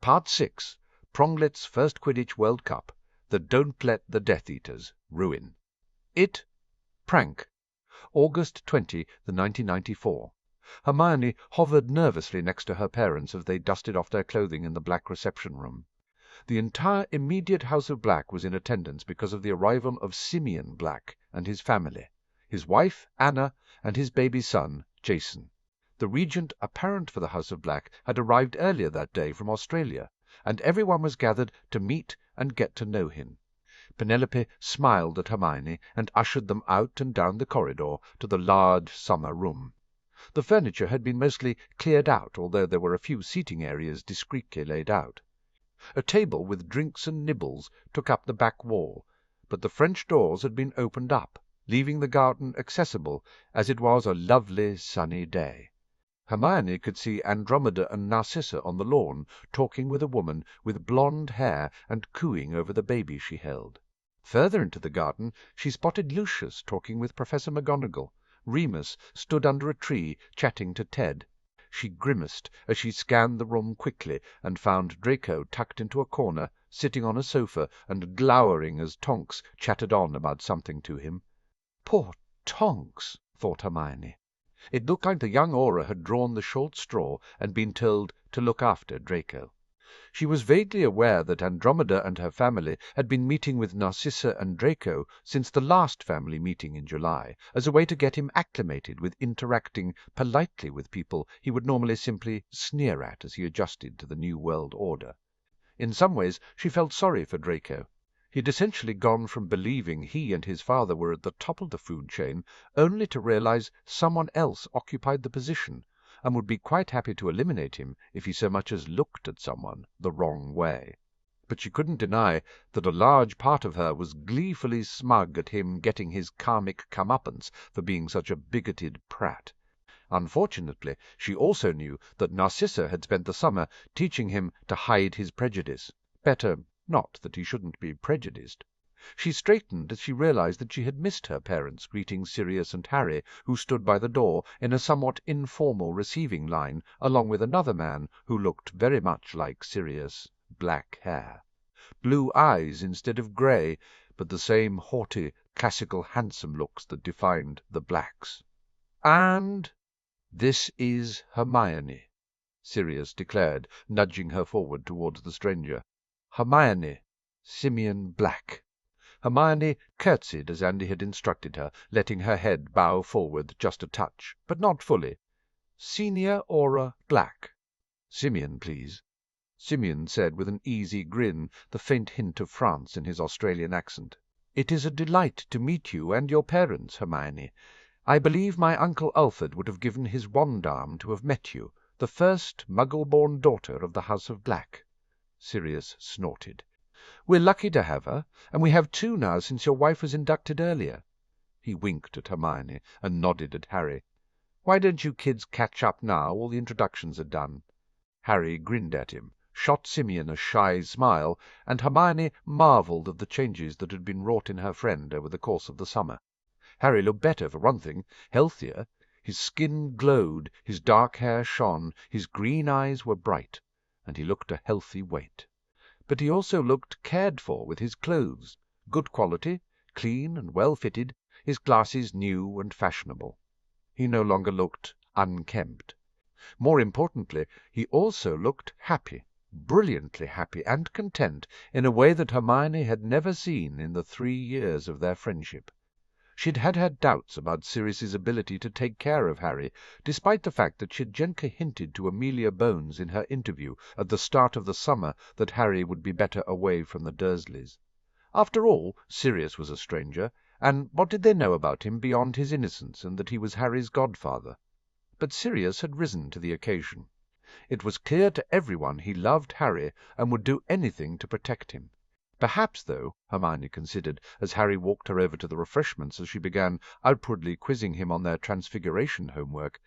Part 6. Pronglet's First Quidditch World Cup. The Don't Let the Death Eaters Ruin. It. Prank. August 20, 1994. Hermione hovered nervously next to her parents as they dusted off their clothing in the Black reception room. The entire immediate House of Black was in attendance because of the arrival of Simeon Black and his family, his wife, Anna, and his baby son, Jason. The regent apparent for the House of Black had arrived earlier that day from Australia, and everyone was gathered to meet and get to know him. Penelope smiled at Hermione and ushered them out and down the corridor to the large summer room. The furniture had been mostly cleared out, although there were a few seating areas discreetly laid out. A table with drinks and nibbles took up the back wall, but the French doors had been opened up, leaving the garden accessible, as it was a lovely sunny day. Hermione could see Andromeda and Narcissa on the lawn, talking with a woman with blonde hair and cooing over the baby she held. Further into the garden she spotted Lucius talking with Professor McGonagall. Remus stood under a tree chatting to Ted. She grimaced as she scanned the room quickly and found Draco tucked into a corner, sitting on a sofa and glowering as Tonks chattered on about something to him. Poor Tonks, thought Hermione. It looked like the young Auror had drawn the short straw and been told to look after Draco. She was vaguely aware that Andromeda and her family had been meeting with Narcissa and Draco since the last family meeting in July, as a way to get him acclimated with interacting politely with people he would normally simply sneer at as he adjusted to the new world order. In some ways she felt sorry for Draco. He had essentially gone from believing he and his father were at the top of the food chain only to realize someone else occupied the position, and would be quite happy to eliminate him if he so much as looked at someone the wrong way. But she couldn't deny that a large part of her was gleefully smug at him getting his karmic comeuppance for being such a bigoted prat. Unfortunately, she also knew that Narcissa had spent the summer teaching him to hide his prejudice. Better not that he shouldn't be prejudiced. She straightened as she realized that she had missed her parents greeting Sirius and Harry, who stood by the door in a somewhat informal receiving line, along with another man who looked very much like Sirius. Black hair, blue eyes instead of grey, but the same haughty, classical, handsome looks that defined the Blacks. "And this is Hermione," Sirius declared, nudging her forward towards the stranger. "Hermione, Simeon Black." Hermione curtsied as Andy had instructed her, letting her head bow forward just a touch, but not fully. "Senior Auror Black." "Simeon, please," Simeon said with an easy grin, the faint hint of France in his Australian accent. "It is a delight to meet you and your parents, Hermione. I believe my Uncle Alfred would have given his wand arm to have met you, the first Muggle-born daughter of the House of Black." Sirius snorted. "We're lucky to have her, and we have two now since your wife was inducted earlier." He winked at Hermione and nodded at Harry. "Why don't you kids catch up now all the introductions are done?" Harry grinned at him, shot Simeon a shy smile, and Hermione marvelled at the changes that had been wrought in her friend over the course of the summer. Harry looked better, for one thing, healthier. His skin glowed, his dark hair shone, his green eyes were bright, and he looked a healthy weight. But he also looked cared for with his clothes, good quality, clean and well fitted, his glasses new and fashionable. He no longer looked unkempt. More importantly, he also looked happy, brilliantly happy and content in a way that Hermione had never seen in the 3 years of their friendship. She'd had her doubts about Sirius's ability to take care of Harry, despite the fact that she had gently hinted to Amelia Bones in her interview at the start of the summer that Harry would be better away from the Dursleys. After all, Sirius was a stranger, and what did they know about him beyond his innocence and that he was Harry's godfather? But Sirius had risen to the occasion. It was clear to everyone he loved Harry and would do anything to protect him. Perhaps, though, Hermione considered, as Harry walked her over to the refreshments as she began outwardly quizzing him on their Transfiguration homework,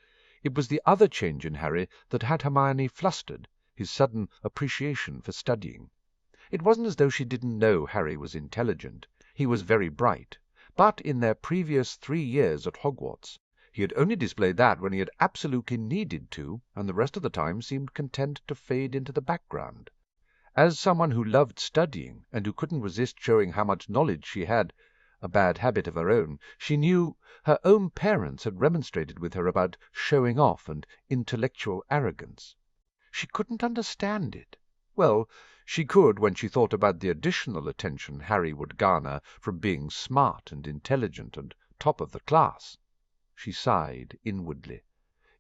it was the other change in Harry that had Hermione flustered, his sudden appreciation for studying. It wasn't as though she didn't know Harry was intelligent. He was very bright. But in their previous 3 years at Hogwarts, he had only displayed that when he had absolutely needed to, and the rest of the time seemed content to fade into the background. As someone who loved studying and who couldn't resist showing how much knowledge she had, a bad habit of her own, she knew her own parents had remonstrated with her about showing off and intellectual arrogance. She couldn't understand it. Well, she could when she thought about the additional attention Harry would garner from being smart and intelligent and top of the class. She sighed inwardly.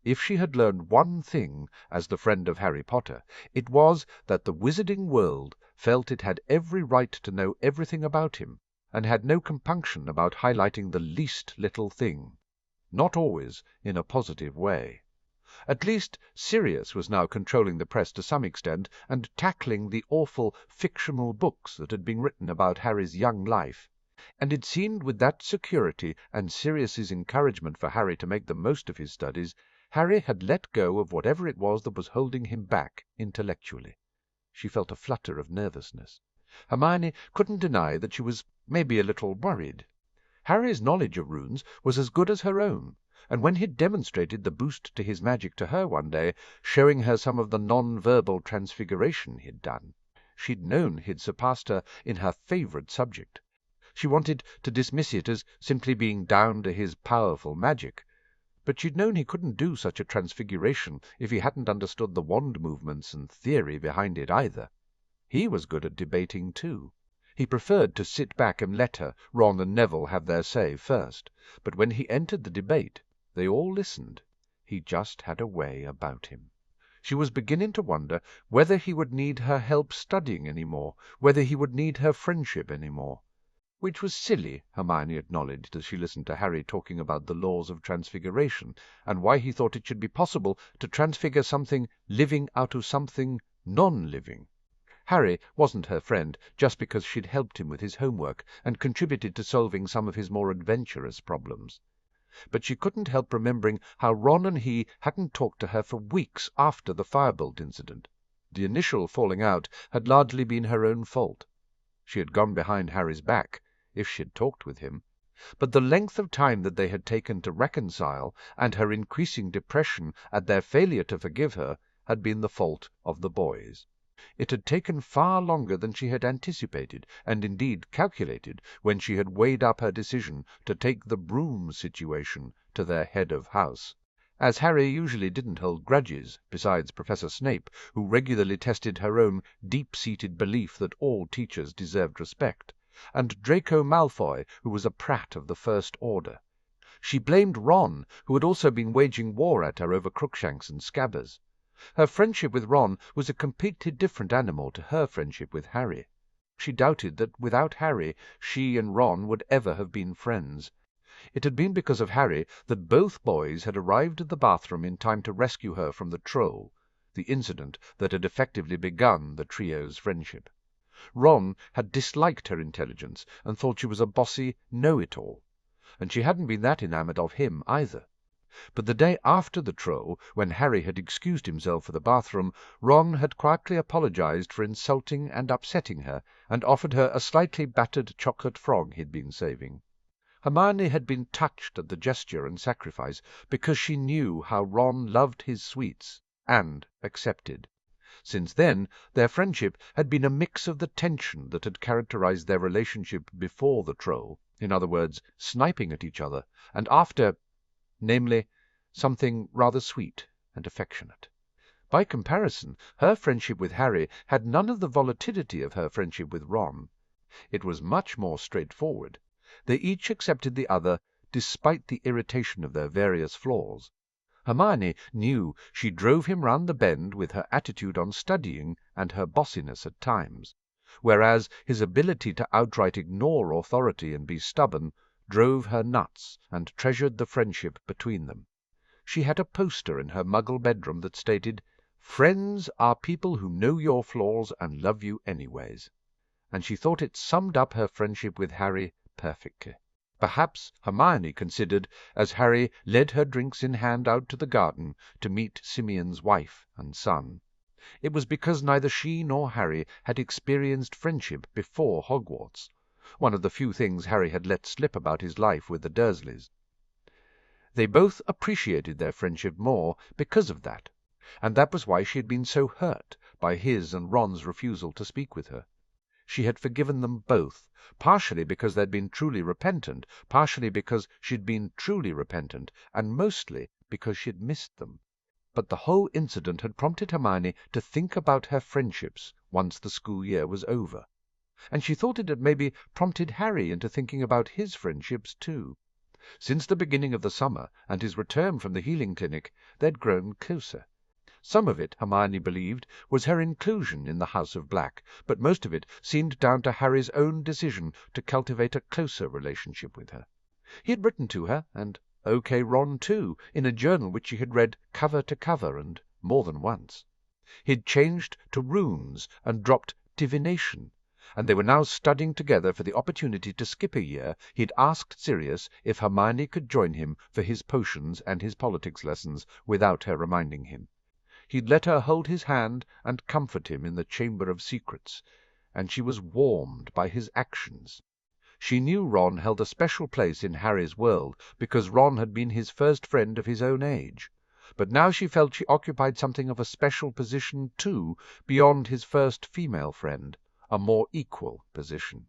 If she had learned one thing as the friend of Harry Potter, it was that the wizarding world felt it had every right to know everything about him, and had no compunction about highlighting the least little thing, not always in a positive way. At least Sirius was now controlling the press to some extent, and tackling the awful fictional books that had been written about Harry's young life. And it seemed with that security and Sirius's encouragement for Harry to make the most of his studies, Harry had let go of whatever it was that was holding him back intellectually. She felt a flutter of nervousness. Hermione couldn't deny that she was maybe a little worried. Harry's knowledge of runes was as good as her own, and when he'd demonstrated the boost to his magic to her one day, showing her some of the non-verbal transfiguration he'd done, she'd known he'd surpassed her in her favourite subject. She wanted to dismiss it as simply being down to his powerful magic, but she'd known he couldn't do such a transfiguration if he hadn't understood the wand movements and theory behind it either. He was good at debating too. He preferred to sit back and let her, Ron and Neville, have their say first, but when he entered the debate, they all listened. He just had a way about him. She was beginning to wonder whether he would need her help studying any more, whether he would need her friendship any more. Which was silly, Hermione acknowledged as she listened to Harry talking about the laws of transfiguration, and why he thought it should be possible to transfigure something living out of something non-living. Harry wasn't her friend just because she'd helped him with his homework and contributed to solving some of his more adventurous problems. But she couldn't help remembering how Ron and he hadn't talked to her for weeks after the firebolt incident. The initial falling out had largely been her own fault. She had gone behind Harry's back, if she'd talked with him, but the length of time that they had taken to reconcile, and her increasing depression at their failure to forgive her, had been the fault of the boys. It had taken far longer than she had anticipated, and indeed calculated, when she had weighed up her decision to take the broom situation to their head of house. As Harry usually didn't hold grudges, besides Professor Snape, who regularly tested her own deep-seated belief that all teachers deserved respect, and Draco Malfoy, who was a prat of the First Order. She blamed Ron, who had also been waging war at her over Crookshanks and Scabbers. Her friendship with Ron was a completely different animal to her friendship with Harry. She doubted that without Harry she and Ron would ever have been friends. It had been because of Harry that both boys had arrived at the bathroom in time to rescue her from the troll, the incident that had effectively begun the trio's friendship. Ron had disliked her intelligence and thought she was a bossy know-it-all, and she hadn't been that enamoured of him either. But the day after the troll, when Harry had excused himself for the bathroom, Ron had quietly apologized for insulting and upsetting her, and offered her a slightly battered chocolate frog he'd been saving. Hermione had been touched at the gesture and sacrifice, because she knew how Ron loved his sweets, and accepted. Since then, their friendship had been a mix of the tension that had characterized their relationship before the troll, in other words, sniping at each other, and after, namely, something rather sweet and affectionate. By comparison, her friendship with Harry had none of the volatility of her friendship with Ron. It was much more straightforward. They each accepted the other, despite the irritation of their various flaws. Hermione knew she drove him round the bend with her attitude on studying and her bossiness at times, whereas his ability to outright ignore authority and be stubborn drove her nuts and treasured the friendship between them. She had a poster in her Muggle bedroom that stated, "Friends are people who know your flaws and love you anyways," and she thought it summed up her friendship with Harry perfectly. Perhaps, Hermione considered, as Harry led her drinks in hand out to the garden to meet Simeon's wife and son, it was because neither she nor Harry had experienced friendship before Hogwarts, one of the few things Harry had let slip about his life with the Dursleys. They both appreciated their friendship more because of that, and that was why she had been so hurt by his and Ron's refusal to speak with her. She had forgiven them both, partially because they'd been truly repentant, partially because she'd been truly repentant, and mostly because she'd missed them. But the whole incident had prompted Hermione to think about her friendships once the school year was over, and she thought it had maybe prompted Harry into thinking about his friendships too. Since the beginning of the summer and his return from the healing clinic, they'd grown closer. Some of it, Hermione believed, was her inclusion in the House of Black, but most of it seemed down to Harry's own decision to cultivate a closer relationship with her. He had written to her, and OK Ron too, in a journal which she had read cover to cover and more than once. He'd changed to runes and dropped divination, and they were now studying together for the opportunity to skip a year. He'd asked Sirius if Hermione could join him for his potions and his politics lessons without her reminding him. He'd let her hold his hand and comfort him in the Chamber of Secrets, and she was warmed by his actions. She knew Ron held a special place in Harry's world because Ron had been his first friend of his own age, but now she felt she occupied something of a special position too, beyond his first female friend, a more equal position.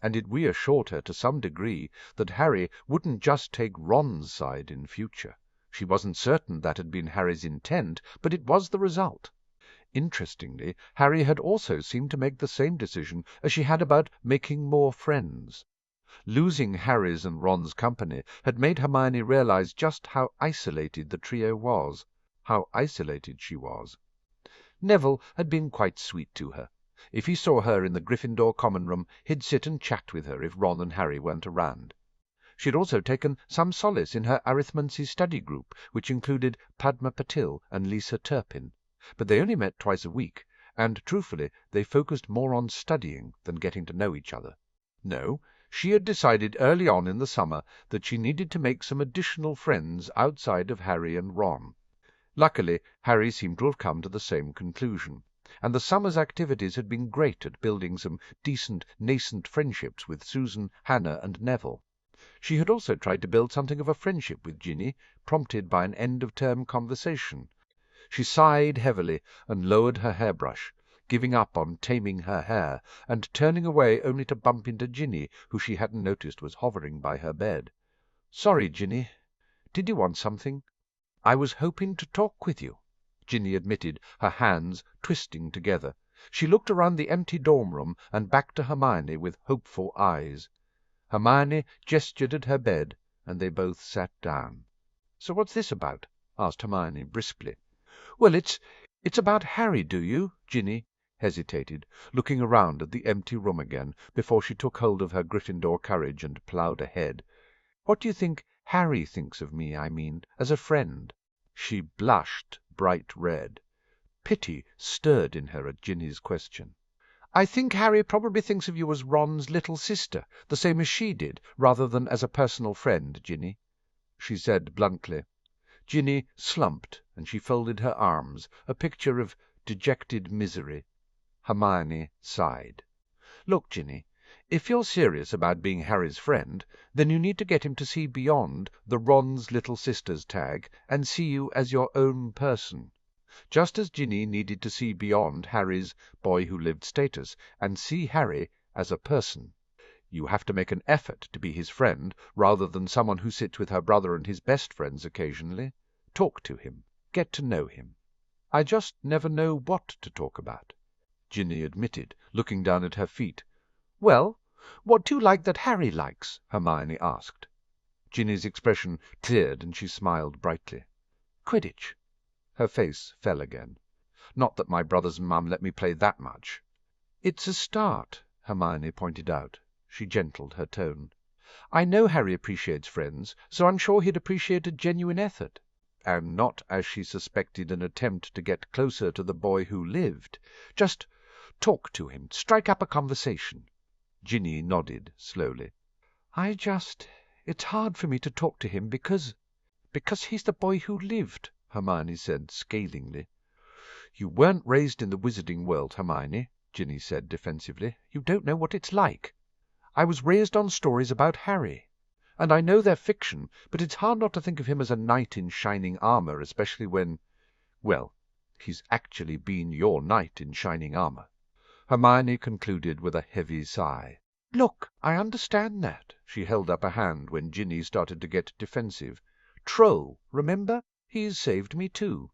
And it reassured her to some degree that Harry wouldn't just take Ron's side in future. She wasn't certain that had been Harry's intent, but it was the result. Interestingly, Harry had also seemed to make the same decision as she had about making more friends. Losing Harry's and Ron's company had made Hermione realize just how isolated the trio was, how isolated she was. Neville had been quite sweet to her. If he saw her in the Gryffindor common room, he'd sit and chat with her if Ron and Harry weren't around. She had also taken some solace in her arithmancy study group, which included Padma Patil and Lisa Turpin, but they only met twice a week, and truthfully they focused more on studying than getting to know each other. No, she had decided early on in the summer that she needed to make some additional friends outside of Harry and Ron. Luckily, Harry seemed to have come to the same conclusion, and the summer's activities had been great at building some decent nascent friendships with Susan, Hannah, and Neville. She had also tried to build something of a friendship with Ginny, prompted by an end-of-term conversation. She sighed heavily and lowered her hairbrush, giving up on taming her hair, and turning away only to bump into Ginny, who she hadn't noticed was hovering by her bed. "Sorry, Ginny. Did you want something?" "I was hoping to talk with you," Ginny admitted, her hands twisting together. She looked around the empty dorm room and back to Hermione with hopeful eyes. Hermione gestured at her bed, and they both sat down. "So what's this about?" asked Hermione briskly. "Well, it's about Harry, do you?" Ginny hesitated, looking around at the empty room again before she took hold of her Gryffindor courage and ploughed ahead. "What do you think Harry thinks of me, I mean, as a friend?" She blushed bright red. Pity stirred in her at Ginny's question. "I think Harry probably thinks of you as Ron's little sister, the same as she did, rather than as a personal friend, Ginny," she said bluntly. Ginny slumped, and she folded her arms, a picture of dejected misery. Hermione sighed. "Look, Ginny, if you're serious about being Harry's friend, then you need to get him to see beyond the Ron's little sister's tag and see you as your own person. Just as Ginny needed to see beyond Harry's boy-who-lived status and see Harry as a person. You have to make an effort to be his friend rather than someone who sits with her brother and his best friends occasionally. Talk to him. Get to know him." "I just never know what to talk about," Ginny admitted, looking down at her feet. "Well, what do you like that Harry likes?" Hermione asked. Ginny's expression cleared and she smiled brightly. "Quidditch." Her face fell again. "Not that my brothers and Mum let me play that much." "It's a start," Hermione pointed out. She gentled her tone. "I know Harry appreciates friends, so I'm sure he'd appreciate a genuine effort." And not, as she suspected, an attempt to get closer to the boy who lived. Just talk to him, strike up a conversation. Ginny nodded slowly. It's hard for me to talk to him because he's the boy who lived," Hermione said scathingly. "You weren't raised in the wizarding world, Hermione," Ginny said defensively. "You don't know what it's like. I was raised on stories about Harry, and I know they're fiction, but it's hard not to think of him as a knight in shining armour, especially when, well, He's actually been your knight in shining armour." Hermione concluded with a heavy sigh. "Look, I understand that." She held up a hand when Ginny started to get defensive. "Troll, remember? He's saved me too.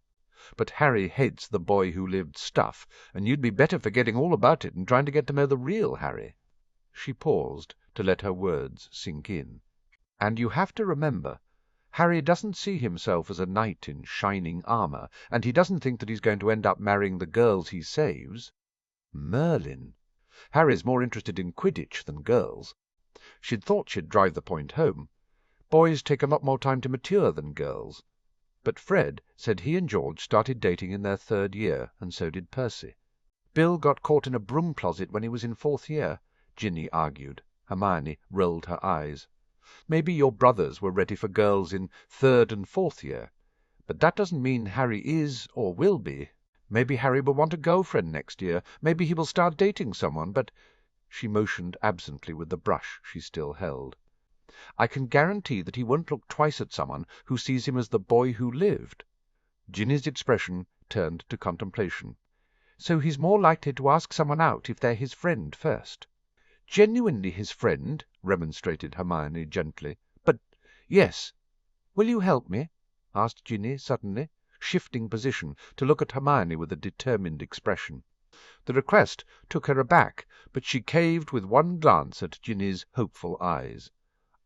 But Harry hates the boy who lived stuff, and you'd be better forgetting all about it and trying to get to know the real Harry." She paused to let her words sink in. "And you have to remember, Harry doesn't see himself as a knight in shining armour, and he doesn't think that he's going to end up marrying the girls he saves. Merlin. Harry's more interested in Quidditch than girls." She'd thought she'd drive the point home. Boys take a lot more time to mature than girls. But Fred said he and George started dating in their 3rd year, and so did Percy. "Bill got caught in a broom closet when he was in 4th year," Ginny argued. Hermione rolled her eyes. "Maybe your brothers were ready for girls in 3rd and 4th year, but that doesn't mean Harry is or will be. Maybe Harry will want a girlfriend next year. Maybe he will start dating someone, but—" She motioned absently with the brush she still held. "I can guarantee that he won't look twice at someone who sees him as the boy who lived." Ginny's expression turned to contemplation. "So he's more likely to ask someone out if they're his friend first." "Genuinely his friend," remonstrated Hermione gently. "But—" "Yes. Will you help me?" asked Ginny suddenly, shifting position to look at Hermione with a determined expression. The request took her aback, but she caved with one glance at Ginny's hopeful eyes.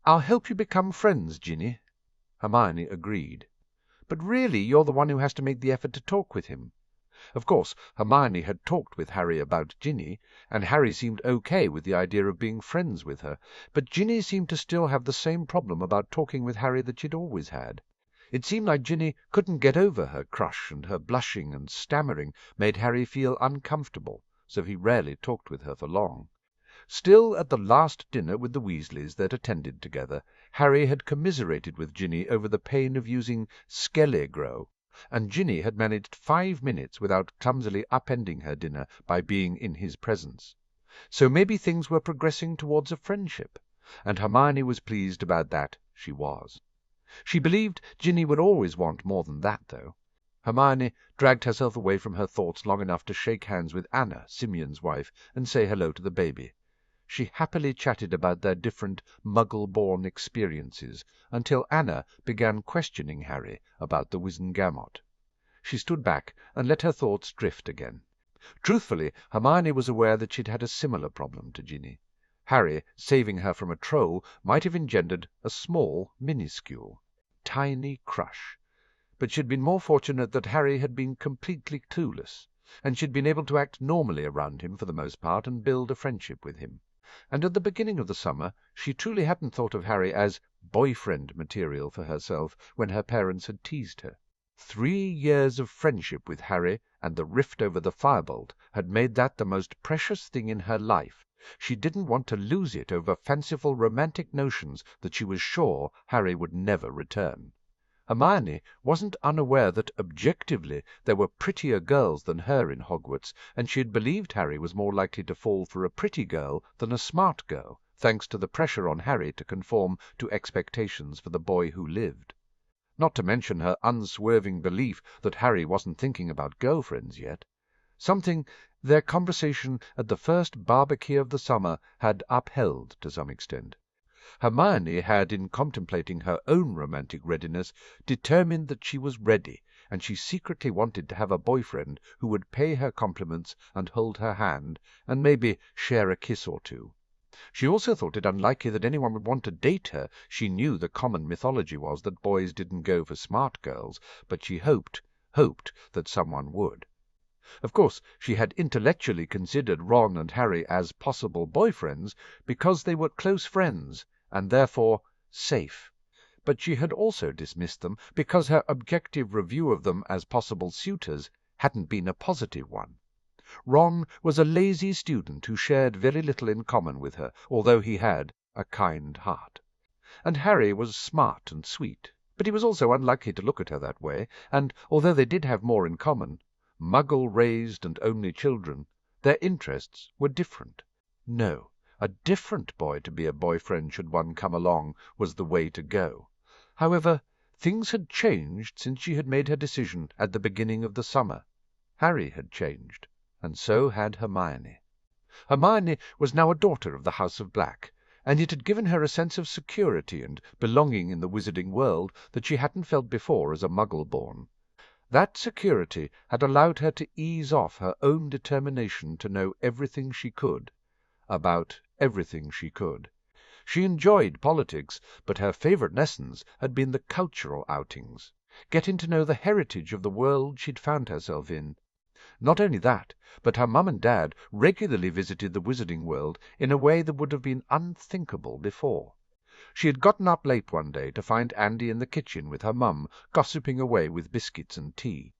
"I'll help you become friends, Ginny." Hermione agreed. "But really you're the one who has to make the effort to talk with him." Of course, Hermione had talked with Harry about Ginny, and Harry seemed okay with the idea of being friends with her, but Ginny seemed to still have the same problem about talking with Harry that she'd always had. It seemed like Ginny couldn't get over her crush, and her blushing and stammering made Harry feel uncomfortable, so he rarely talked with her for long. Still, at the last dinner with the Weasleys they'd attended together, Harry had commiserated with Ginny over the pain of using Skelligro, and Ginny had managed 5 minutes without clumsily upending her dinner by being in his presence. So maybe things were progressing towards a friendship, and Hermione was pleased about that. She was. She believed Ginny would always want more than that, though. Hermione dragged herself away from her thoughts long enough to shake hands with Anna, Simeon's wife, and say hello to the baby. She happily chatted about their different Muggle-born experiences until Anna began questioning Harry about the Wizengamot. She stood back and let her thoughts drift again. Truthfully, Hermione was aware that she'd had a similar problem to Ginny. Harry, saving her from a troll, might have engendered a small, minuscule, tiny crush. But she'd been more fortunate that Harry had been completely clueless, and she'd been able to act normally around him for the most part and build a friendship with him. And at the beginning of the summer she truly hadn't thought of Harry as boyfriend material for herself when her parents had teased her. 3 years of friendship with Harry and the rift over the firebolt had made that the most precious thing in her life. She didn't want to lose it over fanciful romantic notions that she was sure Harry would never return. Hermione wasn't unaware that objectively there were prettier girls than her in Hogwarts, and she had believed Harry was more likely to fall for a pretty girl than a smart girl, thanks to the pressure on Harry to conform to expectations for the boy who lived. Not to mention her unswerving belief that Harry wasn't thinking about girlfriends yet. Something their conversation at the first barbecue of the summer had upheld to some extent. Hermione had, in contemplating her own romantic readiness, determined that she was ready, and she secretly wanted to have a boyfriend who would pay her compliments and hold her hand, and maybe share a kiss or two. She also thought it unlikely that anyone would want to date her. She knew the common mythology was that boys didn't go for smart girls, but she hoped that someone would. Of course, she had intellectually considered Ron and Harry as possible boyfriends because they were close friends, and therefore safe. But she had also dismissed them because her objective review of them as possible suitors hadn't been a positive one. Ron was a lazy student who shared very little in common with her, although he had a kind heart. And Harry was smart and sweet, but he was also unlikely to look at her that way, and although they did have more in common, Muggle-raised and only children, their interests were different. No, a different boy to be a boyfriend should one come along was the way to go. However, things had changed since she had made her decision at the beginning of the summer. Harry had changed, and so had Hermione. Hermione was now a daughter of the House of Black, and it had given her a sense of security and belonging in the wizarding world that she hadn't felt before as a Muggle-born. That security had allowed her to ease off her own determination to know everything she could, about everything she could. She enjoyed politics, but her favourite lessons had been the cultural outings, getting to know the heritage of the world she'd found herself in. Not only that, but her mum and dad regularly visited the wizarding world in a way that would have been unthinkable before. She had gotten up late one day to find Andy in the kitchen with her mum gossiping away with biscuits and tea.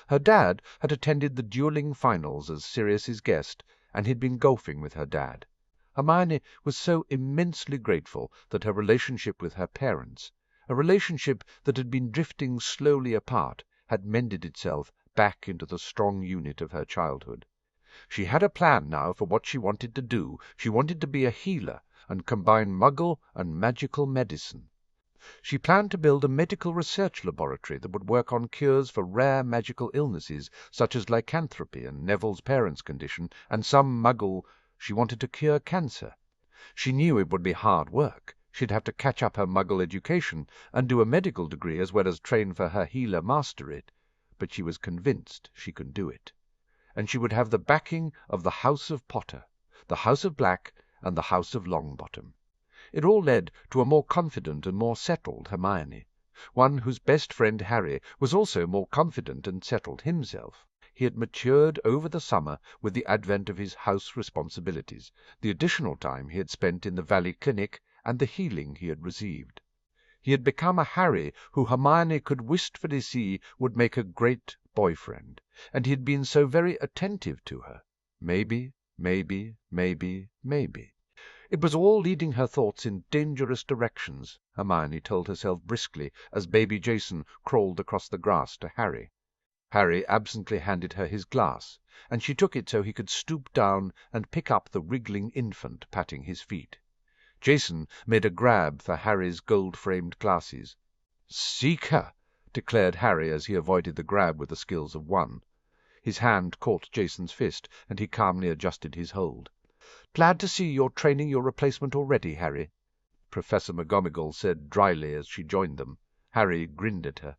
Her dad had attended the duelling finals as Sirius's guest, and he'd been golfing with her dad. Hermione was so immensely grateful that her relationship with her parents, a relationship that had been drifting slowly apart, had mended itself back into the strong unit of her childhood. She had a plan now for what she wanted to do. She wanted to be a healer and combine Muggle and magical medicine. She planned to build a medical research laboratory that would work on cures for rare magical illnesses such as lycanthropy and Neville's parents' condition, and some Muggle. She wanted to cure cancer. She knew it would be hard work. She'd have to catch up her Muggle education and do a medical degree as well as train for her healer mastery, but she was convinced she could do it. And she would have the backing of the House of Potter, the House of Black, and the House of Longbottom. It all led to a more confident and more settled Hermione, one whose best friend Harry was also more confident and settled himself. He had matured over the summer with the advent of his house responsibilities, the additional time he had spent in the Valley Clinic, and the healing he had received. He had become a Harry who Hermione could wistfully see would make a great boyfriend, and he had been so very attentive to her. Maybe. It was all leading her thoughts in dangerous directions, Hermione told herself briskly as baby Jason crawled across the grass to Harry. Harry absently handed her his glass, and she took it so he could stoop down and pick up the wriggling infant patting his feet. Jason made a grab for Harry's gold-framed glasses. "Seeker!" declared Harry as he avoided the grab with the skills of one. His hand caught Jason's fist, and he calmly adjusted his hold. "Glad to see you're training your replacement already, Harry," Professor McGonagall said dryly as she joined them. Harry grinned at her.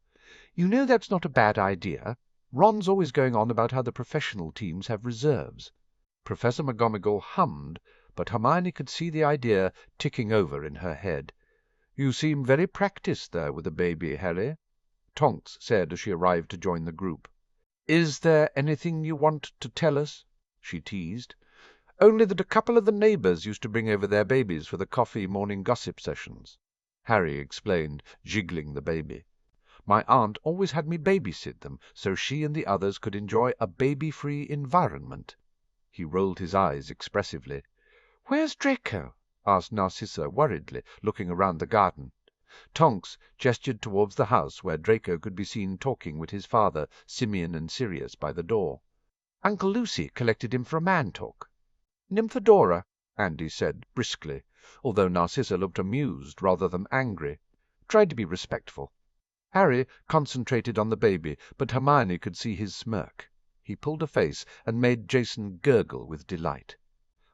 "You know that's not a bad idea. Ron's always going on about how the professional teams have reserves." Professor McGonagall hummed, but Hermione could see the idea ticking over in her head. "You seem very practised there with the baby, Harry," Tonks said as she arrived to join the group. "Is there anything you want to tell us?" she teased. "Only that a couple of the neighbours used to bring over their babies for the coffee morning gossip sessions," Harry explained, jiggling the baby. "My aunt always had me babysit them so she and the others could enjoy a baby-free environment." He rolled his eyes expressively. "Where's Draco?" asked Narcissa worriedly, looking around the garden. Tonks gestured towards the house where Draco could be seen talking with his father, Simeon and Sirius, by the door. "Uncle Lucy collected him for a man-talk." "Nymphadora," Andy said briskly, although Narcissa looked amused rather than angry. Tried to be respectful. Harry concentrated on the baby, but Hermione could see his smirk. He pulled a face and made Jason gurgle with delight.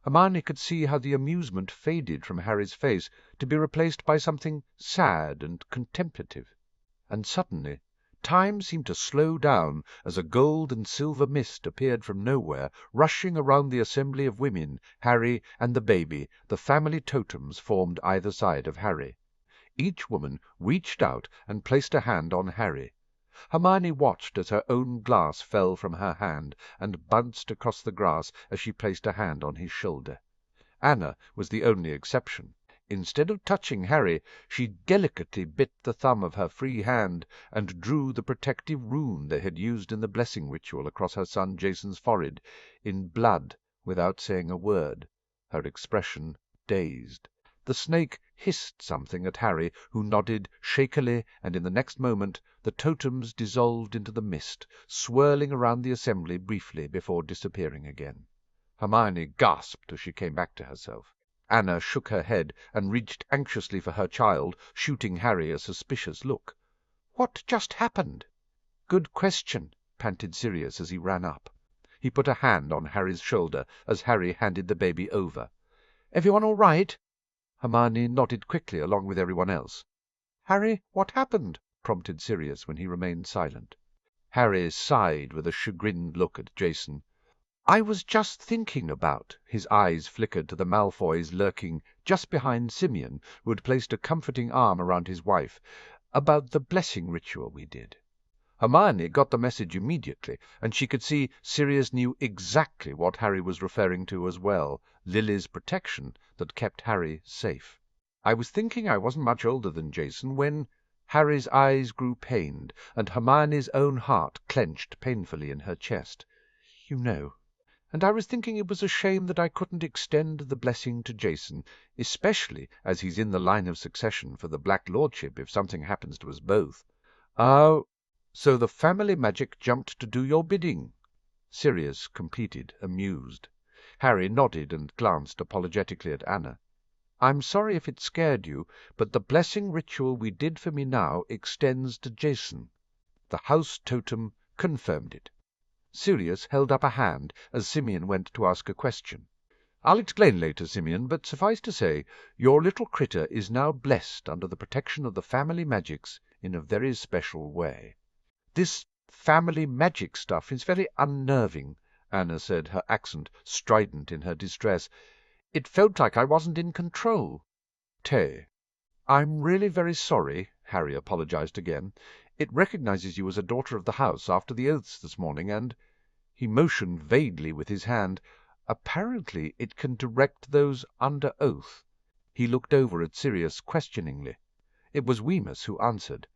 Hermione could see how the amusement faded from Harry's face to be replaced by something sad and contemplative. And suddenly time seemed to slow down as a gold and silver mist appeared from nowhere, rushing around the assembly of women, Harry and the baby. The family totems formed either side of Harry. Each woman reached out and placed a hand on Harry. Hermione watched as her own glass fell from her hand and bounced across the grass as she placed a hand on his shoulder. Anna was the only exception. Instead of touching Harry, she delicately bit the thumb of her free hand and drew the protective rune they had used in the blessing ritual across her son Jason's forehead, in blood, without saying a word, her expression dazed. The snake hissed something at Harry, who nodded shakily, and in the next moment the totems dissolved into the mist, swirling around the assembly briefly before disappearing again. Hermione gasped as she came back to herself. Anna shook her head and reached anxiously for her child, shooting Harry a suspicious look. "What just happened?" "Good question," panted Sirius as he ran up. He put a hand on Harry's shoulder as Harry handed the baby over. "Everyone all right?" Hermione nodded quickly along with everyone else. "Harry, what happened?" prompted Sirius when he remained silent. Harry sighed with a chagrined look at Jason. "I was just thinking about," his eyes flickered to the Malfoys lurking just behind Simeon, who had placed a comforting arm around his wife, "about the blessing ritual we did." Hermione got the message immediately, and she could see Sirius knew exactly what Harry was referring to as well, Lily's protection that kept Harry safe. "I was thinking I wasn't much older than Jason when—" Harry's eyes grew pained, and Hermione's own heart clenched painfully in her chest. "You know. And I was thinking it was a shame that I couldn't extend the blessing to Jason, especially as he's in the line of succession for the Black Lordship if something happens to us both." "Oh, so the family magic jumped to do your bidding?" Sirius completed, amused. Harry nodded and glanced apologetically at Anna. "I'm sorry if it scared you, but the blessing ritual we did for me now extends to Jason." The house totem confirmed it. Sirius held up a hand as Simeon went to ask a question. "I'll explain later, Simeon, but suffice to say, your little critter is now blessed under the protection of the family magics in a very special way." "This family magic stuff is very unnerving," Anna said, her accent strident in her distress. "It felt like I wasn't in control." "I'm really very sorry," Harry apologized again. "It recognizes you as a daughter of the house after the oaths this morning, and—" He motioned vaguely with his hand. "Apparently it can direct those under oath." He looked over at Sirius questioningly. It was Wemyss who answered.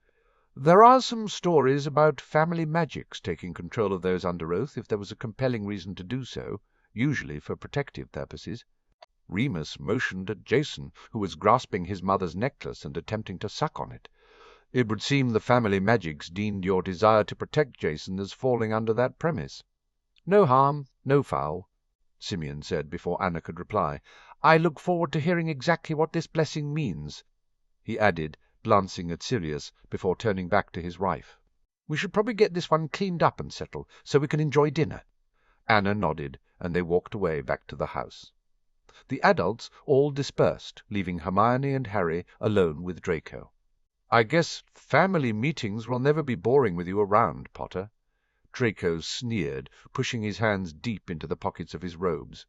"There are some stories about family magics taking control of those under oath if there was a compelling reason to do so, usually for protective purposes." Remus motioned at Jason, who was grasping his mother's necklace and attempting to suck on it. "It would seem the family magics deemed your desire to protect Jason as falling under that premise." "No harm, no foul," Simeon said before Anna could reply. "I look forward to hearing exactly what this blessing means," he added, glancing at Sirius before turning back to his wife. "We should probably get this one cleaned up and settled so we can enjoy dinner." Anna nodded, and they walked away back to the house. The adults all dispersed, leaving Hermione and Harry alone with Draco. "I guess family meetings will never be boring with you around, Potter." Draco sneered, pushing his hands deep into the pockets of his robes.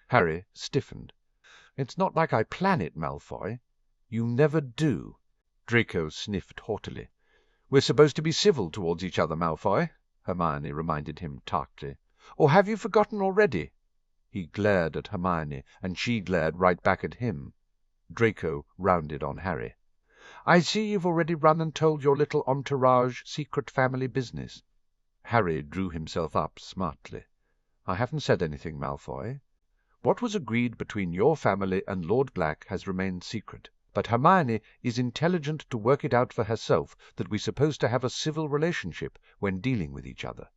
Harry stiffened. "It's not like I plan it, Malfoy." "You never do." Draco sniffed haughtily. "We're supposed to be civil towards each other, Malfoy," Hermione reminded him tartly. "Or have you forgotten already?" He glared at Hermione, and she glared right back at him. Draco rounded on Harry. "I see you've already run and told your little entourage secret family business." Harry drew himself up smartly. "I haven't said anything, Malfoy. What was agreed between your family and Lord Black has remained secret, but Hermione is intelligent to work it out for herself that we're supposed to have a civil relationship when dealing with each other."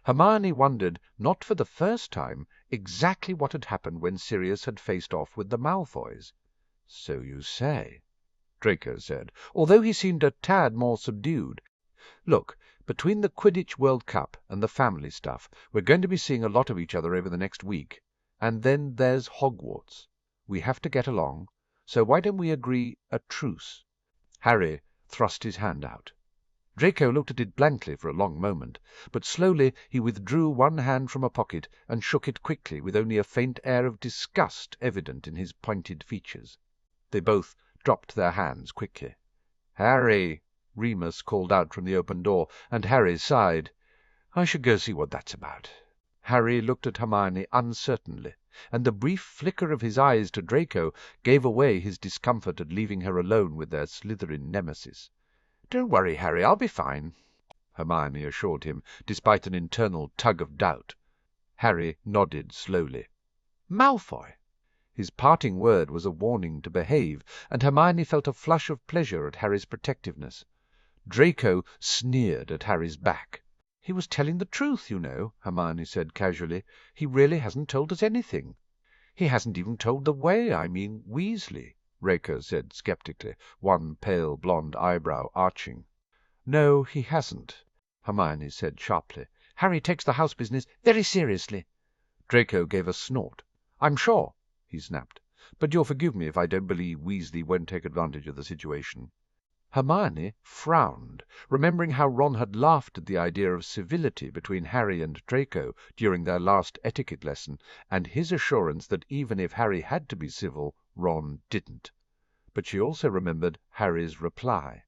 Hermione wondered, not for the first time, exactly what had happened when Sirius had faced off with the Malfoys. "So you say," Draco said, although he seemed a tad more subdued. "Look, between the Quidditch World Cup and the family stuff, we're going to be seeing a lot of each other over the next week. And then there's Hogwarts. We have to get along, so why don't we agree a truce?" Harry thrust his hand out. Draco looked at it blankly for a long moment, but slowly he withdrew one hand from a pocket and shook it quickly, with only a faint air of disgust evident in his pointed features. They both dropped their hands quickly. "Harry!" Remus called out from the open door, and Harry sighed. "I should go see what that's about." Harry looked at Hermione uncertainly, and the brief flicker of his eyes to Draco gave away his discomfort at leaving her alone with their Slytherin nemesis. "Don't worry, Harry, I'll be fine," Hermione assured him, despite an internal tug of doubt. Harry nodded slowly. "Malfoy!" His parting word was a warning to behave, and Hermione felt a flush of pleasure at Harry's protectiveness. Draco sneered at Harry's back. "He was telling the truth, you know," Hermione said casually. "He really hasn't told us anything." "He hasn't even told the way, I mean Weasley," Draco said sceptically, one pale blonde eyebrow arching. "No, he hasn't," Hermione said sharply. Harry takes the house business very seriously." Draco gave a snort. "I'm sure," he snapped. "But you'll forgive me if I don't believe Weasley won't take advantage of the situation." Hermione frowned, remembering how Ron had laughed at the idea of civility between Harry and Draco during their last etiquette lesson, and his assurance that even if Harry had to be civil, Ron didn't. But she also remembered Harry's reply.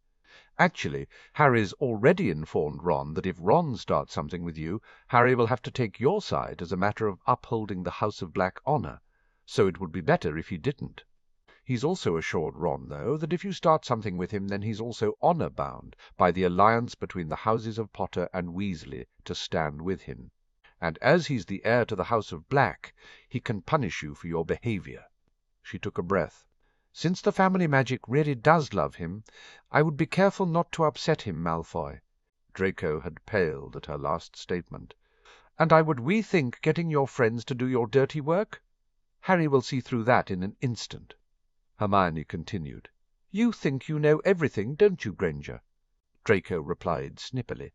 Actually, Harry's already informed Ron that if Ron starts something with you, Harry will have to take your side as a matter of upholding the House of Black honor, so it would be better if he didn't. He's also assured Ron, though, that if you start something with him, then he's also honor-bound by the alliance between the houses of Potter and Weasley to stand with him. And as he's the heir to the House of Black, he can punish you for your behavior. She took a breath. "Since the family magic really does love him, I would be careful not to upset him, Malfoy." Draco had paled at her last statement. "And I would rethink getting your friends to do your dirty work. Harry will see through that in an instant." Hermione continued. "You think you know everything, don't you, Granger?" Draco replied snippily.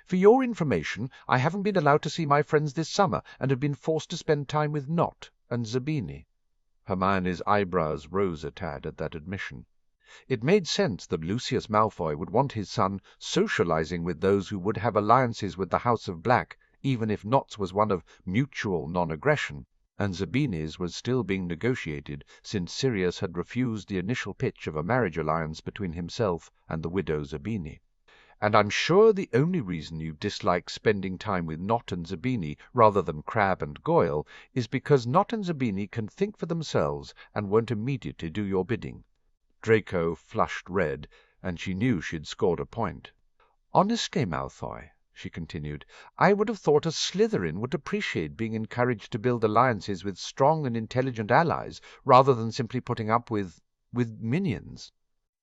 "For your information, I haven't been allowed to see my friends this summer, and have been forced to spend time with Nott and Zabini." Hermione's eyebrows rose a tad at that admission. It made sense that Lucius Malfoy would want his son socializing with those who would have alliances with the House of Black, even if Nott's was one of mutual non-aggression, and Zabini's was still being negotiated since Sirius had refused the initial pitch of a marriage alliance between himself and the widow Zabini. "And I'm sure the only reason you dislike spending time with Nott and Zabini rather than Crabbe and Goyle is because Nott and Zabini can think for themselves and won't immediately do your bidding." Draco flushed red, and she knew she'd scored a point. "Honestly, Malfoy," she continued, "I would have thought a Slytherin would appreciate being encouraged to build alliances with strong and intelligent allies rather than simply putting up with minions."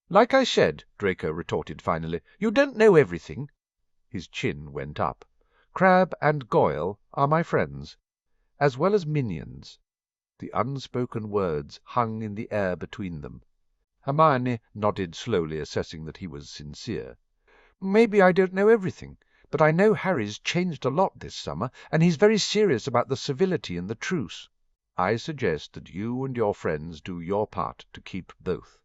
"Like I said," Draco retorted finally, "you don't know everything." His chin went up. "Crabbe and Goyle are my friends, as well as minions." The unspoken words hung in the air between them. Hermione nodded slowly, assessing that he was sincere. "Maybe I don't know everything, but I know Harry's changed a lot this summer, and he's very serious about the civility and the truce. I suggest that you and your friends do your part to keep both."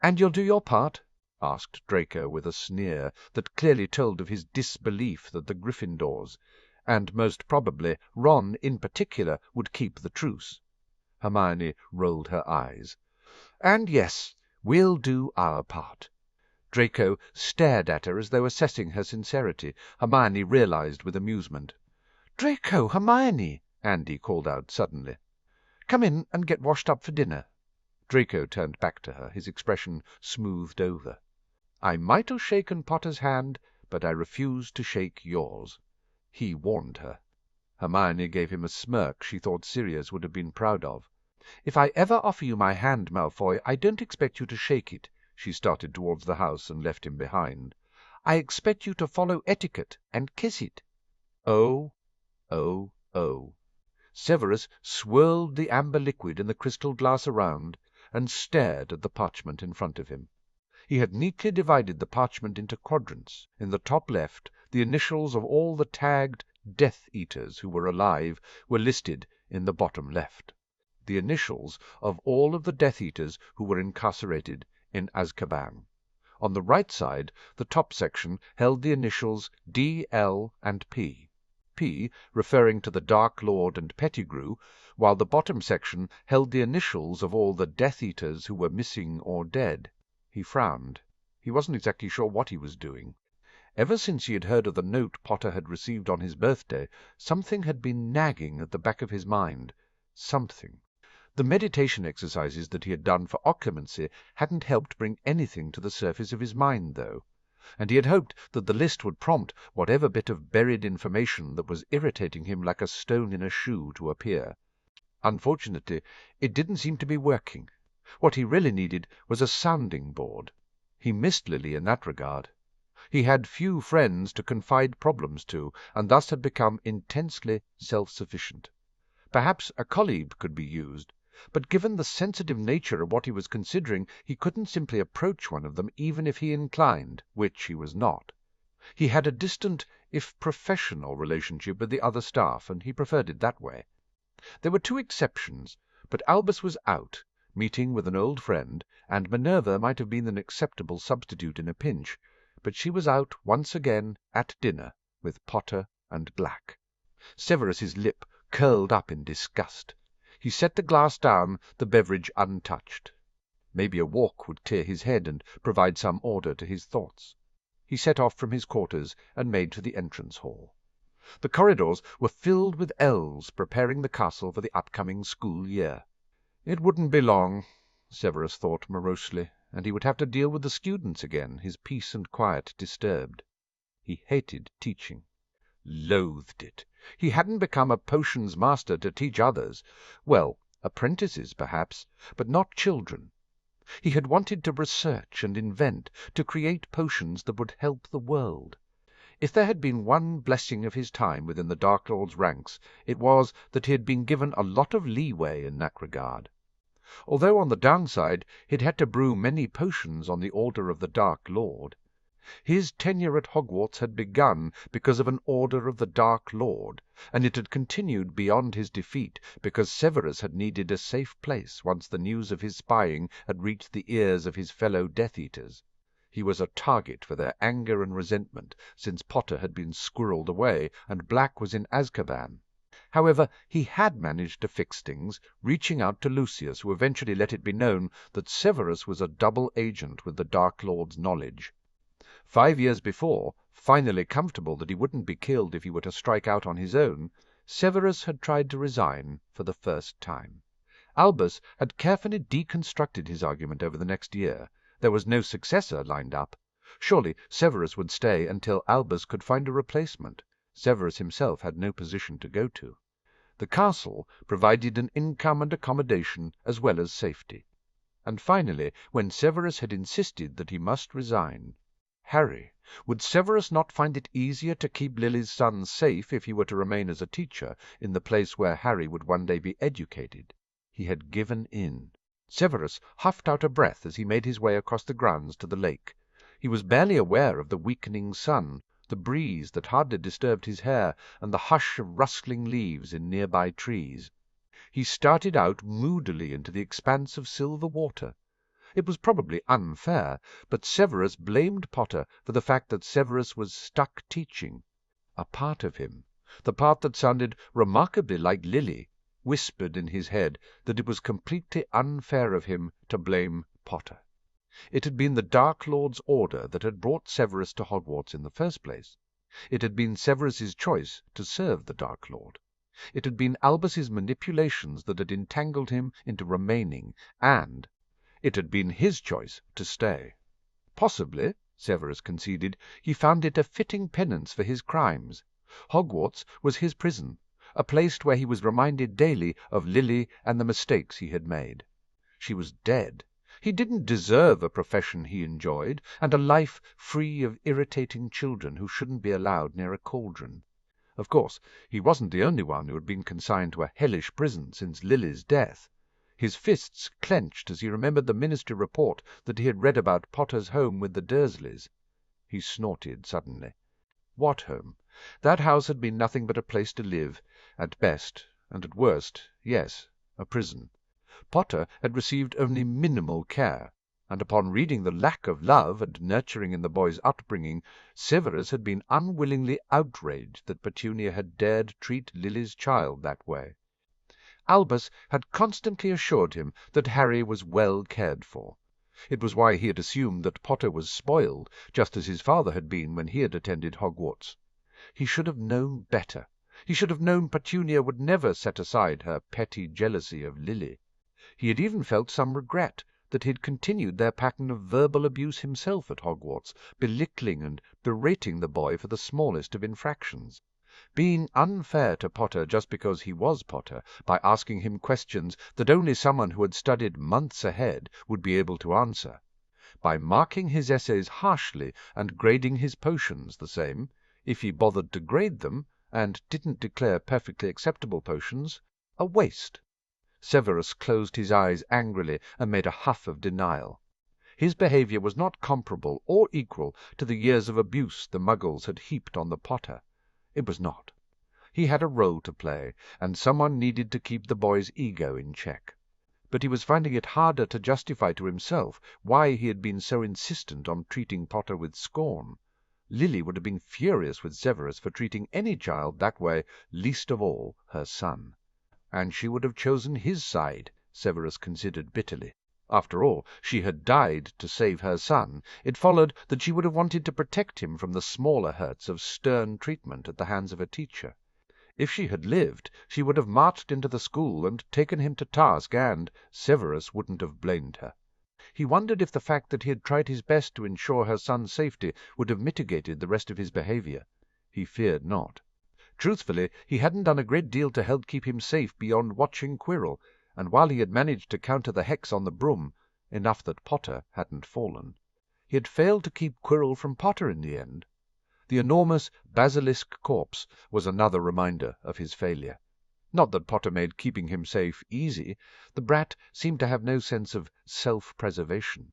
"And you'll do your part?" asked Draco with a sneer that clearly told of his disbelief that the Gryffindors, and most probably Ron in particular, would keep the truce. Hermione rolled her eyes. "And yes, we'll do our part." Draco stared at her as though assessing her sincerity. Hermione realized with amusement. "Draco, Hermione!" Andy called out suddenly. "Come in and get washed up for dinner." Draco turned back to her, his expression smoothed over. "I might have shaken Potter's hand, but I refused to shake yours." He warned her. Hermione gave him a smirk she thought Sirius would have been proud of. "If I ever offer you my hand, Malfoy, I don't expect you to shake it." She started towards the house and left him behind. "I expect you to follow etiquette and kiss it." "Oh, oh, oh." Severus swirled the amber liquid in the crystal glass around, and stared at the parchment in front of him. He had neatly divided the parchment into quadrants. In the top left, the initials of all the tagged Death Eaters who were alive were listed in the bottom left. The initials of all of the Death Eaters who were incarcerated in Azkaban. On the right side, the top section held the initials D, L, and P. P referring to the Dark Lord and Pettigrew, while the bottom section held the initials of all the Death Eaters who were missing or dead. He frowned. He wasn't exactly sure what he was doing. Ever since he had heard of the note Potter had received on his birthday, something had been nagging at the back of his mind. Something. The meditation exercises that he had done for occlumency hadn't helped bring anything to the surface of his mind, though, and he had hoped that the list would prompt whatever bit of buried information that was irritating him like a stone in a shoe to appear. Unfortunately, it didn't seem to be working. What he really needed was a sounding board. He missed Lily in that regard. He had few friends to confide problems to, and thus had become intensely self-sufficient. Perhaps a colleague could be used, but given the sensitive nature of what he was considering, he couldn't simply approach one of them even if he inclined, which he was not. He had a distant, if professional, relationship with the other staff, and he preferred it that way. There were two exceptions, but Albus was out, meeting with an old friend, and Minerva might have been an acceptable substitute in a pinch, but she was out once again at dinner with Potter and Black. Severus's lip curled up in disgust. He set the glass down, the beverage untouched. Maybe a walk would clear his head and provide some order to his thoughts. He set off from his quarters and made for the entrance hall. The corridors were filled with elves preparing the castle for the upcoming school year. It wouldn't be long, Severus thought morosely, and he would have to deal with the students again, his peace and quiet disturbed. He hated teaching. Loathed it. He hadn't become a potions master to teach others. Well, apprentices, perhaps, but not children. He had wanted to research and invent, to create potions that would help the world. If there had been one blessing of his time within the Dark Lord's ranks, it was that he had been given a lot of leeway in that regard. Although on the downside he'd had to brew many potions on the order of the Dark Lord. His tenure at Hogwarts had begun because of an order of the Dark Lord, and it had continued beyond his defeat because Severus had needed a safe place once the news of his spying had reached the ears of his fellow Death Eaters. He was a target for their anger and resentment, since Potter had been squirreled away and Black was in Azkaban. However, he had managed to fix things, reaching out to Lucius, who eventually let it be known that Severus was a double agent with the Dark Lord's knowledge. 5 years before, finally comfortable that he wouldn't be killed if he were to strike out on his own, Severus had tried to resign for the first time. Albus had carefully deconstructed his argument over the next year. There was no successor lined up. Surely Severus would stay until Albus could find a replacement. Severus himself had no position to go to. The castle provided an income and accommodation as well as safety. And finally, when Severus had insisted that he must resign, Harry, would Severus not find it easier to keep Lily's son safe if he were to remain as a teacher in the place where Harry would one day be educated? He had given in. Severus huffed out a breath as he made his way across the grounds to the lake. He was barely aware of the weakening sun, the breeze that hardly disturbed his hair, and the hush of rustling leaves in nearby trees. He started out moodily into the expanse of silver water. It was probably unfair, but Severus blamed Potter for the fact that Severus was stuck teaching. A part of him, the part that sounded remarkably like Lily, whispered in his head that it was completely unfair of him to blame Potter. It had been the Dark Lord's order that had brought Severus to Hogwarts in the first place. It had been Severus's choice to serve the Dark Lord. It had been Albus's manipulations that had entangled him into remaining, and it had been his choice to stay. Possibly, Severus conceded, he found it a fitting penance for his crimes. Hogwarts was his prison, a place where he was reminded daily of Lily and the mistakes he had made. She was dead. He didn't deserve a profession he enjoyed, and a life free of irritating children who shouldn't be allowed near a cauldron. Of course, he wasn't the only one who had been consigned to a hellish prison since Lily's death. His fists clenched as he remembered the ministry report that he had read about Potter's home with the Dursleys. He snorted suddenly. What home? That house had been nothing but a place to live, at best, and at worst, yes, a prison. Potter had received only minimal care, and upon reading the lack of love and nurturing in the boy's upbringing, Severus had been unwillingly outraged that Petunia had dared treat Lily's child that way. Albus had constantly assured him that Harry was well cared for. It was why he had assumed that Potter was spoiled, just as his father had been when he had attended Hogwarts. He should have known better. He should have known Petunia would never set aside her petty jealousy of Lily. He had even felt some regret that he had continued their pattern of verbal abuse himself at Hogwarts, belittling and berating the boy for the smallest of infractions. Being unfair to Potter just because he was Potter, by asking him questions that only someone who had studied months ahead would be able to answer. By marking his essays harshly and grading his potions the same, if he bothered to grade them, and didn't declare perfectly acceptable potions, a waste. Severus closed his eyes angrily and made a huff of denial. His behaviour was not comparable or equal to the years of abuse the Muggles had heaped on the Potter. It was not. He had a role to play, and someone needed to keep the boy's ego in check. But he was finding it harder to justify to himself why he had been so insistent on treating Potter with scorn. Lily would have been furious with Severus for treating any child that way, least of all her son. And she would have chosen his side, Severus considered bitterly. After all, she had died to save her son. It followed that she would have wanted to protect him from the smaller hurts of stern treatment at the hands of a teacher. If she had lived, she would have marched into the school and taken him to task, and Severus wouldn't have blamed her. He wondered if the fact that he had tried his best to ensure her son's safety would have mitigated the rest of his behaviour. He feared not. Truthfully, he hadn't done a great deal to help keep him safe beyond watching Quirrell, and while he had managed to counter the hex on the broom, enough that Potter hadn't fallen, he had failed to keep Quirrell from Potter in the end. The enormous basilisk corpse was another reminder of his failure. Not that Potter made keeping him safe easy. The brat seemed to have no sense of self-preservation.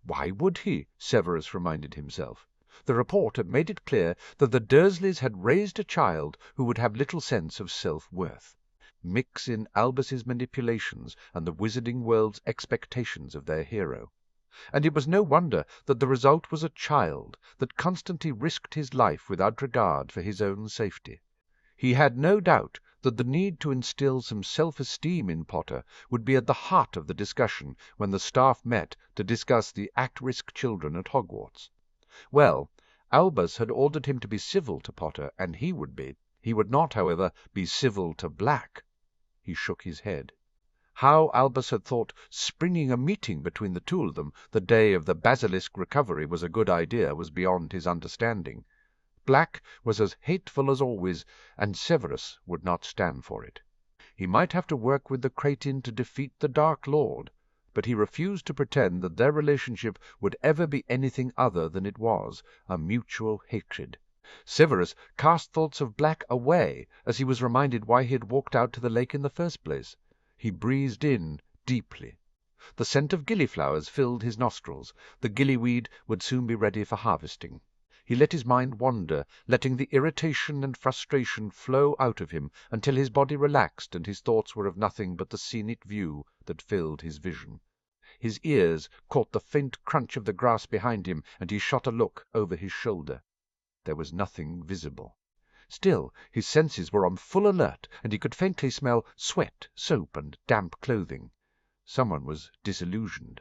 Why would he? Severus reminded himself. The report had made it clear that the Dursleys had raised a child who would have little sense of self-worth. Mix in Albus's manipulations and the wizarding world's expectations of their hero. And it was no wonder that the result was a child that constantly risked his life without regard for his own safety. He had no doubt that the need to instill some self-esteem in Potter would be at the heart of the discussion when the staff met to discuss the at-risk children at Hogwarts. Well, Albus had ordered him to be civil to Potter, and he would be. He would not, however, be civil to Black. He shook his head. How Albus had thought springing a meeting between the two of them the day of the basilisk recovery was a good idea was beyond his understanding. Black was as hateful as always, and Severus would not stand for it. He might have to work with the Cretin to defeat the Dark Lord, but he refused to pretend that their relationship would ever be anything other than it was, a mutual hatred. Severus cast thoughts of Black away as he was reminded why he had walked out to the lake in the first place. He breathed in deeply. The scent of gillyflowers filled his nostrils. The gillyweed would soon be ready for harvesting. He let his mind wander, letting the irritation and frustration flow out of him until his body relaxed and his thoughts were of nothing but the scenic view that filled his vision. His ears caught the faint crunch of the grass behind him, and he shot a look over his shoulder. There was nothing visible. Still, his senses were on full alert, and he could faintly smell sweat, soap, and damp clothing. Someone was disillusioned.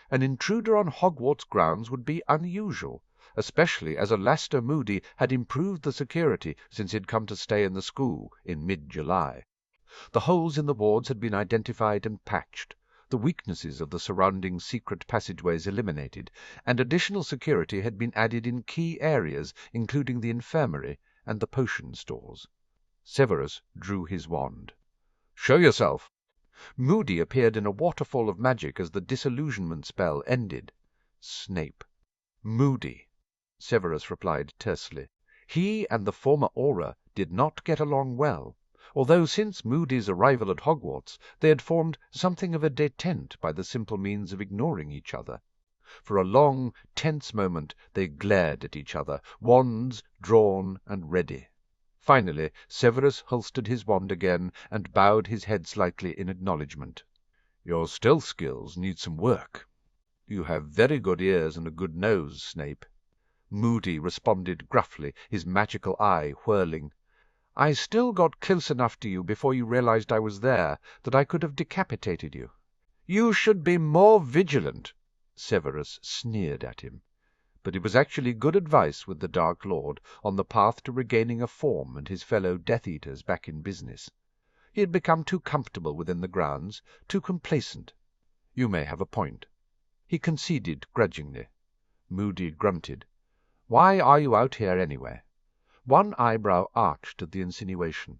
An intruder on Hogwarts grounds would be unusual, especially as Alastor Moody had improved the security since he had come to stay in the school in mid-July. The holes in the wards had been identified and patched, the weaknesses of the surrounding secret passageways eliminated, and additional security had been added in key areas, including the infirmary and the potion stores. Severus drew his wand. "Show yourself!" Moody appeared in a waterfall of magic as the disillusionment spell ended. Snape. Moody, Severus replied tersely. He and the former Auror did not get along well, although since Moody's arrival at Hogwarts they had formed something of a détente by the simple means of ignoring each other. For a long, tense moment they glared at each other, wands drawn and ready. Finally Severus holstered his wand again and bowed his head slightly in acknowledgment. "Your stealth skills need some work." "You have very good ears and a good nose, Snape." Moody responded gruffly, his magical eye whirling. "I still got close enough to you before you realized I was there that I could have decapitated you." "You should be more vigilant," Severus sneered at him. But it was actually good advice with the Dark Lord on the path to regaining a form and his fellow Death Eaters back in business. He had become too comfortable within the grounds, too complacent. "You may have a point." He conceded grudgingly. Moody grunted. "Why are you out here anyway?" One eyebrow arched at the insinuation.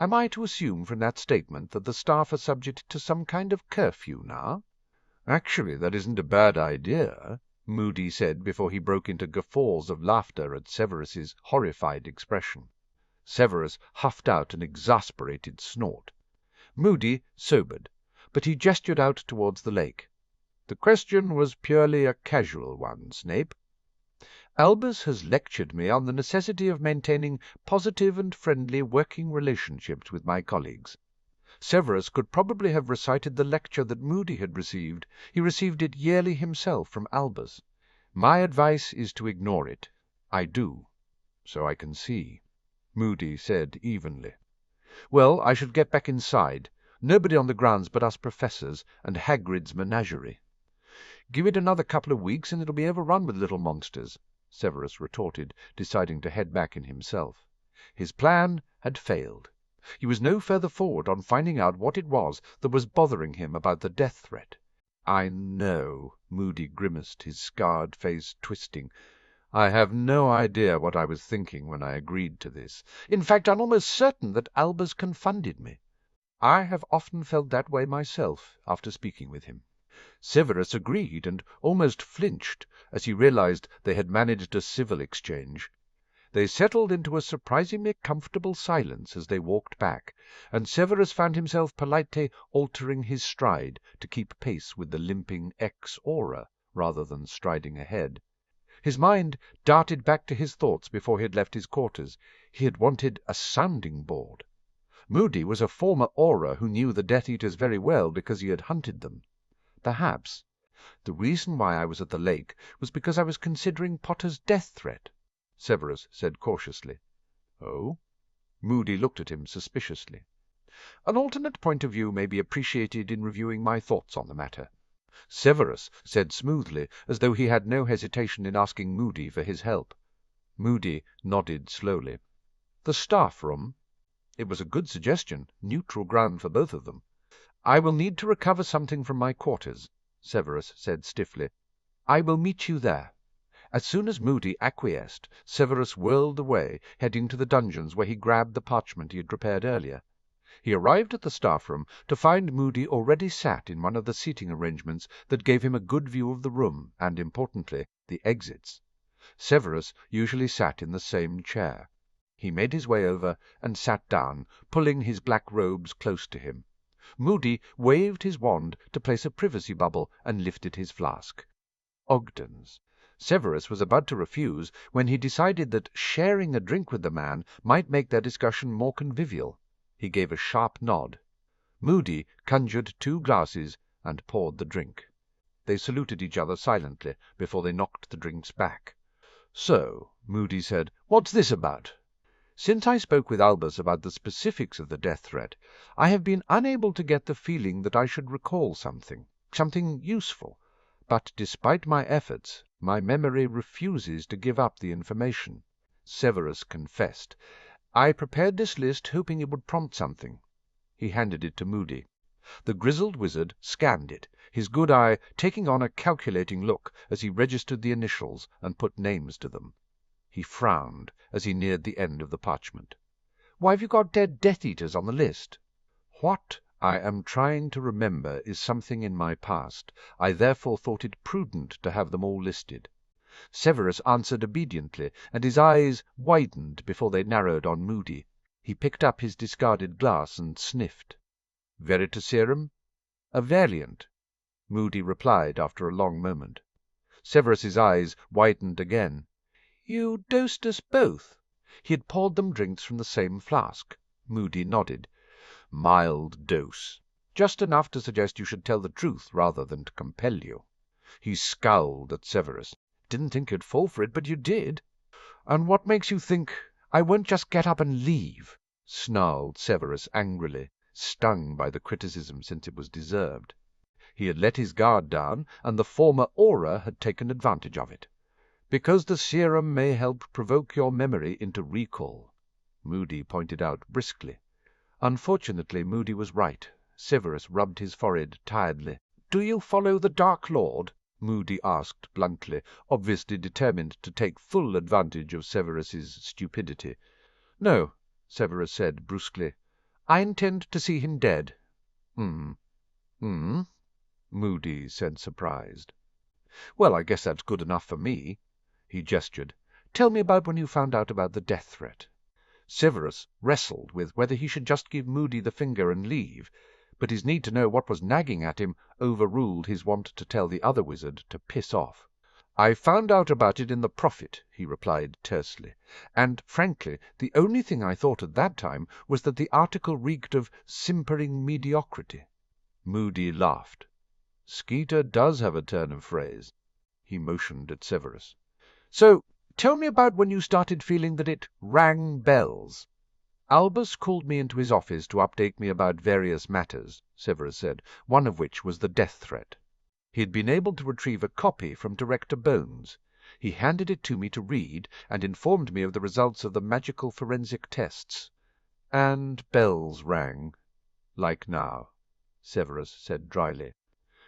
"Am I to assume from that statement that the staff are subject to some kind of curfew now?" "Actually, that isn't a bad idea," Moody said before he broke into guffaws of laughter at Severus's horrified expression. Severus huffed out an exasperated snort. Moody sobered, but he gestured out towards the lake. The question was purely a casual one, Snape. Albus has lectured me on the necessity of maintaining positive and friendly working relationships with my colleagues. Severus could probably have recited the lecture that Moody had received. He received it yearly himself from Albus. My advice is to ignore it. I do. So I can see, Moody said evenly. Well, I should get back inside. Nobody on the grounds but us professors and Hagrid's menagerie. Give it another couple of weeks and it'll be overrun with little monsters, Severus retorted, deciding to head back in himself. His plan had failed. He was no further forward on finding out what it was that was bothering him about the death threat. I know, Moody grimaced, his scarred face twisting. I have no idea what I was thinking when I agreed to this. In fact, I'm almost certain that Albus confounded me. I have often felt that way myself after speaking with him. Severus agreed and almost flinched as he realized they had managed a civil exchange. They settled into a surprisingly comfortable silence as they walked back, and Severus found himself politely altering his stride to keep pace with the limping ex-aura rather than striding ahead. His mind darted back to his thoughts before he had left his quarters. He had wanted a sounding board. Moody was a former aura who knew the Death Eaters very well because he had hunted them. Perhaps the reason why I was at the lake was because I was considering Potter's death threat, Severus said cautiously. Oh? Moody looked at him suspiciously. An alternate point of view may be appreciated in reviewing my thoughts on the matter, Severus said smoothly, as though he had no hesitation in asking Moody for his help. Moody nodded slowly. The staff room? It was a good suggestion, neutral ground for both of them. I will need to recover something from my quarters, Severus said stiffly. I will meet you there. As soon as Moody acquiesced, Severus whirled away, heading to the dungeons where he grabbed the parchment he had prepared earlier. He arrived at the staff-room to find Moody already sat in one of the seating arrangements that gave him a good view of the room and, importantly, the exits. Severus usually sat in the same chair. He made his way over and sat down, pulling his black robes close to him. Moody waved his wand to place a privacy bubble and lifted his flask. Ogden's. Severus was about to refuse when he decided that sharing a drink with the man might make their discussion more convivial. He gave a sharp nod. Moody conjured 2 glasses and poured the drink. They saluted each other silently before they knocked the drinks back. So, Moody said, what's this about? Since I spoke with Albus about the specifics of the death threat, I have been unable to get the feeling that I should recall something useful. But despite my efforts, my memory refuses to give up the information. Severus confessed. I prepared this list hoping it would prompt something. He handed it to Moody. The grizzled wizard scanned it, his good eye taking on a calculating look as he registered the initials and put names to them. He frowned as he neared the end of the parchment. Why have you got dead Death Eaters on the list? What I am trying to remember is something in my past. I therefore thought it prudent to have them all listed. Severus answered obediently, and his eyes widened before they narrowed on Moody. He picked up his discarded glass and sniffed. Veritaserum? A Valiant, Moody replied after a long moment. Severus's eyes widened again. You dosed us both. He had poured them drinks from the same flask. Moody nodded. Mild dose. Just enough to suggest you should tell the truth rather than to compel you. He scowled at Severus. Didn't think you'd fall for it, but you did. And what makes you think I won't just get up and leave? Snarled Severus angrily, stung by the criticism since it was deserved. He had let his guard down, and the former aura had taken advantage of it. Because the serum may help provoke your memory into recall, Moody pointed out briskly. Unfortunately, Moody was right. Severus rubbed his forehead tiredly. Do you follow the Dark Lord? Moody asked bluntly, obviously determined to take full advantage of Severus's stupidity. No, Severus said brusquely. I intend to see him dead. Moody said, surprised. Well, I guess that's good enough for me. He gestured. Tell me about when you found out about the death threat. Severus wrestled with whether he should just give Moody the finger and leave, but his need to know what was nagging at him overruled his want to tell the other wizard to piss off. "I found out about it in the Prophet," he replied tersely, "and, frankly, the only thing I thought at that time was that the article reeked of simpering mediocrity." Moody laughed. "Skeeter does have a turn of phrase." He motioned at Severus. "So, tell me about when you started feeling that it rang bells." "Albus called me into his office to update me about various matters," Severus said, "one of which was the death threat. He had been able to retrieve a copy from Director Bones. He handed it to me to read, and informed me of the results of the magical forensic tests. And bells rang, like now," Severus said dryly.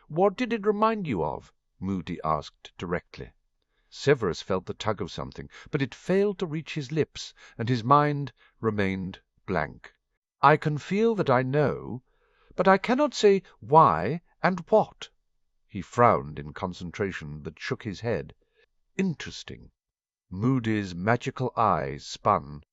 "What did it remind you of?" Moody asked directly. Severus felt the tug of something, but it failed to reach his lips, and his mind remained blank. "I can feel that I know, but I cannot say why and what." He frowned in concentration, but shook his head. "Interesting." Moody's magical eyes spun.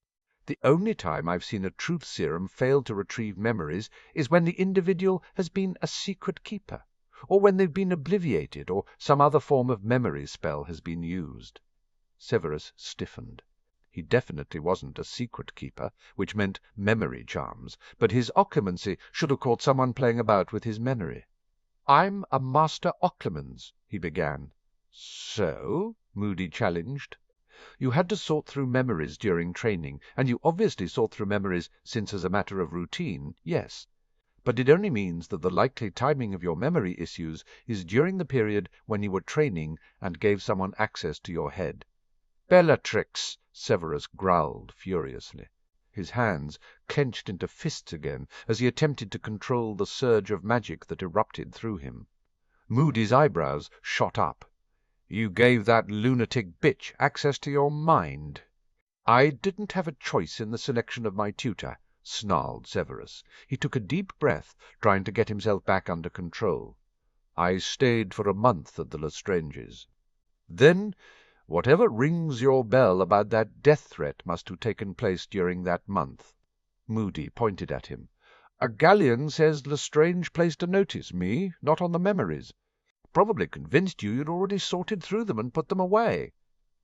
"The only time I've seen a truth serum fail to retrieve memories is when the individual has been a secret keeper, or when they've been obliviated, or some other form of memory spell has been used." Severus stiffened. He definitely wasn't a secret keeper, which meant memory charms, but his occlumency should have caught someone playing about with his memory. "I'm a master occlumens," he began. "So?" Moody challenged. "You had to sort through memories during training, and you obviously sort through memories since as a matter of routine, yes. But it only means that the likely timing of your memory issues is during the period when you were training and gave someone access to your head." "Bellatrix!" Severus growled furiously. His hands clenched into fists again as he attempted to control the surge of magic that erupted through him. Moody's eyebrows shot up. "You gave that lunatic bitch access to your mind?" "I didn't have a choice in the selection of my tutor," snarled Severus. He took a deep breath, trying to get himself back under control. "I stayed for a month at the Lestranges." "Then whatever rings your bell about that death threat must have taken place during that month." Moody pointed at him. "A galleon says Lestrange placed a notice, me, not on the memories. Probably convinced you'd already sorted through them and put them away."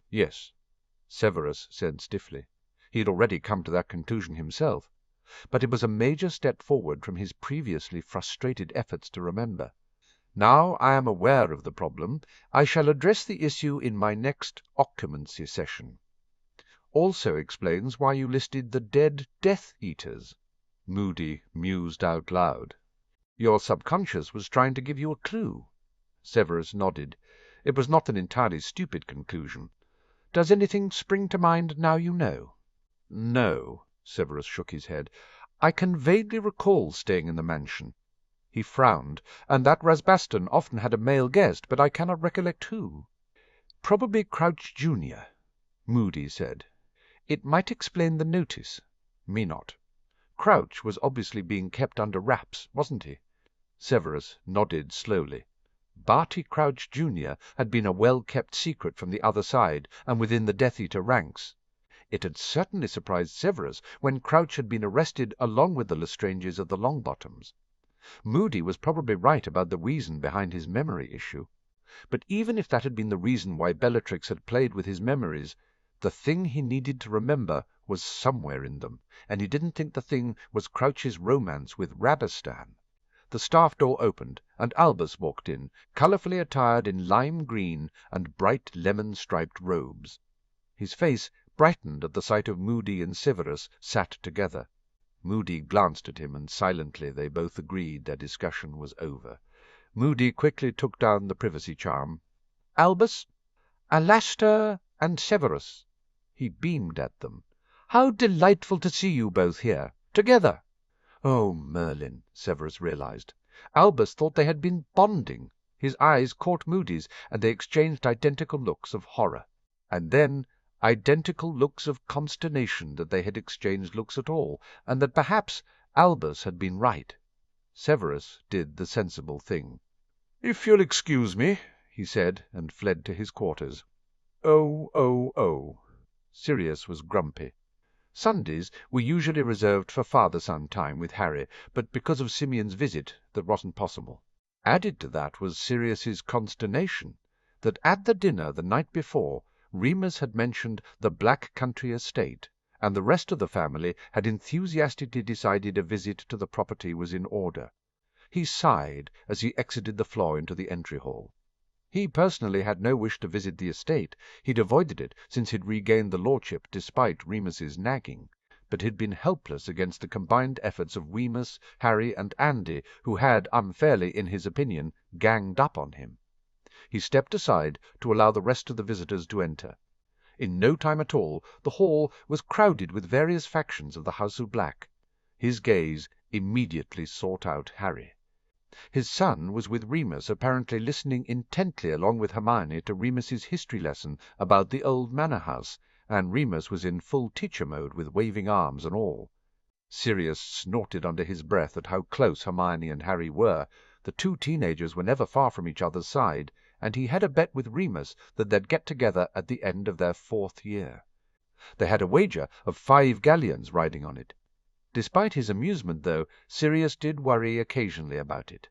"Yes," Severus said stiffly. He had already come to that conclusion himself, but it was a major step forward from his previously frustrated efforts to remember. "Now I am aware of the problem, I shall address the issue in my next occlumency session. Also explains why you listed the dead Death Eaters." Moody mused out loud. "Your subconscious was trying to give you a clue." Severus nodded. It was not an entirely stupid conclusion. "Does anything spring to mind now you know?" "No." Severus shook his head. "I can vaguely recall staying in the mansion." He frowned. "And that Rasbaston often had a male guest, but I cannot recollect who." "Probably Crouch Junior," Moody said. "It might explain the notice." "Me not." "Crouch was obviously being kept under wraps, wasn't he?" Severus nodded slowly. Barty Crouch Junior had been a well-kept secret from the other side and within the Death Eater ranks. It had certainly surprised Severus when Crouch had been arrested along with the Lestranges of the Longbottoms. Moody was probably right about the reason behind his memory issue. But even if that had been the reason why Bellatrix had played with his memories, the thing he needed to remember was somewhere in them, and he didn't think the thing was Crouch's romance with Rabastan. The staff door opened, and Albus walked in, colourfully attired in lime green and bright lemon-striped robes. His face brightened at the sight of Moody and Severus sat together. Moody glanced at him, and silently they both agreed their discussion was over. Moody quickly took down the privacy charm. "Albus, Alastor, and Severus." He beamed at them. "How delightful to see you both here, together!" Oh, Merlin, Severus realized. Albus thought they had been bonding. His eyes caught Moody's, and they exchanged identical looks of horror. And then identical looks of consternation that they had exchanged looks at all, and that perhaps Albus had been right. Severus did the sensible thing. "If you'll excuse me," he said, and fled to his quarters. "Oh, oh, oh." Sirius was grumpy. Sundays were usually reserved for father-son time with Harry, but because of Simeon's visit, that wasn't possible. Added to that was Sirius's consternation that at the dinner the night before, Remus had mentioned the Black Country estate, and the rest of the family had enthusiastically decided a visit to the property was in order. He sighed as he exited the floor into the entry hall. He personally had no wish to visit the estate. He'd avoided it since he'd regained the lordship despite Remus's nagging, but he'd been helpless against the combined efforts of Remus, Harry, and Andy, who had, unfairly in his opinion, ganged up on him. He stepped aside to allow the rest of the visitors to enter. In no time at all, the hall was crowded with various factions of the House of Black. His gaze immediately sought out Harry. His son was with Remus, apparently listening intently along with Hermione to Remus's history lesson about the old manor house, and Remus was in full teacher mode with waving arms and all. Sirius snorted under his breath at how close Hermione and Harry were. The two teenagers were never far from each other's side, and he had a bet with Remus that they'd get together at the end of their 4th year. They had a wager of 5 galleons riding on it. Despite his amusement, though, Sirius did worry occasionally about it.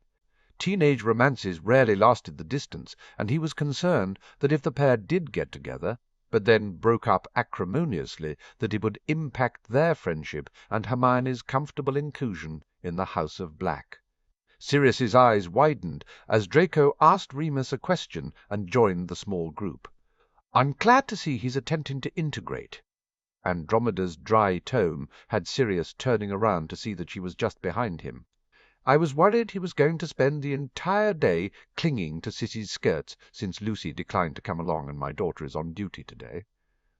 Teenage romances rarely lasted the distance, and he was concerned that if the pair did get together, but then broke up acrimoniously, that it would impact their friendship and Hermione's comfortable inclusion in the House of Black. Sirius's eyes widened as Draco asked Remus a question and joined the small group. "I'm glad to see he's attempting to integrate." Andromeda's dry tone had Sirius turning around to see that she was just behind him. "I was worried he was going to spend the entire day clinging to Sissy's skirts, since Lucy declined to come along and my daughter is on duty today."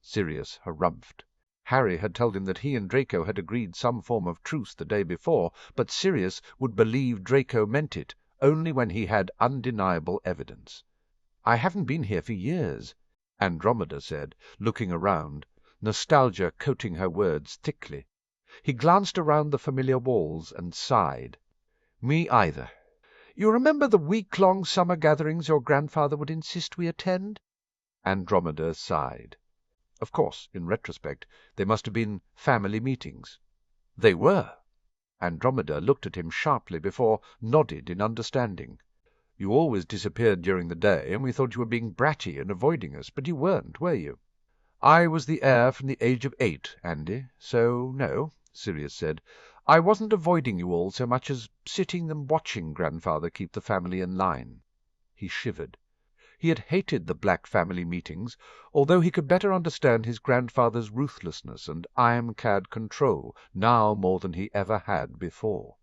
Sirius harumphed. Harry had told him that he and Draco had agreed some form of truce the day before, but Sirius would believe Draco meant it only when he had undeniable evidence. "I haven't been here for years," Andromeda said, looking around, nostalgia coating her words thickly. He glanced around the familiar walls and sighed. "Me either. You remember the week-long summer gatherings your grandfather would insist we attend?" Andromeda sighed. Of course, in retrospect, they must have been family meetings. They were. Andromeda looked at him sharply before nodded in understanding. "You always disappeared during the day, and we thought you were being bratty and avoiding us, but you weren't, were you?" "I was the heir from the age of 8, Andy, so no," Sirius said. "I wasn't avoiding you all so much as sitting and watching grandfather keep the family in line." He shivered. He had hated the Black family meetings, although he could better understand his grandfather's ruthlessness and iron-clad control now more than he ever had before.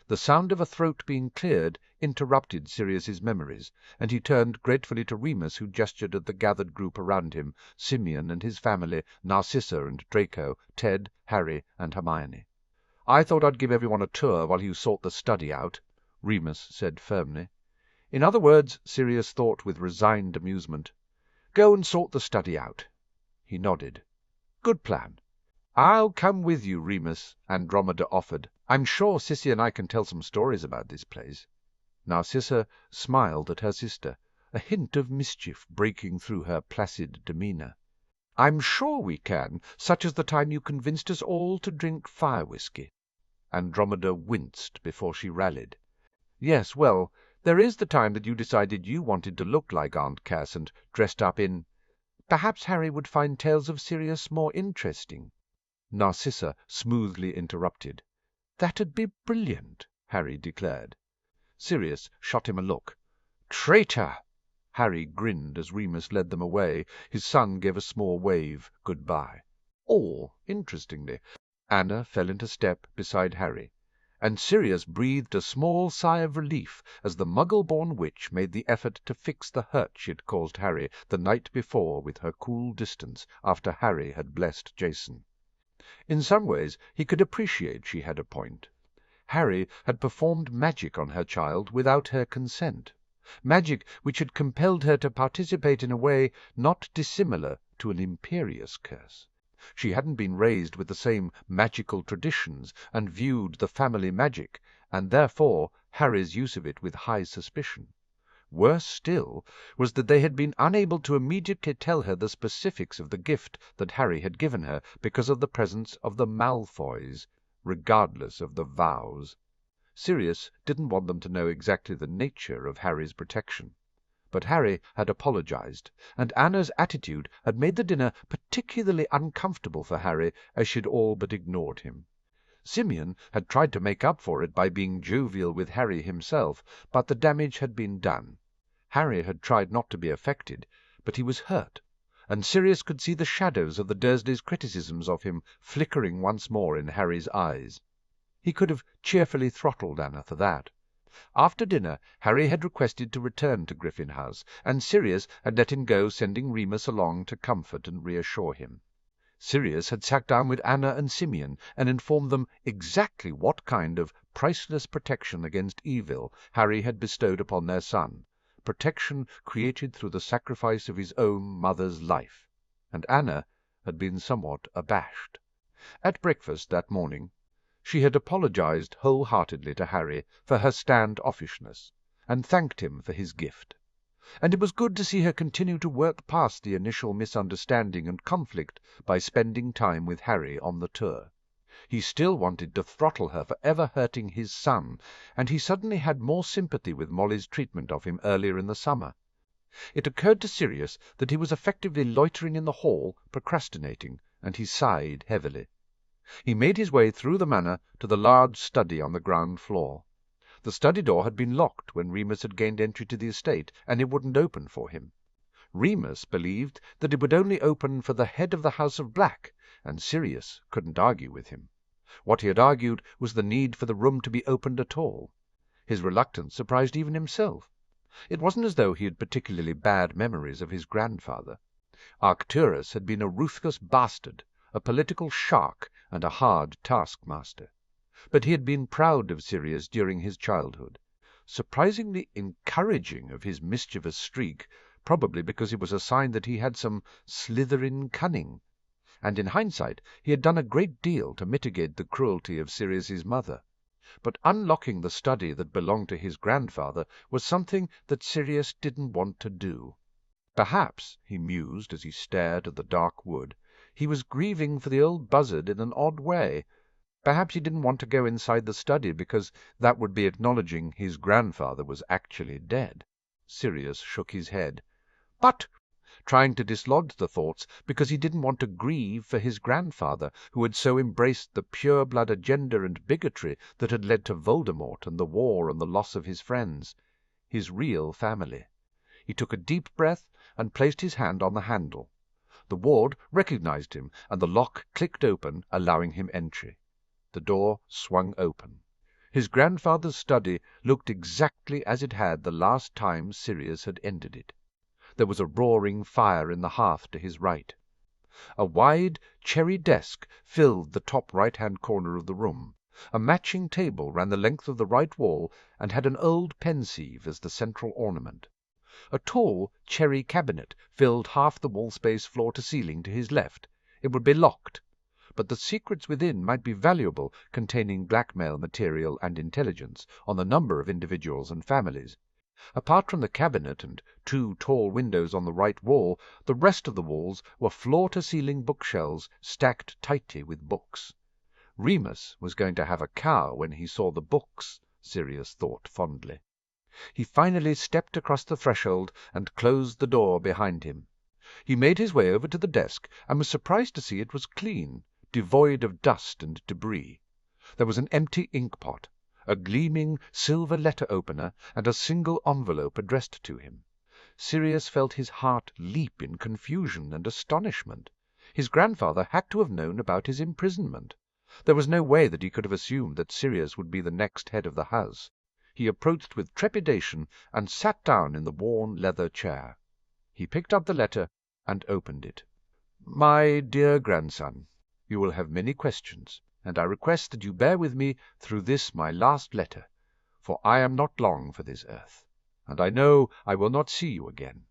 The sound of a throat being cleared interrupted Sirius's memories, and he turned gratefully to Remus, who gestured at the gathered group around him, Simeon and his family, Narcissa and Draco, Ted, Harry, and Hermione. "I thought I'd give everyone a tour while you sort the study out," Remus said firmly. In other words, Sirius thought with resigned amusement, "Go and sort the study out." He nodded. "Good plan." "I'll come with you, Remus," Andromeda offered. "I'm sure Sissy and I can tell some stories about this place." Narcissa smiled at her sister, a hint of mischief breaking through her placid demeanour. "I'm sure we can, such as the time you convinced us all to drink fire-whiskey." Andromeda winced before she rallied. "Yes, well, there is the time that you decided you wanted to look like Aunt Cass and dressed up in—" "Perhaps Harry would find tales of Sirius more interesting," Narcissa smoothly interrupted. "That'd be brilliant," Harry declared. Sirius shot him a look. "Traitor!" Harry grinned as Remus led them away. His son gave a small wave good-bye. All, interestingly, Anna fell into step beside Harry, and Sirius breathed a small sigh of relief as the Muggle-born witch made the effort to fix the hurt she had caused Harry the night before with her cool distance after Harry had blessed Jason. In some ways he could appreciate she had a point. Harry had performed magic on her child without her consent, magic which had compelled her to participate in a way not dissimilar to an imperious curse. She hadn't been raised with the same magical traditions and viewed the family magic, and therefore Harry's use of it with high suspicion. Worse still was that they had been unable to immediately tell her the specifics of the gift that Harry had given her because of the presence of the Malfoys, regardless of the vows. Sirius didn't want them to know exactly the nature of Harry's protection. But Harry had apologized, and Anna's attitude had made the dinner particularly uncomfortable for Harry, as she'd all but ignored him. Simeon had tried to make up for it by being jovial with Harry himself, but the damage had been done. Harry had tried not to be affected, but he was hurt, and Sirius could see the shadows of the Dursleys' criticisms of him flickering once more in Harry's eyes. He could have cheerfully throttled Anna for that. After dinner, Harry had requested to return to Griffin House, and Sirius had let him go, sending Remus along to comfort and reassure him. Sirius had sat down with Anna and Simeon and informed them exactly what kind of priceless protection against evil Harry had bestowed upon their son, protection created through the sacrifice of his own mother's life, and Anna had been somewhat abashed. At breakfast that morning she had apologized wholeheartedly to Harry for her stand-offishness, and thanked him for his gift. And it was good to see her continue to work past the initial misunderstanding and conflict by spending time with Harry on the tour. He still wanted to throttle her for ever hurting his son, and he suddenly had more sympathy with Molly's treatment of him earlier in the summer. It occurred to Sirius that he was effectively loitering in the hall, procrastinating, and he sighed heavily. He made his way through the manor to the large study on the ground floor. The study door had been locked when Remus had gained entry to the estate, and it wouldn't open for him. Remus believed that it would only open for the head of the House of Black, and Sirius couldn't argue with him. What he had argued was the need for the room to be opened at all. His reluctance surprised even himself. It wasn't as though he had particularly bad memories of his grandfather. Arcturus had been a ruthless bastard, a political shark, and a hard taskmaster. But he had been proud of Sirius during his childhood, surprisingly encouraging of his mischievous streak, probably because it was a sign that he had some Slytherin cunning, and in hindsight he had done a great deal to mitigate the cruelty of Sirius's mother. But unlocking the study that belonged to his grandfather was something that Sirius didn't want to do. Perhaps, he mused as he stared at the dark wood, he was grieving for the old buzzard in an odd way. Perhaps he didn't want to go inside the study because that would be acknowledging his grandfather was actually dead. Sirius shook his head. But, trying to dislodge the thoughts, because he didn't want to grieve for his grandfather, who had so embraced the pure-blood agenda and bigotry that had led to Voldemort and the war and the loss of his friends, his real family. He took a deep breath and placed his hand on the handle. The ward recognized him, and the lock clicked open, allowing him entry. The door swung open. His grandfather's study looked exactly as it had the last time Sirius had entered it. There was a roaring fire in the hearth to his right. A wide cherry desk filled the top right-hand corner of the room. A matching table ran the length of the right wall and had an old pensieve as the central ornament. A tall cherry cabinet filled half the wall space floor to ceiling to his left. It would be locked, but the secrets within might be valuable, containing blackmail material and intelligence on the number of individuals and families. Apart from the cabinet and two tall windows on the right wall, the rest of the walls were floor-to-ceiling bookshelves stacked tightly with books. Remus was going to have a cow when he saw the books, Sirius thought fondly. He finally stepped across the threshold and closed the door behind him. He made his way over to the desk and was surprised to see it was clean, devoid of dust and debris. There was an empty ink-pot, a gleaming silver letter-opener, and a single envelope addressed to him. Sirius felt his heart leap in confusion and astonishment. His grandfather had to have known about his imprisonment. There was no way that he could have assumed that Sirius would be the next head of the house. He approached with trepidation and sat down in the worn leather chair. He picked up the letter and opened it. "My dear grandson, you will have many questions, and I request that you bear with me through this my last letter, for I am not long for this earth, and I know I will not see you again.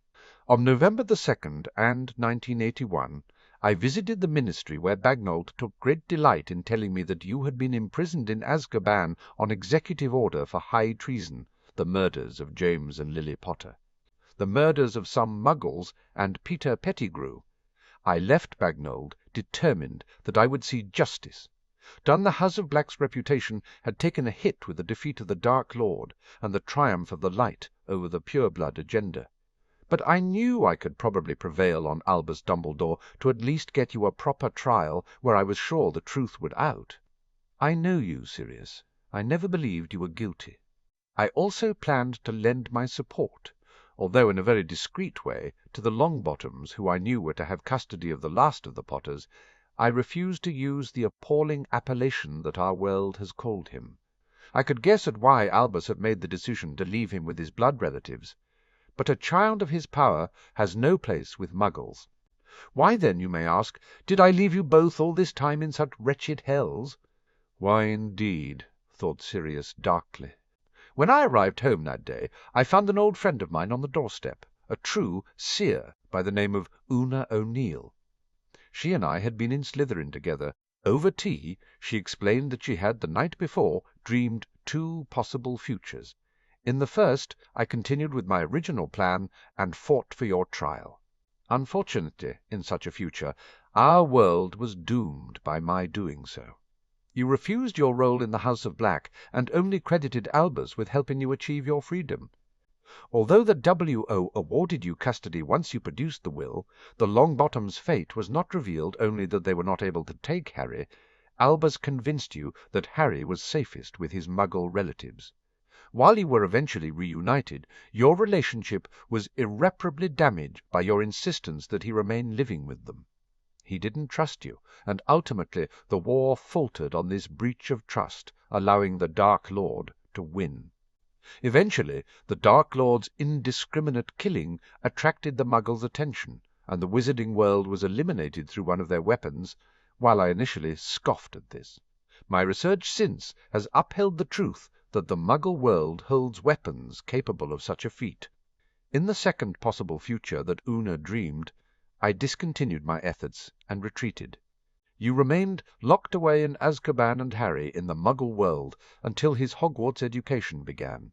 On November the 2nd, and 1981, I visited the ministry where Bagnold took great delight in telling me that you had been imprisoned in Azkaban on executive order for high treason, the murders of James and Lily Potter, the murders of some Muggles and Peter Pettigrew. I left Bagnold determined that I would see justice. Done the House of Black's reputation had taken a hit with the defeat of the Dark Lord and the triumph of the Light over the pure-blood agenda. But I knew I could probably prevail on Albus Dumbledore to at least get you a proper trial where I was sure the truth would out. I know you, Sirius. I never believed you were guilty. I also planned to lend my support, although in a very discreet way, to the Longbottoms, who I knew were to have custody of the last of the Potters. I refused to use the appalling appellation that our world has called him. I could guess at why Albus had made the decision to leave him with his blood relatives. But a child of his power has no place with Muggles. Why then, you may ask, did I leave you both all this time in such wretched hells? Why, indeed, thought Sirius darkly. When I arrived home that day, I found an old friend of mine on the doorstep, a true seer by the name of Una O'Neill. She and I had been in Slytherin together. Over tea, she explained that she had, the night before, dreamed 2 possible futures. In the first, I continued with my original plan and fought for your trial. Unfortunately, in such a future, our world was doomed by my doing so. You refused your role in the House of Black and only credited Albus with helping you achieve your freedom. Although the W.O. awarded you custody once you produced the will, the Longbottoms' fate was not revealed only that they were not able to take Harry. Albus convinced you that Harry was safest with his Muggle relatives. While you were eventually reunited, your relationship was irreparably damaged by your insistence that he remain living with them. He didn't trust you, and ultimately the war faltered on this breach of trust, allowing the Dark Lord to win. Eventually, the Dark Lord's indiscriminate killing attracted the Muggles' attention, and the wizarding world was eliminated through one of their weapons. While I initially scoffed at this, my research since has upheld the truth that the Muggle world holds weapons capable of such a feat. In the second possible future that Una dreamed, I discontinued my efforts and retreated. You remained locked away in Azkaban and Harry in the Muggle world until his Hogwarts education began.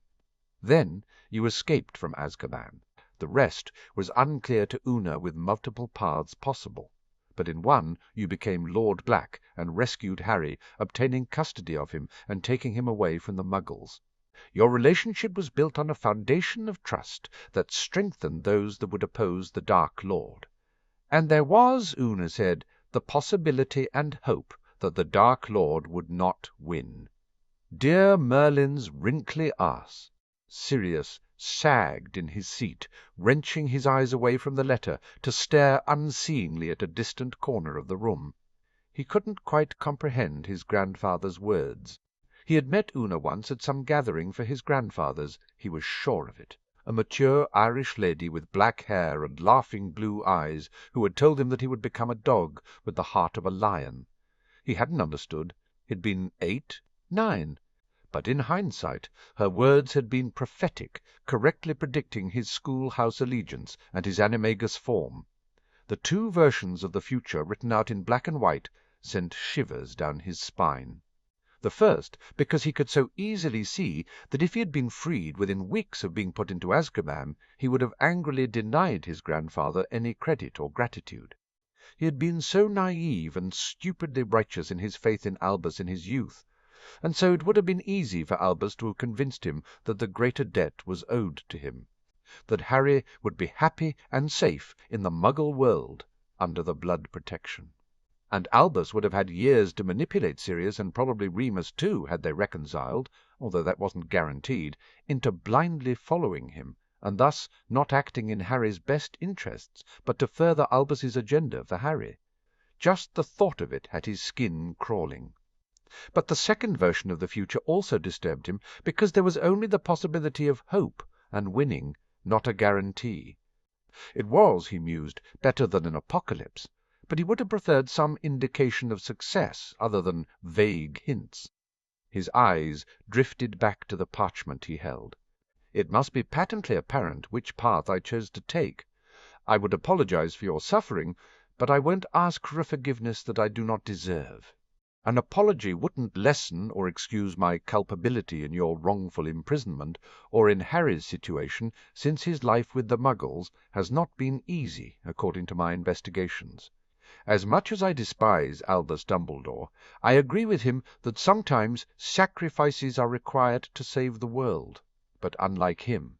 Then you escaped from Azkaban. The rest was unclear to Una, with multiple paths possible. But in one you became Lord Black and rescued Harry, obtaining custody of him and taking him away from the Muggles. Your relationship was built on a foundation of trust that strengthened those that would oppose the Dark Lord. And there was, Una said, the possibility and hope that the Dark Lord would not win. Dear Merlin's wrinkly arse. Sirius sagged in his seat, wrenching his eyes away from the letter to stare unseeingly at a distant corner of the room. He couldn't quite comprehend his grandfather's words. He had met Una once at some gathering for his grandfathers, he was sure of it. A mature Irish lady with black hair and laughing blue eyes, who had told him that he would become a dog with the heart of a lion. He hadn't understood. He'd been 8, 9. But in hindsight, her words had been prophetic, correctly predicting his schoolhouse allegiance and his animagus form. The 2 versions of the future written out in black and white sent shivers down his spine. The first, because he could so easily see that if he had been freed within weeks of being put into Azkaban, he would have angrily denied his grandfather any credit or gratitude. He had been so naive and stupidly righteous in his faith in Albus in his youth, and so it would have been easy for Albus to have convinced him that the greater debt was owed to him, that Harry would be happy and safe in the Muggle world under the blood protection. And Albus would have had years to manipulate Sirius, and probably Remus too, had they reconciled, although that wasn't guaranteed, into blindly following him, and thus not acting in Harry's best interests, but to further Albus's agenda for Harry. Just the thought of it had his skin crawling. But the second version of the future also disturbed him, because there was only the possibility of hope and winning, not a guarantee. It was, he mused, better than an apocalypse, but he would have preferred some indication of success other than vague hints. His eyes drifted back to the parchment he held. It must be patently apparent which path I chose to take. I would apologize for your suffering, but I won't ask for a forgiveness that I do not deserve. An apology wouldn't lessen or excuse my culpability in your wrongful imprisonment, or in Harry's situation, since his life with the Muggles has not been easy, according to my investigations. As much as I despise Albus Dumbledore, I agree with him that sometimes sacrifices are required to save the world. But unlike him,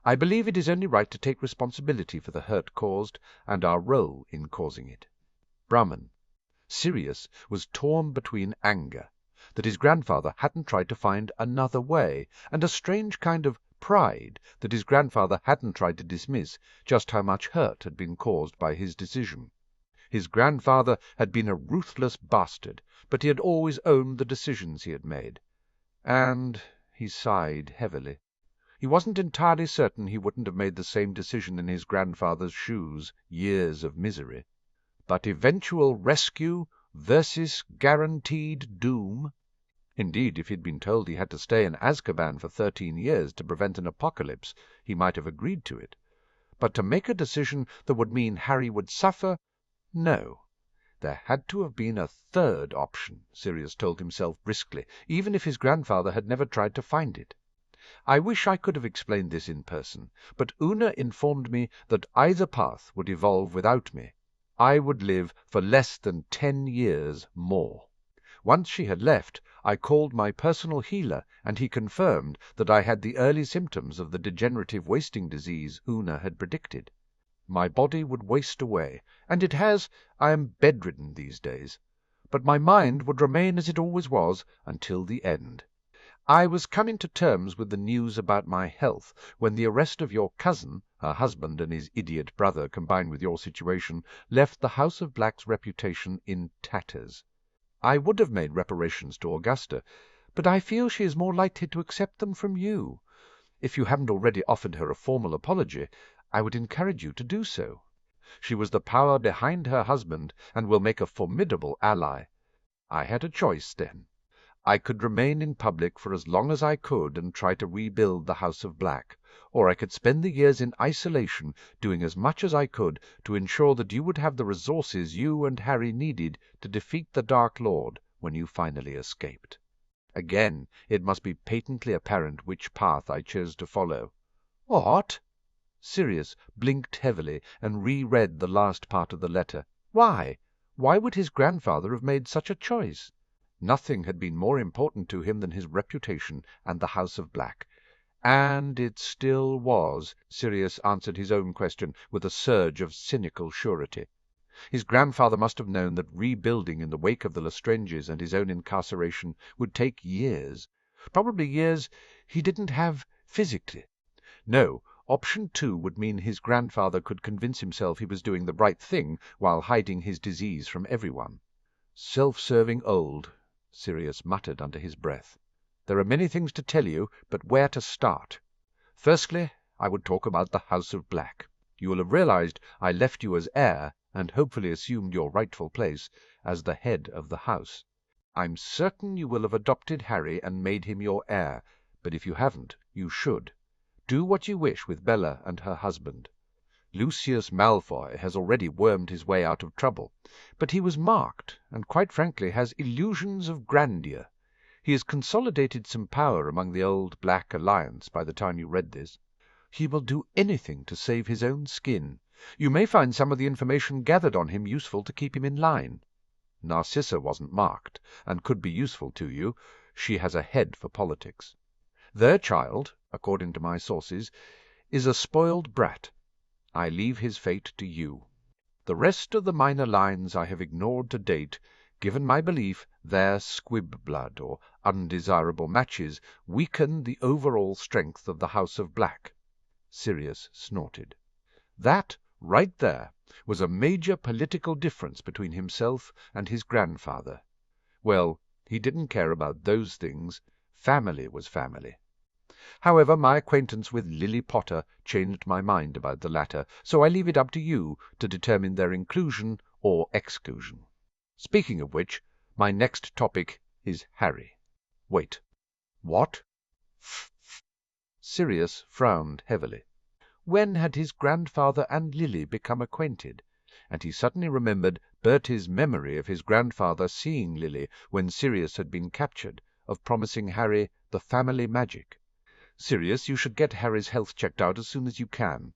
I believe it is only right to take responsibility for the hurt caused, and our role in causing it. Brahman. Sirius was torn between anger that his grandfather hadn't tried to find another way, and a strange kind of pride that his grandfather hadn't tried to dismiss just how much hurt had been caused by his decision. His grandfather had been a ruthless bastard, but he had always owned the decisions he had made. And he sighed heavily. He wasn't entirely certain he wouldn't have made the same decision in his grandfather's shoes. Years of misery. But eventual rescue versus guaranteed doom. Indeed, if he'd been told he had to stay in Azkaban for 13 years to prevent an apocalypse, he might have agreed to it. But to make a decision that would mean Harry would suffer, no. There had to have been a third option, Sirius told himself briskly, even if his grandfather had never tried to find it. I wish I could have explained this in person, but Una informed me that either path would evolve without me. I would live for less than 10 years more. Once she had left, I called my personal healer, and he confirmed that I had the early symptoms of the degenerative wasting disease Una had predicted. My body would waste away, and it has. I am bedridden these days. But my mind would remain as it always was until the end. I was coming to terms with the news about my health when the arrest of your cousin, her husband and his idiot brother combined with your situation, left the House of Black's reputation in tatters. I would have made reparations to Augusta, but I feel she is more likely to accept them from you. If you haven't already offered her a formal apology, I would encourage you to do so. She was the power behind her husband and will make a formidable ally. I had a choice then. I could remain in public for as long as I could and try to rebuild the House of Black, or I could spend the years in isolation doing as much as I could to ensure that you would have the resources you and Harry needed to defeat the Dark Lord when you finally escaped. Again, it must be patently apparent which path I chose to follow. What? Sirius blinked heavily and reread the last part of the letter. Why? Why would his grandfather have made such a choice? Nothing had been more important to him than his reputation and the House of Black. And it still was, Sirius answered his own question with a surge of cynical surety. His grandfather must have known that rebuilding in the wake of the Lestranges and his own incarceration would take years. Probably years he didn't have physically. No, option 2 would mean his grandfather could convince himself he was doing the right thing while hiding his disease from everyone. Self-serving old, Sirius muttered under his breath. There are many things to tell you, but where to start? Firstly, I would talk about the House of Black. You will have realized I left you as heir, and hopefully assumed your rightful place as the head of the house. I'm certain you will have adopted Harry and made him your heir, but if you haven't, you should. Do what you wish with Bella and her husband. Lucius Malfoy has already wormed his way out of trouble, but he was marked, and quite frankly has illusions of grandeur. He has consolidated some power among the old Black Alliance by the time you read this. He will do anything to save his own skin. You may find some of the information gathered on him useful to keep him in line. Narcissa wasn't marked, and could be useful to you. She has a head for politics. Their child, according to my sources, is a spoiled brat. I leave his fate to you. The rest of the minor lines I have ignored to date, given my belief their squib blood or undesirable matches weaken the overall strength of the House of Black. Sirius snorted. That, right there, was a major political difference between himself and his grandfather. Well, he didn't care about those things. Family was family. However, my acquaintance with Lily Potter changed my mind about the latter, so I leave it up to you to determine their inclusion or exclusion. Speaking of which, my next topic is Harry. Wait. What? Sirius frowned heavily. When had his grandfather and Lily become acquainted? and he suddenly remembered Bertie's memory of his grandfather seeing Lily when Sirius had been captured, of promising Harry the family magic. "Sirius, you should get Harry's health checked out as soon as you can.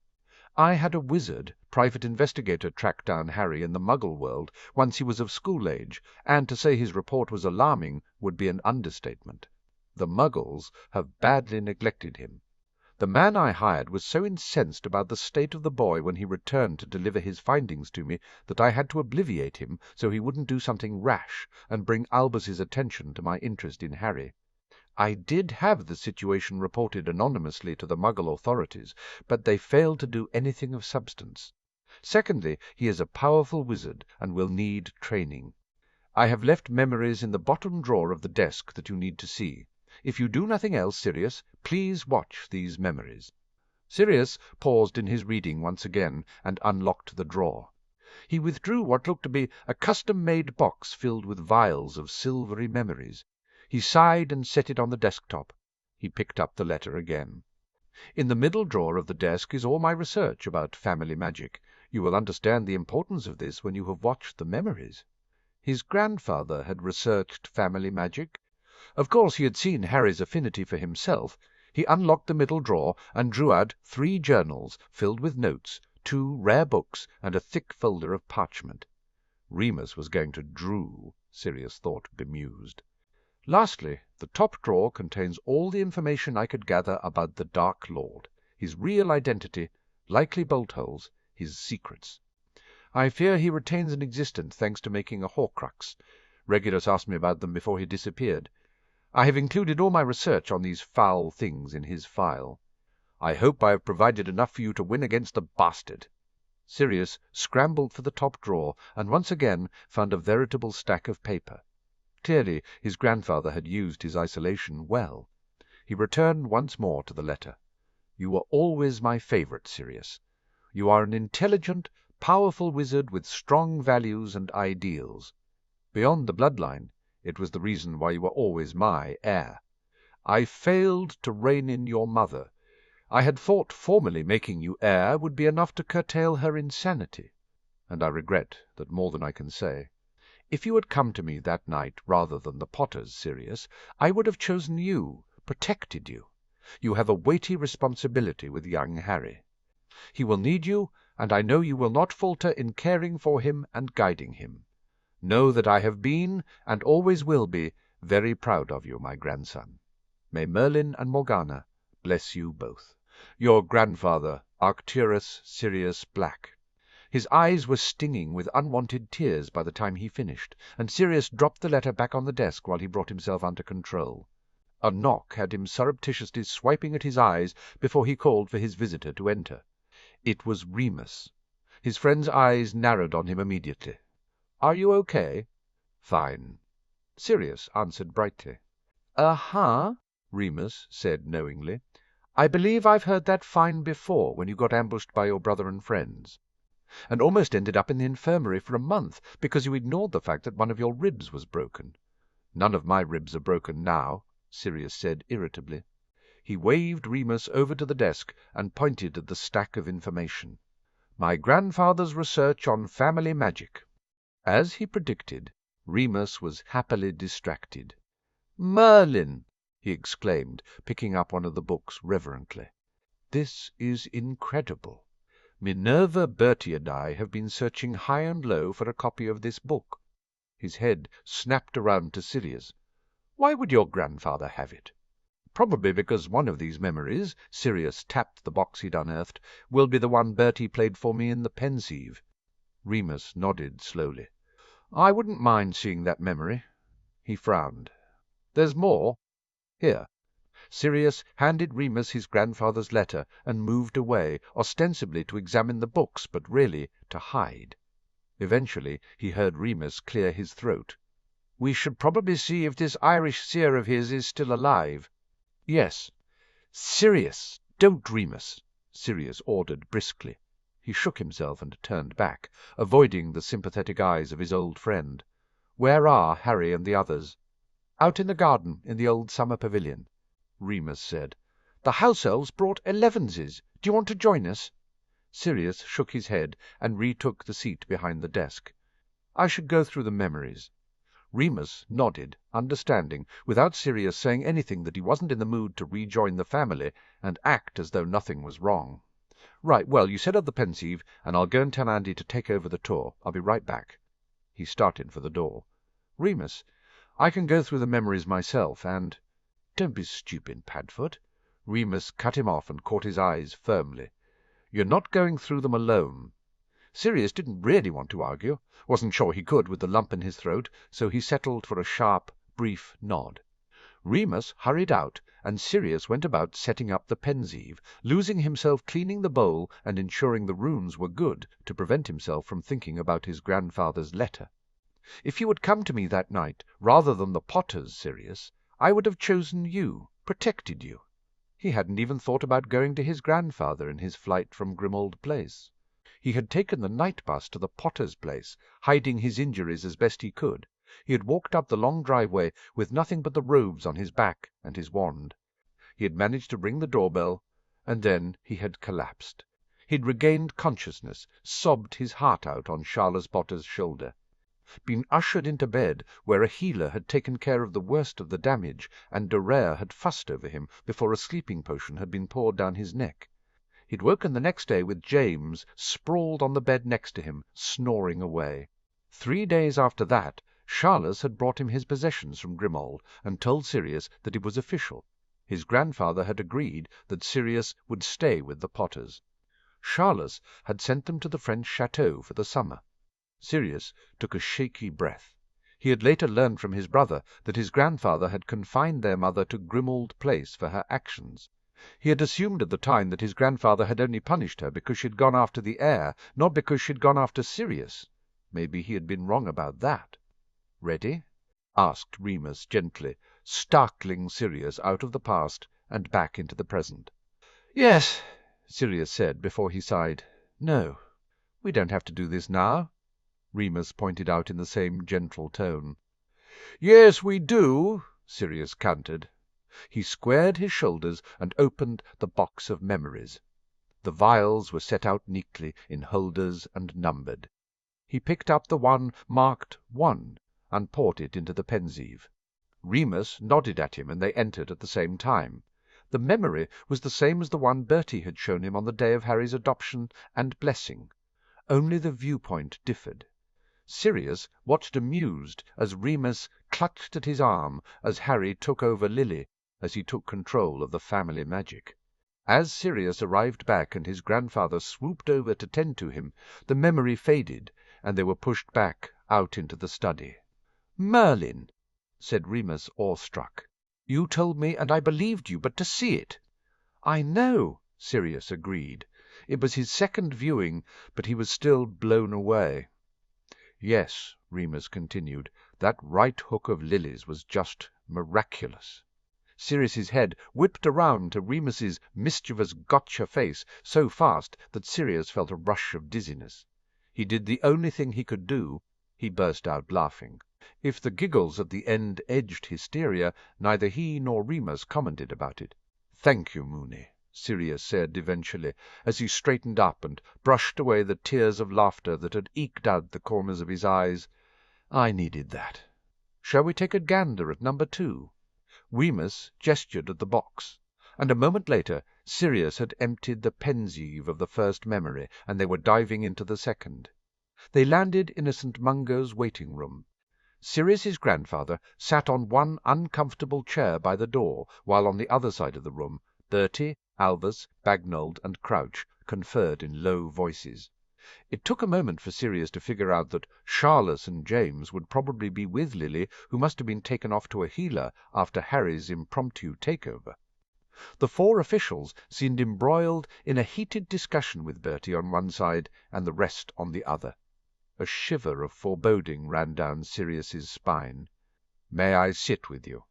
I had a wizard, private investigator, track down Harry in the Muggle world once he was of school age, and to say his report was alarming would be an understatement. The Muggles have badly neglected him. The man I hired was so incensed about the state of the boy when he returned to deliver his findings to me that I had to obviate him so he wouldn't do something rash and bring Albus's attention to my interest in Harry. I did have the situation reported anonymously to the Muggle authorities, but they failed to do anything of substance. Secondly, he is a powerful wizard and will need training. I have left memories in the bottom drawer of the desk that you need to see. If you do nothing else, Sirius, please watch these memories." Sirius paused in his reading once again and unlocked the drawer. He withdrew what looked to be a custom-made box filled with vials of silvery memories. He sighed and set it on the desktop. He picked up the letter again. "In the middle drawer of the desk is all my research about family magic. You will understand the importance of this when you have watched the memories." His grandfather had researched family magic. Of course he had seen Harry's affinity for himself. He unlocked the middle drawer and drew out 3 journals filled with notes, 2 rare books, and a thick folder of parchment. Remus was going to drool, Sirius thought, bemused. Lastly, the top drawer contains all the information I could gather about the Dark Lord, his real identity, likely bolt holes, his secrets. I fear he retains an existence thanks to making a Horcrux. Regulus asked me about them before he disappeared. I have included all my research on these foul things in his file. I hope I have provided enough for you to win against the bastard." Sirius scrambled for the top drawer and once again found a veritable stack of paper. Clearly his grandfather had used his isolation well. He returned once more to the letter. "You were always my favorite, Sirius. You are an intelligent, powerful wizard with strong values and ideals. Beyond the bloodline, it was the reason why you were always my heir. I failed to rein in your mother. I had thought formally making you heir would be enough to curtail her insanity, and I regret that more than I can say. If you had come to me that night rather than the Potters, Sirius, I would have chosen you, protected you. You have a weighty responsibility with young Harry. He will need you, and I know you will not falter in caring for him and guiding him. Know that I have been, and always will be, very proud of you, my grandson. May Merlin and Morgana bless you both. Your grandfather, Arcturus Sirius Black." His eyes were stinging with unwanted tears by the time he finished, and Sirius dropped the letter back on the desk while he brought himself under control. A knock had him surreptitiously swiping at his eyes before he called for his visitor to enter. It was Remus. His friend's eyes narrowed on him immediately. "Are you okay?" "Fine." Sirius answered brightly. "Uh-huh," Remus said knowingly. "I believe I've heard that fine before when you got ambushed by your brother and friends. And almost ended up in the infirmary for a month because you ignored the fact that one of your ribs was broken." "None of my ribs are broken now," Sirius said irritably. He waved Remus over to the desk and pointed at the stack of information. "My grandfather's research on family magic." As he predicted, Remus was happily distracted. "Merlin!" he exclaimed, picking up one of the books reverently. "This is incredible. Minerva, Bertie, and I have been searching high and low for a copy of this book." His head snapped around to Sirius. "Why would your grandfather have it?" "Probably because one of these memories," Sirius tapped the box he'd unearthed, "will be the one Bertie played for me in the Pensieve." Remus nodded slowly. "I wouldn't mind seeing that memory." He frowned. "There's more. Here." Sirius handed Remus his grandfather's letter and moved away, ostensibly to examine the books, but really to hide. Eventually he heard Remus clear his throat. "We should probably see if this Irish seer of his is still alive." "Yes." "Sirius! Don't, Remus!" Sirius ordered briskly. He shook himself and turned back, avoiding the sympathetic eyes of his old friend. "Where are Harry and the others?" "Out in the garden in the old summer pavilion," Remus said. "The house elves brought elevenses. Do you want to join us?" Sirius shook his head and retook the seat behind the desk. "I should go through the memories." Remus nodded, understanding, without Sirius saying anything, that he wasn't in the mood to rejoin the family and act as though nothing was wrong. "Right, well, you set up the Pensieve, and I'll go and tell Andy to take over the tour. I'll be right back." He started for the door. "Remus, I can go through the memories myself, and—" "Don't be stupid, Padfoot." Remus cut him off and caught his eyes firmly. "You're not going through them alone." Sirius didn't really want to argue, wasn't sure he could with the lump in his throat, so he settled for a sharp, brief nod. Remus hurried out, and Sirius went about setting up the Pensieve, losing himself cleaning the bowl and ensuring the runes were good to prevent himself from thinking about his grandfather's letter. "If you had come to me that night, rather than the Potters, Sirius, I would have chosen you, protected you." He hadn't even thought about going to his grandfather in his flight from Grimmauld Place. He had taken the night bus to the Potter's place, hiding his injuries as best he could. He had walked up the long driveway with nothing but the robes on his back and his wand. He had managed to ring the doorbell, and then he had collapsed. He had regained consciousness, sobbed his heart out on Charles Potter's shoulder, been ushered into bed, where a healer had taken care of the worst of the damage, and de Rere had fussed over him before a sleeping potion had been poured down his neck. He'd woken the next day with James sprawled on the bed next to him, snoring away. 3 days after that, Charles had brought him his possessions from Grimmauld and told Sirius that it was official. His grandfather had agreed that Sirius would stay with the Potters. Charles had sent them to the French chateau for the summer. Sirius took a shaky breath. He had later learned from his brother that his grandfather had confined their mother to Grimmauld Place for her actions. He had assumed at the time that his grandfather had only punished her because she'd gone after the heir, not because she'd gone after Sirius. Maybe he had been wrong about that. "Ready?" asked Remus gently, startling Sirius out of the past and back into the present. "Yes," Sirius said before he sighed. "No, we don't have to do this now," Remus pointed out in the same gentle tone. "Yes, we do," Sirius countered. He squared his shoulders and opened the box of memories. The vials were set out neatly in holders and numbered. He picked up the one marked 1 and poured it into the Pensieve. Remus nodded at him, and they entered at the same time. The memory was the same as the one Bertie had shown him on the day of Harry's adoption and blessing. Only the viewpoint differed. Sirius watched amused as Remus clutched at his arm as Harry took over Lily, as he took control of the family magic. As Sirius arrived back and his grandfather swooped over to tend to him, the memory faded, and they were pushed back out into the study. "Merlin," said Remus, awestruck. "You told me, and I believed you, but to see it—" "I know," Sirius agreed. It was his second viewing, but he was still blown away. "Yes," Remus continued, "that right hook of Lily's was just miraculous." Sirius's head whipped around to Remus's mischievous gotcha face so fast that Sirius felt a rush of dizziness. He did the only thing he could do. He burst out laughing. If the giggles at the end edged hysteria, neither he nor Remus commented about it. "Thank you, Mooney," Sirius said eventually, as he straightened up and brushed away the tears of laughter that had eked out the corners of his eyes. "I needed that. Shall we take a gander at number 2? Remus gestured at the box, and a moment later Sirius had emptied the Pensieve of the first memory, and they were diving into the second. They landed in a St. Mungo's waiting-room. Sirius's grandfather sat on one uncomfortable chair by the door, while on the other side of the room Bertie, Albus, Bagnold, and Crouch conferred in low voices. It took a moment for Sirius to figure out that Charles and James would probably be with Lily, who must have been taken off to a healer after Harry's impromptu takeover. The 4 officials seemed embroiled in a heated discussion with Bertie on one side and the rest on the other. A shiver of foreboding ran down Sirius's spine. "May I sit with you?"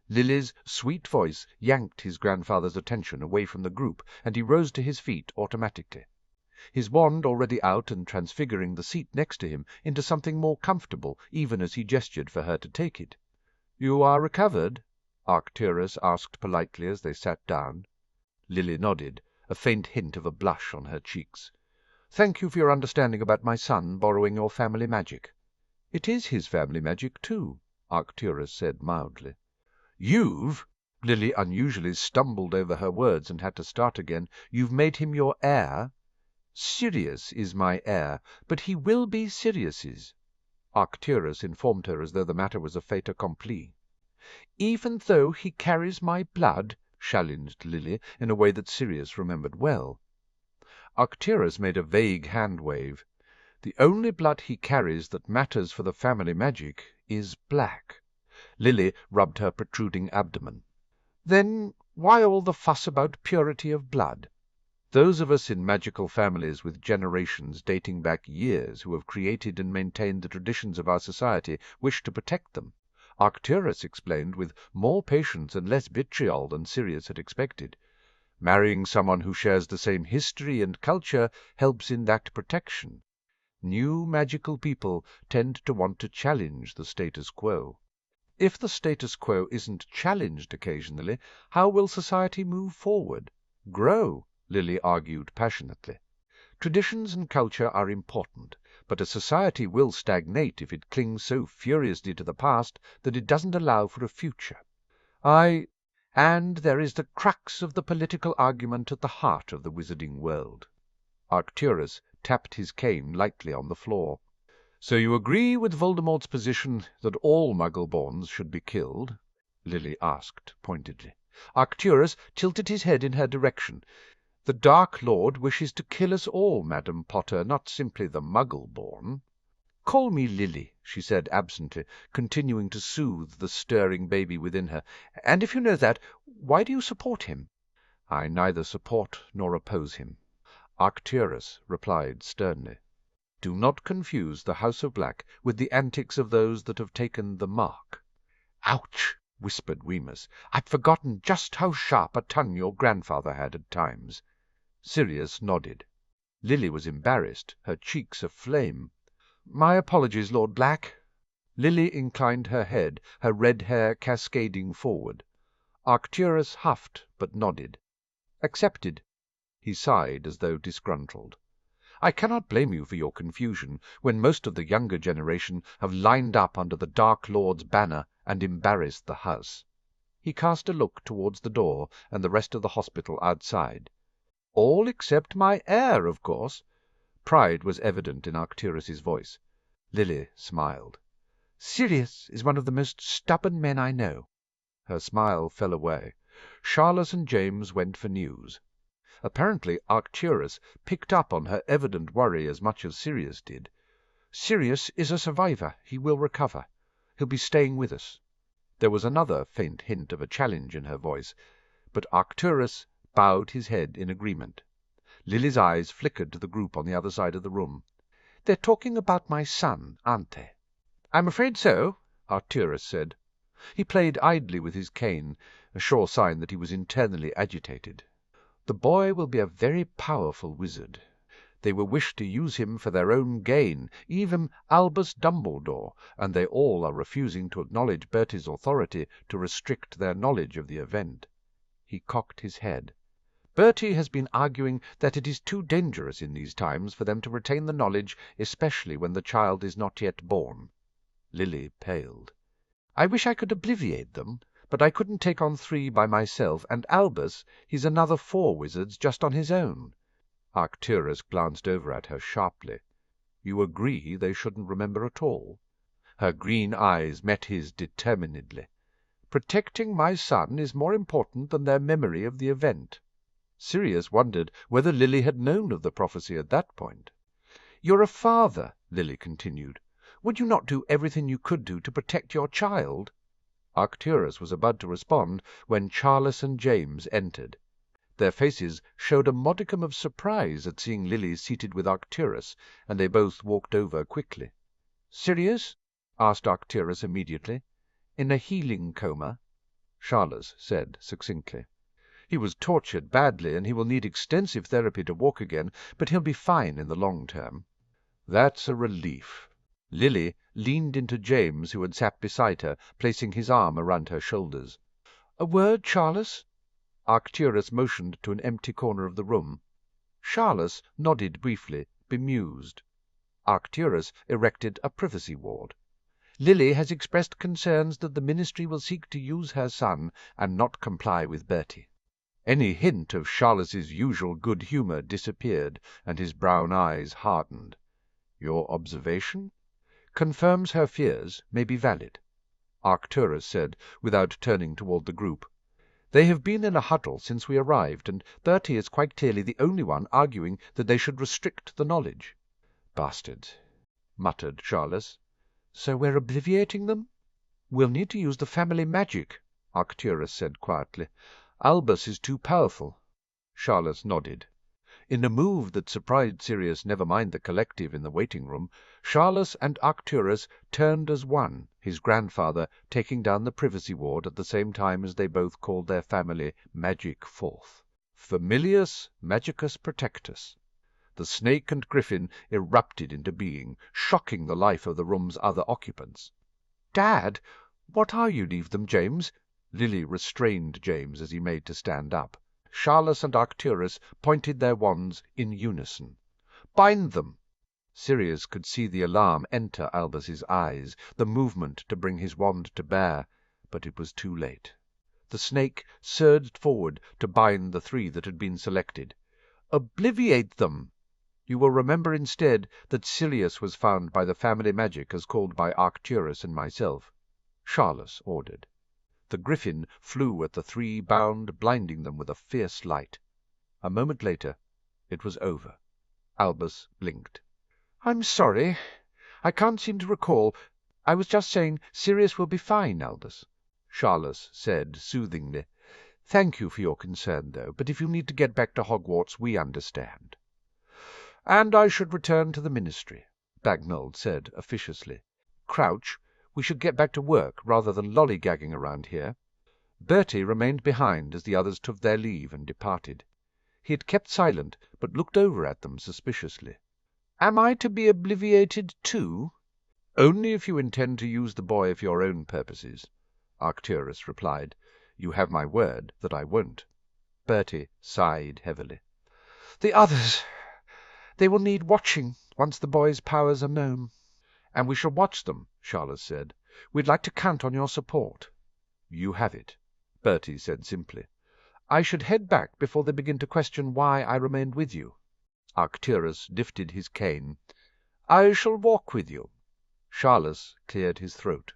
Lily's sweet voice yanked his grandfather's attention away from the group, and he rose to his feet automatically, his wand already out and transfiguring the seat next to him into something more comfortable, even as he gestured for her to take it. "You are recovered?" Arcturus asked politely as they sat down. Lily nodded, a faint hint of a blush on her cheeks. Thank you for your understanding about my son borrowing your family magic." "It is his family magic, too," Arcturus said mildly. "You've—" Lily unusually stumbled over her words and had to start again. "You've made him your heir?" "Sirius is my heir, but he will be Sirius's," Arcturus informed her as though the matter was a fait accompli. "Even though he carries my blood?" challenged Lily, in a way that Sirius remembered well. Arcturus made a vague hand-wave. "The only blood he carries that matters for the family magic is black." Lily rubbed her protruding abdomen. "Then why all the fuss about purity of blood?" "Those of us in magical families with generations dating back years who have created and maintained the traditions of our society wish to protect them," Arcturus explained with more patience and less vitriol than Sirius had expected. "Marrying someone who shares the same history and culture helps in that protection. New magical people tend to want to challenge the status quo. If the status quo isn't challenged occasionally, how will society move forward? Grow?" Lily argued passionately. "Traditions and culture are important, but a society will stagnate if it clings so furiously to the past that it doesn't allow for a future. And there is the crux of the political argument at the heart of the wizarding world." Arcturus tapped his cane lightly on the floor. "So you agree with Voldemort's position that all Muggle-borns should be killed?" Lily asked pointedly. Arcturus tilted his head in her direction. "The Dark Lord wishes to kill us all, Madam Potter, not simply the Muggle-born." "Call me Lily," she said absently, continuing to soothe the stirring baby within her. "And if you know that, why do you support him?" "I neither support nor oppose him," Arcturus replied sternly. "Do not confuse the House of Black with the antics of those that have taken the mark." "Ouch!" whispered Remus. "I'd forgotten just how sharp a tongue your grandfather had at times." Sirius nodded. Lily was embarrassed, her cheeks aflame. "My apologies, Lord Black." Lily inclined her head, her red hair cascading forward. Arcturus huffed but nodded. "Accepted." He sighed as though disgruntled. "I cannot blame you for your confusion, when most of the younger generation have lined up under the Dark Lord's banner and embarrassed the house." He cast a look towards the door and the rest of the hospital outside. "All except my heir, of course." Pride was evident in Arcturus's voice. Lily smiled. "Sirius is one of the most stubborn men I know." Her smile fell away. Charles and James went for news. Apparently Arcturus picked up on her evident worry as much as Sirius did. "Sirius is a survivor. He will recover. He'll be staying with us." There was another faint hint of a challenge in her voice, but Arcturus bowed his head in agreement. Lily's eyes flickered to the group on the other side of the room. "They're talking about my son, aren't they?" "I'm afraid so," Arcturus said. He played idly with his cane, a sure sign that he was internally agitated. "The boy will be a very powerful wizard. They will wish to use him for their own gain, even Albus Dumbledore, and they all are refusing to acknowledge Bertie's authority to restrict their knowledge of the event." He cocked his head. "Bertie has been arguing that it is too dangerous in these times for them to retain the knowledge, especially when the child is not yet born." Lily paled. "I wish I could obliviate them, but I couldn't take on 3 by myself, and Albus, he's another 4 wizards just on his own." Arcturus glanced over at her sharply. "You agree they shouldn't remember at all?" Her green eyes met his determinedly. "Protecting my son is more important than their memory of the event." Sirius wondered whether Lily had known of the prophecy at that point. "You're a father," Lily continued. "Would you not do everything you could do to protect your child?" Arcturus was about to respond when Charles and James entered. Their faces showed a modicum of surprise at seeing Lily seated with Arcturus, and they both walked over quickly. "Sirius?" asked Arcturus immediately. "In a healing coma," Charles said succinctly. "He was tortured badly, and he will need extensive therapy to walk again, but he'll be fine in the long term." "That's a relief." Lily leaned into James, who had sat beside her, placing his arm around her shoulders. "A word, Charles?" Arcturus motioned to an empty corner of the room. Charles nodded briefly, bemused. Arcturus erected a privacy ward. Lily has expressed concerns that the ministry will seek to use her son and not comply with Bertie. Any hint of Charles's usual good humour disappeared, and his brown eyes hardened. Your observation confirms her fears may be valid, Arcturus said, without turning toward the group. They have been in a huddle since we arrived, and Bertie is quite clearly the only one arguing that they should restrict the knowledge. Bastards, muttered Charles. So we're obliviating them? We'll need to use the family magic, Arcturus said quietly. Albus is too powerful. Charles nodded. In a move that surprised Sirius, never mind the collective in the waiting-room, Charles and Arcturus turned as one, his grandfather taking down the privacy ward at the same time as they both called their family magic forth. Familius magicus protectus. The snake and griffin erupted into being, shocking the life of the room's other occupants. "Dad, what are you? Leave them, James." Lily restrained James as he made to stand up. Charles and Arcturus pointed their wands in unison. "Bind them!" Sirius could see the alarm enter Albus's eyes, the movement to bring his wand to bear, but it was too late. The snake surged forward to bind the three that had been selected. "Obliviate them!" You will remember instead that Sirius was found by the family magic as called by Arcturus and myself, Charles ordered. The griffin flew at the three bound, blinding them with a fierce light. A moment later it was over. Albus blinked. "I'm sorry. I can't seem to recall. I was just saying Sirius will be fine, Albus," Charles said soothingly. "Thank you for your concern, though, but if you need to get back to Hogwarts, we understand." "And I should return to the ministry," Bagnold said officiously. "Crouch, we should get back to work rather than lollygagging around here." Bertie remained behind as the others took their leave and departed. He had kept silent, but looked over at them suspiciously. "Am I to be obliviated too?" "Only if you intend to use the boy for your own purposes," Arcturus replied. "You have my word that I won't." Bertie sighed heavily. "The others, they will need watching once the boy's powers are known." "And we shall watch them," Charles said. "We'd like to count on your support." "You have it," Bertie said simply. "I should head back before they begin to question why I remained with you." Arcturus lifted his cane. "I shall walk with you." Charles cleared his throat.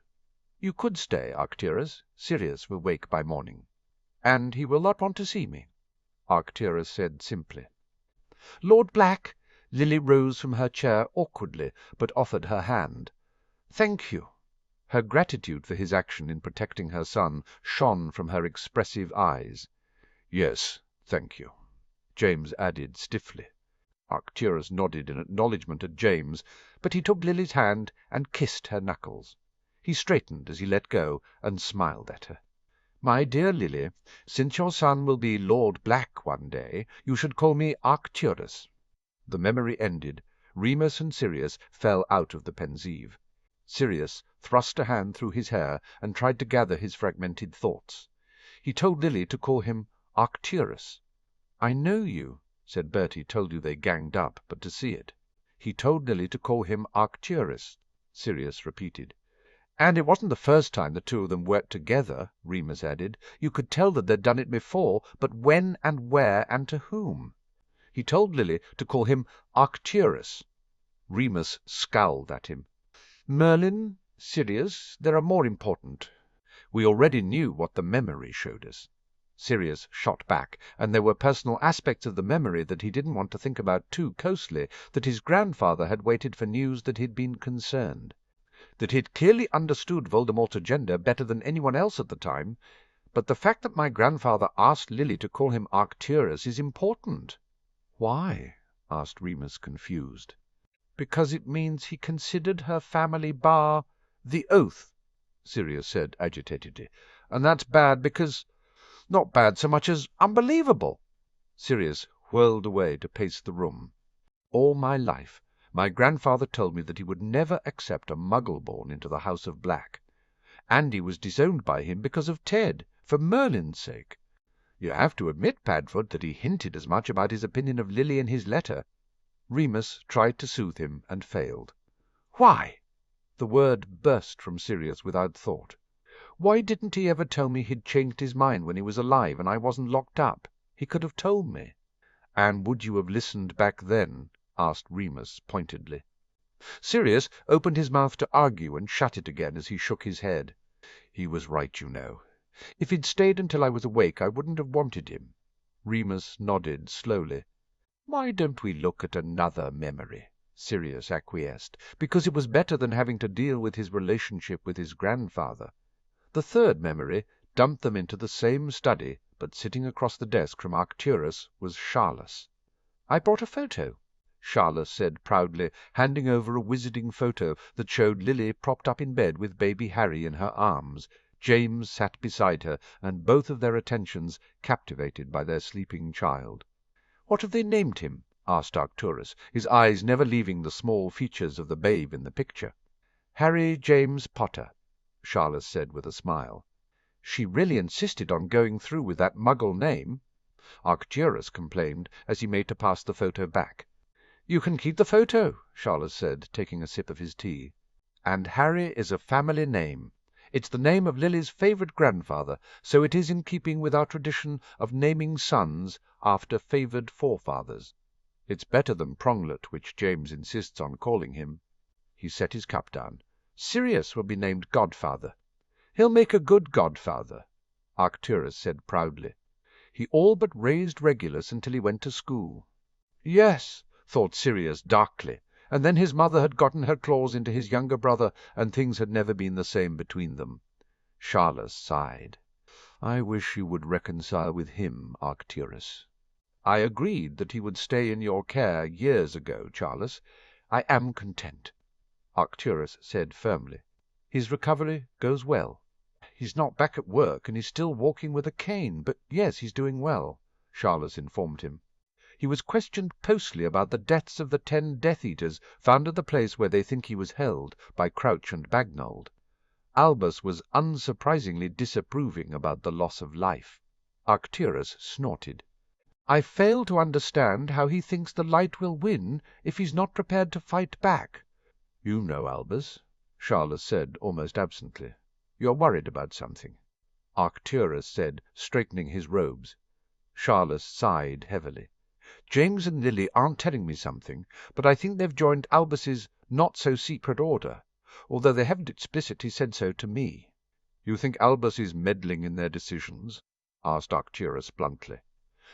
"You could stay, Arcturus. Sirius will wake by morning." "And he will not want to see me," Arcturus said simply. "Lord Black!" Lily rose from her chair awkwardly, but offered her hand. "Thank you." Her gratitude for his action in protecting her son shone from her expressive eyes. "Yes, thank you," James added stiffly. Arcturus nodded in acknowledgment at James, but he took Lily's hand and kissed her knuckles. He straightened as he let go and smiled at her. "My dear Lily, since your son will be Lord Black one day, you should call me Arcturus." The memory ended. Remus and Sirius fell out of the Pensieve. Sirius thrust a hand through his hair and tried to gather his fragmented thoughts. He told Lily to call him Arcturus. "I know you," said Bertie. "Told you they ganged up, but to see it." "He told Lily to call him Arcturus," Sirius repeated. "And it wasn't the first time the two of them worked together," Remus added. "You could tell that they'd done it before, but when and where and to whom?" "He told Lily to call him Arcturus." Remus scowled at him. "Merlin, Sirius, there are more important. We already knew what the memory showed us." Sirius shot back, and there were personal aspects of the memory that he didn't want to think about too closely, that his grandfather had waited for news that he'd been concerned, that he'd clearly understood Voldemort's agenda better than anyone else at the time, but the fact that my grandfather asked Lily to call him Arcturus is important. "Why?" asked Remus, confused. "Because it means he considered her family bar the oath," Sirius said agitatedly. "And that's bad because... not bad so much as unbelievable." Sirius whirled away to pace the room. "All my life my grandfather told me that he would never accept a Muggle born into the House of Black. Andy was disowned by him because of Ted, for Merlin's sake. You have to admit, Padfoot, that he hinted as much about his opinion of Lily in his letter." Remus tried to soothe him and failed. "Why?" The word burst from Sirius without thought. "Why didn't he ever tell me he'd changed his mind when he was alive and I wasn't locked up? He could have told me." "And would you have listened back then?" asked Remus pointedly. Sirius opened his mouth to argue and shut it again as he shook his head. "He was right, you know. If he'd stayed until I was awake I wouldn't have wanted him." Remus nodded slowly. "Why don't we look at another memory?" Sirius acquiesced, because it was better than having to deal with his relationship with his grandfather. The third memory dumped them into the same study, but sitting across the desk from Arcturus was Charles. "I brought a photo," Charles said proudly, handing over a wizarding photo that showed Lily propped up in bed with baby Harry in her arms. James sat beside her, and both of their attentions captivated by their sleeping child. "What have they named him?" asked Arcturus, his eyes never leaving the small features of the babe in the picture. "Harry James Potter," Charles said with a smile. "She really insisted on going through with that Muggle name," Arcturus complained as he made to pass the photo back. "You can keep the photo," Charles said, taking a sip of his tea. "And Harry is a family name. It's the name of Lily's favourite grandfather, so it is in keeping with our tradition of naming sons after favoured forefathers. It's better than Pronglet, which James insists on calling him." He set his cup down. "Sirius will be named godfather." "He'll make a good godfather," Arcturus said proudly. "He all but raised Regulus until he went to school." "Yes," thought Sirius darkly, and then his mother had gotten her claws into his younger brother, and things had never been the same between them. Charles sighed. "I wish you would reconcile with him, Arcturus." "I agreed that he would stay in your care years ago, Charles. I am content," Arcturus said firmly. "His recovery goes well." "He's not back at work, and he's still walking with a cane, but yes, he's doing well," Charles informed him. "He was questioned postly about the deaths of the 10 Death Eaters found at the place where they think he was held, by Crouch and Bagnold. Albus was unsurprisingly disapproving about the loss of life." Arcturus snorted. "I fail to understand how he thinks the light will win if he's not prepared to fight back." "You know, Albus," Charles said almost absently. "You're worried about something," Arcturus said, straightening his robes. Charles sighed heavily. "James and Lily aren't telling me something, but I think they've joined Albus's not-so-secret order, although they haven't explicitly said so to me." "You think Albus is meddling in their decisions?" asked Arcturus bluntly.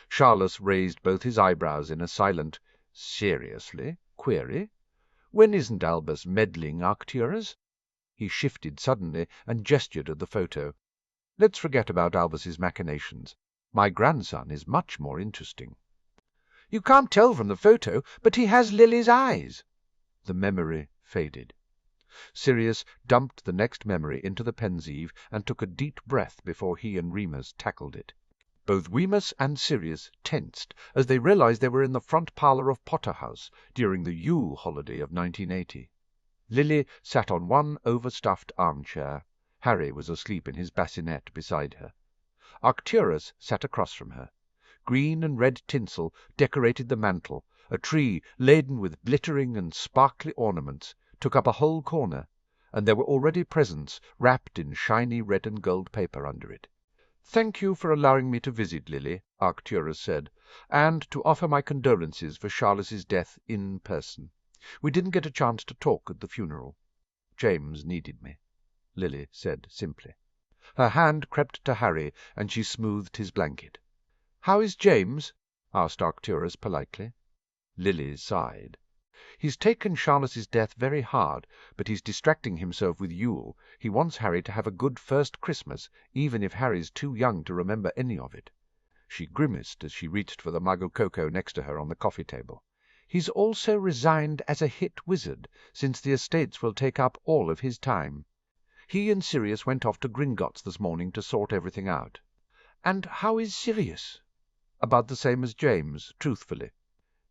Charles raised both his eyebrows in a silent, "Seriously?" query. "When isn't Albus meddling, Arcturus?" He shifted suddenly and gestured at the photo. "Let's forget about Albus's machinations. My grandson is much more interesting." "You can't tell from the photo, but he has Lily's eyes." The memory faded. Sirius dumped the next memory into the Pensieve and took a deep breath before he and Remus tackled it. Both Remus and Sirius tensed as they realized they were in the front parlour of Potter House during the Yule holiday of 1980. Lily sat on one overstuffed armchair. Harry was asleep in his bassinet beside her. Arcturus sat across from her. Green and red tinsel decorated the mantel. A tree laden with glittering and sparkly ornaments took up a whole corner, and there were already presents wrapped in shiny red and gold paper under it. "Thank you for allowing me to visit, Lily," Arcturus said, "and to offer my condolences for Charles's death in person. We didn't get a chance to talk at the funeral." "James needed me," Lily said simply. Her hand crept to Harry, and she smoothed his blanket. "How is James?" asked Arcturus politely. Lily sighed. "He's taken Charles's death very hard, but he's distracting himself with Yule. He wants Harry to have a good first Christmas, even if Harry's too young to remember any of it." She grimaced as she reached for the mug of cocoa next to her on the coffee table. "He's also resigned as a hit wizard, since the estates will take up all of his time. He and Sirius went off to Gringotts this morning to sort everything out." "And how is Sirius?" "About the same as James, truthfully,"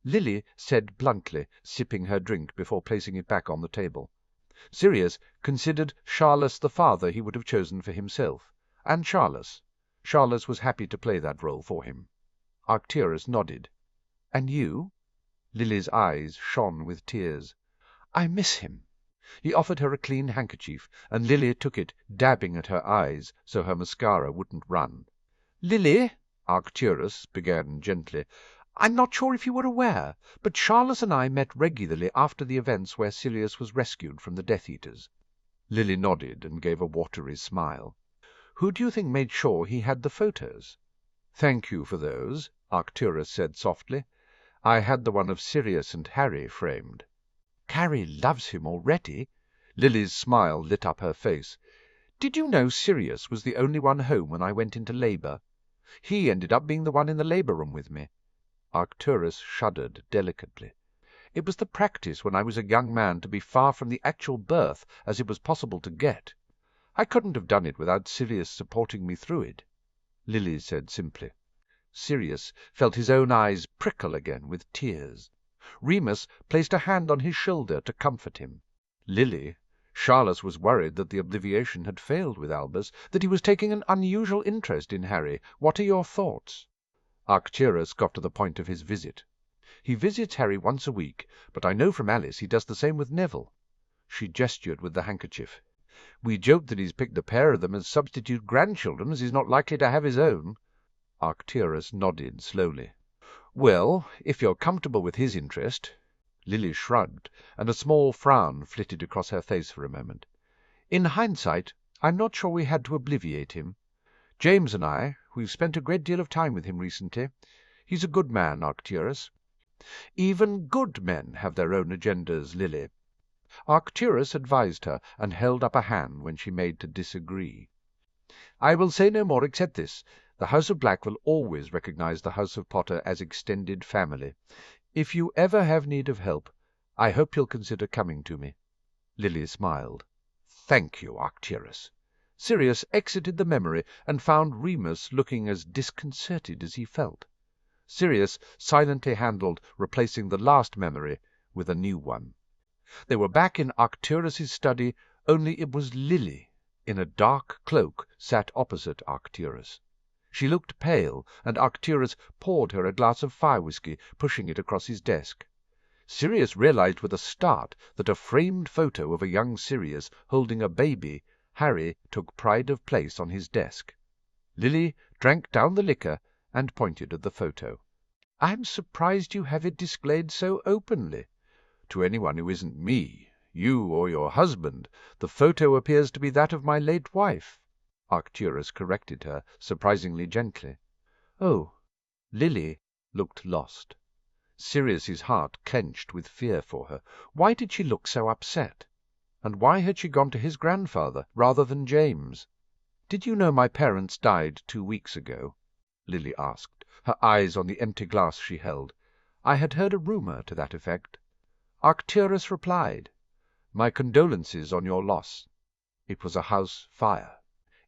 Lily said bluntly, sipping her drink before placing it back on the table. Sirius considered Charles the father he would have chosen for himself, and Charles was happy to play that role for him. Arcturus nodded. "And you?" Lily's eyes shone with tears. "I miss him." He offered her a clean handkerchief, and Lily took it, dabbing at her eyes so her mascara wouldn't run. "Lily," Arcturus began gently, "I'm not sure if you were aware, but Charlotte and I met regularly after the events where Sirius was rescued from the Death Eaters." Lily nodded and gave a watery smile. "Who do you think made sure he had the photos?" "Thank you for those," Arcturus said softly. "I had the one of Sirius and Harry framed." "Harry loves him already." Lily's smile lit up her face. "Did you know Sirius was the only one home when I went into labour? He ended up being the one in the labour room with me." Arcturus shuddered delicately. "It was the practice when I was a young man to be far from the actual birth as it was possible to get. I couldn't have done it without Sirius supporting me through it," Lily said simply. Sirius felt his own eyes prickle again with tears. Remus placed a hand on his shoulder to comfort him. Charlotte was worried that the obliviation had failed with Albus, that he was taking an unusual interest in Harry. What are your thoughts?" Arcturus got to the point of his visit. "He visits Harry once a week, but I know from Alice he does the same with Neville." She gestured with the handkerchief. "We joke that he's picked a pair of them as substitute grandchildren, as he's not likely to have his own." Arcturus nodded slowly. "Well, if you're comfortable with his interest—" Lily shrugged, and a small frown flitted across her face for a moment. "In hindsight, I'm not sure we had to obliviate him. James and we've spent a great deal of time with him recently. He's a good man, Arcturus." "Even good men have their own agendas, Lily." Arcturus advised her, and held up a hand when she made to disagree. "I will say no more except this. The House of Black will always recognize the House of Potter as extended family. If you ever have need of help, I hope you'll consider coming to me." Lily smiled. "Thank you, Arcturus." Sirius exited the memory and found Remus looking as disconcerted as he felt. Sirius silently handled replacing the last memory with a new one. They were back in Arcturus's study, only it was Lily, in a dark cloak, sat opposite Arcturus. She looked pale, and Arcturus poured her a glass of fire-whiskey, pushing it across his desk. Sirius realized with a start that a framed photo of a young Sirius holding a baby, Harry, took pride of place on his desk. Lily drank down the liquor and pointed at the photo. "I'm surprised you have it displayed so openly. To anyone who isn't me, you or your husband, the photo appears to be that of my late wife." Arcturus corrected her, surprisingly gently. "Oh." Lily looked lost. Sirius's heart clenched with fear for her. Why did she look so upset? And why had she gone to his grandfather rather than James? "Did you know my parents died 2 weeks ago?" Lily asked, her eyes on the empty glass she held. "I had heard a rumor to that effect." Arcturus replied, "My condolences on your loss. It was a house fire.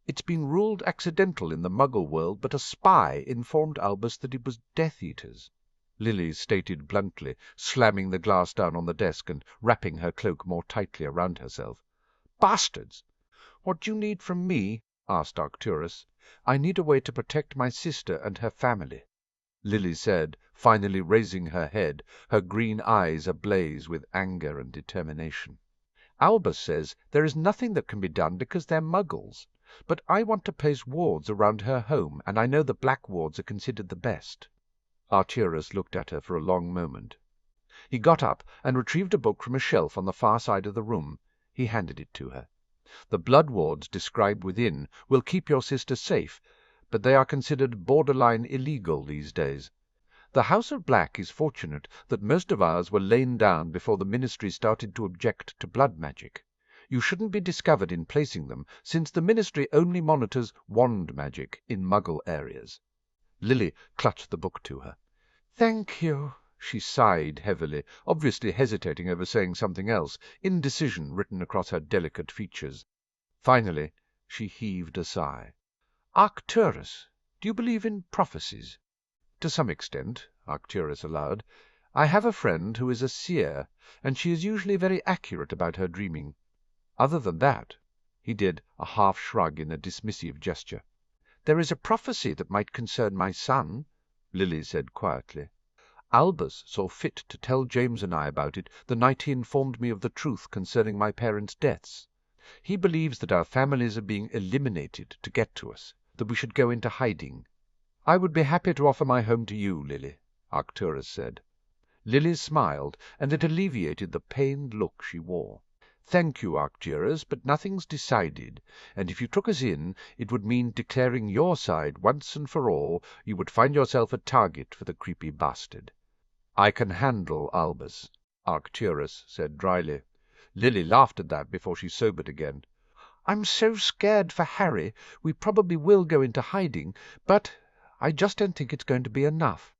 It's been ruled accidental in the Muggle world, but a spy informed Albus that it was Death Eaters," Lily stated bluntly, slamming the glass down on the desk and wrapping her cloak more tightly around herself. "Bastards!" "What do you need from me?" asked Arcturus. "I need a way to protect my sister and her family," Lily said, finally raising her head, her green eyes ablaze with anger and determination. "Albus says there is nothing that can be done because they're Muggles. But I want to place wards around her home, and I know the black wards are considered the best." Arcturus looked at her for a long moment. He got up and retrieved a book from a shelf on the far side of the room. He handed it to her. "The blood wards described within will keep your sister safe, but they are considered borderline illegal these days. The House of Black is fortunate that most of ours were lain down before the Ministry started to object to blood magic. You shouldn't be discovered in placing them, since the Ministry only monitors wand magic in Muggle areas." Lily clutched the book to her. "Thank you," she sighed heavily, obviously hesitating over saying something else, indecision written across her delicate features. Finally she heaved a sigh. "Arcturus, do you believe in prophecies?" "To some extent," Arcturus allowed. "I have a friend who is a seer, and she is usually very accurate about her dreaming. Other than that—" he did a half shrug in a dismissive gesture. "There is a prophecy that might concern my son," Lily said quietly. Albus saw fit to tell James and I about it the night he informed me of the truth concerning my parents' deaths. He believes that our families are being eliminated to get to us, that we should go into hiding. I would be happy to offer my home to you, Lily, Arcturus said. Lily smiled, and it alleviated the pained look she wore. Thank you, Arcturus, but nothing's decided, and if you took us in, it would mean declaring your side once and for all. You would find yourself a target for the creepy bastard. I can handle Albus, Arcturus said dryly. Lily laughed at that before she sobered again. I'm so scared for Harry. We probably will go into hiding, but I just don't think it's going to be enough.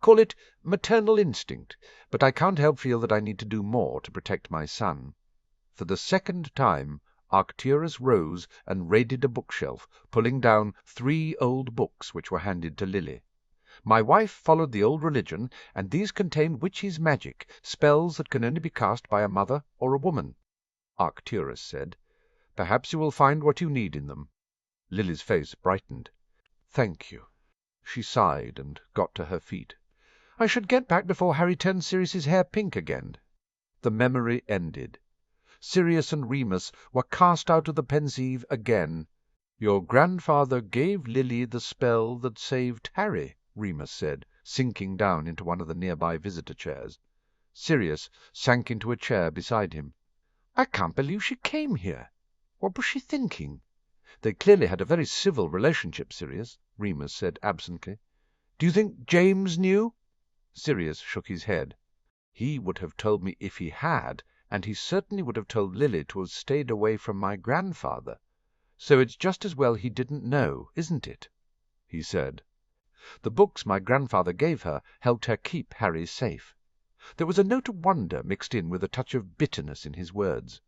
Call it maternal instinct, but I can't help feel that I need to do more to protect my son. For the second time, Arcturus rose and raided a bookshelf, pulling down 3 old books which were handed to Lily. My wife followed the old religion, and these contain witches' magic, spells that can only be cast by a mother or a woman, Arcturus said. Perhaps you will find what you need in them. Lily's face brightened. Thank you. She sighed and got to her feet. I should get back before Harry turns Sirius's hair pink again. The memory ended. Sirius and Remus were cast out of the Pensieve again. Your grandfather gave Lily the spell that saved Harry, Remus said, sinking down into one of the nearby visitor chairs. Sirius sank into a chair beside him. I can't believe she came here. What was she thinking? They clearly had a very civil relationship, Sirius, Remus said absently. Do you think James knew? Sirius shook his head. He would have told me if he had, and he certainly would have told Lily to have stayed away from my grandfather. So it's just as well he didn't know, isn't it? He said. The books my grandfather gave her helped her keep Harry safe. There was a note of wonder mixed in with a touch of bitterness in his words.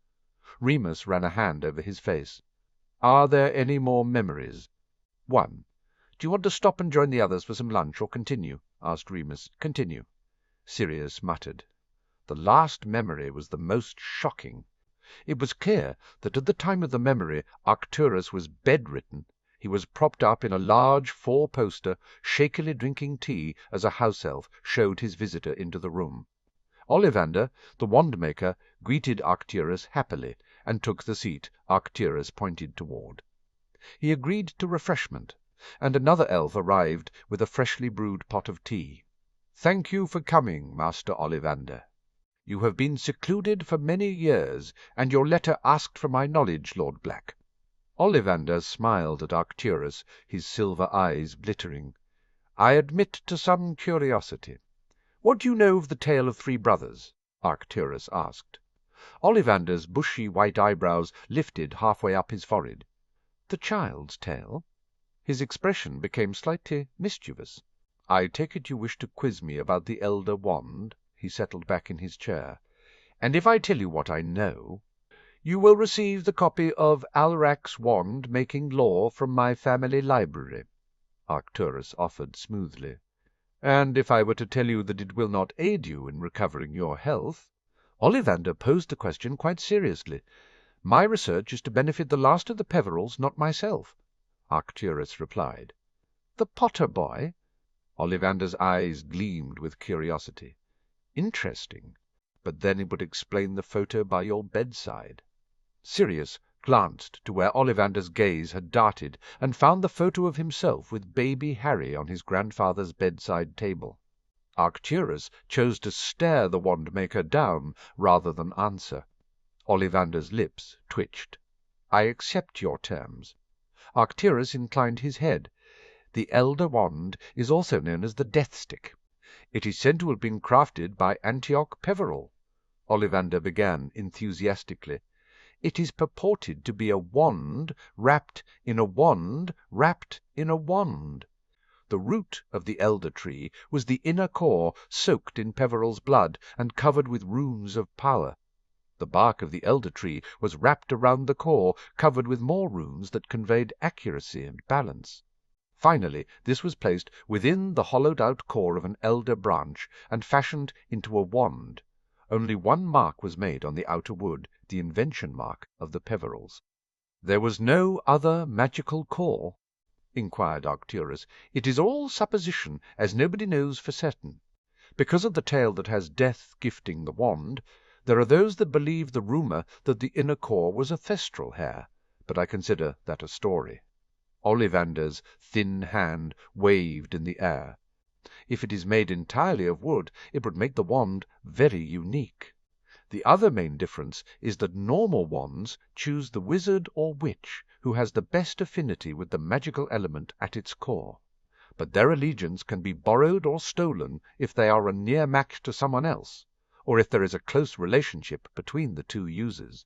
Remus ran a hand over his face. Are there any more memories? 1. Do you want to stop and join the others for some lunch, or continue? Asked Remus. Continue. Sirius muttered. The last memory was the most shocking. It was clear that at the time of the memory Arcturus was bedridden. He was propped up in a large 4-poster, shakily drinking tea as a house elf showed his visitor into the room. Ollivander, the wand-maker, greeted Arcturus happily, and took the seat Arcturus pointed toward. He agreed to refreshment, and another elf arrived with a freshly brewed pot of tea. Thank you for coming, Master Ollivander. You have been secluded for many years, and your letter asked for my knowledge, Lord Black. Ollivander smiled at Arcturus, his silver eyes glittering. I admit to some curiosity. What do you know of the tale of 3 brothers? Arcturus asked. Ollivander's bushy white eyebrows lifted halfway up his forehead. The child's tale? His expression became slightly mischievous. I take it you wish to quiz me about the elder wand? He settled back in his chair. And if I tell you what I know, you will receive the copy of Alrac's wand making law from my family library, Arcturus offered smoothly. And if I were to tell you that it will not aid you in recovering your health? Ollivander posed the question quite seriously. My research is to benefit the last of the Peverills, not myself, Arcturus replied. The Potter boy? Ollivander's eyes gleamed with curiosity. Interesting. But then it would explain the photo by your bedside. Sirius glanced to where Ollivander's gaze had darted, and found the photo of himself with baby Harry on his grandfather's bedside table. Arcturus chose to stare the wand-maker down rather than answer. Ollivander's lips twitched. I accept your terms. Arcturus inclined his head. The elder wand is also known as the Death Stick. It is said to have been crafted by Antioch Peveril. Ollivander began enthusiastically. It is purported to be a wand wrapped in a wand wrapped in a wand. The root of the elder tree was the inner core soaked in Peveril's blood and covered with runes of power. The bark of the elder tree was wrapped around the core, covered with more runes that conveyed accuracy and balance. Finally, this was placed within the hollowed-out core of an elder branch and fashioned into a wand. Only one mark was made on the outer wood, the invention mark of the Peverils. There was no other magical core? Inquired Arcturus. It is all supposition, as nobody knows for certain. Because of the tale that has Death gifting the wand, there are those that believe the rumour that the inner core was a thestral hair, but I consider that a story. Ollivander's thin hand waved in the air. If it is made entirely of wood, it would make the wand very unique. The other main difference is that normal wands choose the wizard or witch who has the best affinity with the magical element at its core. But their allegiance can be borrowed or stolen if they are a near match to someone else, or if there is a close relationship between the two users.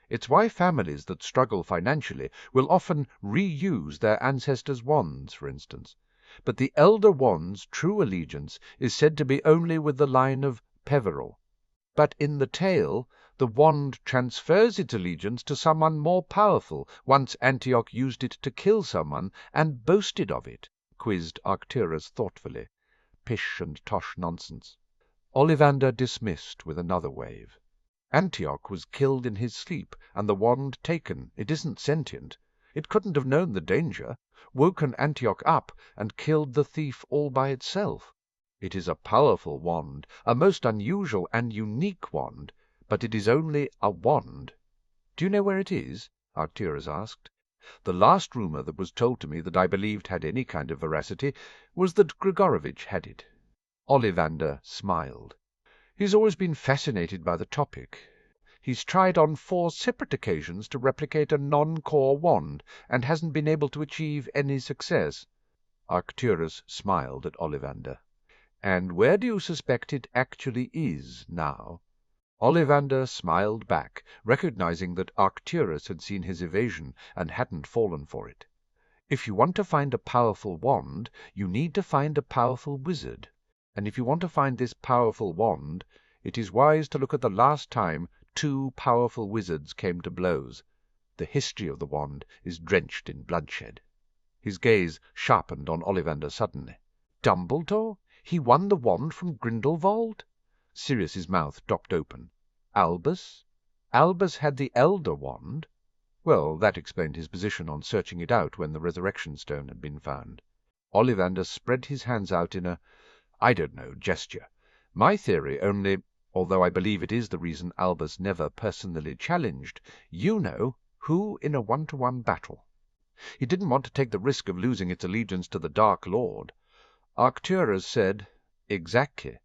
It's why families that struggle financially will often reuse their ancestors' wands, for instance. But the elder wand's true allegiance is said to be only with the line of Peveril. But in the tale, the wand transfers its allegiance to someone more powerful. Once Antioch used it to kill someone and boasted of it, quizzed Arcturus thoughtfully. Pish and tosh nonsense. Ollivander dismissed with another wave. Antioch was killed in his sleep, and the wand taken. It isn't sentient. It couldn't have known the danger, woken Antioch up, and killed the thief all by itself. It is a powerful wand, a most unusual and unique wand, but it is only a wand. Do you know where it is? Arcturus asked. The last rumour that was told to me that I believed had any kind of veracity was that Grigorovitch had it. Ollivander smiled. He's always been fascinated by the topic. He's tried on 4 separate occasions to replicate a non-core wand, and hasn't been able to achieve any success. Arcturus smiled at Ollivander. And where do you suspect it actually is now? Ollivander smiled back, recognizing that Arcturus had seen his evasion and hadn't fallen for it. If you want to find a powerful wand, you need to find a powerful wizard. And if you want to find this powerful wand, it is wise to look at the last time 2 powerful wizards came to blows. The history of the wand is drenched in bloodshed. His gaze sharpened on Ollivander suddenly. Dumbledore? He won the wand from Grindelwald? Sirius's mouth dropped open. Albus? Albus had the Elder Wand. Well, that explained his position on searching it out when the resurrection stone had been found. Ollivander spread his hands out in a, I don't know, gesture. My theory only, although I believe it is the reason Albus never personally challenged, you know, who in a 1-to-1 battle. He didn't want to take the risk of losing its allegiance to the Dark Lord. Arcturus said, Exactly,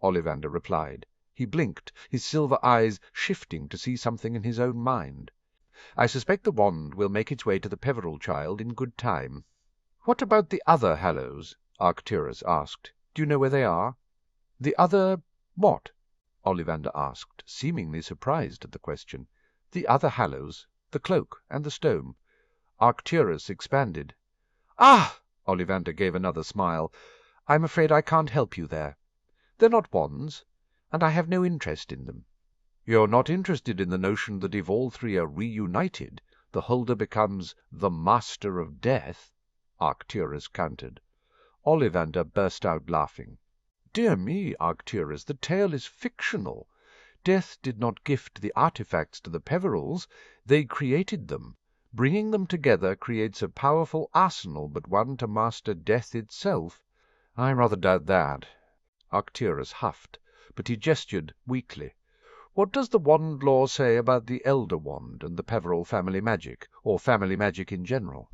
Ollivander replied. He blinked, his silver eyes shifting to see something in his own mind. I suspect the wand will make its way to the Peveril child in good time. What about the other Hallows? Arcturus asked. Do you know where they are? The other what? Ollivander asked, seemingly surprised at the question. The other Hallows, the cloak and the stone. Arcturus expanded. Ah! Ollivander gave another smile. I'm afraid I can't help you there. They're not wands, and I have no interest in them. You're not interested in the notion that if all 3 are reunited, the holder becomes the Master of Death? Arcturus countered. Ollivander burst out laughing. Dear me, Arcturus, the tale is fictional. Death did not gift the artifacts to the Peverils, they created them. Bringing them together creates a powerful arsenal, but one to master Death itself. I rather doubt that. Arcturus huffed, but he gestured weakly. What does the wand law say about the Elder Wand and the Peveril family magic, or family magic in general?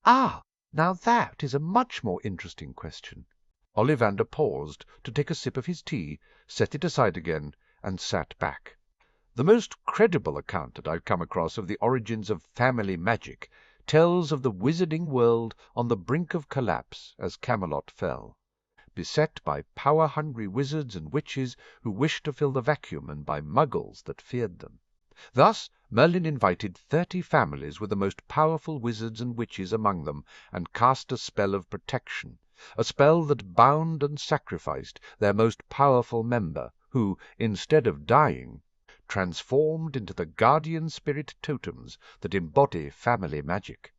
Ah, now that is a much more interesting question. Ollivander paused to take a sip of his tea, set it aside again, and sat back. The most credible account that I've come across of the origins of family magic tells of the wizarding world on the brink of collapse as Camelot fell, beset by power-hungry wizards and witches who wished to fill the vacuum, and by muggles that feared them. Thus Merlin invited 30 families with the most powerful wizards and witches among them, and cast a spell of protection, a spell that bound and sacrificed their most powerful member, who, instead of dying, transformed into the guardian spirit totems that embody family magic.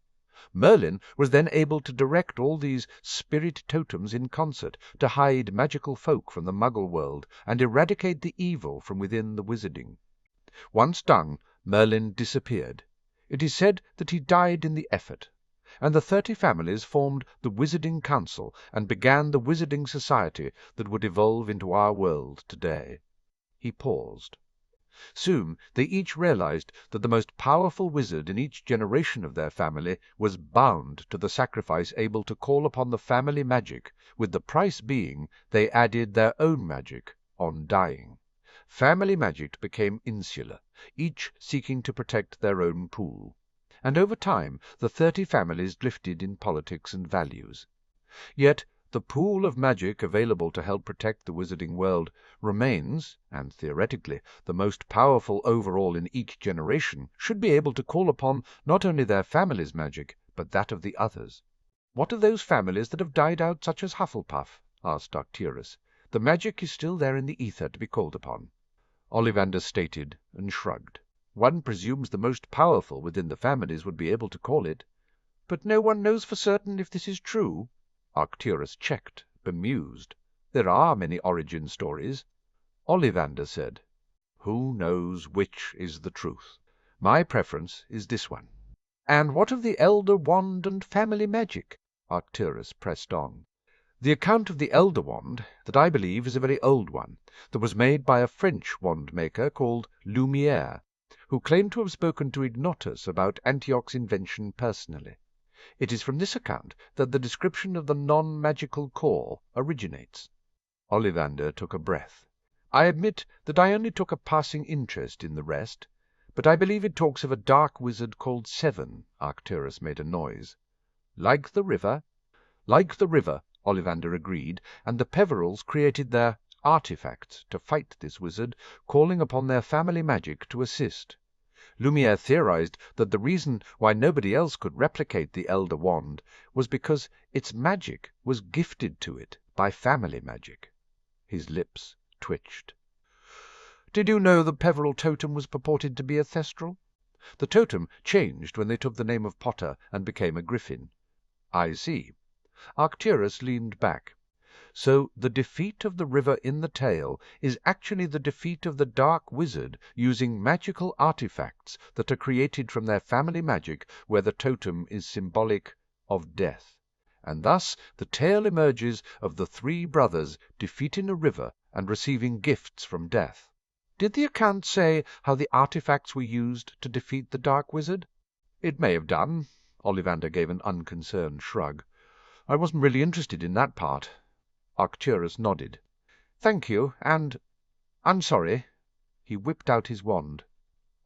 Merlin was then able to direct all these spirit totems in concert to hide magical folk from the Muggle world and eradicate the evil from within the wizarding. Once done, Merlin disappeared. It is said that he died in the effort, and the 30 families formed the Wizarding Council and began the Wizarding Society that would evolve into our world today. He paused. Soon they each realized that the most powerful wizard in each generation of their family was bound to the sacrifice able to call upon the family magic, with the price being they added their own magic on dying. Family magic became insular, each seeking to protect their own pool. And over time the 30 families drifted in politics and values. Yet the pool of magic available to help protect the wizarding world remains, and theoretically the most powerful overall in each generation should be able to call upon not only their family's magic, but that of the others. "What are those families that have died out, such as Hufflepuff?" asked Arcturus. "The magic is still there in the ether to be called upon." Ollivander stated and shrugged. "One presumes the most powerful within the families would be able to call it." "But no one knows for certain if this is true?" Arcturus checked, bemused. "There are many origin stories." Ollivander said, "Who knows which is the truth? My preference is this one." "And what of the Elder Wand and family magic?" Arcturus pressed on. "The account of the Elder Wand, that I believe is a very old one, that was made by a French wand-maker called Lumière, who claimed to have spoken to Ignotus about Antioch's invention personally. It is from this account that the description of the non-magical core originates." Ollivander took a breath. "I admit that I only took a passing interest in the rest, but I believe it talks of a dark wizard called Seven." Arcturus made a noise. "Like the river?" "Like the river," Ollivander agreed, "and the Peverills created their artifacts to fight this wizard, calling upon their family magic to assist. Lumière theorized that the reason why nobody else could replicate the Elder Wand was because its magic was gifted to it by family magic." His lips twitched. "Did you know the Peveril totem was purported to be a thestral? The totem changed when they took the name of Potter and became a griffin." "I see." Arcturus leaned back. "So the defeat of the river in the tale is actually the defeat of the dark wizard using magical artifacts that are created from their family magic, where the totem is symbolic of death. And thus the tale emerges of the 3 brothers defeating a river and receiving gifts from death. Did the account say how the artifacts were used to defeat the dark wizard?" "It may have done." Ollivander gave an unconcerned shrug. "I wasn't really interested in that part." Arcturus nodded. "Thank you, and I'm sorry." He whipped out his wand.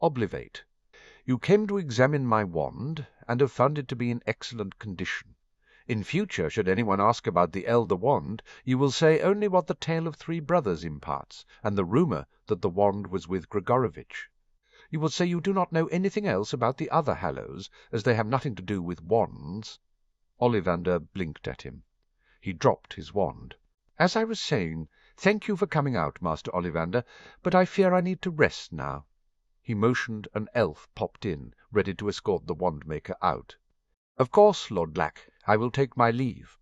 "Oblivate. You came to examine my wand, and have found it to be in excellent condition. In future, should anyone ask about the Elder Wand, you will say only what the tale of 3 brothers imparts, and the rumour that the wand was with Grigorovitch. You will say you do not know anything else about the other Hallows, as they have nothing to do with wands." Ollivander blinked at him. He dropped his wand. "As I was saying, thank you for coming out, Master Ollivander, but I fear I need to rest now." He motioned, an elf popped in, ready to escort the wand-maker out. "Of course, Lord Black, I will take my leave."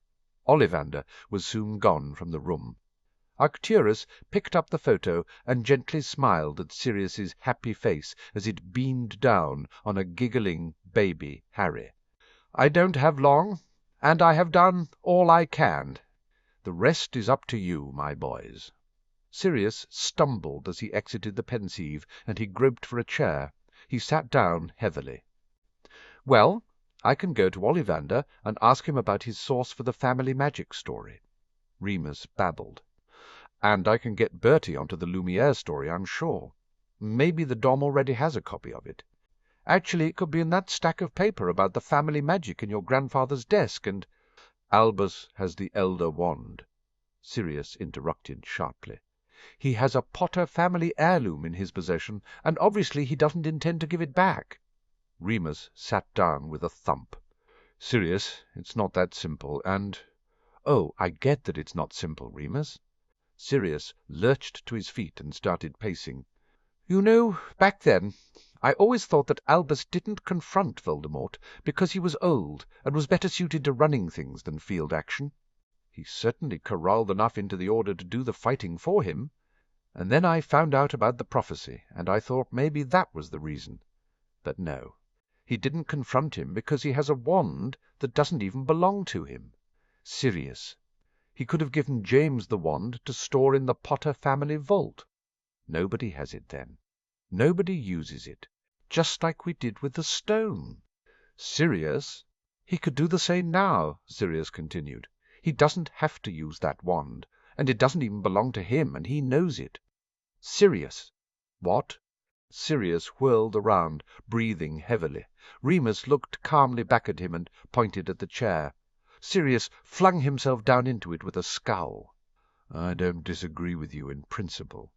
Ollivander was soon gone from the room. Arcturus picked up the photo and gently smiled at Sirius's happy face as it beamed down on a giggling baby Harry. "I don't have long, and I have done all I can. The rest is up to you, my boys." Sirius stumbled as he exited the Pensieve, and he groped for a chair. He sat down heavily. "Well, I can go to Ollivander and ask him about his source for the family magic story." Remus babbled. "And I can get Bertie onto the Lumière story, I'm sure. Maybe the Dom already has a copy of it. Actually, it could be in that stack of paper about the family magic in your grandfather's desk, and—" "Albus has the Elder Wand," Sirius interrupted sharply. "He has a Potter family heirloom in his possession, and obviously he doesn't intend to give it back." Remus sat down with a thump. "Sirius, it's not that simple, and—" "Oh, I get that it's not simple, Remus." Sirius lurched to his feet and started pacing. "You know, back then, I always thought that Albus didn't confront Voldemort because he was old and was better suited to running things than field action. He certainly corralled enough into the Order to do the fighting for him. And then I found out about the prophecy, and I thought maybe that was the reason. But no. He didn't confront him because he has a wand that doesn't even belong to him. Sirius. He could have given James the wand to store in the Potter family vault. Nobody has it then. Nobody uses it. Just like we did with the stone. Sirius. He could do the same now, Sirius continued. He doesn't have to use that wand, and it doesn't even belong to him, and he knows it. Sirius. What? Sirius whirled around, breathing heavily. Remus looked calmly back at him and pointed at the chair. Sirius flung himself down into it with a scowl. "I don't disagree with you in principle,"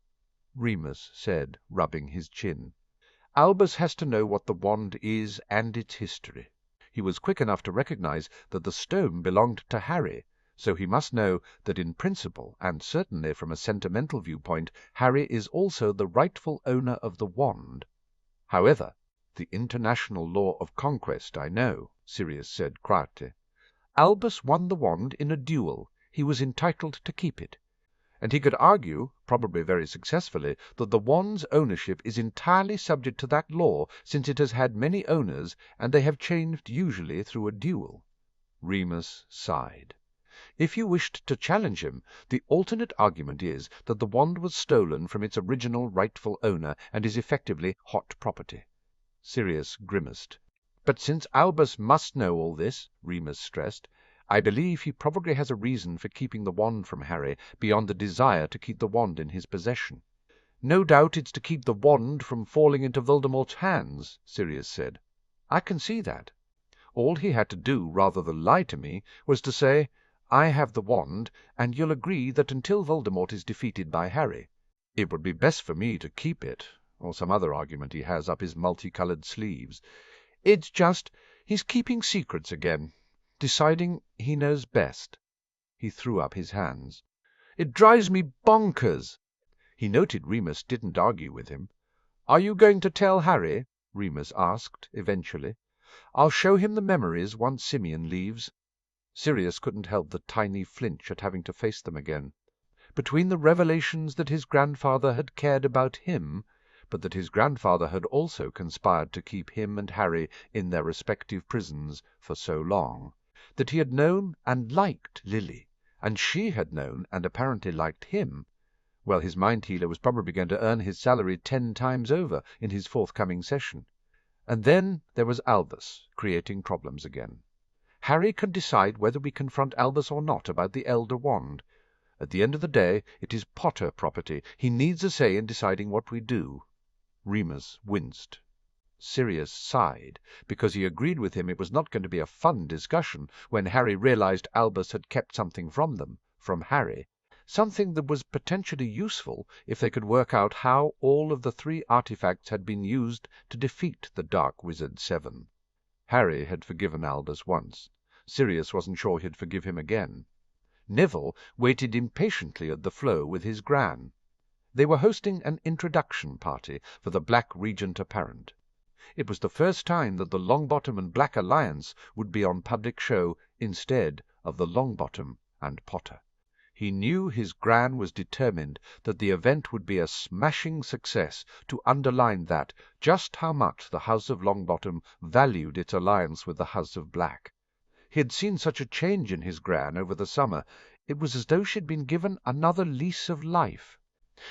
Remus said, rubbing his chin. "Albus has to know what the wand is and its history. He was quick enough to recognize that the stone belonged to Harry, so he must know that in principle, and certainly from a sentimental viewpoint, Harry is also the rightful owner of the wand. However, the international law of conquest, I know," Sirius said quietly. "Albus won the wand in a duel. He was entitled to keep it. And he could argue, probably very successfully, that the wand's ownership is entirely subject to that law, since it has had many owners, and they have changed usually through a duel." Remus sighed. "If you wished to challenge him, the alternate argument is that the wand was stolen from its original rightful owner, and is effectively hot property." Sirius grimaced. "But since Albus must know all this," Remus stressed, "I believe he probably has a reason for keeping the wand from Harry beyond the desire to keep the wand in his possession." "No doubt it's to keep the wand from falling into Voldemort's hands," Sirius said. "I can see that. All he had to do, rather than lie to me, was to say, 'I have the wand, and you'll agree that until Voldemort is defeated by Harry, it would be best for me to keep it,' or some other argument he has up his multicolored sleeves. It's just, he's keeping secrets again. Deciding he knows best." He threw up his hands. "It drives me bonkers." He noted Remus didn't argue with him. "Are you going to tell Harry?" Remus asked, eventually. "I'll show him the memories once Simeon leaves." Sirius couldn't help the tiny flinch at having to face them again. Between the revelations that his grandfather had cared about him, but that his grandfather had also conspired to keep him and Harry in their respective prisons for so long, that he had known and liked Lily, and she had known and apparently liked him, well, his mind healer was probably going to earn his salary 10 times over in his forthcoming session. And then there was Albus, creating problems again. Harry can decide whether we confront Albus or not about the Elder Wand. At the end of the day, it is Potter property. He needs a say in deciding what we do." Remus winced. Sirius sighed, because he agreed with him it was not going to be a fun discussion when Harry realized Albus had kept something from them, from Harry, something that was potentially useful if they could work out how all of the 3 artifacts had been used to defeat the Dark Wizard 7. Harry had forgiven Albus once. Sirius wasn't sure he'd forgive him again. Neville waited impatiently at the flow with his gran. They were hosting an introduction party for the Black Regent Apparent. It was the first time that the Longbottom and Black Alliance would be on public show instead of the Longbottom and Potter. He knew his gran was determined that the event would be a smashing success to underline that just how much the House of Longbottom valued its alliance with the House of Black. He had seen such a change in his gran over the summer. It was as though she had been given another lease of life.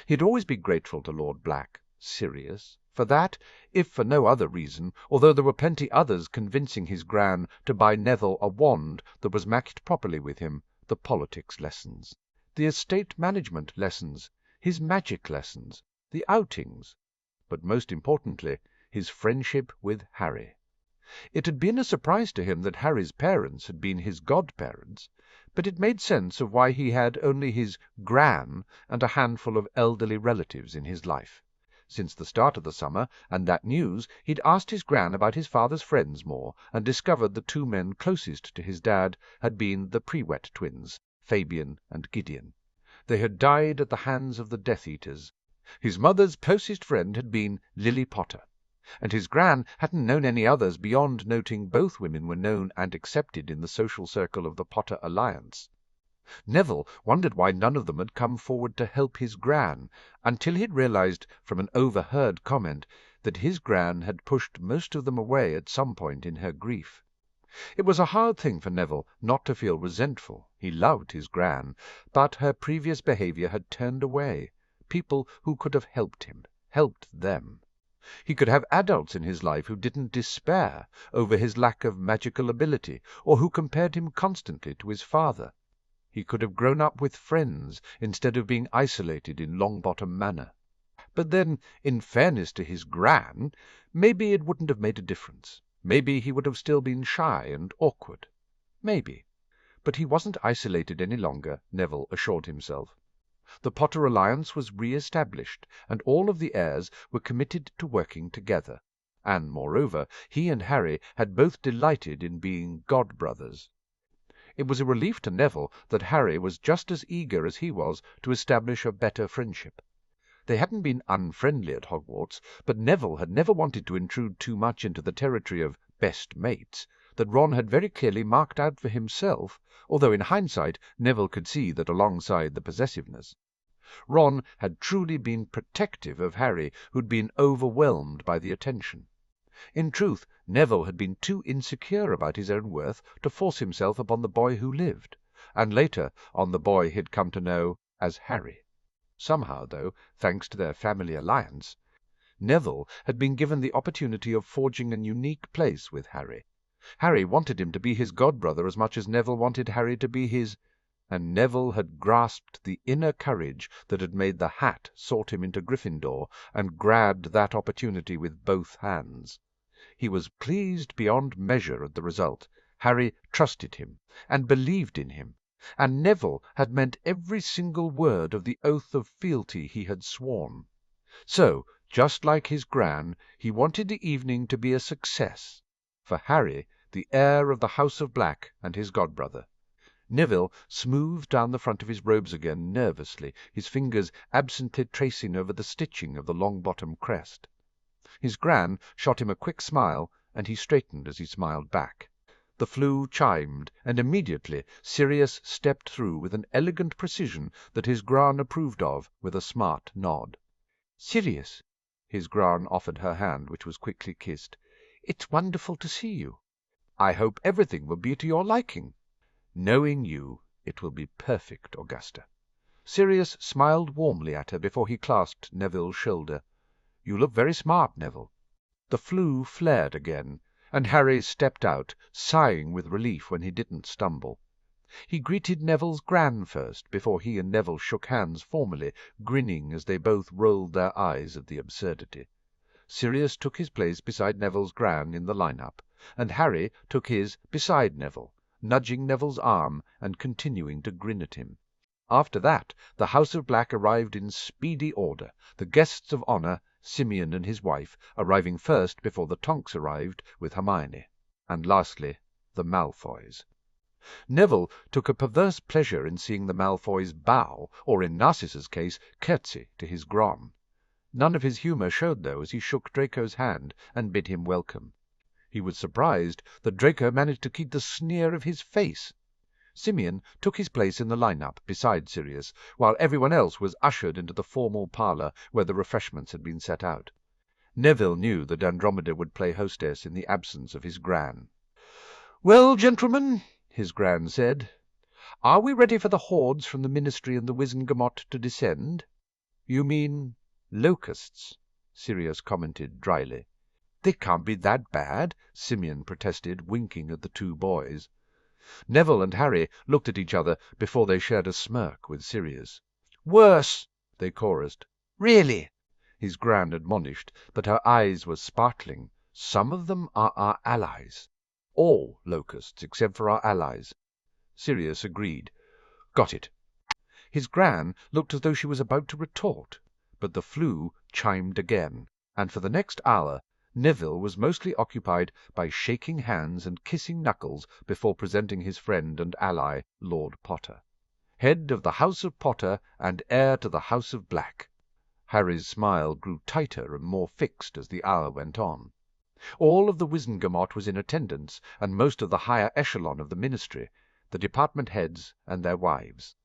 He had always been grateful to Lord Black, Sirius, for that, if for no other reason, although there were plenty others convincing his gran to buy Neville a wand that was matched properly with him, the politics lessons, the estate management lessons, his magic lessons, the outings, but most importantly, his friendship with Harry. It had been a surprise to him that Harry's parents had been his godparents, but it made sense of why he had only his gran and a handful of elderly relatives in his life. Since the start of the summer and that news, he'd asked his gran about his father's friends more, and discovered the 2 men closest to his dad had been the Prewett twins, Fabian and Gideon. They had died at the hands of the Death Eaters. His mother's closest friend had been Lily Potter, and his gran hadn't known any others beyond noting both women were known and accepted in the social circle of the Potter Alliance. Neville wondered why none of them had come forward to help his Gran, until he'd realized from an overheard comment that his Gran had pushed most of them away at some point in her grief. It was a hard thing for Neville not to feel resentful. He loved his Gran, but her previous behaviour had turned away people who could have helped him, helped them. He could have adults in his life who didn't despair over his lack of magical ability, or who compared him constantly to his father. He could have grown up with friends instead of being isolated in Longbottom Manor. But then, in fairness to his Gran, maybe it wouldn't have made a difference. Maybe he would have still been shy and awkward. Maybe. But he wasn't isolated any longer, Neville assured himself. The Potter alliance was re-established, and all of the heirs were committed to working together. And, moreover, he and Harry had both delighted in being god-brothers. It was a relief to Neville that Harry was just as eager as he was to establish a better friendship. They hadn't been unfriendly at Hogwarts, but Neville had never wanted to intrude too much into the territory of best mates that Ron had very clearly marked out for himself, although in hindsight Neville could see that alongside the possessiveness. Ron had truly been protective of Harry, who'd been overwhelmed by the attention. In truth, Neville had been too insecure about his own worth to force himself upon the boy who lived, and later on the boy he'd come to know as Harry. Somehow, though, thanks to their family alliance, Neville had been given the opportunity of forging a unique place with Harry. Harry wanted him to be his godbrother as much as Neville wanted Harry to be his, and Neville had grasped the inner courage that had made the Hat sort him into Gryffindor and grabbed that opportunity with both hands. He was pleased beyond measure at the result. Harry trusted him and believed in him, and Neville had meant every single word of the oath of fealty he had sworn. So, just like his Gran, he wanted the evening to be a success. For Harry, the heir of the House of Black and his godbrother. Neville smoothed down the front of his robes again nervously, his fingers absently tracing over the stitching of the Longbottom crest. His Gran shot him a quick smile, and he straightened as he smiled back. The Floo chimed, and immediately Sirius stepped through with an elegant precision that his Gran approved of, with a smart nod. "Sirius," his Gran offered her hand, which was quickly kissed, "it's wonderful to see you." "I hope everything will be to your liking." "Knowing you, it will be perfect, Augusta." Sirius smiled warmly at her before he clasped Neville's shoulder. "You look very smart, Neville." The Floo flared again, and Harry stepped out, sighing with relief when he didn't stumble. He greeted Neville's Gran first, before he and Neville shook hands formally, grinning as they both rolled their eyes at the absurdity. Sirius took his place beside Neville's Gran in the line-up, and Harry took his beside Neville, nudging Neville's arm and continuing to grin at him. After that, the House of Black arrived in speedy order, the guests of honour, Simeon and his wife, arriving first before the Tonks arrived with Hermione, and lastly the Malfoys. Neville took a perverse pleasure in seeing the Malfoys bow, or in Narcissa's case, curtsy to his Gran. None of his humour showed, though, as he shook Draco's hand and bid him welcome. He was surprised that Draco managed to keep the sneer of his face. Simeon took his place in the line-up beside Sirius, while everyone else was ushered into the formal parlour where the refreshments had been set out. Neville knew that Andromeda would play hostess in the absence of his Gran. "Well, gentlemen," his Gran said, "are we ready for the hordes from the Ministry and the Wizengamot to descend?" "You mean locusts," Sirius commented dryly. "They can't be that bad," Simeon protested, winking at the two boys. Neville and Harry looked at each other before they shared a smirk with Sirius. "Worse," they chorused. "Really," his Gran admonished, but her eyes were sparkling. "Some of them are our allies." "All locusts, except for our allies." Sirius agreed. "Got it." His Gran looked as though she was about to retort, but the Floo chimed again, and for the next hour Neville was mostly occupied by shaking hands and kissing knuckles before presenting his friend and ally, Lord Potter. Head of the House of Potter and heir to the House of Black. Harry's smile grew tighter and more fixed as the hour went on. All of the Wizengamot was in attendance, and most of the higher echelon of the Ministry. the department heads and their wives.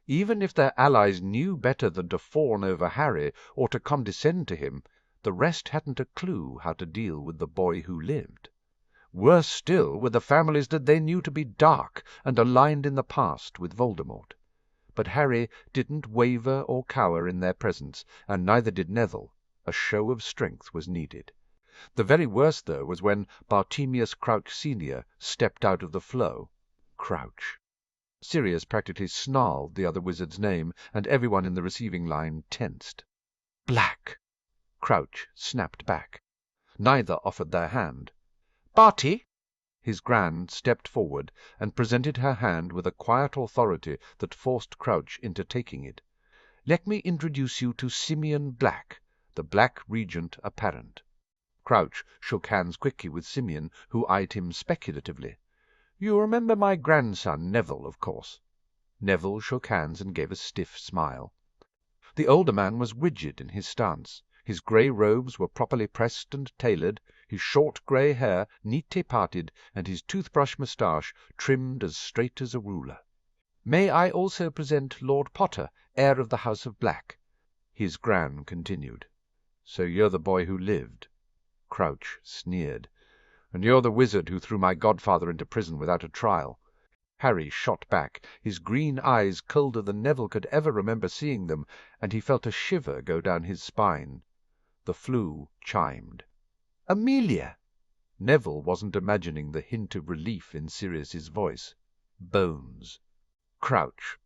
Even if their allies knew better than to fawn over Harry or to condescend to him, the rest hadn't a clue how to deal with the boy who lived. Worse still were the families that they knew to be dark and aligned in the past with Voldemort. But Harry didn't waver or cower in their presence, and neither did Neville. A show of strength was needed. The very worst, though, was when Bartemius Crouch Senior stepped out of the flow. Crouch. Sirius practically snarled the other wizard's name, and everyone in the receiving line tensed. Black. Crouch snapped back. Neither offered their hand. Barty! His Gran stepped forward and presented her hand with a quiet authority that forced Crouch into taking it. Let me introduce you to Simeon Black, the Black Regent Apparent. Crouch shook hands quickly with Simeon, who eyed him speculatively. You remember my grandson, Neville, of course. Neville shook hands and gave a stiff smile. The older man was rigid in his stance. His grey robes were properly pressed and tailored, his short grey hair neatly parted, and his toothbrush moustache trimmed as straight as a ruler. May I also present Lord Potter, heir of the House of Black? His Gran continued. So you're the boy who lived? Crouch sneered. And you're the wizard who threw my godfather into prison without a trial. Harry shot back, his green eyes colder than Neville could ever remember seeing them, and he felt a shiver go down his spine. The flue chimed. Amelia! Neville wasn't imagining the hint of relief in Sirius's voice. Bones. Crouch.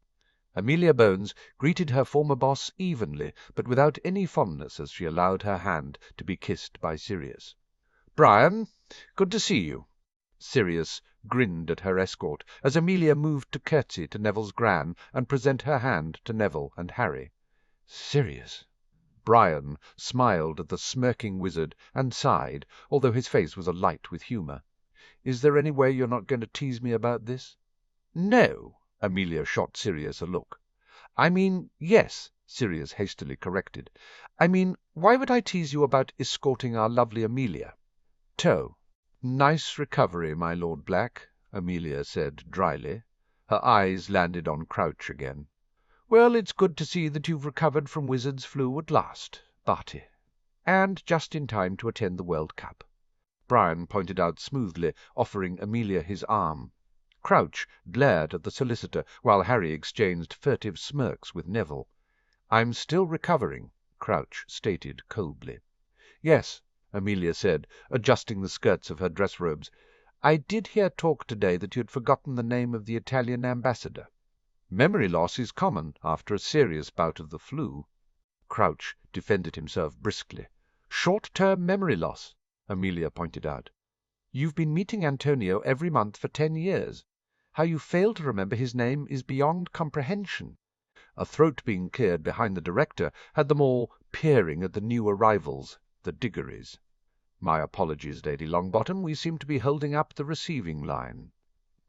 Amelia Bones greeted her former boss evenly, but without any fondness as she allowed her hand to be kissed by Sirius. Brian, good to see you. Sirius grinned at her escort as Amelia moved to curtsy to Neville's Gran and present her hand to Neville and Harry. Sirius. Brian smiled at the smirking wizard and sighed, although his face was alight with humour. Is there any way you're not going to tease me about this? No. Amelia shot Sirius a look. I mean, yes, Sirius hastily corrected. I mean, why would I tease you about escorting our lovely Amelia? Toe. Nice recovery, my Lord Black, Amelia said dryly. Her eyes landed on Crouch again. Well, it's good to see that you've recovered from Wizard's flu at last, Barty. And just in time to attend the World Cup. Brian pointed out smoothly, offering Amelia his arm. Crouch glared at the solicitor, while Harry exchanged furtive smirks with Neville. I'm still recovering, Crouch stated coldly. Yes, Amelia said, adjusting the skirts of her dress robes. I did hear talk today that you'd forgotten the name of the Italian ambassador. Memory loss is common after a serious bout of the flu. Crouch defended himself briskly. Short-term memory loss, Amelia pointed out. You've been meeting Antonio every month for 10 years. How you fail to remember his name is beyond comprehension. A throat being cleared behind the director had them all peering at the new arrivals, the Diggories. My apologies, Lady Longbottom. We seem to be holding up the receiving line.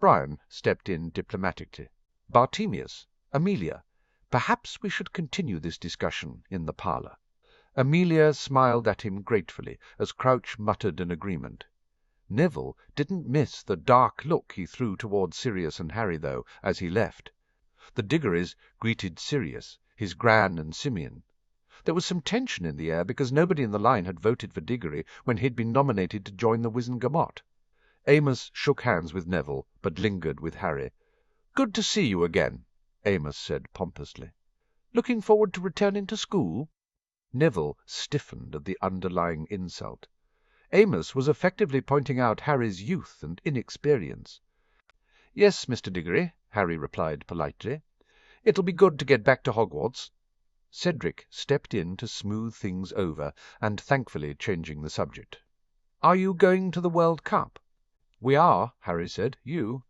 Brian stepped in diplomatically. Bartemius, Amelia, perhaps we should continue this discussion in the parlour. Amelia smiled at him gratefully as Crouch muttered an agreement. Neville didn't miss the dark look he threw towards Sirius and Harry, though, as he left. The Diggories greeted Sirius, his Gran and Simeon. There was some tension in the air because nobody in the line had voted for Diggory when he'd been nominated to join the Wizengamot. Amos shook hands with Neville, but lingered with Harry. Good to see you again, Amos said pompously. Looking forward to returning to school? Neville stiffened at the underlying insult. Amos was effectively pointing out Harry's youth and inexperience. Yes, Mr. Diggory, Harry replied politely. It'll be good to get back to Hogwarts. Cedric stepped in to smooth things over, and thankfully changing the subject. Are you going to the World Cup? We are, Harry said. You?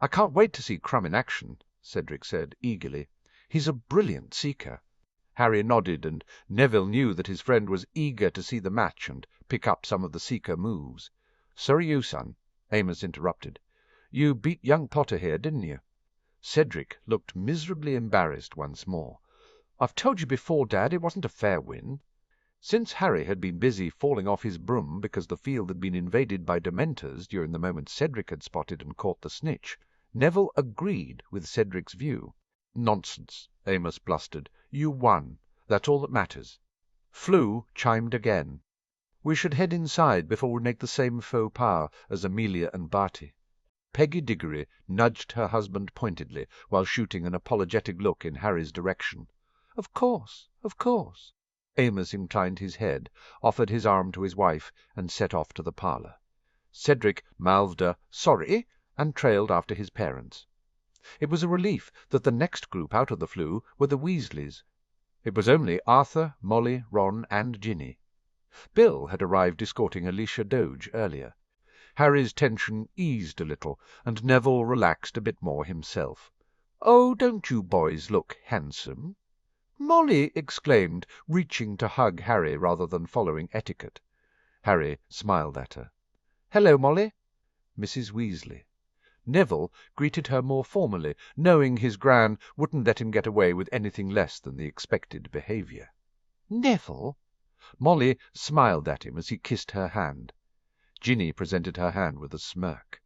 I can't wait to see Crumb in action, Cedric said eagerly. He's a brilliant seeker. Harry nodded, and Neville knew that his friend was eager to see the match and pick up some of the seeker moves. So are you, son, Amos interrupted. You beat young Potter here, didn't you? Cedric looked miserably embarrassed once more. I've told you before, Dad, it wasn't a fair win. Since Harry had been busy falling off his broom because the field had been invaded by Dementors during the moment Cedric had spotted and caught the snitch, Neville agreed with Cedric's view. "Nonsense," Amos blustered. "You won. That's all that matters." Flew chimed again. "We should head inside before we make the same faux pas as Amelia and Barty." Peggy Diggory nudged her husband pointedly while shooting an apologetic look in Harry's direction. "Of course, of course." Amos inclined his head, offered his arm to his wife, and set off to the parlour. Cedric mouthed a "sorry" and trailed after his parents. It was a relief that the next group out of the flue were the Weasleys. It was only Arthur, Molly, Ron, and Ginny. Bill had arrived escorting Alicia Doge earlier. Harry's tension eased a little, and Neville relaxed a bit more himself. "Oh, don't you boys look handsome?" Molly exclaimed, reaching to hug Harry rather than following etiquette. Harry smiled at her. "Hello, Molly." Mrs. Weasley. Neville greeted her more formally, knowing his Gran wouldn't let him get away with anything less than the expected behaviour. "Neville?" Molly smiled at him as he kissed her hand. Ginny presented her hand with a smirk.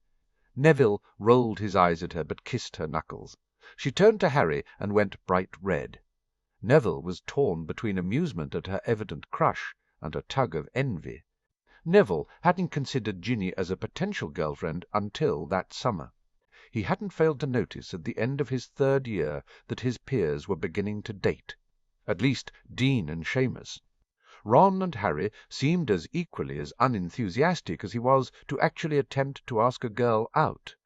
Neville rolled his eyes at her, but kissed her knuckles. She turned to Harry and went bright red. Neville was torn between amusement at her evident crush and a tug of envy. Neville hadn't considered Ginny as a potential girlfriend until that summer. He hadn't failed to notice at the end of his third year that his peers were beginning to date. At least Dean and Seamus. Ron and Harry seemed as equally as unenthusiastic as he was to actually attempt to ask a girl out.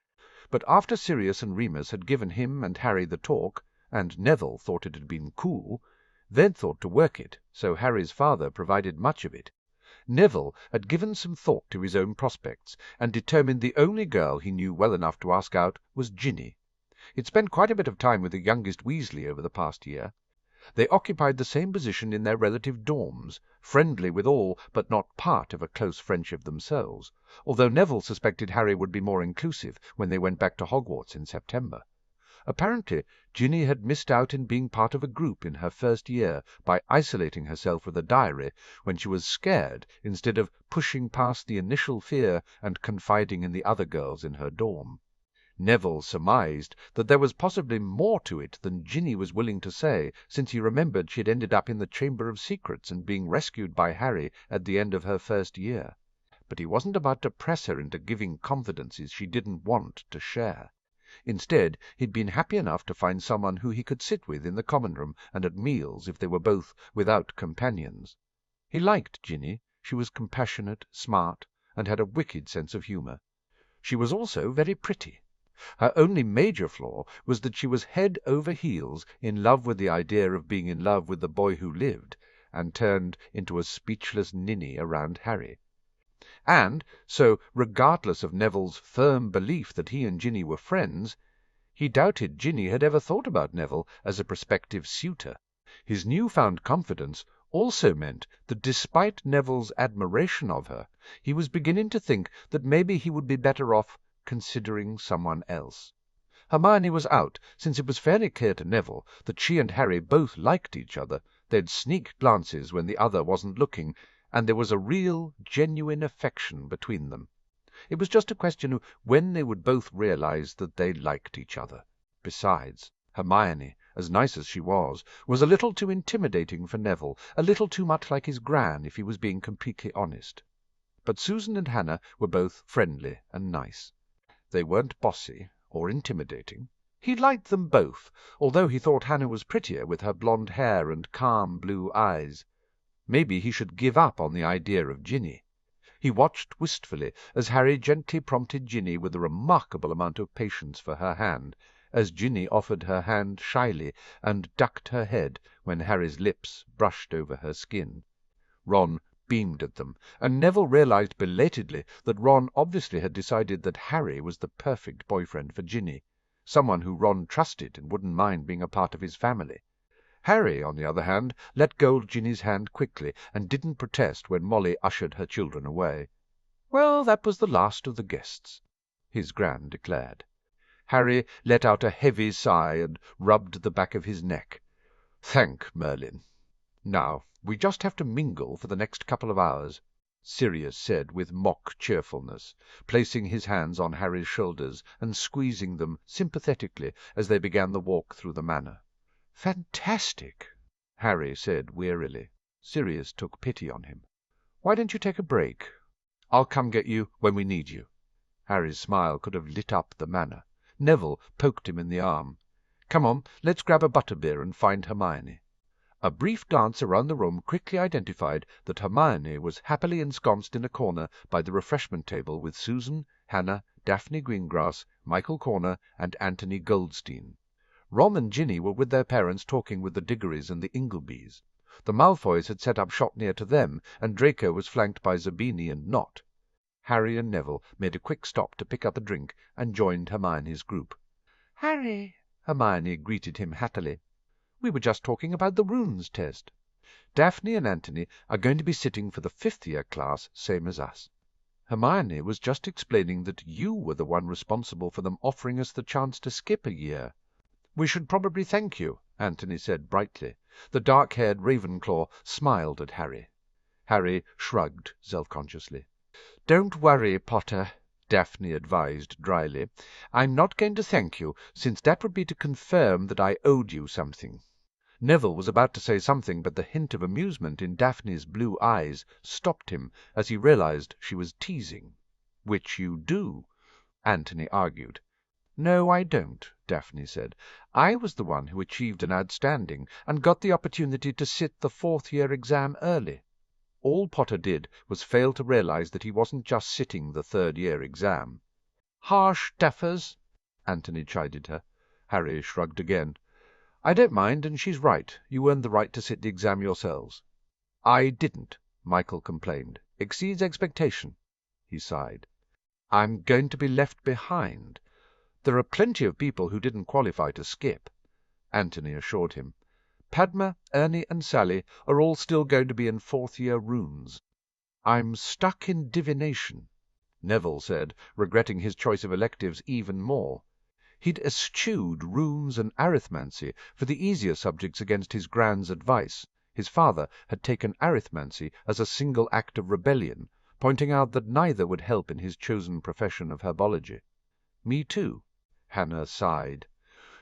But after Sirius and Remus had given him and Harry the talk, and Neville thought it had been cool, they'd thought to work it, so Harry's father provided much of it. Neville had given some thought to his own prospects, and determined the only girl he knew well enough to ask out was Ginny. He'd spent quite a bit of time with the youngest Weasley over the past year. They occupied the same position in their relative dorms, friendly with all but not part of a close friendship themselves, although Neville suspected Harry would be more inclusive when they went back to Hogwarts in September. Apparently, Ginny had missed out in being part of a group in her first year by isolating herself with a diary when she was scared instead of pushing past the initial fear and confiding in the other girls in her dorm. Neville surmised that there was possibly more to it than Ginny was willing to say, since he remembered she had ended up in the Chamber of Secrets and being rescued by Harry at the end of her first year. But he wasn't about to press her into giving confidences she didn't want to share. Instead, he'd been happy enough to find someone who he could sit with in the common room and at meals if they were both without companions. He liked Ginny. She was compassionate, smart, and had a wicked sense of humour. She was also very pretty. Her only major flaw was that she was head over heels in love with the idea of being in love with the boy who lived, and turned into a speechless ninny around Harry. And so, regardless of Neville's firm belief that he and Ginny were friends, he doubted Ginny had ever thought about Neville as a prospective suitor. His new-found confidence also meant that despite Neville's admiration of her, he was beginning to think that maybe he would be better off considering someone else. Hermione was out, since it was fairly clear to Neville that she and Harry both liked each other. They'd sneak glances when the other wasn't looking, and there was a real, genuine affection between them. It was just a question of when they would both realize that they liked each other. Besides, Hermione, as nice as she was a little too intimidating for Neville, a little too much like his Gran if he was being completely honest. But Susan and Hannah were both friendly and nice. They weren't bossy or intimidating. He liked them both, although he thought Hannah was prettier with her blonde hair and calm blue eyes. Maybe he should give up on the idea of Ginny. He watched wistfully as Harry gently prompted Ginny with a remarkable amount of patience for her hand, as Ginny offered her hand shyly and ducked her head when Harry's lips brushed over her skin. Ron beamed at them, and Neville realized belatedly that Ron obviously had decided that Harry was the perfect boyfriend for Ginny, someone who Ron trusted and wouldn't mind being a part of his family. Harry, on the other hand, let go of Ginny's hand quickly and didn't protest when Molly ushered her children away. Well, that was the last of the guests, his Gran declared. Harry let out a heavy sigh and rubbed the back of his neck. Thank Merlin. Now, we just have to mingle for the next couple of hours. Sirius said with mock cheerfulness, placing his hands on Harry's shoulders and squeezing them sympathetically as they began the walk through the manor. "Fantastic," Harry said wearily. Sirius took pity on him. "Why don't you take a break? I'll come get you when we need you." Harry's smile could have lit up the manor. Neville poked him in the arm. "Come on, let's grab a butterbeer and find Hermione." A brief glance around the room quickly identified that Hermione was happily ensconced in a corner by the refreshment table with Susan, Hannah, Daphne Greengrass, Michael Corner, and Anthony Goldstein. Ron and Ginny were with their parents talking with the Diggories and the Inglebys. The Malfoys had set up shop near to them, and Draco was flanked by Zabini and Nott. Harry and Neville made a quick stop to pick up a drink and joined Hermione's group. "Harry," Hermione greeted him happily. "We were just talking about the runes test. Daphne and Anthony are going to be sitting for the 5th-year class, same as us. Hermione was just explaining that you were the one responsible for them offering us the chance to skip a year." "We should probably thank you," Anthony said brightly. The dark-haired Ravenclaw smiled at Harry. Harry shrugged self-consciously. "Don't worry, Potter," Daphne advised dryly. "I'm not going to thank you, since that would be to confirm that I owed you something." Neville was about to say something, but the hint of amusement in Daphne's blue eyes stopped him as he realized she was teasing. "Which you do," Anthony argued. "No, I don't," Daphne said. "I was the one who achieved an outstanding and got the opportunity to sit the 4th-year exam early. All Potter did was fail to realize that he wasn't just sitting the 3rd-year exam." "Harsh duffers," Anthony chided her. Harry shrugged again. "I don't mind, and she's right. You earned the right to sit the exam yourselves." "I didn't," Michael complained. "Exceeds expectation." He sighed. "I'm going to be left behind. There are plenty of people who didn't qualify to skip," Anthony assured him. "Padma, Ernie, and Sally are all still going to be in 4th-year runes." "I'm stuck in divination," Neville said, regretting his choice of electives even more. He'd eschewed runes and arithmancy for the easier subjects against his grand's advice. His father had taken arithmancy as a single act of rebellion, pointing out that neither would help in his chosen profession of herbology. "Me too," Hannah sighed.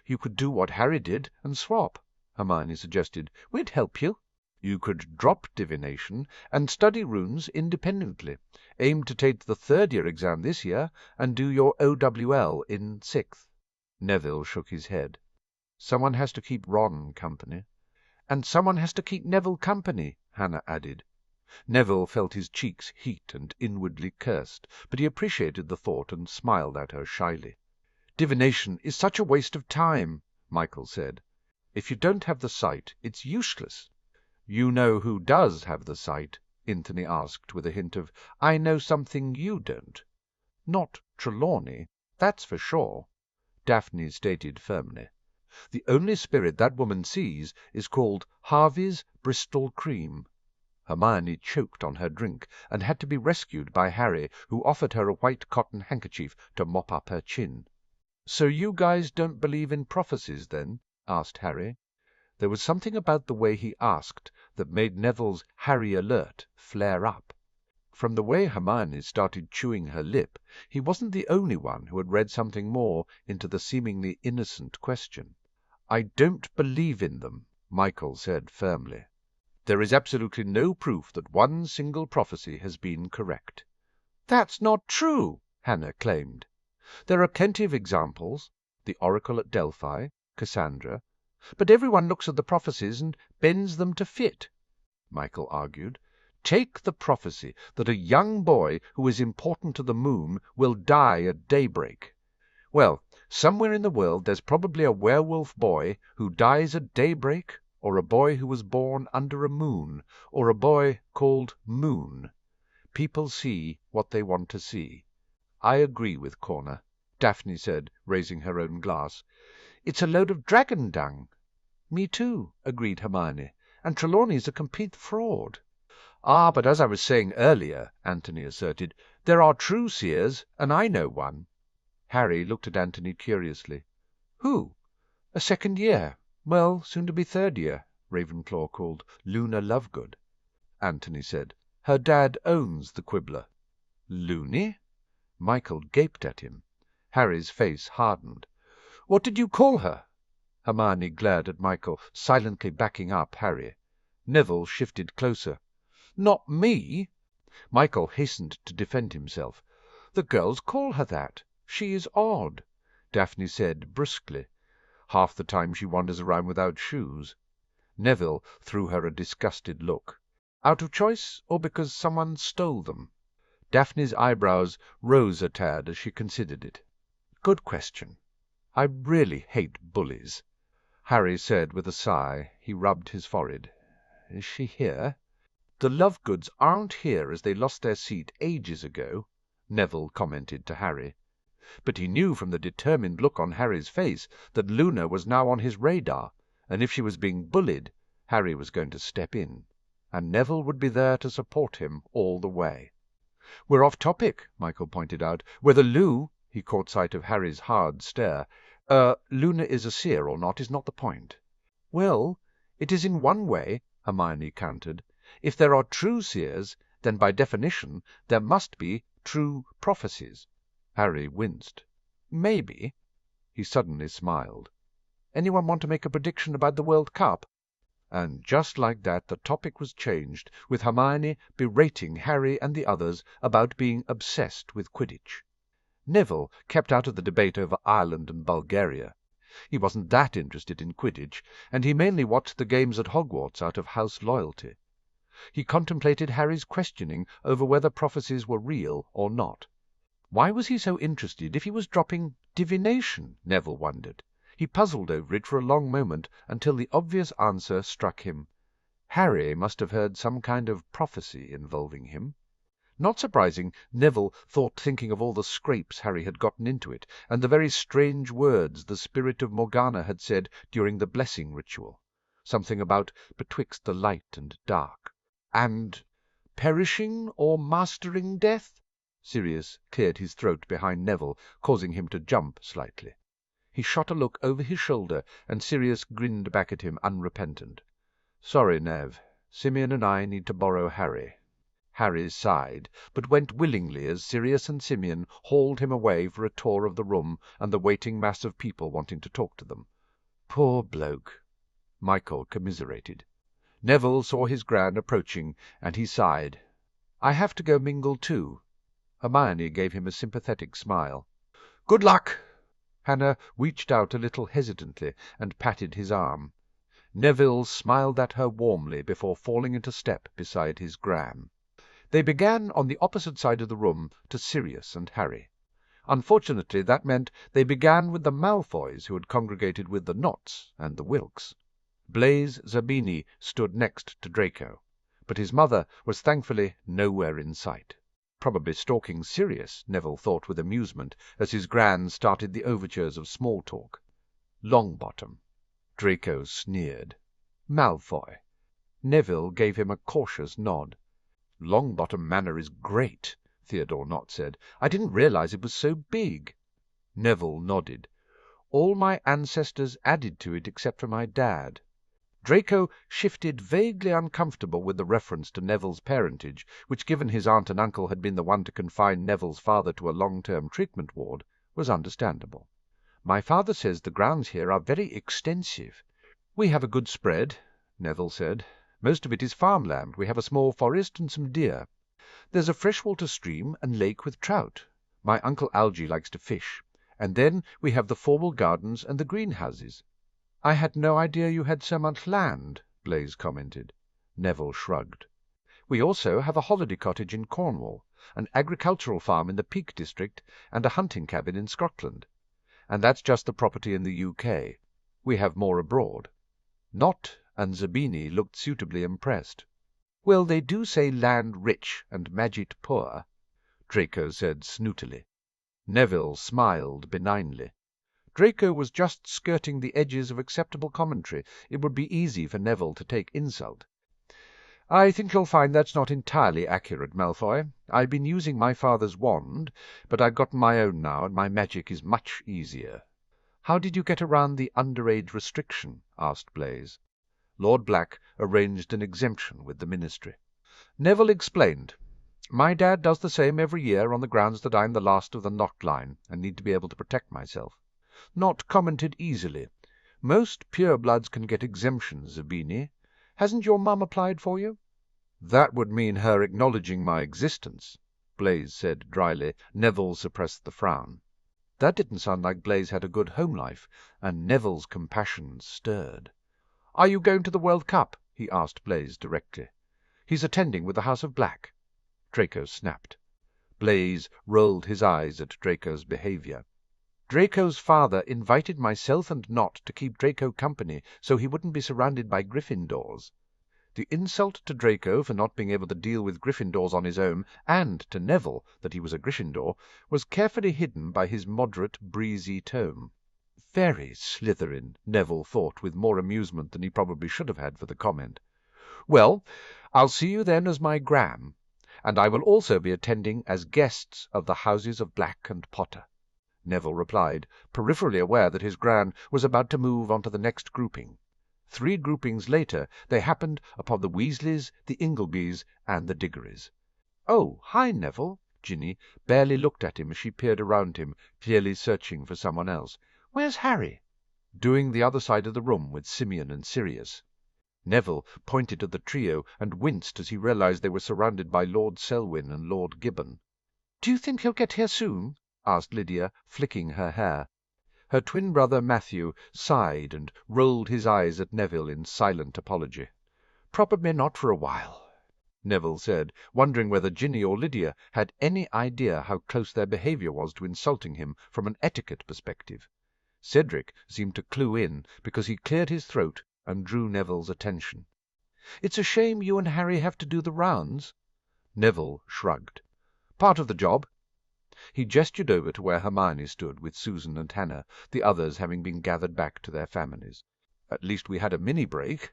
"You could do what Harry did and swap," Hermione suggested. "We'd help you." "You could drop divination and study runes independently. Aim to take the 3rd-year exam this year and do your OWL in 6th. Neville shook his head. "Someone has to keep Ron company." "And someone has to keep Neville company," Hannah added. Neville felt his cheeks heat and inwardly cursed, but he appreciated the thought and smiled at her shyly. "Divination is such a waste of time," Michael said. "If you don't have the sight, it's useless." "You know who does have the sight?" Anthony asked, with a hint of, "I know something you don't." "Not Trelawney, that's for sure," Daphne stated firmly. "The only spirit that woman sees is called Harvey's Bristol Cream." Hermione choked on her drink and had to be rescued by Harry, who offered her a white cotton handkerchief to mop up her chin. "So you guys don't believe in prophecies, then?" asked Harry. There was something about the way he asked that made Neville's Harry alert flare up. From the way Hermione started chewing her lip, he wasn't the only one who had read something more into the seemingly innocent question. "I don't believe in them," Michael said firmly. "There is absolutely no proof that one single prophecy has been correct." "That's not true," Hannah claimed. "There are plenty of examples, the Oracle at Delphi, Cassandra, but everyone looks at the prophecies and bends them to fit," Michael argued. "Take the prophecy that a young boy who is important to the moon will die at daybreak. Well, somewhere in the world there's probably a werewolf boy who dies at daybreak, or a boy who was born under a moon, or a boy called Moon. People see what they want to see." "I agree with Corner," Daphne said, raising her own glass. "It's a load of dragon dung." "Me too," agreed Hermione. "And Trelawney's a complete fraud." "Ah, but as I was saying earlier," Anthony asserted, "there are true seers, and I know one." Harry looked at Anthony curiously. "Who?" "A 2nd-year, well, soon to be 3rd-year," Ravenclaw called Luna Lovegood. Anthony said, Her dad owns the Quibbler." "Loony?" Michael gaped at him. Harry's face hardened. "What did you call her?" Hermione glared at Michael, silently backing up Harry. Neville shifted closer. "Not me!" Michael hastened to defend himself. "The girls call her that. She is odd," Daphne said brusquely. "Half the time she wanders around without shoes." Neville threw her a disgusted look. "Out of choice, or because someone stole them?" Daphne's eyebrows rose a tad as she considered it. "Good question. I really hate bullies." Harry said with a sigh. He rubbed his forehead. "Is she here?" "The Lovegoods aren't here, as they lost their seat ages ago," Neville commented to Harry. But he knew from the determined look on Harry's face that Luna was now on his radar, and if she was being bullied, Harry was going to step in, and Neville would be there to support him all the way. "We're off topic," Michael pointed out. "Whether He caught sight of Harry's hard stare. "Luna is a seer or not is not the point." "Well, it is in one way," Hermione countered. "If there are true seers, then by definition there must be true prophecies." Harry winced. "Maybe." He suddenly smiled. "Anyone want to make a prediction about the World Cup?" And just like that the topic was changed, with Hermione berating Harry and the others about being obsessed with Quidditch. Neville kept out of the debate over Ireland and Bulgaria. He wasn't that interested in Quidditch, and he mainly watched the games at Hogwarts out of house loyalty. He contemplated Harry's questioning over whether prophecies were real or not. Why was he so interested if he was dropping divination, Neville wondered. He puzzled over it for a long moment until the obvious answer struck him. Harry must have heard some kind of prophecy involving him. Not surprising, Neville thought thinking of all the scrapes Harry had gotten into it, and the very strange words the spirit of Morgana had said during the blessing ritual. Something about betwixt the light and dark. And perishing or mastering death? Sirius cleared his throat behind Neville, causing him to jump slightly. He shot a look over his shoulder, and Sirius grinned back at him unrepentant. "Sorry, Nev. Simeon and I need to borrow Harry." Harry sighed, but went willingly as Sirius and Simeon hauled him away for a tour of the room and the waiting mass of people wanting to talk to them. "Poor bloke," Michael commiserated. Neville saw his Gran approaching, and he sighed. "I have to go mingle too." Hermione gave him a sympathetic smile. "Good luck!" Hannah reached out a little hesitantly and patted his arm. Neville smiled at her warmly before falling into step beside his Gran. They began on the opposite side of the room to Sirius and Harry. Unfortunately, that meant they began with the Malfoys who had congregated with the Notts and the Wilkes. Blaise Zabini stood next to Draco, but his mother was thankfully nowhere in sight. Probably stalking Sirius, Neville thought with amusement, as his Gran started the overtures of small talk. Longbottom. Draco sneered. Malfoy. Neville gave him a cautious nod. "Longbottom Manor is great," Theodore Nott said. "I didn't realize it was so big." Neville nodded. "All my ancestors added to it except for my dad." Draco shifted vaguely uncomfortable with the reference to Neville's parentage, which, given his aunt and uncle had been the one to confine Neville's father to a long-term treatment ward, was understandable. "My father says the grounds here are very extensive." "We have a good spread," Neville said. "Most of it is farmland. We have a small forest and some deer. There's a freshwater stream and lake with trout. My Uncle Algy likes to fish. And then we have the formal gardens and the greenhouses." "I had no idea you had so much land," Blaise commented. Neville shrugged. "We also have a holiday cottage in Cornwall, an agricultural farm in the Peak District, and a hunting cabin in Scotland. And that's just the property in the UK. We have more abroad." Nott and Zabini looked suitably impressed. "Well, they do say land rich and magic poor," Draco said snootily. Neville smiled benignly. Draco was just skirting the edges of acceptable commentary. It would be easy for Neville to take insult. "I think you'll find that's not entirely accurate, Malfoy. I've been using my father's wand, but I've got my own now, and my magic is much easier." "How did you get around the underage restriction?" asked Blaise. Lord Black arranged an exemption with the Ministry. Neville explained. My dad does the same every year on the grounds that I'm the last of the knot line and need to be able to protect myself. Not commented easily. Most purebloods can get exemptions, Zabini. Hasn't your mum applied for you? That would mean her acknowledging my existence, Blaise said dryly. Neville suppressed the frown. That didn't sound like Blaise had a good home life, and Neville's compassion stirred. "Are you going to the World Cup?" he asked Blaise directly. "He's attending with the House of Black." Draco snapped. Blaise rolled his eyes at Draco's behaviour. "Draco's father invited myself and Nott to keep Draco company so he wouldn't be surrounded by Gryffindors." The insult to Draco for not being able to deal with Gryffindors on his own, and to Neville that he was a Gryffindor, was carefully hidden by his moderate, breezy tone. Very Slytherin, Neville thought with more amusement than he probably should have had for the comment. "Well, I'll see you then as my Gram, and I will also be attending as guests of the Houses of Black and Potter," Neville replied, peripherally aware that his Gran was about to move on to the next grouping. 3 groupings later they happened upon the Weasleys, the Inglebys, and the Diggories. "Oh, hi, Neville." Ginny barely looked at him as she peered around him, clearly searching for someone else. "Where's Harry?" "Doing the other side of the room with Simeon and Sirius." Neville pointed to the trio and winced as he realized they were surrounded by Lord Selwyn and Lord Gibbon. "Do you think he'll get here soon?" asked Lydia, flicking her hair. Her twin brother Matthew sighed and rolled his eyes at Neville in silent apology. "Probably not for a while," Neville said, wondering whether Ginny or Lydia had any idea how close their behaviour was to insulting him from an etiquette perspective. Cedric seemed to clue in, because he cleared his throat and drew Neville's attention. "It's a shame you and Harry have to do the rounds." Neville shrugged. "Part of the job." He gestured over to where Hermione stood with Susan and Hannah, the others having been gathered back to their families. "At least we had a mini-break."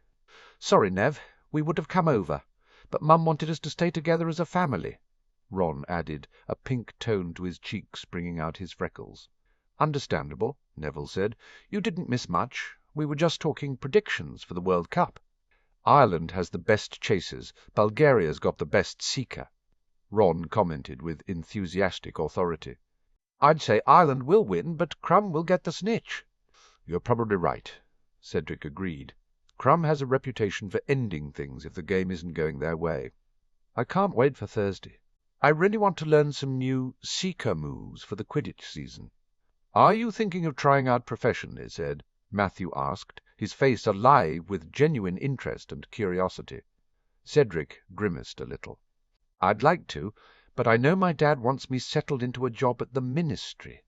"Sorry, Nev, we would have come over, but Mum wanted us to stay together as a family," Ron added, a pink tone to his cheeks bringing out his freckles. "Understandable," Neville said. "You didn't miss much. We were just talking predictions for the World Cup." "Ireland has the best chasers. Bulgaria's got the best seeker," Ron commented with enthusiastic authority. "I'd say Ireland will win, but Crumb will get the snitch." "You're probably right," Cedric agreed. "Crumb has a reputation for ending things if the game isn't going their way. I can't wait for Thursday. I really want to learn some new seeker moves for the Quidditch season." "Are you thinking of trying out professionally, Ced?" Matthew asked, his face alive with genuine interest and curiosity. Cedric grimaced a little. "I'd like to, but I know my dad wants me settled into a job at the Ministry.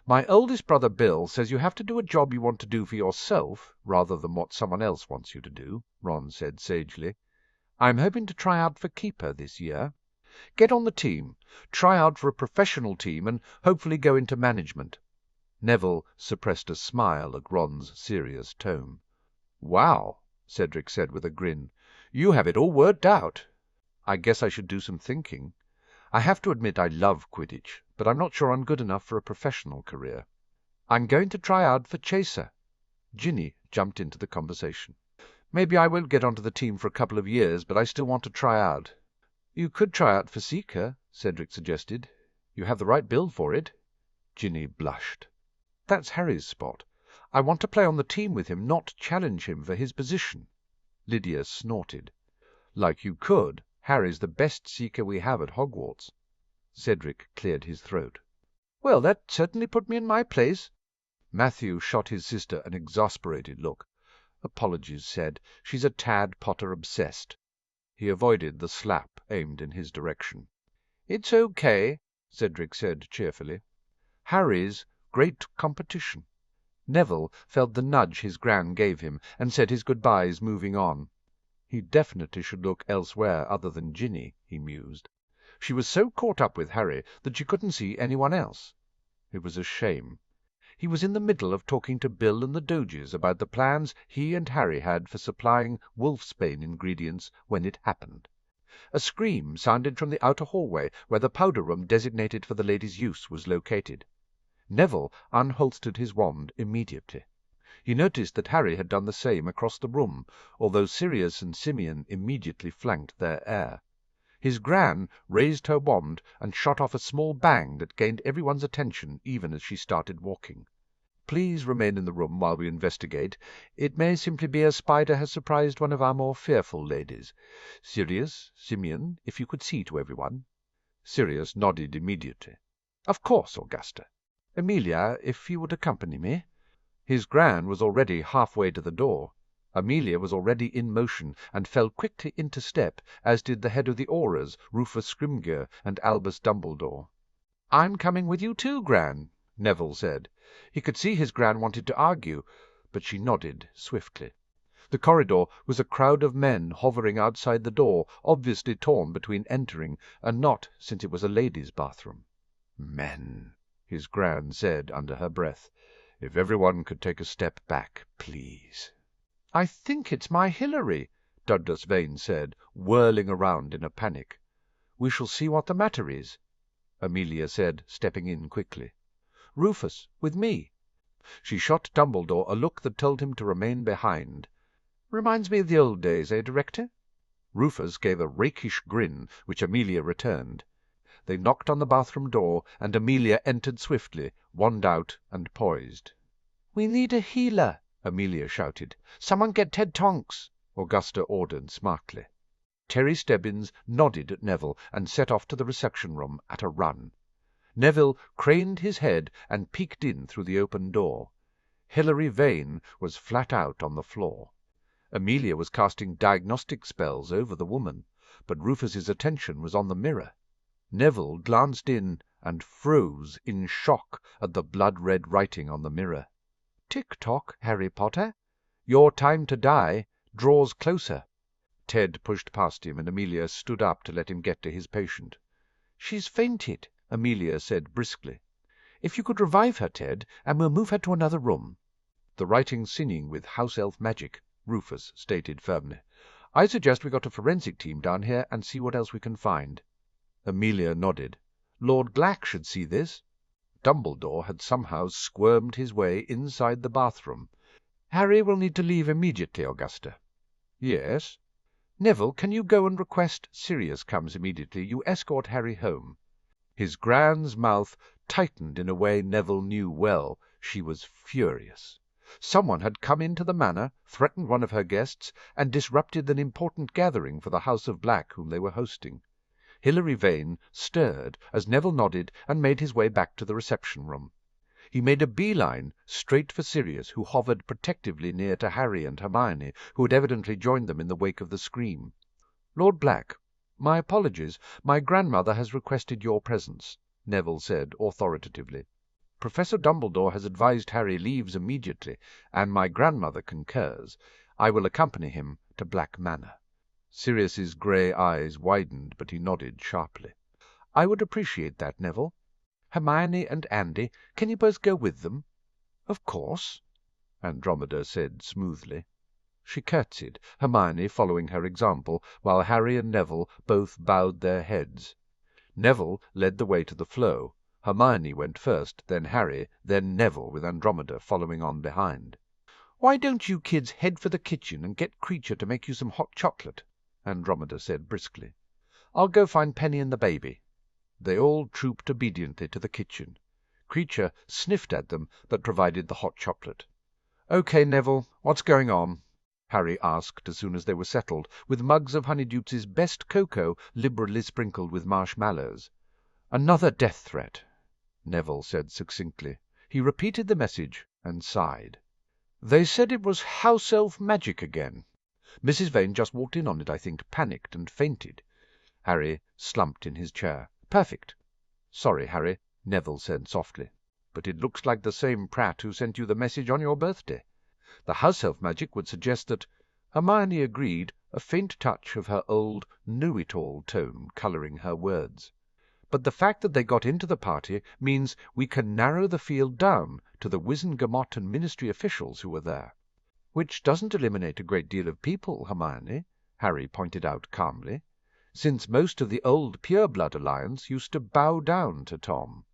My oldest brother Bill says you have to do a job you want to do for yourself rather than what someone else wants you to do," Ron said sagely. "I'm hoping to try out for keeper this year. Get on the team, try out for a professional team, and hopefully go into management." Neville suppressed a smile at Ron's serious tone. "Wow," Cedric said with a grin. "You have it all worked out." "I guess I should do some thinking. I have to admit I love Quidditch, but I'm not sure I'm good enough for a professional career. I'm going to try out for chaser." Ginny jumped into the conversation. "Maybe I won't get onto the team for a couple of years, but I still want to try out." "You could try out for seeker," Cedric suggested. "You have the right build for it." Ginny blushed. "That's Harry's spot. I want to play on the team with him, not challenge him for his position." Lydia snorted. "Like you could. Harry's the best seeker we have at Hogwarts." Cedric cleared his throat. "Well, that certainly put me in my place." Matthew shot his sister an exasperated look. "Apologies, Ced. She's a tad Potter obsessed." He avoided the slap aimed in his direction. "It's okay," Cedric said cheerfully. "Harry's great competition." Neville felt the nudge his Gran gave him, and said his goodbyes, moving on. He definitely should look elsewhere other than Ginny, he mused. She was so caught up with Harry that she couldn't see anyone else. It was a shame. He was in the middle of talking to Bill and the Doges about the plans he and Harry had for supplying wolfsbane ingredients when it happened. A scream sounded from the outer hallway, where the powder room designated for the ladies' use was located. Neville unholstered his wand immediately. He noticed that Harry had done the same across the room, although Sirius and Simeon immediately flanked their heir. His Gran raised her wand and shot off a small bang that gained everyone's attention even as she started walking. "Please remain in the room while we investigate. It may simply be a spider has surprised one of our more fearful ladies. Sirius, Simeon, if you could see to everyone." Sirius nodded immediately. "Of course, Augusta. Amelia, if you would accompany me." His Gran was already halfway to the door. Amelia was already in motion, and fell quickly into step, as did the head of the Aurors, Rufus Scrimgeour and Albus Dumbledore. "I'm coming with you too, Gran," Neville said. He could see his Gran wanted to argue, but she nodded swiftly. The corridor was a crowd of men hovering outside the door, obviously torn between entering and not, since it was a ladies' bathroom. "Men," his Gran said under her breath. "If everyone could take a step back, please." "I think it's my Hilary," Douglas Vane said, whirling around in a panic. "We shall see what the matter is," Amelia said, stepping in quickly. "Rufus, with me." She shot Dumbledore a look that told him to remain behind. "Reminds me of the old days, eh, Director?" Rufus gave a rakish grin, which Amelia returned. They knocked on the bathroom door, and Amelia entered swiftly, wand out and poised. "We need a healer," Amelia shouted. "Someone get Ted Tonks," Augusta ordered smartly. Terry Stebbins nodded at Neville and set off to the reception-room at a run. Neville craned his head and peeked in through the open door. Hilary Vane was flat out on the floor. Amelia was casting diagnostic spells over the woman, but Rufus's attention was on the mirror. Neville glanced in and froze in shock at the blood-red writing on the mirror. "Tick-tock, Harry Potter. Your time to die draws closer." Ted pushed past him, and Amelia stood up to let him get to his patient. "She's fainted," Amelia said briskly. "If you could revive her, Ted, and we'll move her to another room." "The writing's singing with house-elf magic," Rufus stated firmly. "I suggest we got a forensic team down here and see what else we can find." Amelia nodded. "Lord Black should see this." Dumbledore had somehow squirmed his way inside the bathroom. "Harry will need to leave immediately, Augusta." "Yes." "Neville, can you go and request Sirius comes immediately? You escort Harry home." His Gran's mouth tightened in a way Neville knew well. She was furious. Someone had come into the manor, threatened one of her guests, and disrupted an important gathering for the House of Black whom they were hosting. Hilary Vane stirred as Neville nodded and made his way back to the reception-room. He made a beeline straight for Sirius, who hovered protectively near to Harry and Hermione, who had evidently joined them in the wake of the scream. "Lord Black, my apologies. My grandmother has requested your presence," Neville said authoritatively. "Professor Dumbledore has advised Harry leaves immediately, and my grandmother concurs. I will accompany him to Black Manor." Sirius's grey eyes widened, but he nodded sharply. "I would appreciate that, Neville. Hermione and Andy, can you both go with them?" "Of course," Andromeda said smoothly. She curtsied, Hermione following her example, while Harry and Neville both bowed their heads. Neville led the way to the flow. Hermione went first, then Harry, then Neville, with Andromeda following on behind. "Why don't you kids head for the kitchen and get Creature to make you some hot chocolate?" Andromeda said briskly. "I'll go find Penny and the baby." They all trooped obediently to the kitchen. Creature sniffed at them, but provided the hot chocolate. "Okay, Neville, what's going on?" Harry asked as soon as they were settled, with mugs of Honeydukes' best cocoa liberally sprinkled with marshmallows. "Another death threat," Neville said succinctly. He repeated the message and sighed. "They said it was house-elf magic again. Mrs. Vane just walked in on it, I think, panicked and fainted." Harry slumped in his chair. "Perfect." "Sorry, Harry," Neville said softly, "but it looks like the same Pratt who sent you the message on your birthday. The house-elf magic would suggest that—" Hermione agreed, a faint touch of her old know-it-all tone colouring her words. "But the fact that they got into the party means we can narrow the field down to the Wizengamot and Ministry officials who were there." "Which doesn't eliminate a great deal of people, Hermione," Harry pointed out calmly, "since most of the old Pure-Blood Alliance used to bow down to Tom."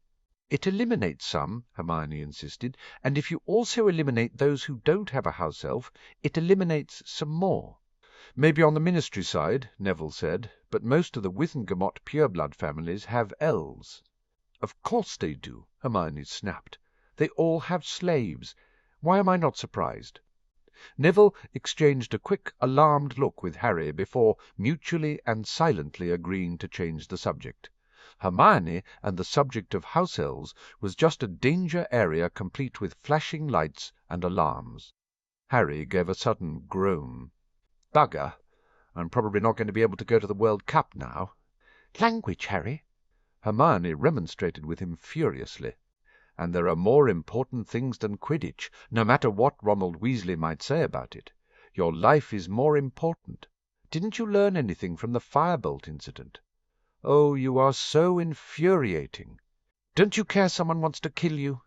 "It eliminates some," Hermione insisted, "and if you also eliminate those who don't have a house-elf, it eliminates some more." Maybe on the ministry side, Neville said, but most of the Withengamot pureblood families have elves. Of course they do, Hermione snapped. They all have slaves. Why am I not surprised? Neville exchanged a quick, alarmed look with Harry before mutually and silently agreeing to change the subject. Hermione and the subject of house elves was just a danger area complete with flashing lights and alarms. Harry gave a sudden groan. Bugger. I'm probably not going to be able to go to the World Cup now. Language, Harry. Hermione remonstrated with him furiously. And there are more important things than Quidditch, no matter what Ronald Weasley might say about it. Your life is more important. Didn't you learn anything from the firebolt incident? Oh, you are so infuriating. Don't you care someone wants to kill you?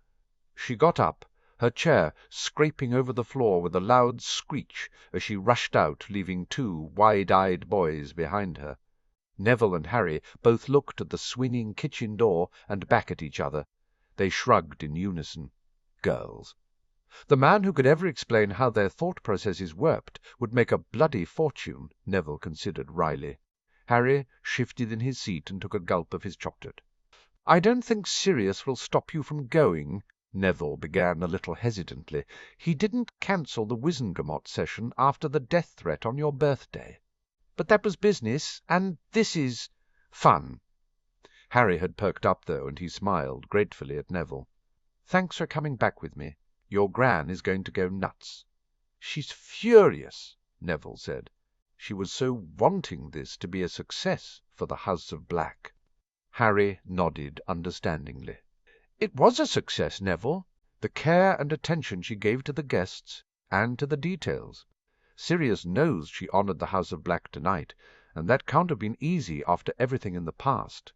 She got up, her chair scraping over the floor with a loud screech as she rushed out, leaving two wide-eyed boys behind her. Neville and Harry both looked at the swinging kitchen door and back at each other. They shrugged in unison. Girls. The man who could ever explain how their thought processes worked would make a bloody fortune, Neville considered wryly. Harry shifted in his seat and took a gulp of his chocolate. "I don't think Sirius will stop you from going," Neville began a little hesitantly. "He didn't cancel the Wizengamot session after the death threat on your birthday. But that was business, and this is fun." Harry had perked up, though, and he smiled gratefully at Neville. "Thanks for coming back with me. Your Gran is going to go nuts." "She's furious," Neville said. She was so wanting this to be a success for the House of Black. Harry nodded understandingly. "It was a success, Neville. The care and attention she gave to the guests, and to the details. Sirius knows she honoured the House of Black tonight, and that can't have been easy after everything in the past."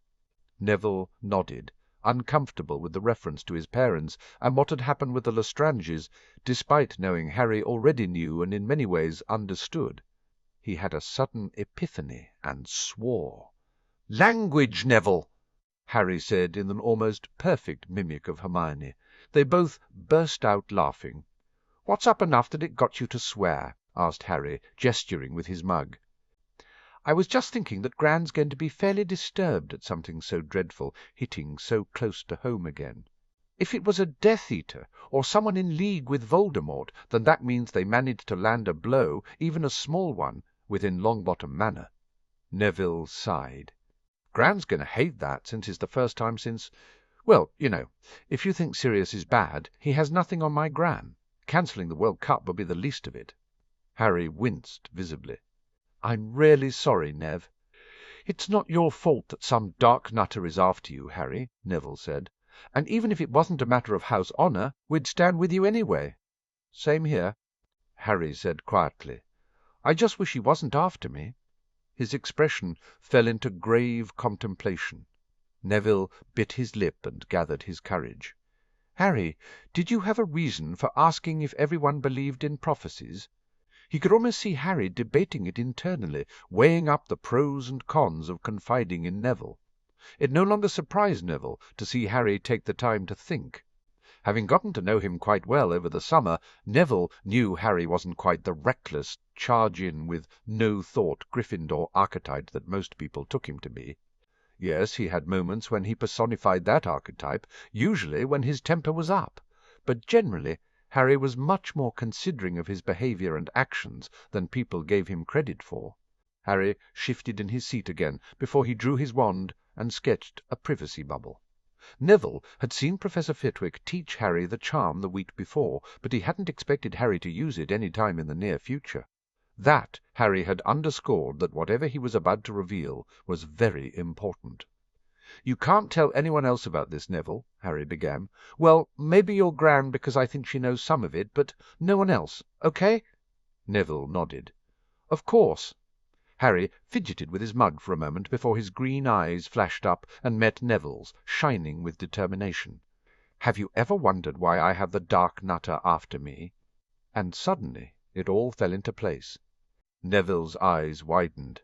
Neville nodded, uncomfortable with the reference to his parents and what had happened with the Lestranges, despite knowing Harry already knew and in many ways understood. He had a sudden epiphany and swore. "Language, Neville!" Harry said in an almost perfect mimic of Hermione. They both burst out laughing. "What's up enough that it got you to swear?" asked Harry, gesturing with his mug. "I was just thinking that Gran's going to be fairly disturbed at something so dreadful hitting so close to home again. If it was a Death Eater, or someone in league with Voldemort, then that means they managed to land a blow, even a small one, within Longbottom Manor." Neville sighed. "Gran's going to hate that, since it's the first time since... Well, you know, if you think Sirius is bad, he has nothing on my Gran. Cancelling the World Cup will be the least of it." Harry winced visibly. "I'm really sorry, Nev." "It's not your fault that some dark nutter is after you, Harry," Neville said. "And even if it wasn't a matter of house honour, we'd stand with you anyway." "Same here," Harry said quietly. "I just wish he wasn't after me." His expression fell into grave contemplation. Neville bit his lip and gathered his courage. "Harry, did you have a reason for asking if everyone believed in prophecies?" He could almost see Harry debating it internally, weighing up the pros and cons of confiding in Neville. It no longer surprised Neville to see Harry take the time to think. Having gotten to know him quite well over the summer, Neville knew Harry wasn't quite the reckless, charge-in with no-thought Gryffindor archetype that most people took him to be. Yes, he had moments when he personified that archetype, usually when his temper was up, but generally Harry was much more considering of his behaviour and actions than people gave him credit for. Harry shifted in his seat again before he drew his wand and sketched a privacy bubble. Neville had seen Professor Flitwick teach Harry the charm the week before, but he hadn't expected Harry to use it any time in the near future. That Harry had underscored that whatever he was about to reveal was very important. "You can't tell anyone else about this, Neville," Harry began. "Well, maybe your Gran, because I think she knows some of it, but no one else, okay?" Neville nodded. "Of course." Harry fidgeted with his mug for a moment before his green eyes flashed up and met Neville's, shining with determination. "Have you ever wondered why I have the Dark Nutter after me?" And suddenly it all fell into place. Neville's eyes widened.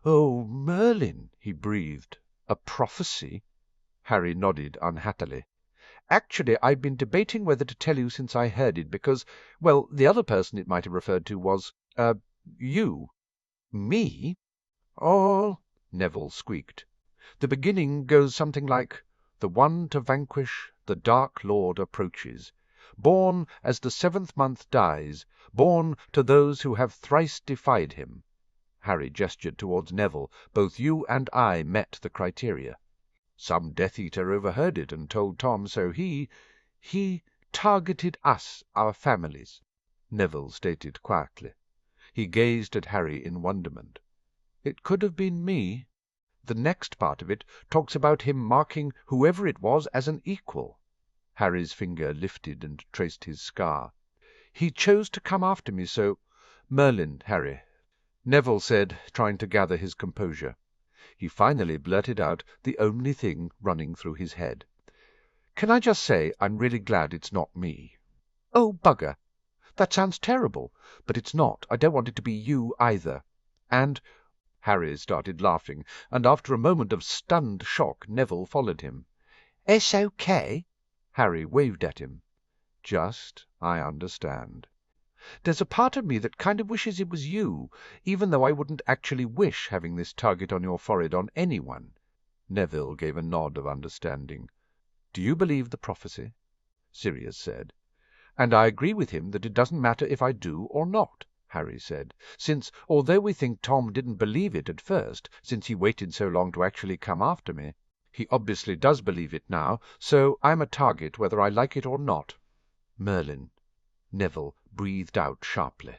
"Oh, Merlin!" he breathed. "A prophecy?" Harry nodded unhappily. "Actually, I've been debating whether to tell you since I heard it, because, well, the other person it might have referred to was, you." Me? Oh, Neville squeaked. The beginning goes something like, "The one to vanquish the dark lord approaches, born as the 7th month dies, born to those who have thrice defied him." Harry gestured towards Neville. "Both you and I met the criteria. Some Death Eater overheard it and told Tom, so he targeted us, our families," Neville stated quietly. He gazed at Harry in wonderment. "It could have been me. The next part of it talks about him marking whoever it was as an equal." Harry's finger lifted and traced his scar. "He chose to come after me, so—" "Merlin, Harry," Neville said, trying to gather his composure. He finally blurted out the only thing running through his head. "Can I just say I'm really glad it's not me?" "Oh, bugger! That sounds terrible. But it's not. I don't want it to be you either. And—" Harry started laughing, and after a moment of stunned shock Neville followed him. "It's okay." Harry waved at him. "Just, I understand. There's a part of me that kind of wishes it was you, even though I wouldn't actually wish having this target on your forehead on anyone." Neville gave a nod of understanding. "Do you believe the prophecy?" Sirius said. "And I agree with him that it doesn't matter if I do or not," Harry said, "since, although we think Tom didn't believe it at first, since he waited so long to actually come after me, he obviously does believe it now, so I'm a target whether I like it or not." "Merlin," Neville breathed out sharply,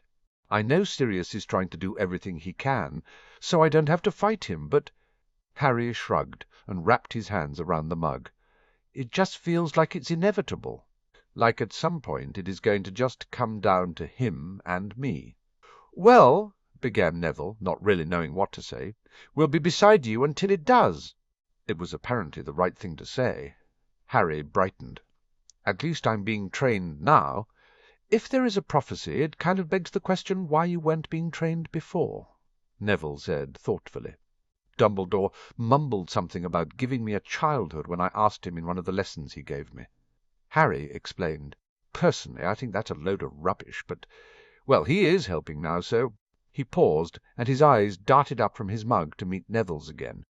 "I know Sirius is trying to do everything he can, so I don't have to fight him, but—" Harry shrugged and wrapped his hands around the mug. "It just feels like it's inevitable. Like at some point it is going to just come down to him and me." "Well," began Neville, not really knowing what to say, "we'll be beside you until it does." It was apparently the right thing to say. Harry brightened. "At least I'm being trained now. If there is a prophecy, it kind of begs the question why you weren't being trained before," Neville said thoughtfully. "Dumbledore mumbled something about giving me a childhood when I asked him in one of the lessons he gave me." Harry explained. "Personally, I think that's a load of rubbish, but, well, he is helping now, so—" He paused, and his eyes darted up from his mug to meet Neville's again.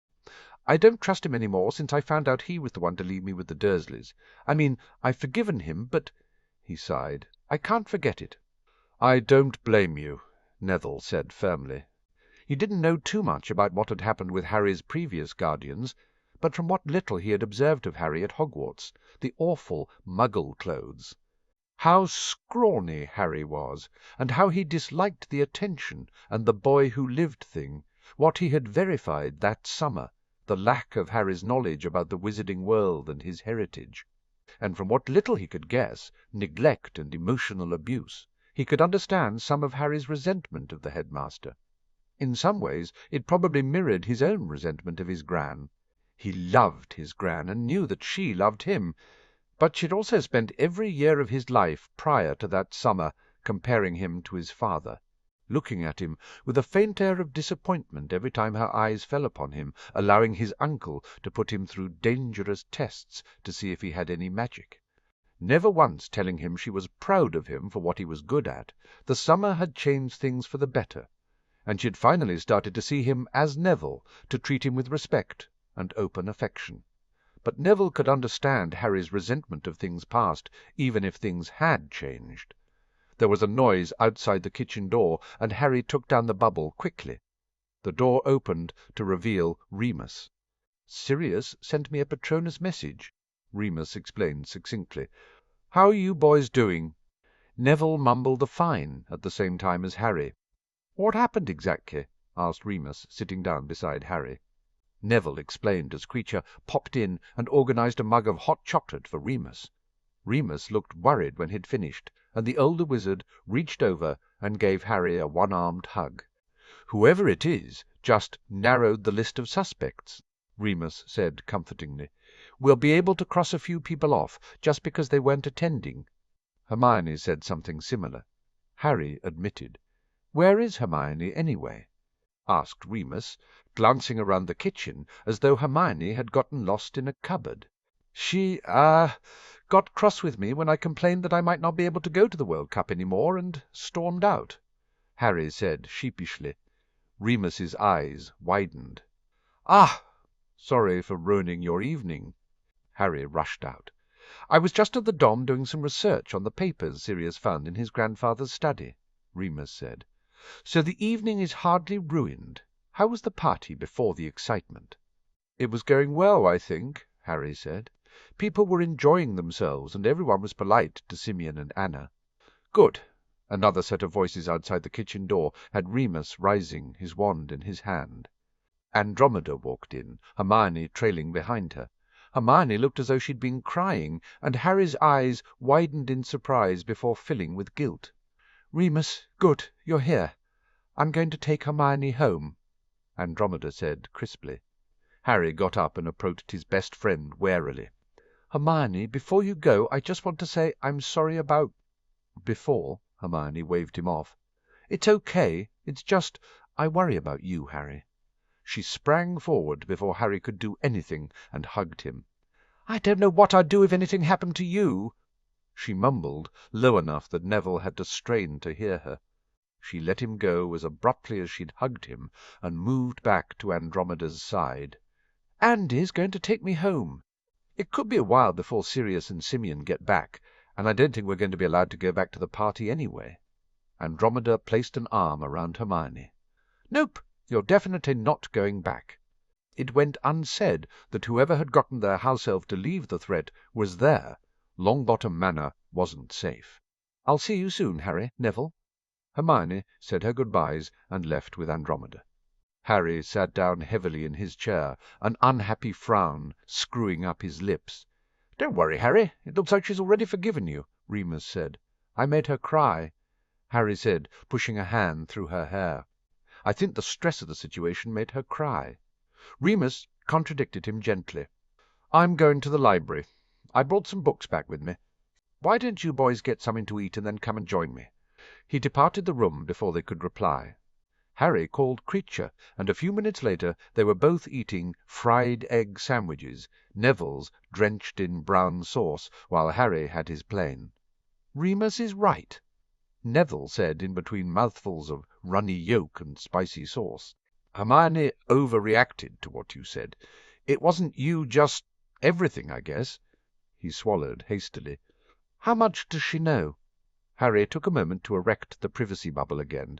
"I don't trust him any more since I found out he was the one to leave me with the Dursleys. I mean, I've forgiven him, but—" he sighed, "I can't forget it." "I don't blame you," Neville said firmly. He didn't know too much about what had happened with Harry's previous guardians, but from what little he had observed of Harry at Hogwarts, the awful Muggle clothes, how scrawny Harry was, and how he disliked the attention and the boy-who-lived thing, what he had verified that summer, the lack of Harry's knowledge about the wizarding world and his heritage, and from what little he could guess, neglect and emotional abuse, he could understand some of Harry's resentment of the headmaster. In some ways it probably mirrored his own resentment of his Gran. He loved his Gran and knew that she loved him, but she'd also spent every year of his life prior to that summer comparing him to his father, looking at him with a faint air of disappointment every time her eyes fell upon him, allowing his uncle to put him through dangerous tests to see if he had any magic. Never once telling him she was proud of him for what he was good at. The summer had changed things for the better, and she had finally started to see him as Neville, to treat him with respect and open affection. But Neville could understand Harry's resentment of things past, even if things had changed. There was a noise outside the kitchen door, and Harry took down the bubble quickly. The door opened to reveal Remus. "Sirius sent me a Patronus message," Remus explained succinctly. "How are you boys doing?" Neville mumbled the "fine" at the same time as Harry. "What happened exactly?" asked Remus, sitting down beside Harry. Neville explained as Creature popped in and organized a mug of hot chocolate for Remus. Remus looked worried when he'd finished, and the older wizard reached over and gave Harry a one-armed hug. "Whoever it is just narrowed the list of suspects," Remus said comfortingly. "We'll be able to cross a few people off just because they weren't attending." Hermione said something similar. Harry admitted. "Where is Hermione, anyway?" asked Remus, glancing around the kitchen as though Hermione had gotten lost in a cupboard. "She got cross with me when I complained that I might not be able to go to the World Cup any more, and stormed out," Harry said sheepishly. Remus's eyes widened. "Ah! Sorry for ruining your evening." Harry rushed out. "I was just at the Dom doing some research on the papers Sirius found in his grandfather's study," Remus said. "So the evening is hardly ruined. How was the party before the excitement?" "It was going well, I think," Harry said. "People were enjoying themselves, and everyone was polite to Simeon and Anna." "Good." Another set of voices outside the kitchen door had Remus rising, his wand in his hand. Andromeda walked in, Hermione trailing behind her. Hermione looked as though she'd been crying, and Harry's eyes widened in surprise before filling with guilt. "Remus, good, you're here. I'm going to take Hermione home," Andromeda said crisply. Harry got up and approached his best friend warily. "Hermione, before you go, I just want to say I'm sorry about—" "Before?" Hermione waved him off. "It's okay. It's just I worry about you, Harry." She sprang forward before Harry could do anything and hugged him. "I don't know what I'd do if anything happened to you," she mumbled, low enough that Neville had to strain to hear her. She let him go as abruptly as she'd hugged him and moved back to Andromeda's side. "Andy's going to take me home. It could be a while before Sirius and Simeon get back, and I don't think we're going to be allowed to go back to the party anyway." Andromeda placed an arm around Hermione. "Nope, you're definitely not going back." It went unsaid that whoever had gotten their house elf to leave the threat was there. Longbottom Manor wasn't safe. "I'll see you soon, Harry, Neville." Hermione said her goodbyes and left with Andromeda. Harry sat down heavily in his chair, an unhappy frown screwing up his lips. "Don't worry, Harry. It looks like she's already forgiven you," Remus said. "I made her cry," Harry said, pushing a hand through her hair. "I think the stress of the situation made her cry." Remus contradicted him gently. "I'm going to the library. I brought some books back with me. Why don't you boys get something to eat and then come and join me?" He departed the room before they could reply. Harry called Creature, and a few minutes later they were both eating fried egg sandwiches, Neville's drenched in brown sauce, while Harry had his plain. "Remus is right," Neville said in between mouthfuls of runny yolk and spicy sauce. "Hermione overreacted to what you said. It wasn't you, just everything, I guess." He swallowed hastily. "How much does she know?" Harry took a moment to erect the privacy bubble again.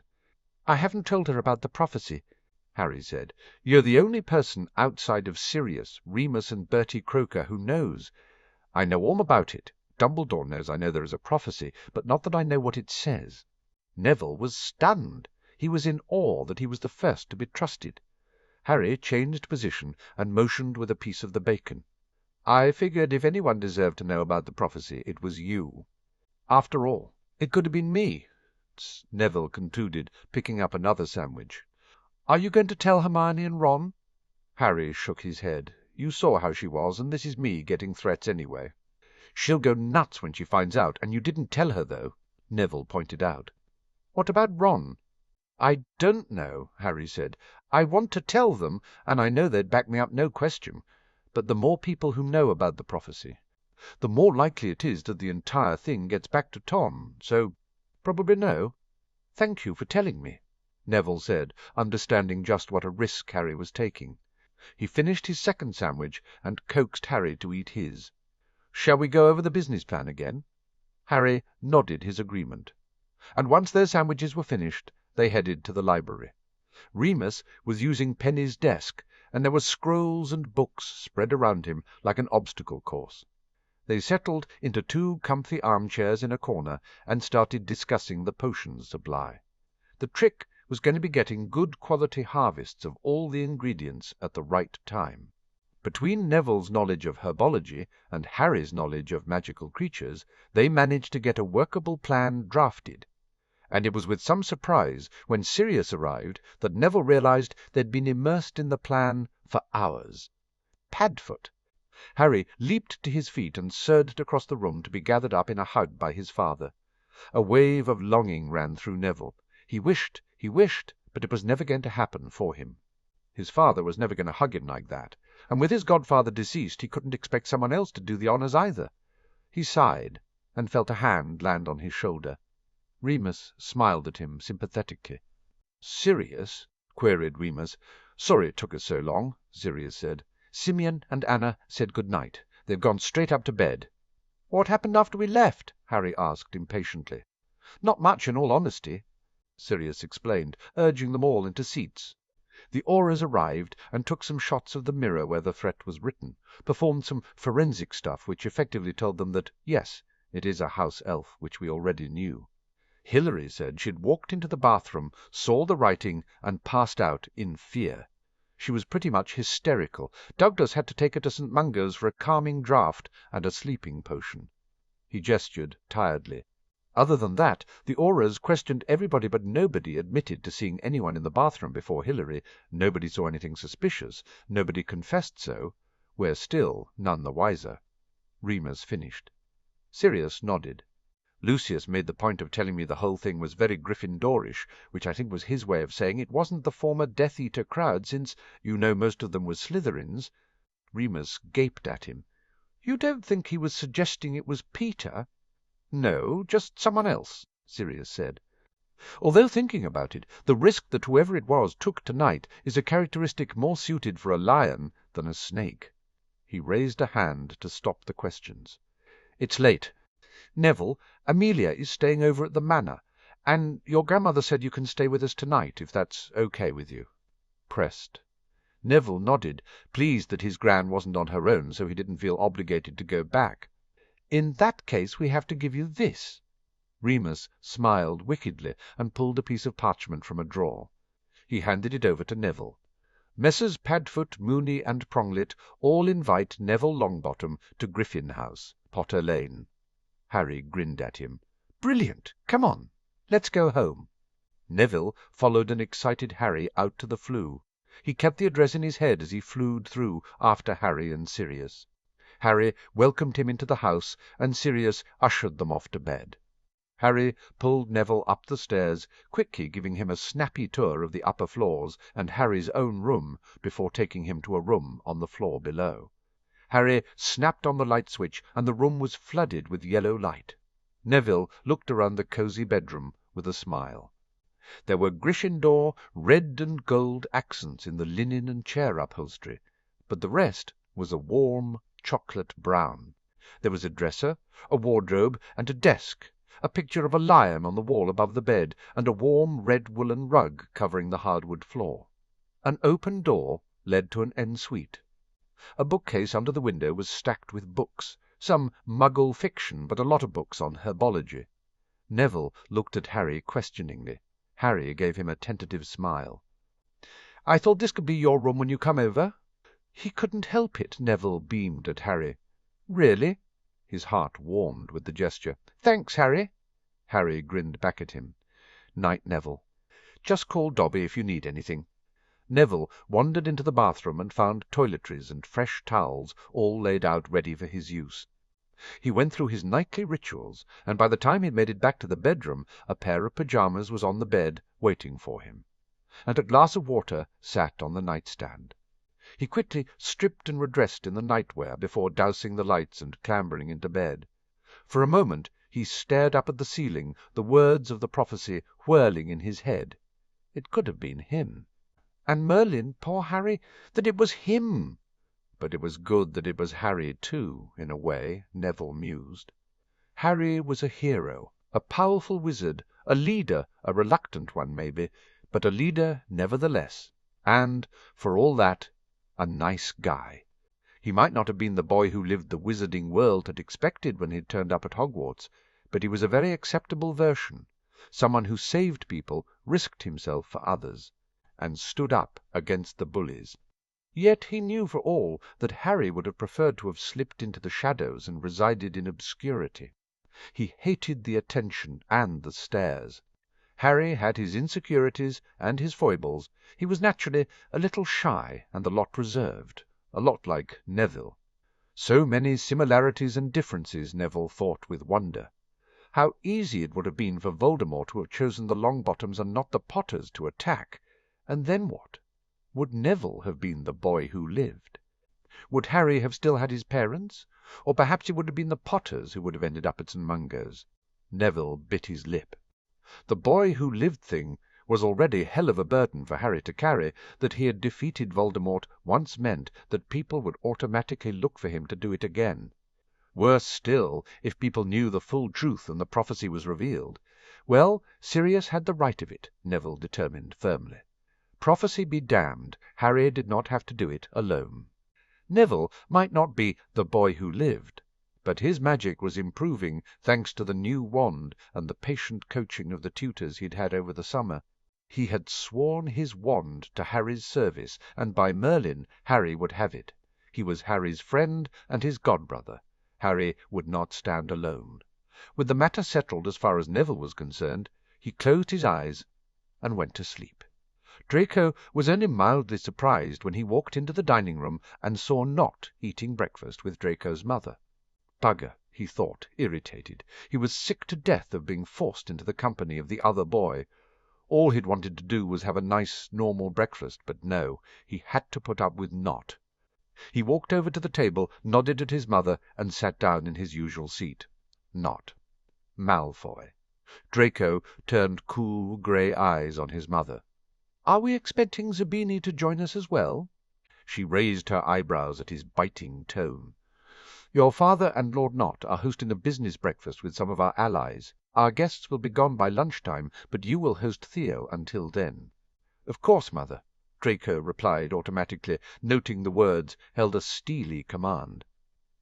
"I haven't told her about the prophecy," Harry said. "You're the only person outside of Sirius, Remus and Bertie Croker who knows. I know all about it. Dumbledore knows I know there is a prophecy, but not that I know what it says." Neville was stunned. He was in awe that he was the first to be trusted. Harry changed position and motioned with a piece of the bacon. "I figured if anyone deserved to know about the prophecy, it was you. After all, it could have been me," Neville concluded, picking up another sandwich. "Are you going to tell Hermione and Ron?" Harry shook his head. "You saw how she was, and this is me getting threats anyway." "She'll go nuts when she finds out, and you didn't tell her, though," Neville pointed out. "What about Ron?" "I don't know," Harry said. "I want to tell them, and I know they'd back me up, no question. But the more people who know about the prophecy, the more likely it is that the entire thing gets back to Tom, so probably no." "Thank you for telling me," Neville said, understanding just what a risk Harry was taking. He finished his second sandwich and coaxed Harry to eat his. "Shall we go over the business plan again?" Harry nodded his agreement. And once their sandwiches were finished, they headed to the library. Remus was using Penny's desk, and there were scrolls and books spread around him like an obstacle course. They settled into 2 comfy armchairs in a corner and started discussing the potions supply. The trick was going to be getting good quality harvests of all the ingredients at the right time. Between Neville's knowledge of herbology and Harry's knowledge of magical creatures, they managed to get a workable plan drafted. And it was with some surprise, when Sirius arrived, that Neville realized they'd been immersed in the plan for hours. Padfoot! Harry leaped to his feet and surged across the room to be gathered up in a hug by his father. A wave of longing ran through Neville. He wished, but it was never going to happen for him. His father was never going to hug him like that, and with his godfather deceased he couldn't expect someone else to do the honors either. He sighed and felt a hand land on his shoulder. Remus smiled at him sympathetically. "Sirius," queried Remus. "Sorry it took us so long," Sirius said. "Simeon and Anna said good night. They've gone straight up to bed." "What happened after we left?" Harry asked impatiently. "Not much, in all honesty," Sirius explained, urging them all into seats. The Aurors arrived and took some shots of the mirror where the threat was written, performed some forensic stuff which effectively told them that, yes, it is a house elf, which we already knew. Hilary said she'd walked into the bathroom, saw the writing, and passed out in fear. She was pretty much hysterical. Douglas had to take her to St. Mungo's for a calming draught and a sleeping potion. He gestured tiredly. Other than that, the Aurors questioned everybody, but nobody admitted to seeing anyone in the bathroom before Hilary. Nobody saw anything suspicious. Nobody confessed so. We're still none the wiser. Remus finished. Sirius nodded. Lucius made the point of telling me the whole thing was very Gryffindorish, which I think was his way of saying it wasn't the former Death Eater crowd, since, you know, most of them were Slytherins. Remus gaped at him. "You don't think he was suggesting it was Peter?" "No, just someone else," Sirius said. "Although, thinking about it, the risk that whoever it was took tonight is a characteristic more suited for a lion than a snake." He raised a hand to stop the questions. "It's late. Neville, Amelia is staying over at the Manor, and your grandmother said you can stay with us tonight, if that's okay with you." Pressed. Neville nodded, pleased that his gran wasn't on her own, so he didn't feel obligated to go back. "In that case we have to give you this." Remus smiled wickedly and pulled a piece of parchment from a drawer. He handed it over to Neville. "Messrs. Padfoot, Mooney, and Pronglet all invite Neville Longbottom to Griffin House, Potter Lane." Harry grinned at him. "Brilliant! Come on, let's go home." Neville followed an excited Harry out to the flue. He kept the address in his head as he flued through after Harry and Sirius. Harry welcomed him into the house, and Sirius ushered them off to bed. Harry pulled Neville up the stairs, quickly giving him a snappy tour of the upper floors and Harry's own room before taking him to a room on the floor below. Harry snapped on the light switch, and the room was flooded with yellow light. Neville looked around the cosy bedroom with a smile. There were Gryffindor red and gold accents in the linen and chair upholstery, but the rest was a warm chocolate brown. There was a dresser, a wardrobe, and a desk, a picture of a lion on the wall above the bed, and a warm red woolen rug covering the hardwood floor. An open door led to an en-suite. A bookcase under the window was stacked with books, some Muggle fiction, but a lot of books on herbology. Neville looked at Harry questioningly. Harry gave him a tentative smile. "I thought this could be your room when you come over." "He couldn't help it," Neville beamed at Harry. "Really?" His heart warmed with the gesture. "Thanks, Harry." Harry grinned back at him. "Night, Neville. Just call Dobby if you need anything." Neville wandered into the bathroom and found toiletries and fresh towels all laid out ready for his use. He went through his nightly rituals, and by the time he had made it back to the bedroom, a pair of pyjamas was on the bed waiting for him, and a glass of water sat on the nightstand. He quickly stripped and redressed in the nightwear before dousing the lights and clambering into bed. For a moment he stared up at the ceiling, the words of the prophecy whirling in his head. It could have been him. And Merlin, poor Harry, that it was him! But it was good that it was Harry, too, in a way, Neville mused. Harry was a hero, a powerful wizard, a leader, a reluctant one maybe, but a leader nevertheless, and, for all that, a nice guy. He might not have been the boy who lived the wizarding world had expected when he had turned up at Hogwarts, but he was a very acceptable version, someone who saved people, risked himself for others, and stood up against the bullies. Yet he knew for all that Harry would have preferred to have slipped into the shadows and resided in obscurity. He hated the attention and the stares. Harry had his insecurities and his foibles. He was naturally a little shy and a lot reserved, a lot like Neville. So many similarities and differences, Neville thought with wonder. How easy it would have been for Voldemort to have chosen the Longbottoms and not the Potters to attack. And then what? Would Neville have been the boy who lived? Would Harry have still had his parents? Or perhaps it would have been the Potters who would have ended up at St. Mungo's. Neville bit his lip. The boy who lived thing was already hell of a burden for Harry to carry. That he had defeated Voldemort once meant that people would automatically look for him to do it again. Worse still, if people knew the full truth and the prophecy was revealed. Well, Sirius had the right of it, Neville determined firmly. Prophecy be damned, Harry did not have to do it alone. Neville might not be the boy who lived, but his magic was improving thanks to the new wand and the patient coaching of the tutors he'd had over the summer. He had sworn his wand to Harry's service, and by Merlin Harry would have it. He was Harry's friend and his godbrother. Harry would not stand alone. With the matter settled as far as Neville was concerned, he closed his eyes and went to sleep. Draco was only mildly surprised when he walked into the dining-room and saw Nott eating breakfast with Draco's mother. Bugger, he thought, irritated. He was sick to death of being forced into the company of the other boy. All he'd wanted to do was have a nice, normal breakfast, but no, he had to put up with Nott. He walked over to the table, nodded at his mother, and sat down in his usual seat. Nott. Malfoy. Draco turned cool, grey eyes on his mother. "Are we expecting Zabini to join us as well?" She raised her eyebrows at his biting tone. "Your father and Lord Nott are hosting a business breakfast with some of our allies. Our guests will be gone by lunchtime, but you will host Theo until then." "Of course, mother," Draco replied automatically, noting the words held a steely command.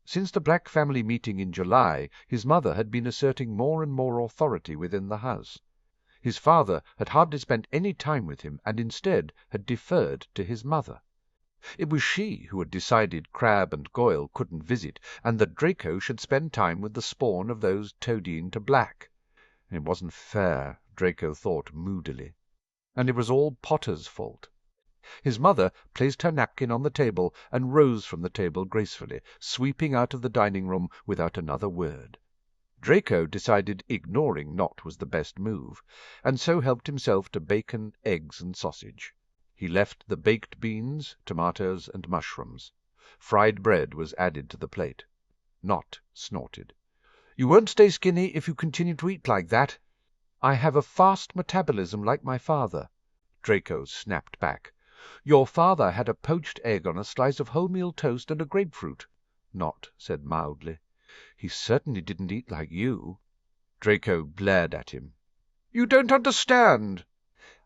Since the Black family meeting in July, his mother had been asserting more and more authority within the house. His father had hardly spent any time with him, and instead had deferred to his mother. It was she who had decided Crabbe and Goyle couldn't visit, and that Draco should spend time with the spawn of those toadying to Black. It wasn't fair, Draco thought moodily. And it was all Potter's fault. His mother placed her napkin on the table and rose from the table gracefully, sweeping out of the dining-room without another word. Draco decided ignoring Nott was the best move, and so helped himself to bacon, eggs, and sausage. He left the baked beans, tomatoes, and mushrooms. Fried bread was added to the plate. Nott snorted. "You won't stay skinny if you continue to eat like that." "I have a fast metabolism like my father," Draco snapped back. "Your father had a poached egg on a slice of wholemeal toast and a grapefruit," Nott said mildly. "He certainly didn't eat like you." Draco glared at him. "You don't understand."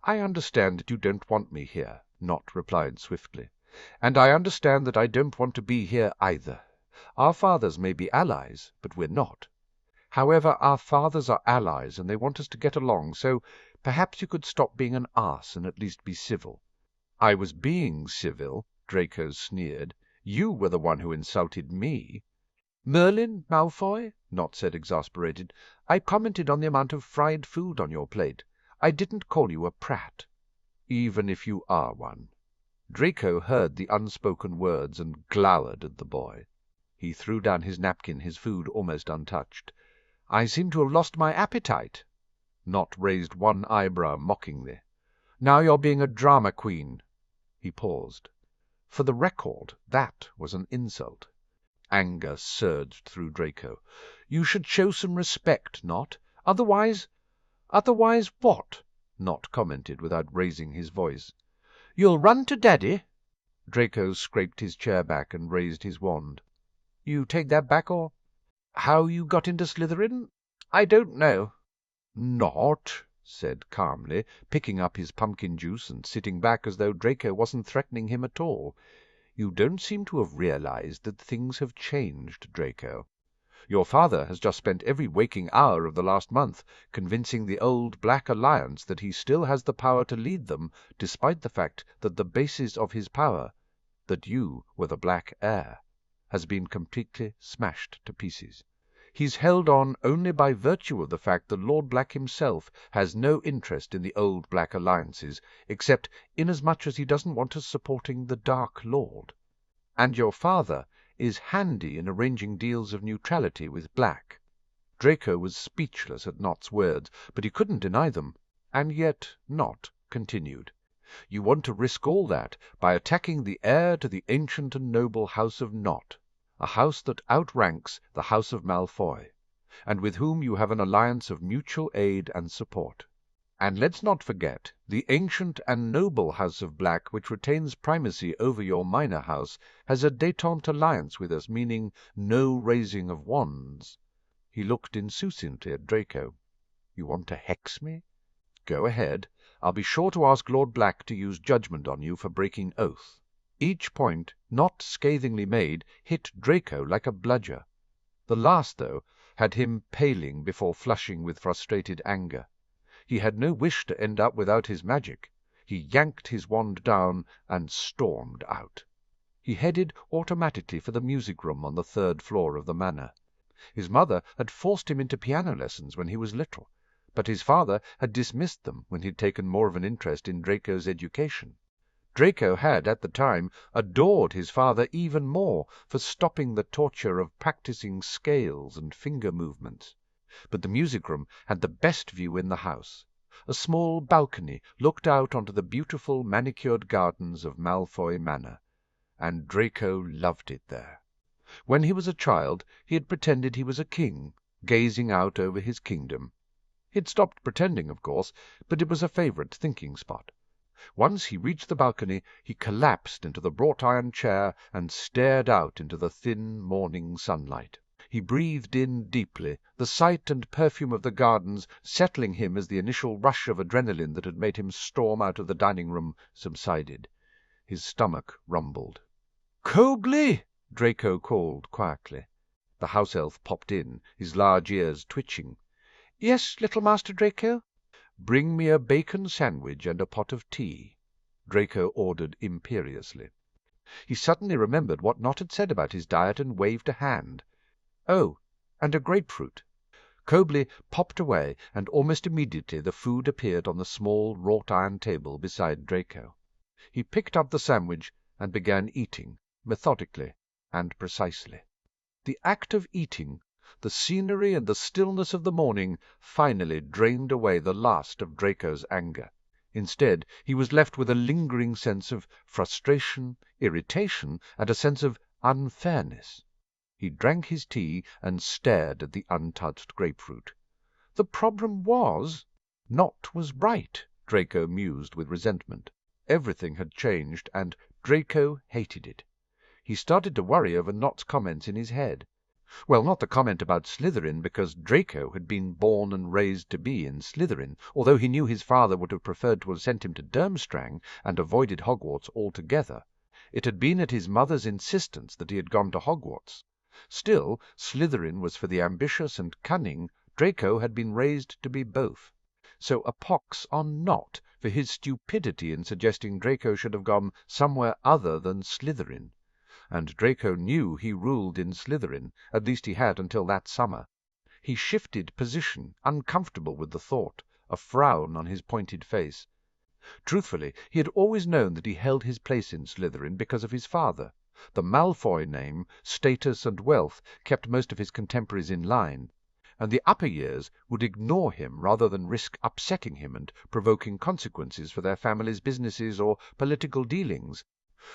"I understand that you don't want me here," Nott replied swiftly. "And I understand that I don't want to be here either. Our fathers may be allies, but we're not. However, our fathers are allies, and they want us to get along, so perhaps you could stop being an arse and at least be civil." "I was being civil," Draco sneered. "You were the one who insulted me." "Merlin, Malfoy," Nott said, exasperated, "I commented on the amount of fried food on your plate. I didn't call you a prat." "Even if you are one." Draco heard the unspoken words and glowered at the boy. He threw down his napkin, his food almost untouched. "I seem to have lost my appetite." Nott raised one eyebrow mockingly. "Now you're being a drama queen." He paused. For the record, that was an insult. Anger surged through Draco. "You should show some respect, Nott. Otherwise—" "Otherwise what?" Nott commented without raising his voice. "You'll run to Daddy?" Draco scraped his chair back and raised his wand. "You take that back, or—" "How you got into Slytherin? I don't know." "Nott," said calmly, picking up his pumpkin juice and sitting back as though Draco wasn't threatening him at all. "You don't seem to have realized that things have changed, Draco. Your father has just spent every waking hour of the last month convincing the old Black Alliance that he still has the power to lead them, despite the fact that the basis of his power, that you were the Black heir, has been completely smashed to pieces. He's held on only by virtue of the fact that Lord Black himself has no interest in the old Black alliances, except inasmuch as he doesn't want us supporting the Dark Lord. And your father is handy in arranging deals of neutrality with Black." Draco was speechless at Nott's words, but he couldn't deny them. And yet Nott continued. "You want to risk all that by attacking the heir to the ancient and noble house of Nott, a house that outranks the house of Malfoy, and with whom you have an alliance of mutual aid and support. And let's not forget, the ancient and noble house of Black, which retains primacy over your minor house, has a détente alliance with us, meaning no raising of wands." He looked insouciantly at Draco. "You want to hex me? Go ahead. I'll be sure to ask Lord Black to use judgment on you for breaking oath." Each point, not scathingly made, hit Draco like a bludger. The last, though, had him paling before flushing with frustrated anger. He had no wish to end up without his magic. He yanked his wand down and stormed out. He headed automatically for the music room on the 3rd floor of the manor. His mother had forced him into piano lessons when he was little, but his father had dismissed them when he had taken more of an interest in Draco's education. Draco had, at the time, adored his father even more for stopping the torture of practicing scales and finger movements. But the music room had the best view in the house. A small balcony looked out onto the beautiful manicured gardens of Malfoy Manor, and Draco loved it there. When he was a child, he had pretended he was a king, gazing out over his kingdom. He had stopped pretending, of course, but it was a favorite thinking spot. Once he reached the balcony, he collapsed into the wrought-iron chair and stared out into the thin morning sunlight. He breathed in deeply, the sight and perfume of the gardens settling him as the initial rush of adrenaline that had made him storm out of the dining-room subsided. His stomach rumbled. "Cobley!" Draco called quietly. The house elf popped in, his large ears twitching. "Yes, little Master Draco?" "Bring me a bacon sandwich and a pot of tea," Draco ordered imperiously. He suddenly remembered what Nott had said about his diet and waved a hand. "Oh, and a grapefruit." Cobley popped away, and almost immediately the food appeared on the small wrought-iron table beside Draco. He picked up the sandwich and began eating, methodically and precisely. The act of eating, the scenery and the stillness of the morning, finally drained away the last of Draco's anger. Instead, he was left with a lingering sense of frustration, irritation, and a sense of unfairness. He drank his tea and stared at the untouched grapefruit. The problem was, Nott was right, Draco mused with resentment. Everything had changed, and Draco hated it. He started to worry over Nott's comments in his head. Well, not the comment about Slytherin, because Draco had been born and raised to be in Slytherin, although he knew his father would have preferred to have sent him to Durmstrang and avoided Hogwarts altogether. It had been at his mother's insistence that he had gone to Hogwarts. Still, Slytherin was for the ambitious and cunning. Draco had been raised to be both. So a pox on Nott for his stupidity in suggesting Draco should have gone somewhere other than Slytherin. And Draco knew he ruled in Slytherin, at least he had until that summer. He shifted position, uncomfortable with the thought, a frown on his pointed face. Truthfully, he had always known that he held his place in Slytherin because of his father. The Malfoy name, status, and wealth kept most of his contemporaries in line, and the upper years would ignore him rather than risk upsetting him and provoking consequences for their families' businesses or political dealings.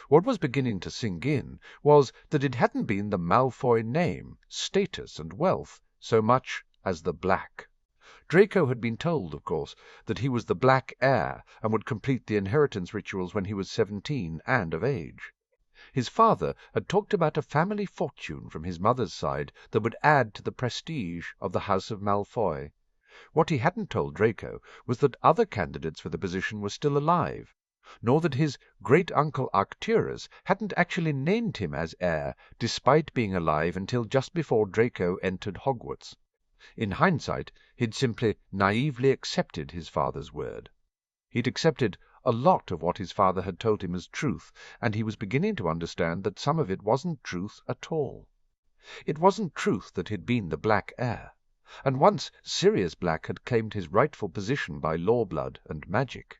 What was beginning to sink in was that it hadn't been the Malfoy name, status, and wealth so much as the black. Draco had been told, of course, that he was the black heir and would complete the inheritance rituals when he was 17 and of age. His father had talked about a family fortune from his mother's side that would add to the prestige of the House of Malfoy. What he hadn't told Draco was that other candidates for the position were still alive, nor that his great-uncle Arcturus hadn't actually named him as heir, despite being alive until just before Draco entered Hogwarts. In hindsight, he'd simply naively accepted his father's word. He'd accepted a lot of what his father had told him as truth, and he was beginning to understand that some of it wasn't truth at all. It wasn't truth that he'd been the black heir, and once Sirius Black had claimed his rightful position by law-blood and magic.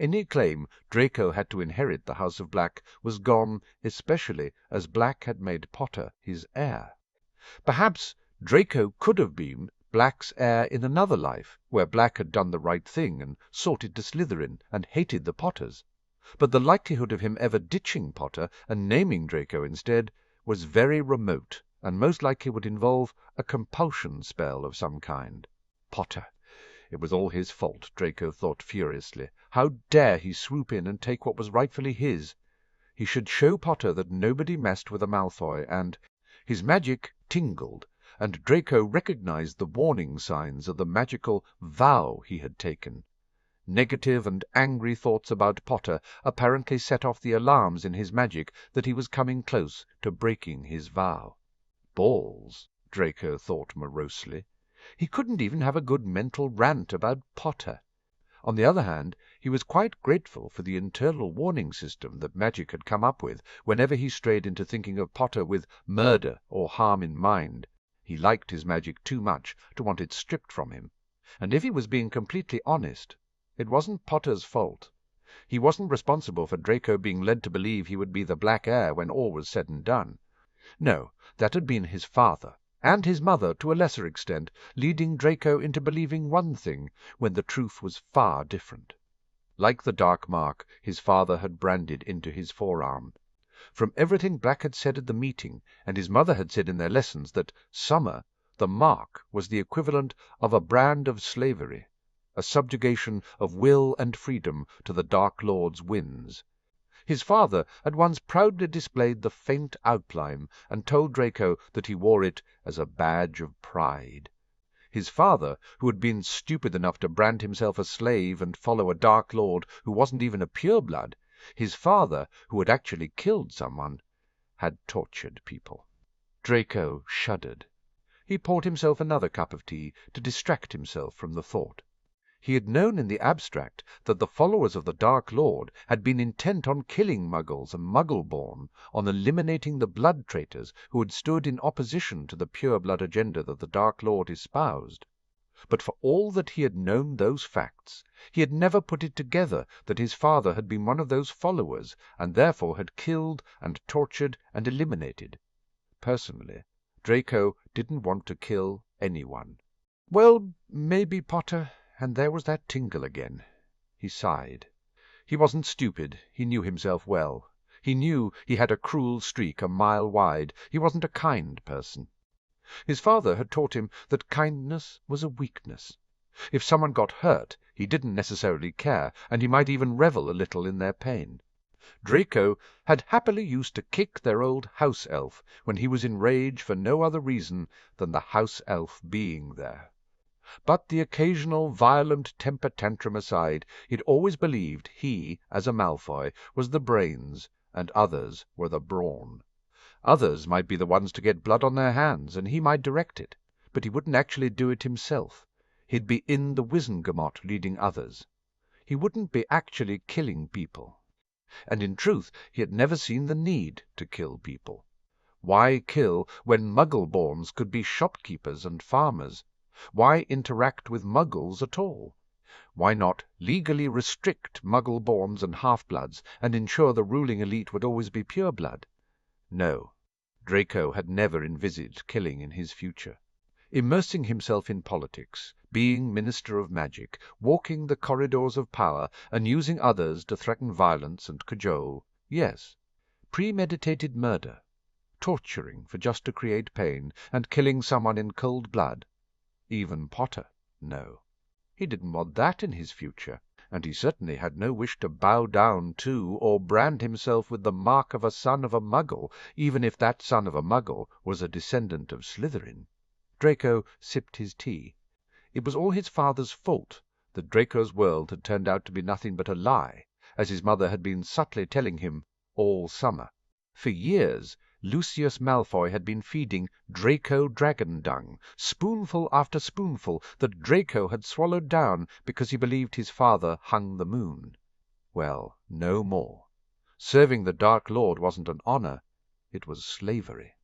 Any claim Draco had to inherit the House of Black was gone, especially as Black had made Potter his heir. Perhaps Draco could have been Black's heir in another life, where Black had done the right thing and sorted to Slytherin and hated the Potters. But the likelihood of him ever ditching Potter and naming Draco instead was very remote, and most likely would involve a compulsion spell of some kind. Potter. It was all his fault, Draco thought furiously. How dare he swoop in and take what was rightfully his? He should show Potter that nobody messed with a Malfoy, and his magic tingled, and Draco recognized the warning signs of the magical vow he had taken. Negative and angry thoughts about Potter apparently set off the alarms in his magic that he was coming close to breaking his vow. Balls, Draco thought morosely. He couldn't even have a good mental rant about Potter. On the other hand, he was quite grateful for the internal warning system that magic had come up with whenever he strayed into thinking of Potter with murder or harm in mind. He liked his magic too much to want it stripped from him. And if he was being completely honest, it wasn't Potter's fault. He wasn't responsible for Draco being led to believe he would be the Black Heir when all was said and done. No, that had been his father, and his mother to a lesser extent, leading Draco into believing one thing when the truth was far different. Like the dark mark his father had branded into his forearm. From everything Black had said at the meeting, and his mother had said in their lessons, that summer, the mark, was the equivalent of a brand of slavery, a subjugation of will and freedom to the Dark Lord's whims. His father had once proudly displayed the faint outline and told Draco that he wore it as a badge of pride. His father, who had been stupid enough to brand himself a slave and follow a Dark Lord who wasn't even a pureblood, his father, who had actually killed someone, had tortured people. Draco shuddered. He poured himself another cup of tea to distract himself from the thought. He had known in the abstract that the followers of the Dark Lord had been intent on killing Muggles and Muggle-born, on eliminating the blood traitors who had stood in opposition to the pure-blood agenda that the Dark Lord espoused. But for all that he had known those facts, he had never put it together that his father had been one of those followers, and therefore had killed and tortured and eliminated. Personally, Draco didn't want to kill anyone. Well, maybe, Potter. And there was that tingle again. He sighed. He wasn't stupid. He knew himself well. He knew he had a cruel streak a mile wide. He wasn't a kind person. His father had taught him that kindness was a weakness. If someone got hurt, he didn't necessarily care, and he might even revel a little in their pain. Draco had happily used to kick their old house elf when he was in rage for no other reason than the house elf being there. But the occasional violent temper tantrum aside, he'd always believed he, as a Malfoy, was the brains, and others were the brawn. Others might be the ones to get blood on their hands, and he might direct it, but he wouldn't actually do it himself. He'd be in the Wizengamot leading others. He wouldn't be actually killing people. And in truth, he had never seen the need to kill people. Why kill when Muggle-borns could be shopkeepers and farmers? Why interact with Muggles at all? Why not legally restrict Muggle-borns and half-bloods and ensure the ruling elite would always be pure-blood? No, Draco had never envisaged killing in his future. Immersing himself in politics, being Minister of Magic, walking the corridors of power, and using others to threaten violence and cajole, yes. Premeditated murder, torturing for just to create pain, and killing someone in cold blood. Even Potter, no. He didn't want that in his future, and he certainly had no wish to bow down to or brand himself with the mark of a son of a Muggle, even if that son of a Muggle was a descendant of Slytherin. Draco sipped his tea. It was all his father's fault that Draco's world had turned out to be nothing but a lie, as his mother had been subtly telling him all summer. For years, Lucius Malfoy had been feeding Draco dragon dung, spoonful after spoonful, that Draco had swallowed down because he believed his father hung the moon. Well, no more. Serving the Dark Lord wasn't an honor, it was slavery.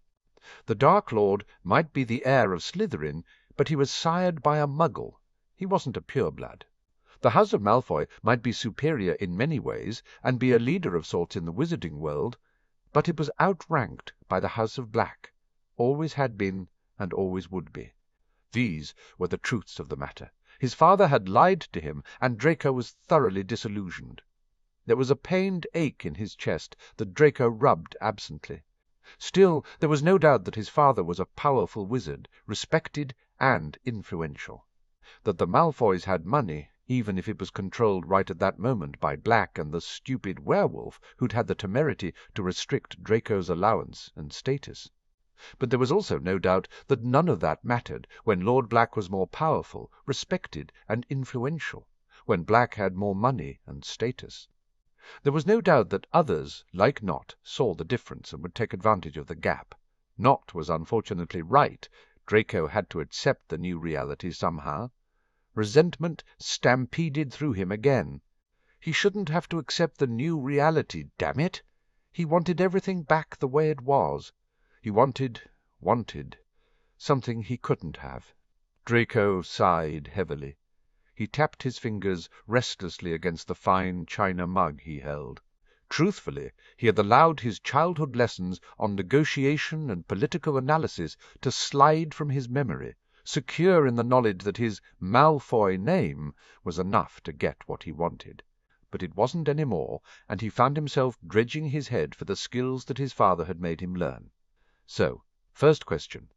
The Dark Lord might be the heir of Slytherin, but he was sired by a Muggle. He wasn't a pureblood. The House of Malfoy might be superior in many ways, and be a leader of sorts in the wizarding world, but it was outranked by the House of Black, always had been and always would be. These were the truths of the matter. His father had lied to him, and Draco was thoroughly disillusioned. There was a pained ache in his chest that Draco rubbed absently. Still, there was no doubt that his father was a powerful wizard, respected and influential. That the Malfoys had money, even if it was controlled right at that moment by Black and the stupid werewolf who'd had the temerity to restrict Draco's allowance and status. But there was also no doubt that none of that mattered when Lord Black was more powerful, respected, and influential, when Black had more money and status. There was no doubt that others, like Nott, saw the difference and would take advantage of the gap. Nott was unfortunately right. Draco had to accept the new reality somehow. Resentment stampeded through him again. He shouldn't have to accept the new reality, damn it! He wanted everything back the way it was. He wanted something he couldn't have. Draco sighed heavily. He tapped his fingers restlessly against the fine china mug he held. Truthfully, he had allowed his childhood lessons on negotiation and political analysis to slide from his memory, secure in the knowledge that his Malfoy name was enough to get what he wanted. But it wasn't any more, and he found himself dredging his head for the skills that his father had made him learn. So, first question: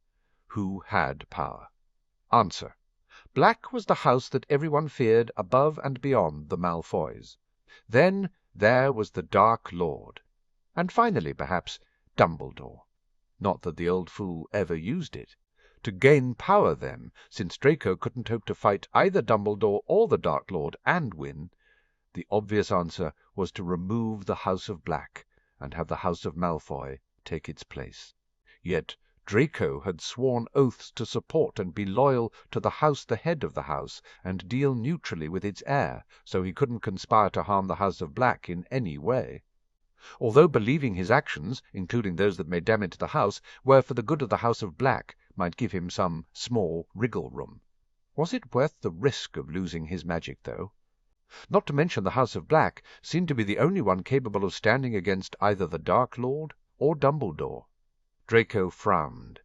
who had power? Answer: Black was the house that everyone feared above and beyond the Malfoys. Then there was the Dark Lord. And finally, perhaps, Dumbledore. Not that the old fool ever used it. To gain power, then, since Draco couldn't hope to fight either Dumbledore or the Dark Lord and win, the obvious answer was to remove the House of Black and have the House of Malfoy take its place. Yet Draco had sworn oaths to support and be loyal to the house, the head of the house, and deal neutrally with its heir, so he couldn't conspire to harm the House of Black in any way. Although believing his actions, including those that may damage the house, were for the good of the House of Black, might give him some small wriggle room. Was it worth the risk of losing his magic, though? Not to mention the House of Black seemed to be the only one capable of standing against either the Dark Lord or Dumbledore. Draco frowned.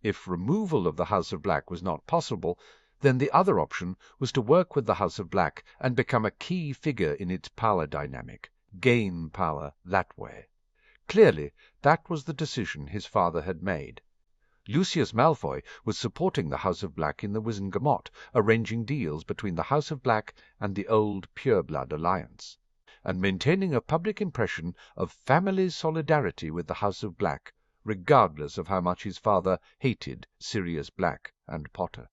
If removal of the House of Black was not possible, then the other option was to work with the House of Black and become a key figure in its power dynamic, gain power that way. Clearly, that was the decision his father had made. Lucius Malfoy was supporting the House of Black in the Wizengamot, arranging deals between the House of Black and the old Pureblood alliance, and maintaining a public impression of family solidarity with the House of Black, regardless of how much his father hated Sirius Black and Potter.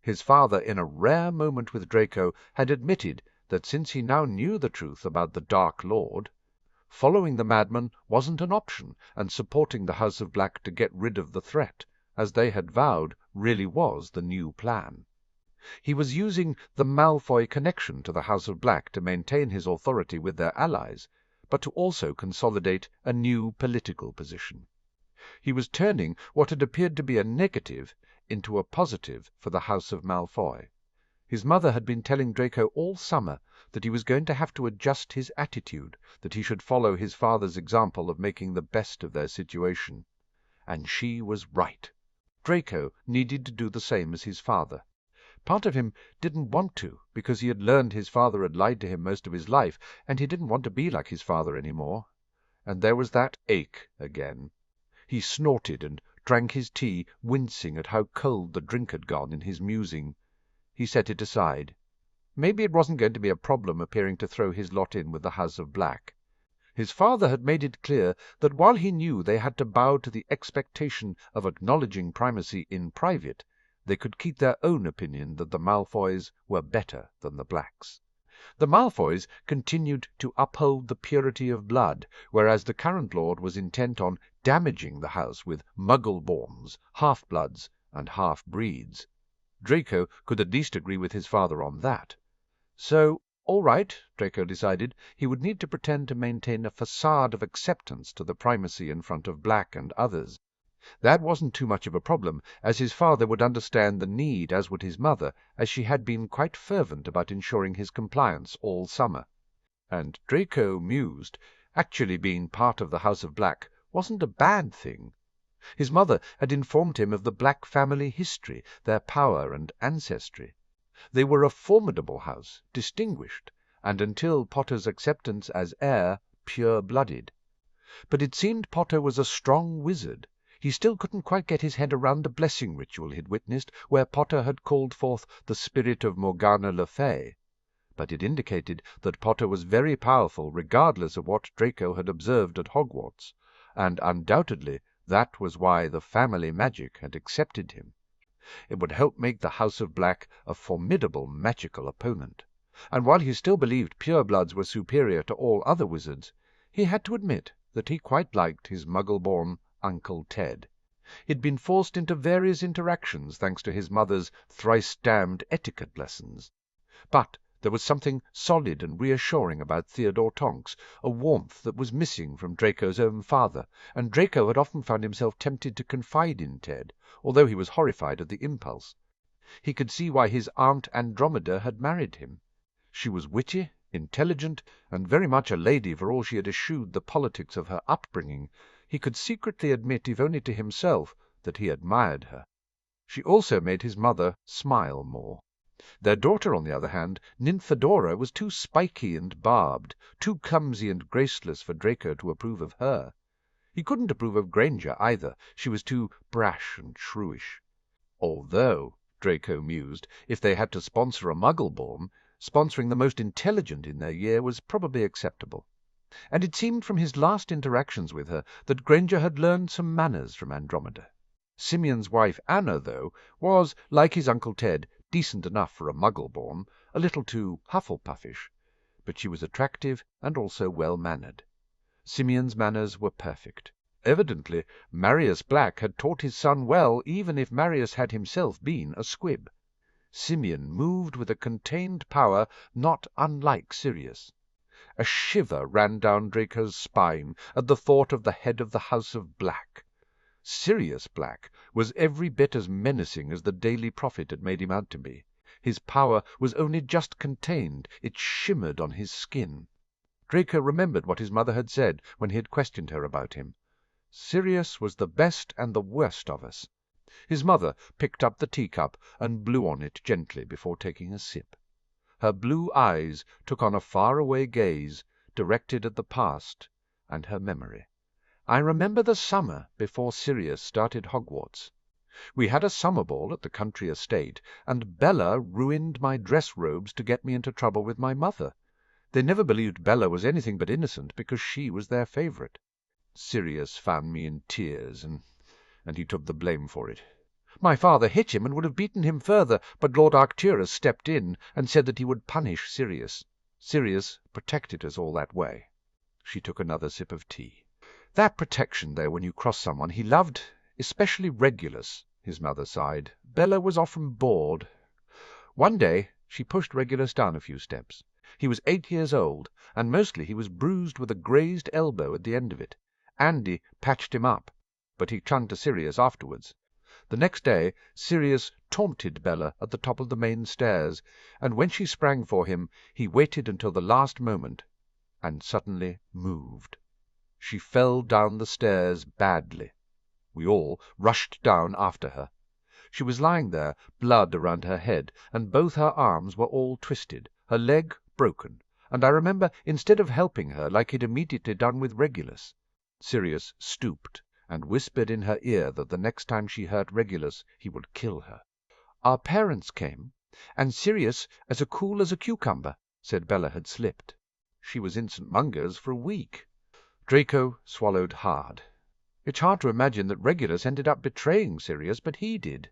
His father, in a rare moment with Draco, had admitted that since he now knew the truth about the Dark Lord, following the madman wasn't an option, and supporting the House of Black to get rid of the threat, as they had vowed, really was the new plan. He was using the Malfoy connection to the House of Black to maintain his authority with their allies, but to also consolidate a new political position. He was turning what had appeared to be a negative into a positive for the House of Malfoy. His mother had been telling Draco all summer that he was going to have to adjust his attitude, that he should follow his father's example of making the best of their situation. And she was right. Draco needed to do the same as his father. Part of him didn't want to, because he had learned his father had lied to him most of his life, and he didn't want to be like his father any more. And there was that ache again. He snorted and drank his tea, wincing at how cold the drink had gone in his musing. He set it aside. Maybe it wasn't going to be a problem appearing to throw his lot in with the House of Black. His father had made it clear that while he knew they had to bow to the expectation of acknowledging primacy in private, they could keep their own opinion that the Malfoys were better than the Blacks. The Malfoys continued to uphold the purity of blood, whereas the current lord was intent on damaging the house with muggle-borns, half-bloods, and half-breeds. Draco could at least agree with his father on that. So, all right, Draco decided, he would need to pretend to maintain a facade of acceptance to the primacy in front of Black and others. That wasn't too much of a problem, as his father would understand the need, as would his mother, as she had been quite fervent about ensuring his compliance all summer. And Draco mused, actually being part of the House of Black wasn't a bad thing. His mother had informed him of the Black family history, their power and ancestry. They were a formidable house, distinguished, and until Potter's acceptance as heir, pure-blooded. But it seemed Potter was a strong wizard. He still couldn't quite get his head around the blessing ritual he'd witnessed, where Potter had called forth the spirit of Morgana Le Fay. But it indicated that Potter was very powerful regardless of what Draco had observed at Hogwarts, and undoubtedly that was why the family magic had accepted him. It would help make the House of Black a formidable magical opponent, and while he still believed purebloods were superior to all other wizards, he had to admit that he quite liked his muggle-born Uncle Ted. He'd been forced into various interactions thanks to his mother's thrice-damned etiquette lessons. But there was something solid and reassuring about Theodore Tonks, a warmth that was missing from Draco's own father, and Draco had often found himself tempted to confide in Ted, although he was horrified at the impulse. He could see why his Aunt Andromeda had married him. She was witty, intelligent, and very much a lady for all she had eschewed the politics of her upbringing. He could secretly admit, if only to himself, that he admired her. She also made his mother smile more. Their daughter, on the other hand, Nymphadora, was too spiky and barbed, too clumsy and graceless for Draco to approve of her. He couldn't approve of Granger either. She was too brash and shrewish. Although, Draco mused, if they had to sponsor a muggle-born, sponsoring the most intelligent in their year was probably acceptable. And it seemed from his last interactions with her that Granger had learned some manners from Andromeda. Simeon's wife Anna, though, was, like his Uncle Ted, decent enough for a muggle-born, a little too Hufflepuffish, but she was attractive and also well-mannered. Simeon's manners were perfect. Evidently, Marius Black had taught his son well, even if Marius had himself been a squib. Simeon moved with a contained power not unlike Sirius. A shiver ran down Draco's spine at the thought of the head of the House of Black. Sirius Black was every bit as menacing as the Daily Prophet had made him out to be. His power was only just contained. It shimmered on his skin. Draco remembered what his mother had said when he had questioned her about him. Sirius was the best and the worst of us. His mother picked up the teacup and blew on it gently before taking a sip. Her blue eyes took on a far-away gaze, directed at the past and her memory. I remember the summer before Sirius started Hogwarts. We had a summer ball at the country estate, and Bella ruined my dress robes to get me into trouble with my mother. They never believed Bella was anything but innocent because she was their favourite. Sirius found me in tears, and he took the blame for it. My father hit him and would have beaten him further, but Lord Arcturus stepped in and said that he would punish Sirius. Sirius protected us all that way. She took another sip of tea. That protection, though, when you crossed someone he loved, especially Regulus, his mother sighed. Bella was often bored. One day she pushed Regulus down a few steps. He was 8 years old, and mostly he was bruised with a grazed elbow at the end of it. Andy patched him up, but he turned to Sirius afterwards. The next day Sirius taunted Bella at the top of the main stairs, and when she sprang for him he waited until the last moment, and suddenly moved. She fell down the stairs badly. We all rushed down after her. She was lying there, blood around her head, and both her arms were all twisted, her leg broken, and I remember, instead of helping her like he'd immediately done with Regulus, Sirius stooped and whispered in her ear that the next time she hurt Regulus he would kill her. Our parents came, and Sirius as cool as a cucumber, said Bella had slipped. She was in St. Mungo's for a week. Draco swallowed hard. It's hard to imagine that Regulus ended up betraying Sirius, but he did.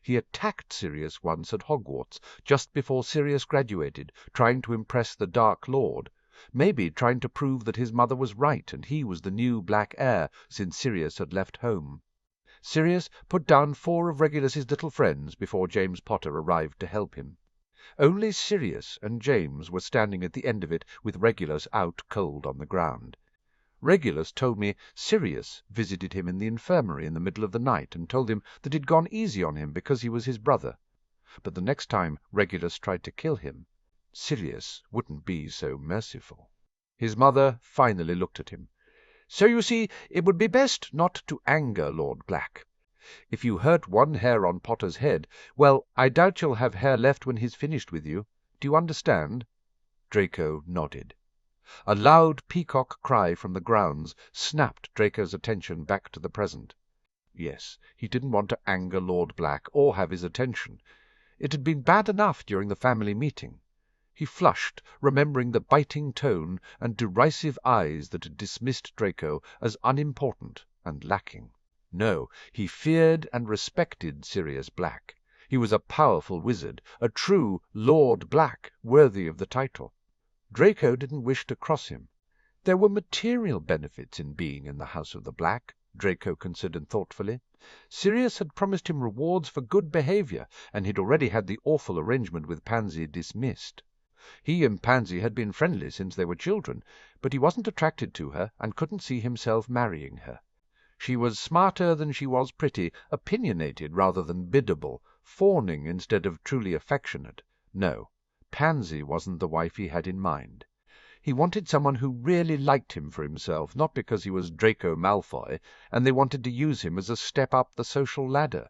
He attacked Sirius once at Hogwarts, just before Sirius graduated, trying to impress the Dark Lord, maybe trying to prove that his mother was right and he was the new Black Heir since Sirius had left home. Sirius put down 4 of Regulus's little friends before James Potter arrived to help him. Only Sirius and James were standing at the end of it with Regulus out cold on the ground. Regulus told me Sirius visited him in the infirmary in the middle of the night and told him that he'd gone easy on him because he was his brother. But the next time Regulus tried to kill him, Sirius wouldn't be so merciful. His mother finally looked at him. So you see, it would be best not to anger Lord Black. If you hurt one hair on Potter's head, well, I doubt you'll have hair left when he's finished with you. Do you understand? Draco nodded. A loud peacock cry from the grounds snapped Draco's attention back to the present. Yes, he didn't want to anger Lord Black or have his attention. It had been bad enough during the family meeting. He flushed, remembering the biting tone and derisive eyes that had dismissed Draco as unimportant and lacking. No, he feared and respected Sirius Black. He was a powerful wizard, a true Lord Black, worthy of the title. Draco didn't wish to cross him. There were material benefits in being in the House of the Black, Draco considered thoughtfully. Sirius had promised him rewards for good behavior, and he'd already had the awful arrangement with Pansy dismissed. He and Pansy had been friendly since they were children, but he wasn't attracted to her and couldn't see himself marrying her. She was smarter than she was pretty, opinionated rather than biddable, fawning instead of truly affectionate. No, Pansy wasn't the wife he had in mind. He wanted someone who really liked him for himself, not because he was Draco Malfoy, and they wanted to use him as a step up the social ladder.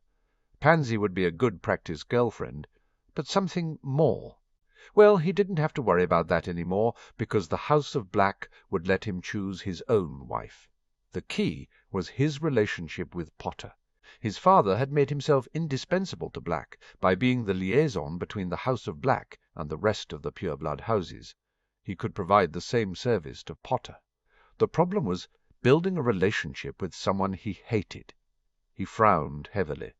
Pansy would be a good practice girlfriend, but something more. Well, he didn't have to worry about that any more, because the House of Black would let him choose his own wife. The key was his relationship with Potter. His father had made himself indispensable to Black by being the liaison between the House of Black and the rest of the pureblood houses. He could provide the same service to Potter. The problem was building a relationship with someone he hated. He frowned heavily.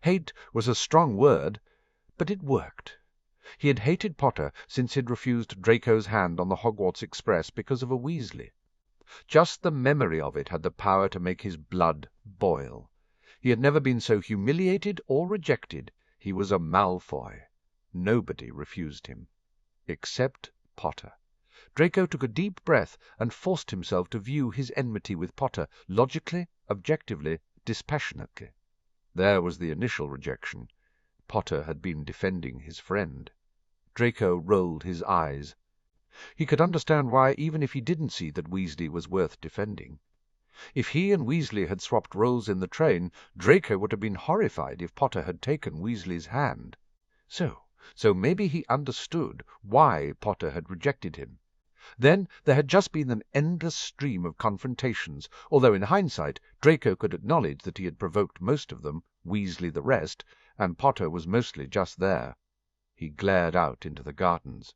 Hate was a strong word, but it worked. He had hated Potter since he'd refused Draco's hand on the Hogwarts Express because of a Weasley. Just the memory of it had the power to make his blood boil. He had never been so humiliated or rejected. He was a Malfoy. Nobody refused him. Except Potter. Draco took a deep breath and forced himself to view his enmity with Potter logically, objectively, dispassionately. There was the initial rejection. Potter had been defending his friend. Draco rolled his eyes. He could understand why, even if he didn't see that Weasley was worth defending. If he and Weasley had swapped roles in the train, Draco would have been horrified if Potter had taken Weasley's hand. So maybe he understood why Potter had rejected him. Then there had just been an endless stream of confrontations, although in hindsight Draco could acknowledge that he had provoked most of them, Weasley the rest, and Potter was mostly just there. He glared out into the gardens.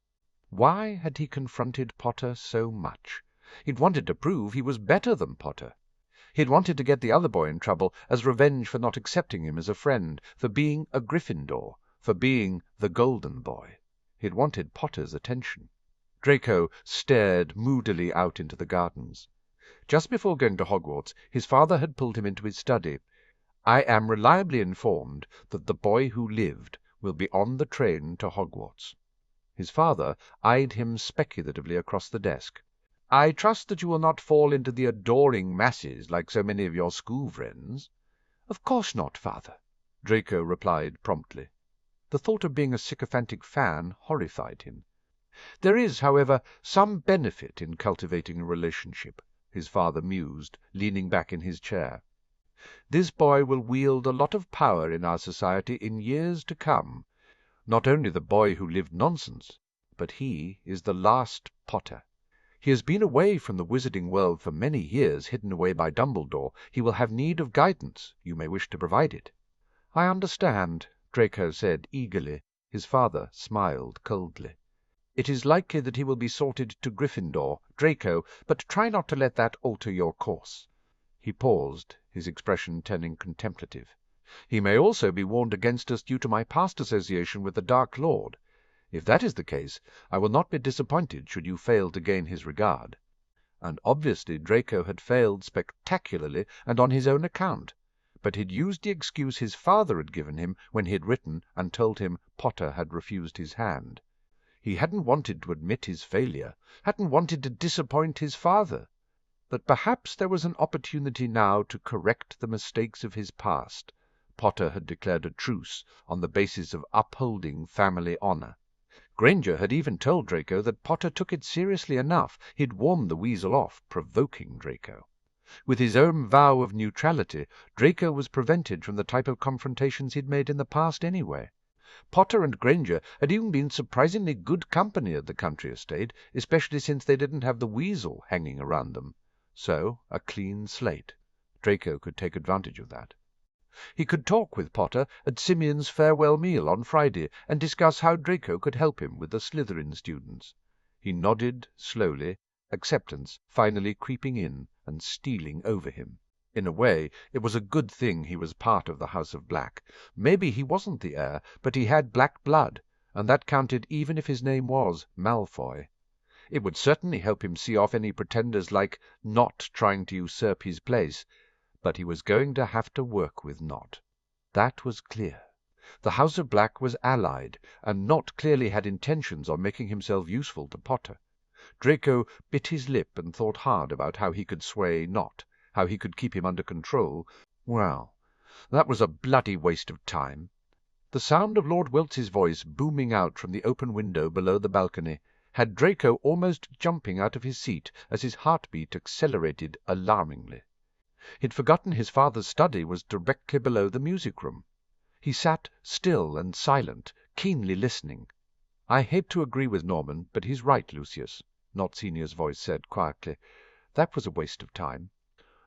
Why had he confronted Potter so much? He'd wanted to prove he was better than Potter. He'd wanted to get the other boy in trouble as revenge for not accepting him as a friend, for being a Gryffindor, for being the Golden Boy. He'd wanted Potter's attention. Draco stared moodily out into the gardens. Just before going to Hogwarts, his father had pulled him into his study. "I am reliably informed that the boy who lived will be on the train to Hogwarts." His father eyed him speculatively across the desk. "I trust that you will not fall into the adoring masses like so many of your school friends." "Of course not, father," Draco replied promptly. The thought of being a sycophantic fan horrified him. "There is, however, some benefit in cultivating a relationship," his father mused, leaning back in his chair. "This boy will wield a lot of power in our society in years to come. Not only the boy who lived nonsense, but he is the last Potter. He has been away from the wizarding world for many years, hidden away by Dumbledore. He will have need of guidance. You may wish to provide it." "I understand," Draco said eagerly. His father smiled coldly. "It is likely that he will be sorted to Gryffindor, Draco, but try not to let that alter your course." He paused, his expression turning contemplative. "He may also be warned against us due to my past association with the Dark Lord. If that is the case, I will not be disappointed should you fail to gain his regard." And obviously Draco had failed spectacularly and on his own account, but he'd used the excuse his father had given him when he had written and told him Potter had refused his hand. He hadn't wanted to admit his failure, hadn't wanted to disappoint his father. But perhaps there was an opportunity now to correct the mistakes of his past. Potter had declared a truce on the basis of upholding family honor. Granger had even told Draco that Potter took it seriously enough. He'd warned the weasel off, provoking Draco. With his own vow of neutrality, Draco was prevented from the type of confrontations he'd made in the past anyway. Potter and Granger had even been surprisingly good company at the country estate, especially since they didn't have the weasel hanging around them. So, a clean slate. Draco could take advantage of that. He could talk with Potter at Simeon's farewell meal on Friday and discuss how Draco could help him with the Slytherin students. He nodded slowly, acceptance finally creeping in and stealing over him. In a way, it was a good thing he was part of the House of Black. Maybe he wasn't the heir, but he had black blood, and that counted even if his name was Malfoy. It would certainly help him see off any pretenders like Not trying to usurp his place, but he was going to have to work with Not. That was clear. The House of Black was allied, and Not clearly had intentions on making himself useful to Potter. Draco bit his lip and thought hard about how he could sway Not, how he could keep him under control. Well, that was a bloody waste of time. The sound of Lord Wilts's voice booming out from the open window below the balcony had Draco almost jumping out of his seat as his heartbeat accelerated alarmingly. He'd forgotten his father's study was directly below the music-room. He sat still and silent, keenly listening. "I hate to agree with Norman, but he's right, Lucius," Not Senior's voice said quietly. "That was a waste of time."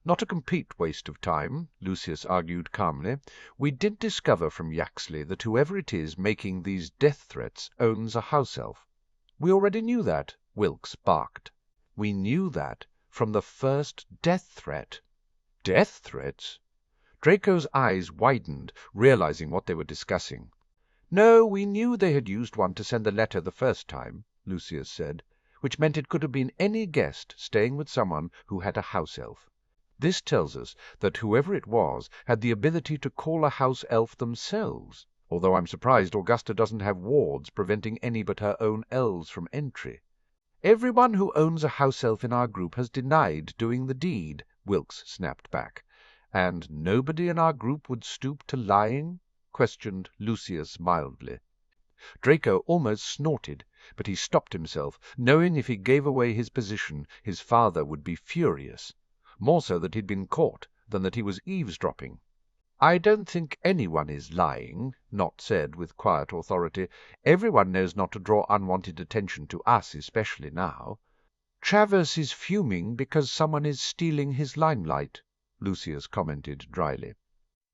"Not a complete waste of time," Lucius argued calmly. "We did discover from Yaxley that whoever it is making these death threats owns a house elf." "We already knew that," Wilkes barked. "We knew that from the first death threat." "Death threats?" Draco's eyes widened, realizing what they were discussing. "No, we knew they had used one to send the letter the first time," Lucius said, "which meant it could have been any guest staying with someone who had a house elf. This tells us that whoever it was had the ability to call a house elf themselves, although I'm surprised Augusta doesn't have wards preventing any but her own elves from entry." "Everyone who owns a house elf in our group has denied doing the deed," Wilkes snapped back. "And nobody in our group would stoop to lying?" questioned Lucius mildly. Draco almost snorted, but he stopped himself, knowing if he gave away his position his father would be furious. More so that he'd been caught than that he was eavesdropping. "I don't think anyone is lying," Not said with quiet authority. "Everyone knows not to draw unwanted attention to us, especially now." "Travers is fuming because someone is stealing his limelight," Lucius commented dryly.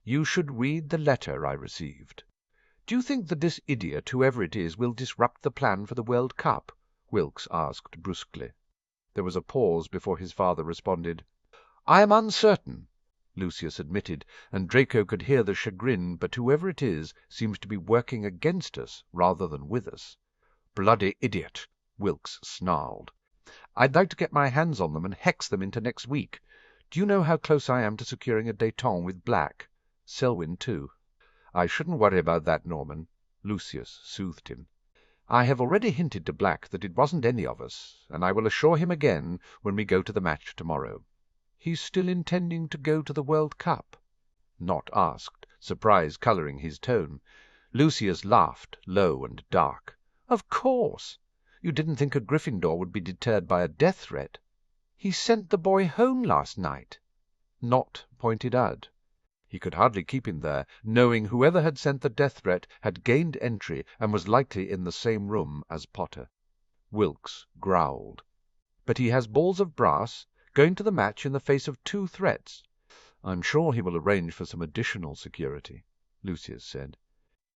"You should read the letter I received." "Do you think that this idiot, whoever it is, will disrupt the plan for the World Cup?" Wilkes asked brusquely. There was a pause before his father responded. "I am uncertain," Lucius admitted, and Draco could hear the chagrin, "but whoever it is seems to be working against us rather than with us." "Bloody idiot," Wilkes snarled. "I'd like to get my hands on them and hex them into next week. Do you know how close I am to securing a détente with Black? Selwyn, too." "I shouldn't worry about that, Norman," Lucius soothed him. "I have already hinted to Black that it wasn't any of us, and I will assure him again when we go to the match tomorrow." "He's still intending to go to the World Cup?" Not asked, surprise colouring his tone. Lucius laughed, low and dark. "Of course. You didn't think a Gryffindor would be deterred by a death threat?" "He sent the boy home last night," Not pointed out. He could hardly keep him there, knowing whoever had sent the death threat had gained entry and was likely in the same room as Potter. Wilkes growled. "But he has balls of brass, going to the match in the face of 2 threats." "I'm sure he will arrange for some additional security," Lucius said.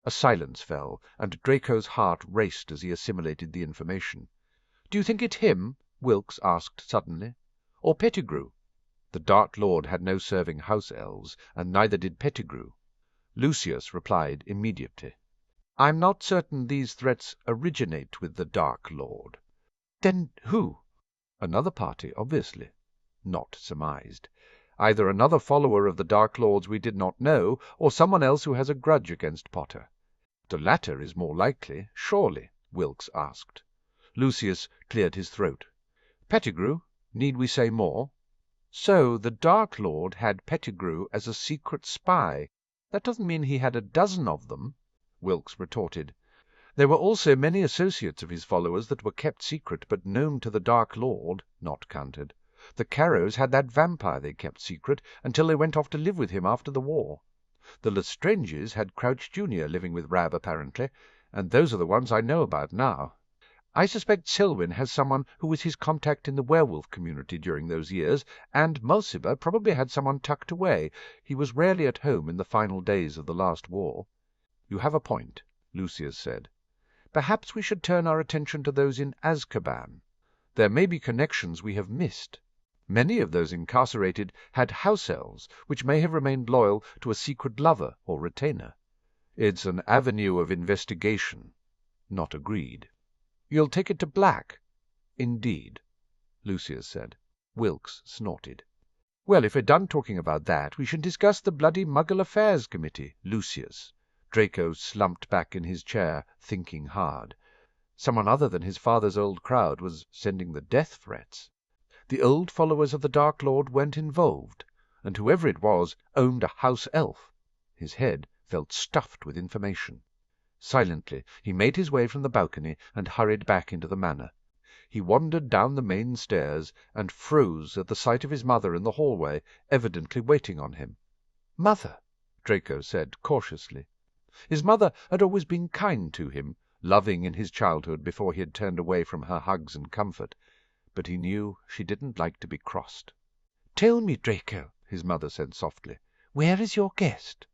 A silence fell, and Draco's heart raced as he assimilated the information. "Do you think it's him?" Wilkes asked suddenly. "Or Pettigrew?" The Dark Lord had no serving house elves, and neither did Pettigrew. Lucius replied immediately. "I'm not certain these threats originate with the Dark Lord." "Then who?" "Another party, obviously," Not surmised. "Either another follower of the Dark Lord's we did not know, or someone else who has a grudge against Potter." "The latter is more likely, surely?" Wilkes asked. Lucius cleared his throat. "Pettigrew? Need we say more?" "So the Dark Lord had Pettigrew as a secret spy. That doesn't mean he had a dozen of them," Wilkes retorted. "There were also many associates of his followers that were kept secret but known to the Dark Lord," Not countered. "The Carrows had that vampire they kept secret until they went off to live with him after the war. The Lestranges had Crouch Junior living with Rab apparently, and those are the ones I know about now." I suspect Selwyn has someone who was his contact in the werewolf community during those years, and Mulciber probably had someone tucked away. He was rarely at home in the final days of the last war." "You have a point," Lucius said. "Perhaps we should turn our attention to those in Azkaban. There may be connections we have missed. Many of those incarcerated had house elves, which may have remained loyal to a secret lover or retainer. It's an avenue of investigation, not agreed." "You'll take it to Black?" "Indeed," Lucius said. Wilkes snorted. "Well, if we're done talking about that, we should discuss the bloody Muggle Affairs Committee, Lucius." Draco slumped back in his chair, thinking hard. Someone other than his father's old crowd was sending the death threats. The old followers of the Dark Lord weren't involved, and whoever it was owned a house elf. His head felt stuffed with information. Silently he made his way from the balcony and hurried back into the manor. He wandered down the main stairs and froze at the sight of his mother in the hallway, evidently waiting on him. "Mother," Draco said cautiously. His mother had always been kind to him, loving in his childhood before he had turned away from her hugs and comfort, but he knew she didn't like to be crossed. "Tell me, Draco," his mother said softly, "where is your guest?"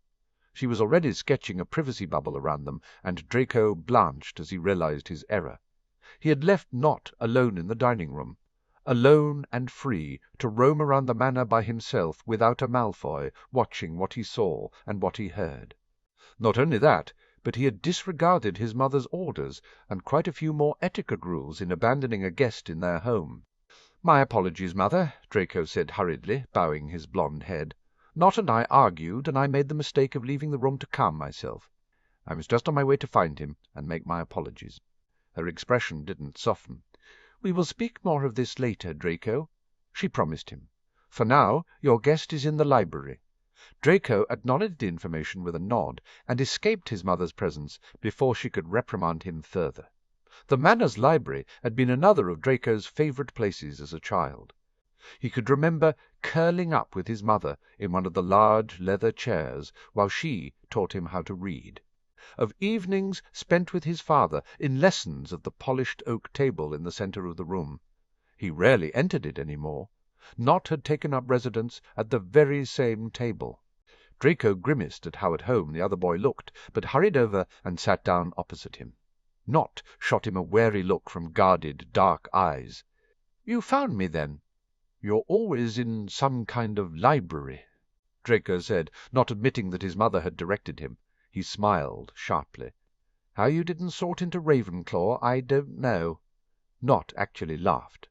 She was already sketching a privacy bubble around them, and Draco blanched as he realized his error. He had left Nott alone in the dining-room, alone and free to roam around the manor by himself without a Malfoy watching what he saw and what he heard. Not only that, but he had disregarded his mother's orders and quite a few more etiquette rules in abandoning a guest in their home. "My apologies, Mother," Draco said hurriedly, bowing his blonde head. "Nott and I argued, and I made the mistake of leaving the room to calm myself. I was just on my way to find him and make my apologies." Her expression didn't soften. "We will speak more of this later, Draco," she promised him. "For now, your guest is in the library." Draco acknowledged the information with a nod, and escaped his mother's presence before she could reprimand him further. The manor's library had been another of Draco's favourite places as a child. He could remember curling up with his mother in one of the large leather chairs while she taught him how to read, of evenings spent with his father in lessons at the polished oak table in the centre of the room. He rarely entered it any more. Nott had taken up residence at the very same table. Draco grimaced at how at home the other boy looked, but hurried over and sat down opposite him. Nott shot him a wary look from guarded, dark eyes. "You found me, then?" "You're always in some kind of library," Draco said, not admitting that his mother had directed him. He smiled sharply. "How you didn't sort into Ravenclaw, I don't know." Nott actually laughed.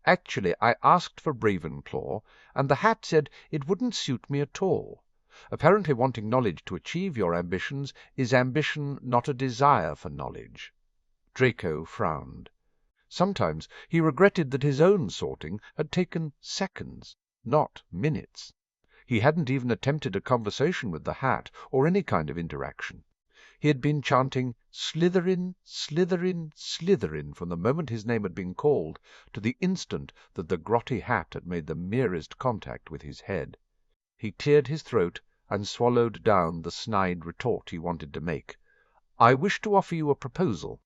"Actually, I asked for Ravenclaw, and the hat said it wouldn't suit me at all. Apparently wanting knowledge to achieve your ambitions is ambition, not a desire for knowledge." Draco frowned. Sometimes he regretted that his own sorting had taken seconds, not minutes. He hadn't even attempted a conversation with the hat or any kind of interaction. He had been chanting "Slytherin, Slytherin, Slytherin" from the moment his name had been called to the instant that the grotty hat had made the merest contact with his head. He cleared his throat and swallowed down the snide retort he wanted to make. "I wish to offer you a proposal."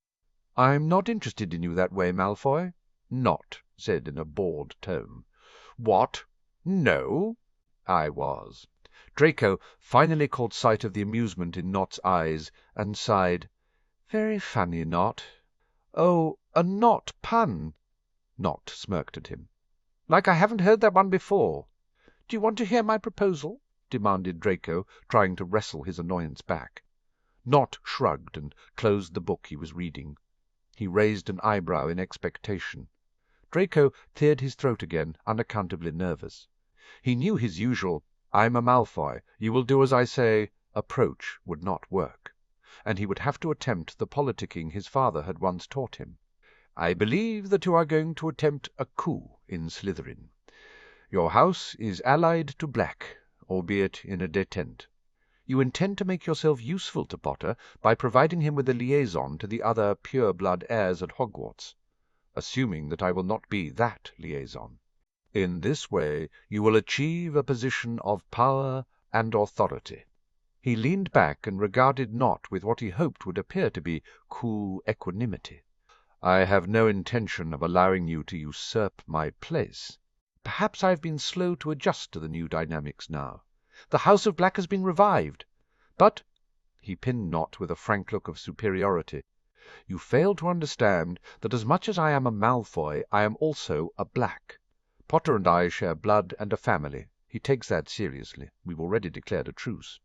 "I'm not interested in you that way, Malfoy," Nott said in a bored tone. "What? No?" "I was." Draco finally caught sight of the amusement in Nott's eyes, and sighed. "Very funny, Nott." "Oh, a Nott pun!" Nott smirked at him. "Like I haven't heard that one before." "Do you want to hear my proposal?" demanded Draco, trying to wrestle his annoyance back. Nott shrugged and closed the book he was reading. He raised an eyebrow in expectation. Draco cleared his throat again, unaccountably nervous. He knew his usual "I'm a Malfoy, you will do as I say" approach would not work, and he would have to attempt the politicking his father had once taught him. "I believe that you are going to attempt a coup in Slytherin. Your house is allied to Black, albeit in a detente. You intend to make yourself useful to Potter by providing him with a liaison to the other pure-blood heirs at Hogwarts, assuming that I will not be that liaison. In this way you will achieve a position of power and authority." He leaned back and regarded Nott with what he hoped would appear to be cool equanimity. I have no intention of allowing you to usurp my place. Perhaps I have been slow to adjust to the new dynamics now. The House of Black has been revived. But," he pinned Not with a frank look of superiority, "you fail to understand that as much as I am a Malfoy, I am also a Black. Potter and I share blood and a family. He takes that seriously. We've already declared a truce.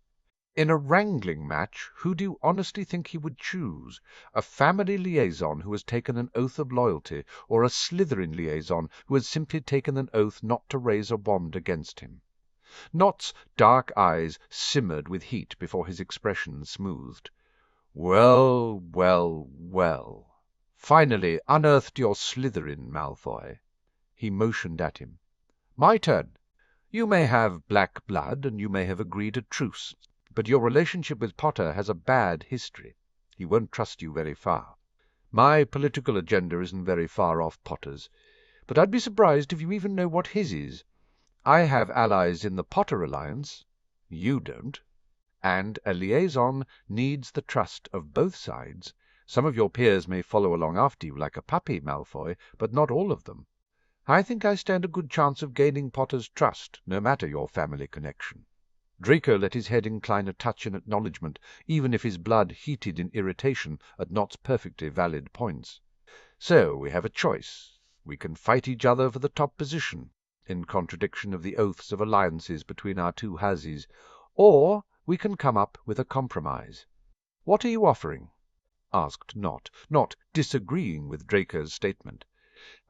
In a wrangling match, who do you honestly think he would choose? A family liaison who has taken an oath of loyalty, or a Slytherin liaison who has simply taken an oath not to raise a wand against him?" Not's dark eyes simmered with heat before his expression smoothed. "Well, well, well. Finally unearthed your Slytherin, Malfoy." He motioned at him. "My turn. You may have black blood, and you may have agreed a truce, but your relationship with Potter has a bad history. He won't trust you very far. My political agenda isn't very far off Potter's, but I'd be surprised if you even know what his is. I have allies in the Potter Alliance. You don't. And a liaison needs the trust of both sides. Some of your peers may follow along after you like a puppy, Malfoy, but not all of them. I think I stand a good chance of gaining Potter's trust, no matter your family connection." Draco let his head incline a touch in acknowledgment, even if his blood heated in irritation at Not's perfectly valid points. "So we have a choice. We can fight each other for the top position, in contradiction of the oaths of alliances between our two houses, or we can come up with a compromise. What are you offering?" asked Not disagreeing with Draco's statement.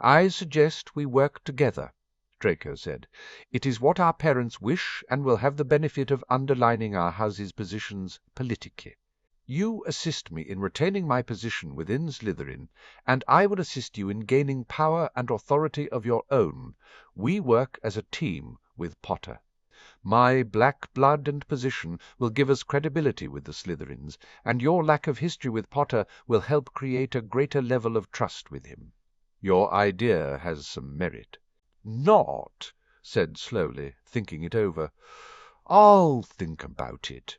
"I suggest we work together," Draco said. "It is what our parents wish, and will have the benefit of underlining our house's positions politically. You assist me in retaining my position within Slytherin, and I will assist you in gaining power and authority of your own. We work as a team with Potter. My black blood and position will give us credibility with the Slytherins, and your lack of history with Potter will help create a greater level of trust with him. Your idea has some merit." "Not," said slowly, thinking it over. "I'll think about it."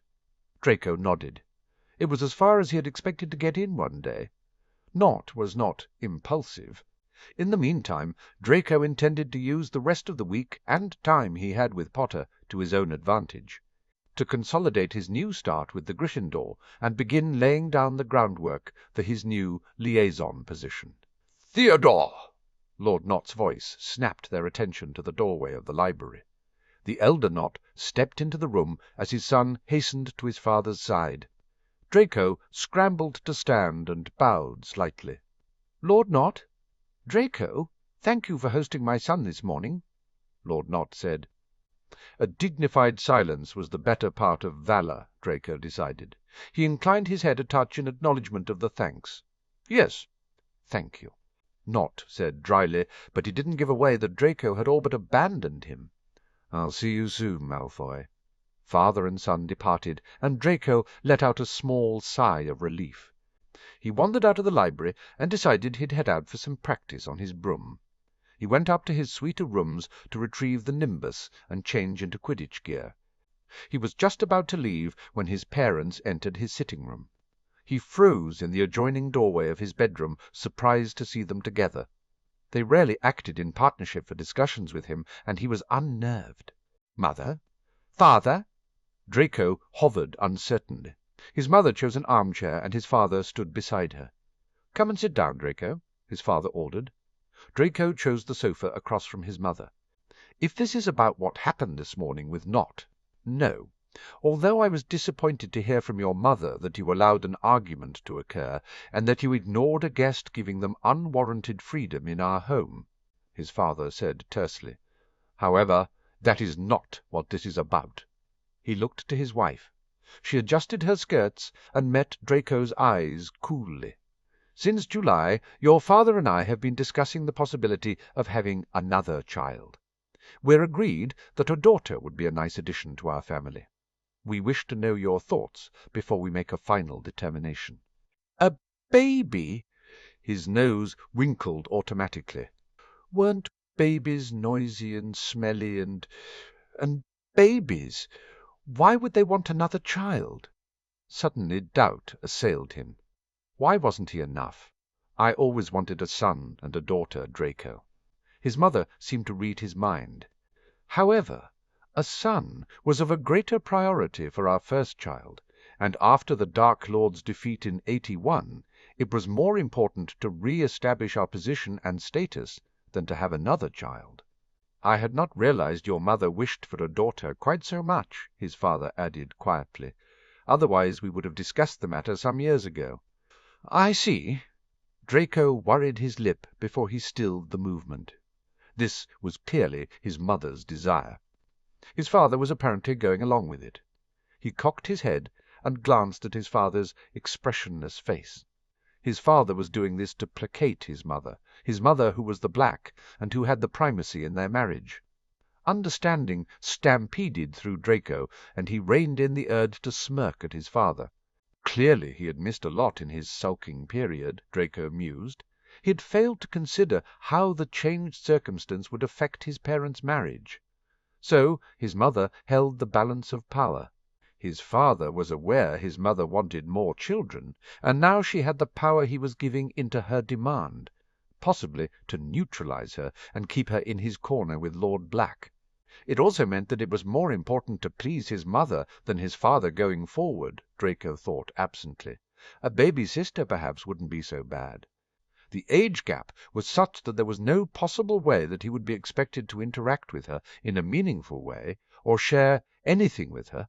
Draco nodded. It was as far as he had expected to get in one day. Not was not impulsive. In the meantime, Draco intended to use the rest of the week and time he had with Potter to his own advantage, to consolidate his new start with the Gryffindor and begin laying down the groundwork for his new liaison position. "Theodore!" Lord Not's voice snapped their attention to the doorway of the library. The elder Not stepped into the room as his son hastened to his father's side. Draco scrambled to stand and bowed slightly. "Lord Not? Draco, thank you for hosting my son this morning," Lord Not said. A dignified silence was the better part of valour, Draco decided. He inclined his head a touch in acknowledgment of the thanks. "Yes, thank you," Not said dryly, but he didn't give away that Draco had all but abandoned him. "I'll see you soon, Malfoy." Father and son departed, and Draco let out a small sigh of relief. He wandered out of the library and decided he'd head out for some practice on his broom. He went up to his suite of rooms to retrieve the nimbus and change into Quidditch gear. He was just about to leave when his parents entered his sitting-room. He froze in the adjoining doorway of his bedroom, surprised to see them together. They rarely acted in partnership for discussions with him, and he was unnerved. "Mother? Father?" Draco hovered uncertainly. His mother chose an armchair, and his father stood beside her. "Come and sit down, Draco," his father ordered. Draco chose the sofa across from his mother. "If this is about what happened this morning with Not, no. Although I was disappointed to hear from your mother that you allowed an argument to occur, and that you ignored a guest giving them unwarranted freedom in our home," his father said tersely. "However, that is not what this is about." He looked to his wife. She adjusted her skirts and met Draco's eyes coolly. "Since July, your father and I have been discussing the possibility of having another child. We're agreed that a daughter would be a nice addition to our family. We wish to know your thoughts before we make a final determination." "A baby?" His nose winkled automatically. "Weren't babies noisy and smelly and babies? Why would they want another child?" Suddenly doubt assailed him. Why wasn't he enough? I always wanted a son and a daughter, Draco." His mother seemed to read his mind. "However, a son was of a greater priority for our first child, and after the Dark Lord's defeat in 81, it was more important to re-establish our position and status than to have another child." "I had not realized your mother wished for a daughter quite so much," his father added quietly. "Otherwise we would have discussed the matter some years ago." "I see." Draco worried his lip before he stilled the movement. This was clearly his mother's desire. His father was apparently going along with it. He cocked his head and glanced at his father's expressionless face. His father was doing this to placate his mother who was the black and who had the primacy in their marriage. Understanding stampeded through Draco, and he reined in the urge to smirk at his father. Clearly he had missed a lot in his sulking period, Draco mused. He had failed to consider how the changed circumstance would affect his parents' marriage. So his mother held the balance of power. His father was aware his mother wanted more children, and now she had the power he was giving into her demand, possibly to neutralize her and keep her in his corner with Lord Black. It also meant that it was more important to please his mother than his father going forward, Draco thought absently. A baby sister, perhaps, wouldn't be so bad. The age gap was such that there was no possible way that he would be expected to interact with her in a meaningful way, or share anything with her,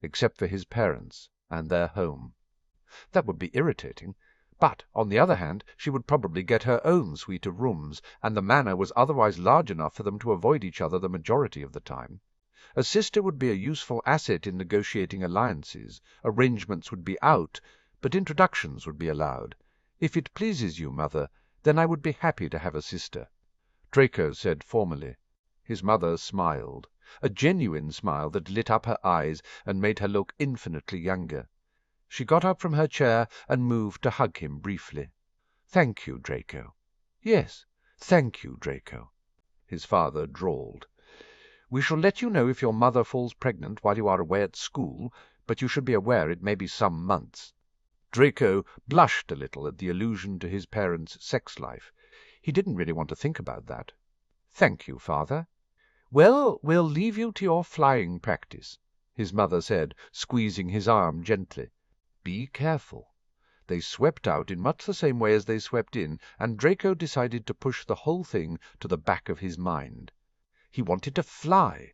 except for his parents and their home. That would be irritating. But, on the other hand, she would probably get her own suite of rooms, and the manor was otherwise large enough for them to avoid each other the majority of the time. A sister would be a useful asset in negotiating alliances. Arrangements would be out, but introductions would be allowed. "If it pleases you, mother, then I would be happy to have a sister," Draco said formally. His mother smiled, a genuine smile that lit up her eyes and made her look infinitely younger. She got up from her chair and moved to hug him briefly. "Thank you, Draco." "Yes, thank you, Draco," his father drawled. "We shall let you know if your mother falls pregnant while you are away at school, but you should be aware it may be some months." Draco blushed a little at the allusion to his parents' sex life. He didn't really want to think about that. "Thank you, father." "Well, we'll leave you to your flying practice," his mother said, squeezing his arm gently. "Be careful." They swept out in much the same way as they swept in, and Draco decided to push the whole thing to the back of his mind. He wanted to fly,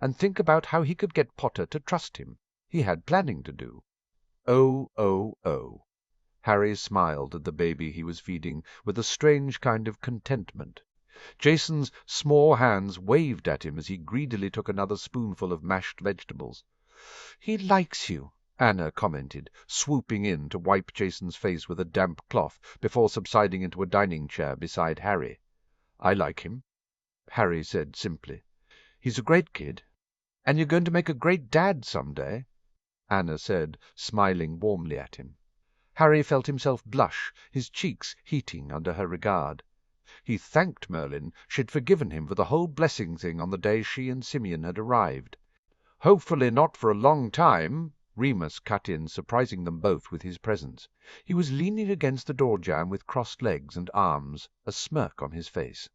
and think about how he could get Potter to trust him. He had planning to do. Oh. Harry smiled at the baby he was feeding with a strange kind of contentment. Jason's small hands waved at him as he greedily took another spoonful of mashed vegetables. "He likes you," Anna commented, swooping in to wipe Jason's face with a damp cloth before subsiding into a dining chair beside Harry. "I like him," Harry said simply. "He's a great kid. And you're going to make a great dad some day," Anna said, smiling warmly at him. Harry felt himself blush, his cheeks heating under her regard. He thanked Merlin she'd forgiven him for the whole blessing thing on the day she and Simeon had arrived. "Hopefully not for a long time," Remus cut in, surprising them both with his presence. He was leaning against the door-jamb with crossed legs and arms, a smirk on his face.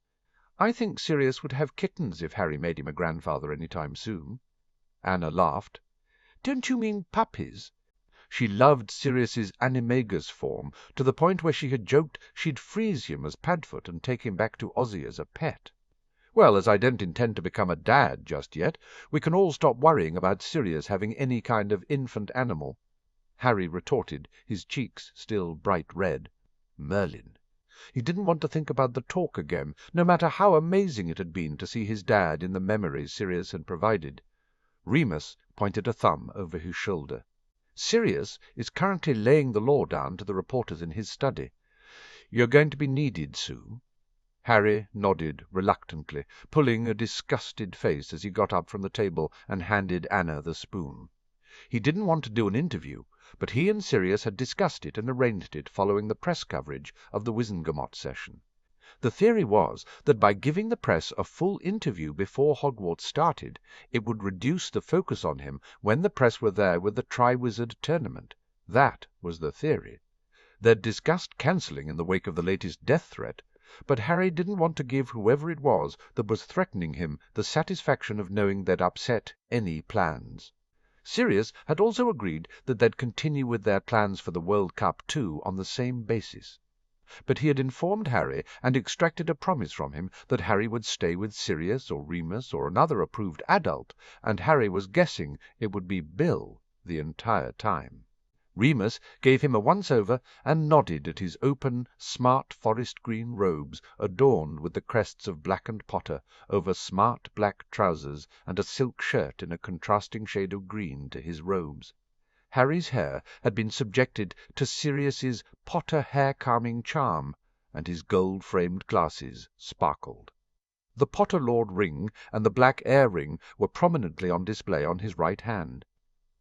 "I think Sirius would have kittens if Harry made him a grandfather any time soon." Anna laughed. "Don't you mean puppies?" She loved Sirius's animagus form to the point where she had joked she'd freeze him as Padfoot and take him back to Ozzy as a pet. "Well, as I don't intend to become a dad just yet, we can all stop worrying about Sirius having any kind of infant animal," Harry retorted, his cheeks still bright red. Merlin. He didn't want to think about the talk again, no matter how amazing it had been to see his dad in the memories Sirius had provided. Remus pointed a thumb over his shoulder. "Sirius is currently laying the law down to the reporters in his study. You're going to be needed soon." Harry nodded reluctantly, pulling a disgusted face as he got up from the table and handed Anna the spoon. He didn't want to do an interview, but he and Sirius had discussed it and arranged it following the press coverage of the Wizengamot session. The theory was that by giving the press a full interview before Hogwarts started, it would reduce the focus on him when the press were there with the Triwizard Tournament. That was the theory. They'd discussed cancelling in the wake of the latest death threat, but Harry didn't want to give whoever it was that was threatening him the satisfaction of knowing they'd upset any plans. Sirius had also agreed that they'd continue with their plans for the World Cup too on the same basis. But he had informed Harry and extracted a promise from him that Harry would stay with Sirius or Remus or another approved adult, and Harry was guessing it would be Bill the entire time. Remus gave him a once-over and nodded at his open, smart forest-green robes adorned with the crests of blackened Potter over smart black trousers and a silk shirt in a contrasting shade of green to his robes. Harry's hair had been subjected to Sirius's Potter hair-calming charm, and his gold-framed glasses sparkled. The Potter Lord ring and the black air ring were prominently on display on his right hand.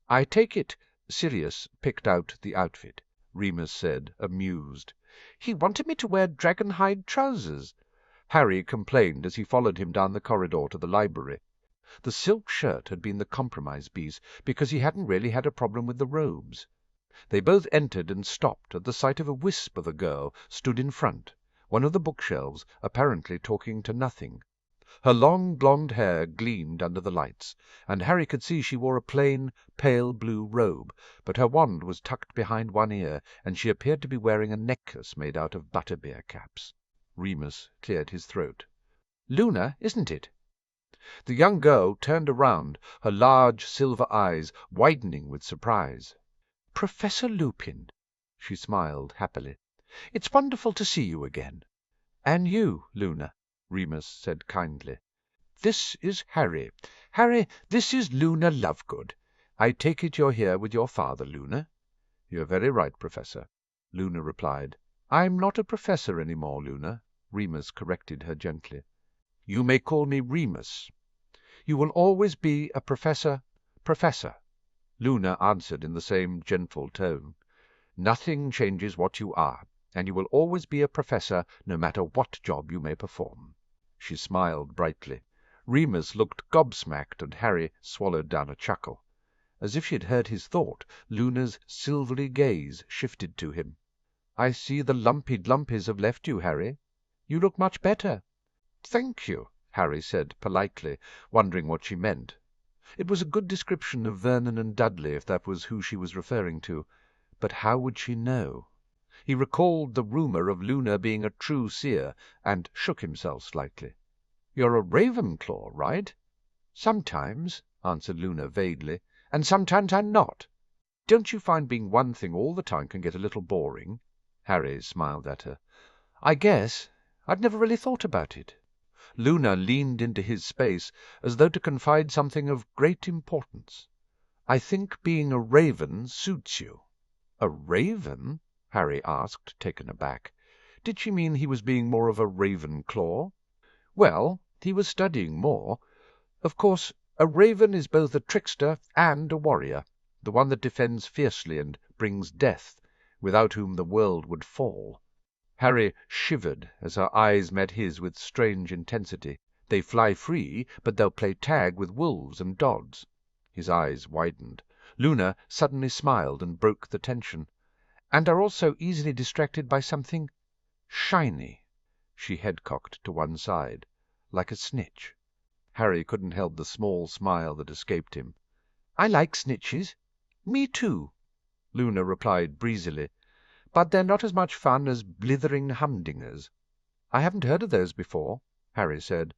"I take it Sirius picked out the outfit," Remus said, amused. "He wanted me to wear dragon-hide trousers," Harry complained as he followed him down the corridor to the library. The silk shirt had been the compromise piece, because he hadn't really had a problem with the robes. They both entered and stopped at the sight of a wisp of a girl stood in front, one of the bookshelves, apparently talking to nothing. Her long blonde hair gleamed under the lights, and Harry could see she wore a plain, pale blue robe, but her wand was tucked behind one ear, and she appeared to be wearing a necklace made out of butterbeer caps. Remus cleared his throat. "Luna, isn't it?" The young girl turned around, her large silver eyes widening with surprise. "Professor Lupin," she smiled happily. "It's wonderful to see you again." "And you, Luna," Remus said kindly. "This is Harry. Harry, this is Luna Lovegood. I take it you're here with your father, Luna?" "You're very right, Professor," Luna replied. "I'm not a professor any more, Luna," Remus corrected her gently. "You may call me Remus." "You will always be a professor, Luna answered in the same gentle tone. "Nothing changes what you are, and you will always be a professor no matter what job you may perform." She smiled brightly. Remus looked gobsmacked, and Harry swallowed down a chuckle. As if she had heard his thought, Luna's silvery gaze shifted to him. "I see the lumpy lumpies have left you, Harry. You look much better." "Thank you," Harry said politely, wondering what she meant. It was a good description of Vernon and Dudley, if that was who she was referring to. But how would she know? He recalled the rumour of Luna being a true seer, and shook himself slightly. "You're a Ravenclaw, right?" "Sometimes," answered Luna vaguely, "and sometimes I'm not." "Don't you find being one thing all the time can get a little boring?" Harry smiled at her. "I guess. I've never really thought about it." Luna leaned into his space as though to confide something of great importance. "I think being a raven suits you." "A raven?" Harry asked, taken aback. Did she mean he was being more of a Ravenclaw? Well, he was studying more. Of course, a raven is both a trickster and a warrior, the one that defends fiercely and brings death, without whom the world would fall. Harry shivered as her eyes met his with strange intensity. "They fly free, but they'll play tag with wolves and dogs." His eyes widened. Luna suddenly smiled and broke the tension. "And are also easily distracted by something shiny." She head-cocked to one side, "like a snitch." Harry couldn't help the small smile that escaped him. "I like snitches." "Me too," Luna replied breezily. "But they're not as much fun as blithering humdingers." "I haven't heard of those before," Harry said.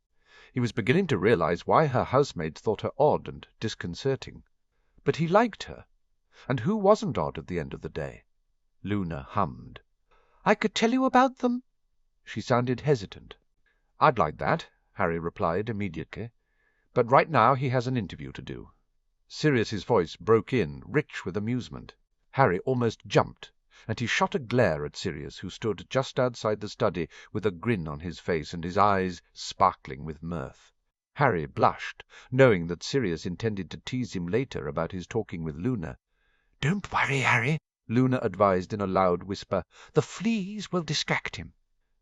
He was beginning to realize why her housemates thought her odd and disconcerting. But he liked her, and who wasn't odd at the end of the day? Luna hummed. "I could tell you about them." She sounded hesitant. "I'd like that," Harry replied immediately. "But right now he has an interview to do." Sirius's voice broke in, rich with amusement. Harry almost jumped, and he shot a glare at Sirius, who stood just outside the study with a grin on his face and his eyes sparkling with mirth. Harry blushed, knowing that Sirius intended to tease him later about his talking with Luna. "Don't worry, Harry," Luna advised in a loud whisper. "The fleas will distract him."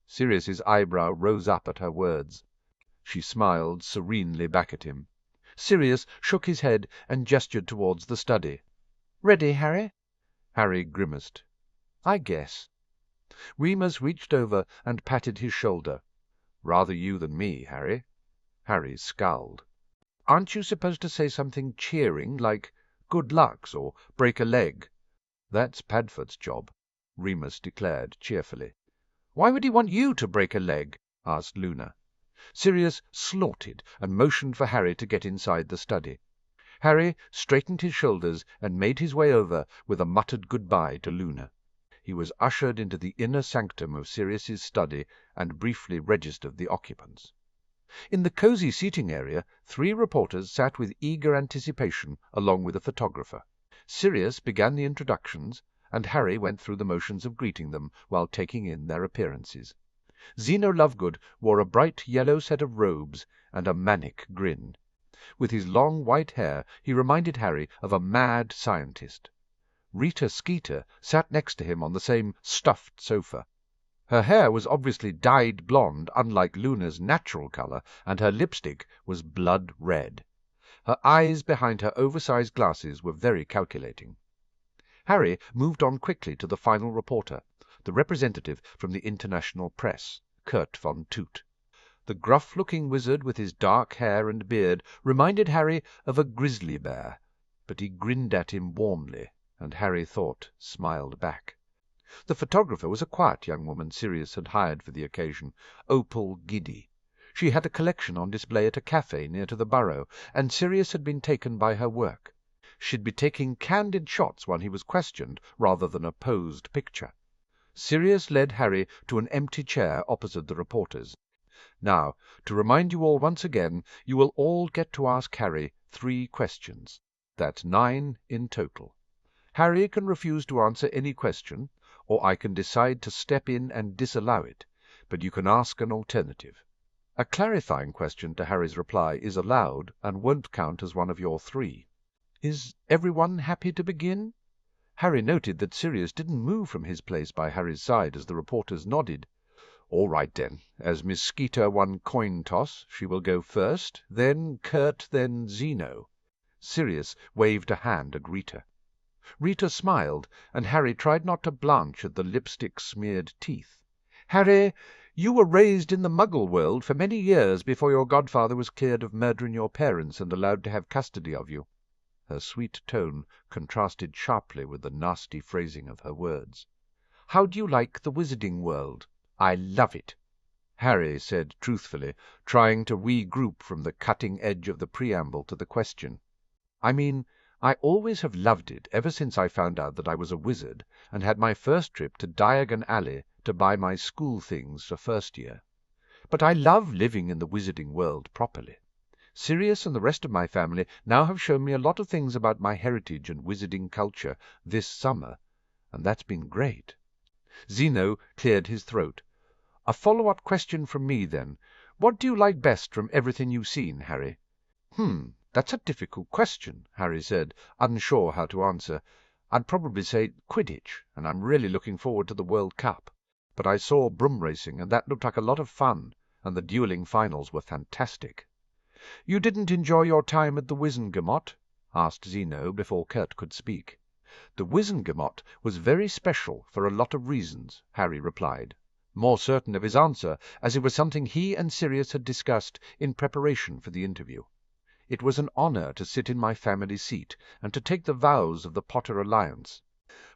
Sirius's eyebrow rose up at her words. She smiled serenely back at him. Sirius shook his head and gestured towards the study. "Ready, Harry?" Harry grimaced. I guess." Remus reached over and patted his shoulder. "Rather you than me, Harry." Harry scowled. "Aren't you supposed to say something cheering, like good lucks or break a leg?" "That's Padfoot's job," Remus declared cheerfully. "Why would he want you to break a leg?" asked Luna. Sirius snorted and motioned for Harry to get inside the study. Harry straightened his shoulders and made his way over with a muttered good-bye to Luna. He was ushered into the inner sanctum of Sirius's study and briefly registered the occupants. In the cosy seating area 3 reporters sat with eager anticipation along with a photographer. Sirius began the introductions, and Harry went through the motions of greeting them while taking in their appearances. Zeno Lovegood wore a bright yellow set of robes and a manic grin. With his long white hair he reminded Harry of a mad scientist. Rita Skeeter sat next to him on the same stuffed sofa. Her hair was obviously dyed blonde, unlike Luna's natural color, and her lipstick was blood red. Her eyes behind her oversized glasses were very calculating. Harry moved on quickly to the final reporter, the representative from the international press, Kurt von Toot. The gruff-looking wizard with his dark hair and beard reminded Harry of a grizzly bear, but he grinned at him warmly, and Harry thought smiled back. The photographer was a quiet young woman Sirius had hired for the occasion, Opal Giddy. She had a collection on display at a cafe near to the Burrow, and Sirius had been taken by her work. She'd be taking candid shots while he was questioned, rather than a posed picture. Sirius led Harry to an empty chair opposite the reporters. "Now, to remind you all once again, you will all get to ask Harry 3 questions. That's 9 in total. Harry can refuse to answer any question, or I can decide to step in and disallow it, but you can ask an alternative. A clarifying question to Harry's reply is allowed and won't count as one of your 3. Is everyone happy to begin?" Harry noted that Sirius didn't move from his place by Harry's side as the reporters nodded. "All right, then. As Miss Skeeter won coin toss, she will go first, then Kurt, then Zeno." Sirius waved a hand at Rita. Rita smiled, and Harry tried not to blanch at the lipstick-smeared teeth. "Harry, you were raised in the Muggle world for many years before your godfather was cleared of murdering your parents and allowed to have custody of you." Her sweet tone contrasted sharply with the nasty phrasing of her words. "How do you like the Wizarding world?" "I love it," Harry said truthfully, trying to regroup from the cutting edge of the preamble to the question. "I mean, I always have loved it ever since I found out that I was a wizard and had my first trip to Diagon Alley to buy my school things for first year. But I love living in the Wizarding world properly. Sirius and the rest of my family now have shown me a lot of things about my heritage and Wizarding culture this summer, and that's been great." Zeno cleared his throat. "A follow-up question from me, then. What do you like best from everything you've seen, Harry?" That's a difficult question," Harry said, unsure how to answer. "I'd probably say Quidditch, and I'm really looking forward to the World Cup. But I saw broom racing, and that looked like a lot of fun, and the dueling finals were fantastic." "You didn't enjoy your time at the Wizengamot?" asked Zeno before Kurt could speak. "The Wizengamot was very special for a lot of reasons," Harry replied, more certain of his answer, as it was something he and Sirius had discussed in preparation for the interview. "It was an honor to sit in my family seat and to take the vows of the Potter Alliance.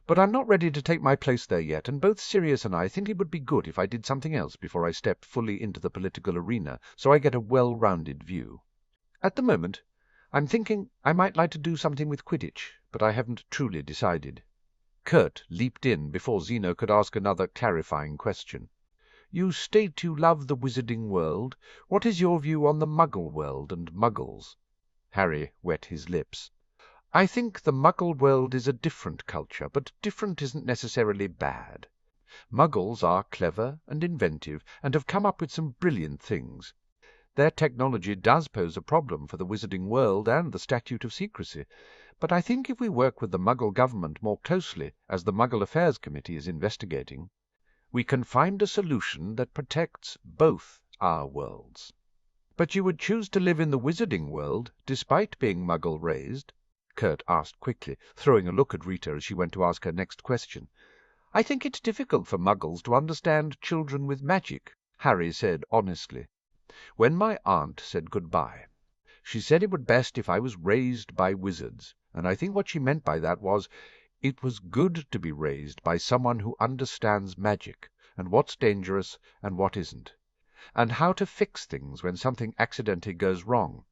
But I'm not ready to take my place there yet, and both Sirius and I think it would be good if I did something else before I stepped fully into the political arena, so I get a well-rounded view. At the moment, I'm thinking I might like to do something with Quidditch, but I haven't truly decided." Kurt leaped in before Zeno could ask another clarifying question. "You state you love the Wizarding world. What is your view on the Muggle world and Muggles?" Harry wet his lips. "I think the Muggle world is a different culture, but different isn't necessarily bad. Muggles are clever and inventive, and have come up with some brilliant things. Their technology does pose a problem for the Wizarding world and the Statute of Secrecy, but I think if we work with the Muggle government more closely, as the Muggle Affairs Committee is investigating, we can find a solution that protects both our worlds." "But you would choose to live in the Wizarding world, despite being Muggle-raised?" Kurt asked quickly, throwing a look at Rita as she went to ask her next question. I think it's difficult for muggles to understand children with magic, Harry said honestly. When my aunt said goodbye, she said it would best if I was raised by wizards, and I think what she meant by that was it was good to be raised by someone who understands magic, and what's dangerous and what isn't, and how to fix things when something accidentally goes wrong.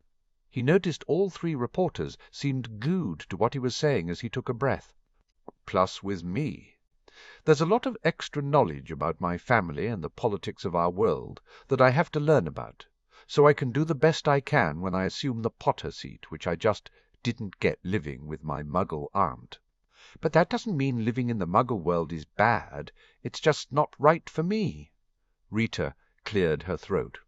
He noticed all three reporters seemed glued to what he was saying as he took a breath. Plus with me. There's a lot of extra knowledge about my family and the politics of our world that I have to learn about, so I can do the best I can when I assume the Potter seat, which I just didn't get living with my Muggle aunt. But that doesn't mean living in the Muggle world is bad. It's just not right for me. Rita cleared her throat.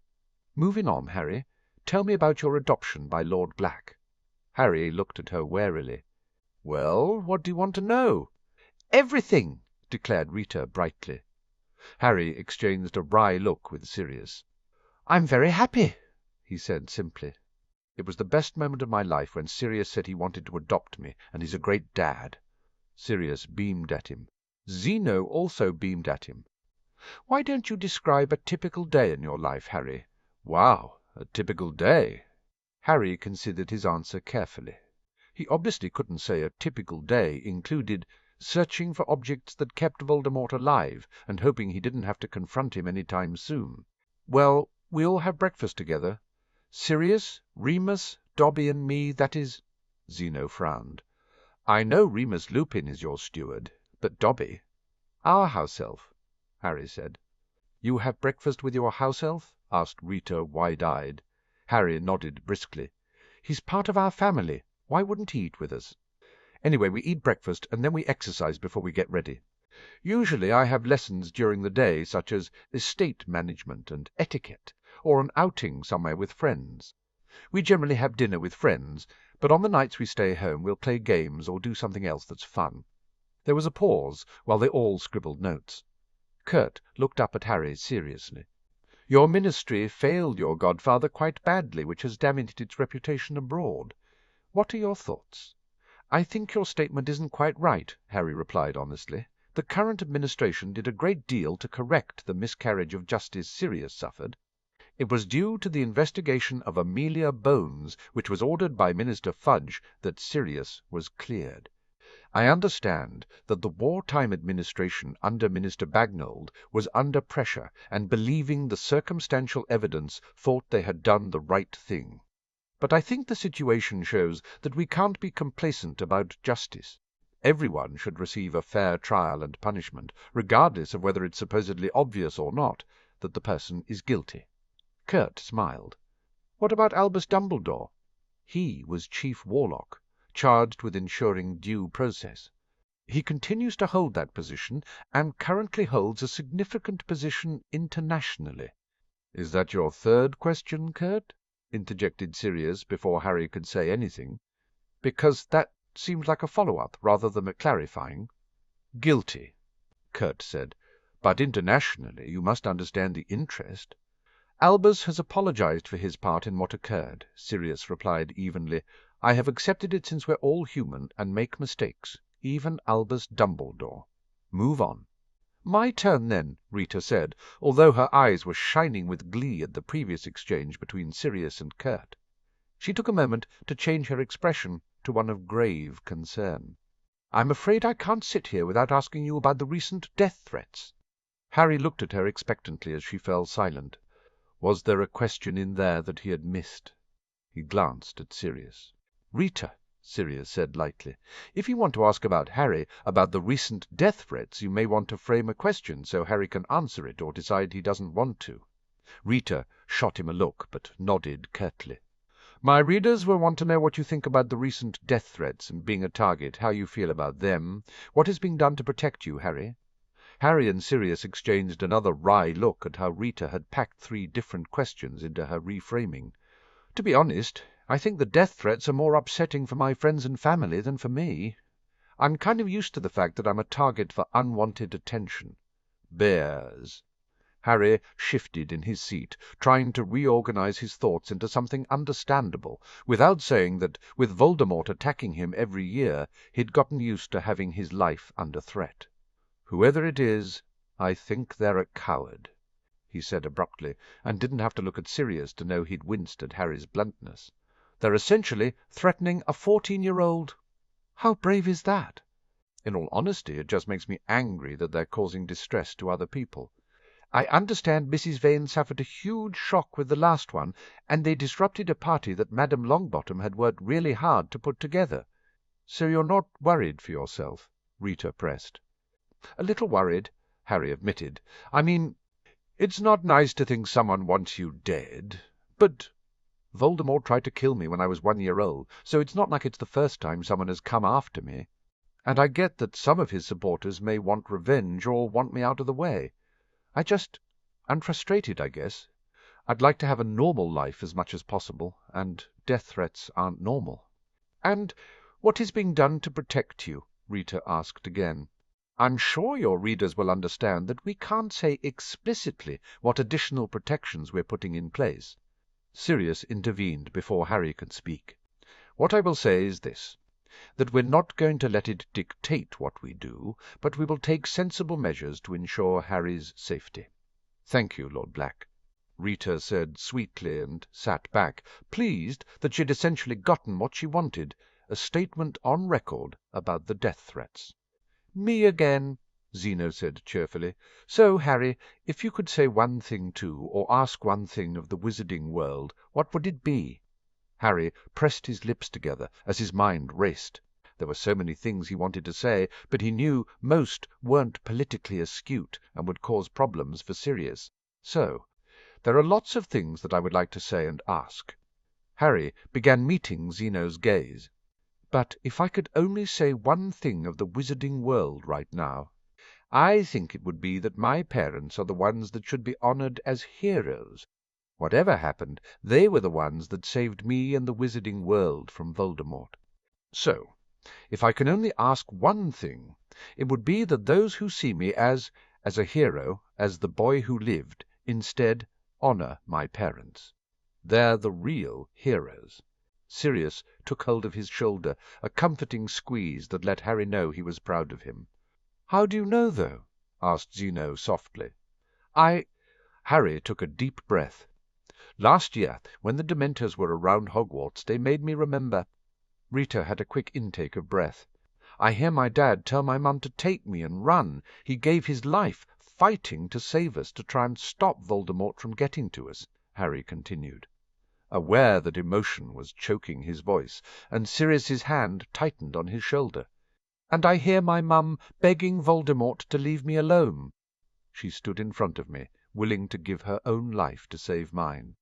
Moving on, Harry. Tell me about your adoption by Lord Black. Harry looked at her warily. Well, what do you want to know? Everything, declared Rita brightly. Harry exchanged a wry look with Sirius. I'm very happy, he said simply. It was the best moment of my life when Sirius said he wanted to adopt me, and he's a great dad. Sirius beamed at him. Zeno also beamed at him. Why don't you describe a typical day in your life, Harry? Wow, a typical day. Harry considered his answer carefully. He obviously couldn't say a typical day included searching for objects that kept Voldemort alive and hoping he didn't have to confront him any time soon. Well, we all have breakfast together. Sirius, Remus, Dobby and me, that is. Zeno frowned. I know Remus Lupin is your steward, but Dobby. Our house elf, Harry said. You have breakfast with your house elf? Asked Rita wide-eyed. Harry nodded briskly. He's part of our family. Why wouldn't he eat with us? Anyway, we eat breakfast and then we exercise before we get ready. Usually I have lessons during the day, such as estate management and etiquette, or an outing somewhere with friends. We generally have dinner with friends, but on the nights we stay home we'll play games or do something else that's fun. There was a pause while they all scribbled notes. Kurt looked up at Harry seriously. Your ministry failed your godfather quite badly, which has damaged its reputation abroad. What are your thoughts? I think your statement isn't quite right, Harry replied honestly. The current administration did a great deal to correct the miscarriage of justice Sirius suffered. It was due to the investigation of Amelia Bones, which was ordered by Minister Fudge, that Sirius was cleared. I understand that the wartime administration under Minister Bagnold was under pressure and, believing the circumstantial evidence, thought they had done the right thing. But I think the situation shows that we can't be complacent about justice. Everyone should receive a fair trial and punishment, regardless of whether it's supposedly obvious or not that the person is guilty. Kurt smiled. What about Albus Dumbledore? He was Chief Warlock, charged with ensuring due process. He continues to hold that position and currently holds a significant position internationally. Is that your third question, Kurt? Interjected Sirius before Harry could say anything, because that seemed like a follow-up rather than a clarifying. Guilty, Kurt said, but internationally you must understand the interest. Albus has apologized for his part in what occurred, Sirius replied evenly. I have accepted it since we're all human and make mistakes, even Albus Dumbledore. Move on. My turn, then, Rita said, although her eyes were shining with glee at the previous exchange between Sirius and Kurt. She took a moment to change her expression to one of grave concern. I'm afraid I can't sit here without asking you about the recent death threats. Harry looked at her expectantly as she fell silent. Was there a question in there that he had missed? He glanced at Sirius. Rita, Sirius said lightly, if you want to ask about Harry, about the recent death threats, you may want to frame a question so Harry can answer it or decide he doesn't want to. Rita shot him a look, but nodded curtly. My readers will want to know what you think about the recent death threats and being a target, how you feel about them. What is being done to protect you, Harry? Harry and Sirius exchanged another wry look at how Rita had packed 3 different questions into her reframing. To be honest, I think the death threats are more upsetting for my friends and family than for me. I'm kind of used to the fact that I'm a target for unwanted attention. Bears. Harry shifted in his seat, trying to reorganize his thoughts into something understandable, without saying that, with Voldemort attacking him every year, he'd gotten used to having his life under threat. "Whoever it is, I think they're a coward," he said abruptly, and didn't have to look at Sirius to know he'd winced at Harry's bluntness. "They're essentially threatening a 14-year-old. How brave is that? In all honesty, it just makes me angry that they're causing distress to other people. I understand Mrs. Vane suffered a huge shock with the last one, and they disrupted a party that Madame Longbottom had worked really hard to put together. So you're not worried for yourself?" Rita pressed. "A little worried," Harry admitted. "I mean, it's not nice to think someone wants you dead, but Voldemort tried to kill me when I was 1 year old, so it's not like it's the first time someone has come after me. And I get that some of his supporters may want revenge or want me out of the way. I'm frustrated, I guess. I'd like to have a normal life as much as possible, and death threats aren't normal." "And what is being done to protect you?" Rita asked again. "I'm sure your readers will understand that we can't say explicitly what additional protections we're putting in place." Sirius intervened before Harry could speak. "What I will say is this, that we're not going to let it dictate what we do, but we will take sensible measures to ensure Harry's safety." "Thank you, Lord Black," Rita said sweetly, and sat back, pleased that she'd essentially gotten what she wanted, a statement on record about the death threats. "Me again," Zeno said cheerfully. "So, Harry, if you could say one thing to, or ask one thing of the wizarding world, what would it be?" Harry pressed his lips together as his mind raced. There were so many things he wanted to say, but he knew most weren't politically astute and would cause problems for Sirius. "So, there are lots of things that I would like to say and ask." Harry began meeting Zeno's gaze. "But if I could only say one thing of the wizarding world right now, I think it would be that my parents are the ones that should be honored as heroes. Whatever happened, they were the ones that saved me and the wizarding world from Voldemort. So, if I can only ask one thing, it would be that those who see me as a hero, as the boy who lived, instead honor my parents. They're the real heroes." Sirius took hold of his shoulder, a comforting squeeze that let Harry know he was proud of him. "How do you know, though?" asked Zeno softly. Harry took a deep breath. "Last year, when the Dementors were around Hogwarts, they made me remember." Rita had a quick intake of breath. "I hear my dad tell my mum to take me and run. He gave his life, fighting to save us, to try and stop Voldemort from getting to us," Harry continued, aware that emotion was choking his voice, and Sirius's hand tightened on his shoulder. "And I hear my mum begging Voldemort to leave me alone. She stood in front of me, willing to give her own life to save mine.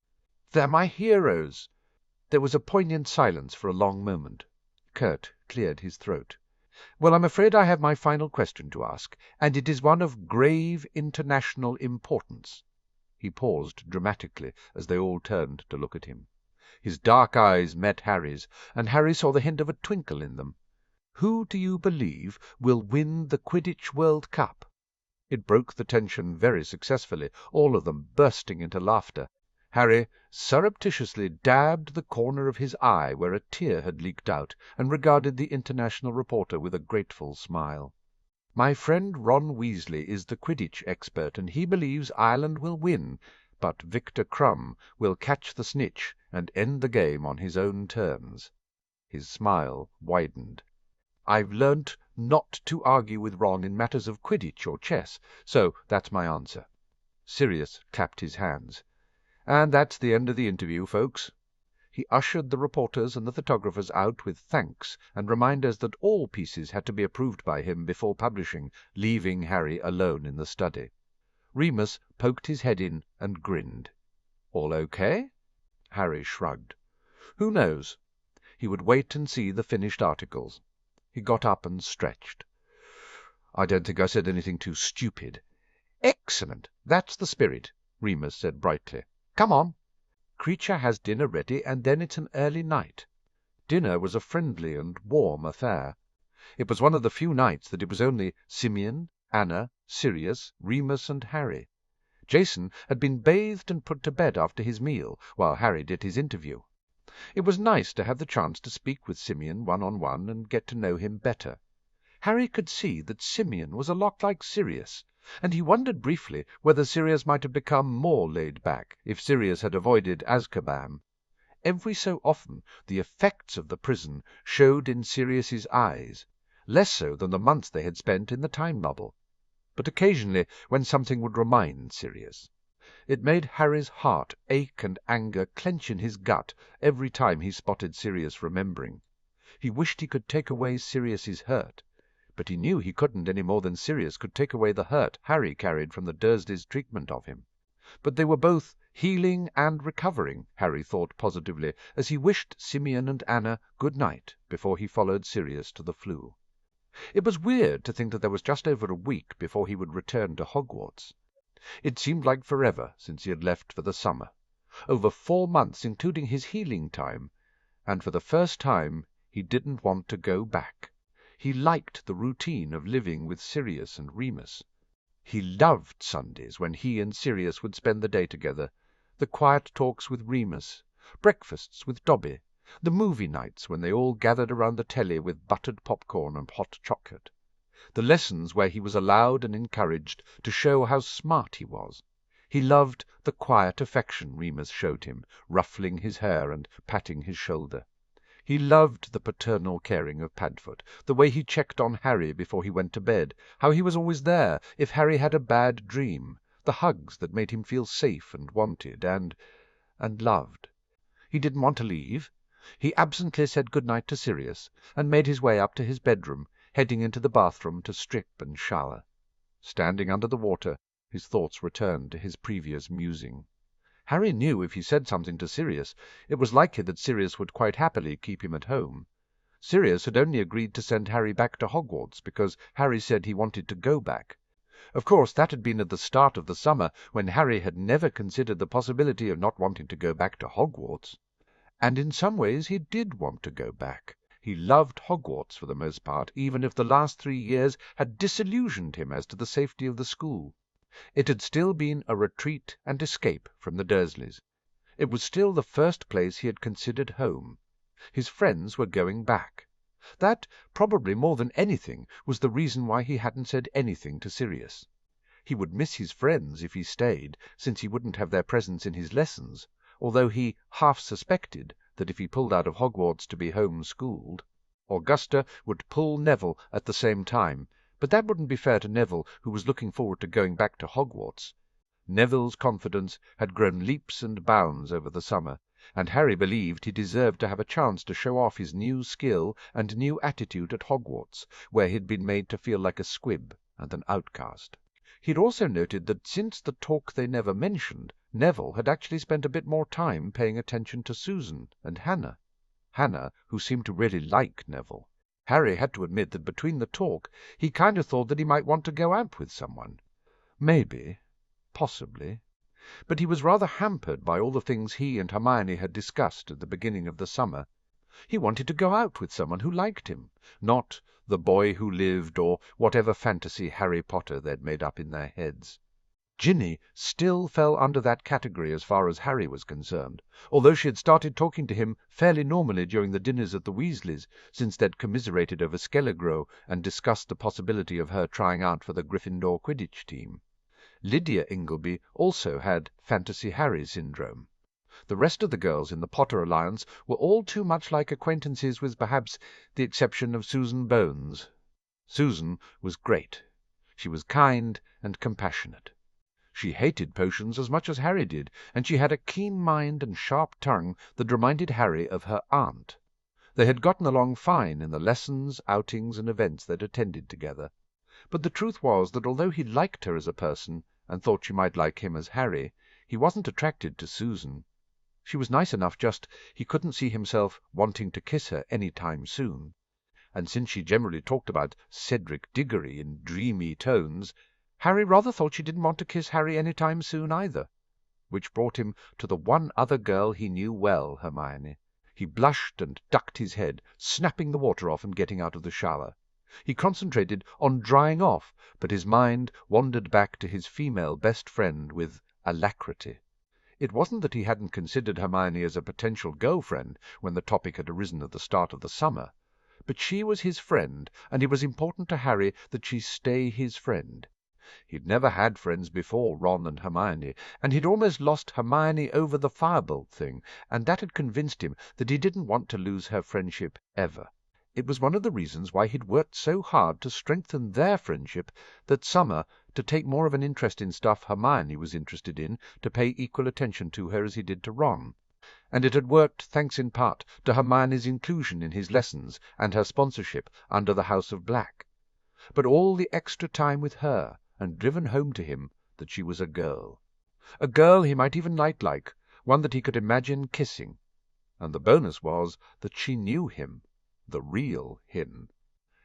They're my heroes." There was a poignant silence for a long moment. Kurt cleared his throat. "Well, I'm afraid I have my final question to ask, and it is one of grave international importance." He paused dramatically as they all turned to look at him. His dark eyes met Harry's, and Harry saw the hint of a twinkle in them. "Who do you believe will win the Quidditch World Cup?" It broke the tension very successfully, all of them bursting into laughter. Harry surreptitiously dabbed the corner of his eye where a tear had leaked out, and regarded the international reporter with a grateful smile. "My friend Ron Weasley is the Quidditch expert, and he believes Ireland will win, but Victor Crumb will catch the snitch and end the game on his own terms." His smile widened. "I've learnt not to argue with Ron in matters of Quidditch or chess, so that's my answer." Sirius clapped his hands. "And that's the end of the interview, folks." He ushered the reporters and the photographers out with thanks and reminders that all pieces had to be approved by him before publishing, leaving Harry alone in the study. Remus poked his head in and grinned. "All okay?" Harry shrugged. Who knows? He would wait and see the finished articles. He got up and stretched. "I don't think I said anything too stupid." "Excellent! That's the spirit," Remus said brightly. "Come on. Kreacher has dinner ready, and then it's an early night." Dinner was a friendly and warm affair. It was one of the few nights that it was only Simeon, Anna, Sirius, Remus, and Harry. Jason had been bathed and put to bed after his meal, while Harry did his interview. It was nice to have the chance to speak with Simeon one-on-one and get to know him better. Harry could see that Simeon was a lot like Sirius, and he wondered briefly whether Sirius might have become more laid back if Sirius had avoided Azkaban. Every so often the effects of the prison showed in Sirius's eyes, less so than the months they had spent in the time bubble. But occasionally when something would remind Sirius. It made Harry's heart ache and anger clench in his gut every time he spotted Sirius remembering. He wished he could take away Sirius's hurt, but he knew he couldn't any more than Sirius could take away the hurt Harry carried from the Dursleys' treatment of him. But they were both healing and recovering, Harry thought positively, as he wished Simeon and Anna good night before he followed Sirius to the flue. It was weird to think that there was just over a week before he would return to Hogwarts. It seemed like forever since he had left for the summer. Over 4 months, including his healing time, and for the first time he didn't want to go back. He liked the routine of living with Sirius and Remus. He loved Sundays when he and Sirius would spend the day together, the quiet talks with Remus, breakfasts with Dobby, the movie nights when they all gathered around the telly with buttered popcorn and hot chocolate, the lessons where he was allowed and encouraged to show how smart he was. He loved the quiet affection Remus showed him, ruffling his hair and patting his shoulder. He loved the paternal caring of Padfoot, the way he checked on Harry before he went to bed, how he was always there if Harry had a bad dream, the hugs that made him feel safe and wanted and loved. He didn't want to leave. He absently said good night to Sirius and made his way up to his bedroom, heading into the bathroom to strip and shower. Standing under the water, his thoughts returned to his previous musing. Harry knew if he said something to Sirius, it was likely that Sirius would quite happily keep him at home. Sirius had only agreed to send Harry back to Hogwarts because Harry said he wanted to go back. Of course, that had been at the start of the summer, when Harry had never considered the possibility of not wanting to go back to Hogwarts. And in some ways he did want to go back. He loved Hogwarts for the most part, even if the last 3 years had disillusioned him as to the safety of the school. It had still been a retreat and escape from the Dursleys. It was still the first place he had considered home. His friends were going back. That, probably more than anything, was the reason why he hadn't said anything to Sirius. He would miss his friends if he stayed, since he wouldn't have their presence in his lessons, although he half suspected that if he pulled out of Hogwarts to be home-schooled, Augusta would pull Neville at the same time. But that wouldn't be fair to Neville, who was looking forward to going back to Hogwarts. Neville's confidence had grown leaps and bounds over the summer, and Harry believed he deserved to have a chance to show off his new skill and new attitude at Hogwarts, where he had been made to feel like a squib and an outcast. He had also noted that since the talk they never mentioned, Neville had actually spent a bit more time paying attention to Susan and Hannah. Hannah, who seemed to really like Neville. Harry had to admit that between the talk he kind of thought that he might want to go out with someone. Maybe. Possibly. But he was rather hampered by all the things he and Hermione had discussed at the beginning of the summer. He wanted to go out with someone who liked him, not The Boy Who Lived or whatever fantasy Harry Potter they'd made up in their heads. Ginny still fell under that category as far as Harry was concerned, although she had started talking to him fairly normally during the dinners at the Weasleys, since they'd commiserated over Skele-Gro and discussed the possibility of her trying out for the Gryffindor Quidditch team. Lydia Ingleby also had Fantasy Harry syndrome. The rest of the girls in the Potter Alliance were all too much like acquaintances, with perhaps the exception of Susan Bones. Susan was great. She was kind and compassionate. She hated potions as much as Harry did, and she had a keen mind and sharp tongue that reminded Harry of her aunt. They had gotten along fine in the lessons, outings, and events they'd attended together. But the truth was that although he liked her as a person, and thought she might like him as Harry, he wasn't attracted to Susan. She was nice enough, just he couldn't see himself wanting to kiss her any time soon. And since she generally talked about Cedric Diggory in dreamy tones, Harry rather thought she didn't want to kiss Harry any time soon either. Which brought him to the one other girl he knew well, Hermione. He blushed and ducked his head, snapping the water off and getting out of the shower. He concentrated on drying off, but his mind wandered back to his female best friend with alacrity. It wasn't that he hadn't considered Hermione as a potential girlfriend when the topic had arisen at the start of the summer, but she was his friend, and it was important to Harry that she stay his friend. He'd never had friends before Ron and Hermione, and he'd almost lost Hermione over the firebolt thing, and that had convinced him that he didn't want to lose her friendship ever. It was one of the reasons why he'd worked so hard to strengthen their friendship that summer, to take more of an interest in stuff Hermione was interested in, to pay equal attention to her as he did to Ron. And it had worked thanks in part to Hermione's inclusion in his lessons and her sponsorship under the House of Black. But all the extra time with her and driven home to him that she was a girl he might even like, one that he could imagine kissing. And the bonus was that she knew him, the real him.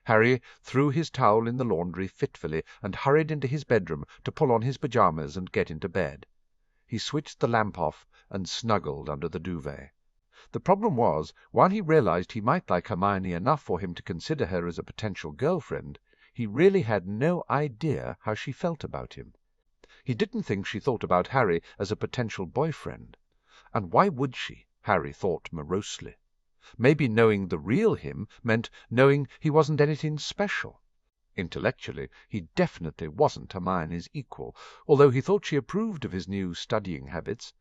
Harry threw his towel in the laundry fitfully and hurried into his bedroom to pull on his pyjamas and get into bed. He switched the lamp off and snuggled under the duvet. The problem was, while he realized he might like Hermione enough for him to consider her as a potential girlfriend, he really had no idea how she felt about him. He didn't think she thought about Harry as a potential boyfriend. And why would she? Harry thought morosely. Maybe knowing the real him meant knowing he wasn't anything special. Intellectually, he definitely wasn't Hermione's equal, although he thought she approved of his new studying habits.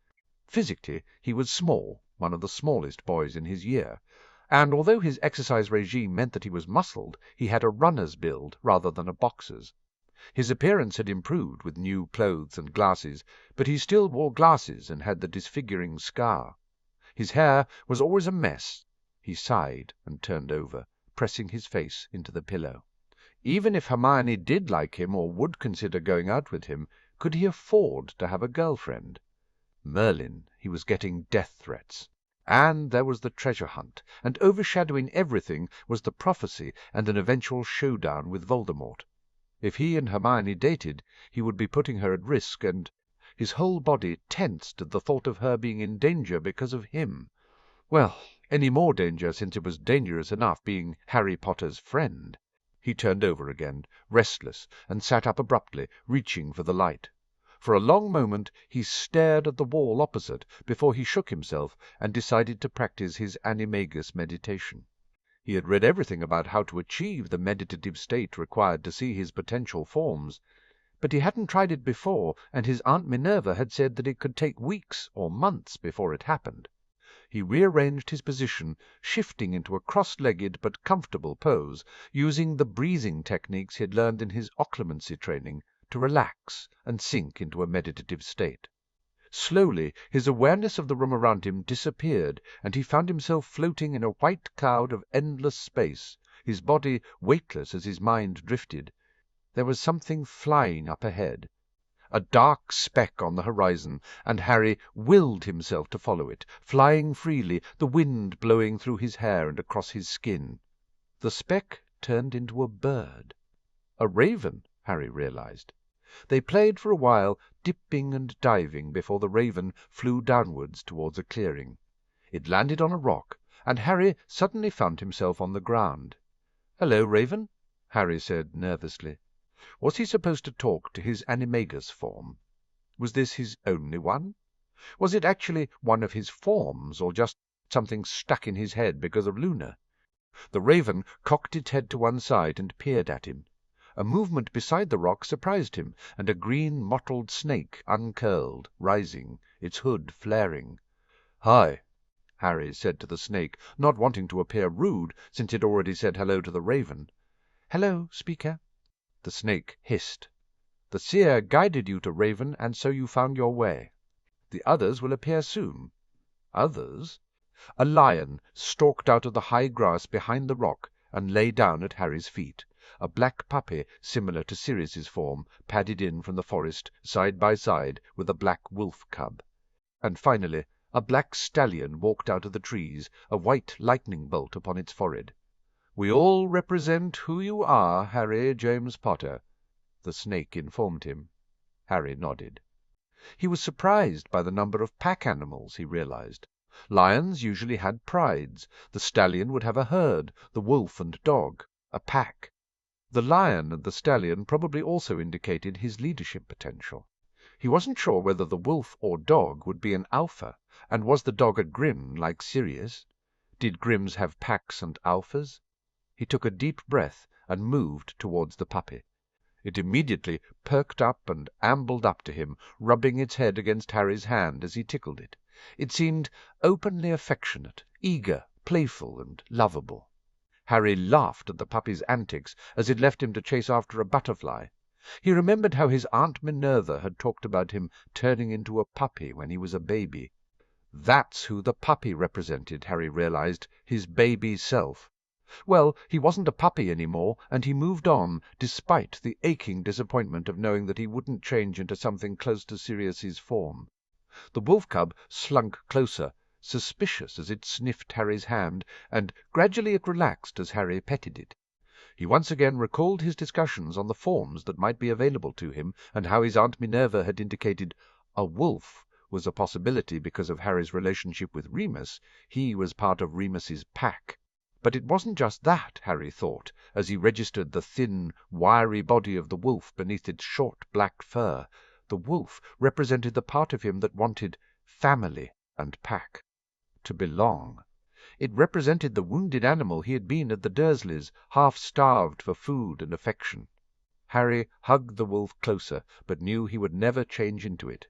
Physically, he was small, one of the smallest boys in his year, and although his exercise regime meant that he was muscled, he had a runner's build rather than a boxer's. His appearance had improved with new clothes and glasses, but he still wore glasses and had the disfiguring scar. His hair was always a mess. He sighed and turned over, pressing his face into the pillow. Even if Hermione did like him or would consider going out with him, could he afford to have a girlfriend? Merlin, he was getting death threats. And there was the treasure hunt, and overshadowing everything was the prophecy and an eventual showdown with Voldemort. If he and Hermione dated, he would be putting her at risk, and his whole body tensed at the thought of her being in danger because of him. Well, any more danger, since it was dangerous enough being Harry Potter's friend. He turned over again, restless, and sat up abruptly, reaching for the light. For a long moment he stared at the wall opposite before he shook himself and decided to practice his animagus meditation. He had read everything about how to achieve the meditative state required to see his potential forms, but he hadn't tried it before, and his Aunt Minerva had said that it could take weeks or months before it happened. He rearranged his position, shifting into a cross-legged but comfortable pose, using the breathing techniques he had learned in his occlumency training to relax and sink into a meditative state. Slowly his awareness of the room around him disappeared, and he found himself floating in a white cloud of endless space, his body weightless as his mind drifted. There was something flying up ahead, a dark speck on the horizon, and Harry willed himself to follow it, flying freely, the wind blowing through his hair and across his skin. The speck turned into a bird. A raven, Harry realized. They played for a while, dipping and diving before the raven flew downwards towards a clearing. It landed on a rock, and Harry suddenly found himself on the ground. "Hello, Raven," Harry said nervously. Was he supposed to talk to his animagus form? Was this his only one? Was it actually one of his forms, or just something stuck in his head because of Luna? The raven cocked its head to one side and peered at him. A movement beside the rock surprised him, and a green mottled snake uncurled, rising, its hood flaring. "Hi," Harry said to the snake, not wanting to appear rude, since it already said hello to the raven. "Hello, speaker," the snake hissed. "The seer guided you to Raven, and so you found your way. The others will appear soon." "Others?" A lion stalked out of the high grass behind the rock and lay down at Harry's feet. A black puppy, similar to Sirius's form, padded in from the forest side by side with a black wolf cub. And finally a black stallion walked out of the trees, a white lightning bolt upon its forehead. "We all represent who you are, Harry James Potter," the snake informed him. Harry nodded. He was surprised by the number of pack animals, he realized. Lions usually had prides. The stallion would have a herd, the wolf and dog, a pack. The lion and the stallion probably also indicated his leadership potential. He wasn't sure whether the wolf or dog would be an alpha, and was the dog a Grimm like Sirius? Did Grimms have packs and alphas? He took a deep breath and moved towards the puppy. It immediately perked up and ambled up to him, rubbing its head against Harry's hand as he tickled it. It seemed openly affectionate, eager, playful, and lovable. Harry laughed at the puppy's antics as it left him to chase after a butterfly. He remembered how his Aunt Minerva had talked about him turning into a puppy when he was a baby. That's who the puppy represented, Harry realized, his baby self. Well, he wasn't a puppy any more, and he moved on, despite the aching disappointment of knowing that he wouldn't change into something close to Sirius's form. The wolf cub slunk closer, suspicious as it sniffed Harry's hand, and gradually it relaxed as Harry petted it. He once again recalled his discussions on the forms that might be available to him, and how his Aunt Minerva had indicated a wolf was a possibility because of Harry's relationship with Remus. He was part of Remus's pack. But it wasn't just that, Harry thought, as he registered the thin, wiry body of the wolf beneath its short black fur. The wolf represented the part of him that wanted family and pack, to belong. It represented the wounded animal he had been at the Dursleys, half-starved for food and affection. Harry hugged the wolf closer, but knew he would never change into it.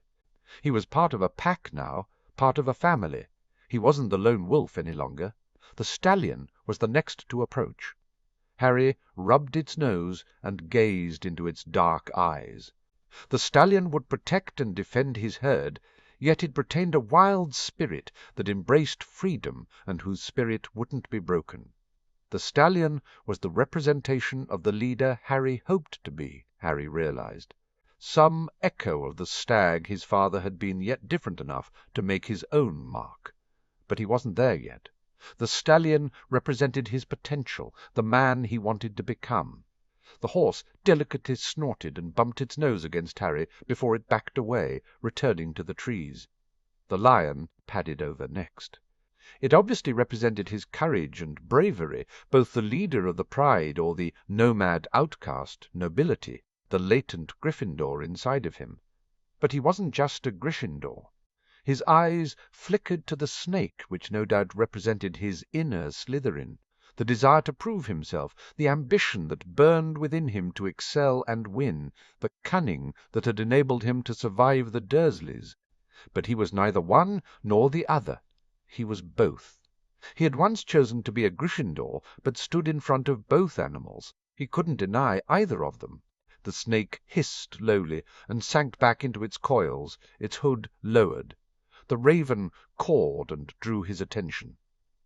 He was part of a pack now, part of a family. He wasn't the lone wolf any longer. The stallion was the next to approach. Harry rubbed its nose and gazed into its dark eyes. The stallion would protect and defend his herd, yet it retained a wild spirit that embraced freedom and whose spirit wouldn't be broken. The stallion was the representation of the leader Harry hoped to be, Harry realized. Some echo of the stag his father had been, yet different enough to make his own mark. But he wasn't there yet. The stallion represented his potential, the man he wanted to become. The horse delicately snorted and bumped its nose against Harry before it backed away, returning to the trees. The lion padded over next. It obviously represented his courage and bravery, both the leader of the pride or the nomad outcast, nobility, the latent Gryffindor inside of him. But he wasn't just a Gryffindor. His eyes flickered to the snake, which no doubt represented his inner Slytherin, the desire to prove himself, the ambition that burned within him to excel and win, the cunning that had enabled him to survive the Dursleys. But he was neither one nor the other. He was both. He had once chosen to be a Gryffindor, but stood in front of both animals. He couldn't deny either of them. The snake hissed lowly and sank back into its coils, its hood lowered. The raven cawed and drew his attention.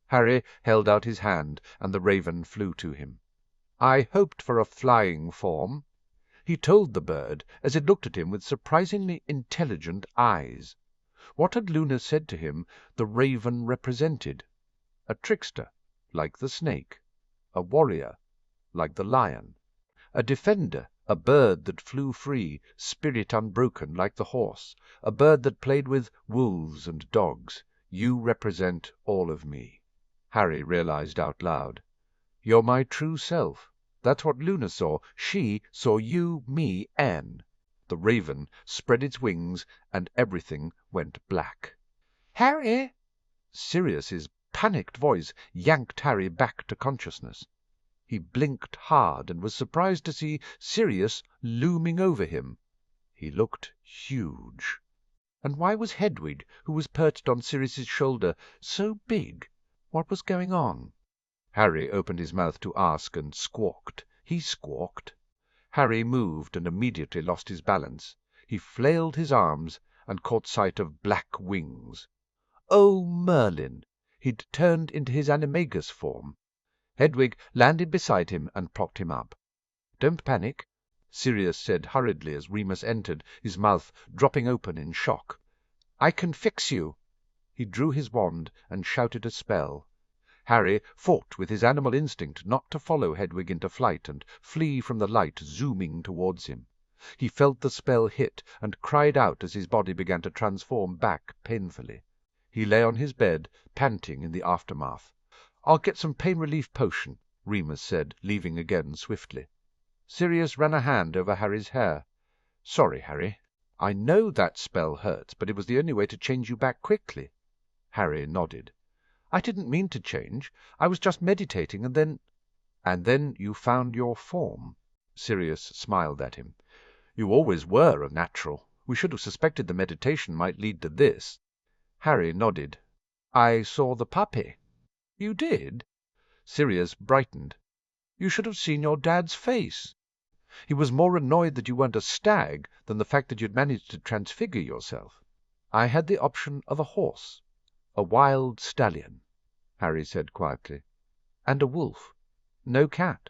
Harry held out his hand, and the raven flew to him. "I hoped for a flying form," he told the bird, as it looked at him with surprisingly intelligent eyes. What had Luna said to him the raven represented? A trickster, like the snake. A warrior, like the lion. A defender, a bird that flew free, spirit unbroken, like the horse. A bird that played with wolves and dogs. You represent all of me. Harry realized out loud. You're my true self. That's what Luna saw. She saw you, me, Anne. The raven spread its wings, and everything went black. "Harry!" Sirius's panicked voice yanked Harry back to consciousness. He blinked hard and was surprised to see Sirius looming over him. He looked huge. And why was Hedwig, who was perched on Sirius's shoulder, so big? What was going on? Harry opened his mouth to ask and squawked. He squawked. Harry moved and immediately lost his balance. He flailed his arms and caught sight of black wings. Oh, Merlin! He'd turned into his animagus form. Hedwig landed beside him and propped him up. "Don't panic," Sirius said hurriedly as Remus entered, his mouth dropping open in shock. "I can fix you." He drew his wand and shouted a spell. Harry fought with his animal instinct not to follow Hedwig into flight and flee from the light zooming towards him. He felt the spell hit and cried out as his body began to transform back painfully. He lay on his bed, panting in the aftermath. "I'll get some pain relief potion," Remus said, leaving again swiftly. Sirius ran a hand over Harry's hair. "Sorry, Harry. I know that spell hurts, but it was the only way to change you back quickly." Harry nodded. "I didn't mean to change. I was just meditating, and then—" And then you found your form. Sirius smiled at him. You always were a natural. We should have suspected the meditation might lead to this. Harry nodded. I saw the puppy. You did? Sirius brightened. You should have seen your dad's face. He was more annoyed that you weren't a stag than the fact that you'd managed to transfigure yourself. I had the option of a horse, a wild stallion, Harry said quietly, and a wolf. No cat,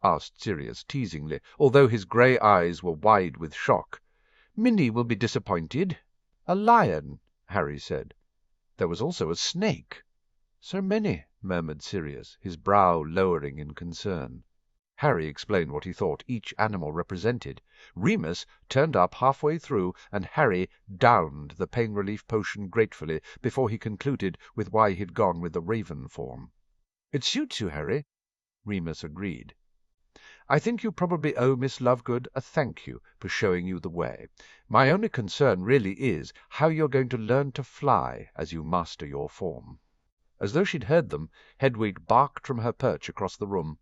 asked Sirius teasingly, although his grey eyes were wide with shock. Minnie will be disappointed. A lion, Harry said. There was also a snake. So many, murmured Sirius, his brow lowering in concern. Harry explained what he thought each animal represented. Remus turned up halfway through, and Harry downed the pain relief potion gratefully before he concluded with why he'd gone with the raven form. It suits you, Harry, Remus agreed. I think you probably owe Miss Lovegood a thank you for showing you the way. My only concern really is how you're going to learn to fly as you master your form. As though she'd heard them, Hedwig barked from her perch across the room.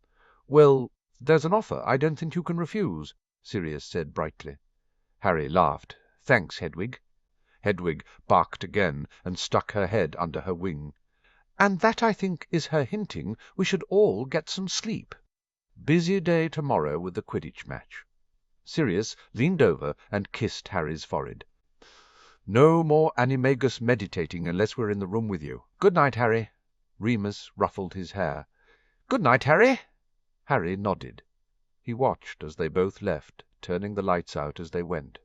Well, there's an offer I don't think you can refuse, Sirius said brightly. Harry laughed. Thanks, Hedwig. Hedwig barked again and stuck her head under her wing. And that, I think, is her hinting we should all get some sleep. Busy day tomorrow with the Quidditch match. Sirius leaned over and kissed Harry's forehead. No more animagus meditating unless we're in the room with you. Good night, Harry. Remus ruffled his hair. Good night, Harry. Harry nodded. He watched as they both left, turning the lights out as they went.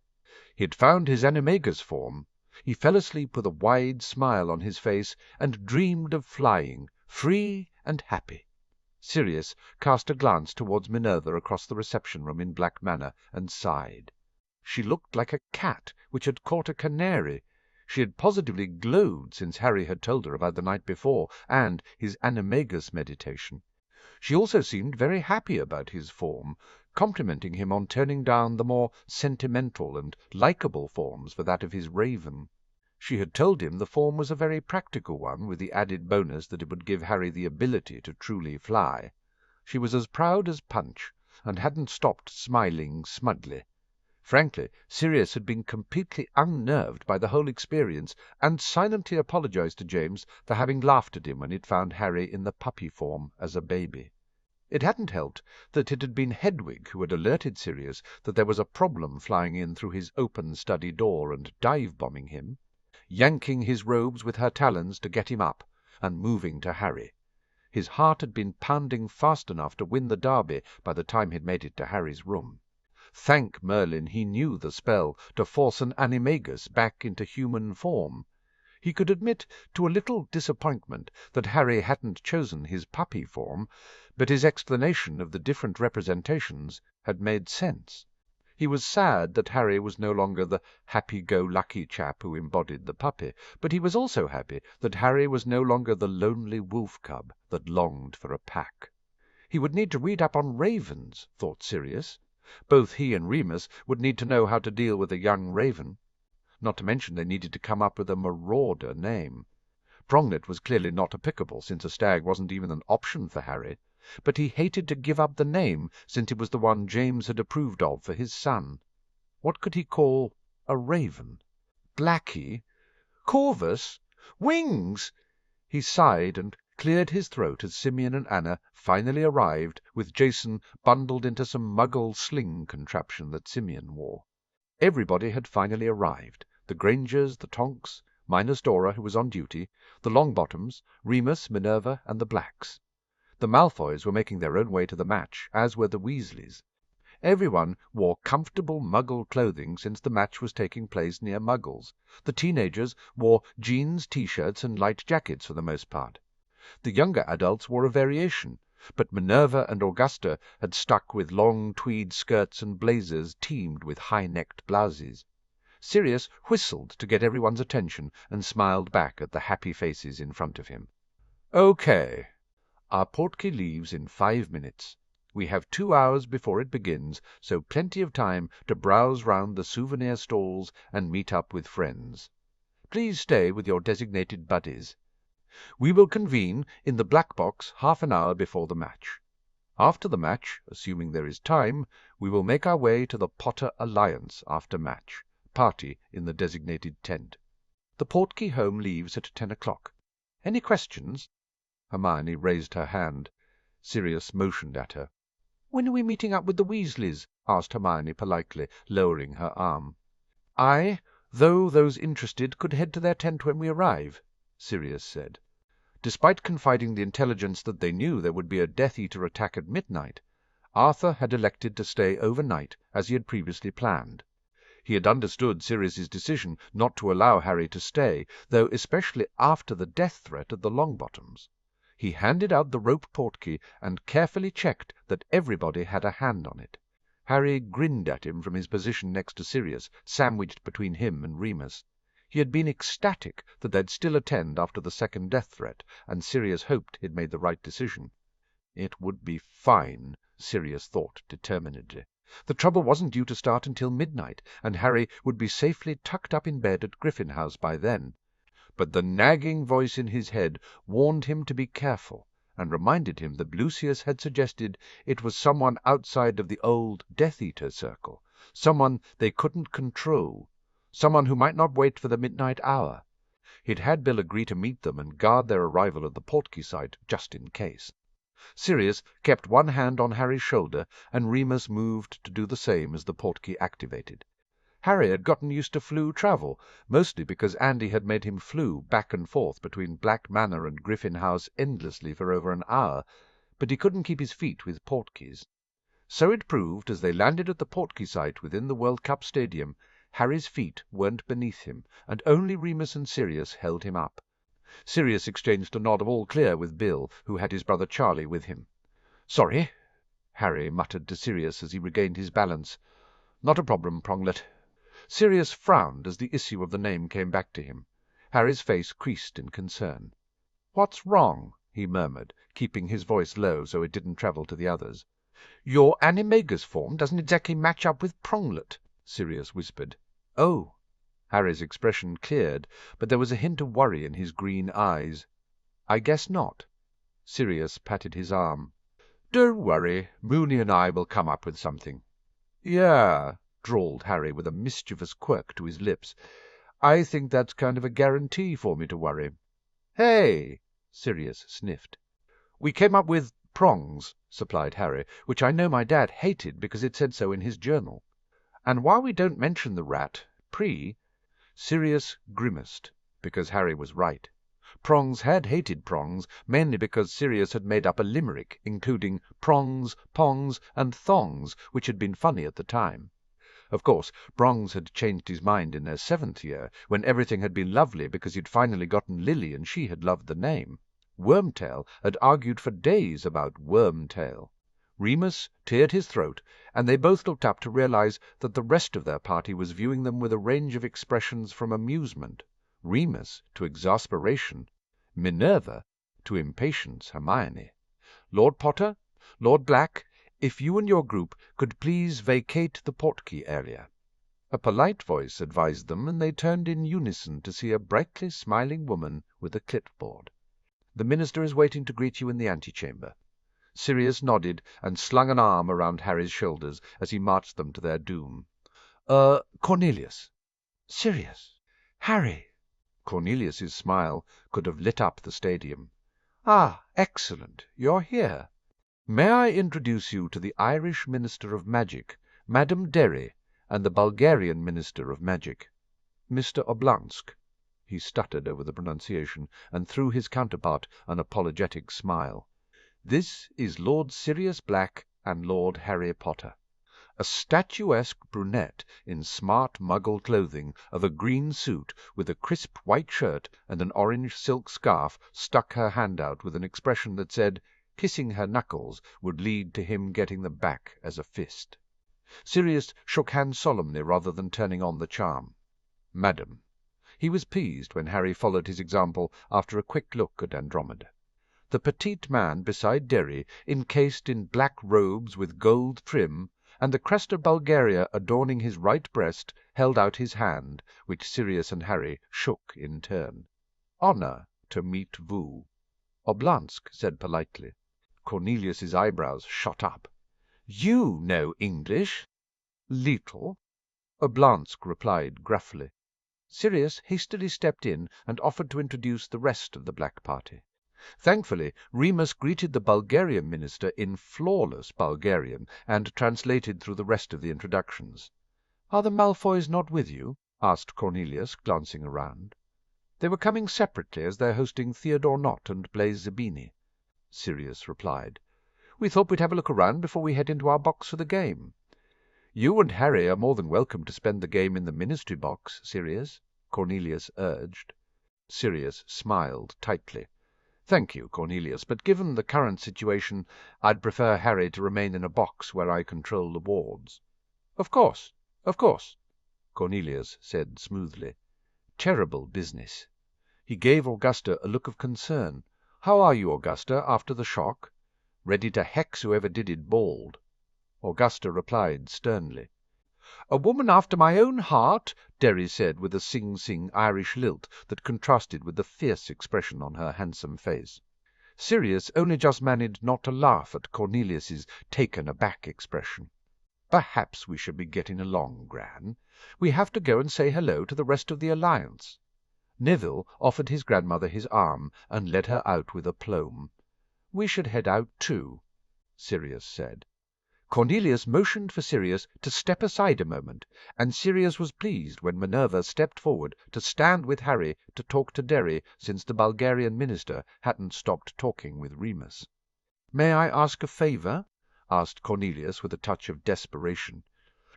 He had found his animagus form. He fell asleep with a wide smile on his face and dreamed of flying, free and happy. Sirius cast a glance towards Minerva across the reception-room in Black Manor and sighed. She looked like a cat which had caught a canary. She had positively glowed since Harry had told her about the night before and his animagus meditation. She also seemed very happy about his form, complimenting him on turning down the more sentimental and likeable forms for that of his raven. She had told him the form was a very practical one, with the added bonus that it would give Harry the ability to truly fly. She was as proud as Punch, and hadn't stopped smiling smugly. Frankly, Sirius had been completely unnerved by the whole experience, and silently apologized to James for having laughed at him when he'd found Harry in the puppy form as a baby. It hadn't helped that it had been Hedwig who had alerted Sirius that there was a problem flying in through his open study door and dive-bombing him, yanking his robes with her talons to get him up, and moving to Harry. His heart had been pounding fast enough to win the derby by the time he'd made it to Harry's room. Thank Merlin he knew the spell to force an animagus back into human form. He could admit to a little disappointment that Harry hadn't chosen his puppy form, but his explanation of the different representations had made sense. He was sad that Harry was no longer the happy-go-lucky chap who embodied the puppy, but he was also happy that Harry was no longer the lonely wolf-cub that longed for a pack. He would need to read up on ravens, thought Sirius. Both he and Remus would need to know how to deal with a young raven. Not to mention they needed to come up with a Marauder name. Pronglet was clearly not applicable, since a stag wasn't even an option for Harry, but he hated to give up the name, since it was the one James had approved of for his son. What could he call a raven? Blackie? Corvus? Wings! He sighed and cleared his throat as Simeon and Anna finally arrived, with Jason bundled into some muggle sling contraption that Simeon wore. Everybody had finally arrived. The Grangers, the Tonks, minus Dora, who was on duty, the Longbottoms, Remus, Minerva, and the Blacks. The Malfoys were making their own way to the match, as were the Weasleys. Everyone wore comfortable Muggle clothing, since the match was taking place near Muggles. The teenagers wore jeans, T-shirts, and light jackets for the most part. The younger adults wore a variation, but Minerva and Augusta had stuck with long tweed skirts and blazers teamed with high-necked blouses. Sirius whistled to get everyone's attention and smiled back at the happy faces in front of him. "Okay. Our portkey leaves in 5 minutes. We have 2 hours before it begins, so plenty of time to browse round the souvenir stalls and meet up with friends. Please stay with your designated buddies. We will convene in the black box half an hour before the match. After the match, assuming there is time, we will make our way to the Potter Alliance after match. Party in the designated tent. The Portkey home leaves at 10 o'clock. Any questions?" Hermione raised her hand. Sirius motioned at her. "When are we meeting up with the Weasleys?" asked Hermione politely, lowering her arm. "Though those interested could head to their tent when we arrive," Sirius said. Despite confiding the intelligence that they knew there would be a Death Eater attack at midnight, Arthur had elected to stay overnight as he had previously planned. He had understood Sirius's decision not to allow Harry to stay, though especially after the death threat at the Longbottoms. He handed out the rope portkey and carefully checked that everybody had a hand on it. Harry grinned at him from his position next to Sirius, sandwiched between him and Remus. He had been ecstatic that they'd still attend after the second death threat, and Sirius hoped he'd made the right decision. It would be fine, Sirius thought determinedly. The trouble wasn't due to start until midnight, and Harry would be safely tucked up in bed at Griffin House by then. But the nagging voice in his head warned him to be careful, and reminded him that Lucius had suggested it was someone outside of the old Death Eater circle, someone they couldn't control, someone who might not wait for the midnight hour. He'd had Bill agree to meet them and guard their arrival at the Portkey site just in case. Sirius kept one hand on Harry's shoulder, and Remus moved to do the same as the portkey activated. Harry had gotten used to Floo travel, mostly because Andy had made him Floo back and forth between Black Manor and Griffin House endlessly for over an hour, but he couldn't keep his feet with portkeys. So it proved as they landed at the Portkey site within the World Cup Stadium. Harry's feet weren't beneath him, and only Remus and Sirius held him up. Sirius exchanged a nod of all clear with Bill, who had his brother Charlie with him. "Sorry," Harry muttered to Sirius as he regained his balance. "Not a problem, Pronglet." Sirius frowned as the issue of the name came back to him. Harry's face creased in concern. "What's wrong?" he murmured, keeping his voice low so it didn't travel to the others. "Your animagus form doesn't exactly match up with Pronglet," Sirius whispered. "Oh." Harry's expression cleared, but there was a hint of worry in his green eyes. "I guess not." Sirius patted his arm. "Don't worry. Mooney and I will come up with something." "Yeah," drawled Harry with a mischievous quirk to his lips. "I think that's kind of a guarantee for me to worry." "Hey!" Sirius sniffed. "We came up with prongs," supplied Harry, "which I know my dad hated because it said so in his journal. And while we don't mention the rat, Sirius grimaced, because Harry was right. Prongs had hated prongs, mainly because Sirius had made up a limerick, including prongs, pongs, and thongs, which had been funny at the time. Of course, Prongs had changed his mind in their 7th year, when everything had been lovely because he'd finally gotten Lily and she had loved the name. Wormtail had argued for days about Wormtail. Remus cleared his throat, and they both looked up to realize that the rest of their party was viewing them with a range of expressions from amusement, Remus to exasperation, Minerva to impatience Hermione. "Lord Potter, Lord Black, if you and your group could please vacate the Portkey area." A polite voice advised them, and they turned in unison to see a brightly smiling woman with a clipboard. "The minister is waiting to greet you in the antechamber." Sirius nodded and slung an arm around Harry's shoulders as he marched them to their doom. Cornelius." "Sirius." "Harry." Cornelius's smile could have lit up the stadium. "Ah, excellent. You're here. May I introduce you to the Irish Minister of Magic, Madame Derry, and the Bulgarian Minister of Magic, Mr. Oblonsk." He stuttered over the pronunciation and threw his counterpart an apologetic smile. "This is Lord Sirius Black and Lord Harry Potter." A statuesque brunette in smart Muggle clothing of a green suit with a crisp white shirt and an orange silk scarf stuck her hand out with an expression that said kissing her knuckles would lead to him getting them back as a fist. Sirius shook hands solemnly rather than turning on the charm. "Madam." He was pleased when Harry followed his example after a quick look at Andromeda. The petite man beside Derry, encased in black robes with gold trim, and the crest of Bulgaria adorning his right breast, held out his hand, which Sirius and Harry shook in turn. "Honor to meet vous." Oblonsk said politely, Cornelius's eyebrows shot up. "You know English?" "Little," Oblonsk replied gruffly. Sirius hastily stepped in and offered to introduce the rest of the black party. Thankfully, Remus greeted the Bulgarian minister in flawless Bulgarian and translated through the rest of the introductions. "Are the Malfoys not with you?" asked Cornelius, glancing around. "They were coming separately, as they're hosting Theodore Nott and Blaise Zabini," Sirius replied. "We thought we'd have a look around before we head into our box for the game." "You and Harry are more than welcome to spend the game in the ministry box, Sirius," Cornelius urged. Sirius smiled tightly. "Thank you, Cornelius, but given the current situation, I'd prefer Harry to remain in a box where I control the wards." "Of course, of course," Cornelius said smoothly. "Terrible business." He gave Augusta a look of concern. "How are you, Augusta, after the shock?" "Ready to hex whoever did it bald." Augusta replied sternly. "A woman after my own heart," Derry said with a sing-sing Irish lilt that contrasted with the fierce expression on her handsome face. Sirius only just managed not to laugh at Cornelius's taken-aback expression. "Perhaps we should be getting along, Gran. We have to go and say hello to the rest of the Alliance." Neville offered his grandmother his arm and led her out with aplomb. "We should head out too," Sirius said. Cornelius motioned for Sirius to step aside a moment, and Sirius was pleased when Minerva stepped forward to stand with Harry to talk to Derry, since the Bulgarian minister hadn't stopped talking with Remus. "May I ask a favour?" asked Cornelius with a touch of desperation.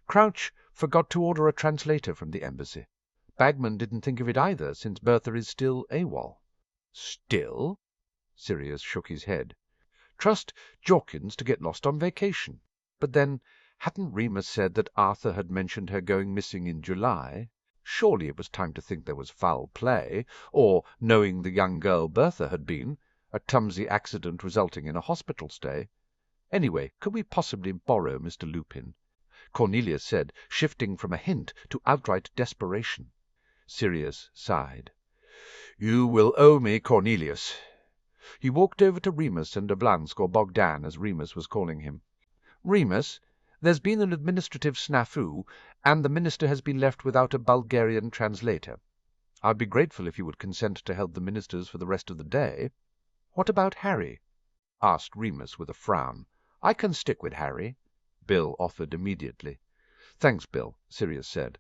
"Crouch forgot to order a translator from the embassy. Bagman didn't think of it either, since Bertha is still AWOL." "Still?" Sirius shook his head. "Trust Jorkins to get lost on vacation. But then, hadn't Remus said that Arthur had mentioned her going missing in July? Surely it was time to think there was foul play, or, knowing the young girl Bertha had been, a clumsy accident resulting in a hospital stay. Anyway, could we possibly borrow Mr. Lupin?" Cornelius said, shifting from a hint to outright desperation. Sirius sighed. "You will owe me Cornelius." He walked over to Remus and Oblonsk, or Bogdan, as Remus was calling him. "Remus, there's been an administrative snafu, and the minister has been left without a Bulgarian translator. I'd be grateful if you would consent to help the ministers for the rest of the day." "What about Harry?" asked Remus with a frown. "I can stick with Harry," Bill offered immediately. "Thanks, Bill," Sirius said.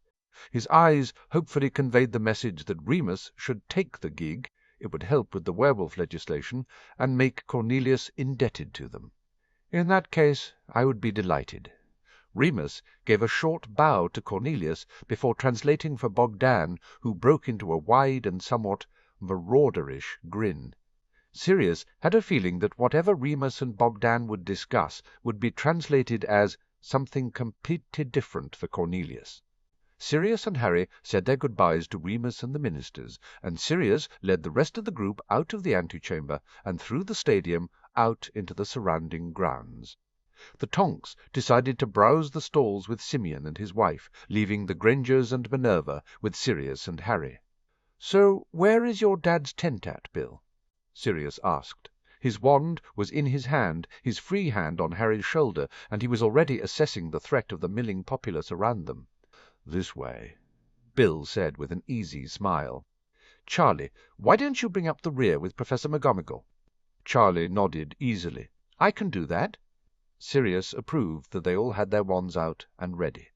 His eyes hopefully conveyed the message that Remus should take the gig. It would help with the werewolf legislation, and make Cornelius indebted to them. "In that case I would be delighted." Remus gave a short bow to Cornelius before translating for Bogdan, who broke into a wide and somewhat marauderish grin. Sirius had a feeling that whatever Remus and Bogdan would discuss would be translated as something completely different for Cornelius. Sirius and Harry said their goodbyes to Remus and the ministers, and Sirius led the rest of the group out of the antechamber and through the stadium out into the surrounding grounds. The Tonks decided to browse the stalls with Simeon and his wife, leaving the Grangers and Minerva with Sirius and Harry. "So where is your dad's tent at, Bill?" Sirius asked. His wand was in his hand, his free hand on Harry's shoulder, and he was already assessing the threat of the milling populace around them. "This way," Bill said with an easy smile. "Charlie, why don't you bring up the rear with Professor McGonagall?" Charlie nodded easily. "I can do that." Sirius approved that they all had their wands out and ready.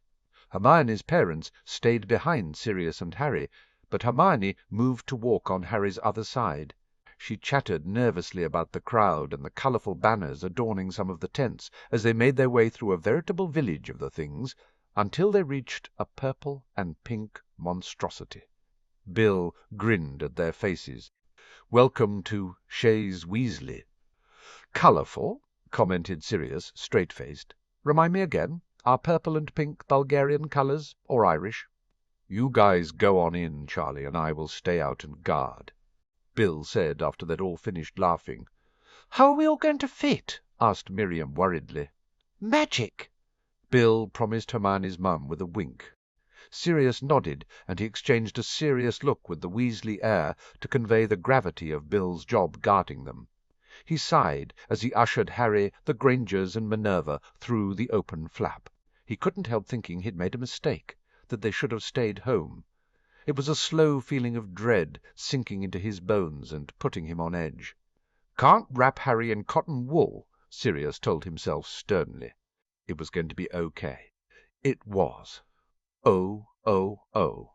Hermione's parents stayed behind Sirius and Harry, but Hermione moved to walk on Harry's other side. She chattered nervously about the crowd and the colourful banners adorning some of the tents as they made their way through a veritable village of the things, until they reached a purple and pink monstrosity. Bill grinned at their faces. "Welcome to Shays Weasley." "Colourful," commented Sirius, straight-faced. "Remind me again, are purple and pink Bulgarian colours, or Irish?" "You guys go on in, Charlie, and I will stay out and guard," Bill said after they'd all finished laughing. "How are we all going to fit?" asked Miriam worriedly. "Magic!" Bill promised Hermione's mum with a wink. Sirius nodded, and he exchanged a serious look with the Weasley heir to convey the gravity of Bill's job guarding them. He sighed as he ushered Harry, the Grangers, and Minerva through the open flap. He couldn't help thinking he'd made a mistake, that they should have stayed home. It was a slow feeling of dread sinking into his bones and putting him on edge. "Can't wrap Harry in cotton wool," Sirius told himself sternly. It was going to be okay. It was. Oh, oh, oh.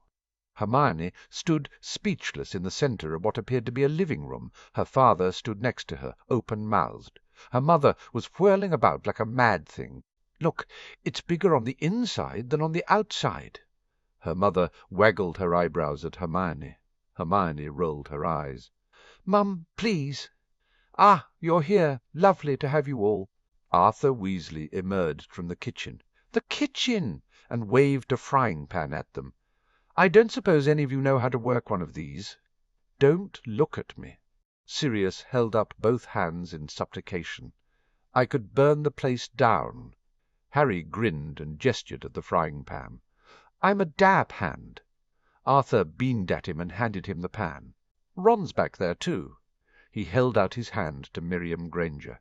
Hermione stood speechless in the centre of what appeared to be a living-room. Her father stood next to her, open-mouthed. Her mother was whirling about like a mad thing. "Look, it's bigger on the inside than on the outside." Her mother waggled her eyebrows at Hermione. Hermione rolled her eyes. "Mum, please." "Ah, you're here. Lovely to have you all." Arthur Weasley emerged from the kitchen. "The kitchen!" and waved a frying-pan at them. "I don't suppose any of you know how to work one of these?" "Don't look at me." Sirius held up both hands in supplication. "I could burn the place down." Harry grinned and gestured at the frying-pan. "I'm a dab hand." Arthur beamed at him and handed him the pan. "Ron's back there, too." He held out his hand to Miriam Granger.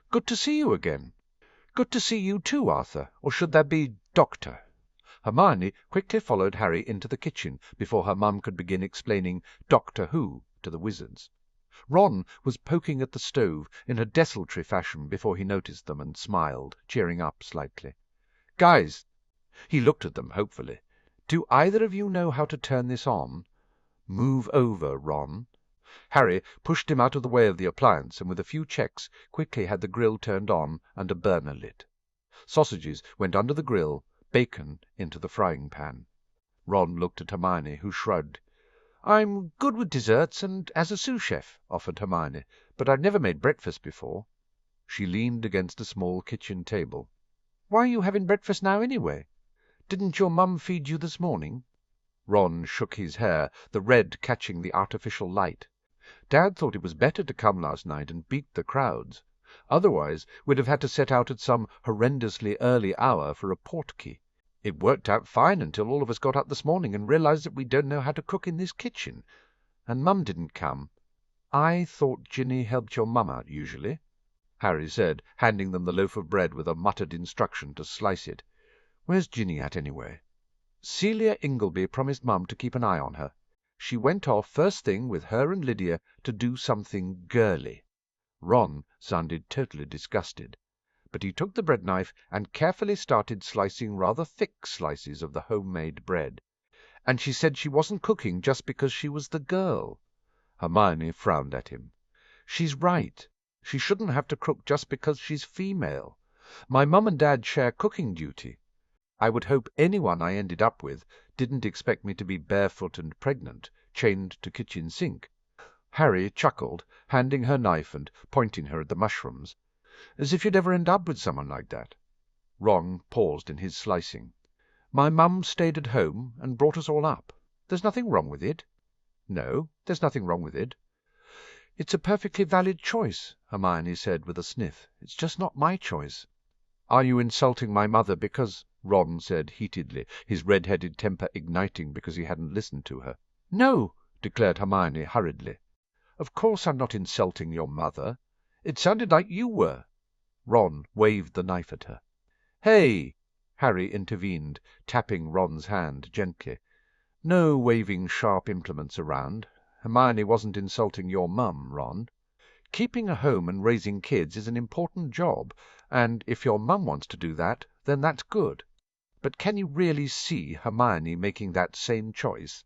"Good to see you again." "Good to see you too, Arthur. Or should that be Doctor?" Hermione quickly followed Harry into the kitchen before her mum could begin explaining Doctor Who to the wizards. Ron was poking at the stove in a desultory fashion before he noticed them and smiled, cheering up slightly. "Guys," he looked at them hopefully, "do either of you know how to turn this on?" "Move over, Ron." Harry pushed him out of the way of the appliance, and with a few checks quickly had the grill turned on and a burner lit. Sausages went under the grill, bacon into the frying-pan. Ron looked at Hermione, who shrugged. "I'm good with desserts, and as a sous-chef," offered Hermione, "but I've never made breakfast before." She leaned against a small kitchen table. "Why are you having breakfast now, anyway? Didn't your mum feed you this morning?" Ron shook his hair, the red catching the artificial light. "Dad thought it was better to come last night and beat the crowds. Otherwise we'd have had to set out at some horrendously early hour for a portkey. It worked out fine until all of us got up this morning and realized that we don't know how to cook in this kitchen. And Mum didn't come." "I thought Ginny helped your mum out usually," Harry said, handing them the loaf of bread with a muttered instruction to slice it. "Where's Ginny at, anyway?" "Celia Ingleby promised Mum to keep an eye on her. She went off first thing with her and Lydia to do something girly." Ron sounded totally disgusted, but he took the bread-knife and carefully started slicing rather thick slices of the homemade bread. "And she said she wasn't cooking just because she was the girl." Hermione frowned at him. "She's right. She shouldn't have to cook just because she's female. My mum and dad share cooking duty. I would hope anyone I ended up with didn't expect me to be barefoot and pregnant, chained to kitchen sink." Harry chuckled, handing her knife and pointing her at the mushrooms. "As if you'd ever end up with someone like that." Ron paused in his slicing. "My mum stayed at home and brought us all up. There's nothing wrong with it." "No, there's nothing wrong with it." "It's a perfectly valid choice," Hermione said with a sniff. "It's just not my choice." "Are you insulting my mother because—" Ron said heatedly, his red-headed temper igniting because he hadn't listened to her. "No," declared Hermione hurriedly. "Of course I'm not insulting your mother. It sounded like you were." Ron waved the knife at her. "Hey!" Harry intervened, tapping Ron's hand gently. "No waving sharp implements around. Hermione wasn't insulting your mum, Ron. Keeping a home and raising kids is an important job, and if your mum wants to do that, then that's good. But can you really see Hermione making that same choice?"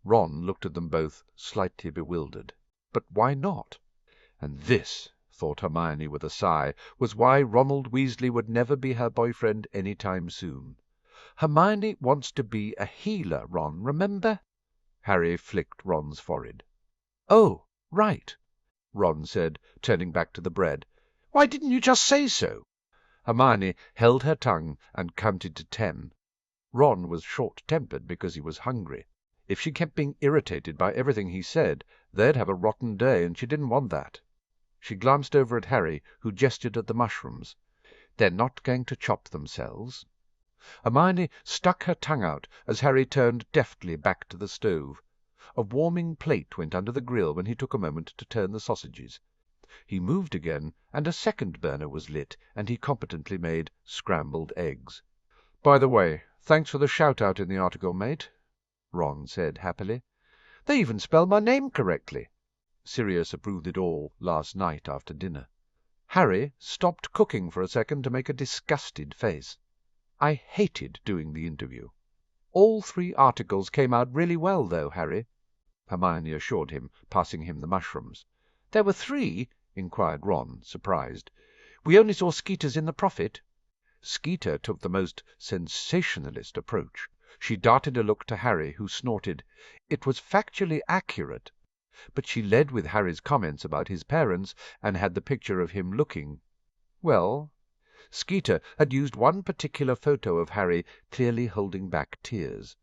Ron looked at them both, slightly bewildered. But why not? And this, thought Hermione with a sigh, was why Ronald Weasley would never be her boyfriend any time soon. "Hermione wants to be a healer, Ron, remember?" Harry flicked Ron's forehead. "Oh, right," Ron said, turning back to the bread. "Why didn't you just say so?" Hermione held her tongue and counted to 10. Ron was short-tempered because he was hungry. If she kept being irritated by everything he said, they'd have a rotten day, and she didn't want that. She glanced over at Harry, who gestured at the mushrooms. "They're not going to chop themselves." Hermione stuck her tongue out as Harry turned deftly back to the stove. A warming plate went under the grill when he took a moment to turn the sausages. he moved again, and a second burner was lit, and he competently made scrambled eggs. "By the way, thanks for the shout-out in the article, mate," Ron said happily. "They even spelled my name correctly. Sirius approved it all last night after dinner." Harry stopped cooking for a second to make a disgusted face. "I hated doing the interview." "All 3 articles came out really well, though, Harry," Hermione assured him, passing him the mushrooms. "There were 3?" inquired Ron, surprised. "We only saw Skeeter's in the Prophet." Skeeter took the most sensationalist approach. She darted a look to Harry, who snorted. It was factually accurate, but she led with Harry's comments about his parents and had the picture of him looking, well, Skeeter had used one particular photo of Harry clearly holding back tears.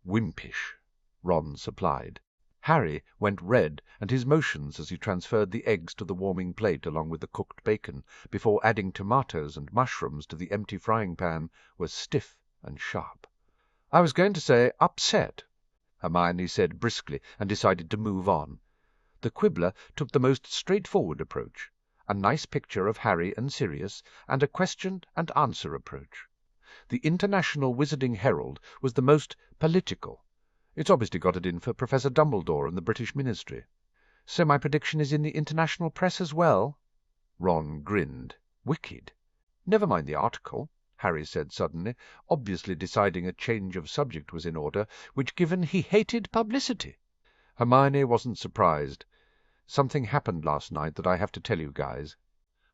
"Wimpish," Ron supplied. Harry went red, and his motions as he transferred the eggs to the warming plate along with the cooked bacon, before adding tomatoes and mushrooms to the empty frying-pan, were stiff and sharp. "I was going to say upset," Hermione said briskly, and decided to move on. The Quibbler took the most straightforward approach, a nice picture of Harry and Sirius, and a question-and-answer approach. The International Wizarding Herald was the most political. It's obviously got it in for Professor Dumbledore and the British Ministry. "So my prediction is in the international press as well?" Ron grinned. "Wicked." "Never mind the article," Harry said suddenly, obviously deciding a change of subject was in order, which given he hated publicity. Hermione wasn't surprised. "Something happened last night that I have to tell you guys."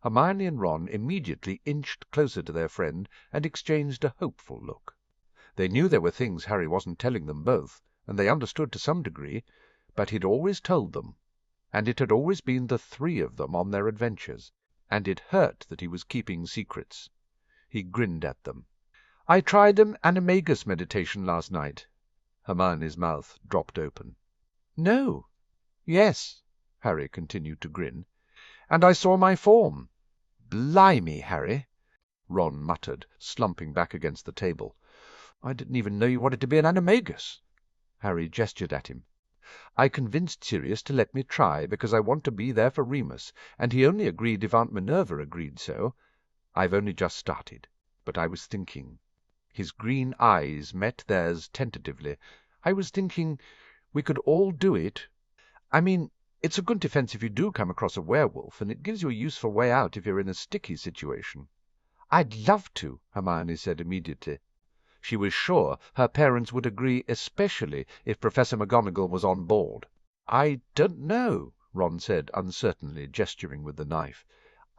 Hermione and Ron immediately inched closer to their friend and exchanged a hopeful look. They knew there were things Harry wasn't telling them both, and they understood to some degree, but he'd always told them, and it had always been the 3 of them on their adventures, and it hurt that he was keeping secrets. He grinned at them. "I tried an animagus meditation last night." Hermione's mouth dropped open. "No." "Yes," Harry continued to grin. "And I saw my form." "Blimey, Harry," Ron muttered, slumping back against the table. "I didn't even know you wanted to be an animagus." Harry gestured at him. "I convinced Sirius to let me try, because I want to be there for Remus, and he only agreed if Aunt Minerva agreed so. I've only just started, but I was thinking—" His green eyes met theirs tentatively. "I was thinking we could all do it. I mean, it's a good defense if you do come across a werewolf, and it gives you a useful way out if you're in a sticky situation." "I'd love to," Hermione said immediately. She was sure her parents would agree, especially if Professor McGonagall was on board. "I don't know," Ron said uncertainly, gesturing with the knife.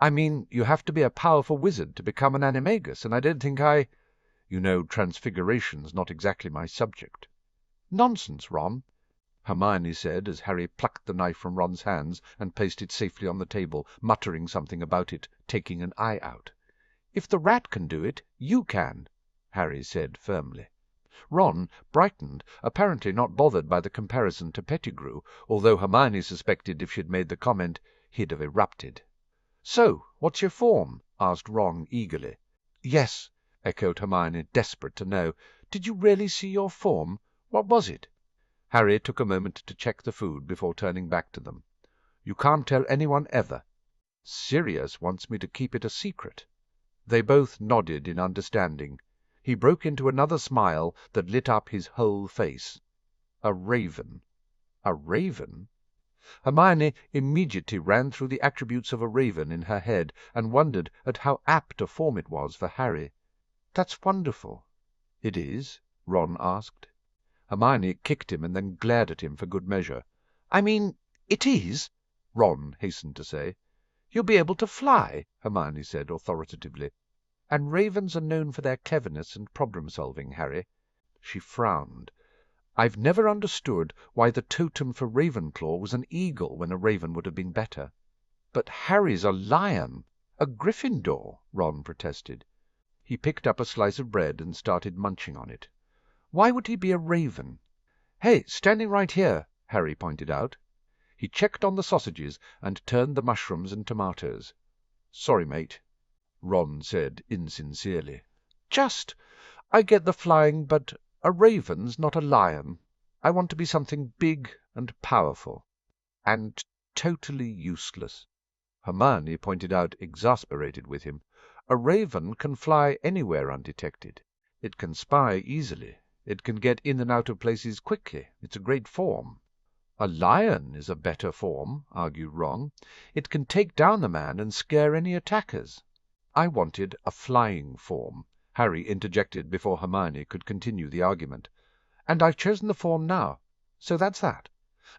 "I mean, you have to be a powerful wizard to become an animagus, and I don't think I— You know, transfiguration's not exactly my subject." "Nonsense, Ron," Hermione said as Harry plucked the knife from Ron's hands and placed it safely on the table, muttering something about it taking an eye out. "If the rat can do it, you can," Harry said firmly. Ron brightened, apparently not bothered by the comparison to Pettigrew, although Hermione suspected if she'd made the comment he'd have erupted. "So, what's your form?" asked Ron eagerly. "Yes," echoed Hermione, desperate to know. "Did you really see your form? What was it?" Harry took a moment to check the food before turning back to them. "You can't tell anyone ever. Sirius wants me to keep it a secret." They both nodded in understanding. He broke into another smile that lit up his whole face. "A raven." "A raven?" Hermione immediately ran through the attributes of a raven in her head and wondered at how apt a form it was for Harry. "That's wonderful." "It is?" Ron asked. Hermione kicked him and then glared at him for good measure. "I mean, it is," Ron hastened to say. "You'll be able to fly," Hermione said authoritatively. "And ravens are known for their cleverness and problem-solving, Harry." She frowned. "I've never understood why the totem for Ravenclaw was an eagle when a raven would have been better." "But Harry's a lion, a Gryffindor," Ron protested. He picked up a slice of bread and started munching on it. "Why would he be a raven?" "Hey, standing right here," Harry pointed out. He checked on the sausages and turned the mushrooms and tomatoes. "Sorry, mate," Ron said insincerely. I get the flying, but a raven's not a lion. I want to be something big and powerful. And totally useless." Hermione pointed out, exasperated with him. A raven can fly anywhere undetected. It can spy easily. It can get in and out of places quickly. It's a great form. A lion is a better form, argued Ron. It can take down a man and scare any attackers. I wanted a flying form, Harry interjected before Hermione could continue the argument. And I've chosen the form now. So that's that.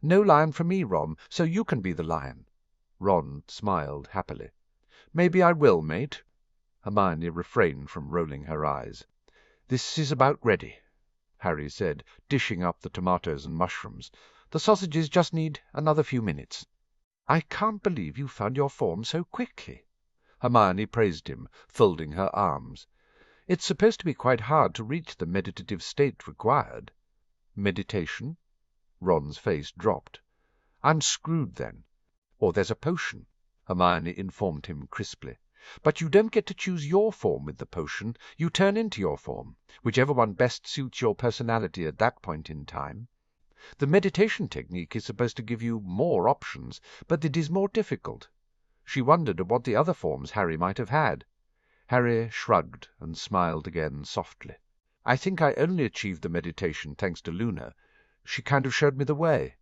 No lion for me, Ron, so you can be the lion. Ron smiled happily. Maybe I will, mate. Hermione refrained from rolling her eyes. This is about ready, Harry said, dishing up the tomatoes and mushrooms. The sausages just need another few minutes. I can't believe you found your form so quickly. Hermione praised him, folding her arms. It's supposed to be quite hard to reach the meditative state required. Meditation? Ron's face dropped. I'm screwed then. Or there's a potion, Hermione informed him crisply. But you don't get to choose your form with the potion. You turn into your form, whichever one best suits your personality at that point in time. The meditation technique is supposed to give you more options, but it is more difficult. She wondered at what the other forms Harry might have had. Harry shrugged and smiled again softly. I think I only achieved the meditation thanks to Luna. She kind of showed me the way.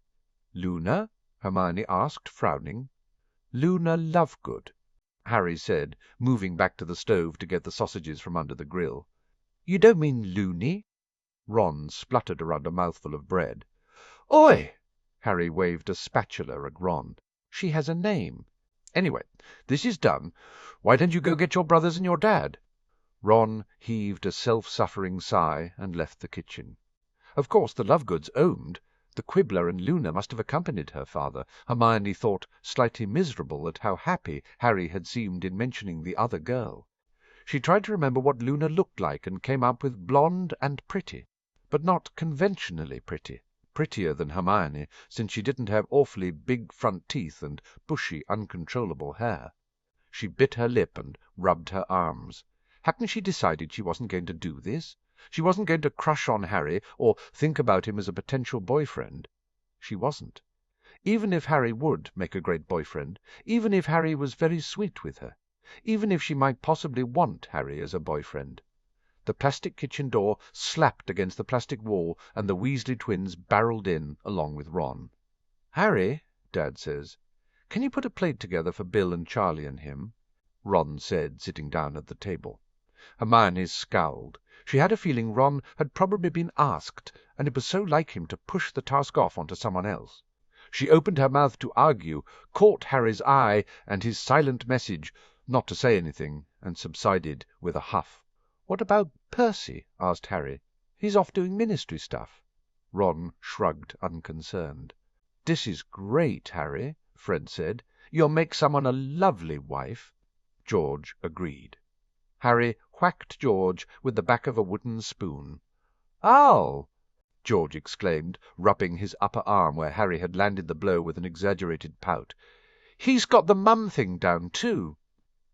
Luna? Hermione asked, frowning. Luna Lovegood, Harry said, moving back to the stove to get the sausages from under the grill. You don't mean Loony? Ron spluttered around a mouthful of bread. Oi! Harry waved a spatula at Ron. She has a name. Anyway, this is done. Why don't you go get your brothers and your dad? Ron heaved a self-suffering sigh and left the kitchen. Of course the Lovegoods owned. The Quibbler and Luna must have accompanied her father. Hermione thought, slightly miserable at how happy Harry had seemed in mentioning the other girl. She tried to remember what Luna looked like and came up with blonde and pretty, but not conventionally pretty. Prettier than Hermione, since she didn't have awfully big front teeth and bushy, uncontrollable hair. She bit her lip and rubbed her arms. Hadn't she decided she wasn't going to do this? She wasn't going to crush on Harry or think about him as a potential boyfriend. She wasn't. Even if Harry would make a great boyfriend, even if Harry was very sweet with her, even if she might possibly want Harry as a boyfriend. The plastic kitchen door slapped against the plastic wall, and the Weasley twins barreled in along with Ron. Harry, Dad says, can you put a plate together for Bill and Charlie and him? Ron said, sitting down at the table. Hermione scowled. She had a feeling Ron had probably been asked, and it was so like him to push the task off onto someone else. She opened her mouth to argue, caught Harry's eye and his silent message, not to say anything, and subsided with a huff. What about Percy? Asked Harry. He's off doing ministry stuff. Ron shrugged, unconcerned. This is great, Harry, Fred said. You'll make someone a lovely wife. George agreed. Harry whacked George with the back of a wooden spoon. Ow! George exclaimed, rubbing his upper arm where Harry had landed the blow with an exaggerated pout. He's got the mum thing down, too.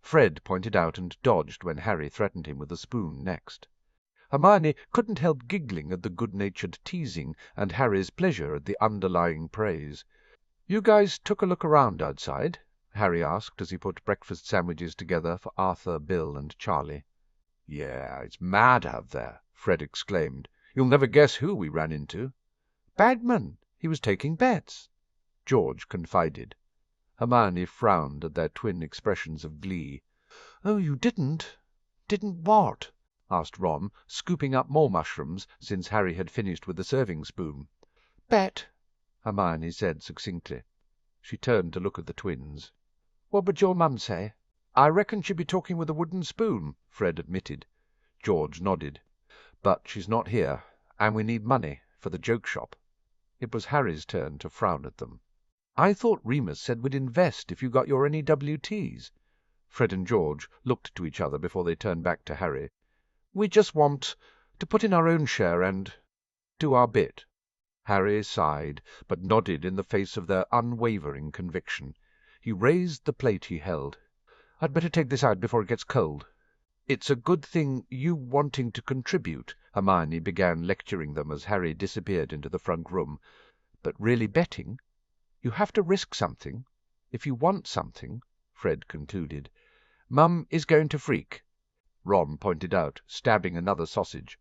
Fred pointed out and dodged when Harry threatened him with a spoon next. Hermione couldn't help giggling at the good-natured teasing and Harry's pleasure at the underlying praise. You guys took a look around outside? Harry asked as he put breakfast sandwiches together for Arthur, Bill, and Charlie. Yeah, it's mad out there, Fred exclaimed. You'll never guess who we ran into. Bagman. He was taking bets. George confided. Hermione frowned at their twin expressions of glee. Oh, you didn't? Didn't what? Asked Ron, scooping up more mushrooms since Harry had finished with the serving spoon. Bet, Hermione said succinctly. She turned to look at the twins. What would your mum say? I reckon she'd be talking with a wooden spoon, Fred admitted. George nodded. But she's not here, and we need money for the joke shop. It was Harry's turn to frown at them. I thought Remus said we'd invest if you got your NEWTs. Fred and George looked to each other before they turned back to Harry. We just want to put in our own share and do our bit. Harry sighed, but nodded in the face of their unwavering conviction. He raised the plate he held. I'd better take this out before it gets cold. It's a good thing you wanting to contribute, Hermione began lecturing them as Harry disappeared into the front room. But really betting? You have to risk something. If you want something, Fred concluded. "Mum is going to freak," Ron pointed out, stabbing another sausage,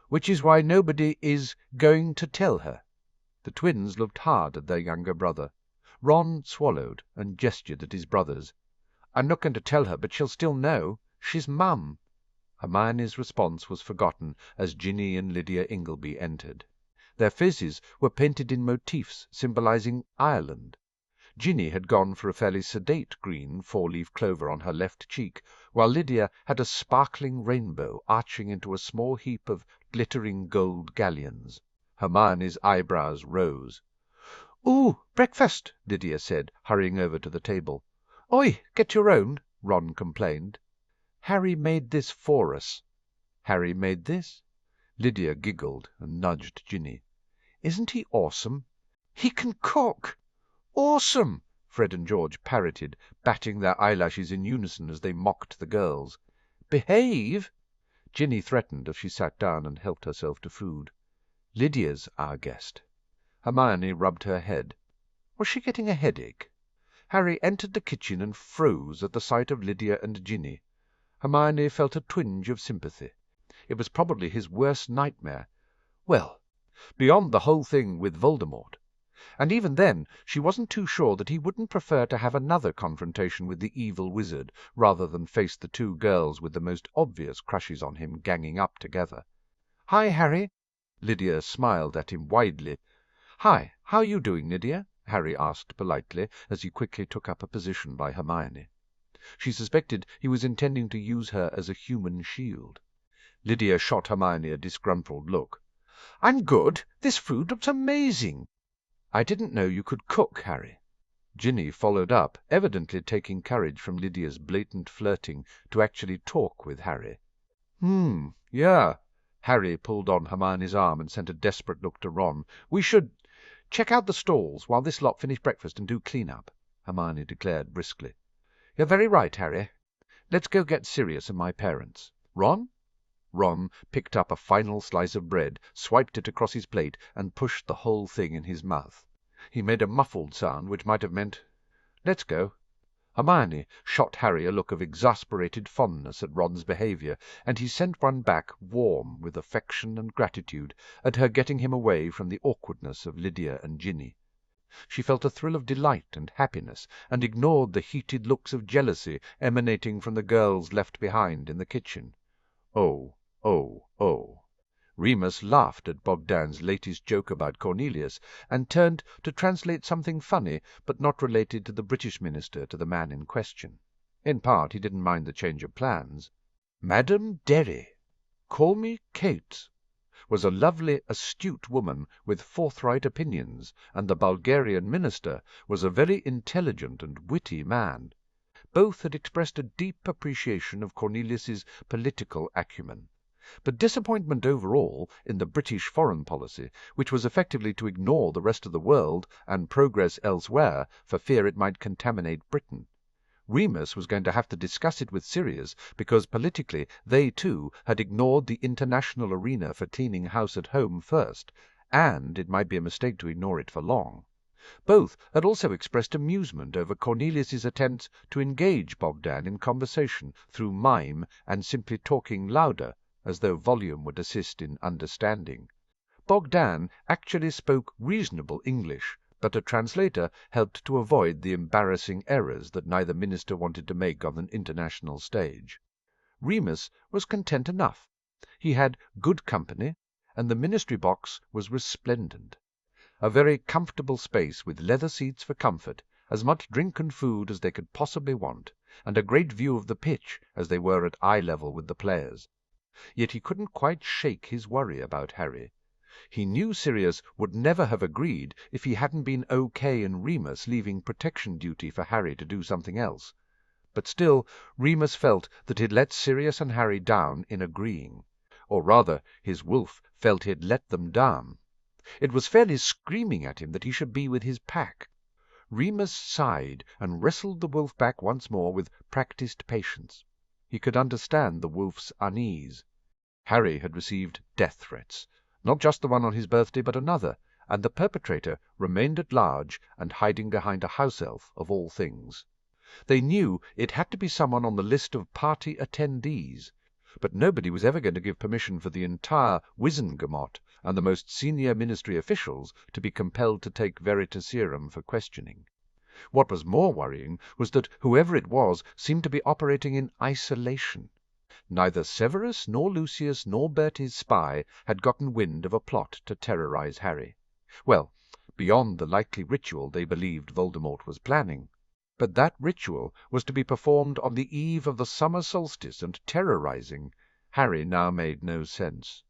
"which is why nobody is going to tell her." The twins looked hard at their younger brother. Ron swallowed and gestured at his brothers. "I'm not going to tell her, but she'll still know. She's Mum." Hermione's response was forgotten as Ginny and Lydia Ingleby entered. Their faces were painted in motifs symbolizing Ireland. Ginny had gone for a fairly sedate green four-leaf clover on her left cheek, while Lydia had a sparkling rainbow arching into a small heap of glittering gold galleons. Hermione's eyebrows rose. "Ooh, breakfast," Lydia said, hurrying over to the table. "Oi, get your own," Ron complained. "Harry made this for us." "Harry made this?" Lydia giggled and nudged Ginny. "Isn't he awesome?" "He can cook." "Awesome!" Fred and George parroted, batting their eyelashes in unison as they mocked the girls. "Behave!" Ginny threatened as she sat down and helped herself to food. "Lydia's our guest." Hermione rubbed her head. Was she getting a headache? Harry entered the kitchen and froze at the sight of Lydia and Ginny. Hermione felt a twinge of sympathy. It was probably his worst nightmare. Well, beyond the whole thing with Voldemort. And even then, she wasn't too sure that he wouldn't prefer to have another confrontation with the evil wizard rather than face the two girls with the most obvious crushes on him ganging up together. "Hi, Harry." Lydia smiled at him widely. "Hi, how are you doing, Lydia?" Harry asked politely as he quickly took up a position by Hermione. She suspected he was intending to use her as a human shield. Lydia shot Hermione a disgruntled look. "I'm good. This food looks amazing." "I didn't know you could cook, Harry." Ginny followed up, evidently taking courage from Lydia's blatant flirting to actually talk with Harry. Yeah." Harry pulled on Hermione's arm and sent a desperate look to Ron. "We should check out the stalls while this lot finish breakfast and do clean-up," Hermione declared briskly. "You're very right, Harry. Let's go get Sirius and my parents. Ron?" Ron picked up a final slice of bread, swiped it across his plate, and pushed the whole thing in his mouth. He made a muffled sound which might have meant, "Let's go." Hermione shot Harry a look of exasperated fondness at Ron's behaviour, and he sent one back warm with affection and gratitude at her getting him away from the awkwardness of Lydia and Ginny. She felt a thrill of delight and happiness, and ignored the heated looks of jealousy emanating from the girls left behind in the kitchen. Oh, oh, oh! Remus laughed at Bogdan's latest joke about Cornelius, and turned to translate something funny but not related to the British minister to the man in question. In part he didn't mind the change of plans. Madame Derry, call me Kate, was a lovely, astute woman with forthright opinions, and the Bulgarian minister was a very intelligent and witty man. Both had expressed a deep appreciation of Cornelius's political acumen. But disappointment overall in the British foreign policy, which was effectively to ignore the rest of the world and progress elsewhere for fear it might contaminate Britain. Remus was going to have to discuss it with Sirius because politically they too had ignored the international arena for cleaning house at home first, and it might be a mistake to ignore it for long. Both had also expressed amusement over Cornelius's attempts to engage Bogdan in conversation through mime and simply talking louder, as though volume would assist in understanding. Bogdan actually spoke reasonable English, but a translator helped to avoid the embarrassing errors that neither minister wanted to make on an international stage. Remus was content enough. He had good company, and the ministry box was resplendent. A very comfortable space with leather seats for comfort, as much drink and food as they could possibly want, and a great view of the pitch as they were at eye level with the players. Yet he couldn't quite shake his worry about Harry. He knew Sirius would never have agreed if he hadn't been okay in Remus leaving protection duty for Harry to do something else. But still, Remus felt that he'd let Sirius and Harry down in agreeing. Or rather, his wolf felt he'd let them down. It was fairly screaming at him that he should be with his pack. Remus sighed and wrestled the wolf back once more with practised patience. He could understand the wolf's unease. Harry had received death threats, not just the one on his birthday but another, and the perpetrator remained at large and hiding behind a house elf of all things. They knew it had to be someone on the list of party attendees, but nobody was ever going to give permission for the entire Wizengamot and the most senior ministry officials to be compelled to take Veritaserum for questioning. What was more worrying was that whoever it was seemed to be operating in isolation. Neither Severus nor Lucius nor Bertie's spy had gotten wind of a plot to terrorize Harry. Well, beyond the likely ritual they believed Voldemort was planning. But that ritual was to be performed on the eve of the summer solstice, and terrorizing Harry now made no sense.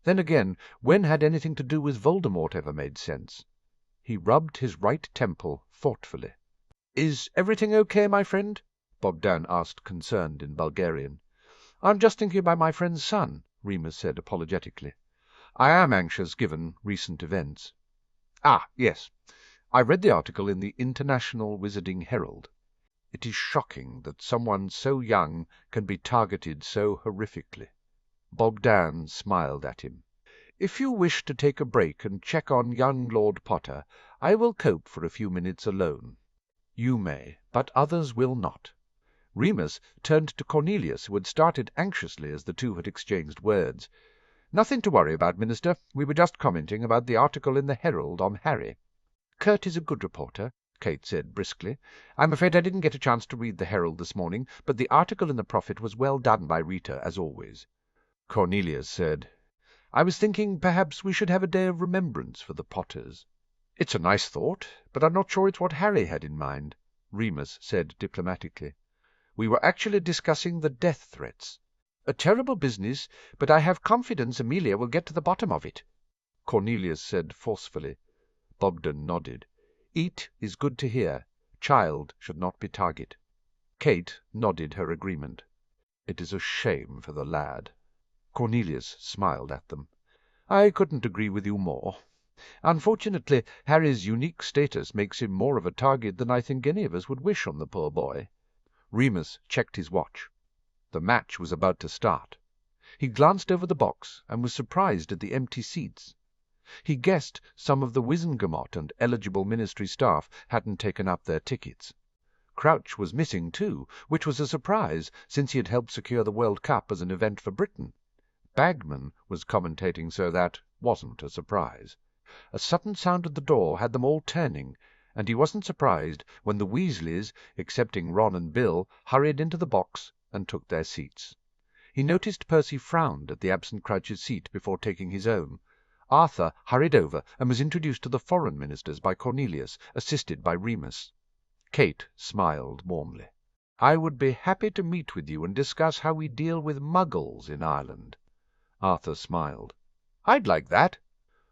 Then again, when had anything to do with Voldemort ever made sense? He rubbed his right temple thoughtfully. "Is everything okay, my friend?" Bogdan asked, concerned in Bulgarian. "I'm just thinking about my friend's son," Remus said apologetically. "I am anxious, given recent events." "Ah, yes. I read the article in the International Wizarding Herald. It is shocking that someone so young can be targeted so horrifically." Bogdan smiled at him. "If you wish to take a break and check on young Lord Potter, I will cope for a few minutes alone." "You may, but others will not." Remus turned to Cornelius, who had started anxiously as the two had exchanged words. "Nothing to worry about, Minister. We were just commenting about the article in the Herald on Harry." "Kurt is a good reporter," Kate said briskly. "I'm afraid I didn't get a chance to read the Herald this morning, but the article in the Prophet was well done by Rita, as always." Cornelius said, "I was thinking perhaps we should have a day of remembrance for the Potters." "It's a nice thought, but I'm not sure it's what Harry had in mind," Remus said diplomatically. "We were actually discussing the death threats. A terrible business, but I have confidence Amelia will get to the bottom of it," Cornelius said forcefully. Bogdan nodded. "It is good to hear. Child should not be target." Kate nodded her agreement. "It is a shame for the lad." Cornelius smiled at them. "I couldn't agree with you more. Unfortunately, Harry's unique status makes him more of a target than I think any of us would wish on the poor boy." Remus checked his watch. The match was about to start. He glanced over the box and was surprised at the empty seats. He guessed some of the Wizengamot and eligible ministry staff hadn't taken up their tickets. Crouch was missing too, which was a surprise, since he had helped secure the World Cup as an event for Britain. Bagman was commentating, so that wasn't a surprise. A sudden sound at the door had them all turning, and he wasn't surprised when the Weasleys, excepting Ron and Bill, hurried into the box and took their seats. He noticed Percy frowned at the absent Crouch's seat before taking his own. Arthur hurried over and was introduced to the foreign ministers by Cornelius, assisted by Remus. Kate smiled warmly. "I would be happy to meet with you and discuss how we deal with Muggles in Ireland." Arthur smiled. "I'd like that."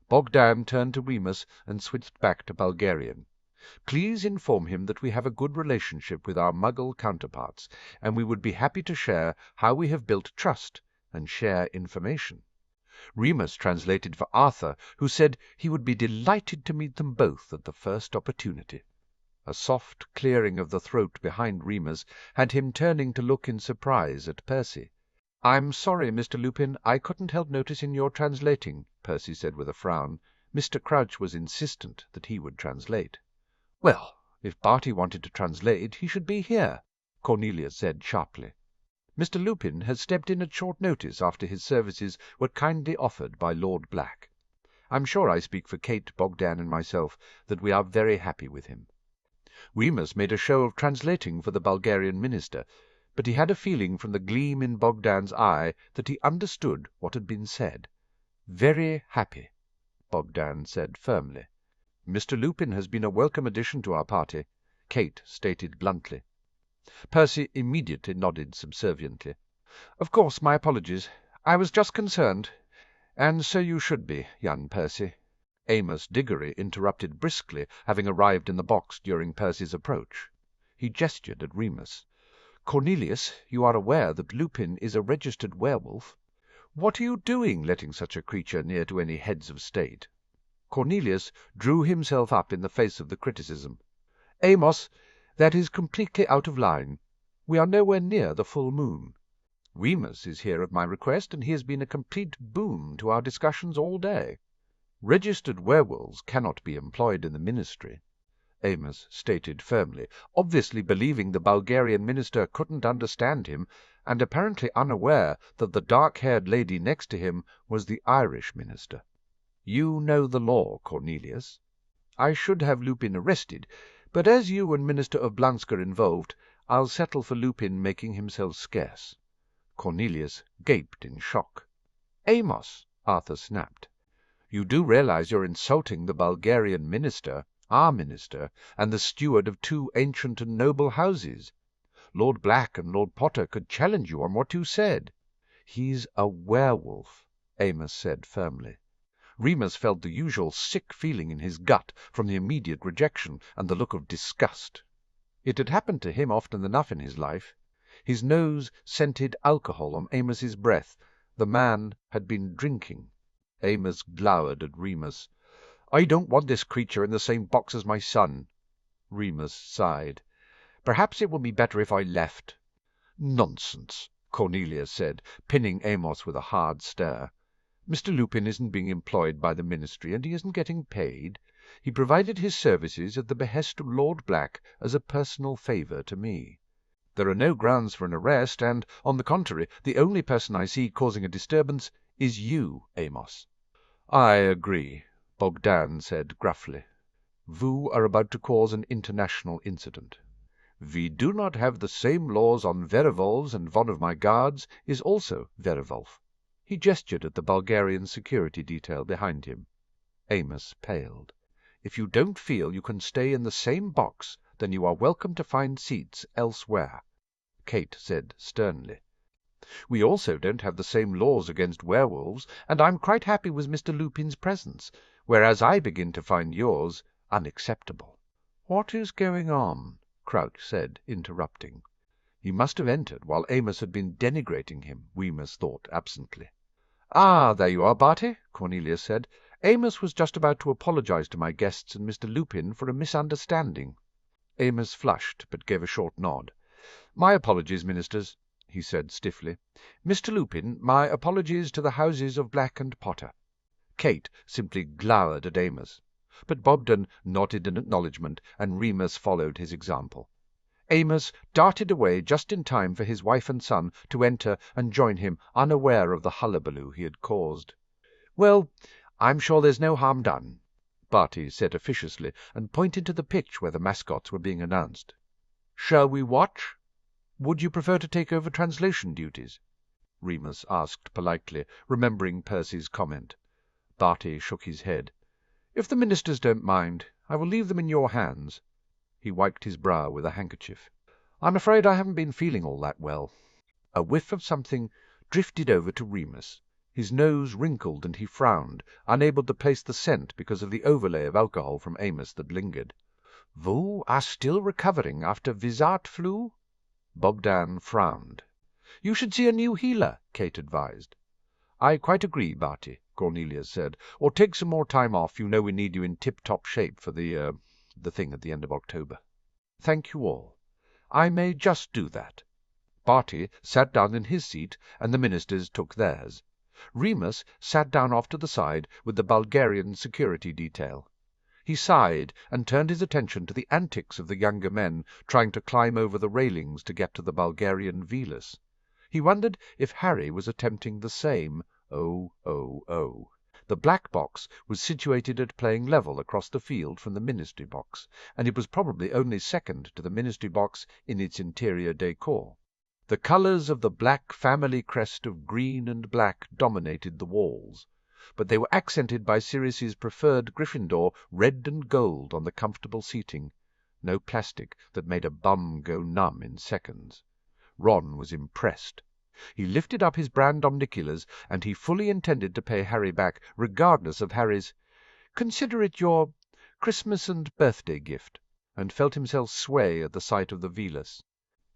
Bogdan turned to Remus and switched back to Bulgarian. "Please inform him that we have a good relationship with our Muggle counterparts, and we would be happy to share how we have built trust and share information." Remus translated for Arthur, who said he would be delighted to meet them both at the first opportunity. A soft clearing of the throat behind Remus had him turning to look in surprise at Percy. "I'm sorry, Mr. Lupin, I couldn't help noticing your translating," Percy said with a frown. Mr. Crouch was insistent that he would translate. "Well, if Barty wanted to translate, he should be here," Cornelius said sharply. "Mr. Lupin has stepped in at short notice after his services were kindly offered by Lord Black. I'm sure I speak for Kate, Bogdan, and myself that we are very happy with him." Remus made a show of translating for the Bulgarian minister, but he had a feeling from the gleam in Bogdan's eye that he understood what had been said. "Very happy," Bogdan said firmly. "Mr. Lupin has been a welcome addition to our party," Kate stated bluntly. Percy immediately nodded subserviently. "Of course, my apologies. I was just concerned. And so you should be, young Percy." Amos Diggory interrupted briskly, having arrived in the box during Percy's approach. He gestured at Remus. "Cornelius, you are aware that Lupin is a registered werewolf. What are you doing letting such a creature near to any heads of state?" Cornelius drew himself up in the face of the criticism. "Amos, that is completely out of line. We are nowhere near the full moon. Remus is here at my request, and he has been a complete boon to our discussions all day. Registered werewolves cannot be employed in the ministry." Amos stated firmly, obviously believing the Bulgarian minister couldn't understand him, and apparently unaware that the dark-haired lady next to him was the Irish minister. "You know the law, Cornelius. I should have Lupin arrested, but as you and Minister Oblonsk are involved, I'll settle for Lupin making himself scarce." Cornelius gaped in shock. "Amos," Arthur snapped, "you do realize you're insulting the Bulgarian minister, our minister, and the steward of two ancient and noble houses. Lord Black and Lord Potter could challenge you on what you said." "He's a werewolf," Amos said firmly. Remus felt the usual sick feeling in his gut from the immediate rejection and the look of disgust. It had happened to him often enough in his life. His nose scented alcohol on Amos's breath. The man had been drinking. Amos glowered at Remus. "I don't want this creature in the same box as my son." Remus sighed. "Perhaps it would be better if I left." "Nonsense," Cornelius said, pinning Amos with a hard stare. "Mr. Lupin isn't being employed by the ministry, and he isn't getting paid. He provided his services at the behest of Lord Black as a personal favour to me. There are no grounds for an arrest, and, on the contrary, the only person I see causing a disturbance is you, Amos." "I agree," Bogdan said gruffly. "You are about to cause an international incident. We do not have the same laws on werewolves, and one of my guards is also werewolf." He gestured at the Bulgarian security detail behind him. Amos paled. "If you don't feel you can stay in the same box, then you are welcome to find seats elsewhere," Kate said sternly. "We also don't have the same laws against werewolves, and I'm quite happy with Mr. Lupin's presence, whereas I begin to find yours unacceptable." "What is going on?" Crouch said, interrupting. He must have entered while Amos had been denigrating him, Remus thought absently. "Ah, there you are, Barty," Cornelius said. "Amos was just about to apologize to my guests and Mr. Lupin for a misunderstanding." Amos flushed, but gave a short nod. "My apologies, ministers," he said stiffly. "Mr. Lupin, my apologies to the houses of Black and Potter." Kate simply glowered at Amos, but Bogdan nodded in acknowledgment, and Remus followed his example. Amos darted away just in time for his wife and son to enter and join him, unaware of the hullabaloo he had caused. "Well, I'm sure there's no harm done," Barty said officiously, and pointed to the pitch where the mascots were being announced. "Shall we watch? Would you prefer to take over translation duties?" Remus asked politely, remembering Percy's comment. Barty shook his head. "If the ministers don't mind, I will leave them in your hands." He wiped his brow with a handkerchief. "I'm afraid I haven't been feeling all that well." A whiff of something drifted over to Remus. His nose wrinkled and he frowned, unable to place the scent because of the overlay of alcohol from Amos that lingered. "You are still recovering after Vizard flu?" Bogdan frowned. "You should see a new healer," Kate advised. "I quite agree, Barty," Cornelius said. "Or take some more time off. You know we need you in tip-top shape for the thing at the end of October." "Thank you all. I may just do that." Barty sat down in his seat, and the ministers took theirs. Remus sat down off to the side with the Bulgarian security detail. He sighed and turned his attention to the antics of the younger men trying to climb over the railings to get to the Bulgarian Velas. He wondered if Harry was attempting the same. Oh. The black box was situated at playing level across the field from the ministry box, and it was probably only second to the ministry box in its interior decor. The colours of the black family crest of green and black dominated the walls, but they were accented by Sirius's preferred Gryffindor red and gold on the comfortable seating. No plastic that made a bum go numb in seconds. Ron was impressed. He lifted up his brand omniculars, and he fully intended to pay Harry back, regardless of Harry's "Consider it your Christmas and birthday gift," and felt himself sway at the sight of the Velas.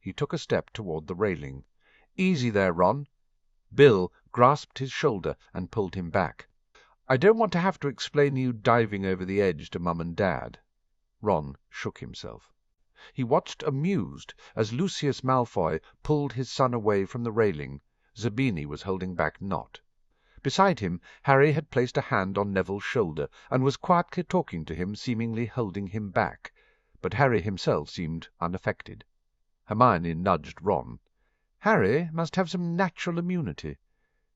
He took a step toward the railing. "Easy there, Ron." Bill grasped his shoulder and pulled him back. "I don't want to have to explain you diving over the edge to Mum and Dad." Ron shook himself. He watched amused as Lucius Malfoy pulled his son away from the railing. Zabini was holding back Nott. Beside him, Harry had placed a hand on Neville's shoulder, and was quietly talking to him, seemingly holding him back. but Harry himself seemed unaffected. Hermione nudged Ron. "Harry must have some natural immunity."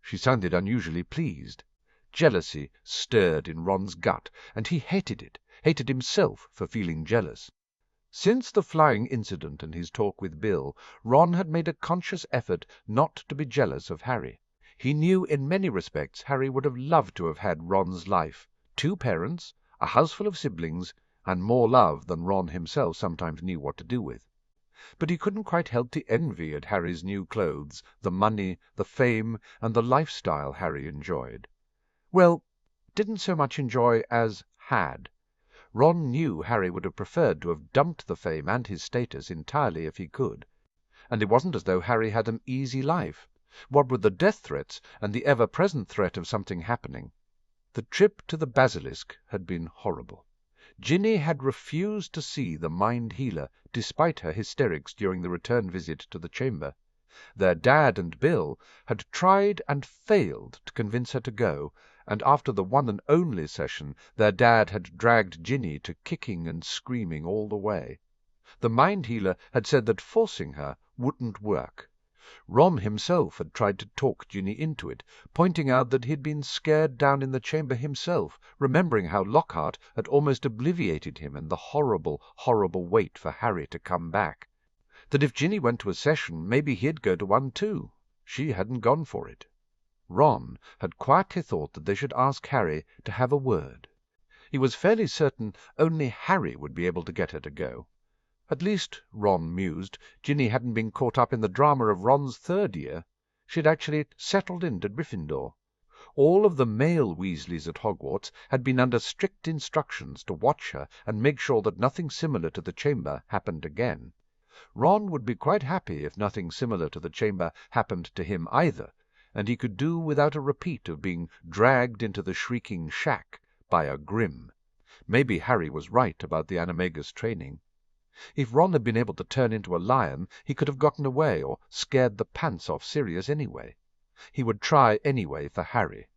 She sounded unusually pleased. Jealousy stirred in Ron's gut, and he hated it, hated himself for feeling jealous. Since the flying incident and his talk with Bill, Ron had made a conscious effort not to be jealous of Harry. He knew in many respects Harry would have loved to have had Ron's life: 2 parents, a house full of siblings, and more love than Ron himself sometimes knew what to do with. But he couldn't quite help to envy at Harry's new clothes, the money, the fame, and the lifestyle Harry enjoyed. Well, didn't so much enjoy as had. Ron knew Harry would have preferred to have dumped the fame and his status entirely if he could. And it wasn't as though Harry had an easy life, what with the death threats and the ever-present threat of something happening. The trip to the Basilisk had been horrible. Ginny had refused to see the mind healer, despite her hysterics during the return visit to the chamber. Their dad and Bill had tried and failed to convince her to go, and after the one and only session their dad had dragged Ginny to kicking and screaming all the way. The mind healer had said that forcing her wouldn't work. Ron himself had tried to talk Ginny into it, pointing out that he had been scared down in the chamber himself, remembering how Lockhart had almost obliviated him in the horrible, horrible wait for Harry to come back. That if Ginny went to a session, maybe he'd go to one too. She hadn't gone for it. Ron had quietly thought that they should ask Harry to have a word. He was fairly certain only Harry would be able to get her to go. At least, Ron mused, Ginny hadn't been caught up in the drama of Ron's 3rd year. She'd actually settled into Gryffindor. All of the male Weasleys at Hogwarts had been under strict instructions to watch her and make sure that nothing similar to the chamber happened again. Ron would be quite happy if nothing similar to the chamber happened to him either, and he could do without a repeat of being dragged into the shrieking shack by a Grim. Maybe Harry was right about the Animagus training. If Ron had been able to turn into a lion, he could have gotten away or scared the pants off Sirius anyway. He would try anyway for Harry.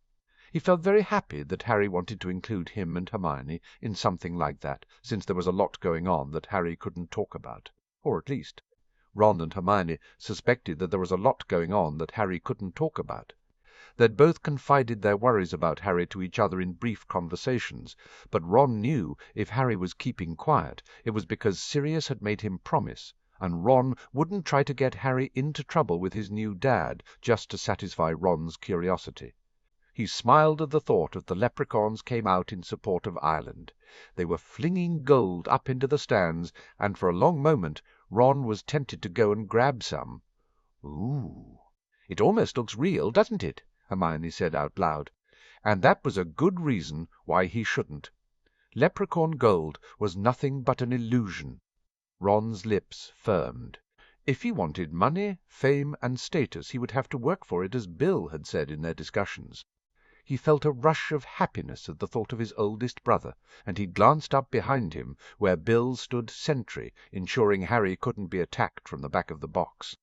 He felt very happy that Harry wanted to include him and Hermione in something like that, since there was a lot going on that Harry couldn't talk about. Or at least, Ron and Hermione suspected that there was a lot going on that Harry couldn't talk about. They'd both confided their worries about Harry to each other in brief conversations, but Ron knew if Harry was keeping quiet, it was because Sirius had made him promise, and Ron wouldn't try to get Harry into trouble with his new dad just to satisfy Ron's curiosity. He smiled at the thought as the leprechauns came out in support of Ireland. They were flinging gold up into the stands, and for a long moment Ron was tempted to go and grab some. "Ooh, it almost looks real, doesn't it?" Hermione said out loud. And that was a good reason why he shouldn't. Leprechaun gold was nothing but an illusion. Ron's lips firmed. If he wanted money, fame, and status, he would have to work for it, as Bill had said in their discussions. He felt a rush of happiness at the thought of his oldest brother, and he glanced up behind him, where Bill stood sentry, ensuring Harry couldn't be attacked from the back of the box.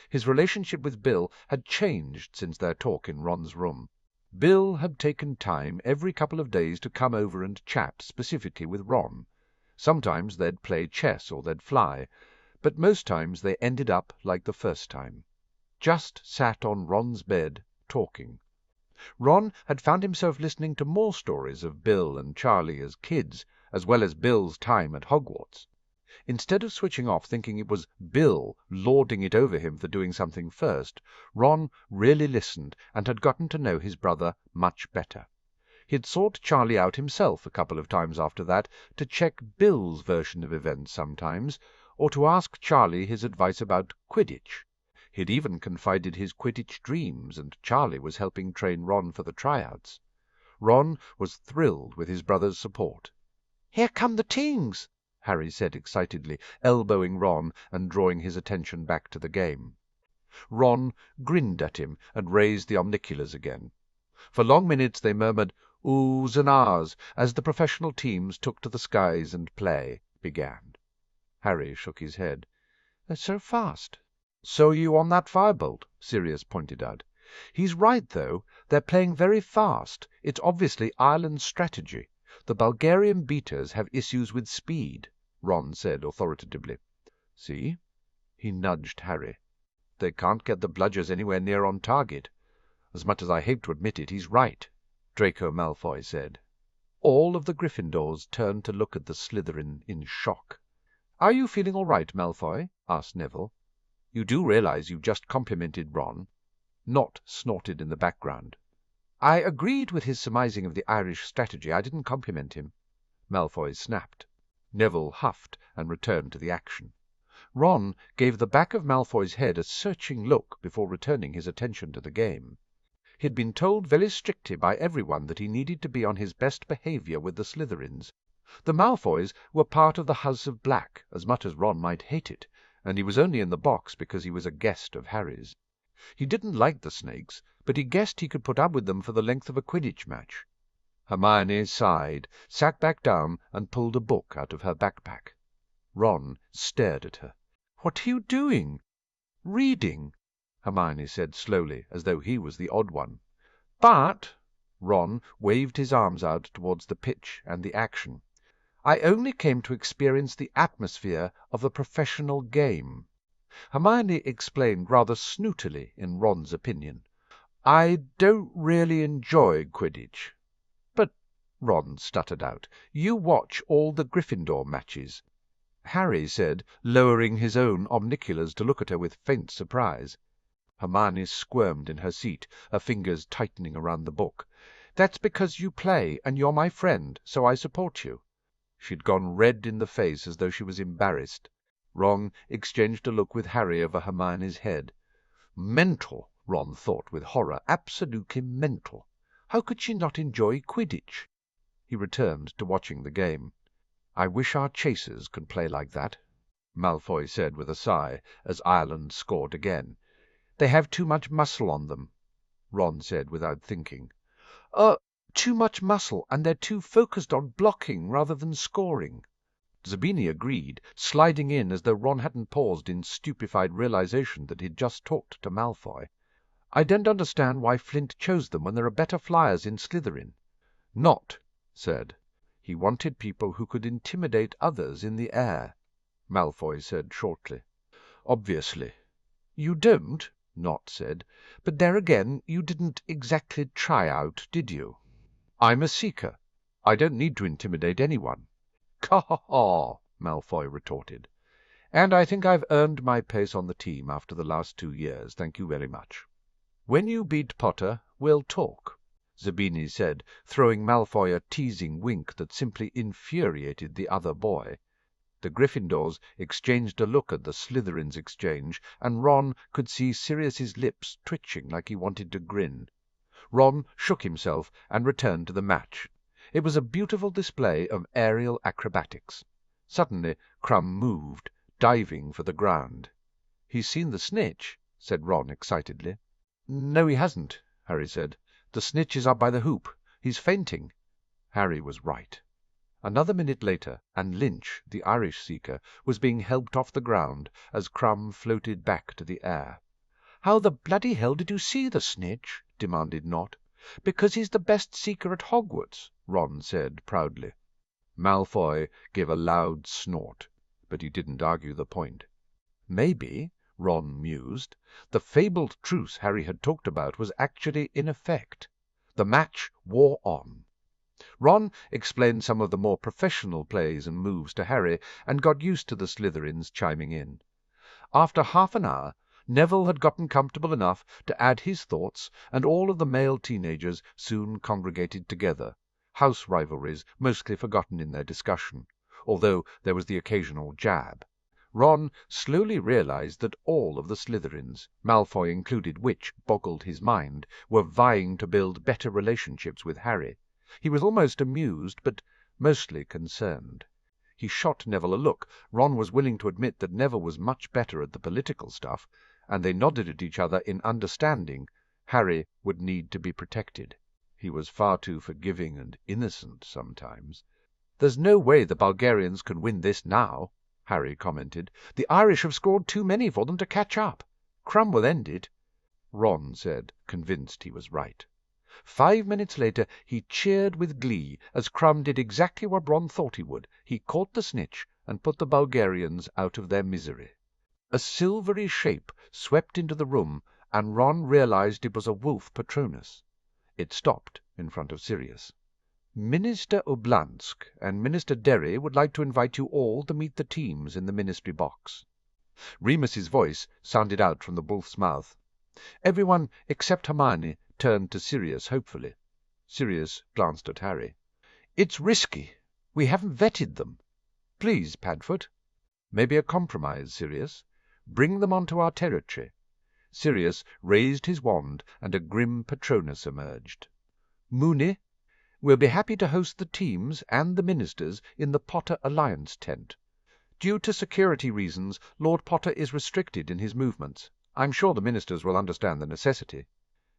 His relationship with Bill had changed since their talk in Ron's room. Bill had taken time every couple of days to come over and chat specifically with Ron. Sometimes they'd play chess or they'd fly, but most times they ended up like the first time. Just sat on Ron's bed, talking. Ron had found himself listening to more stories of Bill and Charlie as kids, as well as Bill's time at Hogwarts. Instead of switching off thinking it was Bill lording it over him for doing something first, Ron really listened and had gotten to know his brother much better. He had sought Charlie out himself a couple of times after that to check Bill's version of events sometimes, or to ask Charlie his advice about Quidditch. He had even confided his Quidditch dreams, and Charlie was helping train Ron for the tryouts. Ron was thrilled with his brother's support. "Here come the teams!" Harry said excitedly, elbowing Ron and drawing his attention back to the game. Ron grinned at him and raised the omniculars again. For long minutes they murmured oohs and ahs as the professional teams took to the skies and play began. Harry shook his head. "They're so fast." "So are you on that firebolt," Sirius pointed out. "He's right, though. They're playing very fast. It's obviously Ireland's strategy. The Bulgarian beaters have issues with speed." Ron said authoritatively. "See?" He nudged Harry. "They can't get the bludgers anywhere near on target. As much as I hate to admit it, he's right," Draco Malfoy said. All of the Gryffindors turned to look at the Slytherin in shock. "Are you feeling all right, Malfoy?" asked Neville. "You do realize you've just complimented Ron?" Nott snorted in the background. "I agreed with his surmising of the Irish strategy. I didn't compliment him." Malfoy snapped. Neville huffed and returned to the action. Ron gave the back of Malfoy's head a searching look before returning his attention to the game. He had been told very strictly by everyone that he needed to be on his best behaviour with the Slytherins. The Malfoys were part of the House of Black, as much as Ron might hate it, and he was only in the box because he was a guest of Harry's. He didn't like the snakes, but he guessed he could put up with them for the length of a Quidditch match. Hermione sighed, sat back down, and pulled a book out of her backpack. Ron stared at her. "What are you doing?" "Reading," Hermione said slowly, as though he was the odd one. "But," Ron waved his arms out towards the pitch and the action, "I only came to experience the atmosphere of a professional game." Hermione explained rather snootily, in Ron's opinion, "I don't really enjoy Quidditch." "But," Ron stuttered out, "you watch all the Gryffindor matches." Harry said, lowering his own omniculars to look at her with faint surprise. Hermione squirmed in her seat, her fingers tightening around the book. "That's because you play, and you're my friend, so I support you." She'd gone red in the face as though she was embarrassed. Ron exchanged a look with Harry over Hermione's head. Mental, Ron thought with horror, absolutely mental. How could she not enjoy Quidditch? He returned to watching the game. "I wish our chasers could play like that," Malfoy said with a sigh, as Ireland scored again. "They have too much muscle on them," Ron said without thinking. Too much muscle, and they're too focused on blocking rather than scoring." Zabini agreed, sliding in as though Ron hadn't paused in stupefied realization that he'd just talked to Malfoy. "I don't understand why Flint chose them when there are better flyers in Slytherin." Nott said he wanted people who could intimidate others in the air, Malfoy said shortly. "Obviously." "You don't?" Nott said. "But there again, you didn't exactly try out, did you?" "I'm a seeker. I don't need to intimidate anyone." "Caw-haw!" Malfoy retorted. "And I think I've earned my place on the team after the last 2 years, thank you very much." "When you beat Potter, we'll talk," Zabini said, throwing Malfoy a teasing wink that simply infuriated the other boy. The Gryffindors exchanged a look at the Slytherins' exchange, and Ron could see Sirius's lips twitching like he wanted to grin. Ron shook himself and returned to the match. It was a beautiful display of aerial acrobatics. Suddenly Crumb moved, diving for the ground. "He's seen the snitch," said Ron excitedly. "No, he hasn't," Harry said. "The snitch is up by the hoop. He's fainting." Harry was right. Another minute later, and Lynch, the Irish seeker, was being helped off the ground as Crumb floated back to the air. "How the bloody hell did you see the snitch?" demanded Nott. "Because he's the best seeker at Hogwarts," Ron said proudly. Malfoy gave a loud snort, but he didn't argue the point. Maybe, Ron mused, the fabled truce Harry had talked about was actually in effect. The match wore on. Ron explained some of the more professional plays and moves to Harry, and got used to the Slytherins chiming in. After half an hour, Neville had gotten comfortable enough to add his thoughts, and all of the male teenagers soon congregated together, house rivalries mostly forgotten in their discussion, although there was the occasional jab. Ron slowly realized that all of the Slytherins, Malfoy included, which boggled his mind, were vying to build better relationships with Harry. He was almost amused, but mostly concerned. He shot Neville a look. Ron was willing to admit that Neville was much better at the political stuff, and they nodded at each other in understanding Harry would need to be protected. He was far too forgiving and innocent sometimes. "There's no way the Bulgarians can win this now," Harry commented. "The Irish have scored too many for them to catch up. Crumb will end it." Ron said, convinced he was right. 5 minutes later he cheered with glee as Crumb did exactly what Ron thought he would. He caught the snitch and put the Bulgarians out of their misery. A silvery shape swept into the room, and Ron realized it was a wolf Patronus. It stopped in front of Sirius. "Minister Oblansk and Minister Derry would like to invite you all to meet the teams in the ministry box." Remus's voice sounded out from the wolf's mouth. Everyone except Hermione turned to Sirius hopefully. Sirius glanced at Harry. "It's risky. We haven't vetted them. Please, Padfoot." "Maybe a compromise, Sirius. Bring them onto our territory." Sirius raised his wand, and a grim Patronus emerged. "Mooney, we'll be happy to host the teams and the ministers in the Potter Alliance tent. Due to security reasons, Lord Potter is restricted in his movements. I'm sure the ministers will understand the necessity."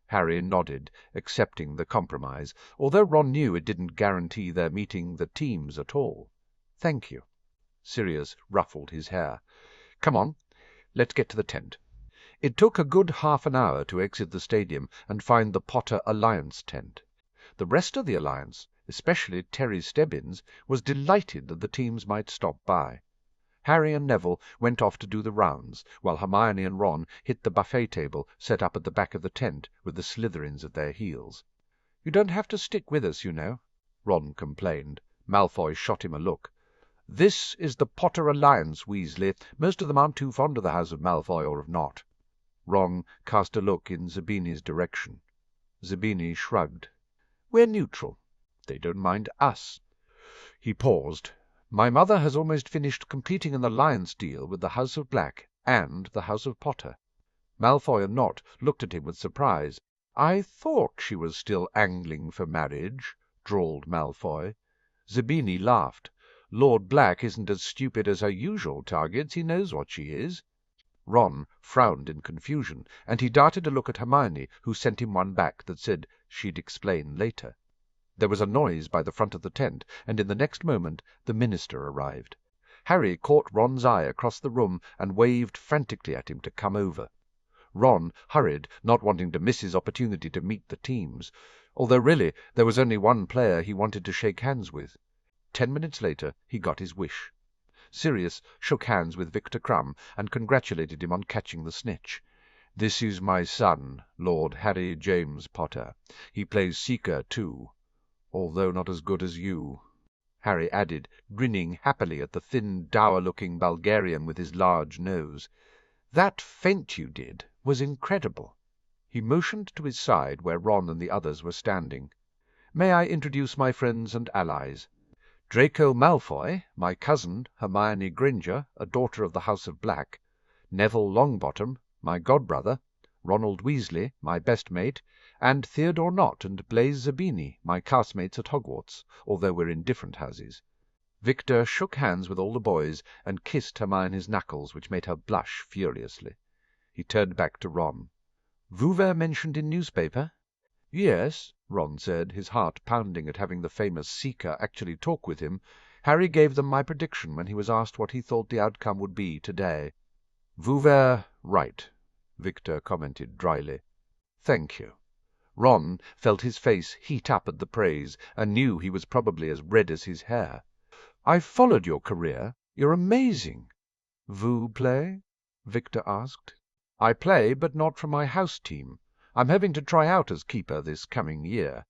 Harry nodded, accepting the compromise, although Ron knew it didn't guarantee their meeting the teams at all. "Thank you." Sirius ruffled his hair. "Come on, let's get to the tent." It took a good half an hour to exit the stadium and find the Potter Alliance tent. The rest of the Alliance, especially Terry Stebbins, was delighted that the teams might stop by. Harry and Neville went off to do the rounds, while Hermione and Ron hit the buffet table set up at the back of the tent with the Slytherins at their heels. "You don't have to stick with us, you know," Ron complained. Malfoy shot him a look. "This is the Potter Alliance, Weasley. Most of them aren't too fond of the House of Malfoy or of not." Ron cast a look in Zabini's direction. Zabini shrugged. "We're neutral. They don't mind us." He paused. "My mother has almost finished completing an alliance deal with the House of Black and the House of Potter." Malfoy and Nott looked at him with surprise. "I thought she was still angling for marriage," drawled Malfoy. Zabini laughed. "Lord Black isn't as stupid as her usual targets. He knows what she is." Ron frowned in confusion, and he darted a look at Hermione, who sent him one back that said she'd explain later. There was a noise by the front of the tent, and in the next moment the minister arrived. Harry caught Ron's eye across the room and waved frantically at him to come over. Ron hurried, not wanting to miss his opportunity to meet the teams, although really there was only one player he wanted to shake hands with. 10 minutes later he got his wish. Sirius shook hands with Victor Crumb and congratulated him on catching the snitch. "This is my son, Lord Harry James Potter. He plays Seeker too, although not as good as you," Harry added, grinning happily at the thin, dour-looking Bulgarian with his large nose. "That feint you did was incredible." He motioned to his side where Ron and the others were standing. "May I introduce my friends and allies? Draco Malfoy, my cousin Hermione Granger, a daughter of the House of Black; Neville Longbottom, my godbrother; Ronald Weasley, my best mate; and Theodore Nott and Blaise Zabini, my classmates at Hogwarts, although we're in different houses." Victor shook hands with all the boys and kissed Hermione's knuckles, which made her blush furiously. He turned back to Ron. "Vous were mentioned in newspaper?" "Yes," Ron said, his heart pounding at having the famous Seeker actually talk with him. "Harry gave them my prediction when he was asked what he thought the outcome would be today." "Vous were right," Victor commented dryly. "Thank you." Ron felt his face heat up at the praise, and knew he was probably as red as his hair. "I've followed your career. You're amazing." "Vous play?" Victor asked. "I play, but not for my house team. I'm having to try out as keeper this coming year,"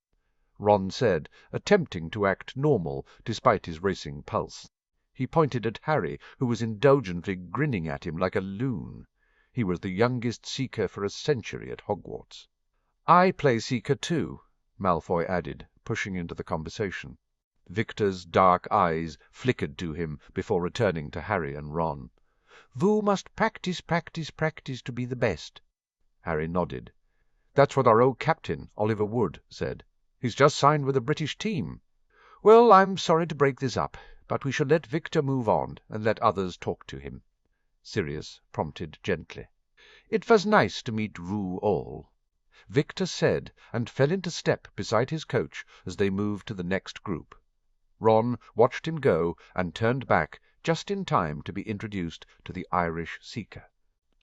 Ron said, attempting to act normal despite his racing pulse. He pointed at Harry, who was indulgently grinning at him like a loon. He was the youngest Seeker for a century at Hogwarts. "I play Seeker too," Malfoy added, pushing into the conversation. Victor's dark eyes flickered to him before returning to Harry and Ron. "Vous must practice, practice, practice to be the best." Harry nodded. "That's what our old captain, Oliver Wood, said. He's just signed with a British team. Well, I'm sorry to break this up, but we shall let Victor move on and let others talk to him." Sirius prompted gently. "It was nice to meet vous all," Victor said, and fell into step beside his coach as they moved to the next group. Ron watched him go and turned back just in time to be introduced to the Irish Seeker.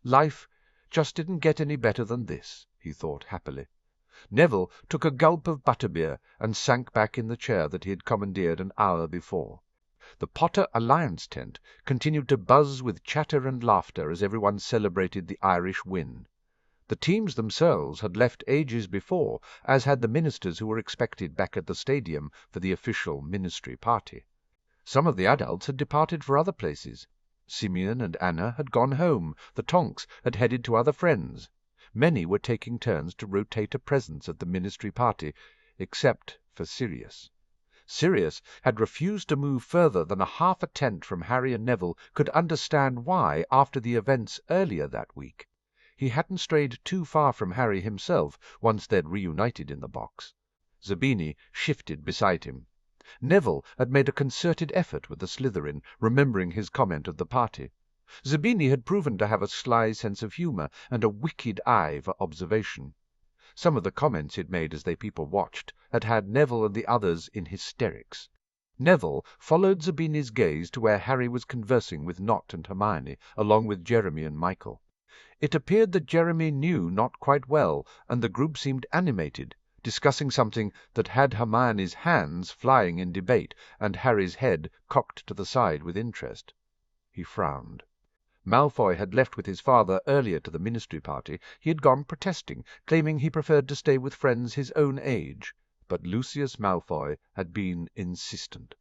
Life just didn't get any better than this, he thought happily. Neville took a gulp of butterbeer and sank back in the chair that he had commandeered an hour before. The Potter Alliance tent continued to buzz with chatter and laughter as everyone celebrated the Irish win. The teams themselves had left ages before, as had the ministers who were expected back at the stadium for the official ministry party. Some of the adults had departed for other places. Simeon and Anna had gone home, the Tonks had headed to other friends. Many were taking turns to rotate a presence at the ministry party, except for Sirius. Sirius had refused to move further than half a tent from Harry and Neville could understand why after the events earlier that week. He hadn't strayed too far from Harry himself once they'd reunited in the box. Zabini shifted beside him. Neville had made a concerted effort with the Slytherin, remembering his comment at the party. Zabini had proven to have a sly sense of humour and a wicked eye for observation. Some of the comments he'd made as they people watched had had Neville and the others in hysterics. Neville followed Zabini's gaze to where Harry was conversing with Nott and Hermione, along with Jeremy and Michael. It appeared that Jeremy knew Nott quite well, and the group seemed animated, discussing something that had Hermione's hands flying in debate and Harry's head cocked to the side with interest. He frowned. Malfoy had left with his father earlier to the ministry party. He had gone protesting, claiming he preferred to stay with friends his own age, but Lucius Malfoy had been insistent.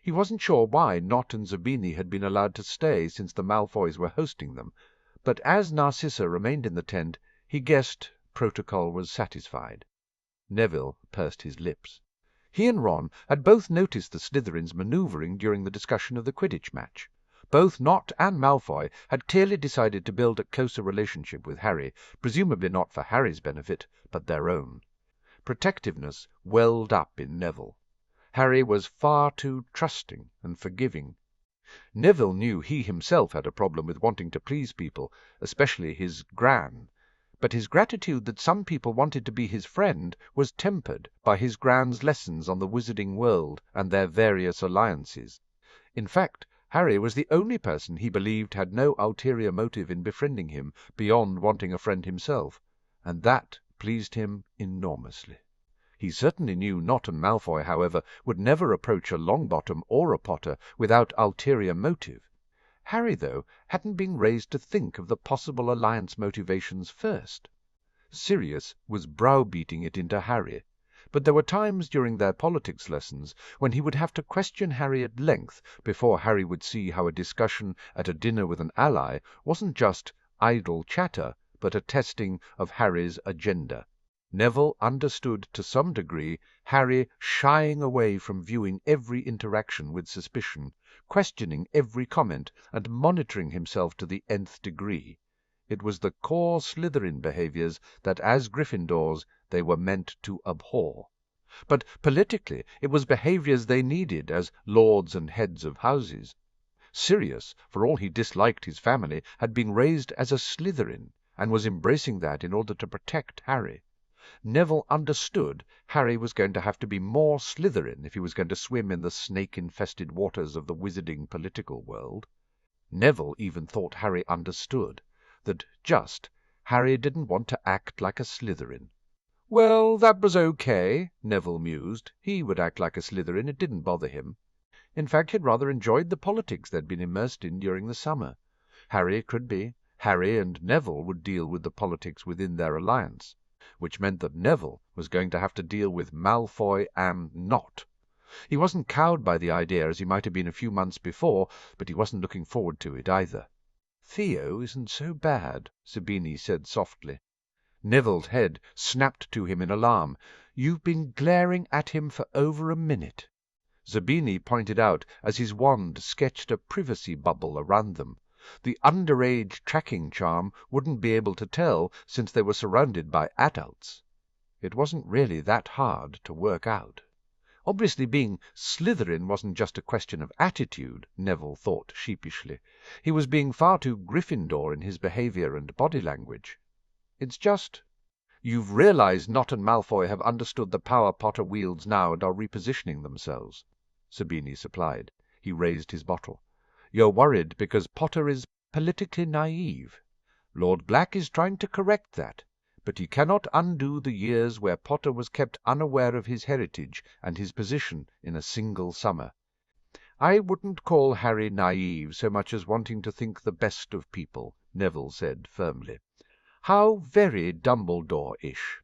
He wasn't sure why Nott and Zabini had been allowed to stay since the Malfoys were hosting them, but as Narcissa remained in the tent, he guessed protocol was satisfied. Neville pursed his lips. He and Ron had both noticed the Slytherins manoeuvring during the discussion of the Quidditch match. Both Nott and Malfoy had clearly decided to build a closer relationship with Harry, presumably not for Harry's benefit, but their own. Protectiveness welled up in Neville. Harry was far too trusting and forgiving. Neville knew he himself had a problem with wanting to please people, especially his Gran, but his gratitude that some people wanted to be his friend was tempered by his Gran's lessons on the wizarding world and their various alliances. In fact, Harry was the only person he believed had no ulterior motive in befriending him beyond wanting a friend himself, and that pleased him enormously. He certainly knew Nott and Malfoy, however, would never approach a Longbottom or a Potter without ulterior motive. Harry, though, hadn't been raised to think of the possible alliance motivations first. Sirius was browbeating it into Harry, but there were times during their politics lessons when he would have to question Harry at length before Harry would see how a discussion at a dinner with an ally wasn't just idle chatter, but a testing of Harry's agenda. Neville understood to some degree Harry shying away from viewing every interaction with suspicion, questioning every comment, and monitoring himself to the nth degree. It was the core Slytherin behaviours that, as Gryffindors, they were meant to abhor. But politically it was behaviours they needed as lords and heads of houses. Sirius, for all he disliked his family, had been raised as a Slytherin, and was embracing that in order to protect Harry. Neville understood Harry was going to have to be more Slytherin if he was going to swim in the snake-infested waters of the wizarding political world. Neville even thought Harry understood that Harry didn't want to act like a Slytherin. Well, that was okay, Neville mused. He would act like a Slytherin, it didn't bother him. In fact, he'd rather enjoyed the politics they'd been immersed in during the summer. Harry could be. Harry and Neville would deal with the politics within their alliance, which meant that Neville was going to have to deal with Malfoy and Nott. He wasn't cowed by the idea as he might have been a few months before, but he wasn't looking forward to it either. "Theo isn't so bad," Zabini said softly. Neville's head snapped to him in alarm. "You've been glaring at him for over a minute." Zabini pointed out as his wand sketched a privacy bubble around them. The underage tracking charm wouldn't be able to tell since they were surrounded by adults. It wasn't really that hard to work out. Obviously being Slytherin wasn't just a question of attitude, Neville thought sheepishly. He was being far too Gryffindor in his behaviour and body language. It's just... "You've realized Nott and Malfoy have understood the power Potter wields now and are repositioning themselves," Zabini supplied. He raised his bottle. "You're worried because Potter is politically naive. Lord Black is trying to correct that, but he cannot undo the years where Potter was kept unaware of his heritage and his position in a single summer. I wouldn't call Harry naive so much as wanting to think the best of people, Neville said firmly. How very Dumbledore-ish.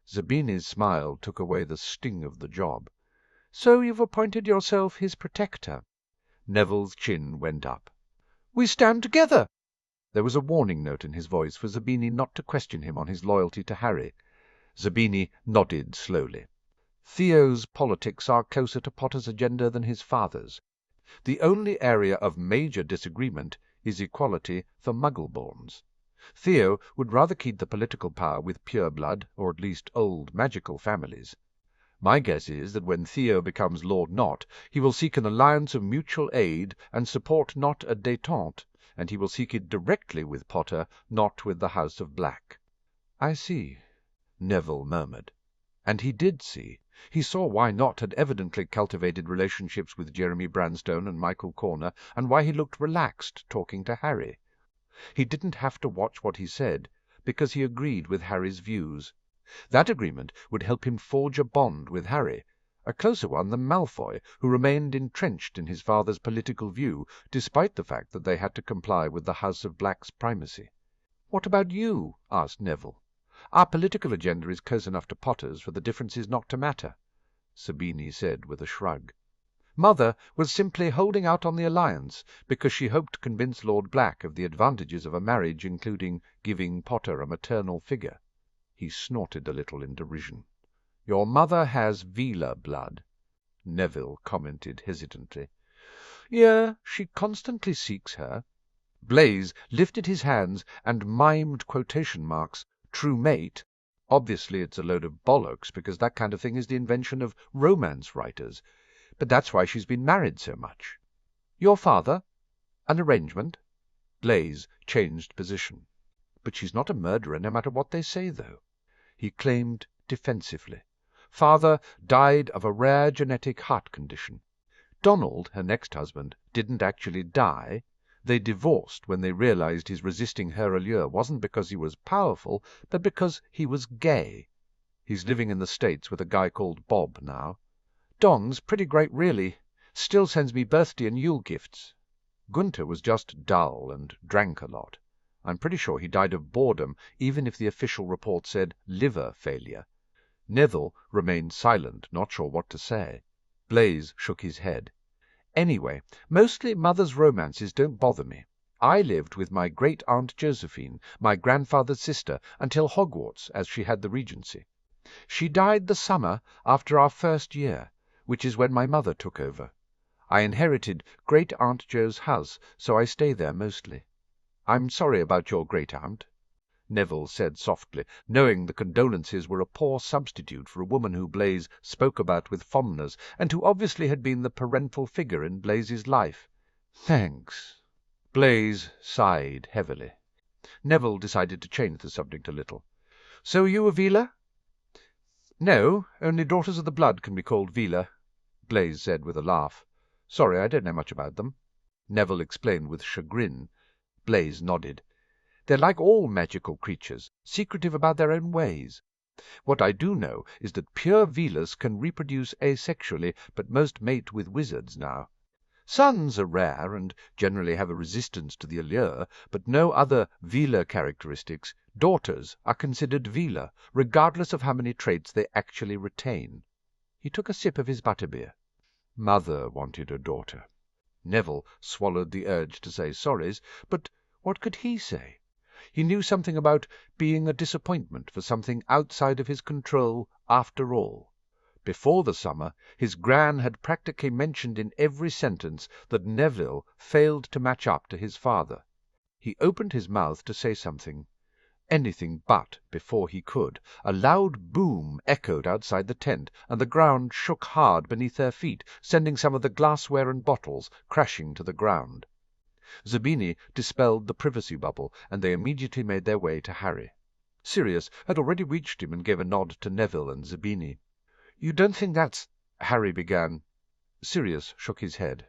Zabini's smile took away the sting of the job. So you've appointed yourself his protector? Neville's chin went up. We stand together. There was a warning note in his voice for Zabini not to question him on his loyalty to Harry. Zabini nodded slowly. Theo's politics are closer to Potter's agenda than his father's. The only area of major disagreement is equality for Muggle-borns. Theo would rather keep the political power with pure-blood, or at least old magical families. My guess is that when Theo becomes Lord Nott, he will seek an alliance of mutual aid and support, not a détente, and he will seek it directly with Potter, not with the House of Black. I see, Neville murmured. And he did see. He saw why Nott had evidently cultivated relationships with Jeremy Branstone and Michael Corner, and why he looked relaxed talking to Harry. He didn't have to watch what he said, because he agreed with Harry's views. That agreement would help him forge a bond with Harry, a closer one than Malfoy, who remained entrenched in his father's political view, despite the fact that they had to comply with the House of Black's primacy. "What about you?" asked Neville. "Our political agenda is close enough to Potter's for the differences not to matter," Sabini said with a shrug. "Mother was simply holding out on the alliance because she hoped to convince Lord Black of the advantages of a marriage including giving Potter a maternal figure." He snorted a little in derision. "Your mother has Veela blood," Neville commented hesitantly. "Yeah, she constantly seeks her." Blaise lifted his hands and mimed quotation marks. "True mate. Obviously it's a load of bollocks, because that kind of thing is the invention of romance writers. But that's why she's been married so much." "Your father? An arrangement?" Blaise changed position. "But she's not a murderer, no matter what they say, though," he claimed defensively. "Father died of a rare genetic heart condition. Donald, her next husband, didn't actually die. They divorced when they realized his resisting her allure wasn't because he was powerful, but because he was gay. He's living in the States with a guy called Bob now. Don's pretty great, really. Still sends me birthday and Yule gifts. Gunter was just dull and drank a lot. I'm pretty sure he died of boredom, even if the official report said liver failure." Neville remained silent, not sure what to say. Blaise shook his head. "Anyway, mostly Mother's romances don't bother me. I lived with my great-aunt Josephine, my grandfather's sister, until Hogwarts, as she had the regency. She died the summer after our first year, which is when my mother took over. I inherited Great-Aunt Jo's house, so I stay there mostly. I'm sorry about your great-aunt," Neville said softly, knowing the condolences were a poor substitute for a woman who Blaise spoke about with fondness, and who obviously had been the parental figure in Blaise's life. "Thanks." Blaise sighed heavily. Neville decided to change the subject a little. "So you a Veela?" "No, only Daughters of the Blood can be called Veela," Blaise said with a laugh. "Sorry, I don't know much about them," Neville explained with chagrin. Blaise nodded. "They're like all magical creatures, secretive about their own ways. What I do know is that pure Veelas can reproduce asexually, but most mate with wizards now. Sons are rare and generally have a resistance to the allure, but no other Veela characteristics. Daughters are considered Veela, regardless of how many traits they actually retain." He took a sip of his butterbeer. "Mother wanted a daughter." Neville swallowed the urge to say sorries, but what could he say? He knew something about being a disappointment for something outside of his control after all. Before the summer, his Gran had practically mentioned in every sentence that Neville failed to match up to his father. He opened his mouth to say something. Anything but before he could. A loud boom echoed outside the tent, and the ground shook hard beneath their feet, sending some of the glassware and bottles crashing to the ground. Zabini dispelled the privacy bubble, and they immediately made their way to Harry. Sirius had already reached him and gave a nod to Neville and Zabini. "You don't think that's—" Harry began. Sirius shook his head.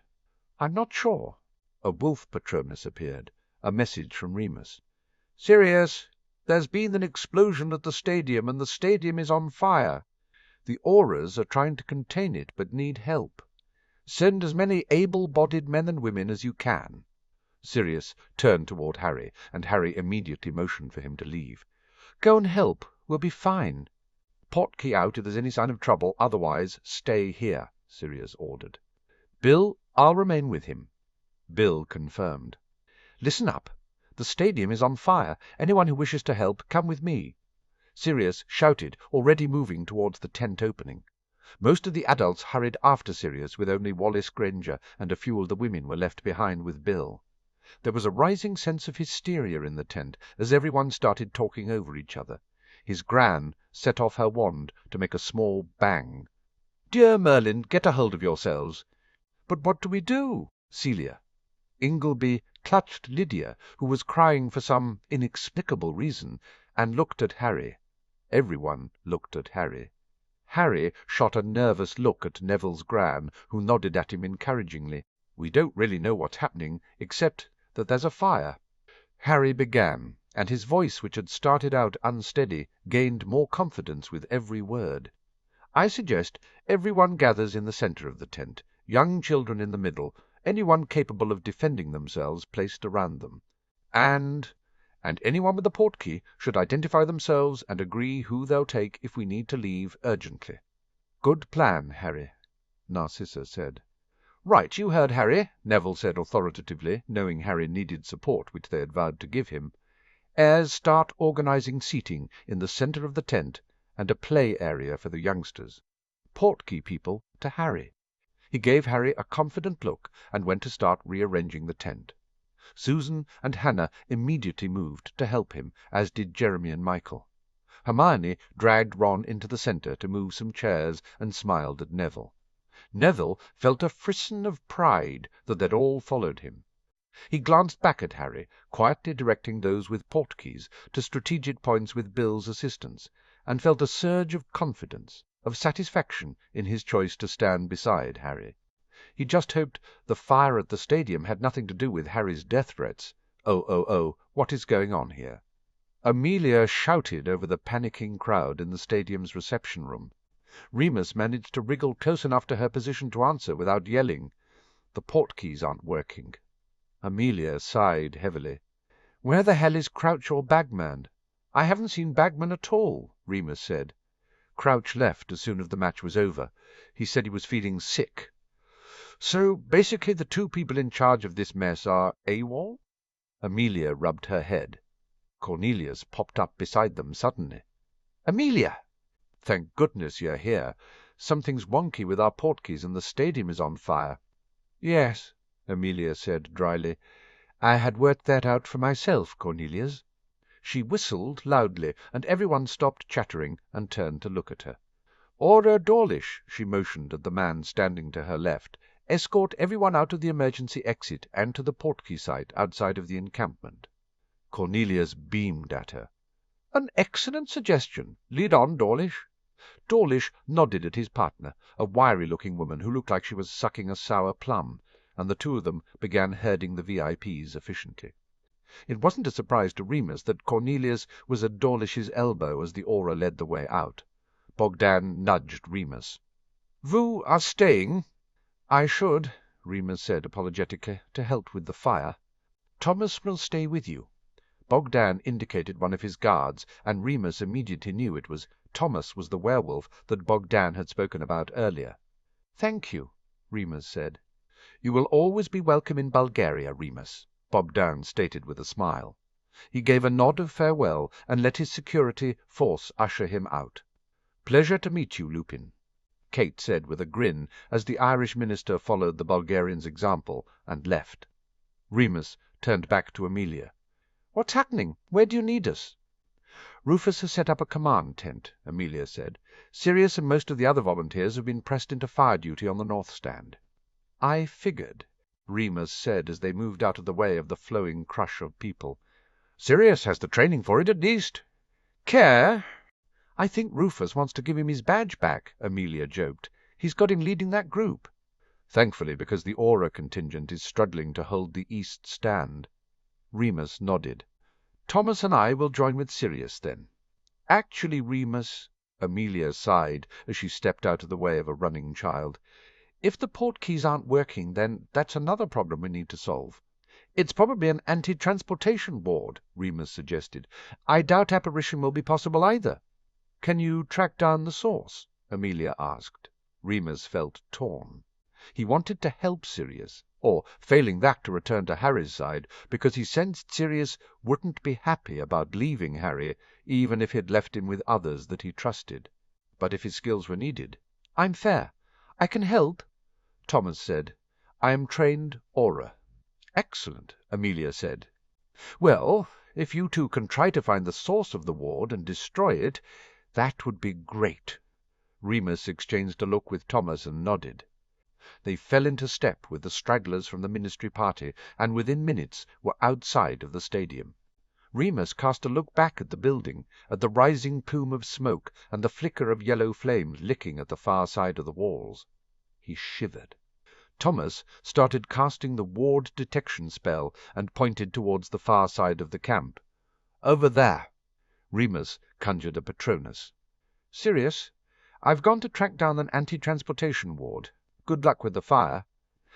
"I'm not sure." A wolf Patronus appeared, a message from Remus. "Sirius, there's been an explosion at the stadium, and the stadium is on fire. The Aurors are trying to contain it, but need help." Send as many able-bodied men and women as you can." Sirius turned toward Harry, and Harry immediately motioned for him to leave. "Go and help. We'll be fine." "Portkey out if there's any sign of trouble. Otherwise, stay here," Sirius ordered. "Bill, I'll remain with him." Bill confirmed. "Listen up. The stadium is on fire. Anyone who wishes to help, come with me." Sirius shouted, already moving towards the tent opening. Most of the adults hurried after Sirius, with only Wallace Granger and a few of the women were left behind with Bill. There was a rising sense of hysteria in the tent as everyone started talking over each other. His Gran set off her wand to make a small bang. "Dear Merlin, get a hold of yourselves." "But what do we do?" Celia. Ingleby clutched Lydia, who was crying for some inexplicable reason, and looked at Harry. Everyone looked at Harry. Harry shot a nervous look at Neville's Gran, who nodded at him encouragingly. "We don't really know what's happening, except that there's a fire." Harry began, and his voice, which had started out unsteady, gained more confidence with every word. "I suggest everyone gathers in the center of the tent, young children in the middle, anyone capable of defending themselves placed around them. And anyone with a portkey should identify themselves and agree who they'll take if we need to leave urgently." "Good plan, Harry," Narcissa said. "Right, you heard Harry," Neville said authoritatively, knowing Harry needed support which they had vowed to give him. "Heirs, start organizing seating in the center of the tent and a play area for the youngsters. Portkey people to Harry." He gave Harry a confident look and went to start rearranging the tent. Susan and Hannah immediately moved to help him, as did Jeremy and Michael. Hermione dragged Ron into the center to move some chairs and smiled at Neville. Neville felt a frisson of pride that they'd all followed him. He glanced back at Harry, quietly directing those with portkeys to strategic points with Bill's assistance, and felt a surge of confidence, of satisfaction in his choice to stand beside Harry. He just hoped the fire at the stadium had nothing to do with Harry's death threats. Oh, what is going on here? Amelia shouted over the panicking crowd in the stadium's reception room. Remus managed to wriggle close enough to her position to answer without yelling. "The portkeys aren't working." Amelia sighed heavily. "Where the hell is Crouch or Bagman?" "I haven't seen Bagman at all," Remus said. Crouch left as soon as the match was over. He said he was feeling sick. "So basically the two people in charge of this mess are AWOL?" Amelia rubbed her head. Cornelius popped up beside them suddenly. "Amelia!" "Thank goodness you're here. Something's wonky with our portkeys and the stadium is on fire." "Yes," Amelia said dryly. "I had worked that out for myself, Cornelius." She whistled loudly, and everyone stopped chattering and turned to look at her. "Order Dawlish," she motioned at the man standing to her left. "Escort everyone out of the emergency exit and to the portkey site outside of the encampment." Cornelius beamed at her. "An excellent suggestion. Lead on, Dawlish." Dawlish nodded at his partner, a wiry-looking woman who looked like she was sucking a sour plum, and the two of them began herding the VIPs efficiently. It wasn't a surprise to Remus that Cornelius was at Dawlish's elbow as the aura led the way out. Bogdan nudged Remus. "Vous are staying?" "I should," Remus said apologetically, "to help with the fire." "Thomas will stay with you." Bogdan indicated one of his guards, and Remus immediately knew it was Thomas was the werewolf that Bogdan had spoken about earlier. "Thank you," Remus said. "You will always be welcome in Bulgaria, Remus," Bogdan stated with a smile. He gave a nod of farewell and let his security force usher him out. "Pleasure to meet you, Lupin," Kate said with a grin as the Irish minister followed the Bulgarian's example and left. Remus turned back to Amelia. "What's happening? Where do you need us?" "Rufus has set up a command tent," Amelia said. "Sirius and most of the other volunteers have been pressed into fire duty on the North Stand." "I figured," Remus said as they moved out of the way of the flowing crush of people. "Sirius has the training for it, at least." "Care?" "I think Rufus wants to give him his badge back," Amelia joked. "He's got him leading that group." "Thankfully, because the Aura contingent is struggling to hold the East Stand." Remus nodded. "Thomas and I will join with Sirius, then." "Actually, Remus," Amelia sighed as she stepped out of the way of a running child, If the port keys aren't working, then that's another problem we need to solve. It's probably an anti-transportation ward, Remus suggested. I doubt apparition will be possible either. Can you track down the source? Amelia asked. Remus felt torn. He wanted to help Sirius, or, failing that, to return to Harry's side, because he sensed Sirius wouldn't be happy about leaving Harry, even if he'd left him with others that he trusted. But if his skills were needed... I'm fair. I can help, Thomas said. I am trained Aura. Excellent, Amelia said. Well, if you two can try to find the source of the ward and destroy it, that would be great. Remus exchanged a look with Thomas and nodded. They fell into step with the stragglers from the ministry party, and within minutes were outside of the stadium. Remus cast a look back at the building, at the rising plume of smoke and the flicker of yellow flames licking at the far side of the walls. He shivered. Thomas started casting the ward detection spell and pointed towards the far side of the camp. "Over there." Remus conjured a Patronus. "Sirius, I've gone to track down an anti-transportation ward. Good luck with the fire."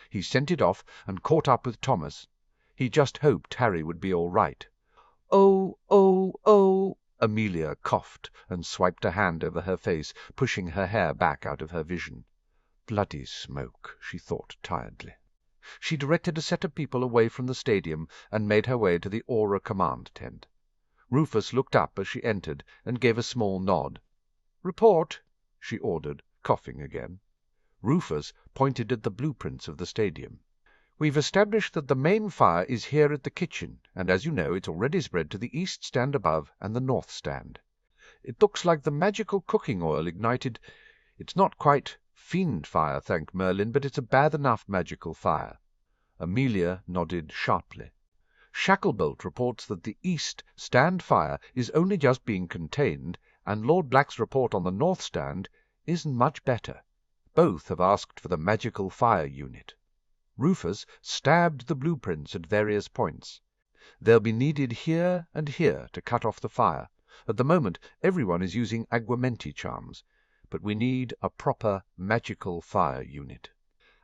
He sent it off and caught up with Thomas. He just hoped Harry would be all right. "Oh, oh, oh!" Amelia coughed and swiped a hand over her face, pushing her hair back out of her vision. Bloody smoke, she thought tiredly. She directed a set of people away from the stadium and made her way to the Aura command tent. Rufus looked up as she entered and gave a small nod. "Report," she ordered, coughing again. Rufus pointed at the blueprints of the stadium. "We've established that the main fire is here at the kitchen, and as you know, it's already spread to the east stand above and the north stand. It looks like the magical cooking oil ignited. It's not quite fiend fire, thank Merlin, but it's a bad enough magical fire." Amelia nodded sharply. "Shacklebolt reports that the east stand fire is only just being contained, and Lord Black's report on the north stand isn't much better. Both have asked for the magical fire unit." Rufus stabbed the blueprints at various points. "They'll be needed here and here to cut off the fire. At the moment everyone is using aguamenti charms, but we need a proper magical fire unit.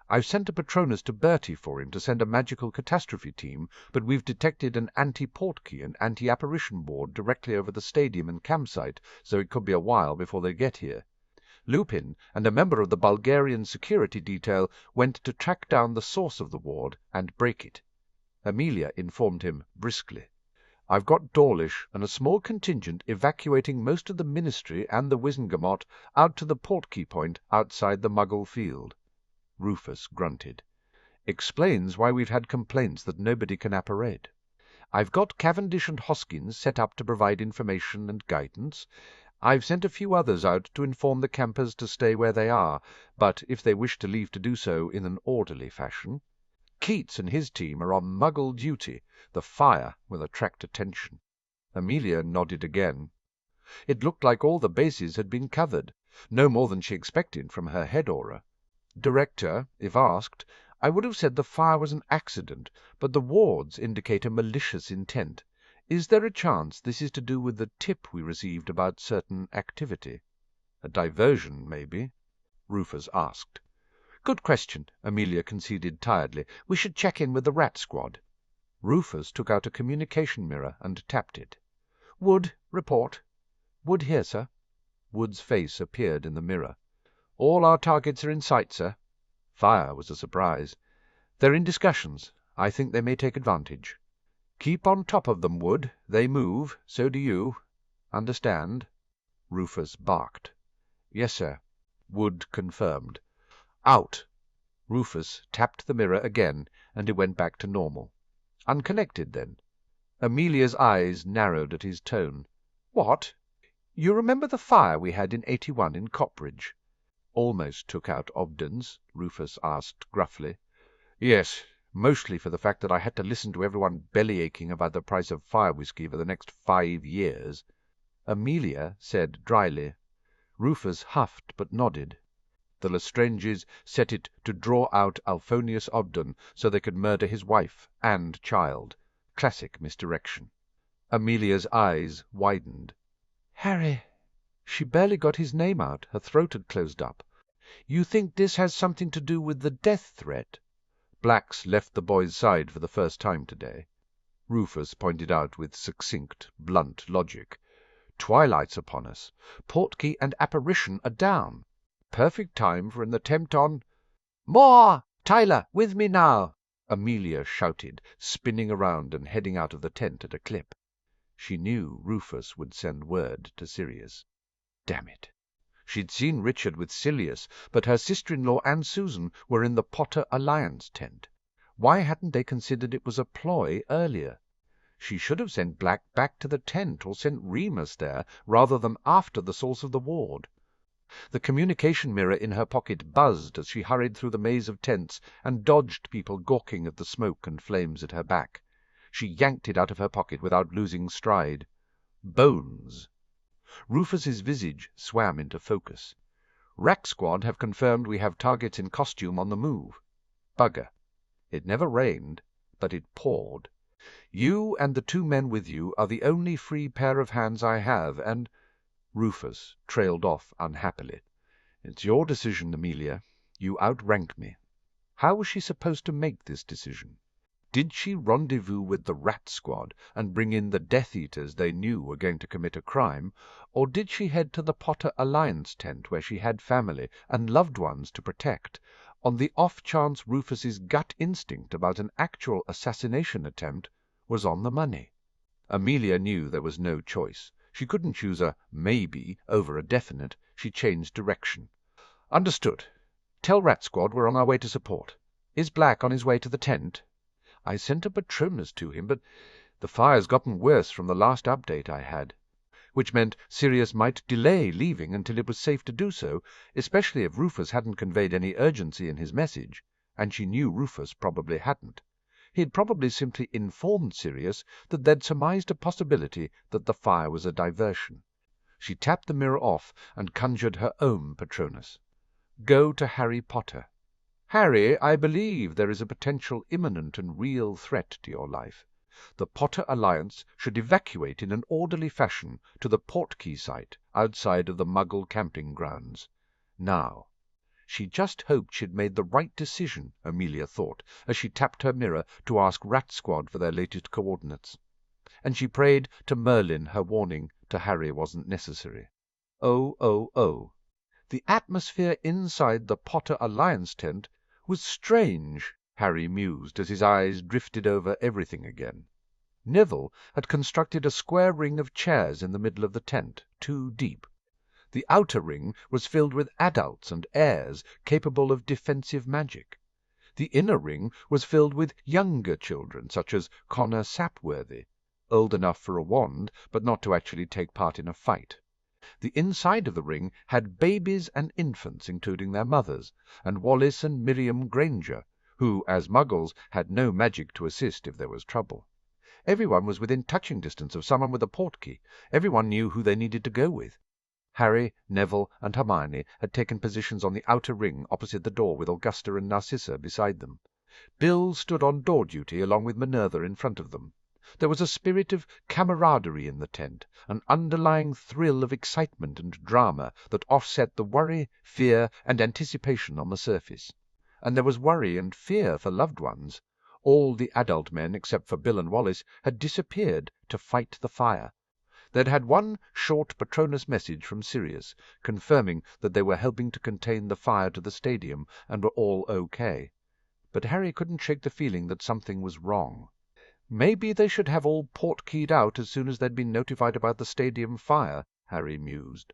I've sent a Patronus to Bertie for him to send a magical catastrophe team, but we've detected an anti-portkey and anti-apparition ward directly over the stadium and campsite, so it could be a while before they get here. Lupin and a member of the Bulgarian security detail went to track down the source of the ward and break it." Amelia informed him briskly. "I've got Dawlish and a small contingent evacuating most of the ministry and the Wizengamot out to the portkey point outside the Muggle field." Rufus grunted. "Explains why we've had complaints that nobody can apparate. I've got Cavendish and Hoskins set up to provide information and guidance. I've sent a few others out to inform the campers to stay where they are, but if they wish to leave to do so in an orderly fashion. Keats and his team are on Muggle duty. The fire will attract attention." Amelia nodded again. It looked like all the bases had been covered, no more than she expected from her head aura. "Director, if asked, I would have said the fire was an accident, but the wards indicate a malicious intent. Is there a chance this is to do with the tip we received about certain activity?" "A diversion, maybe?" Rufus asked. "Good question," Amelia conceded tiredly. "We should check in with the rat squad." Rufus took out a communication mirror and tapped it. "Wood, report." "Wood here, sir." Wood's face appeared in the mirror. "All our targets are in sight, sir." Fire was a surprise. "They're in discussions. I think they may take advantage." "Keep on top of them, Wood. They move. So do you. Understand?" Rufus barked. "Yes, sir." Wood confirmed. "Out." Rufus tapped the mirror again, and it went back to normal. "Unconnected, then?" Amelia's eyes narrowed at his tone. "What? You remember the fire we had in 81 in Coppridge?" "Almost took out Obden's?" Rufus asked gruffly. "Yes, mostly for the fact that I had to listen to everyone belly-aching about the price of fire whiskey for the next 5 years." Amelia said dryly. Rufus huffed but nodded. "The Lestranges set it to draw out Alphonius Obden so they could murder his wife and child. Classic misdirection." Amelia's eyes widened. "Harry!" She barely got his name out. Her throat had closed up. You think this has something to do with the death threat? Blacks left the boy's side for the first time today. Rufus pointed out with succinct, blunt logic. Twilight's upon us. Portkey and Apparition are down. Perfect time for an attempt on— "More! Tyler, with me now!" Amelia shouted, spinning around and heading out of the tent at a clip. She knew Rufus would send word to Sirius. Damn it! She'd seen Richard with Silius, but her sister-in-law and Susan were in the Potter Alliance tent. Why hadn't they considered it was a ploy earlier? She should have sent Black back to the tent, or sent Remus there, rather than after the source of the ward. The communication mirror in her pocket buzzed as she hurried through the maze of tents and dodged people gawking at the smoke and flames at her back. She yanked it out of her pocket without losing stride. Bones. Rufus's visage swam into focus. Rack Squad have confirmed we have targets in costume on the move. Bugger. It never rained, but it poured. You and the 2 men with you are the only free pair of hands I have, and— Rufus trailed off unhappily. It's your decision, Amelia. You outrank me. How was she supposed to make this decision? Did she rendezvous with the Rat Squad and bring in the Death Eaters they knew were going to commit a crime, or did she head to the Potter Alliance tent where she had family and loved ones to protect, on the off chance Rufus's gut instinct about an actual assassination attempt was on the money? Amelia knew there was no choice. She couldn't choose a maybe over a definite. She changed direction. Understood. Tell Rat Squad we're on our way to support. Is Black on his way to the tent? I sent a Patronus to him, but the fire's gotten worse from the last update I had. Which meant Sirius might delay leaving until it was safe to do so, especially if Rufus hadn't conveyed any urgency in his message, and she knew Rufus probably hadn't. He'd probably simply informed Sirius that they'd surmised a possibility that the fire was a diversion. She tapped the mirror off and conjured her own Patronus. Go to Harry Potter. Harry, I believe there is a potential imminent and real threat to your life. The Potter Alliance should evacuate in an orderly fashion to the Portkey site outside of the Muggle camping grounds. Now, she just hoped she'd made the right decision, Amelia thought, as she tapped her mirror to ask Rat Squad for their latest coordinates. And she prayed to Merlin her warning to Harry wasn't necessary. Oh. The atmosphere inside the Potter Alliance tent was strange, Harry mused as his eyes drifted over everything again. Neville had constructed a square ring of chairs in the middle of the tent, 2 deep. The outer ring was filled with adults and heirs capable of defensive magic. The inner ring was filled with younger children, such as Connor Sapworthy, old enough for a wand, but not to actually take part in a fight. The inside of the ring had babies and infants, including their mothers, and Wallace and Miriam Granger, who, as Muggles, had no magic to assist if there was trouble. Everyone was within touching distance of someone with a portkey. Everyone knew who they needed to go with. Harry, Neville, and Hermione had taken positions on the outer ring opposite the door with Augusta and Narcissa beside them. Bill stood on door duty along with Minerva in front of them. There was a spirit of camaraderie in the tent, an underlying thrill of excitement and drama that offset the worry, fear, and anticipation on the surface. And there was worry and fear for loved ones. All the adult men, except for Bill and Wallace, had disappeared to fight the fire. They'd had one short Patronus message from Sirius, confirming that they were helping to contain the fire to the stadium and were all okay. But Harry couldn't shake the feeling that something was wrong. Maybe they should have all port-keyed out as soon as they'd been notified about the stadium fire, Harry mused.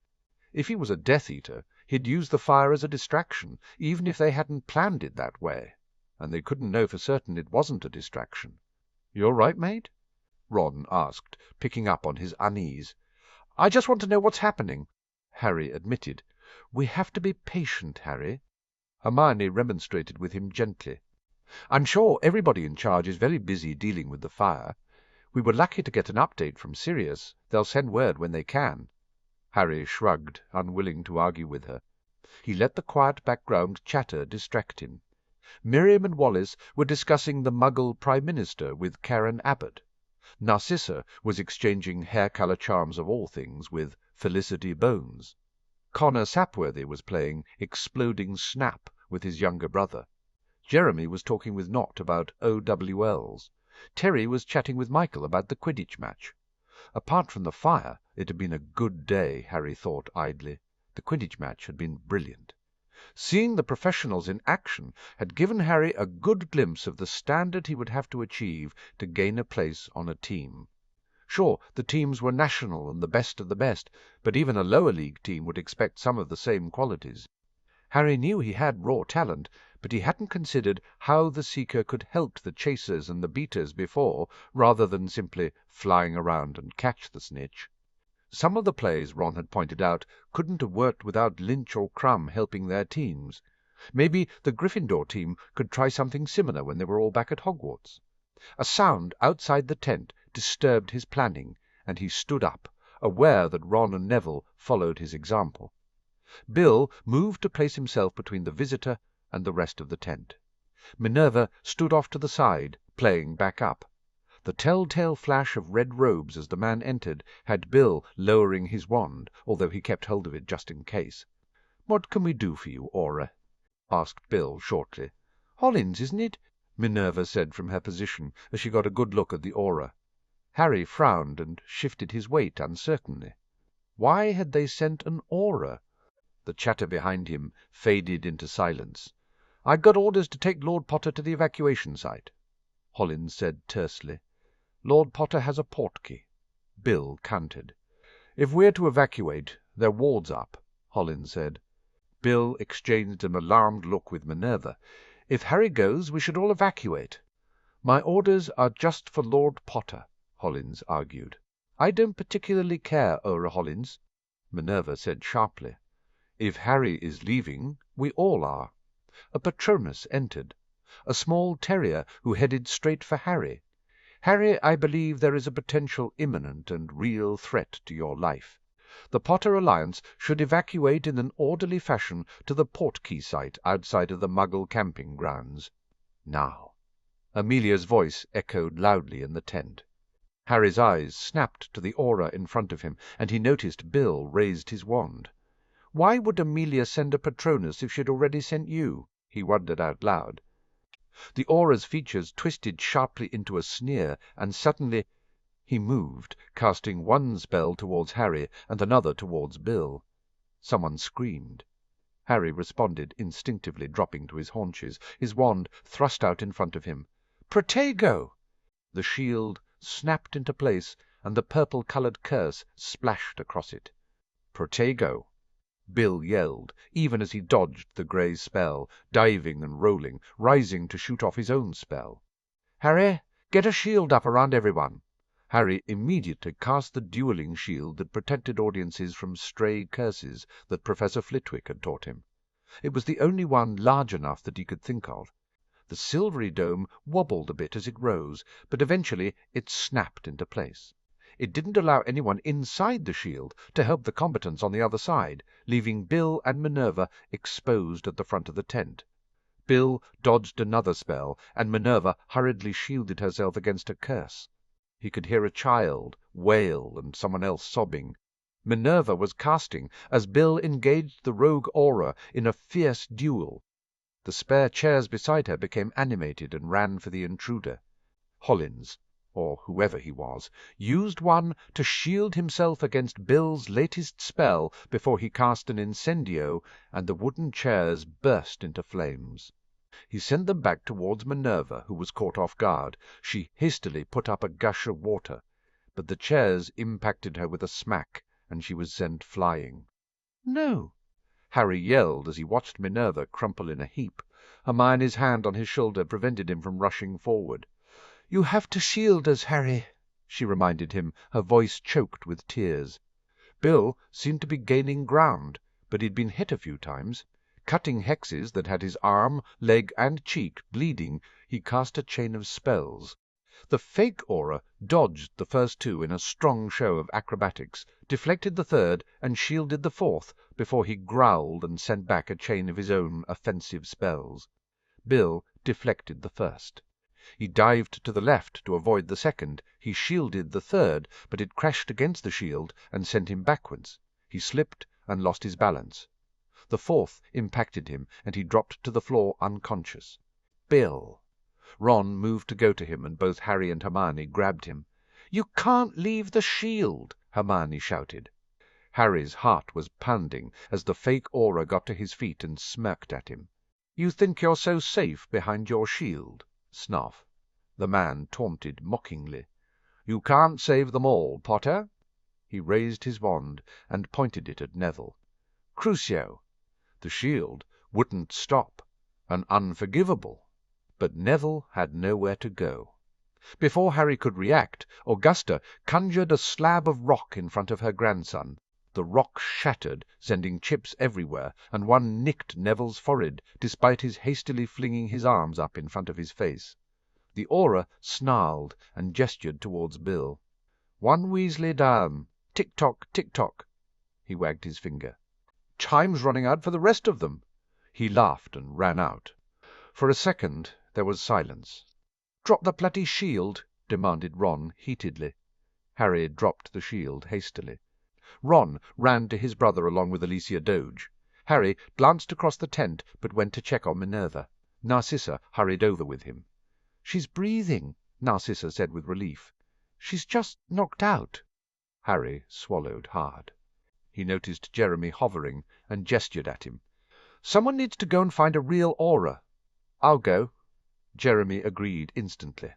If he was a Death Eater, he'd use the fire as a distraction, even if they hadn't planned it that way. And they couldn't know for certain it wasn't a distraction. You all right, mate? Ron asked, picking up on his unease. I just want to know what's happening, Harry admitted. We have to be patient, Harry. Hermione remonstrated with him gently. I'm sure everybody in charge is very busy dealing with the fire. We were lucky to get an update from Sirius. They'll send word when they can. Harry shrugged, unwilling to argue with her. He let the quiet background chatter distract him. Miriam and Wallace were discussing the Muggle Prime Minister with Karen Abbott. Narcissa was exchanging hair-colour charms of all things with Felicity Bones. Connor Sapworthy was playing Exploding Snap with his younger brother. Jeremy was talking with Nott about OWLs. Terry was chatting with Michael about the Quidditch match. Apart from the fire, it had been a good day, Harry thought idly. The Quidditch match had been brilliant. Seeing the professionals in action had given Harry a good glimpse of the standard he would have to achieve to gain a place on a team. Sure, the teams were national and the best of the best, but even a lower league team would expect some of the same qualities. Harry knew he had raw talent, but he hadn't considered how the Seeker could help the chasers and the beaters before, rather than simply flying around and catch the snitch. Some of the plays, Ron had pointed out, couldn't have worked without Lynch or Crumb helping their teams. Maybe the Gryffindor team could try something similar when they were all back at Hogwarts. A sound outside the tent disturbed his planning, and he stood up, aware that Ron and Neville followed his example. Bill moved to place himself between the visitor and the rest of the tent. Minerva stood off to the side, playing back up. The telltale flash of red robes as the man entered had Bill lowering his wand, although he kept hold of it just in case. "What can we do for you, Aura?" asked Bill shortly. "Hollins, isn't it?" Minerva said from her position, as she got a good look at the Aura. Harry frowned and shifted his weight uncertainly. Why had they sent an Aura? The chatter behind him faded into silence. "I got orders to take Lord Potter to the evacuation site," Hollins said tersely. "Lord Potter has a portkey." Bill countered. "If we're to evacuate, their ward's up," Hollins said. Bill exchanged an alarmed look with Minerva. "If Harry goes, we should all evacuate." "My orders are just for Lord Potter," Hollins argued. "I don't particularly care, Aura Hollins," Minerva said sharply. "If Harry is leaving, we all are." A Patronus entered, a small terrier who headed straight for Harry. "Harry, I believe there is a potential imminent and real threat to your life. The Potter Alliance should evacuate in an orderly fashion to the portkey site outside of the Muggle camping grounds. Now." Amelia's voice echoed loudly in the tent. Harry's eyes snapped to the Aura in front of him, and he noticed Bill raised his wand. Why would Amelia send a Patronus if she'd already sent you? He wondered out loud. The Aura's features twisted sharply into a sneer, and suddenly he moved, casting one spell towards Harry and another towards Bill. Someone screamed. Harry responded instinctively, dropping to his haunches, his wand thrust out in front of him. "Protego!" The shield snapped into place, and the purple-coloured curse splashed across it. "Protego!" Bill yelled, even as he dodged the grey spell, diving and rolling, rising to shoot off his own spell. "Harry, get a shield up around everyone." Harry immediately cast the dueling shield that protected audiences from stray curses that Professor Flitwick had taught him. It was the only one large enough that he could think of. The silvery dome wobbled a bit as it rose, but eventually it snapped into place. It didn't allow anyone inside the shield to help the combatants on the other side, leaving Bill and Minerva exposed at the front of the tent. Bill dodged another spell, and Minerva hurriedly shielded herself against a curse. He could hear a child wail and someone else sobbing. Minerva was casting as Bill engaged the rogue Aura in a fierce duel. The spare chairs beside her became animated and ran for the intruder. Hollins, or whoever he was, used one to shield himself against Bill's latest spell before he cast an incendio, and the wooden chairs burst into flames. He sent them back towards Minerva, who was caught off guard. She hastily put up a gush of water, but the chairs impacted her with a smack, and she was sent flying. "No!" Harry yelled as he watched Minerva crumple in a heap. Hermione's hand on his shoulder prevented him from rushing forward. "You have to shield us, Harry," she reminded him, her voice choked with tears. Bill seemed to be gaining ground, but he'd been hit a few times. Cutting hexes that had his arm, leg, and cheek bleeding, he cast a chain of spells. The fake Aura dodged the first two in a strong show of acrobatics, deflected the third, and shielded the fourth, before he growled and sent back a chain of his own offensive spells. Bill deflected the first. He dived to the left to avoid the second. He shielded the third, but it crashed against the shield and sent him backwards. He slipped and lost his balance. The fourth impacted him, and he dropped to the floor unconscious. Bill! Ron moved to go to him, and both Harry and Hermione grabbed him. "You can't leave the shield!" Hermione shouted. Harry's heart was pounding as the fake aura got to his feet and smirked at him. "You think you're so safe behind your shield?" Snuff. The man taunted mockingly. "You can't save them all, Potter." He raised his wand and pointed it at Neville. "Crucio!" The shield wouldn't stop. An unforgivable. But Neville had nowhere to go. Before Harry could react, Augusta conjured a slab of rock in front of her grandson. The rock shattered, sending chips everywhere, and one nicked Neville's forehead, despite his hastily flinging his arms up in front of his face. The aura snarled and gestured towards Bill. "One Weasley down. Tick-tock, tick-tock." He wagged his finger. "Time's running out for the rest of them." He laughed and ran out. For a second there was silence. "Drop the bloody shield," demanded Ron heatedly. Harry dropped the shield hastily. Ron ran to his brother along with Alicia Doge. Harry glanced across the tent, but went to check on Minerva. Narcissa hurried over with him. "She's breathing," Narcissa said with relief. "She's just knocked out." Harry swallowed hard. He noticed Jeremy hovering and gestured at him. "Someone needs to go and find a real aura." "I'll go." Jeremy agreed instantly.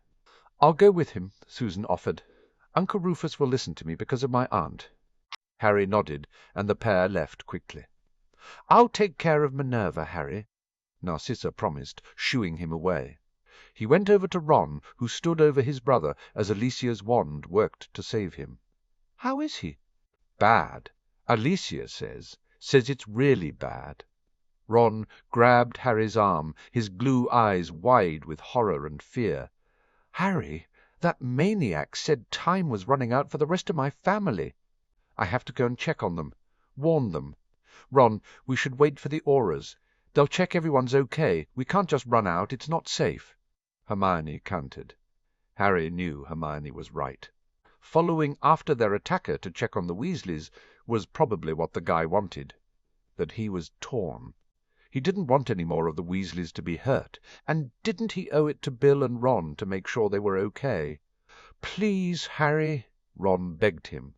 "I'll go with him," Susan offered. "Uncle Rufus will listen to me because of my aunt." Harry nodded, and the pair left quickly. "I'll take care of Minerva, Harry," Narcissa promised, shooing him away. He went over to Ron, who stood over his brother as Alicia's wand worked to save him. "How is he?" "Bad. Alicia says it's really bad." Ron grabbed Harry's arm, his blue eyes wide with horror and fear. "Harry, that maniac said time was running out for the rest of my family. I have to go and check on them. Warn them. Ron, we should wait for the auras. They'll check everyone's okay. We can't just run out. It's not safe." Hermione countered. Harry knew Hermione was right. Following after their attacker to check on the Weasleys was probably what the guy wanted. But he was torn. He didn't want any more of the Weasleys to be hurt, and didn't he owe it to Bill and Ron to make sure they were okay? "Please, Harry," Ron begged him.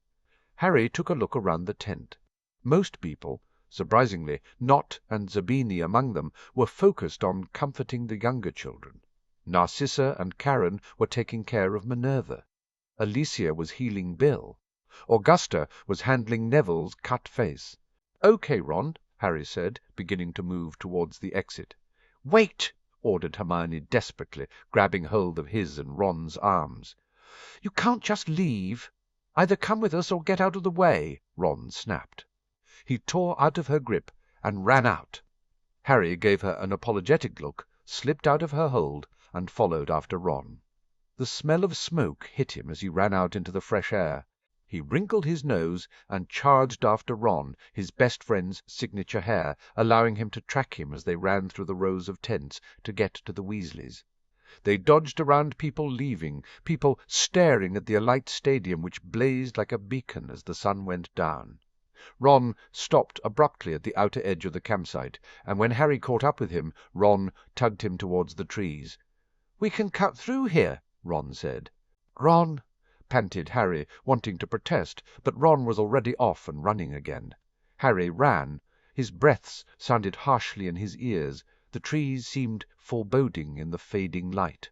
Harry took a look around the tent. Most people, surprisingly, Not and Zabini among them, were focused on comforting the younger children. Narcissa and Karen were taking care of Minerva. Alicia was healing Bill. Augusta was handling Neville's cut face. "Okay, Ron," Harry said, beginning to move towards the exit. "Wait!" ordered Hermione desperately, grabbing hold of his and Ron's arms. "You can't just leave. Either come with us or get out of the way," Ron snapped. He tore out of her grip and ran out. Harry gave her an apologetic look, slipped out of her hold, and followed after Ron. The smell of smoke hit him as he ran out into the fresh air. He wrinkled his nose and charged after Ron, his best friend's signature hair, allowing him to track him as they ran through the rows of tents to get to the Weasleys. They dodged around people leaving, people staring at the Elite Stadium which blazed like a beacon as the sun went down. Ron stopped abruptly at the outer edge of the campsite, and when Harry caught up with him, Ron tugged him towards the trees. "We can cut through here," Ron said. "Ron," panted Harry, wanting to protest, but Ron was already off and running again. Harry ran. His breaths sounded harshly in his ears. The trees seemed foreboding in the fading light.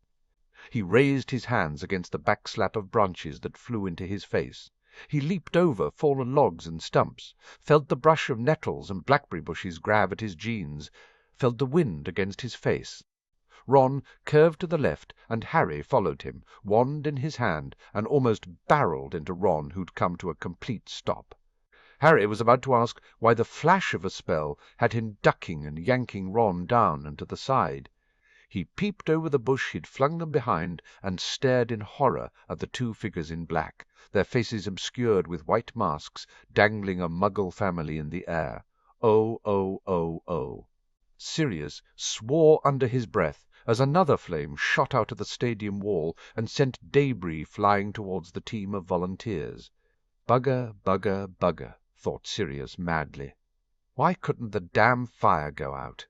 He raised his hands against the backslap of branches that flew into his face. He leaped over fallen logs and stumps, felt the brush of nettles and blackberry bushes grab at his jeans, felt the wind against his face. Ron curved to the left, and Harry followed him, wand in his hand, and almost barreled into Ron, who'd come to a complete stop. Harry was about to ask why the flash of a spell had him ducking and yanking Ron down and to the side. He peeped over the bush he'd flung them behind and stared in horror at the two figures in black, their faces obscured with white masks, dangling a Muggle family in the air. Oh, oh, oh, oh. Sirius swore under his breath as another flame shot out of the stadium wall and sent debris flying towards the team of volunteers. Bugger, bugger, bugger, thought Sirius madly. Why couldn't the damn fire go out?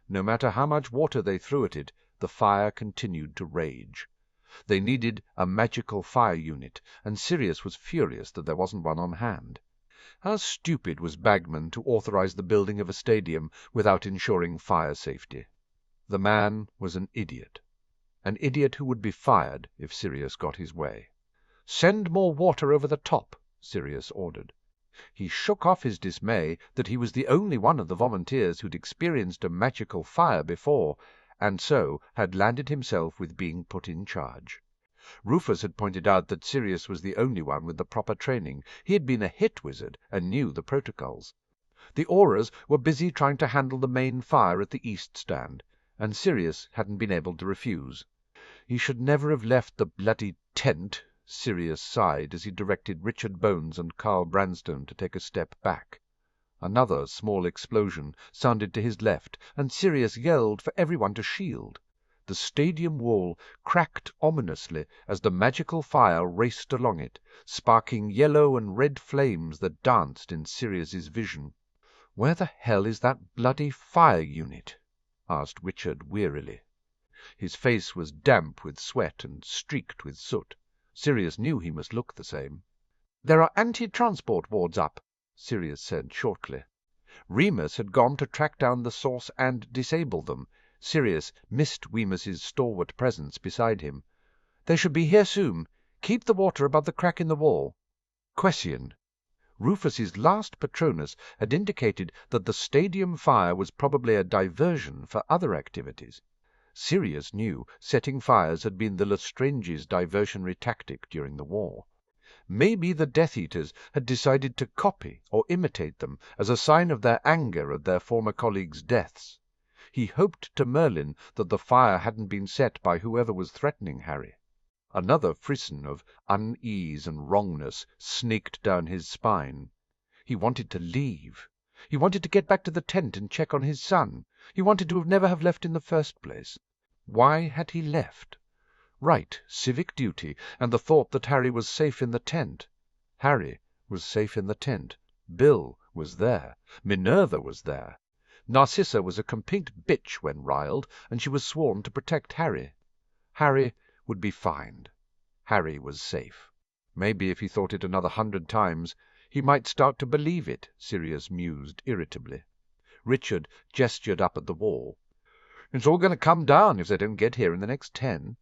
No matter how much water they threw at it, the fire continued to rage. They needed a magical fire unit, and Sirius was furious that there wasn't one on hand. How stupid was Bagman to authorize the building of a stadium without ensuring fire safety. The man was an idiot who would be fired if Sirius got his way. "Send more water over the top," Sirius ordered. He shook off his dismay that he was the only one of the volunteers who'd experienced a magical fire before, and so had landed himself with being put in charge. Rufus had pointed out that Sirius was the only one with the proper training. He had been a hit wizard and knew the protocols. The Aurors were busy trying to handle the main fire at the east stand, and Sirius hadn't been able to refuse. He should never have left the bloody tent. Sirius sighed as he directed Richard Bones and Carl Branstone to take a step back. Another small explosion sounded to his left, and Sirius yelled for everyone to shield. The stadium wall cracked ominously as the magical fire raced along it, sparking yellow and red flames that danced in Sirius's vision. "Where the hell is that bloody fire unit?" asked Richard wearily. His face was damp with sweat and streaked with soot. Sirius knew he must look the same. "There are anti-transport wards up," Sirius said shortly. Remus had gone to track down the source and disable them. Sirius missed Remus's stalwart presence beside him. "They should be here soon. Keep the water above the crack in the wall." Question. Rufus's last Patronus had indicated that the stadium fire was probably a diversion for other activities. Sirius knew setting fires had been the Lestranges' diversionary tactic during the war. Maybe the Death Eaters had decided to copy or imitate them as a sign of their anger at their former colleagues' deaths. He hoped to Merlin that the fire hadn't been set by whoever was threatening Harry. Another frisson of unease and wrongness snaked down his spine. He wanted to leave. He wanted to get back to the tent and check on his son. He wanted to never have left in the first place. Why had he left? Right, civic duty, and the thought that Harry was safe in the tent. Harry was safe in the tent. Bill was there. Minerva was there. Narcissa was a complete bitch when riled, and she was sworn to protect Harry. Harry would be fined. Harry was safe. Maybe if he thought it another 100 times, he might start to believe it, Sirius mused irritably. Richard gestured up at the wall. "It's all going to come down if they don't get here in the next 10.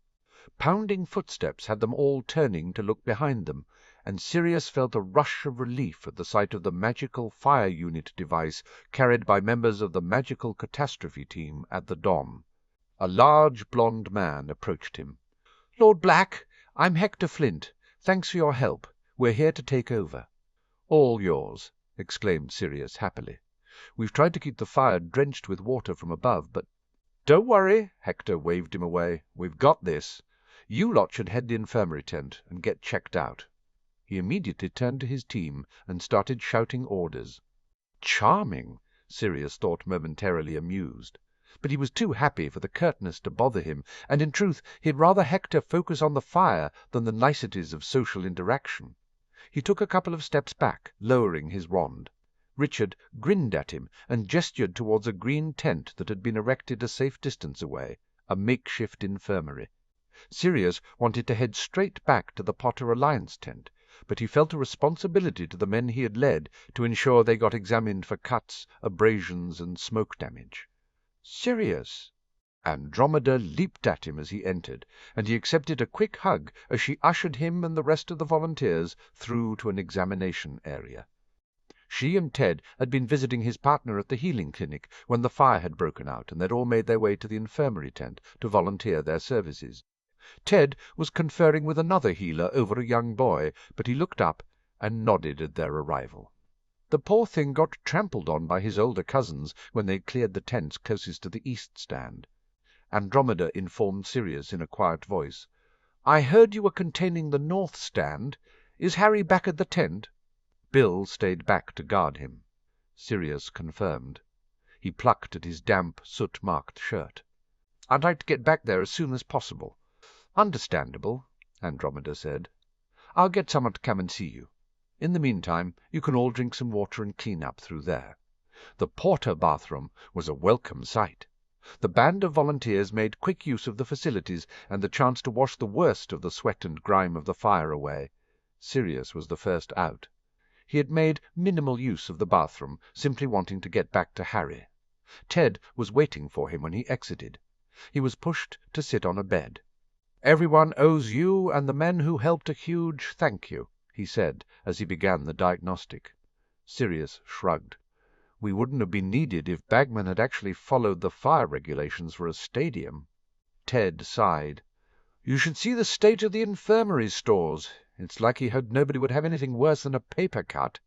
Pounding footsteps had them all turning to look behind them, and Sirius felt a rush of relief at the sight of the magical fire unit device carried by members of the magical catastrophe team at the Dom. A large blond man approached him. "Lord Black, I'm Hector Flint. Thanks for your help. We're here to take over." "All yours," exclaimed Sirius happily. "We've tried to keep the fire drenched with water from above, but—" "Don't worry," Hector waved him away. "We've got this. You lot should head the infirmary tent and get checked out." He immediately turned to his team and started shouting orders. Charming, Sirius thought, momentarily amused. But he was too happy for the curtness to bother him, and in truth he'd rather Hector focus on the fire than the niceties of social interaction. He took a couple of steps back, lowering his wand. Richard grinned at him and gestured towards a green tent that had been erected a safe distance away, a makeshift infirmary. Sirius wanted to head straight back to the Potter Alliance tent, but he felt a responsibility to the men he had led to ensure they got examined for cuts, abrasions, and smoke damage. "Sirius!" Andromeda leaped at him as he entered, and he accepted a quick hug as she ushered him and the rest of the volunteers through to an examination area. She and Ted had been visiting his partner at the healing clinic when the fire had broken out, and they'd all made their way to the infirmary tent to volunteer their services. Ted was conferring with another healer over a young boy, but he looked up and nodded at their arrival. The poor thing got trampled on by his older cousins when they cleared the tents closest to the east stand. Andromeda informed Sirius in a quiet voice. "I heard you were containing the north stand. Is Harry back at the tent?" Bill stayed back to guard him. Sirius confirmed. He plucked at his damp, soot-marked shirt. "I'd like to get back there as soon as possible." "Understandable," Andromeda said. "I'll get someone to come and see you." In the meantime, you can all drink some water and clean up through there." The porter bathroom was a welcome sight. The band of volunteers made quick use of the facilities and the chance to wash the worst of the sweat and grime of the fire away. Sirius was the first out. He had made minimal use of the bathroom, simply wanting to get back to Harry. Ted was waiting for him when he exited. He was pushed to sit on a bed. "Everyone owes you and the men who helped a huge thank you," he said as he began the diagnostic. Sirius shrugged. "We wouldn't have been needed if Bagman had actually followed the fire regulations for a stadium." Ted sighed. "You should see the state of the infirmary stores. It's like he hoped nobody would have anything worse than a paper cut."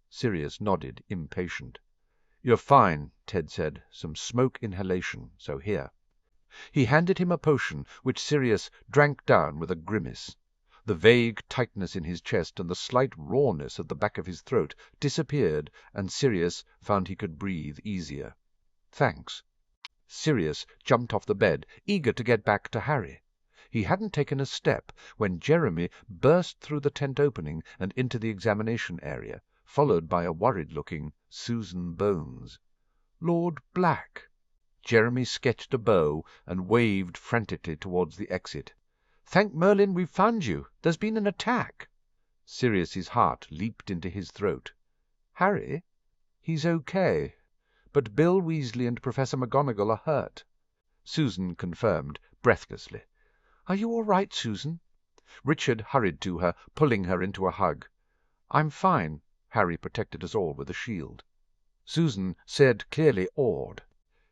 Sirius nodded, impatient. "You're fine," Ted said. "Some smoke inhalation, so here." He handed him a potion, which Sirius drank down with a grimace. The vague tightness in his chest and the slight rawness at the back of his throat disappeared, and Sirius found he could breathe easier. "Thanks." Sirius jumped off the bed, eager to get back to Harry. He hadn't taken a step when Jeremy burst through the tent opening and into the examination area, followed by a worried-looking Susan Bones. "Lord Black." Jeremy sketched a bow and waved frantically towards the exit. "Thank Merlin we've found you. There's been an attack." Sirius's heart leaped into his throat. "Harry? He's okay. But Bill Weasley and Professor McGonagall are hurt." Susan confirmed, breathlessly. "Are you all right, Susan?" Richard hurried to her, pulling her into a hug. "I'm fine." Harry protected us all with a shield. Susan said, clearly awed.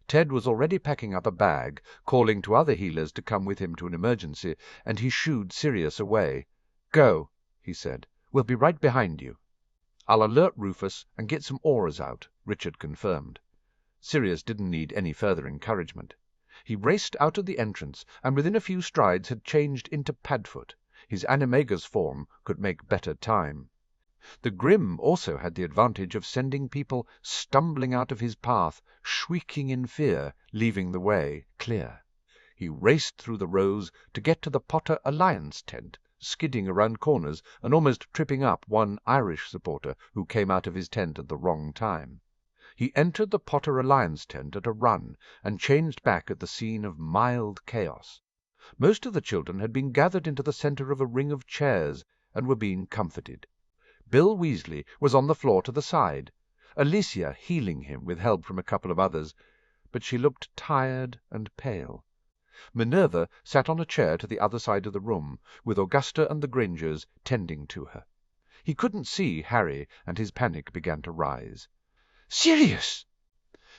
Ted was already packing up a bag, calling to other healers to come with him to an emergency, and he shooed Sirius away. "Go," he said. "We'll be right behind you." "I'll alert Rufus and get some auras out," Richard confirmed. Sirius didn't need any further encouragement. He raced out of the entrance, and within a few strides had changed into Padfoot. His animagus form could make better time. The Grim also had the advantage of sending people stumbling out of his path, shrieking in fear, leaving the way clear. He raced through the rows to get to the Potter Alliance tent, skidding around corners and almost tripping up one Irish supporter who came out of his tent at the wrong time. He entered the Potter Alliance tent at a run and changed back at the scene of mild chaos. Most of the children had been gathered into the center of a ring of chairs and were being comforted. Bill Weasley was on the floor to the side, Alicia healing him with help from a couple of others, but she looked tired and pale. Minerva sat on a chair to the other side of the room, with Augusta and the Grangers tending to her. He couldn't see Harry, and his panic began to rise. "Sirius!"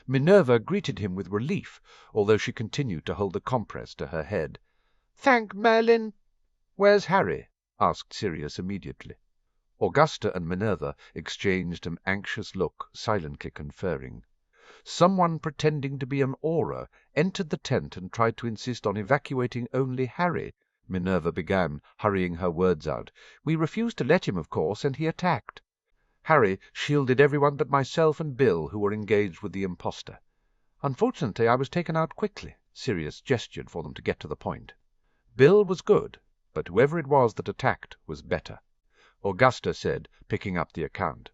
Minerva greeted him with relief, although she continued to hold the compress to her head. "Thank Merlin." "Where's Harry?" asked Sirius immediately. Augusta and Minerva exchanged an anxious look, silently conferring. Someone pretending to be an aura entered the tent and tried to insist on evacuating only Harry. Minerva began, hurrying her words out. "We refused to let him, of course, and he attacked. Harry shielded everyone but myself and Bill, who were engaged with the imposter. Unfortunately, I was taken out quickly." Sirius gestured for them to get to the point. "Bill was good, but whoever it was that attacked was better," Augusta said, picking up the account.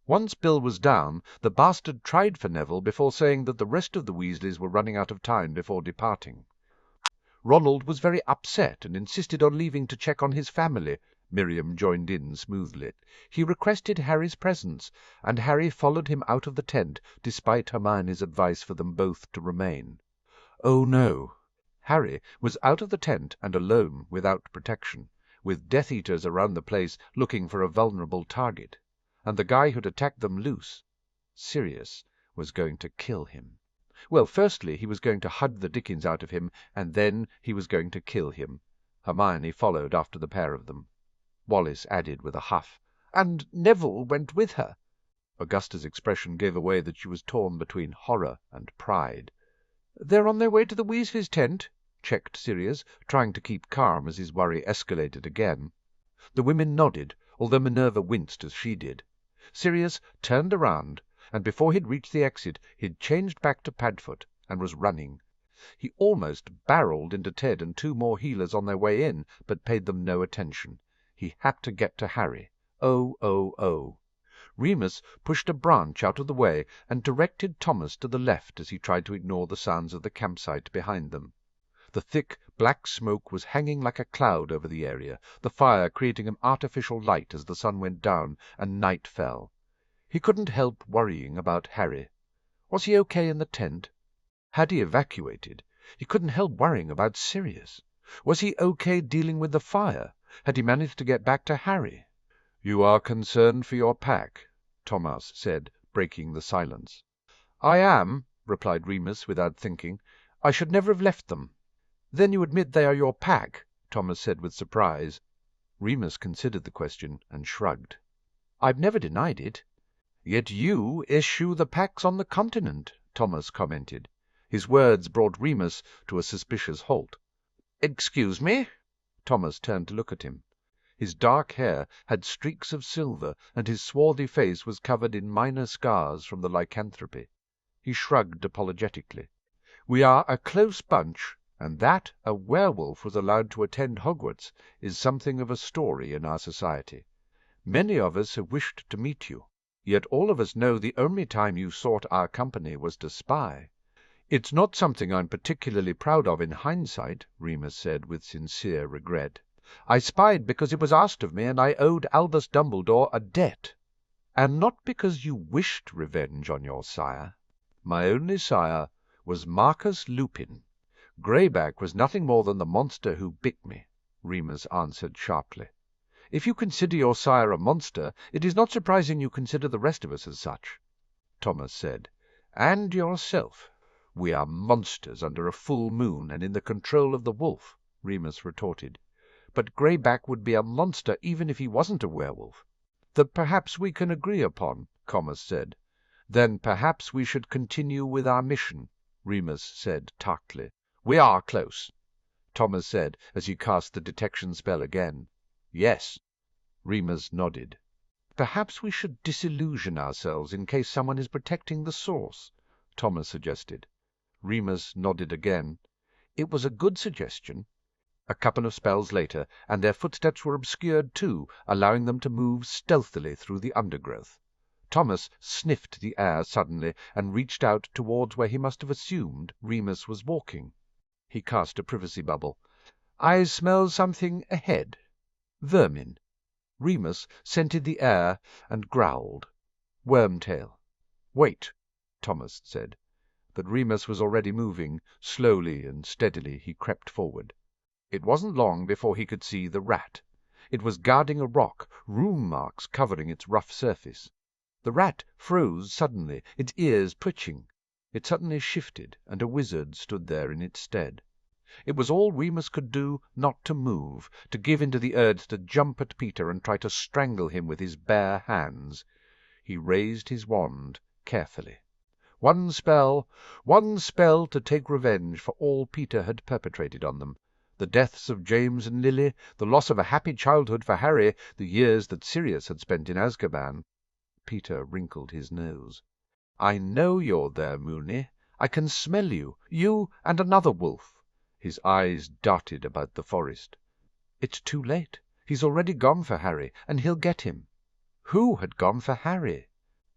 "Once Bill was down, the bastard tried for Neville before saying that the rest of the Weasleys were running out of time before departing. Ronald was very upset and insisted on leaving to check on his family." Miriam joined in smoothly. "He requested Harry's presence, and Harry followed him out of the tent, despite Hermione's advice for them both to remain." "Oh, no." Harry was out of the tent and alone without protection, with Death Eaters around the place looking for a vulnerable target, and the guy who'd attacked them loose. Sirius was going to kill him. Well, firstly he was going to hug the dickens out of him, and then he was going to kill him. Hermione followed after the pair of them. Wallis added with a huff, "And Neville went with her." Augusta's expression gave away that she was torn between horror and pride. "They're on their way to the Weasleys' tent," checked Sirius, trying to keep calm as his worry escalated again. The women nodded, although Minerva winced as she did. Sirius turned around, and before he'd reached the exit he'd changed back to Padfoot and was running. He almost barreled into Ted and two more healers on their way in, but paid them no attention. He had to get to Harry Oh, oh, oh. Remus pushed a branch out of the way and directed Thomas to the left as he tried to ignore the sounds of the campsite behind them. The thick, black smoke was hanging like a cloud over the area, the fire creating an artificial light as the sun went down and night fell. He couldn't help worrying about Harry. Was he okay in the tent? Had he evacuated? He couldn't help worrying about Sirius. Was he okay dealing with the fire? Had he managed to get back to Harry? "You are concerned for your pack," Thomas said, breaking the silence. "I am," replied Remus without thinking. "I should never have left them." "Then you admit they are your pack?" Thomas said with surprise. Remus considered the question and shrugged. "I've never denied it." "Yet you issue the packs on the continent," Thomas commented. His words brought Remus to a suspicious halt. "Excuse me?" Thomas turned to look at him. His dark hair had streaks of silver, and his swarthy face was covered in minor scars from the lycanthropy. He shrugged apologetically. "We are a close bunch, and that a werewolf was allowed to attend Hogwarts is something of a story in our society. Many of us have wished to meet you, yet all of us know the only time you sought our company was to spy." "It's not something I'm particularly proud of in hindsight," Remus said with sincere regret. "I spied because it was asked of me, and I owed Albus Dumbledore a debt." "And not because you wished revenge on your sire." "My only sire was Marcus Lupin. Greyback was nothing more than the monster who bit me," Remus answered sharply. "If you consider your sire a monster, it is not surprising you consider the rest of us as such," Thomas said. "And yourself." "We are monsters under a full moon and in the control of the wolf," Remus retorted. "But Greyback would be a monster even if he wasn't a werewolf." "That perhaps we can agree upon," Thomas said. "Then perhaps we should continue with our mission," Remus said tartly. "We are close," Thomas said as he cast the detection spell again. "Yes." Remus nodded. "Perhaps we should disillusion ourselves in case someone is protecting the source," Thomas suggested. Remus nodded again. It was a good suggestion. A couple of spells later, and their footsteps were obscured too, allowing them to move stealthily through the undergrowth. Thomas sniffed the air suddenly and reached out towards where he must have assumed Remus was walking. He cast a privacy bubble. "I smell something ahead. Vermin." Remus scented the air and growled. "Wormtail." "Wait," Thomas said. But Remus was already moving. Slowly and steadily he crept forward. It wasn't long before he could see the rat. It was guarding a rock, rune marks covering its rough surface. The rat froze suddenly, its ears twitching. It suddenly shifted, and a wizard stood there in its stead. It was all Remus could do not to move, to give in to the urge to jump at Peter and try to strangle him with his bare hands. He raised his wand carefully. One spell to take revenge for all Peter had perpetrated on them. The deaths of James and Lily, the loss of a happy childhood for Harry, the years that Sirius had spent in Azkaban. Peter wrinkled his nose. "I know you're there, Moony. I can smell you. You and another wolf." His eyes darted about the forest. "It's too late. He's already gone for Harry, and he'll get him." Who had gone for Harry?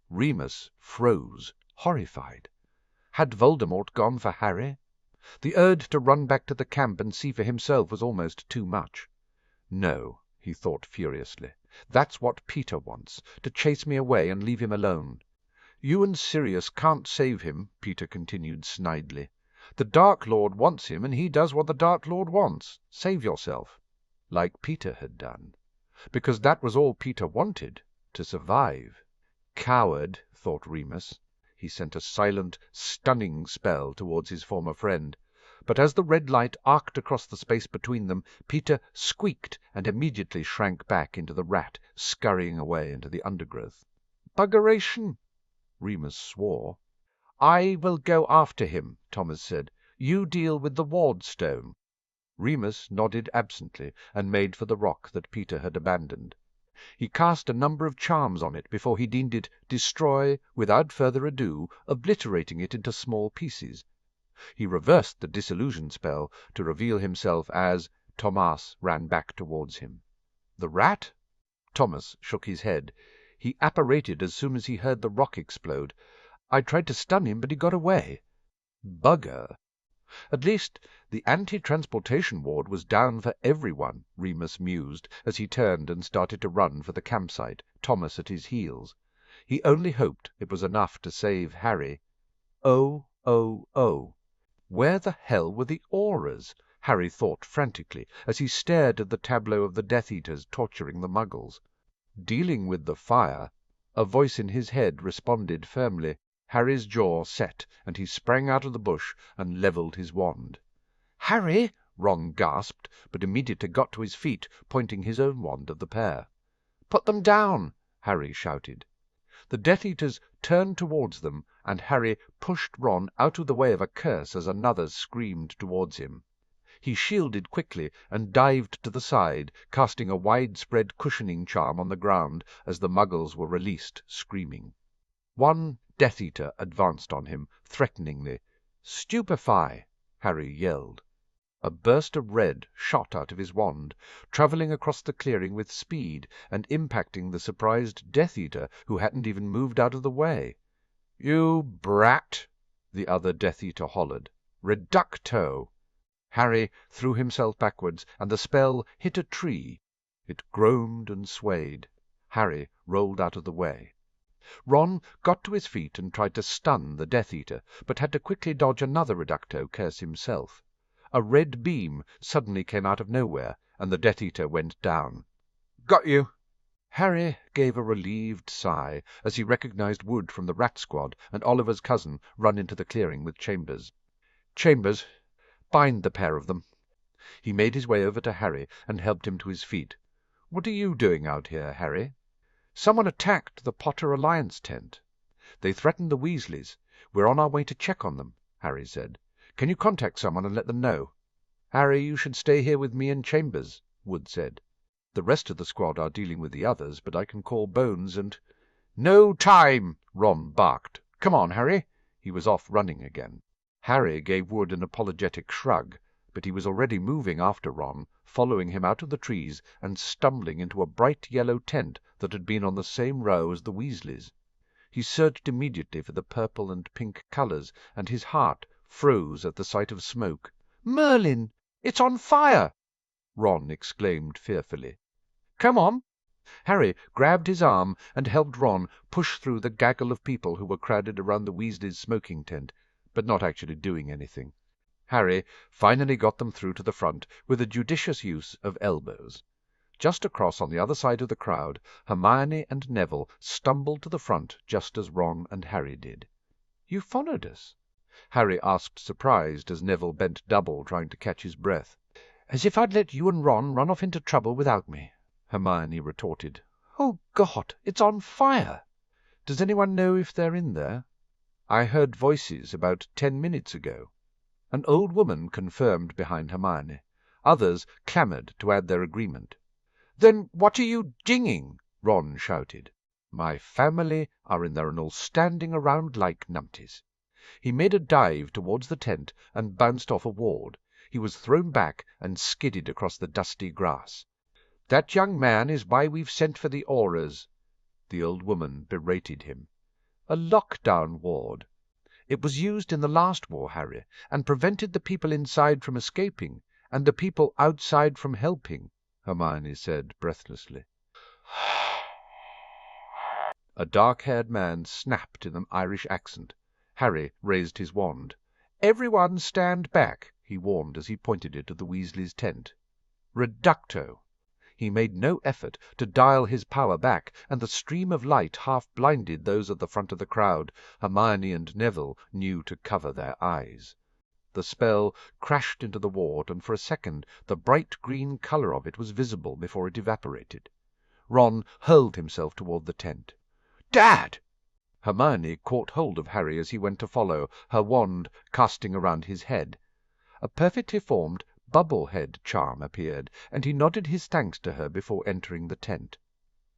Remus froze, horrified. Had Voldemort gone for Harry? The urge to run back to the camp and see for himself was almost too much. "No," he thought furiously. "That's what Peter wants, to chase me away and leave him alone." "You and Sirius can't save him," Peter continued snidely. "The Dark Lord wants him, and he does what the Dark Lord wants. Save yourself." Like Peter had done. Because that was all Peter wanted, to survive. Coward, thought Remus. He sent a silent, stunning spell towards his former friend. But as the red light arced across the space between them, Peter squeaked and immediately shrank back into the rat, scurrying away into the undergrowth. "Buggeration!" Remus swore. "I will go after him," Thomas said. "You deal with the ward stone." Remus nodded absently and made for the rock that Peter had abandoned. He cast a number of charms on it before he deemed it destroy without further ado, obliterating it into small pieces. He reversed the disillusion spell to reveal himself as Thomas ran back towards him. "The rat?" Thomas shook his head. He apparated as soon as he heard the rock explode. I tried to stun him, but he got away. Bugger. At least the anti-transportation ward was down for everyone, Remus mused, as he turned and started to run for the campsite, Thomas at his heels. He only hoped it was enough to save Harry. Oh, oh, oh. Where the hell were the Aurors? Harry thought frantically, as he stared at the tableau of the Death Eaters torturing the Muggles. Dealing with the fire, a voice in his head responded firmly. Harry's jaw set, and he sprang out of the bush and levelled his wand. "Harry!" Ron gasped, but immediately got to his feet, pointing his own wand at the pair. "Put them down!" Harry shouted. The Death Eaters turned towards them, and Harry pushed Ron out of the way of a curse as another screamed towards him. He shielded quickly and dived to the side, casting a widespread cushioning charm on the ground as the Muggles were released, screaming. One Death Eater advanced on him, threateningly. "Stupefy!" Harry yelled. A burst of red shot out of his wand, travelling across the clearing with speed and impacting the surprised Death Eater, who hadn't even moved out of the way. "You brat!" the other Death Eater hollered. "Reducto!" Harry threw himself backwards, and the spell hit a tree. It groaned and swayed. Harry rolled out of the way. Ron got to his feet and tried to stun the Death Eater, but had to quickly dodge another Reducto curse himself. A red beam suddenly came out of nowhere, and the Death Eater went down. "Got you!" Harry gave a relieved sigh as he recognized Wood from the Rat Squad and Oliver's cousin run into the clearing with Chambers. "Chambers, bind the pair of them." He made his way over to Harry and helped him to his feet. "What are you doing out here, Harry?" "Someone attacked the Potter Alliance tent. They threatened the Weasleys. We're on our way to check on them," Harry said. "Can you contact someone and let them know?" "Harry, you should stay here with me and Chambers," Wood said. "The rest of the squad are dealing with the others, but I can call Bones and—" "No time!" Ron barked. "Come on, Harry." He was off running again. Harry gave Wood an apologetic shrug, but he was already moving after Ron, following him out of the trees and stumbling into a bright yellow tent that had been on the same row as the Weasleys. He searched immediately for the purple and pink colours, and his heart froze at the sight of smoke. "Merlin! It's on fire!" Ron exclaimed fearfully. "Come on!" Harry grabbed his arm and helped Ron push through the gaggle of people who were crowded around the Weasleys' smoking tent, but not actually doing anything. Harry finally got them through to the front with a judicious use of elbows. Just across on the other side of the crowd, Hermione and Neville stumbled to the front just as Ron and Harry did. "You followed us?" Harry asked, surprised, as Neville bent double trying to catch his breath. "As if I'd let you and Ron run off into trouble without me," Hermione retorted. "Oh, God, it's on fire! Does anyone know if they're in there?" "I heard voices about 10 minutes ago." An old woman confirmed behind Hermione. Others clamoured to add their agreement. "Then what are you dinging?" Ron shouted. "My family are in there and all standing around like numpties." He made a dive towards the tent and bounced off a ward. He was thrown back and skidded across the dusty grass. "That young man is why we've sent for the Aurors," the old woman berated him. "A lockdown ward. It was used in the last war, Harry, and prevented the people inside from escaping, and the people outside from helping," Hermione said breathlessly. A dark-haired man snapped in an Irish accent. Harry raised his wand. "Everyone stand back," he warned as he pointed it at the Weasleys' tent. "Reducto." He made no effort to dial his power back, and the stream of light half blinded those at the front of the crowd. Hermione and Neville knew to cover their eyes. The spell crashed into the ward, and for a second the bright green colour of it was visible before it evaporated. Ron hurled himself toward the tent. "Dad!" Hermione caught hold of Harry as he went to follow, her wand casting around his head. A perfectly formed bubble-head charm appeared, and he nodded his thanks to her before entering the tent.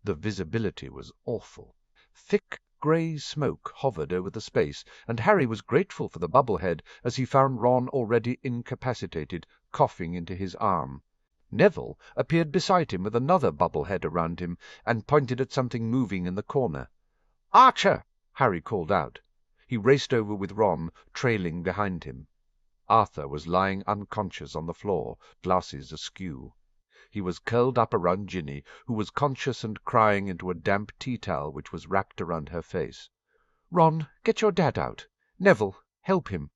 The visibility was awful. Thick grey smoke hovered over the space, and Harry was grateful for the bubble-head as he found Ron already incapacitated, coughing into his arm. Neville appeared beside him with another bubble head around him and pointed at something moving in the corner. "Archer!" Harry called out. He raced over with Ron trailing behind him. Arthur was lying unconscious on the floor, glasses askew. He was curled up around Ginny, who was conscious and crying into a damp tea-towel which was wrapped around her face. "Ron, get your dad out. Neville, help him,"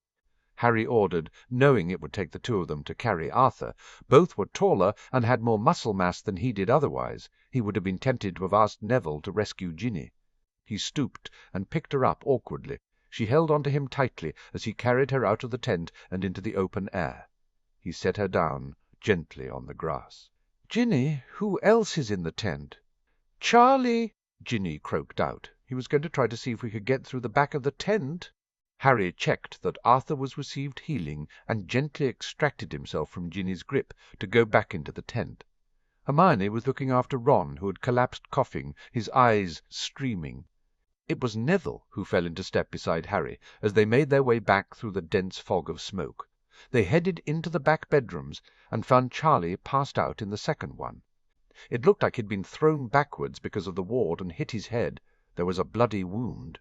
Harry ordered, knowing it would take the two of them to carry Arthur. Both were taller and had more muscle mass than he did otherwise. He would have been tempted to have asked Neville to rescue Ginny. He stooped and picked her up awkwardly. She held on to him tightly as he carried her out of the tent and into the open air. He set her down gently on the grass. "Ginny, who else is in the tent?" "Charlie," Ginny croaked out. He was going to try to see if we could get through the back of the tent. Harry checked that Arthur was received healing and gently extracted himself from Ginny's grip to go back into the tent. Hermione was looking after Ron, who had collapsed coughing, his eyes streaming. It was Neville who fell into step beside Harry as they made their way back through the dense fog of smoke. They headed into the back bedrooms and found Charlie passed out in the second one. It looked like he'd been thrown backwards because of the ward and hit his head. There was a bloody wound.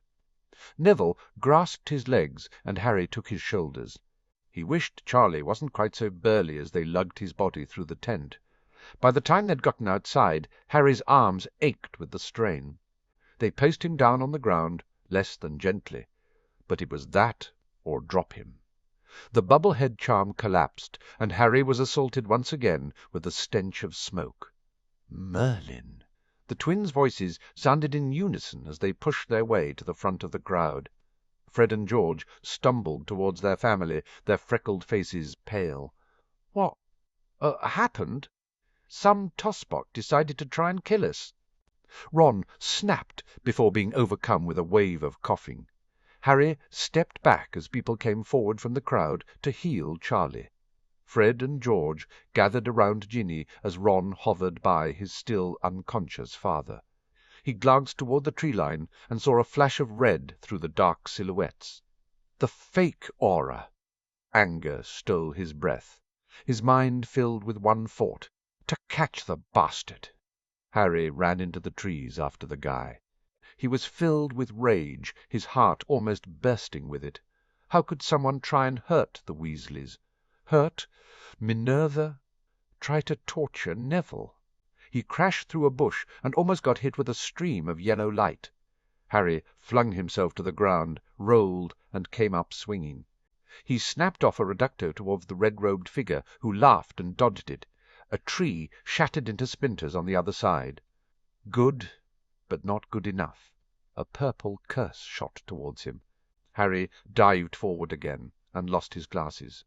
Neville grasped his legs and Harry took his shoulders. He wished Charlie wasn't quite so burly as they lugged his body through the tent. By the time they'd gotten outside, Harry's arms ached with the strain. They placed him down on the ground, less than gently, but it was that or drop him. The bubble-head charm collapsed, and Harry was assaulted once again with the stench of smoke. Merlin! The twins' voices sounded in unison as they pushed their way to the front of the crowd. Fred and George stumbled towards their family, their freckled faces pale. "What happened? Some tossbot decided to try and kill us." Ron snapped before being overcome with a wave of coughing. Harry stepped back as people came forward from the crowd to heal Charlie. Fred and George gathered around Ginny as Ron hovered by his still unconscious father. He glanced toward the tree line and saw a flash of red through the dark silhouettes. The fake aura! Anger stole his breath. His mind filled with one thought: to catch the bastard. Harry ran into the trees after the guy. He was filled with rage, his heart almost bursting with it. How could someone try and hurt the Weasleys? Hurt Minerva? Try to torture Neville? He crashed through a bush and almost got hit with a stream of yellow light. Harry flung himself to the ground, rolled, and came up swinging. He snapped off a reducto towards the red-robed figure, who laughed and dodged it. A tree shattered into splinters on the other side. Good, but not good enough. A purple curse shot towards him. Harry dived forward again and lost his glasses.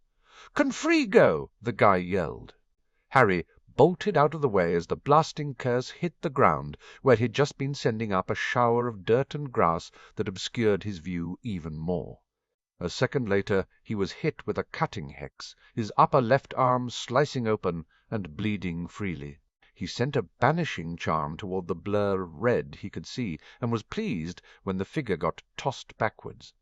"Confrigo!" the guy yelled. Harry bolted out of the way as the blasting curse hit the ground, where he'd just been sending up a shower of dirt and grass that obscured his view even more. A second later he was hit with a cutting hex, his upper left arm slicing open and bleeding freely. He sent a banishing charm toward the blur of red he could see, and was pleased when the figure got tossed backwards.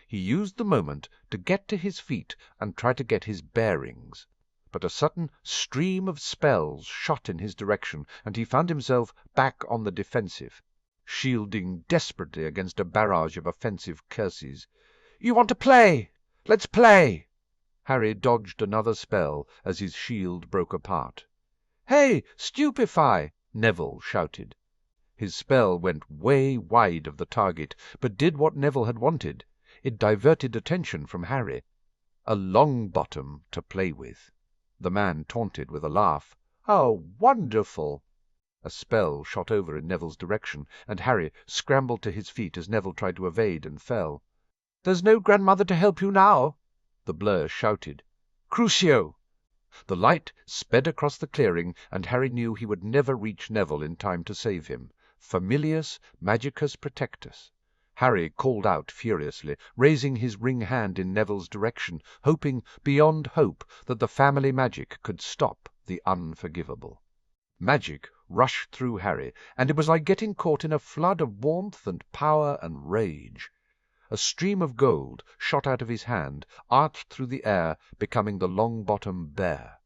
He used the moment to get to his feet and try to get his bearings. But a sudden stream of spells shot in his direction, and he found himself back on the defensive, shielding desperately against a barrage of offensive curses. "You want to play? Let's play!" Harry dodged another spell as his shield broke apart. "Hey, stupefy!" Neville shouted. His spell went way wide of the target, but did what Neville had wanted. It diverted attention from Harry. A long bottom to play with. The man taunted with a laugh. "How wonderful!" A spell shot over in Neville's direction, and Harry scrambled to his feet as Neville tried to evade and fell. "There's no grandmother to help you now," the blur shouted. "Crucio!" The light sped across the clearing, and Harry knew he would never reach Neville in time to save him. Familius magicus protectus. Harry called out furiously, raising his ring hand in Neville's direction, hoping beyond hope that the family magic could stop the unforgivable. Magic rushed through Harry, and it was like getting caught in a flood of warmth and power and rage. A stream of gold shot out of his hand, arched through the air, becoming the long-bottom bear.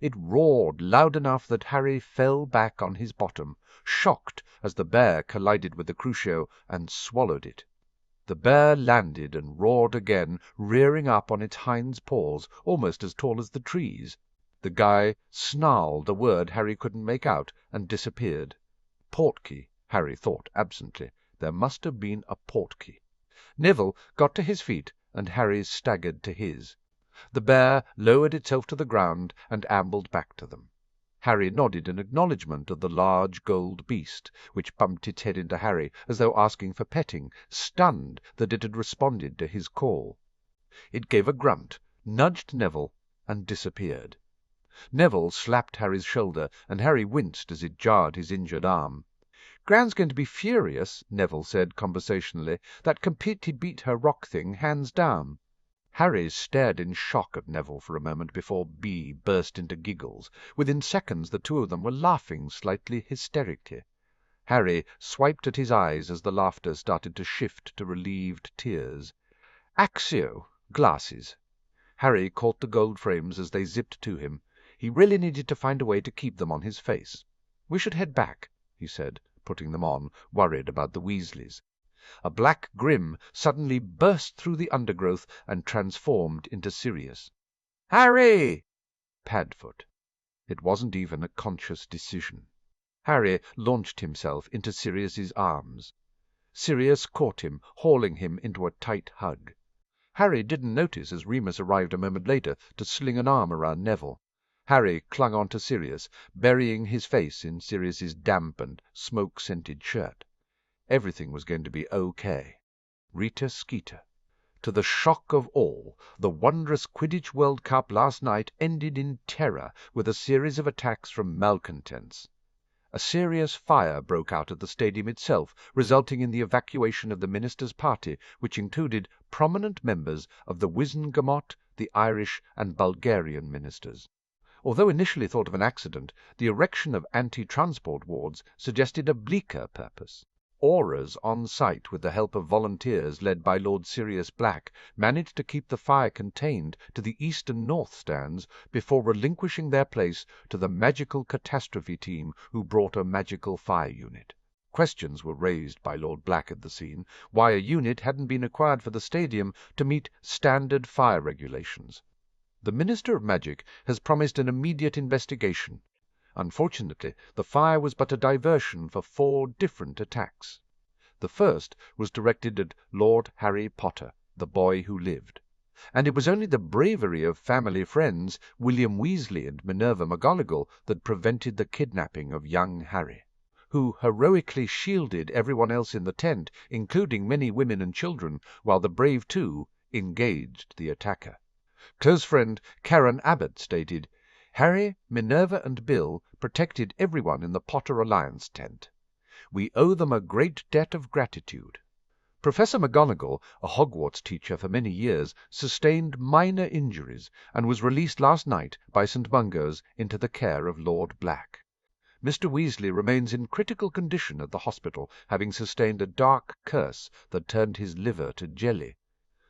It roared loud enough that Harry fell back on his bottom, shocked as the bear collided with the Crucio and swallowed it. The bear landed and roared again, rearing up on its hind paws, almost as tall as the trees. The guy snarled a word Harry couldn't make out and disappeared. Portkey, Harry thought absently. There must have been a portkey. Neville got to his feet, and Harry staggered to his. The bear lowered itself to the ground and ambled back to them. Harry nodded in acknowledgment of the large gold beast, which bumped its head into Harry as though asking for petting, stunned that it had responded to his call. It gave a grunt, nudged Neville, and disappeared. Neville slapped Harry's shoulder, and Harry winced as it jarred his injured arm. "Gran's going to be furious," Neville said conversationally. "That Compete beat her rock thing, hands down." Harry stared in shock at Neville for a moment before B burst into giggles. Within seconds the two of them were laughing slightly hysterically. Harry swiped at his eyes as the laughter started to shift to relieved tears. "Axio, glasses." Harry caught the gold frames as they zipped to him. He really needed to find a way to keep them on his face. "We should head back," he said, putting them on, worried about the Weasleys. A black grim suddenly burst through the undergrowth and transformed into Sirius. "Harry!" Padfoot. It wasn't even a conscious decision. Harry launched himself into Sirius's arms. Sirius caught him, hauling him into a tight hug. Harry didn't notice as Remus arrived a moment later to sling an arm around Neville. Harry clung on to Sirius, burying his face in Sirius's damp and smoke-scented shirt. Everything was going to be okay. Rita Skeeter. To the shock of all, the wondrous Quidditch World Cup last night ended in terror with a series of attacks from malcontents. A serious fire broke out at the stadium itself, resulting in the evacuation of the minister's party, which included prominent members of the Wizengamot, the Irish and Bulgarian ministers. Although initially thought of an accident, the erection of anti-transport wards suggested a bleaker purpose. Aurors on site, with the help of volunteers led by Lord Sirius Black, managed to keep the fire contained to the east and north stands before relinquishing their place to the magical catastrophe team who brought a magical fire unit. Questions were raised by Lord Black at the scene, why a unit hadn't been acquired for the stadium to meet standard fire regulations. The Minister of Magic has promised an immediate investigation. Unfortunately, the fire was but a diversion for 4 different attacks. The first was directed at Lord Harry Potter, the boy who lived. And it was only the bravery of family friends, William Weasley and Minerva McGonagall, that prevented the kidnapping of young Harry, who heroically shielded everyone else in the tent, including many women and children, while the brave two engaged the attacker. Close friend Karen Abbott stated, "Harry, Minerva and Bill protected everyone in the Potter Alliance tent. We owe them a great debt of gratitude." Professor McGonagall, a Hogwarts teacher for many years, sustained minor injuries and was released last night by St. Mungo's into the care of Lord Black. Mr. Weasley remains in critical condition at the hospital, having sustained a dark curse that turned his liver to jelly.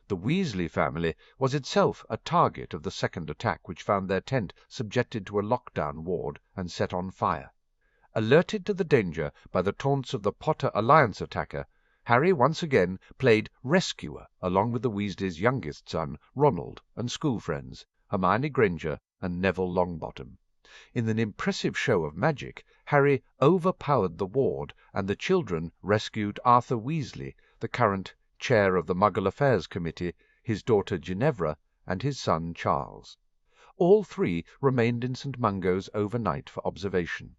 The Weasley family was itself a target of the second attack, which found their tent subjected to a lockdown ward and set on fire. Alerted to the danger by the taunts of the Potter Alliance attacker, Harry once again played rescuer along with the Weasleys' youngest son, Ronald, and school friends, Hermione Granger and Neville Longbottom. In an impressive show of magic, Harry overpowered the ward, and the children rescued Arthur Weasley, the current chair of the Muggle Affairs Committee, his daughter Ginevra, and his son Charles. All 3 remained in St. Mungo's overnight for observation.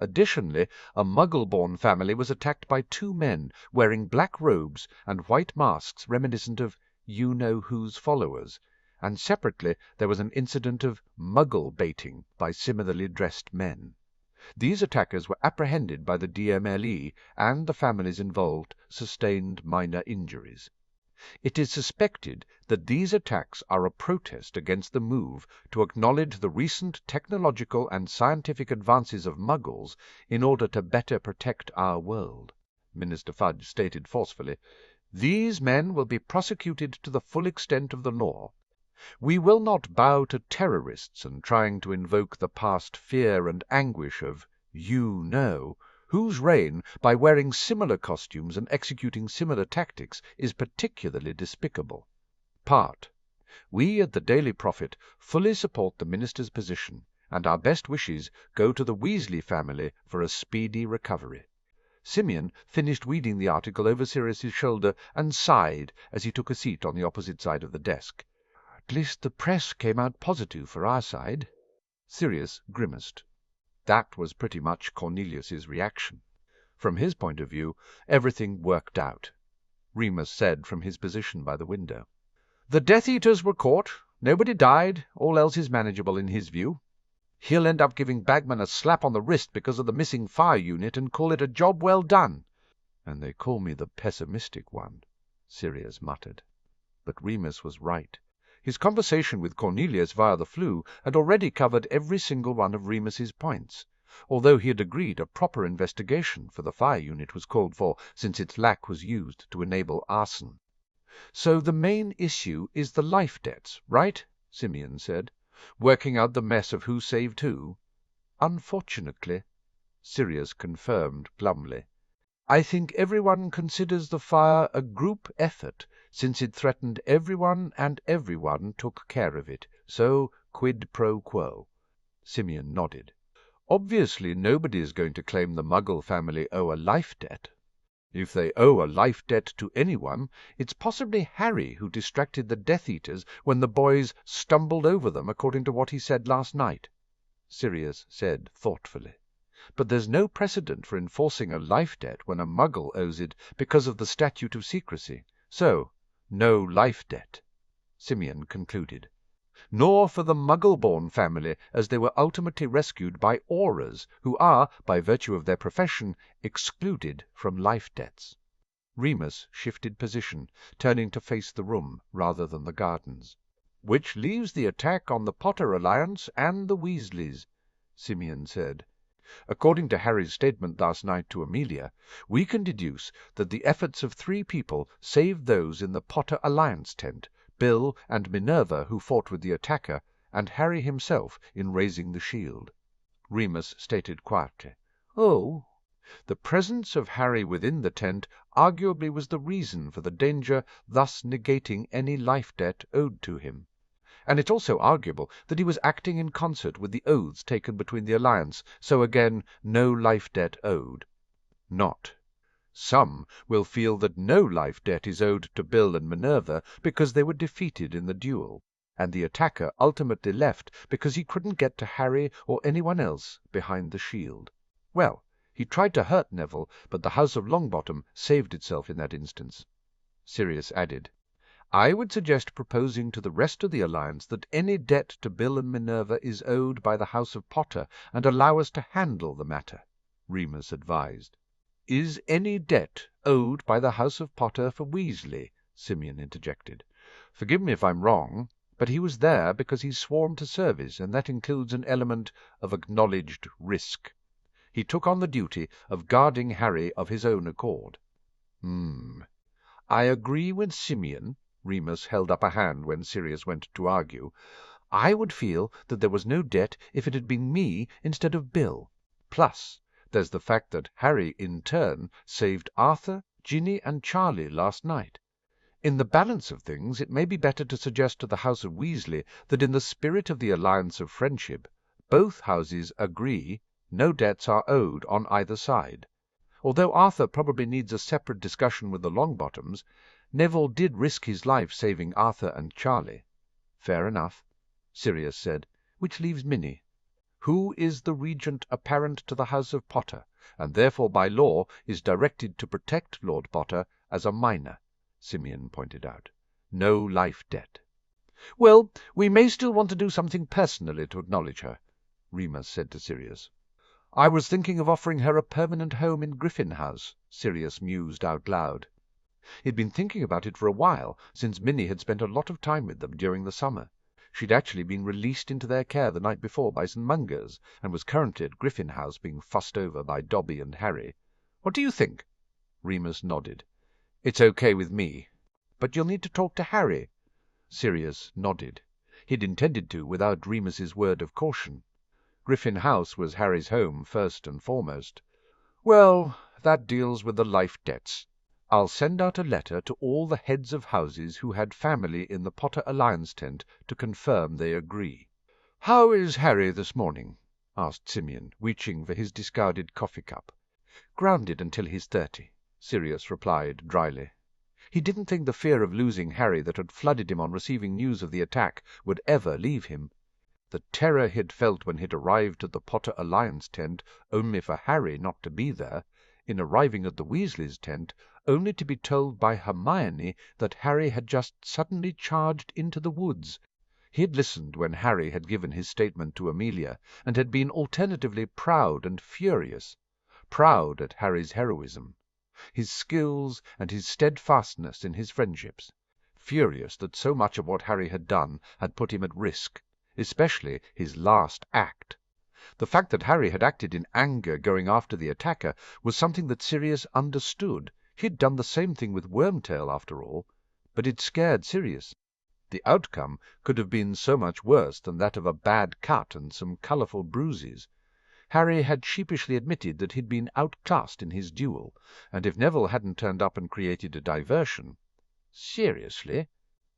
Additionally, a Muggle-born family was attacked by 2 men wearing black robes and white masks reminiscent of you-know-who's followers, and separately there was an incident of Muggle-baiting by similarly dressed men. These attackers were apprehended by the DMLE, and the families involved sustained minor injuries. It is suspected that these attacks are a protest against the move to acknowledge the recent technological and scientific advances of Muggles in order to better protect our world. Minister Fudge stated forcefully, "These men will be prosecuted to the full extent of the law. We will not bow to terrorists and trying to invoke the past fear and anguish of you-know, whose reign, by wearing similar costumes and executing similar tactics, is particularly despicable. Part. We at the Daily Prophet fully support the Minister's position, and our best wishes go to the Weasley family for a speedy recovery. Simeon finished reading the article over Sirius's shoulder and sighed as he took a seat on the opposite side of the desk. At least the press came out positive for our side. Sirius grimaced. That was pretty much Cornelius's reaction. From his point of view, everything worked out. Remus said from his position by the window. The Death Eaters were caught. Nobody died. All else is manageable in his view. He'll end up giving Bagman a slap on the wrist because of the missing fire unit and call it a job well done. And they call me the pessimistic one, Sirius muttered. But Remus was right. His conversation with Cornelius via the flue had already covered every single one of Remus's points, although he had agreed a proper investigation for the fire unit was called for, since its lack was used to enable arson. So the main issue is the life debts, right? Simeon said, working out the mess of who saved who. Unfortunately, Sirius confirmed glumly. I think everyone considers the fire a group effort, since it threatened everyone and everyone took care of it, so quid pro quo. Simeon nodded. Obviously nobody is going to claim the Muggle family owe a life debt. If they owe a life debt to anyone, it's possibly Harry who distracted the Death Eaters when the boys stumbled over them, according to what he said last night. Sirius said thoughtfully. But there's no precedent for enforcing a life debt when a Muggle owes it because of the Statute of Secrecy. So, no life debt, Simeon concluded. Nor for the Muggle-born family, as they were ultimately rescued by Aurors, who are, by virtue of their profession, excluded from life debts. Remus shifted position, turning to face the room rather than the gardens. Which leaves the attack on the Potter Alliance and the Weasleys, Simeon said. According to Harry's statement last night to Amelia, we can deduce that the efforts of 3 people saved those in the Potter Alliance tent, Bill and Minerva, who fought with the attacker, and Harry himself in raising the shield. Remus stated quietly. Oh, the presence of Harry within the tent arguably was the reason for the danger, thus negating any life debt owed to him. And it's also arguable that he was acting in concert with the oaths taken between the Alliance, so again no life debt owed. Not. Some will feel that no life debt is owed to Bill and Minerva because they were defeated in the duel, and the attacker ultimately left because he couldn't get to Harry or anyone else behind the shield. Well, he tried to hurt Neville, but the House of Longbottom saved itself in that instance. Sirius added, I would suggest proposing to the rest of the Alliance that any debt to Bill and Minerva is owed by the House of Potter, and allow us to handle the matter, Remus advised. Is any debt owed by the House of Potter for Weasley? Simeon interjected. Forgive me if I'm wrong, but he was there because he swore him to service, and that includes an element of acknowledged risk. He took on the duty of guarding Harry of his own accord. I agree with Simeon. Remus held up a hand when Sirius went to argue. I would feel that there was no debt if it had been me instead of Bill. Plus, there's the fact that Harry, in turn, saved Arthur, Ginny, and Charlie last night. In the balance of things, it may be better to suggest to the House of Weasley that in the spirit of the alliance of friendship, both houses agree no debts are owed on either side. Although Arthur probably needs a separate discussion with the Longbottoms, Neville did risk his life saving Arthur and Charlie. Fair enough, Sirius said, which leaves Minnie. Who is the regent apparent to the House of Potter, and therefore by law is directed to protect Lord Potter as a minor, Simeon pointed out. No life debt. Well, we may still want to do something personally to acknowledge her, Remus said to Sirius. I was thinking of offering her a permanent home in Griffin House, Sirius mused out loud. He'd been thinking about it for a while, since Minnie had spent a lot of time with them during the summer. She'd actually been released into their care the night before by St. Mungo's, and was currently at Griffin House being fussed over by Dobby and Harry. What do you think? Remus nodded. It's okay with me. But you'll need to talk to Harry. Sirius nodded. He'd intended to without Remus's word of caution. Griffin House was Harry's home first and foremost. "Well, that deals with the life debts. I'll send out a letter to all the heads of houses who had family in the Potter Alliance tent to confirm they agree." "How is Harry this morning?" asked Simeon, reaching for his discarded coffee-cup. "Grounded until he's 30, Sirius replied dryly. He didn't think the fear of losing Harry that had flooded him on receiving news of the attack would ever leave him. The terror he'd felt when he'd arrived at the Potter Alliance tent only for Harry not to be there, in arriving at the Weasleys' tent only to be told by Hermione that Harry had just suddenly charged into the woods. He had listened when Harry had given his statement to Amelia, and had been alternately proud and furious. Proud at Harry's heroism, his skills and his steadfastness in his friendships. Furious that so much of what Harry had done had put him at risk, especially his last act. The fact that Harry had acted in anger going after the attacker was something that Sirius understood. He had done the same thing with Wormtail, after all, but it scared Sirius. The outcome could have been so much worse than that of a bad cut and some colourful bruises. Harry had sheepishly admitted that he'd been outclassed in his duel, and if Neville hadn't turned up and created a diversion— "Seriously?"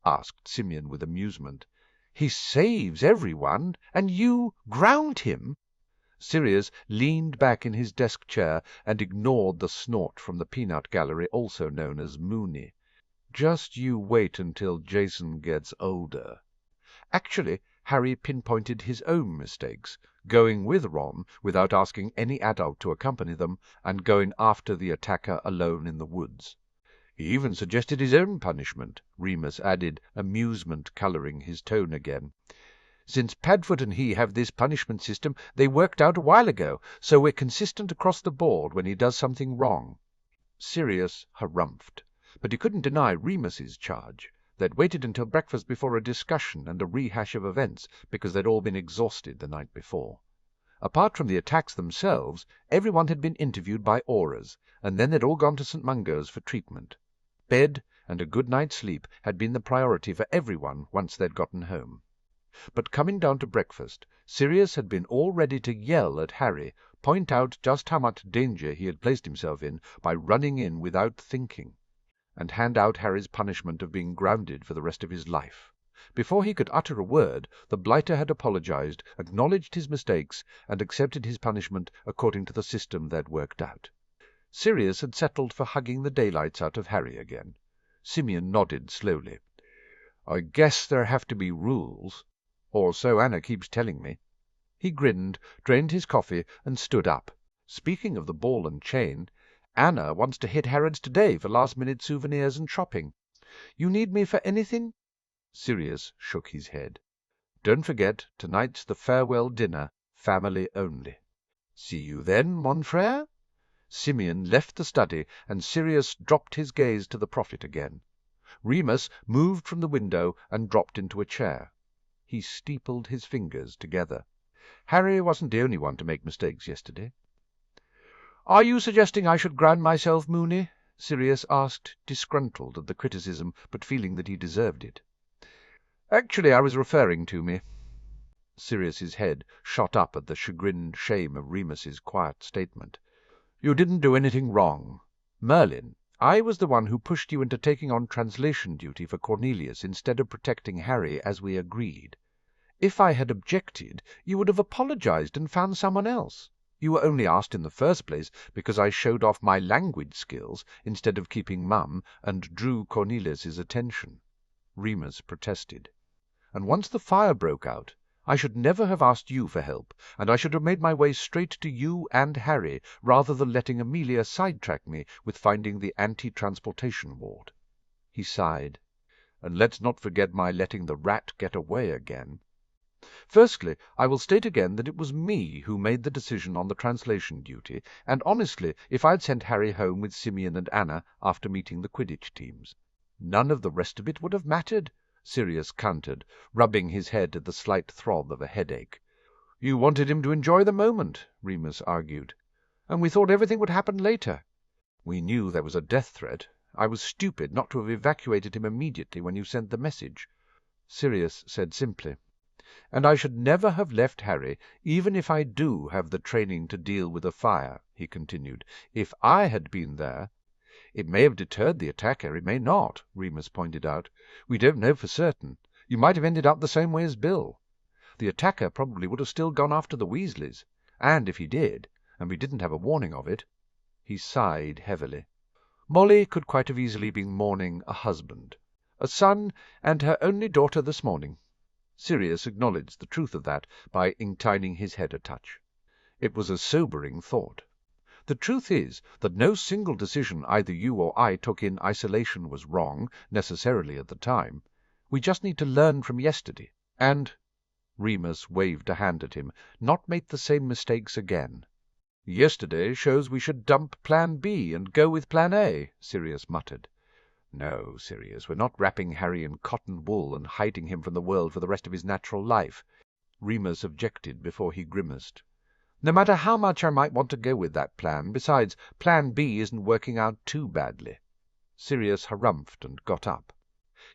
asked Simeon with amusement. "He saves everyone, and you ground him?" Sirius leaned back in his desk chair and ignored the snort from the peanut gallery, also known as Moony. "Just you wait until Jason gets older." Actually, Harry pinpointed his own mistakes, going with Ron without asking any adult to accompany them, and going after the attacker alone in the woods. "He even suggested his own punishment," Remus added, amusement colouring his tone again. "Since Padfoot and he have this punishment system they worked out a while ago, so we're consistent across the board when he does something wrong." Sirius harumphed, but he couldn't deny Remus's charge. They'd waited until breakfast before a discussion and a rehash of events, because they'd all been exhausted the night before. Apart from the attacks themselves, everyone had been interviewed by Aurors, and then they'd all gone to St. Mungo's for treatment. Bed and a good night's sleep had been the priority for everyone once they'd gotten home. But coming down to breakfast, Sirius had been all ready to yell at Harry, point out just how much danger he had placed himself in by running in without thinking, and hand out Harry's punishment of being grounded for the rest of his life. Before he could utter a word, the blighter had apologized, acknowledged his mistakes, and accepted his punishment according to the system they'd worked out. Sirius had settled for hugging the daylights out of Harry again. Simeon nodded slowly. "I guess there have to be rules, or so Anna keeps telling me." He grinned, drained his coffee, and stood up. "Speaking of the ball and chain, Anna wants to hit Harrods today for last-minute souvenirs and shopping. You need me for anything?" Sirius shook his head. "Don't forget, tonight's the farewell dinner, family only." "See you then, mon frère." Simeon left the study, and Sirius dropped his gaze to the prophet again. Remus moved from the window and dropped into a chair. He steepled his fingers together. Harry wasn't the only one to make mistakes yesterday. "Are you suggesting I should ground myself, Moony?" Sirius asked, disgruntled at the criticism, but feeling that he deserved it. "Actually, I was referring to me." Sirius's head shot up at the chagrined shame of Remus's quiet statement. "You didn't do anything wrong. Merlin, I was the one who pushed you into taking on translation duty for Cornelius instead of protecting Harry as we agreed. If I had objected, you would have apologized and found someone else. You were only asked in the first place because I showed off my language skills instead of keeping mum, and drew Cornelius's attention." Remus protested. "And once the fire broke out, I should never have asked you for help, and I should have made my way straight to you and Harry, rather than letting Amelia sidetrack me with finding the anti-transportation ward." He sighed. "And let's not forget my letting the rat get away again. Firstly, I will state again that it was me who made the decision on the translation duty, and honestly, if I'd sent Harry home with Simeon and Anna after meeting the Quidditch teams, none of the rest of it would have mattered," Sirius countered, rubbing his head at the slight throb of a headache. "You wanted him to enjoy the moment," Remus argued, "and we thought everything would happen later. We knew there was a death threat. I was stupid not to have evacuated him immediately when you sent the message. Sirius said simply. "And I should never have left Harry, even if I do have the training to deal with a fire," he continued. "If I had been there—" "It may have deterred the attacker, it may not," Remus pointed out. "We don't know for certain. You might have ended up the same way as Bill. The attacker probably would have still gone after the Weasleys. And if he did, and we didn't have a warning of it—" He sighed heavily. Molly could quite have easily been mourning a husband, a son, and her only daughter this morning. Sirius acknowledged the truth of that by inclining his head a touch. It was a sobering thought. The truth is that no single decision either you or I took in isolation was wrong, necessarily at the time. We just need to learn from yesterday, and— Remus waved a hand at him— not make the same mistakes again. "Yesterday shows we should dump Plan B and go with Plan A," Sirius muttered. "No, Sirius, we're not wrapping Harry in cotton wool and hiding him from the world for the rest of his natural life," Remus objected before he grimaced. "No matter how much I might want to go with that plan, besides, Plan B isn't working out too badly." Sirius harumphed and got up.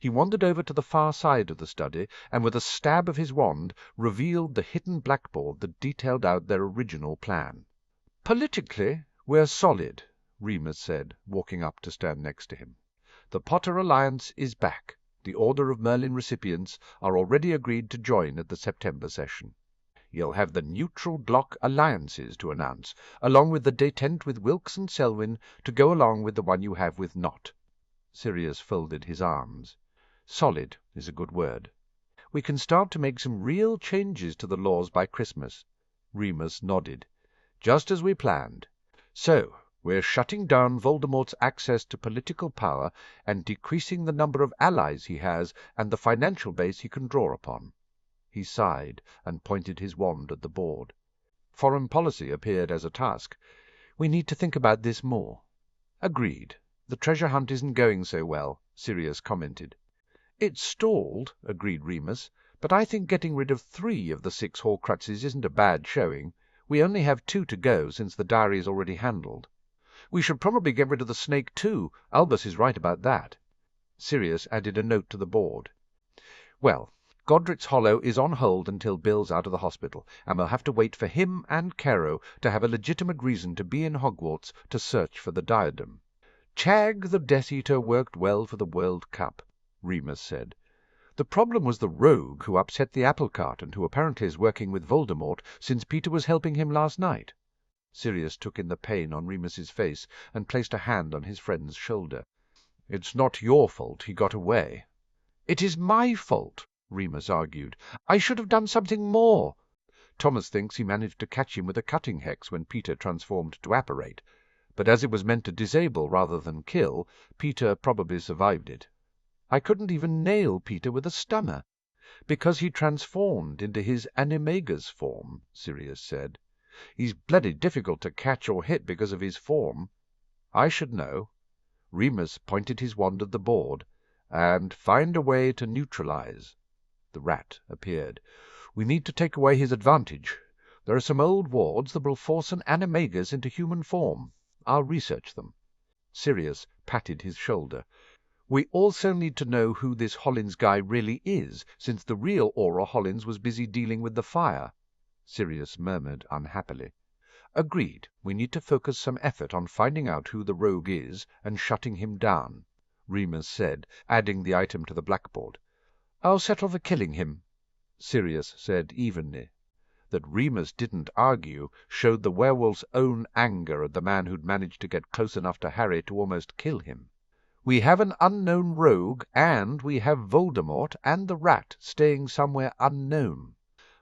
He wandered over to the far side of the study, and with a stab of his wand revealed the hidden blackboard that detailed out their original plan. "Politically, we're solid," Remus said, walking up to stand next to him. "The Potter Alliance is back. The Order of Merlin recipients are already agreed to join at the September session. You'll have the neutral block alliances to announce, along with the detente with Wilkes and Selwyn to go along with the one you have with Nott." Sirius folded his arms. "Solid is a good word. We can start to make some real changes to the laws by Christmas." Remus nodded. "Just as we planned. So we're shutting down Voldemort's access to political power and decreasing the number of allies he has and the financial base he can draw upon." He sighed and pointed his wand at the board. Foreign policy appeared as a task. "We need to think about this more." "Agreed. The treasure hunt isn't going so well," Sirius commented. "It's stalled," agreed Remus, "but I think getting rid of 3 of the 6 Horcruxes isn't a bad showing. We only have 2 to go, since the diary is already handled. We should probably get rid of the snake too. Albus is right about that." Sirius added a note to the board. "Well, Godric's Hollow is on hold until Bill's out of the hospital, and we'll have to wait for him and Caro to have a legitimate reason to be in Hogwarts to search for the diadem." "Chag the Death Eater worked well for the World Cup," Remus said. "The problem was the rogue who upset the apple cart and who apparently is working with Voldemort since Peter was helping him last night." Sirius took in the pain on Remus's face and placed a hand on his friend's shoulder. "It's not your fault he got away." "It is my fault," Remus argued. "I should have done something more. Thomas thinks he managed to catch him with a cutting hex when Peter transformed to apparate, but as it was meant to disable rather than kill, Peter probably survived it. I couldn't even nail Peter with a stunner, because he transformed into his animagus form," Sirius said. "He's bloody difficult to catch or hit because of his form. I should know." Remus pointed his wand at the board. "And find a way to neutralize." The rat appeared. "We need to take away his advantage. There are some old wards that will force an animagus into human form. I'll research them." Sirius patted his shoulder. "We also need to know who this Hollins guy really is, since the real Auror Hollins was busy dealing with the fire." Sirius murmured unhappily. "Agreed. We need to focus some effort on finding out who the rogue is and shutting him down," Remus said, adding the item to the blackboard. "I'll settle for killing him," Sirius said evenly. That Remus didn't argue showed the werewolf's own anger at the man who'd managed to get close enough to Harry to almost kill him. "We have an unknown rogue, and we have Voldemort and the rat staying somewhere unknown."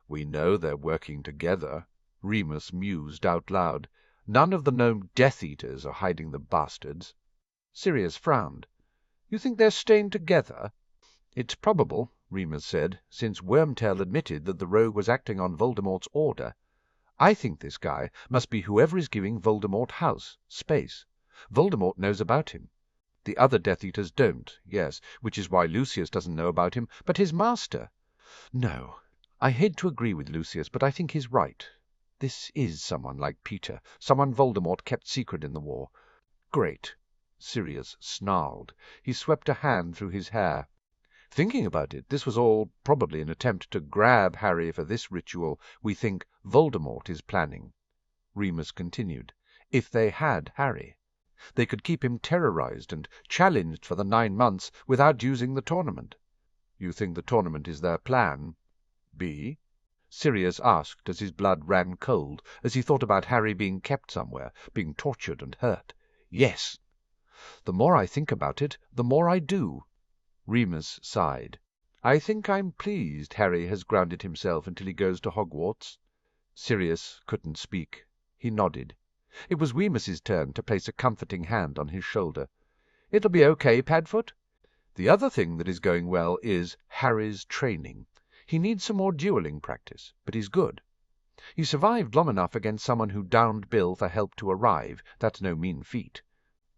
"We know they're working together," Remus mused out loud. "None of the known Death Eaters are hiding the bastards." Sirius frowned. "You think they're staying together?" "It's probable," Remus said, "since Wormtail admitted that the rogue was acting on Voldemort's order. I think this guy must be whoever is giving Voldemort house, space. Voldemort knows about him. The other Death Eaters don't, yes, which is why Lucius doesn't know about him, but his master. No, I hate to agree with Lucius, but I think he's right. This is someone like Peter, someone Voldemort kept secret in the war." "Great." Sirius snarled. He swept a hand through his hair. Thinking about it, this was all probably an attempt to grab Harry for this ritual we think Voldemort is planning. Remus continued. If they had Harry, they could keep him terrorized and challenged for the 9 months without using the tournament. You think the tournament is their plan? B? Sirius asked as his blood ran cold, as he thought about Harry being kept somewhere, being tortured and hurt. Yes. The more I think about it, the more I do. Remus sighed. I think I'm pleased Harry has grounded himself until he goes to Hogwarts. Sirius couldn't speak. He nodded. It was Remus's turn to place a comforting hand on his shoulder. It'll be okay, Padfoot. The other thing that is going well is Harry's training. He needs some more dueling practice, but he's good. He survived long enough against someone who downed Bill for help to arrive. That's no mean feat.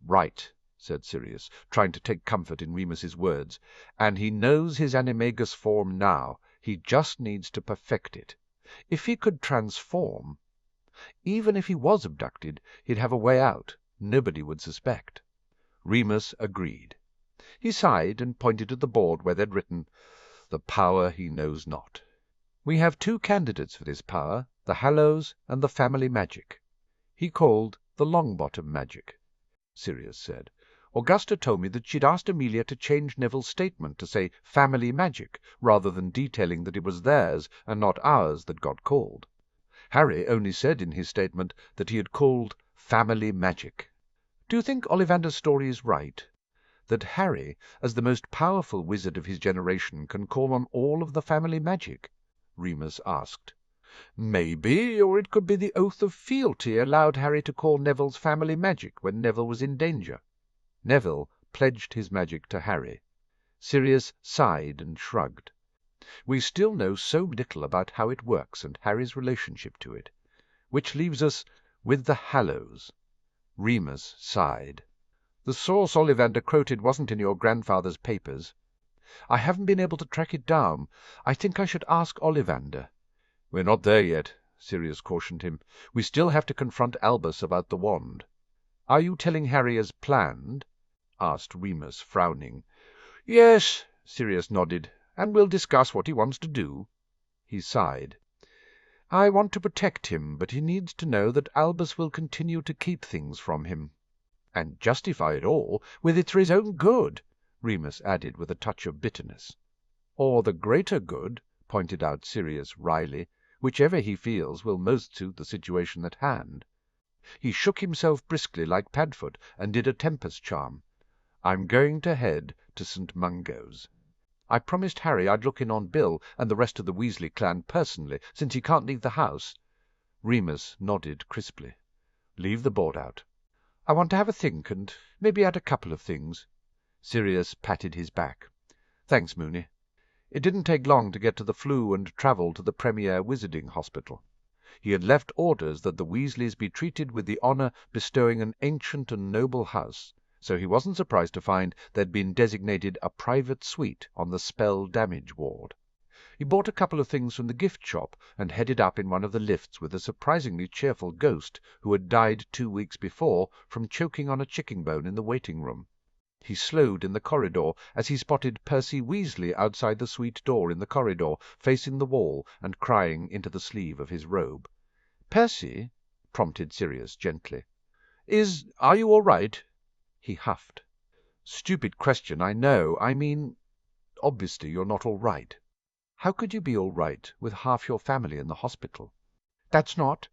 Right, said Sirius, trying to take comfort in Remus's words. And he knows his animagus form now. He just needs to perfect it. If he could transform, even if he was abducted, he'd have a way out. Nobody would suspect. Remus agreed. He sighed and pointed to the board where they'd written, "The power he knows not." We have 2 candidates for this power, the Hallows and the family magic. He called the Longbottom magic. Sirius said. Augusta told me that she'd asked Amelia to change Neville's statement to say family magic, rather than detailing that it was theirs and not ours that got called. Harry only said in his statement that he had called family magic. Do you think Ollivander's story is right? That Harry, as the most powerful wizard of his generation, can call on all of the family magic? Remus asked. Maybe, or it could be the oath of fealty allowed Harry to call Neville's family magic when Neville was in danger. Neville pledged his magic to Harry. Sirius sighed and shrugged. We still know so little about how it works and Harry's relationship to it, which leaves us with the Hallows. Remus sighed. The source Ollivander quoted wasn't in your grandfather's papers. I haven't been able to track it down. I think I should ask Ollivander. We're not there yet, Sirius cautioned him. We still have to confront Albus about the wand. Are you telling Harry as planned? Asked Remus, frowning. Yes, Sirius nodded, and we'll discuss what he wants to do. He sighed. I want to protect him, but he needs to know that Albus will continue to keep things from him. And justify it all with it's for his own good, Remus added with a touch of bitterness. Or the greater good, pointed out Sirius wryly, whichever he feels will most suit the situation at hand. He shook himself briskly like Padfoot and did a tempest charm. I'm going to head to St. Mungo's. I promised Harry I'd look in on Bill and the rest of the Weasley clan personally, since he can't leave the house. Remus nodded crisply. Leave the board out. I want to have a think and maybe add a couple of things. Sirius patted his back. Thanks, Moony. It didn't take long to get to the Floo and travel to the Premier Wizarding Hospital. He had left orders that the Weasleys be treated with the honour bestowing an ancient and noble house, so he wasn't surprised to find there'd been designated a private suite on the spell damage ward. He bought a couple of things from the gift shop and headed up in one of the lifts with a surprisingly cheerful ghost who had died 2 weeks before from choking on a chicken bone in the waiting room. He slowed in the corridor as he spotted Percy Weasley outside the suite door in the corridor, facing the wall and crying into the sleeve of his robe. "Percy," prompted Sirius gently. "Are you all right?" He huffed. "Stupid question, I know. I mean, obviously you're not all right. How could you be all right with half your family in the hospital?" "That's not—"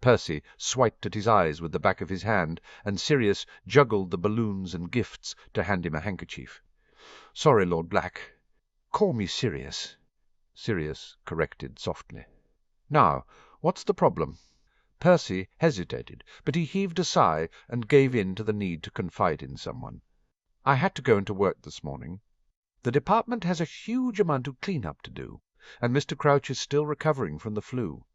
Percy swiped at his eyes with the back of his hand, and Sirius juggled the balloons and gifts to hand him a handkerchief. "Sorry, Lord Black. Call me Sirius," Sirius corrected softly. "Now, what's the problem?" Percy hesitated, but he heaved a sigh and gave in to the need to confide in someone. "I had to go into work this morning. The department has a huge amount of clean-up to do, and Mr. Crouch is still recovering from the flu.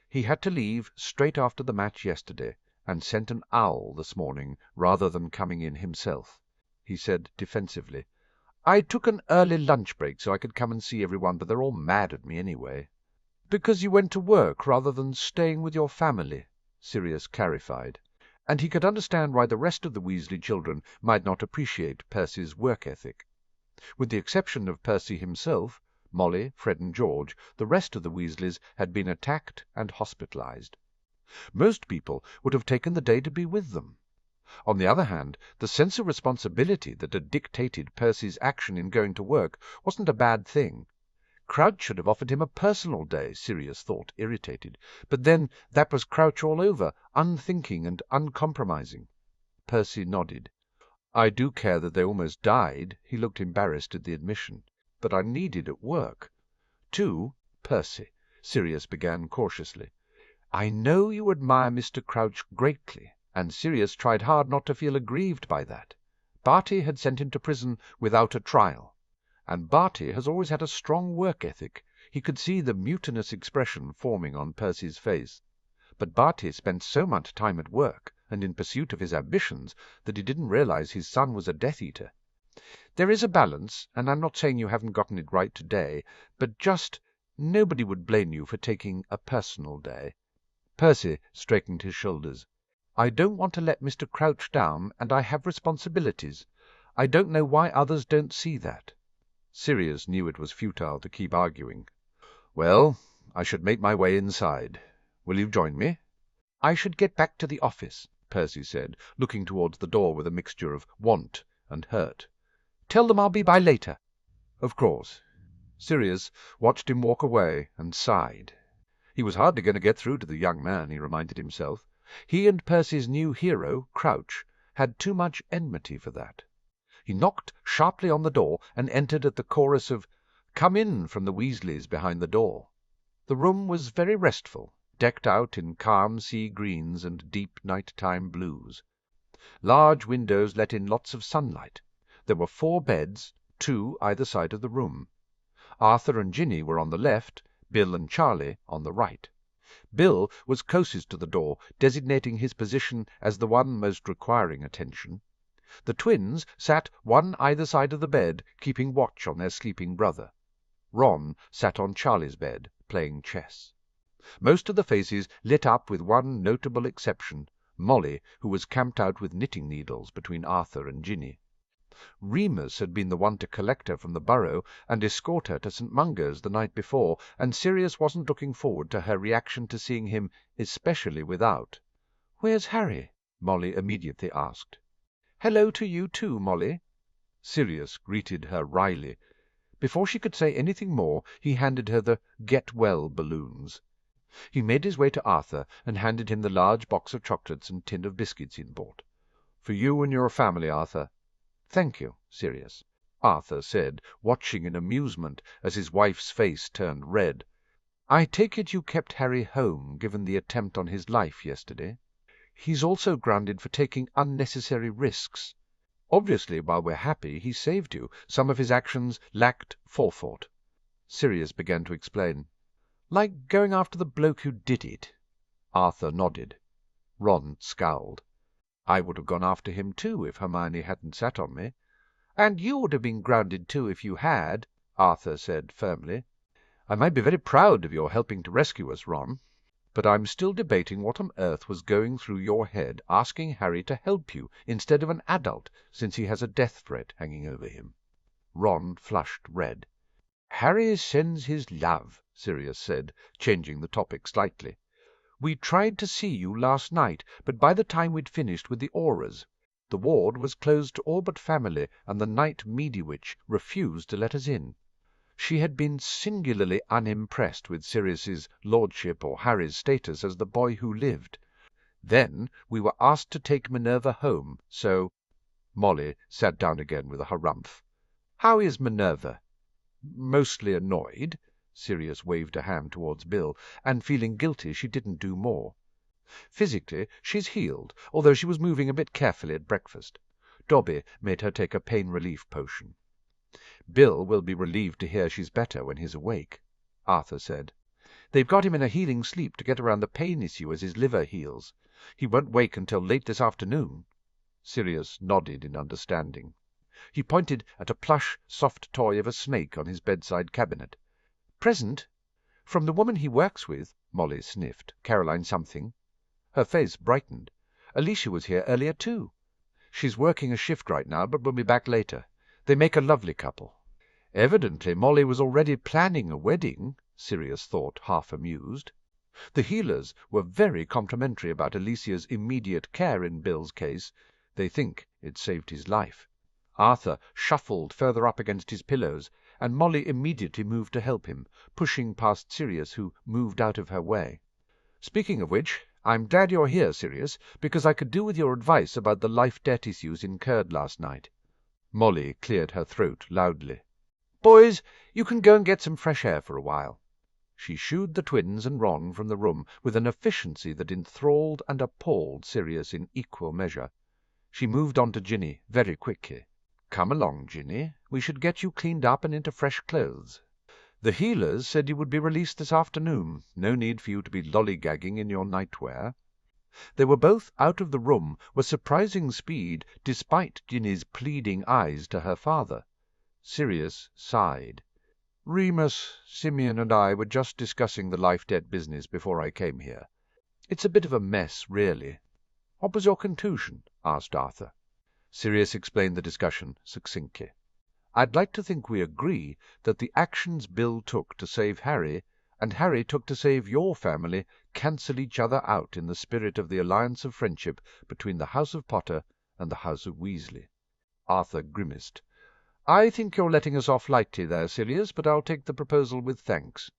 He had to leave straight after the match yesterday, and sent an owl this morning rather than coming in himself." He said defensively, "I took an early lunch break so I could come and see everyone, but they're all mad at me anyway." "Because you went to work rather than staying with your family," Sirius clarified, and he could understand why the rest of the Weasley children might not appreciate Percy's work ethic. With the exception of Percy himself, Molly, Fred and George, the rest of the Weasleys had been attacked and hospitalized. Most people would have taken the day to be with them. On the other hand, the sense of responsibility that had dictated Percy's action in going to work wasn't a bad thing. Crouch should have offered him a personal day, Sirius thought, irritated. But then that was Crouch all over, unthinking and uncompromising. Percy nodded. "I do care that they almost died." He looked embarrassed at the admission. "But I'm needed at work." "Percy," Sirius began cautiously, "I know you admire Mr. Crouch greatly," and Sirius tried hard not to feel aggrieved by that. Barty had sent him to prison without a trial, and Barty has always had a strong work ethic. He could see the mutinous expression forming on Percy's face. But Barty spent so much time at work and in pursuit of his ambitions that he didn't realize his son was a Death-Eater. "There is a balance, and I'm not saying you haven't gotten it right today, but nobody would blame you for taking a personal day." Percy straightened his shoulders. "I don't want to let Mr. Crouch down, and I have responsibilities. I don't know why others don't see that." Sirius knew it was futile to keep arguing. "Well, I should make my way inside. Will you join me?" "I should get back to the office," Percy said, looking towards the door with a mixture of want and hurt. "Tell them I'll be by later." "Of course." Sirius watched him walk away and sighed. He was hardly going to get through to the young man, he reminded himself. He and Percy's new hero, Crouch, had too much enmity for that. He knocked sharply on the door and entered at the chorus of "Come in" from the Weasleys behind the door. The room was very restful, decked out in calm sea greens and deep night-time blues. Large windows let in lots of sunlight. There were 4 beds, 2 either side of the room. Arthur and Ginny were on the left, Bill and Charlie on the right. Bill was closest to the door, designating his position as the one most requiring attention. The twins sat one either side of the bed, keeping watch on their sleeping brother. Ron sat on Charlie's bed, playing chess. Most of the faces lit up with one notable exception, Molly, who was camped out with knitting needles between Arthur and Ginny. Remus had been the one to collect her from the burrow and escort her to St. Mungo's the night before, and Sirius wasn't looking forward to her reaction to seeing him, especially without. "Where's Harry?" Molly immediately asked. "Hello to you too, Molly." Sirius greeted her wryly. Before she could say anything more, he handed her the get-well balloons. He made his way to Arthur and handed him the large box of chocolates and tin of biscuits he'd bought. "For you and your family, Arthur." "Thank you, Sirius," Arthur said, watching in amusement as his wife's face turned red. "I take it you kept Harry home, given the attempt on his life yesterday?" "He's also grounded for taking unnecessary risks. Obviously, while we're happy he saved you, some of his actions lacked forethought." Sirius began to explain. "Like going after the bloke who did it?" Arthur nodded. Ron scowled. "I would have gone after him too, if Hermione hadn't sat on me." "And you would have been grounded too if you had," Arthur said firmly. "I might be very proud of your helping to rescue us, Ron. But I'm still debating what on earth was going through your head asking Harry to help you instead of an adult, since he has a death threat hanging over him." Ron flushed red. "Harry sends his love," Sirius said, changing the topic slightly. "We tried to see you last night, but by the time we'd finished with the auras, the ward was closed to all but family, and the night Mediwitch refused to let us in. She had been singularly unimpressed with Sirius's lordship or Harry's status as the boy who lived. Then we were asked to take Minerva home, so—" Molly sat down again with a harumph. "How is Minerva?" "Mostly annoyed." Sirius waved a hand towards Bill, and feeling guilty she didn't do more. "Physically she's healed, although she was moving a bit carefully at breakfast. Dobby made her take a pain relief potion." "Bill will be relieved to hear she's better when he's awake," Arthur said. "They've got him in a healing sleep to get around the pain issue as his liver heals. He won't wake until late this afternoon." Sirius nodded in understanding. He pointed at a plush, soft toy of a snake on his bedside cabinet. "Present? From the woman he works with," Molly sniffed. "Caroline something." Her face brightened. "Alicia was here earlier too. She's working a shift right now, but will be back later. They make a lovely couple. Evidently Molly was already planning a wedding, Sirius thought, half amused. The healers were very complimentary about Alicia's immediate care in Bill's case. They think it saved his life. Arthur shuffled further up against his pillows, and Molly immediately moved to help him, pushing past Sirius, who moved out of her way. "Speaking of which, I'm glad you're here, Sirius, because I could do with your advice about the life debt issues incurred last night." Molly cleared her throat loudly. "Boys, you can go and get some fresh air for a while." She shooed the twins and Ron from the room with an efficiency that enthralled and appalled Sirius in equal measure. She moved on to Ginny very quickly. "Come along, Ginny. We should get you cleaned up and into fresh clothes. The healers said you would be released this afternoon. No need for you to be lollygagging in your nightwear." They were both out of the room with surprising speed, despite Ginny's pleading eyes to her father. Sirius sighed. "Remus, Simeon, and I were just discussing the life debt business before I came here. It's a bit of a mess, really." "What was your conclusion?" asked Arthur. Sirius explained the discussion succinctly. "I'd like to think we agree that the actions Bill took to save Harry, and Harry took to save your family, cancel each other out in the spirit of the alliance of friendship between the House of Potter and the House of Weasley." Arthur grimaced. "I think you're letting us off lightly there, Sirius, but I'll take the proposal with thanks."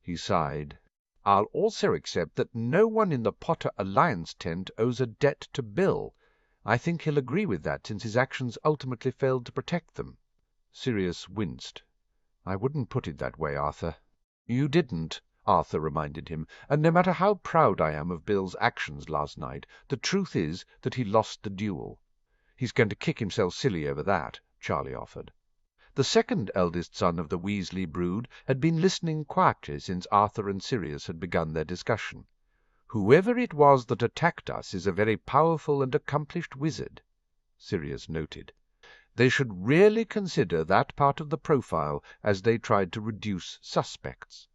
He sighed. "I'll also accept that no one in the Potter Alliance tent owes a debt to Bill. I think he'll agree with that, since his actions ultimately failed to protect them." Sirius winced. "I wouldn't put it that way, Arthur." "You didn't," Arthur reminded him, "and no matter how proud I am of Bill's actions last night, the truth is that he lost the duel." "He's going to kick himself silly over that," Charlie offered. The second eldest son of the Weasley brood had been listening quietly since Arthur and Sirius had begun their discussion. "Whoever it was that attacked us is a very powerful and accomplished wizard," Sirius noted. "They should really consider that part of the profile as they tried to reduce suspects.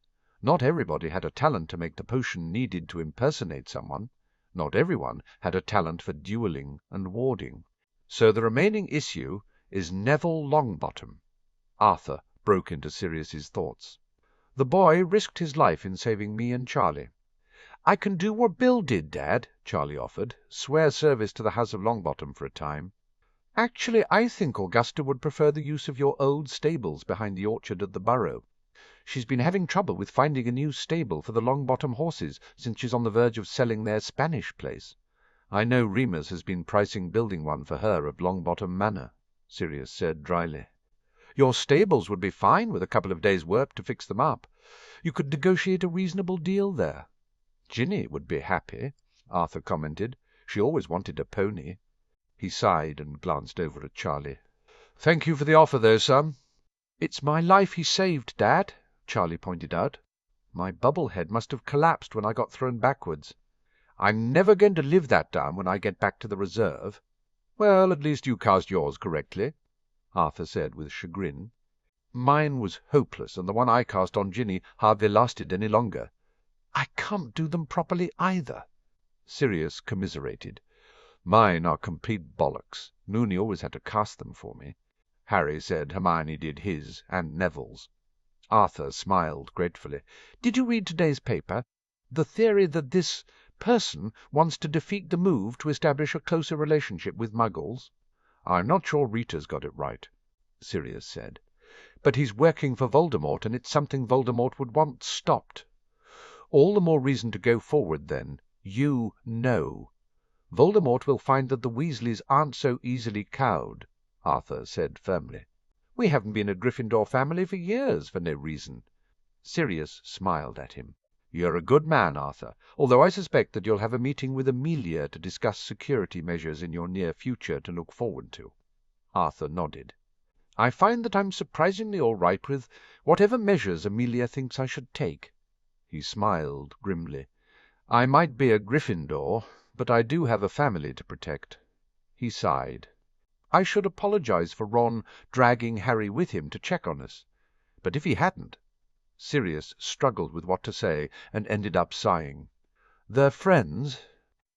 Not everybody had a talent to make the potion needed to impersonate someone. Not everyone had a talent for dueling and warding. So the remaining issue is Neville Longbottom." Arthur broke into Sirius's thoughts. "The boy risked his life in saving me and Charlie." "I can do what Bill did, Dad," Charlie offered. "Swear service to the House of Longbottom for a time." "Actually, I think Augusta would prefer the use of your old stables behind the orchard at the Burrow. She's been having trouble with finding a new stable for the Longbottom horses since she's on the verge of selling their Spanish place. I know Remus has been pricing building one for her at Longbottom Manor," Sirius said dryly. "Your stables would be fine with a couple of days' work to fix them up. You could negotiate a reasonable deal there." "Ginny would be happy," Arthur commented. "She always wanted a pony." He sighed and glanced over at Charlie. "Thank you for the offer, though, son." "It's my life he saved, Dad," Charlie pointed out. "My bubble head must have collapsed when I got thrown backwards." "I'm never going to live that down when I get back to the reserve." "Well, at least you cast yours correctly," Arthur said with chagrin. "Mine was hopeless, and the one I cast on Ginny hardly lasted any longer." "I can't do them properly either," Sirius commiserated. "Mine are complete bollocks. Moony always had to cast them for me." Harry said Hermione did his and Neville's. Arthur smiled gratefully. "Did you read today's paper? The theory that this person wants to defeat the move to establish a closer relationship with Muggles?" "I'm not sure Rita's got it right," Sirius said. "But he's working for Voldemort, and it's something Voldemort would want stopped." "All the more reason to go forward, then. You know. Voldemort will find that the Weasleys aren't so easily cowed," Arthur said firmly. "We haven't been a Gryffindor family for years for no reason." Sirius smiled at him. "You're a good man, Arthur, although I suspect that you'll have a meeting with Amelia to discuss security measures in your near future to look forward to." Arthur nodded. "I find that I'm surprisingly all right with whatever measures Amelia thinks I should take." He smiled grimly. "I might be a Gryffindor, but I do have a family to protect." He sighed. "I should apologize for Ron dragging Harry with him to check on us. But if he hadn't—" Sirius struggled with what to say and ended up sighing. "They're friends.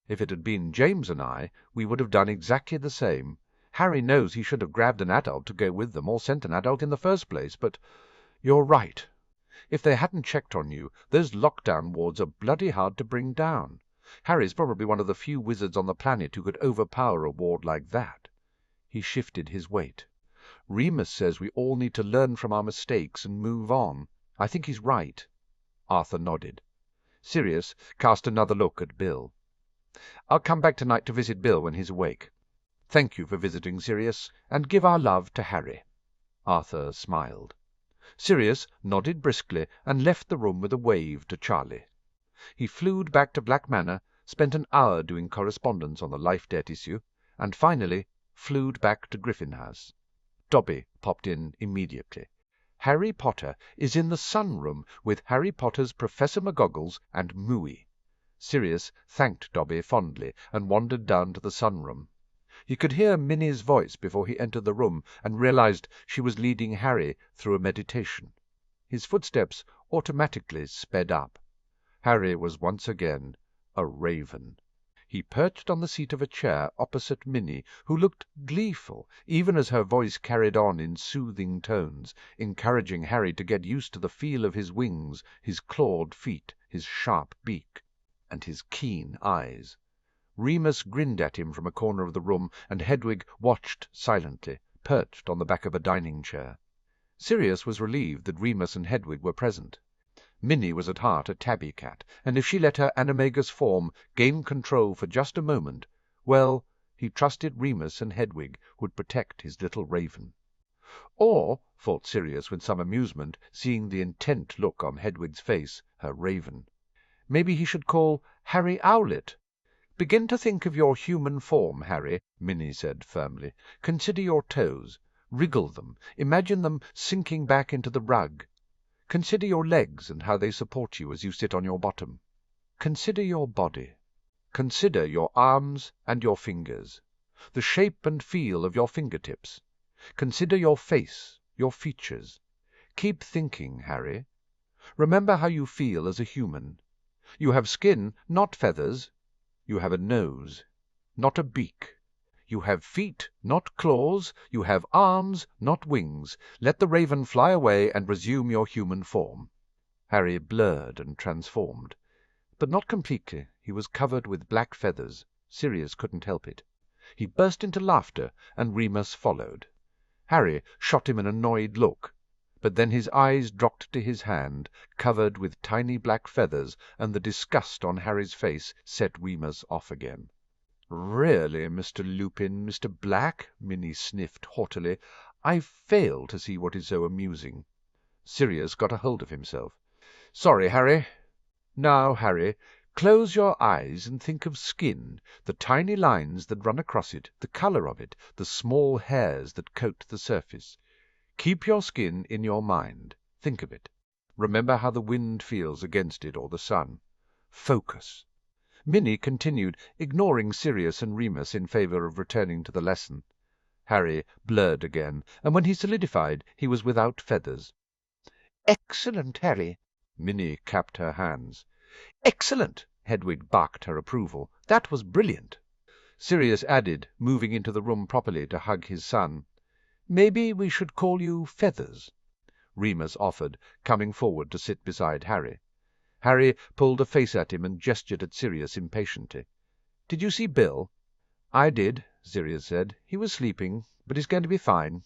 If it had been James and I, we would have done exactly the same. Harry knows he should have grabbed an adult to go with them or sent an adult in the first place, but you're right. If they hadn't checked on you, those lockdown wards are bloody hard to bring down. Harry's probably one of the few wizards on the planet who could overpower a ward like that. He shifted his weight. Remus says we all need to learn from our mistakes and move on. I think he's right. Arthur nodded. Sirius cast another look at Bill. I'll come back tonight to visit Bill when he's awake. Thank you for visiting, Sirius, and give our love to Harry. Arthur smiled. Sirius nodded briskly and left the room with a wave to Charlie. He flew back to Black Manor, spent an hour doing correspondence on the life-debt issue, and finally flew back to Griffin House. Dobby popped in immediately. Harry Potter is in the sun-room with Harry Potter's Professor McGoggles and Mooey. Sirius thanked Dobby fondly and wandered down to the sun-room. He could hear Minnie's voice before he entered the room and realized she was leading Harry through a meditation. His footsteps automatically sped up. Harry was once again a raven. He perched on the seat of a chair opposite Minnie, who looked gleeful, even as her voice carried on in soothing tones, encouraging Harry to get used to the feel of his wings, his clawed feet, his sharp beak, and his keen eyes. Remus grinned at him from a corner of the room, and Hedwig watched silently, perched on the back of a dining-chair. Sirius was relieved that Remus and Hedwig were present. Minnie was at heart a tabby cat, and if she let her animagus form gain control for just a moment, well, he trusted Remus and Hedwig would protect his little raven. Or, thought Sirius with some amusement, seeing the intent look on Hedwig's face, her raven, maybe he should call Harry Owlet. Begin to think of your human form, Harry, Minnie said firmly. Consider your toes. Wriggle them. Imagine them sinking back into the rug. Consider your legs and how they support you as you sit on your bottom. Consider your body. Consider your arms and your fingers, the shape and feel of your fingertips. Consider your face, your features. Keep thinking, Harry. Remember how you feel as a human. You have skin, not feathers. You have a nose, not a beak. You have feet, not claws. You have arms, not wings. Let the raven fly away and resume your human form. Harry blurred and transformed. But not completely. He was covered with black feathers. Sirius couldn't help it. He burst into laughter, and Remus followed. Harry shot him an annoyed look, but then his eyes dropped to his hand, covered with tiny black feathers, and the disgust on Harry's face set Remus off again. "Really, Mr. Lupin, Mr. Black," Minnie sniffed haughtily, "I fail to see what is so amusing." Sirius got a hold of himself. "Sorry, Harry. Now, Harry, close your eyes and think of skin, the tiny lines that run across it, the color of it, the small hairs that coat the surface. Keep your skin in your mind. Think of it. Remember how the wind feels against it or the sun. Focus." Minnie continued, ignoring Sirius and Remus in favor of returning to the lesson. Harry blurred again, and when he solidified, he was without feathers. "Excellent, Harry!" Minnie clapped her hands. "Excellent!" Hedwig barked her approval. "That was brilliant." Sirius added, moving into the room properly to hug his son, "Maybe we should call you Feathers." Remus offered, coming forward to sit beside Harry. Harry pulled a face at him and gestured at Sirius impatiently. "Did you see Bill?" "I did," Sirius said. "He was sleeping, but he's going to be fine.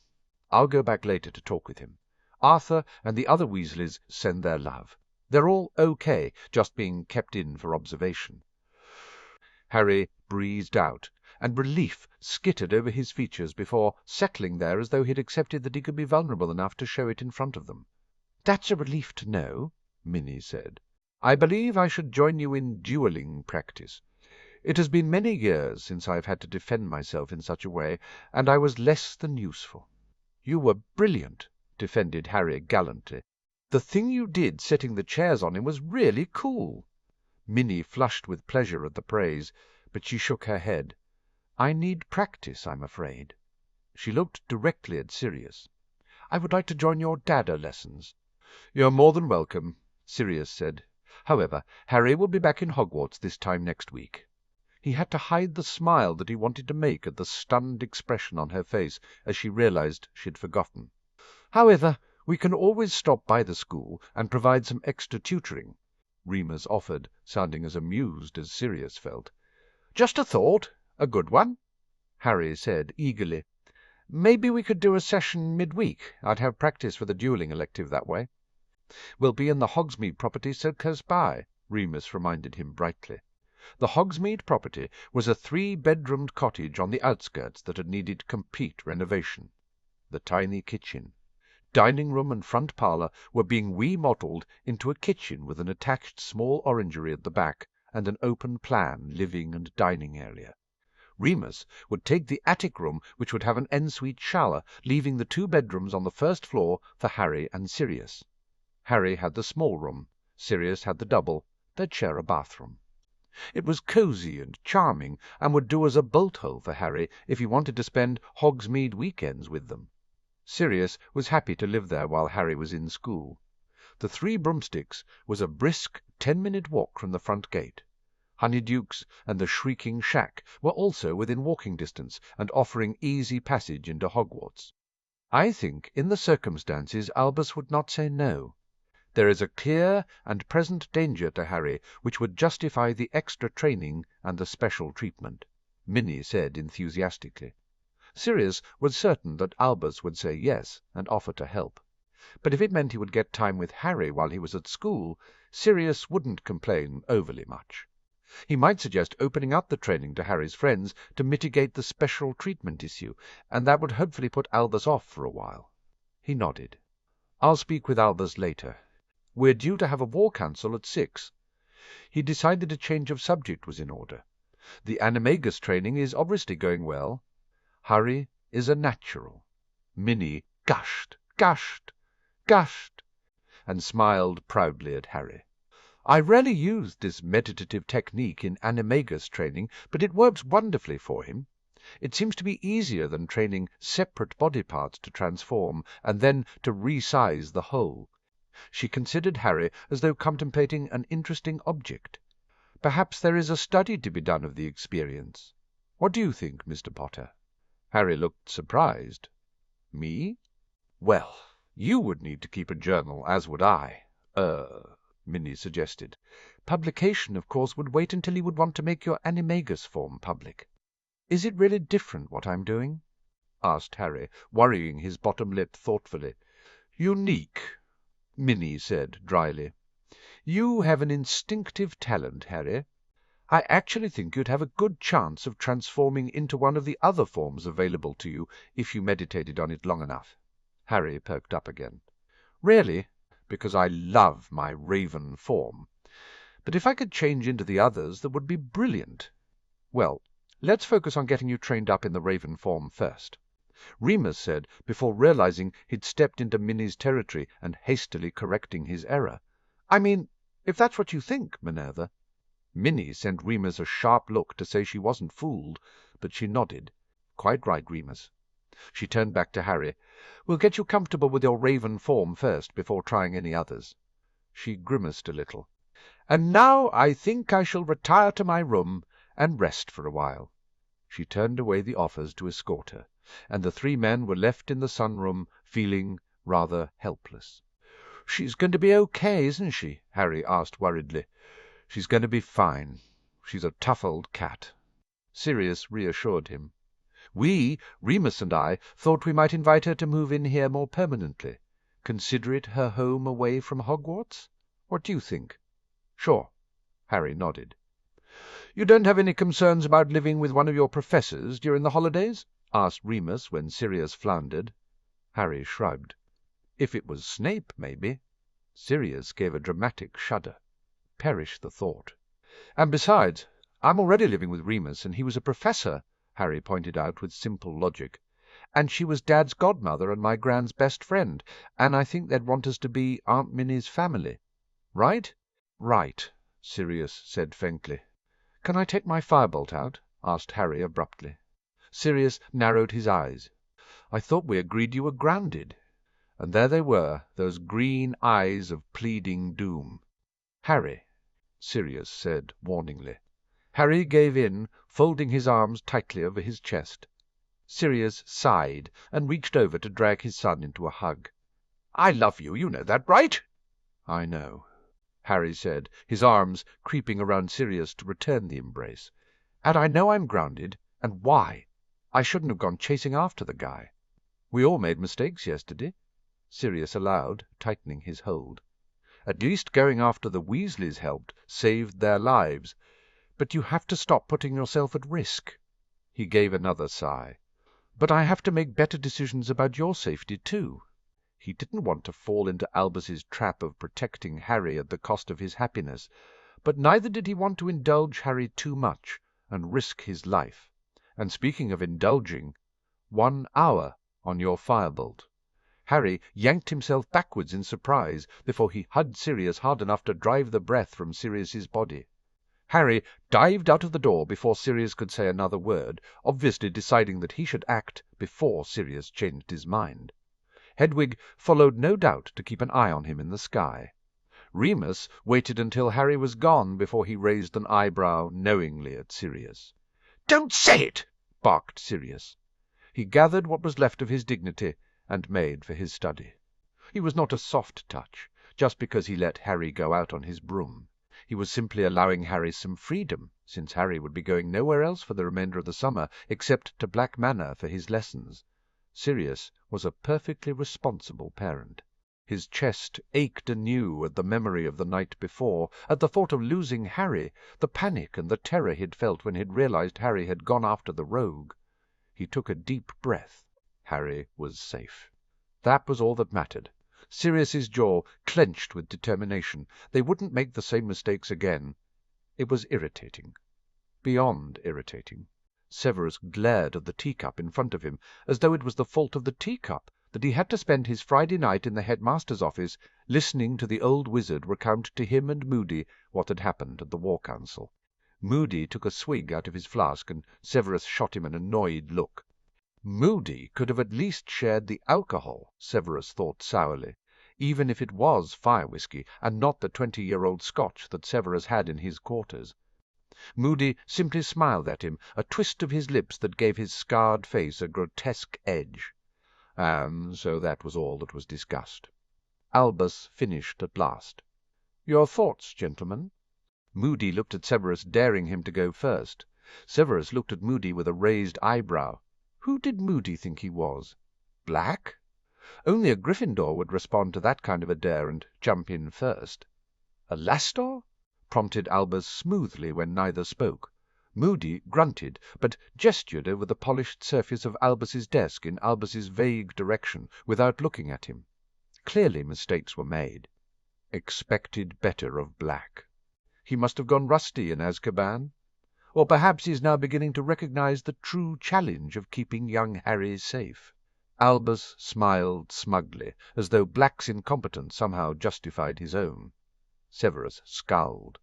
I'll go back later to talk with him. Arthur and the other Weasleys send their love. They're all okay, just being kept in for observation." Harry breathed out, and relief skittered over his features before settling there as though he'd accepted that he could be vulnerable enough to show it in front of them. "That's a relief to know," Minnie said. "I believe I should join you in duelling practice. It has been many years since I've had to defend myself in such a way, and I was less than useful." "You were brilliant," defended Harry gallantly. "The thing you did setting the chairs on him was really cool." Minnie flushed with pleasure at the praise, but she shook her head. "I need practice, I'm afraid." She looked directly at Sirius. "I would like to join your dada lessons." "You're more than welcome," Sirius said. "However, Harry will be back in Hogwarts this time next week." He had to hide the smile that he wanted to make at the stunned expression on her face as she realized she'd forgotten. "However, we can always stop by the school and provide some extra tutoring," Remus offered, sounding as amused as Sirius felt. "Just a thought. A good one," Harry said eagerly. "Maybe we could do a session midweek. I'd have practice for the dueling elective that way." "We'll be in the Hogsmeade property so close by," Remus reminded him brightly. The Hogsmeade property was a 3-bedroomed cottage on the outskirts that had needed complete renovation. The tiny kitchen, dining room and front parlour were being remodelled into a kitchen with an attached small orangery at the back and an open-plan living and dining area. Remus would take the attic room, which would have an ensuite shower, leaving the 2 bedrooms on the first floor for Harry and Sirius. Harry had the small room, Sirius had the double. They'd share a bathroom. It was cosy and charming, and would do as a bolt-hole for Harry if he wanted to spend Hogsmeade weekends with them. Sirius was happy to live there while Harry was in school. The 3 Broomsticks was a brisk 10-minute walk from the front gate. Honeydukes and the Shrieking Shack were also within walking distance and offering easy passage into Hogwarts. I think, in the circumstances, Albus would not say no. There is a clear and present danger to Harry which would justify the extra training and the special treatment, Minnie said enthusiastically. Sirius was certain that Albus would say yes and offer to help. But if it meant he would get time with Harry while he was at school, Sirius wouldn't complain overly much. He might suggest opening up the training to Harry's friends to mitigate the special treatment issue, and that would hopefully put Albus off for a while. He nodded. "I'll speak with Albus later. We're due to have a war council at 6. He decided a change of subject was in order. The animagus training is obviously going well. Harry is a natural." Minnie gushed, and smiled proudly at Harry. "I rarely used this meditative technique in animagus training, but it works wonderfully for him. It seems to be easier than training separate body parts to transform and then to resize the whole." She considered Harry as though contemplating an interesting object. "Perhaps there is a study to be done of the experience. What do you think, Mr. Potter?" Harry looked surprised. "Me? Well, you would need to keep a journal, as would I." Minnie suggested. "Publication, of course, would wait until you would want to make your animagus form public." "Is it really different what I'm doing?" asked Harry, worrying his bottom lip thoughtfully. "Unique," Minnie said dryly. "You have an instinctive talent, Harry. I actually think you'd have a good chance of transforming into one of the other forms available to you if you meditated on it long enough." Harry perked up again. "Really? Because I love my raven form. But if I could change into the others, that would be brilliant. Well, let's focus on getting you trained up in the raven form first," Remus said, before realizing he'd stepped into Minnie's territory and hastily correcting his error. "I mean, if that's what you think, Minerva." Minnie sent Remus a sharp look to say she wasn't fooled, but she nodded. "Quite right, Remus." She turned back to Harry. "We'll get you comfortable with your raven form first, before trying any others." She grimaced a little. "And now I think I shall retire to my room and rest for a while." She turned away the offers to escort her, and the 3 men were left in the sunroom feeling rather helpless. "She's going to be okay, isn't she?" Harry asked worriedly. "She's going to be fine. She's a tough old cat." Sirius reassured him. Remus and I, thought we might invite her to move in here more permanently. Consider it her home away from Hogwarts? What do you think?" "Sure." Harry nodded. "You don't have any concerns about living with one of your professors during the holidays?" asked Remus when Sirius floundered. Harry shrugged. "If it was Snape, maybe." Sirius gave a dramatic shudder. Perish the thought. "And besides, I'm already living with Remus, and he was a professor," Harry pointed out with simple logic. "And she was Dad's godmother and my Gran's best friend, and I think they'd want us to be Aunt Minnie's family. Right?" "Right," Sirius said faintly. "Can I take my firebolt out?" asked Harry abruptly. Sirius narrowed his eyes. "I thought we agreed you were grounded." And there they were, those green eyes of pleading doom. "Harry," Sirius said warningly, Harry gave in, folding his arms tightly over his chest. Sirius sighed and reached over to drag his son into a hug. "I love you, you know that, right?" "I know," Harry said, his arms creeping around Sirius to return the embrace. "And I know I'm grounded, and why. I shouldn't have gone chasing after the guy." "We all made mistakes yesterday," Sirius allowed, tightening his hold. "At least going after the Weasleys helped, saved their lives. But you have to stop putting yourself at risk." He gave another sigh. "But I have to make better decisions about your safety, too." He didn't want to fall into Albus's trap of protecting Harry at the cost of his happiness, but neither did he want to indulge Harry too much and risk his life. And speaking of indulging, 1 hour on your firebolt. Harry yanked himself backwards in surprise before he hugged Sirius hard enough to drive the breath from Sirius's body. Harry dived out of the door before Sirius could say another word, obviously deciding that he should act before Sirius changed his mind. Hedwig followed, no doubt, to keep an eye on him in the sky. Remus waited until Harry was gone before he raised an eyebrow knowingly at Sirius. "Don't say it!" barked Sirius. He gathered what was left of his dignity and made for his study. He was not a soft touch, just because he let Harry go out on his broom. He was simply allowing Harry some freedom, since Harry would be going nowhere else for the remainder of the summer except to Black Manor for his lessons. Sirius was a perfectly responsible parent. His chest ached anew at the memory of the night before, at the thought of losing Harry, the panic and the terror he'd felt when he'd realized Harry had gone after the rogue. He took a deep breath. Harry was safe. That was all that mattered. Sirius's jaw clenched with determination. They wouldn't make the same mistakes again. It was irritating. Beyond irritating. Severus glared at the teacup in front of him, as though it was the fault of the teacup that he had to spend his Friday night in the headmaster's office listening to the old wizard recount to him and Moody what had happened at the War Council. Moody took a swig out of his flask, and Severus shot him an annoyed look. Moody could have at least shared the alcohol, Severus thought sourly, even if it was fire whiskey and not the 20-year-old Scotch that Severus had in his quarters. Moody simply smiled at him, a twist of his lips that gave his scarred face a grotesque edge. And so that was all that was discussed. Albus finished at last. "Your thoughts, gentlemen?" Moody looked at Severus, daring him to go first. Severus looked at Moody with a raised eyebrow. Who did Moody think he was? Black? Only a Gryffindor would respond to that kind of a dare and jump in first. "A Lastor?" prompted Albus smoothly when neither spoke. Moody grunted, but gestured over the polished surface of Albus's desk in Albus's vague direction, without looking at him. Clearly mistakes were made. Expected better of Black. He must have gone rusty in Azkaban. Or perhaps he is now beginning to recognize the true challenge of keeping young Harry safe. Albus smiled smugly, as though Black's incompetence somehow justified his own. Severus scowled.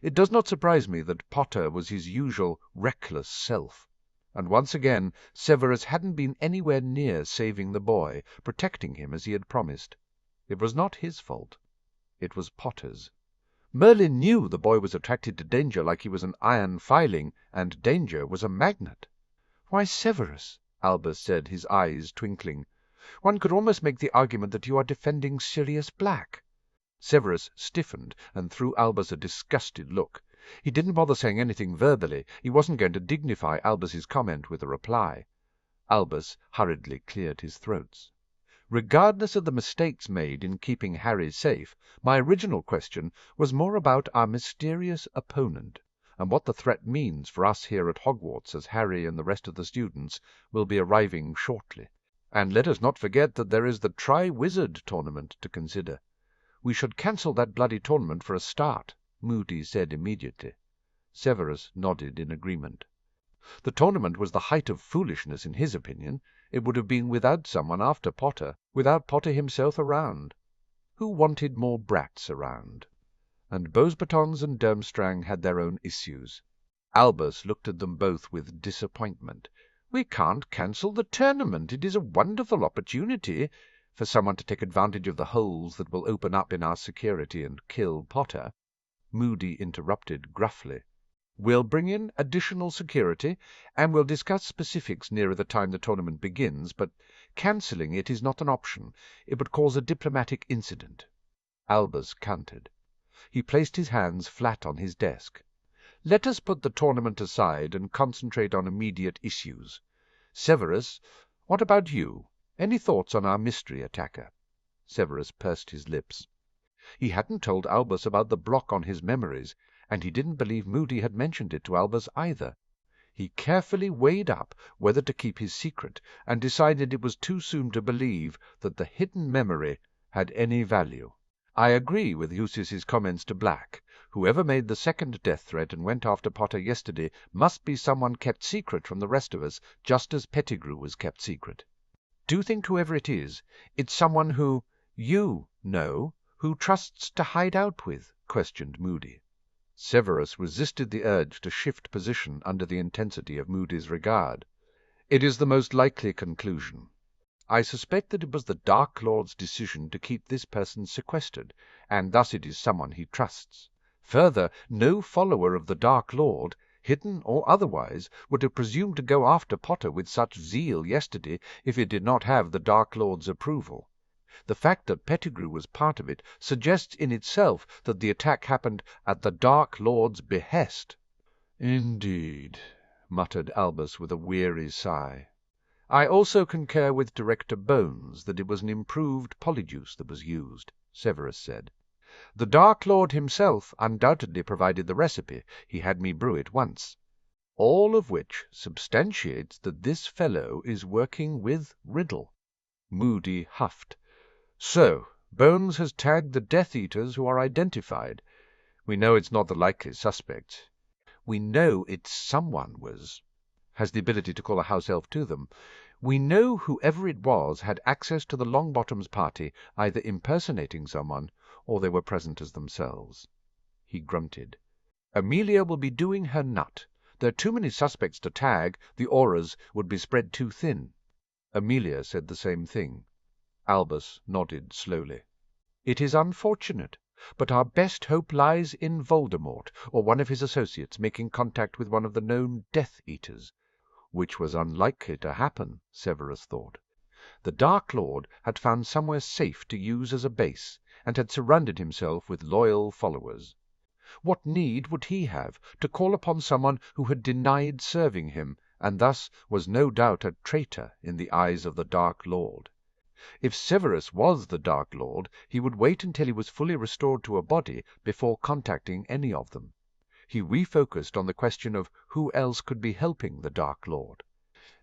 It does not surprise me that Potter was his usual reckless self. And once again Severus hadn't been anywhere near saving the boy, protecting him as he had promised. It was not his fault. It was Potter's. Merlin knew the boy was attracted to danger like he was an iron filing, and danger was a magnet. "Why, Severus," Albus said, his eyes twinkling, "one could almost make the argument that you are defending Sirius Black." Severus stiffened and threw Albus a disgusted look. He didn't bother saying anything verbally. He wasn't going to dignify Albus's comment with a reply. Albus hurriedly cleared his throat. Regardless of the mistakes made in keeping Harry safe, my original question was more about our mysterious opponent, and what the threat means for us here at Hogwarts as Harry and the rest of the students will be arriving shortly. And let us not forget that there is the Tri-Wizard tournament to consider. "We should cancel that bloody tournament for a start," Moody said immediately. Severus nodded in agreement. The tournament was the height of foolishness in his opinion. It would have been without someone after Potter, without Potter himself around. Who wanted more brats around? And Beauxbatons and Durmstrang had their own issues. Albus looked at them both with disappointment. "We can't cancel the tournament. It is a wonderful opportunity for someone to take advantage of the holes that will open up in our security and kill Potter." Moody interrupted gruffly. We'll bring in additional security, and we'll discuss specifics nearer the time the tournament begins, but cancelling it is not an option. It would cause a diplomatic incident." Albus countered. He placed his hands flat on his desk. "Let us put the tournament aside and concentrate on immediate issues. Severus, what about you? Any thoughts on our mystery attacker?" Severus pursed his lips. He hadn't told Albus about the block on his memories, and he didn't believe Moody had mentioned it to Albus either. He carefully weighed up whether to keep his secret, and decided it was too soon to believe that the hidden memory had any value. "I agree with Lucius's comments to Black. Whoever made the second death threat and went after Potter yesterday must be someone kept secret from the rest of us, just as Pettigrew was kept secret. Do you think whoever it is, it's someone who, you know, who trusts to hide out with?" questioned Moody. Severus resisted the urge to shift position under the intensity of Moody's regard. "It is the most likely conclusion. I suspect that it was the Dark Lord's decision to keep this person sequestered, and thus it is someone he trusts. Further, no follower of the Dark Lord, hidden or otherwise, would have presumed to go after Potter with such zeal yesterday if it did not have the Dark Lord's approval. The fact that Pettigrew was part of it suggests in itself that the attack happened at the Dark Lord's behest." "Indeed," muttered Albus with a weary sigh. "I also concur with Director Bones that it was an improved polyjuice that was used," Severus said. "The Dark Lord himself undoubtedly provided the recipe. He had me brew it once. All of which substantiates that this fellow is working with Riddle." Moody huffed. "So, Bones has tagged the Death Eaters who are identified. We know it's not the likely suspects. We know it's someone has the ability to call a house elf to them. We know whoever it was had access to the Longbottoms party, either impersonating someone or they were present as themselves." He grunted. "Amelia will be doing her nut. There are too many suspects to tag. The auras would be spread too thin." Amelia said the same thing. Albus nodded slowly. "It is unfortunate, but our best hope lies in Voldemort or one of his associates making contact with one of the known Death Eaters." Which was unlikely to happen, Severus thought. The Dark Lord had found somewhere safe to use as a base, and had surrounded himself with loyal followers. What need would he have to call upon someone who had denied serving him, and thus was no doubt a traitor in the eyes of the Dark Lord? If Severus was the Dark Lord, he would wait until he was fully restored to a body before contacting any of them. He refocused on the question of who else could be helping the Dark Lord.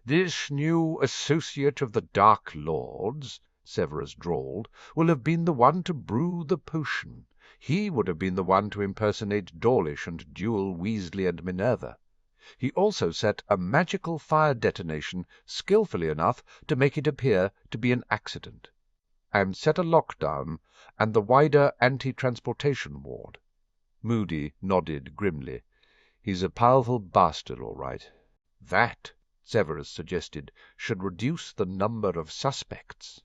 "This new associate of the Dark Lord's," Severus drawled, "will have been the one to brew the potion. He would have been the one to impersonate Dawlish and duel Weasley and Minerva. He also set a magical fire detonation skillfully enough to make it appear to be an accident, and set a lockdown and the wider anti-transportation ward." Moody nodded grimly. "He's a powerful bastard, all right. That," Severus suggested, "should reduce the number of suspects."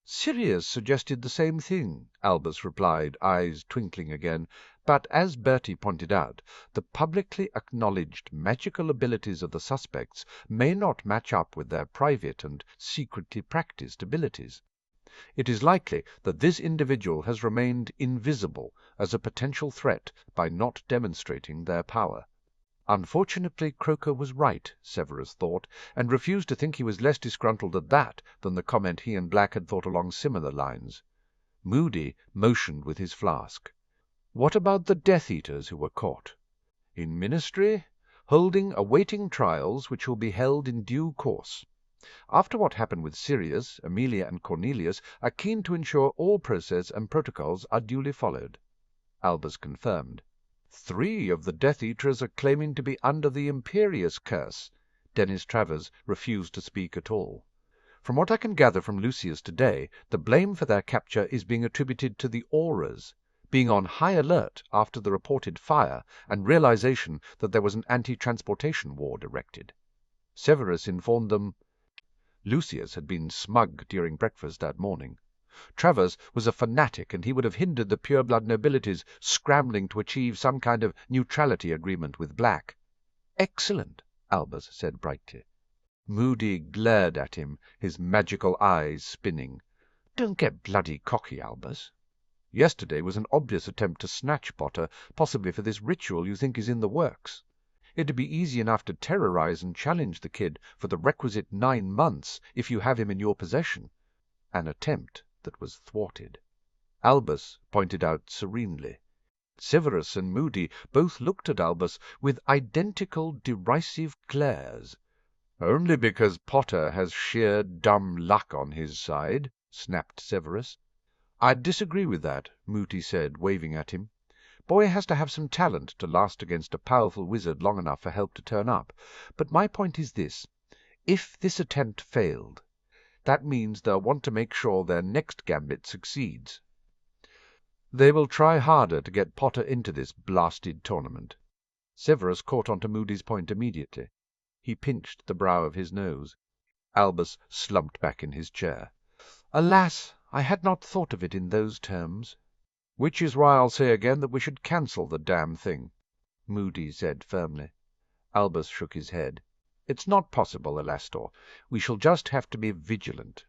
"Sirius suggested the same thing," Albus replied, eyes twinkling again. "But, as Bertie pointed out, the publicly acknowledged magical abilities of the suspects may not match up with their private and secretly practiced abilities. It is likely that this individual has remained invisible as a potential threat by not demonstrating their power." Unfortunately, Croker was right, Severus thought, and refused to think he was less disgruntled at that than the comment he and Black had thought along similar lines. Moody motioned with his flask. "What about the Death Eaters who were caught?" "In Ministry, holding awaiting trials which will be held in due course. After what happened with Sirius, Amelia and Cornelius are keen to ensure all process and protocols are duly followed." Albus confirmed. "3 of the Death Eaters are claiming to be under the Imperious curse." Dennis Travers refused to speak at all. "From what I can gather from Lucius today, the blame for their capture is being attributed to the auras, being on high alert after the reported fire and realization that there was an anti-transportation ward erected." Severus informed them Lucius had been smug during breakfast that morning. Travers was a fanatic, and he would have hindered the pure-blood nobilities scrambling to achieve some kind of neutrality agreement with Black. "Excellent," Albus said brightly. Moody glared at him, his magical eyes spinning. "Don't get bloody cocky, Albus. Yesterday was an obvious attempt to snatch Potter, possibly for this ritual you think is in the works. It'd be easy enough to terrorize and challenge the kid for the requisite 9 months if you have him in your possession. An attempt that was thwarted." Albus pointed out serenely. Severus and Moody both looked at Albus with identical derisive glares. "Only because Potter has sheer dumb luck on his side," snapped Severus. "I'd disagree with that," Moody said, waving at him. "Boy has to have some talent to last against a powerful wizard long enough for help to turn up. But my point is this. If this attempt failed, that means they'll want to make sure their next gambit succeeds. They will try harder to get Potter into this blasted tournament." Severus caught on to Moody's point immediately. He pinched the brow of his nose. Albus slumped back in his chair. "Alas, I had not thought of it in those terms." "Which is why I'll say again that we should cancel the damn thing," Moody said firmly. Albus shook his head. "It's not possible, Alastor. We shall just have to be vigilant."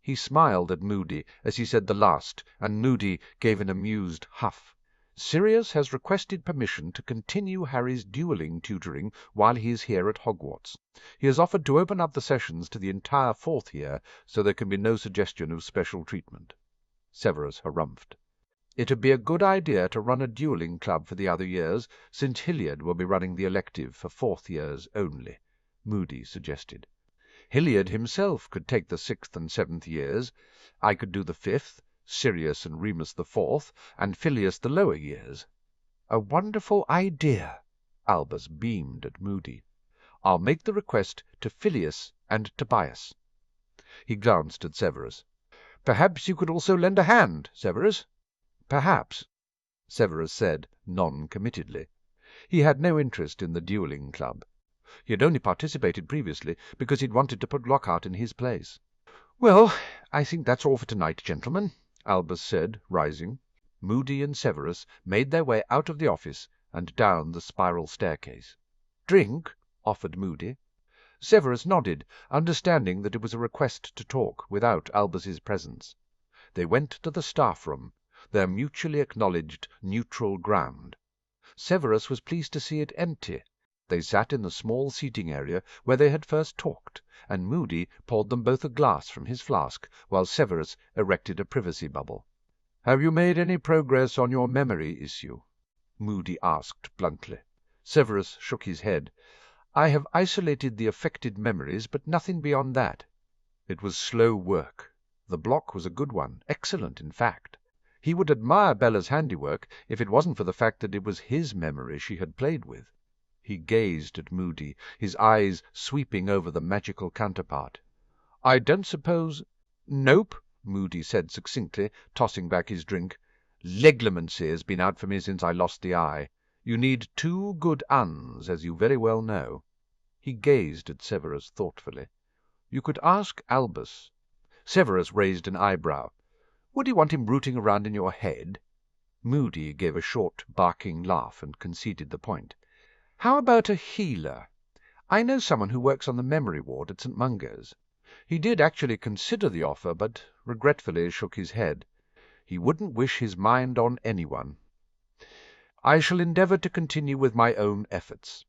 He smiled at Moody as he said the last, and Moody gave an amused huff. "Sirius has requested permission to continue Harry's dueling tutoring while he is here at Hogwarts. He has offered to open up the sessions to the entire 4th year, so there can be no suggestion of special treatment." Severus harumphed. "It'd be a good idea to run a dueling club for the other years, since Hilliard will be running the elective for 4th years only," Moody suggested. "Hilliard himself could take the 6th and 7th years. I could do the 5th, Sirius and Remus the 4th, and Phileas the lower years." "A wonderful idea!" Albus beamed at Moody. "I'll make the request to Phileas and Tobias." He glanced at Severus. "Perhaps you could also lend a hand, Severus?" "Perhaps," Severus said non-committedly. He had no interest in the dueling club. He had only participated previously because he'd wanted to put Lockhart in his place. "Well, I think that's all for tonight, gentlemen," Albus said, rising. Moody and Severus made their way out of the office and down the spiral staircase. "Drink?" offered Moody. Severus nodded, understanding that it was a request to talk without Albus's presence. They went to the staff-room, their mutually acknowledged neutral ground. Severus was pleased to see it empty. They sat in the small seating area where they had first talked, and Moody poured them both a glass from his flask, while Severus erected a privacy bubble. "Have you made any progress on your memory issue?" Moody asked bluntly. Severus shook his head. "I have isolated the affected memories, but nothing beyond that." It was slow work. The block was a good one, excellent, in fact. He would admire Bella's handiwork if it wasn't for the fact that it was his memory she had played with. He gazed at Moody, his eyes sweeping over the magical counterpart. "I don't suppose—" "Nope," Moody said succinctly, tossing back his drink. "Leglemancy has been out for me since I lost the eye. You need 2 good uns, as you very well know." He gazed at Severus thoughtfully. "You could ask Albus." Severus raised an eyebrow. "Would you want him rooting around in your head?" Moody gave a short, barking laugh and conceded the point. "How about a healer? I know someone who works on the memory ward at St. Mungo's." He did actually consider the offer, but regretfully shook his head. He wouldn't wish his mind on anyone. "I shall endeavour to continue with my own efforts.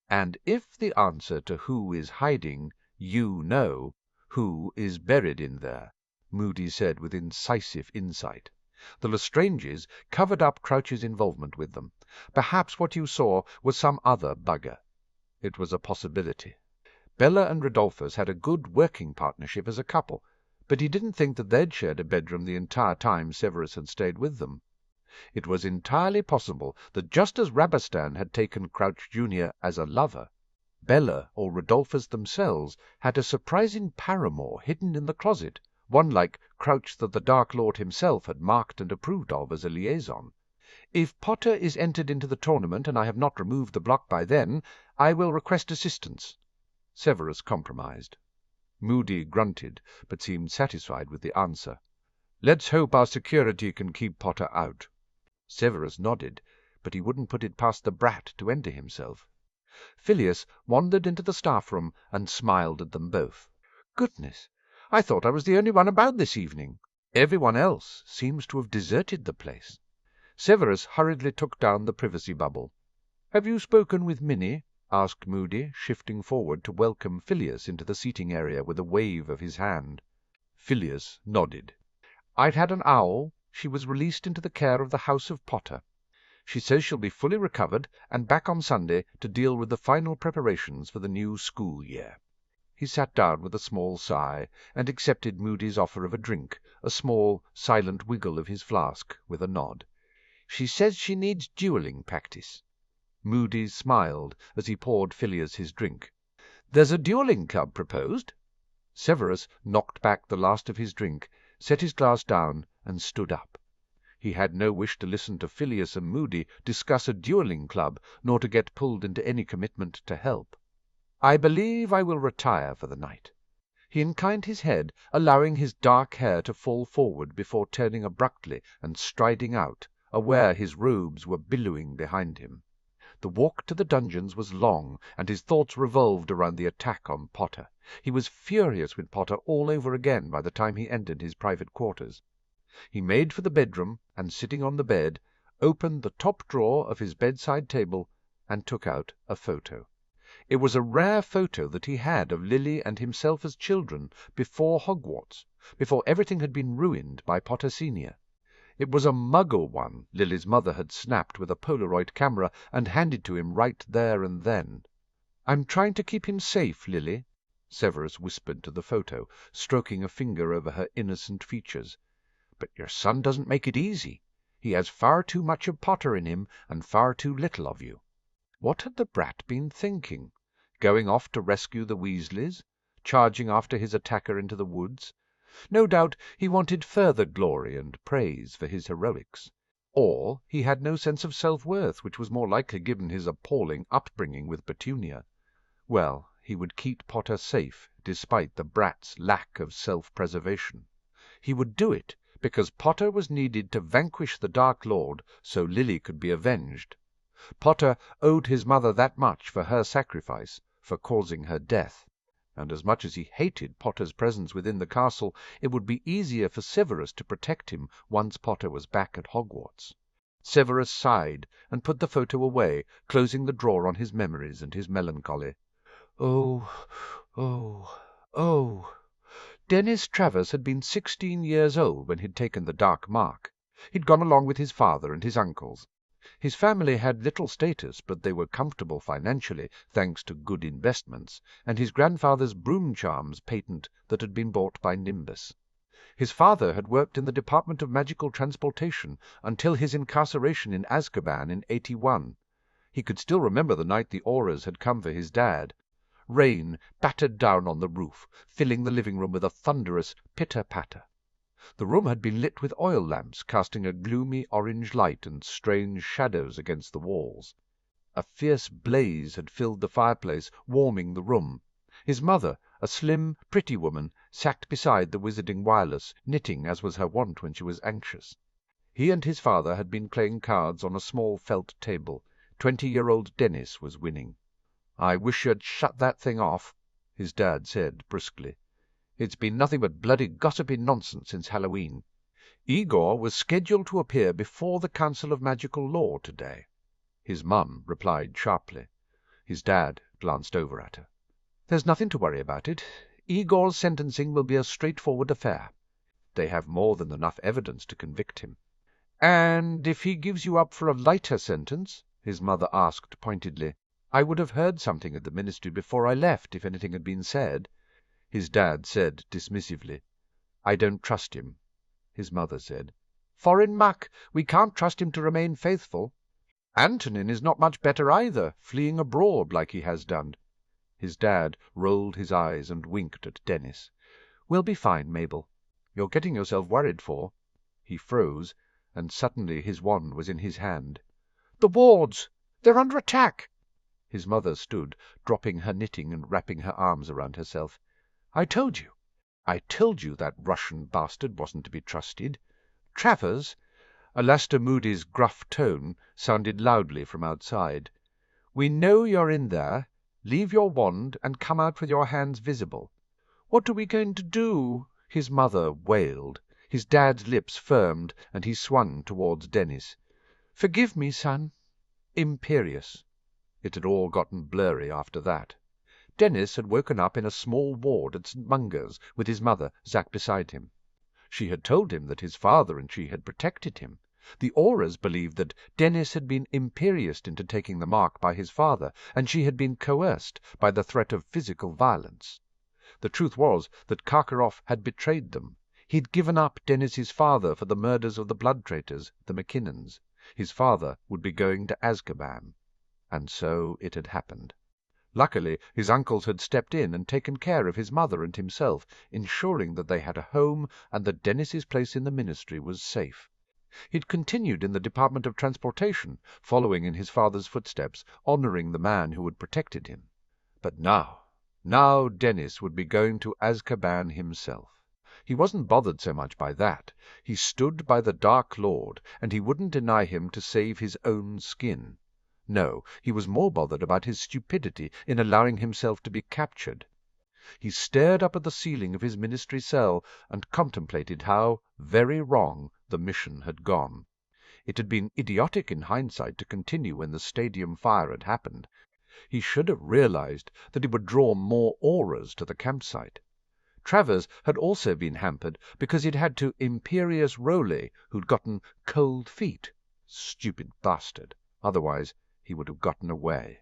And if the answer to who is hiding, you know, who is buried in there," Moody said with incisive insight. "The Lestranges covered up Crouch's involvement with them. Perhaps what you saw was some other bugger." It was a possibility. Bella and Rodolphus had a good working partnership as a couple, but he didn't think that they'd shared a bedroom the entire time Severus had stayed with them. It was entirely possible that just as Rabastan had taken Crouch Jr. as a lover, Bella or Rodolphus themselves had a surprising paramour hidden in the closet, one like Crouch that the Dark Lord himself had marked and approved of as a liaison. "If Potter is entered into the tournament and I have not removed the block by then, I will request assistance." Severus compromised. Moody grunted, but seemed satisfied with the answer. Let's hope our security can keep Potter out." Severus nodded, but he wouldn't put it past the brat to enter himself. Phileas wandered into the staff-room and smiled at them both. "Goodness, I thought I was the only one about this evening. Everyone else seems to have deserted the place." Severus hurriedly took down the privacy bubble. "Have you spoken with Minnie?" asked Moody, shifting forward to welcome Phileas into the seating area with a wave of his hand. Phileas nodded. "I've had an owl. She was released into the care of the House of Potter. She says she'll be fully recovered and back on Sunday to deal with the final preparations for the new school year." He sat down with a small sigh, and accepted Moody's offer of a drink, a small, silent wiggle of his flask, with a nod. "She says she needs duelling practice." Moody smiled as he poured Phileas his drink. "There's a duelling club proposed." Severus knocked back the last of his drink, set his glass down, and stood up. He had no wish to listen to Phileas and Moody discuss a duelling club, nor to get pulled into any commitment to help. "I believe I will retire for the night." He inclined his head, allowing his dark hair to fall forward before turning abruptly and striding out, aware his robes were billowing behind him. The walk to the dungeons was long, and his thoughts revolved around the attack on Potter. He was furious with Potter all over again by the time he entered his private quarters. He made for the bedroom, and sitting on the bed, opened the top drawer of his bedside table and took out a photo. It was a rare photo that he had of Lily and himself as children, before Hogwarts, before everything had been ruined by Potter Senior. It was a Muggle one Lily's mother had snapped with a Polaroid camera and handed to him right there and then. "I'm trying to keep him safe, Lily," Severus whispered to the photo, stroking a finger over her innocent features. "But your son doesn't make it easy. He has far too much of Potter in him and far too little of you." What had the brat been thinking? Going off to rescue the Weasleys? Charging after his attacker into the woods? No doubt he wanted further glory and praise for his heroics. Or he had no sense of self-worth, which was more likely given his appalling upbringing with Petunia. Well, he would keep Potter safe, despite the brat's lack of self-preservation. He would do it because Potter was needed to vanquish the Dark Lord so Lily could be avenged. Potter owed his mother that much for her sacrifice, for causing her death. And as much as he hated Potter's presence within the castle, it would be easier for Severus to protect him once Potter was back at Hogwarts. Severus sighed and put the photo away, closing the drawer on his memories and his melancholy. Oh, oh, oh! Dennis Travers had been 16 years old when he'd taken the dark mark. He'd gone along with his father and his uncles. His family had little status, but they were comfortable financially, thanks to good investments, and his grandfather's broom charms patent that had been bought by Nimbus. His father had worked in the Department of Magical Transportation until his incarceration in Azkaban in 81. He could still remember the night the Aurors had come for his dad. Rain battered down on the roof, filling the living room with a thunderous pitter-patter. The room had been lit with oil lamps, casting a gloomy orange light and strange shadows against the walls. A fierce blaze had filled the fireplace, warming the room. His mother, a slim, pretty woman, sat beside the Wizarding Wireless, knitting as was her wont when she was anxious. He and his father had been playing cards on a small felt table. 20-year-old Dennis was winning. "I wish you'd shut that thing off," his dad said briskly. "It's been nothing but bloody gossipy nonsense since Halloween." Igor was scheduled to appear before the Council of Magical Law today. His mum replied sharply. His dad glanced over at her. "There's nothing to worry about it. Igor's sentencing will be a straightforward affair. They have more than enough evidence to convict him." "And if he gives you up for a lighter sentence?" his mother asked pointedly. "I would have heard something at the ministry before I left, if anything had been said." His dad said dismissively, "I don't trust him." His mother said, "Foreign muck. We can't trust him to remain faithful. Antonin is not much better either, fleeing abroad like he has done." His dad rolled his eyes and winked at Dennis. "We'll be fine, Mabel. You're getting yourself worried for—" He froze, and suddenly his wand was in his hand. "The wards! They're under attack!" His mother stood, dropping her knitting and wrapping her arms around herself. "I told you. I told you that Russian bastard wasn't to be trusted. Travers!" Alastair Moody's gruff tone sounded loudly from outside. "We know you're in there. Leave your wand and come out with your hands visible." "What are we going to do?" his mother wailed. His dad's lips firmed, and he swung towards Dennis. "Forgive me, son." Imperious. It had all gotten blurry after that. Dennis had woken up in a small ward at St. Mungo's with his mother, Zack, beside him. She had told him that his father and she had protected him. The Auras believed that Dennis had been imperioused into taking the mark by his father, and she had been coerced by the threat of physical violence. The truth was that Karkaroff had betrayed them. He'd given up Dennis's father for the murders of the blood traitors, the McKinnons. His father would be going to Azkaban. And so it had happened. Luckily, his uncles had stepped in and taken care of his mother and himself, ensuring that they had a home and that Dennis's place in the ministry was safe. He'd continued in the Department of Transportation, following in his father's footsteps, honoring the man who had protected him. But now Dennis would be going to Azkaban himself. He wasn't bothered so much by that. He stood by the Dark Lord, and he wouldn't deny him to save his own skin. No, he was more bothered about his stupidity in allowing himself to be captured. He stared up at the ceiling of his ministry cell and contemplated how very wrong the mission had gone. It had been idiotic in hindsight to continue when the stadium fire had happened. He should have realized that it would draw more Auras to the campsite. Travers had also been hampered because he'd had to Imperious Rowley, who'd gotten cold feet. Stupid bastard. Otherwise he would have gotten away.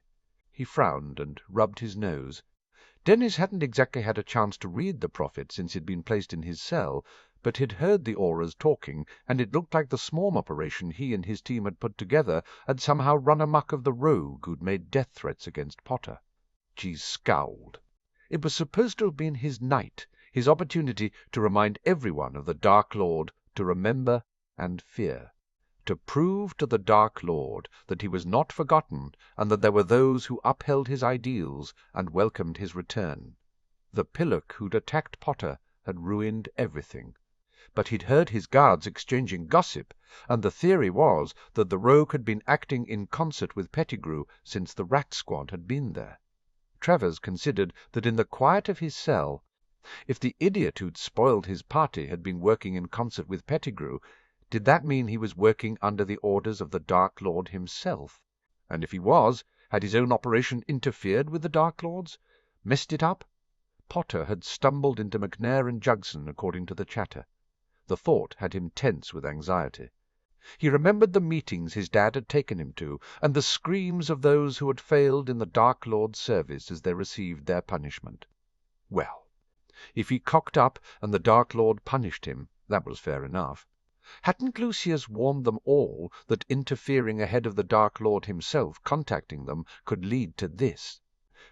He frowned and rubbed his nose. Dennis hadn't exactly had a chance to read the prophet since he'd been placed in his cell, but he'd heard the Auras talking, and it looked like the swarm operation he and his team had put together had somehow run amuck of the rogue who'd made death threats against Potter. Jeeves scowled. It was supposed to have been his night, his opportunity to remind everyone of the Dark Lord, to remember and fear. To prove to the Dark Lord that he was not forgotten and that there were those who upheld his ideals and welcomed his return. The pillock who'd attacked Potter had ruined everything. But he'd heard his guards exchanging gossip, and the theory was that the rogue had been acting in concert with Pettigrew since the rat squad had been there. Travers considered that in the quiet of his cell, if the idiot who'd spoiled his party had been working in concert with Pettigrew, did that mean he was working under the orders of the Dark Lord himself? And if he was, had his own operation interfered with the Dark Lord's? Messed it up? Potter had stumbled into McNair and Jugson, according to the chatter. The thought had him tense with anxiety. He remembered the meetings his dad had taken him to, and the screams of those who had failed in the Dark Lord's service as they received their punishment. Well, if he cocked up and the Dark Lord punished him, that was fair enough. Hadn't Lucius warned them all that interfering ahead of the Dark Lord himself contacting them could lead to this?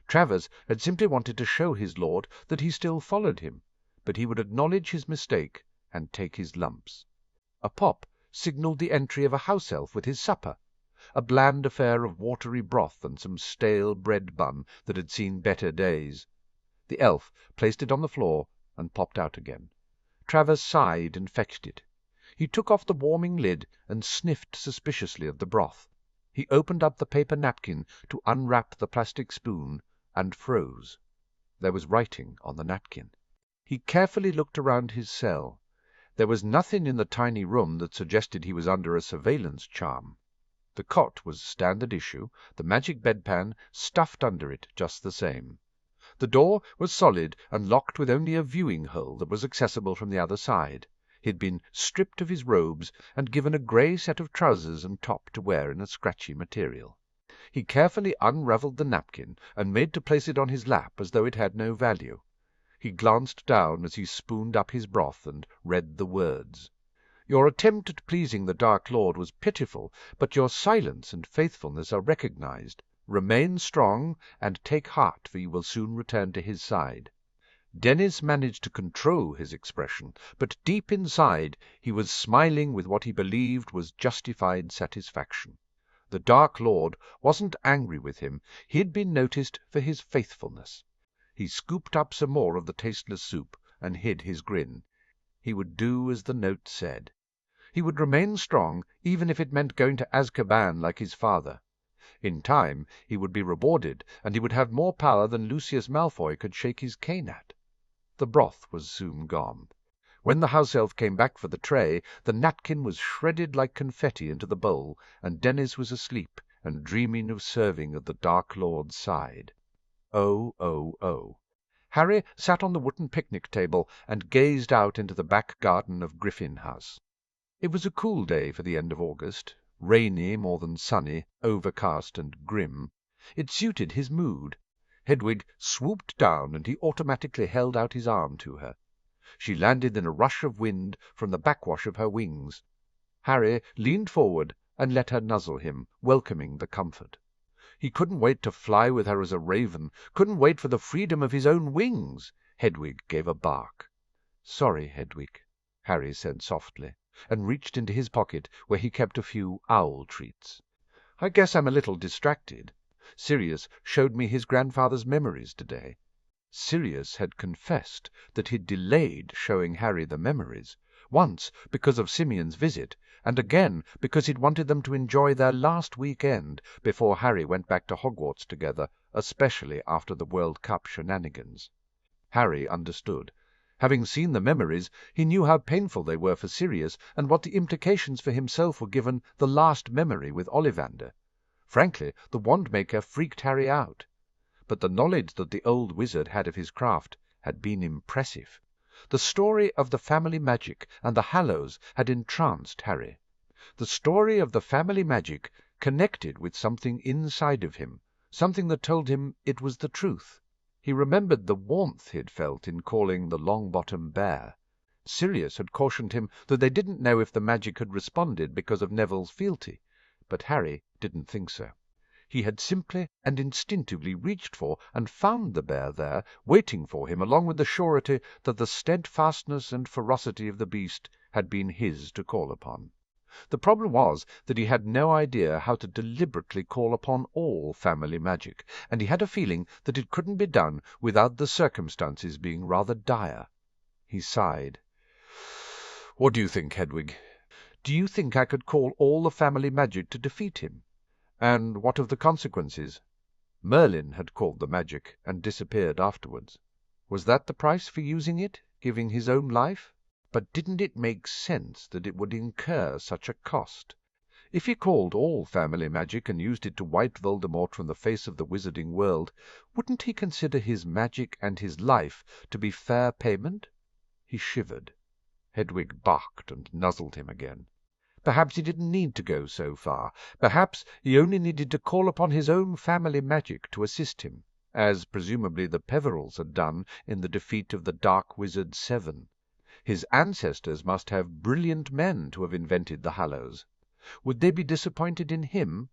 Travers had simply wanted to show his lord that he still followed him, but he would acknowledge his mistake and take his lumps. A pop signalled the entry of a house elf with his supper, a bland affair of watery broth and some stale bread bun that had seen better days. The elf placed it on the floor and popped out again. Travers sighed and fetched it. He took off the warming lid and sniffed suspiciously of the broth. He opened up the paper napkin to unwrap the plastic spoon and froze. There was writing on the napkin. He carefully looked around his cell. There was nothing in the tiny room that suggested he was under a surveillance charm. The cot was standard issue, the magic bedpan stuffed under it just the same. The door was solid and locked with only a viewing hole that was accessible from the other side. He had been stripped of his robes and given a grey set of trousers and top to wear in a scratchy material. He carefully unravelled the napkin and made to place it on his lap as though it had no value. He glanced down as he spooned up his broth and read the words. Your attempt at pleasing the Dark Lord was pitiful, but your silence and faithfulness are recognized. Remain strong and take heart, for you will soon return to his side. Dennis managed to control his expression, but deep inside he was smiling with what he believed was justified satisfaction. The Dark Lord wasn't angry with him. He had been noticed for his faithfulness. He scooped up some more of the tasteless soup and hid his grin. He would do as the note said. He would remain strong, even if it meant going to Azkaban like his father. In time he would be rewarded, and he would have more power than Lucius Malfoy could shake his cane at. The broth was soon gone. When the house elf came back for the tray, the napkin was shredded like confetti into the bowl, and Dennis was asleep and dreaming of serving at the Dark Lord's side. Oh, oh, oh! Harry sat on the wooden picnic table and gazed out into the back garden of Griffin House. It was a cool day for the end of August, rainy more than sunny, overcast and grim. It suited his mood. Hedwig swooped down, and he automatically held out his arm to her. She landed in a rush of wind from the backwash of her wings. Harry leaned forward and let her nuzzle him, welcoming the comfort. He couldn't wait to fly with her as a raven, couldn't wait for the freedom of his own wings. Hedwig gave a bark. "Sorry, Hedwig," Harry said softly, and reached into his pocket where he kept a few owl treats. "I guess I'm a little distracted. Sirius showed me his grandfather's memories today." Sirius had confessed that he'd delayed showing Harry the memories, once because of Simeon's visit, and again because he'd wanted them to enjoy their last weekend before Harry went back to Hogwarts together, especially after the World Cup shenanigans. Harry understood. Having seen the memories, he knew how painful they were for Sirius and what the implications for himself were given the last memory with Ollivander. Frankly, the Wandmaker freaked Harry out. But the knowledge that the old wizard had of his craft had been impressive. The story of the family magic and the Hallows had entranced Harry. The story of the family magic connected with something inside of him, something that told him it was the truth. He remembered the warmth he'd felt in calling the Longbottom bear. Sirius had cautioned him that they didn't know if the magic had responded because of Neville's fealty, but Harry didn't think so. He had simply and instinctively reached for and found the bear there, waiting for him, along with the surety that the steadfastness and ferocity of the beast had been his to call upon. The problem was that he had no idea how to deliberately call upon all family magic, and he had a feeling that it couldn't be done without the circumstances being rather dire. He sighed. "What do you think, Hedwig? Do you think I could call all the family magic to defeat him? And what of the consequences? Merlin had called the magic and disappeared afterwards. Was that the price for using it, giving his own life? But didn't it make sense that it would incur such a cost? If he called all family magic and used it to wipe Voldemort from the face of the wizarding world, wouldn't he consider his magic and his life to be fair payment? He shivered. Hedwig barked and nuzzled him again. Perhaps he didn't need to go so far. Perhaps he only needed to call upon his own family magic to assist him, as presumably the Peverils had done in the defeat of the Dark Wizard 7. His ancestors must have brilliant men to have invented the Hallows. Would they be disappointed in him?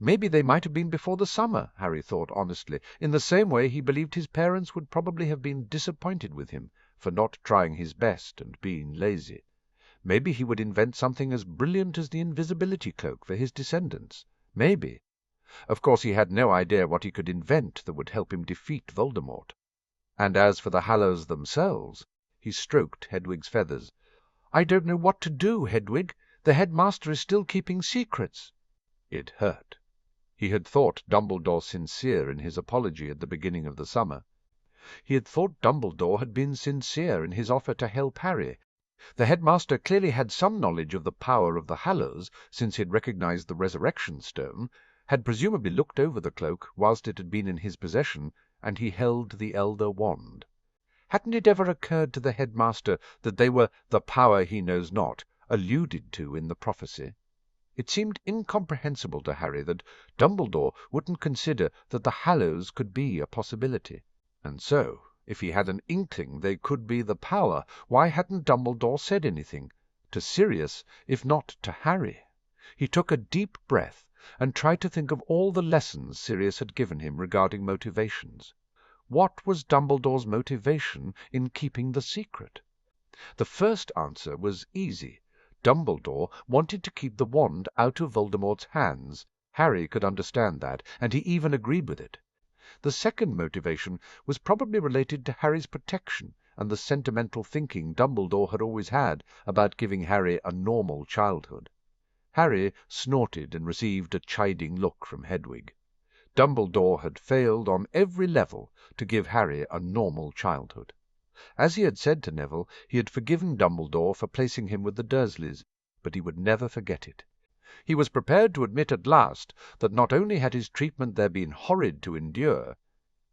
Maybe they might have been before the summer, Harry thought honestly, in the same way he believed his parents would probably have been disappointed with him for not trying his best and being lazy. Maybe he would invent something as brilliant as the invisibility cloak for his descendants. Maybe. Of course he had no idea what he could invent that would help him defeat Voldemort. And as for the Hallows themselves, he stroked Hedwig's feathers. "I don't know what to do, Hedwig. The headmaster is still keeping secrets." It hurt. He had thought Dumbledore sincere in his apology at the beginning of the summer. He had thought Dumbledore had been sincere in his offer to help Harry. The headmaster clearly had some knowledge of the power of the Hallows, since he had recognized the Resurrection Stone, had presumably looked over the cloak whilst it had been in his possession, and he held the Elder Wand. Hadn't it ever occurred to the headmaster that they were the power he knows not, alluded to in the prophecy? It seemed incomprehensible to Harry that Dumbledore wouldn't consider that the Hallows could be a possibility. And so, if he had an inkling they could be the power, why hadn't Dumbledore said anything? To Sirius, if not to Harry. He took a deep breath and tried to think of all the lessons Sirius had given him regarding motivations. What was Dumbledore's motivation in keeping the secret? The first answer was easy. Dumbledore wanted to keep the wand out of Voldemort's hands. Harry could understand that, and he even agreed with it. The second motivation was probably related to Harry's protection, and the sentimental thinking Dumbledore had always had about giving Harry a normal childhood. Harry snorted and received a chiding look from Hedwig. Dumbledore had failed on every level to give Harry a normal childhood. As he had said to Neville, he had forgiven Dumbledore for placing him with the Dursleys, but he would never forget it. He was prepared to admit at last that not only had his treatment there been horrid to endure,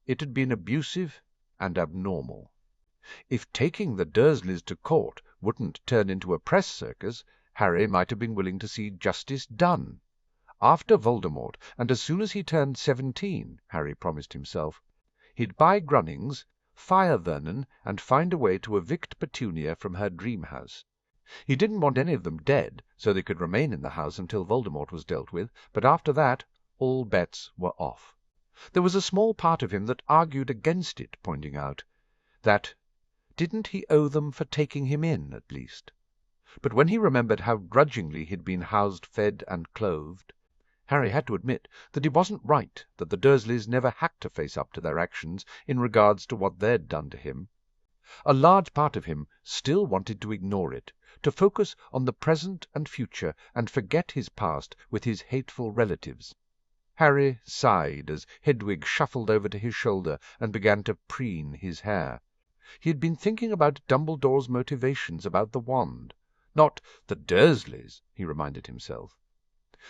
it had been abusive and abnormal. If taking the Dursleys to court wouldn't turn into a press circus, Harry might have been willing to see justice done. After Voldemort, and as soon as he turned 17, Harry promised himself, he'd buy Grunnings, fire Vernon, and find a way to evict Petunia from her dream house. He didn't want any of them dead, so they could remain in the house until Voldemort was dealt with, but after that all bets were off. There was a small part of him that argued against it, pointing out that didn't he owe them for taking him in, at least? But when he remembered how grudgingly he'd been housed, fed, and clothed, Harry had to admit that it wasn't right that the Dursleys never had to face up to their actions in regards to what they'd done to him. A large part of him still wanted to ignore it, to focus on the present and future, and forget his past with his hateful relatives. Harry sighed as Hedwig shuffled over to his shoulder and began to preen his hair. He had been thinking about Dumbledore's motivations about the wand. Not the Dursleys, he reminded himself.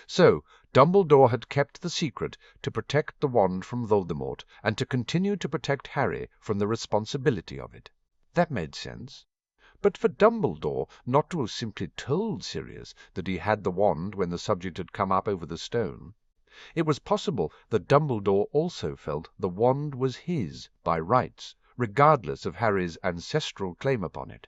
So Dumbledore had kept the secret to protect the wand from Voldemort, and to continue to protect Harry from the responsibility of it. That made sense. But for Dumbledore not to have simply told Sirius that he had the wand when the subject had come up over the stone, it was possible that Dumbledore also felt the wand was his by rights, regardless of Harry's ancestral claim upon it.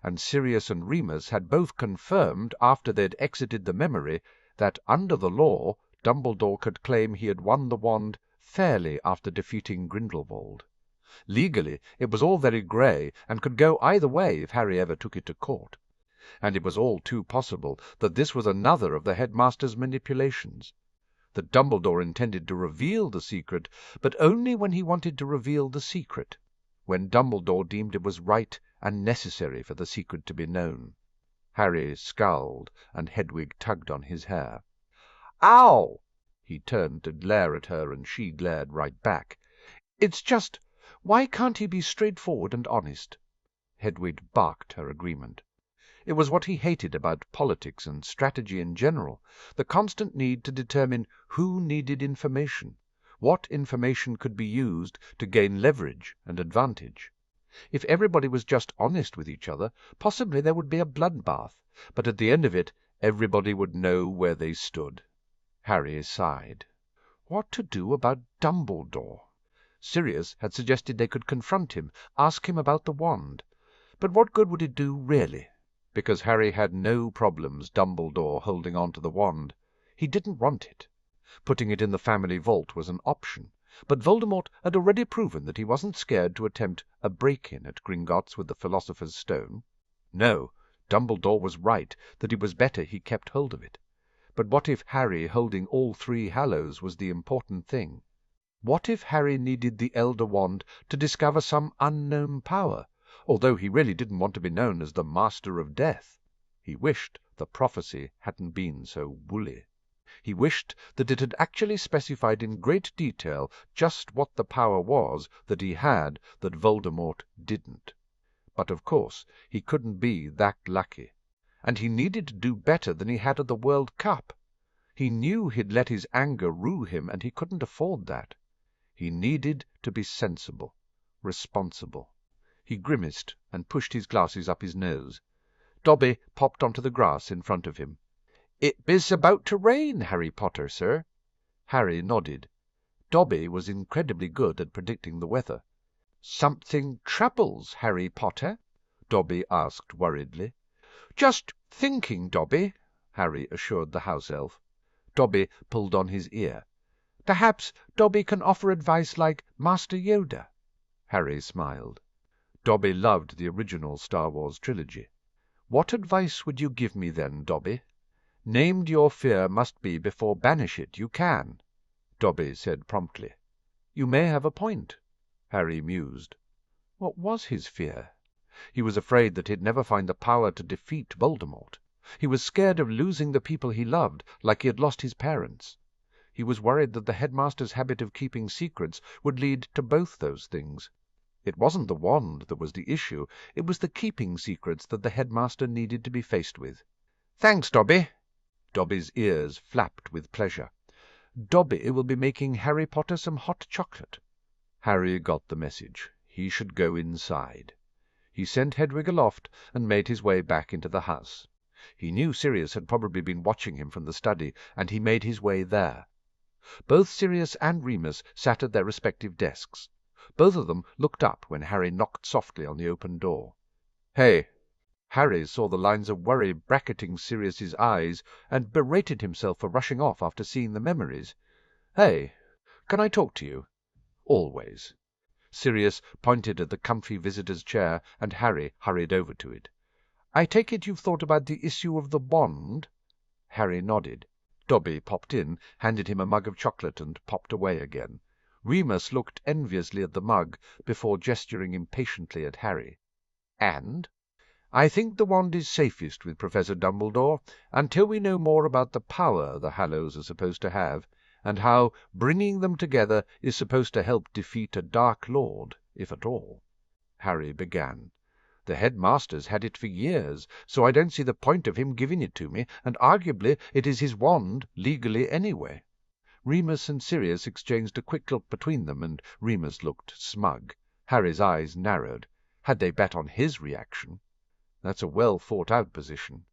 And Sirius and Remus had both confirmed, after they'd exited the memory, that under the law Dumbledore could claim he had won the wand fairly after defeating Grindelwald. Legally, it was all very grey, and could go either way if Harry ever took it to court. And it was all too possible that this was another of the headmaster's manipulations, that Dumbledore intended to reveal the secret, but only when he wanted to reveal the secret, when Dumbledore deemed it was right and necessary for the secret to be known. Harry scowled, and Hedwig tugged on his hair. "Ow!" He turned to glare at her, and she glared right back. "It's just, why can't he be straightforward and honest?" Hedwig barked her agreement. It was what he hated about politics and strategy in general, the constant need to determine who needed information, what information could be used to gain leverage and advantage. If everybody was just honest with each other, possibly there would be a bloodbath, but at the end of it everybody would know where they stood. Harry sighed. What to do about Dumbledore? Sirius had suggested they could confront him, ask him about the wand. But what good would it do, really? Because Harry had no problems Dumbledore holding on to the wand. He didn't want it. Putting it in the family vault was an option. But Voldemort had already proven that he wasn't scared to attempt a break-in at Gringotts with the Philosopher's Stone. No, Dumbledore was right that it was better he kept hold of it. But what if Harry holding all three Hallows was the important thing? What if Harry needed the Elder Wand to discover some unknown power, although he really didn't want to be known as the Master of Death? He wished the prophecy hadn't been so woolly. He wished that it had actually specified in great detail just what the power was that he had that Voldemort didn't. But of course he couldn't be that lucky, and he needed to do better than he had at the World Cup. He knew he'd let his anger rule him, and he couldn't afford that. He needed to be sensible, responsible. He grimaced and pushed his glasses up his nose. Dobby popped onto the grass in front of him. "It biss about to rain, Harry Potter, sir." Harry nodded. Dobby was incredibly good at predicting the weather. "Something troubles Harry Potter?" Dobby asked worriedly. "Just thinking, Dobby," Harry assured the house elf. Dobby pulled on his ear. "Perhaps Dobby can offer advice like Master Yoda." Harry smiled. Dobby loved the original Star Wars trilogy. "What advice would you give me then, Dobby?" "Named your fear must be before banish it you can," Dobby said promptly. "You may have a point," Harry mused. What was his fear? He was afraid that he'd never find the power to defeat Voldemort. He was scared of losing the people he loved, like he had lost his parents. He was worried that the headmaster's habit of keeping secrets would lead to both those things. It wasn't the wand that was the issue, it was the keeping secrets that the headmaster needed to be faced with. "Thanks, Dobby." Dobby's ears flapped with pleasure. "Dobby will be making Harry Potter some hot chocolate." Harry got the message. He should go inside. He sent Hedwig aloft and made his way back into the house. He knew Sirius had probably been watching him from the study, and he made his way there. Both Sirius and Remus sat at their respective desks. Both of them looked up when Harry knocked softly on the open door. "Hey!" Harry saw the lines of worry bracketing Sirius's eyes and berated himself for rushing off after seeing the memories. "Hey, can I talk to you?" "Always." Sirius pointed at the comfy visitor's chair, and Harry hurried over to it. "I take it you've thought about the issue of the wand?" Harry nodded. Dobby popped in, handed him a mug of chocolate, and popped away again. Remus looked enviously at the mug before gesturing impatiently at Harry. "And?" "I think the wand is safest with Professor Dumbledore until we know more about the power the Hallows are supposed to have, and how bringing them together is supposed to help defeat a Dark Lord, if at all." Harry began. "The headmaster's had it for years, so I don't see the point of him giving it to me, and arguably it is his wand, legally anyway." Remus and Sirius exchanged a quick look between them, and Remus looked smug. Harry's eyes narrowed. Had they bet on his reaction? That's a well-thought-out position.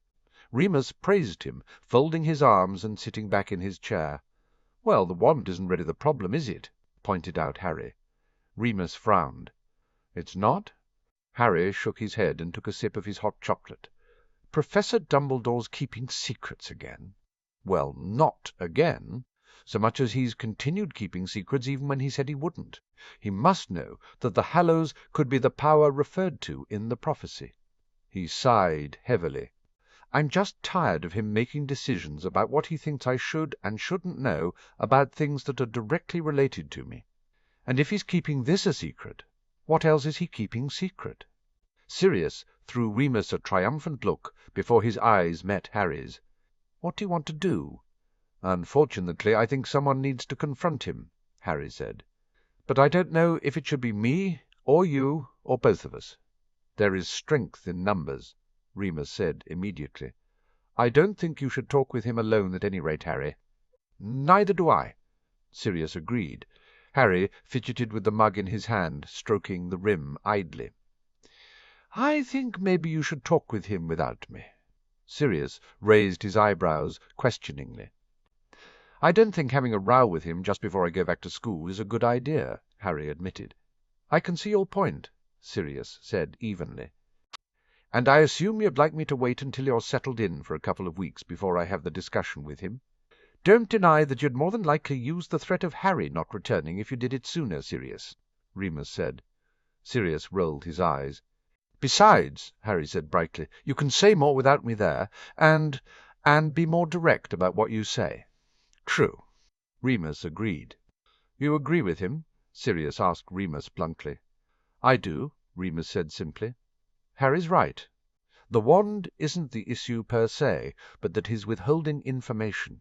Remus praised him, folding his arms and sitting back in his chair. "Well, the wand isn't really the problem, is it?" pointed out Harry. Remus frowned. "It's not?" Harry shook his head and took a sip of his hot chocolate. "Professor Dumbledore's keeping secrets again?" "Well, not again, so much as he's continued keeping secrets even when he said he wouldn't. He must know that the Hallows could be the power referred to in the prophecy." He sighed heavily. "I'm just tired of him making decisions about what he thinks I should and shouldn't know about things that are directly related to me. And if he's keeping this a secret, what else is he keeping secret?" Sirius threw Remus a triumphant look before his eyes met Harry's. "What do you want to do?" "Unfortunately, I think someone needs to confront him," Harry said. "But I don't know if it should be me, or you, or both of us." "There is strength in numbers," Remus said immediately. "I don't think you should talk with him alone at any rate, Harry." "Neither do I," Sirius agreed. Harry fidgeted with the mug in his hand, stroking the rim idly. "I think maybe you should talk with him without me." Sirius raised his eyebrows questioningly. "I don't think having a row with him just before I go back to school is a good idea," Harry admitted. "I can see your point," Sirius said evenly. "And I assume you'd like me to wait until you're settled in for a couple of weeks before I have the discussion with him. Don't deny that you'd more than likely use the threat of Harry not returning if you did it sooner, Sirius," Remus said. Sirius rolled his eyes. "Besides," Harry said brightly, "you can say more without me there, and be more direct about what you say." "True," Remus agreed. "You agree with him?" Sirius asked Remus bluntly. "I do," Remus said simply. "Harry's right. The wand isn't the issue per se, but that he's withholding information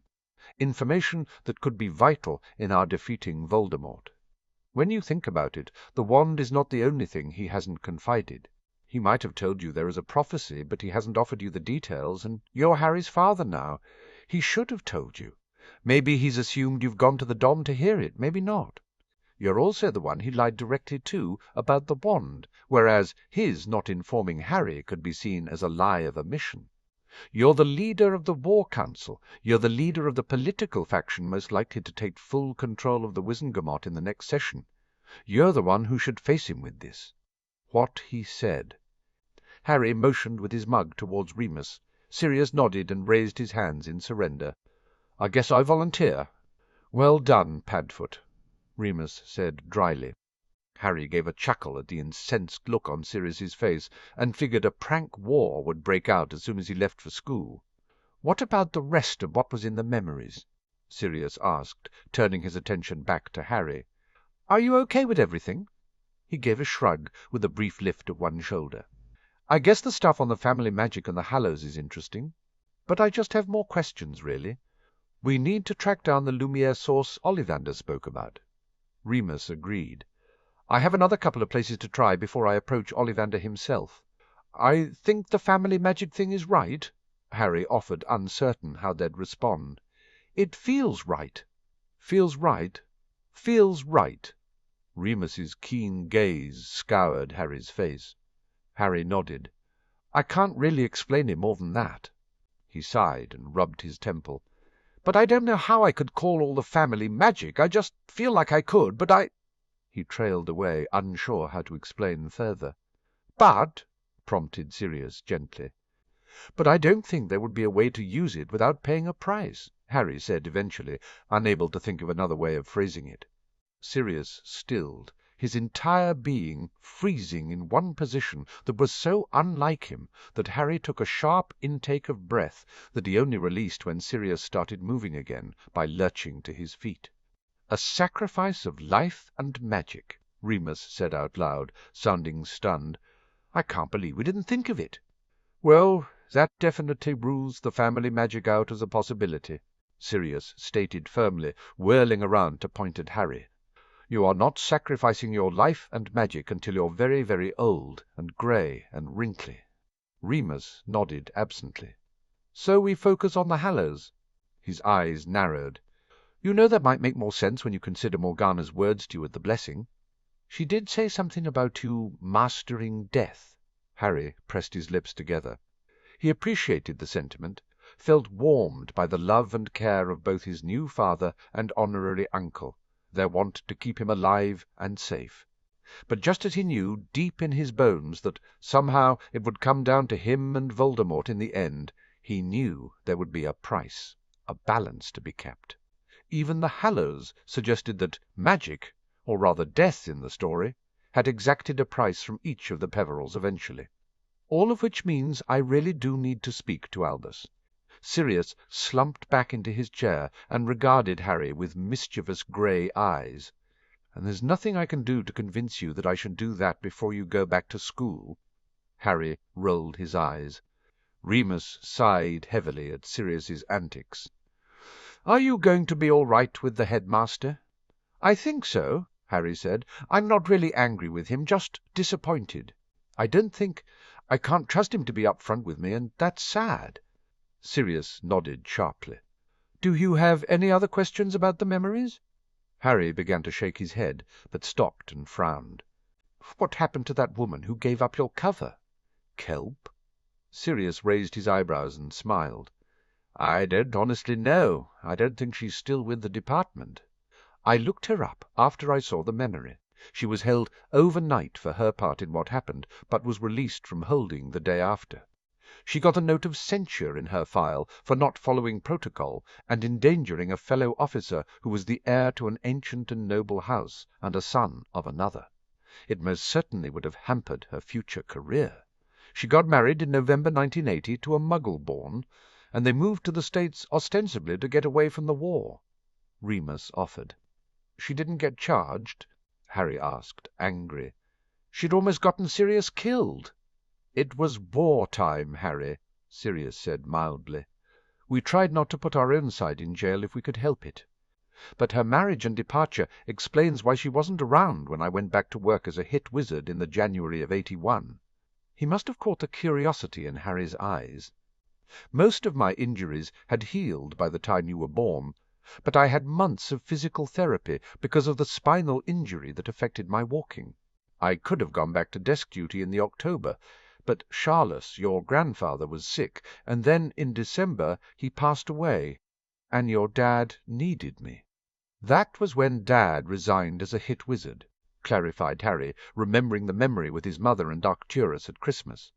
that could be vital in our defeating Voldemort. When you think about it, the wand is not the only thing he hasn't confided. He might have told you there is a prophecy, but he hasn't offered you the details, and you're Harry's father now. He should have told you. Maybe he's assumed you've gone to the Dom to hear it, maybe not. You're also the one he lied directly to about the wand, whereas his not informing Harry could be seen as a lie of omission. You're the leader of the War Council. You're the leader of the political faction most likely to take full control of the Wizengamot in the next session. You're the one who should face him with this." "What he said." Harry motioned with his mug towards Remus. Sirius nodded and raised his hands in surrender. "I guess I volunteer." "Well done, Padfoot," Remus said dryly. Harry gave a chuckle at the incensed look on Sirius's face, and figured a prank war would break out as soon as he left for school. "What about the rest of what was in the memories?" Sirius asked, turning his attention back to Harry. "Are you okay with everything?" He gave a shrug, with a brief lift of one shoulder. "I guess the stuff on the family magic and the Hallows is interesting, but I just have more questions, really. We need to track down the Lumiere source Ollivander spoke about." Remus agreed. "I have another couple of places to try before I approach Ollivander himself." "I think the family magic thing is right," Harry offered, uncertain how they'd respond. "It feels right." "Feels right? Feels right." Remus's keen gaze scoured Harry's face. Harry nodded. "I can't really explain it more than that." He sighed and rubbed his temple. "But I don't know how I could call all the family magic. I just feel like I could, but I—" He trailed away, unsure how to explain further. "But," prompted Sirius gently. "But I don't think there would be a way to use it without paying a price," Harry said eventually, unable to think of another way of phrasing it. Sirius stilled, his entire being freezing in one position that was so unlike him that Harry took a sharp intake of breath that he only released when Sirius started moving again by lurching to his feet. "A sacrifice of life and magic," Remus said out loud, sounding stunned. "I can't believe we didn't think of it." "Well, that definitely rules the family magic out as a possibility," Sirius stated firmly, whirling around to point at Harry. "You are not sacrificing your life and magic until you're very, very old and grey and wrinkly." Remus nodded absently. "So we focus on the Hallows?" His eyes narrowed. "You know that might make more sense when you consider Morgana's words to you at the blessing. She did say something about you mastering death." Harry pressed his lips together. He appreciated the sentiment, felt warmed by the love and care of both his new father and honorary uncle, their want to keep him alive and safe. But just as he knew, deep in his bones, that somehow it would come down to him and Voldemort in the end, he knew there would be a price, a balance to be kept. Even the Hallows suggested that magic, or rather death in the story, had exacted a price from each of the Peverils eventually. "All of which means I really do need to speak to Albus." Sirius slumped back into his chair and regarded Harry with mischievous grey eyes. "And there's nothing I can do to convince you that I should do that before you go back to school?" Harry rolled his eyes. Remus sighed heavily at Sirius's antics. "Are you going to be all right with the headmaster?" "I think so," Harry said. "I'm not really angry with him, just disappointed. I can't trust him to be up front with me, and that's sad." Sirius nodded sharply. "Do you have any other questions about the memories?" Harry began to shake his head, but stopped and frowned. "What happened to that woman who gave up your cover?" "Kelp?" Sirius raised his eyebrows and smiled. "I don't honestly know. I don't think she's still with the department. I looked her up after I saw the memory. She was held overnight for her part in what happened, but was released from holding the day after. She got a note of censure in her file for not following protocol and endangering a fellow officer who was the heir to an ancient and noble house and a son of another. It most certainly would have hampered her future career. She got married in November 1980 to a Muggle-born, and they moved to the States ostensibly to get away from the war." Remus offered. "She didn't get charged?" Harry asked, angry. "She'd almost gotten Sirius killed." "It was wartime, Harry," Sirius said mildly. "We tried not to put our own side in jail if we could help it. But her marriage and departure explains why she wasn't around when I went back to work as a hit wizard in the January of '81. He must have caught the curiosity in Harry's eyes. "Most of my injuries had healed by the time you were born, but I had months of physical therapy because of the spinal injury that affected my walking. I could have gone back to desk duty in the October, but Charles, your grandfather, was sick, and then in December he passed away, and your dad needed me." "That was when Dad resigned as a hit wizard," clarified Harry, remembering the memory with his mother and Arcturus at Christmas.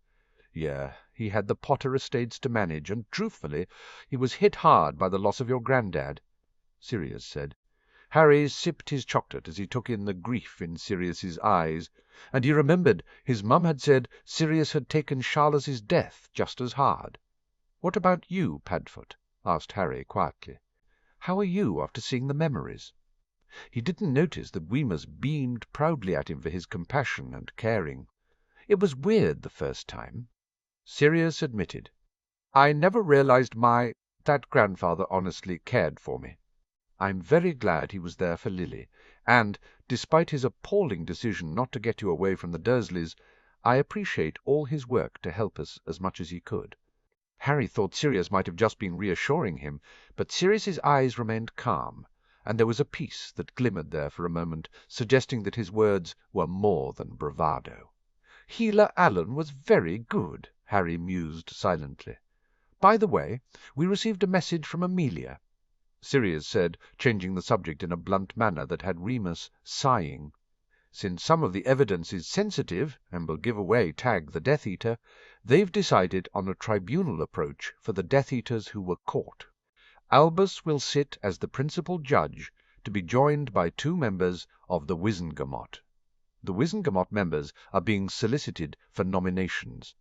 "Yeah, he had the Potter estates to manage, and, truthfully, he was hit hard by the loss of your granddad," Sirius said. Harry sipped his chocolate as he took in the grief in Sirius's eyes, and he remembered his mum had said Sirius had taken Charles's death just as hard. "What about you, Padfoot?" asked Harry quietly. "How are you after seeing the memories?" He didn't notice that Wemyss beamed proudly at him for his compassion and caring. It was weird the first time. Sirius admitted, "I never realized that grandfather honestly cared for me. I'm very glad he was there for Lily, and, despite his appalling decision not to get you away from the Dursleys, I appreciate all his work to help us as much as he could." Harry thought Sirius might have just been reassuring him, but Sirius's eyes remained calm, and there was a peace that glimmered there for a moment, suggesting that his words were more than bravado. "Healer Allen was very good," Harry mused silently. "By the way, we received a message from Amelia," Sirius said, changing the subject in a blunt manner that had Remus sighing. "Since some of the evidence is sensitive and will give away Tag the Death Eater, they've decided on a tribunal approach for the Death Eaters who were caught. Albus will sit as the principal judge, to be joined by 2 members of the Wizengamot. The Wizengamot members are being solicited for nominations.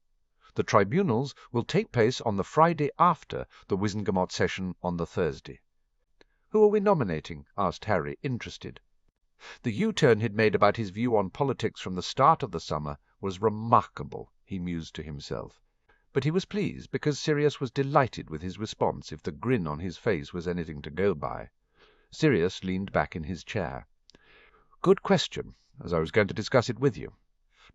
The tribunals will take place on the Friday after the Wizengamot session on the Thursday." "Who are we nominating?" asked Harry, interested. The U-turn he'd made about his view on politics from the start of the summer was remarkable, he mused to himself. But he was pleased, because Sirius was delighted with his response, if the grin on his face was anything to go by. Sirius leaned back in his chair. "Good question, as I was going to discuss it with you.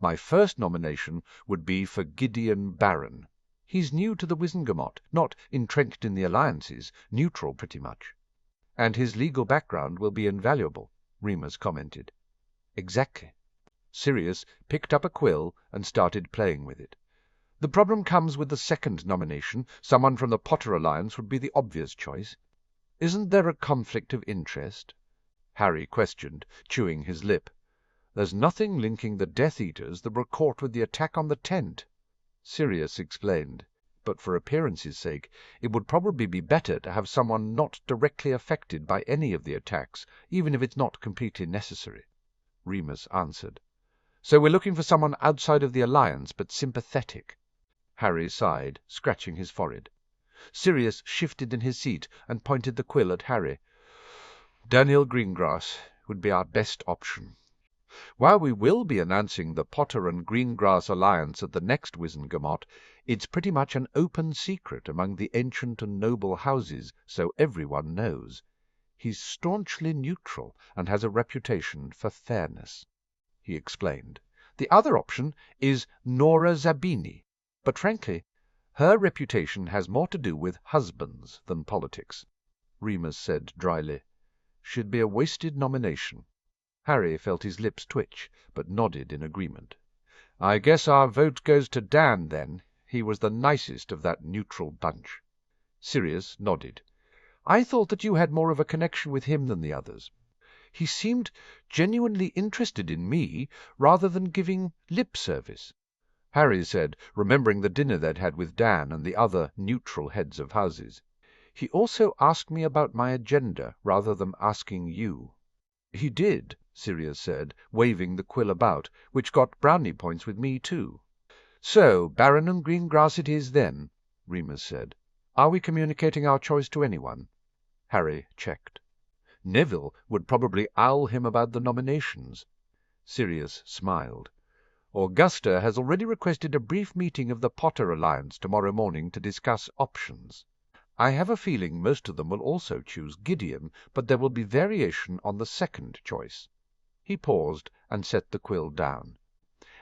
My first nomination would be for Gideon Barron. He's new to the Wizengamot, not entrenched in the alliances, neutral pretty much." "And his legal background will be invaluable," Remus commented. "Exactly." Sirius picked up a quill and started playing with it. "The problem comes with the second nomination. Someone from the Potter Alliance would be the obvious choice. Isn't there a conflict of interest?" Harry questioned, chewing his lip. "There's nothing linking the Death Eaters that were caught with the attack on the tent," Sirius explained. "But for appearance's sake, it would probably be better to have someone not directly affected by any of the attacks, even if it's not completely necessary," Remus answered. "So we're looking for someone outside of the Alliance, but sympathetic." Harry sighed, scratching his forehead. Sirius shifted in his seat and pointed the quill at Harry. "Daniel Greengrass would be our best option. While we will be announcing the Potter and Greengrass alliance at the next Wizengamot, it's pretty much an open secret among the ancient and noble houses, so everyone knows. He's staunchly neutral and has a reputation for fairness," he explained. "The other option is Nora Zabini, but frankly, her reputation has more to do with husbands than politics," Remus said dryly. "She'd be a wasted nomination." Harry felt his lips twitch, but nodded in agreement. "I guess our vote goes to Dan, then. He was the nicest of that neutral bunch." Sirius nodded. "I thought that you had more of a connection with him than the others. He seemed genuinely interested in me, rather than giving lip service," Harry said, remembering the dinner they'd had with Dan and the other neutral heads of houses. "He also asked me about my agenda, rather than asking you." "He did," Sirius said, waving the quill about, "which got brownie points with me too." "So Barron and Greengrass it is, then," Remus said. "Are we communicating our choice to anyone?" Harry checked. "Neville would probably owl him about the nominations." Sirius smiled. "Augusta has already requested a brief meeting of the Potter Alliance tomorrow morning to discuss options. I have a feeling most of them will also choose Gideon, but there will be variation on the second choice." He paused and set the quill down.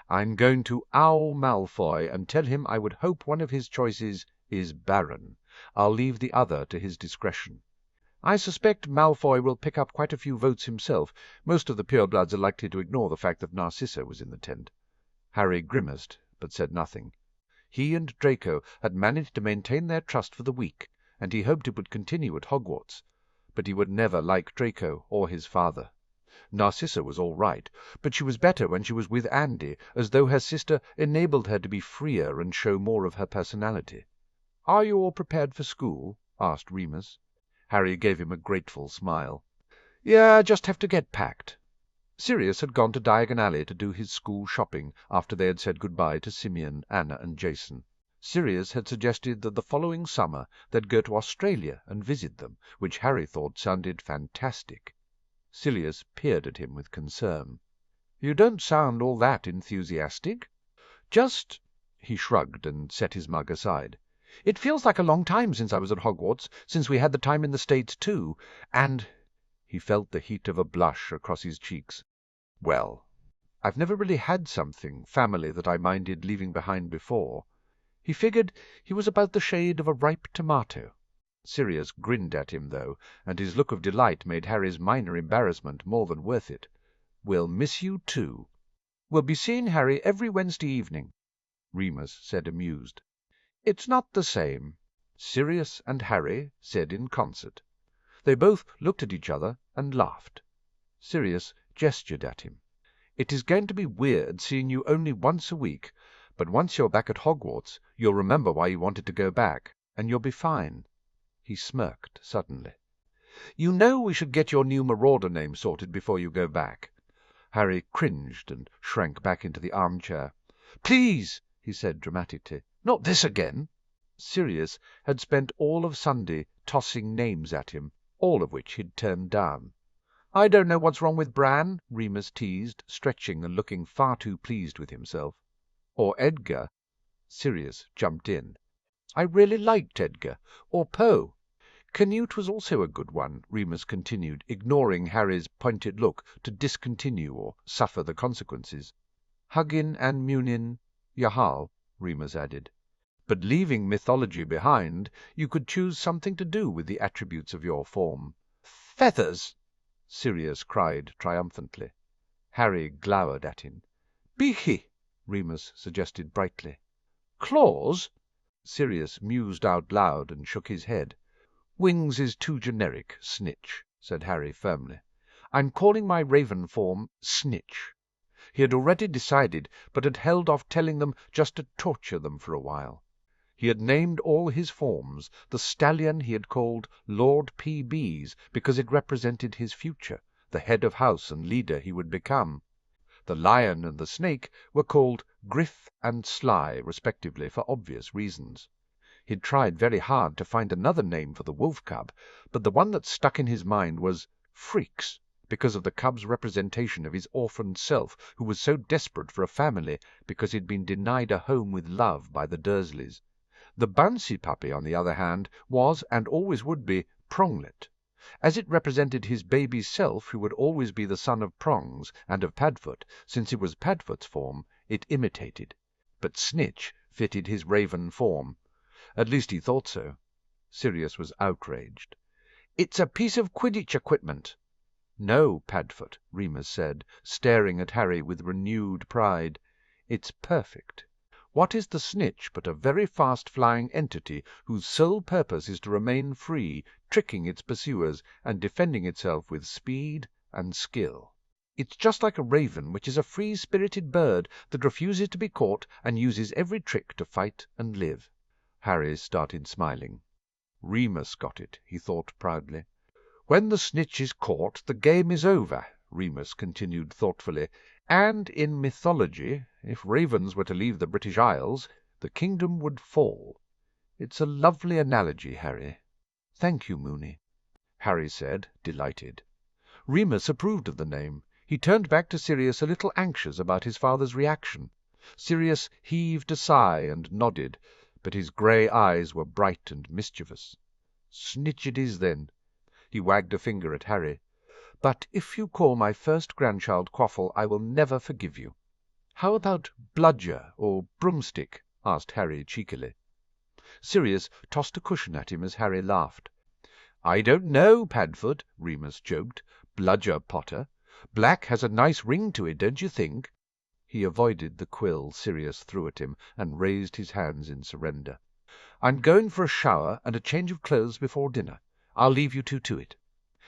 "I'm going to owl Malfoy and tell him I would hope one of his choices is Barron. I'll leave the other to his discretion. I suspect Malfoy will pick up quite a few votes himself. Most of the purebloods are likely to ignore the fact that Narcissa was in the tent." Harry grimaced, but said nothing. He and Draco had managed to maintain their trust for the week, and he hoped it would continue at Hogwarts. But he would never like Draco or his father. Narcissa was all right, but she was better when she was with Andy, as though her sister enabled her to be freer and show more of her personality. "Are you all prepared for school?" asked Remus. Harry gave him a grateful smile. "Yeah, just have to get packed." Sirius had gone to Diagon Alley to do his school shopping after they had said goodbye to Simeon, Anna, and Jason. Sirius had suggested that the following summer they'd go to Australia and visit them, which Harry thought sounded fantastic. Sirius peered at him with concern. "You don't sound all that enthusiastic." "Just—" He shrugged and set his mug aside. "It feels like a long time since I was at Hogwarts, since we had the time in the States too, and—" He felt the heat of a blush across his cheeks. "Well, I've never really had family that I minded leaving behind before." He figured he was about the shade of a ripe tomato. Sirius grinned at him, though, and his look of delight made Harry's minor embarrassment more than worth it. "We'll miss you too." "We'll be seeing Harry every Wednesday evening," Remus said, amused. "It's not the same," Sirius and Harry said in concert. They both looked at each other and laughed. Sirius gestured at him. "It is going to be weird seeing you only once a week, but once you're back at Hogwarts you'll remember why you wanted to go back, and you'll be fine." He smirked suddenly. "You know we should get your new Marauder name sorted before you go back." Harry cringed and shrank back into the armchair. "Please," he said dramatically, "not this again." Sirius had spent all of Sunday tossing names at him, all of which he'd turned down. "I don't know what's wrong with Bran," Remus teased, stretching and looking far too pleased with himself. "Or Edgar." Sirius jumped in. "I really liked Edgar. Or Poe." "Canute was also a good one," Remus continued, ignoring Harry's pointed look to discontinue or suffer the consequences. "Hugin and Munin, Yahal," Remus added. "But leaving mythology behind, you could choose something to do with the attributes of your form." "Feathers!" Sirius cried triumphantly. Harry glowered at him. "Beaky," Remus suggested brightly. "Claws?" Sirius mused out loud and shook his head. "Wings is too generic, Snitch," said Harry firmly. "I'm calling my raven form Snitch." He had already decided, but had held off telling them just to torture them for a while. He had named all his forms. The stallion he had called Lord P.B.'s because it represented his future, the head of house and leader he would become. The lion and the snake were called Griff and Sly, respectively, for obvious reasons. He'd tried very hard to find another name for the wolf cub, but the one that stuck in his mind was Freaks, because of the cub's representation of his orphaned self, who was so desperate for a family because he'd been denied a home with love by the Dursleys. The Bouncy puppy, on the other hand, was, and always would be, Pronglet, as it represented his baby self, who would always be the son of Prongs and of Padfoot, since it was Padfoot's form it imitated. But Snitch fitted his raven form. At least he thought so. Sirius was outraged. "It's a piece of Quidditch equipment." "No, Padfoot," Remus said, staring at Harry with renewed pride. "It's perfect. What is the Snitch but a very fast-flying entity whose sole purpose is to remain free, tricking its pursuers and defending itself with speed and skill? It's just like a raven, which is a free-spirited bird that refuses to be caught and uses every trick to fight and live." Harry started smiling. "Remus got it," he thought proudly. "When the Snitch is caught, the game is over," Remus continued thoughtfully, "and in mythology, if ravens were to leave the British Isles, the kingdom would fall. It's a lovely analogy, Harry." "Thank you, Moony," Harry said, delighted. Remus approved of the name. He turned back to Sirius a little anxious about his father's reaction. Sirius heaved a sigh and nodded, but his grey eyes were bright and mischievous. "Snitch it is, then." He wagged a finger at Harry. "But if you call my first grandchild Quaffle, I will never forgive you." "How about Bludger or Broomstick?" asked Harry cheekily. Sirius tossed a cushion at him as Harry laughed. "I don't know, Padfoot," Remus joked. "Bludger Potter. Black has a nice ring to it, don't you think?" He avoided the quill Sirius threw at him, and raised his hands in surrender. "I'm going for a shower and a change of clothes before dinner. I'll leave you two to it."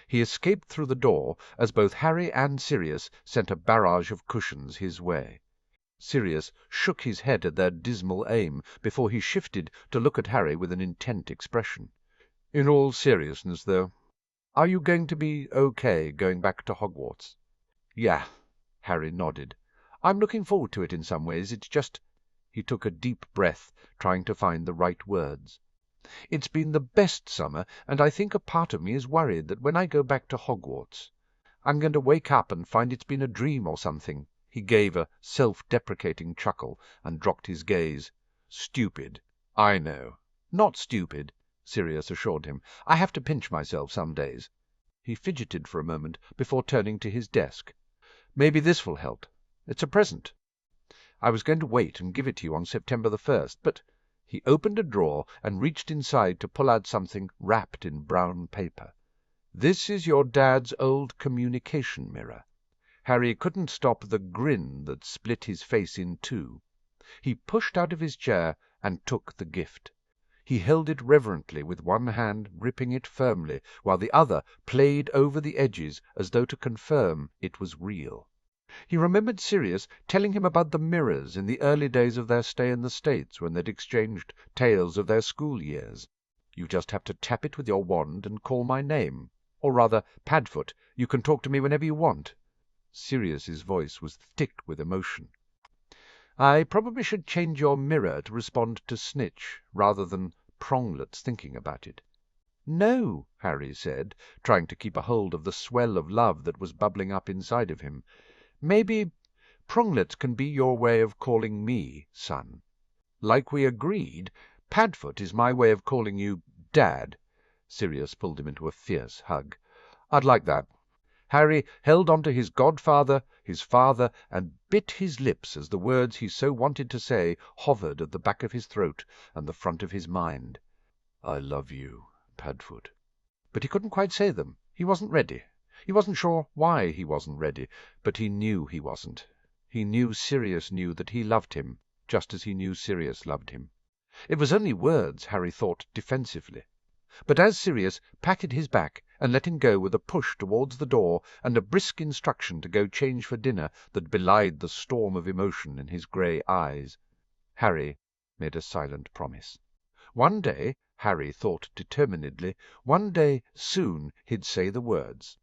He escaped through the door as both Harry and Sirius sent a barrage of cushions his way. Sirius shook his head at their dismal aim before he shifted to look at Harry with an intent expression. "In all seriousness, though, are you going to be okay going back to Hogwarts?" "Yeah," Harry nodded. "I'm looking forward to it in some ways. It's just—" He took a deep breath, trying to find the right words. "It's been the best summer, and I think a part of me is worried that when I go back to Hogwarts I'm going to wake up and find it's been a dream or something." He gave a self-deprecating chuckle and dropped his gaze. "Stupid. I know." "Not stupid," Sirius assured him. "I have to pinch myself some days." He fidgeted for a moment before turning to his desk. "Maybe this will help. It's a present. I was going to wait and give it to you on September the 1st, but—" He opened a drawer and reached inside to pull out something wrapped in brown paper. "This is your dad's old communication mirror." Harry couldn't stop the grin that split his face in two. He pushed out of his chair and took the gift. He held it reverently, with one hand gripping it firmly, while the other played over the edges as though to confirm it was real. He remembered Sirius telling him about the mirrors in the early days of their stay in the States, when they'd exchanged tales of their school years. "You just have to tap it with your wand and call my name. Or rather, Padfoot, you can talk to me whenever you want." Sirius's voice was thick with emotion. "I probably should change your mirror to respond to Snitch, rather than Pronglet's thinking about it." "No," Harry said, trying to keep a hold of the swell of love that was bubbling up inside of him. "Maybe Pronglet can be your way of calling me son. Like we agreed, Padfoot is my way of calling you Dad." Sirius pulled him into a fierce hug. "I'd like that." Harry held on to his godfather, his father, and bit his lips as the words he so wanted to say hovered at the back of his throat and the front of his mind. "I love you, Padfoot." But he couldn't quite say them. He wasn't ready. He wasn't sure why he wasn't ready, but he knew he wasn't. He knew Sirius knew that he loved him, just as he knew Sirius loved him. It was only words, Harry thought defensively. But as Sirius patted his back and let him go with a push towards the door and a brisk instruction to go change for dinner that belied the storm of emotion in his grey eyes, Harry made a silent promise. One day, Harry thought determinedly, one day soon he'd say the words.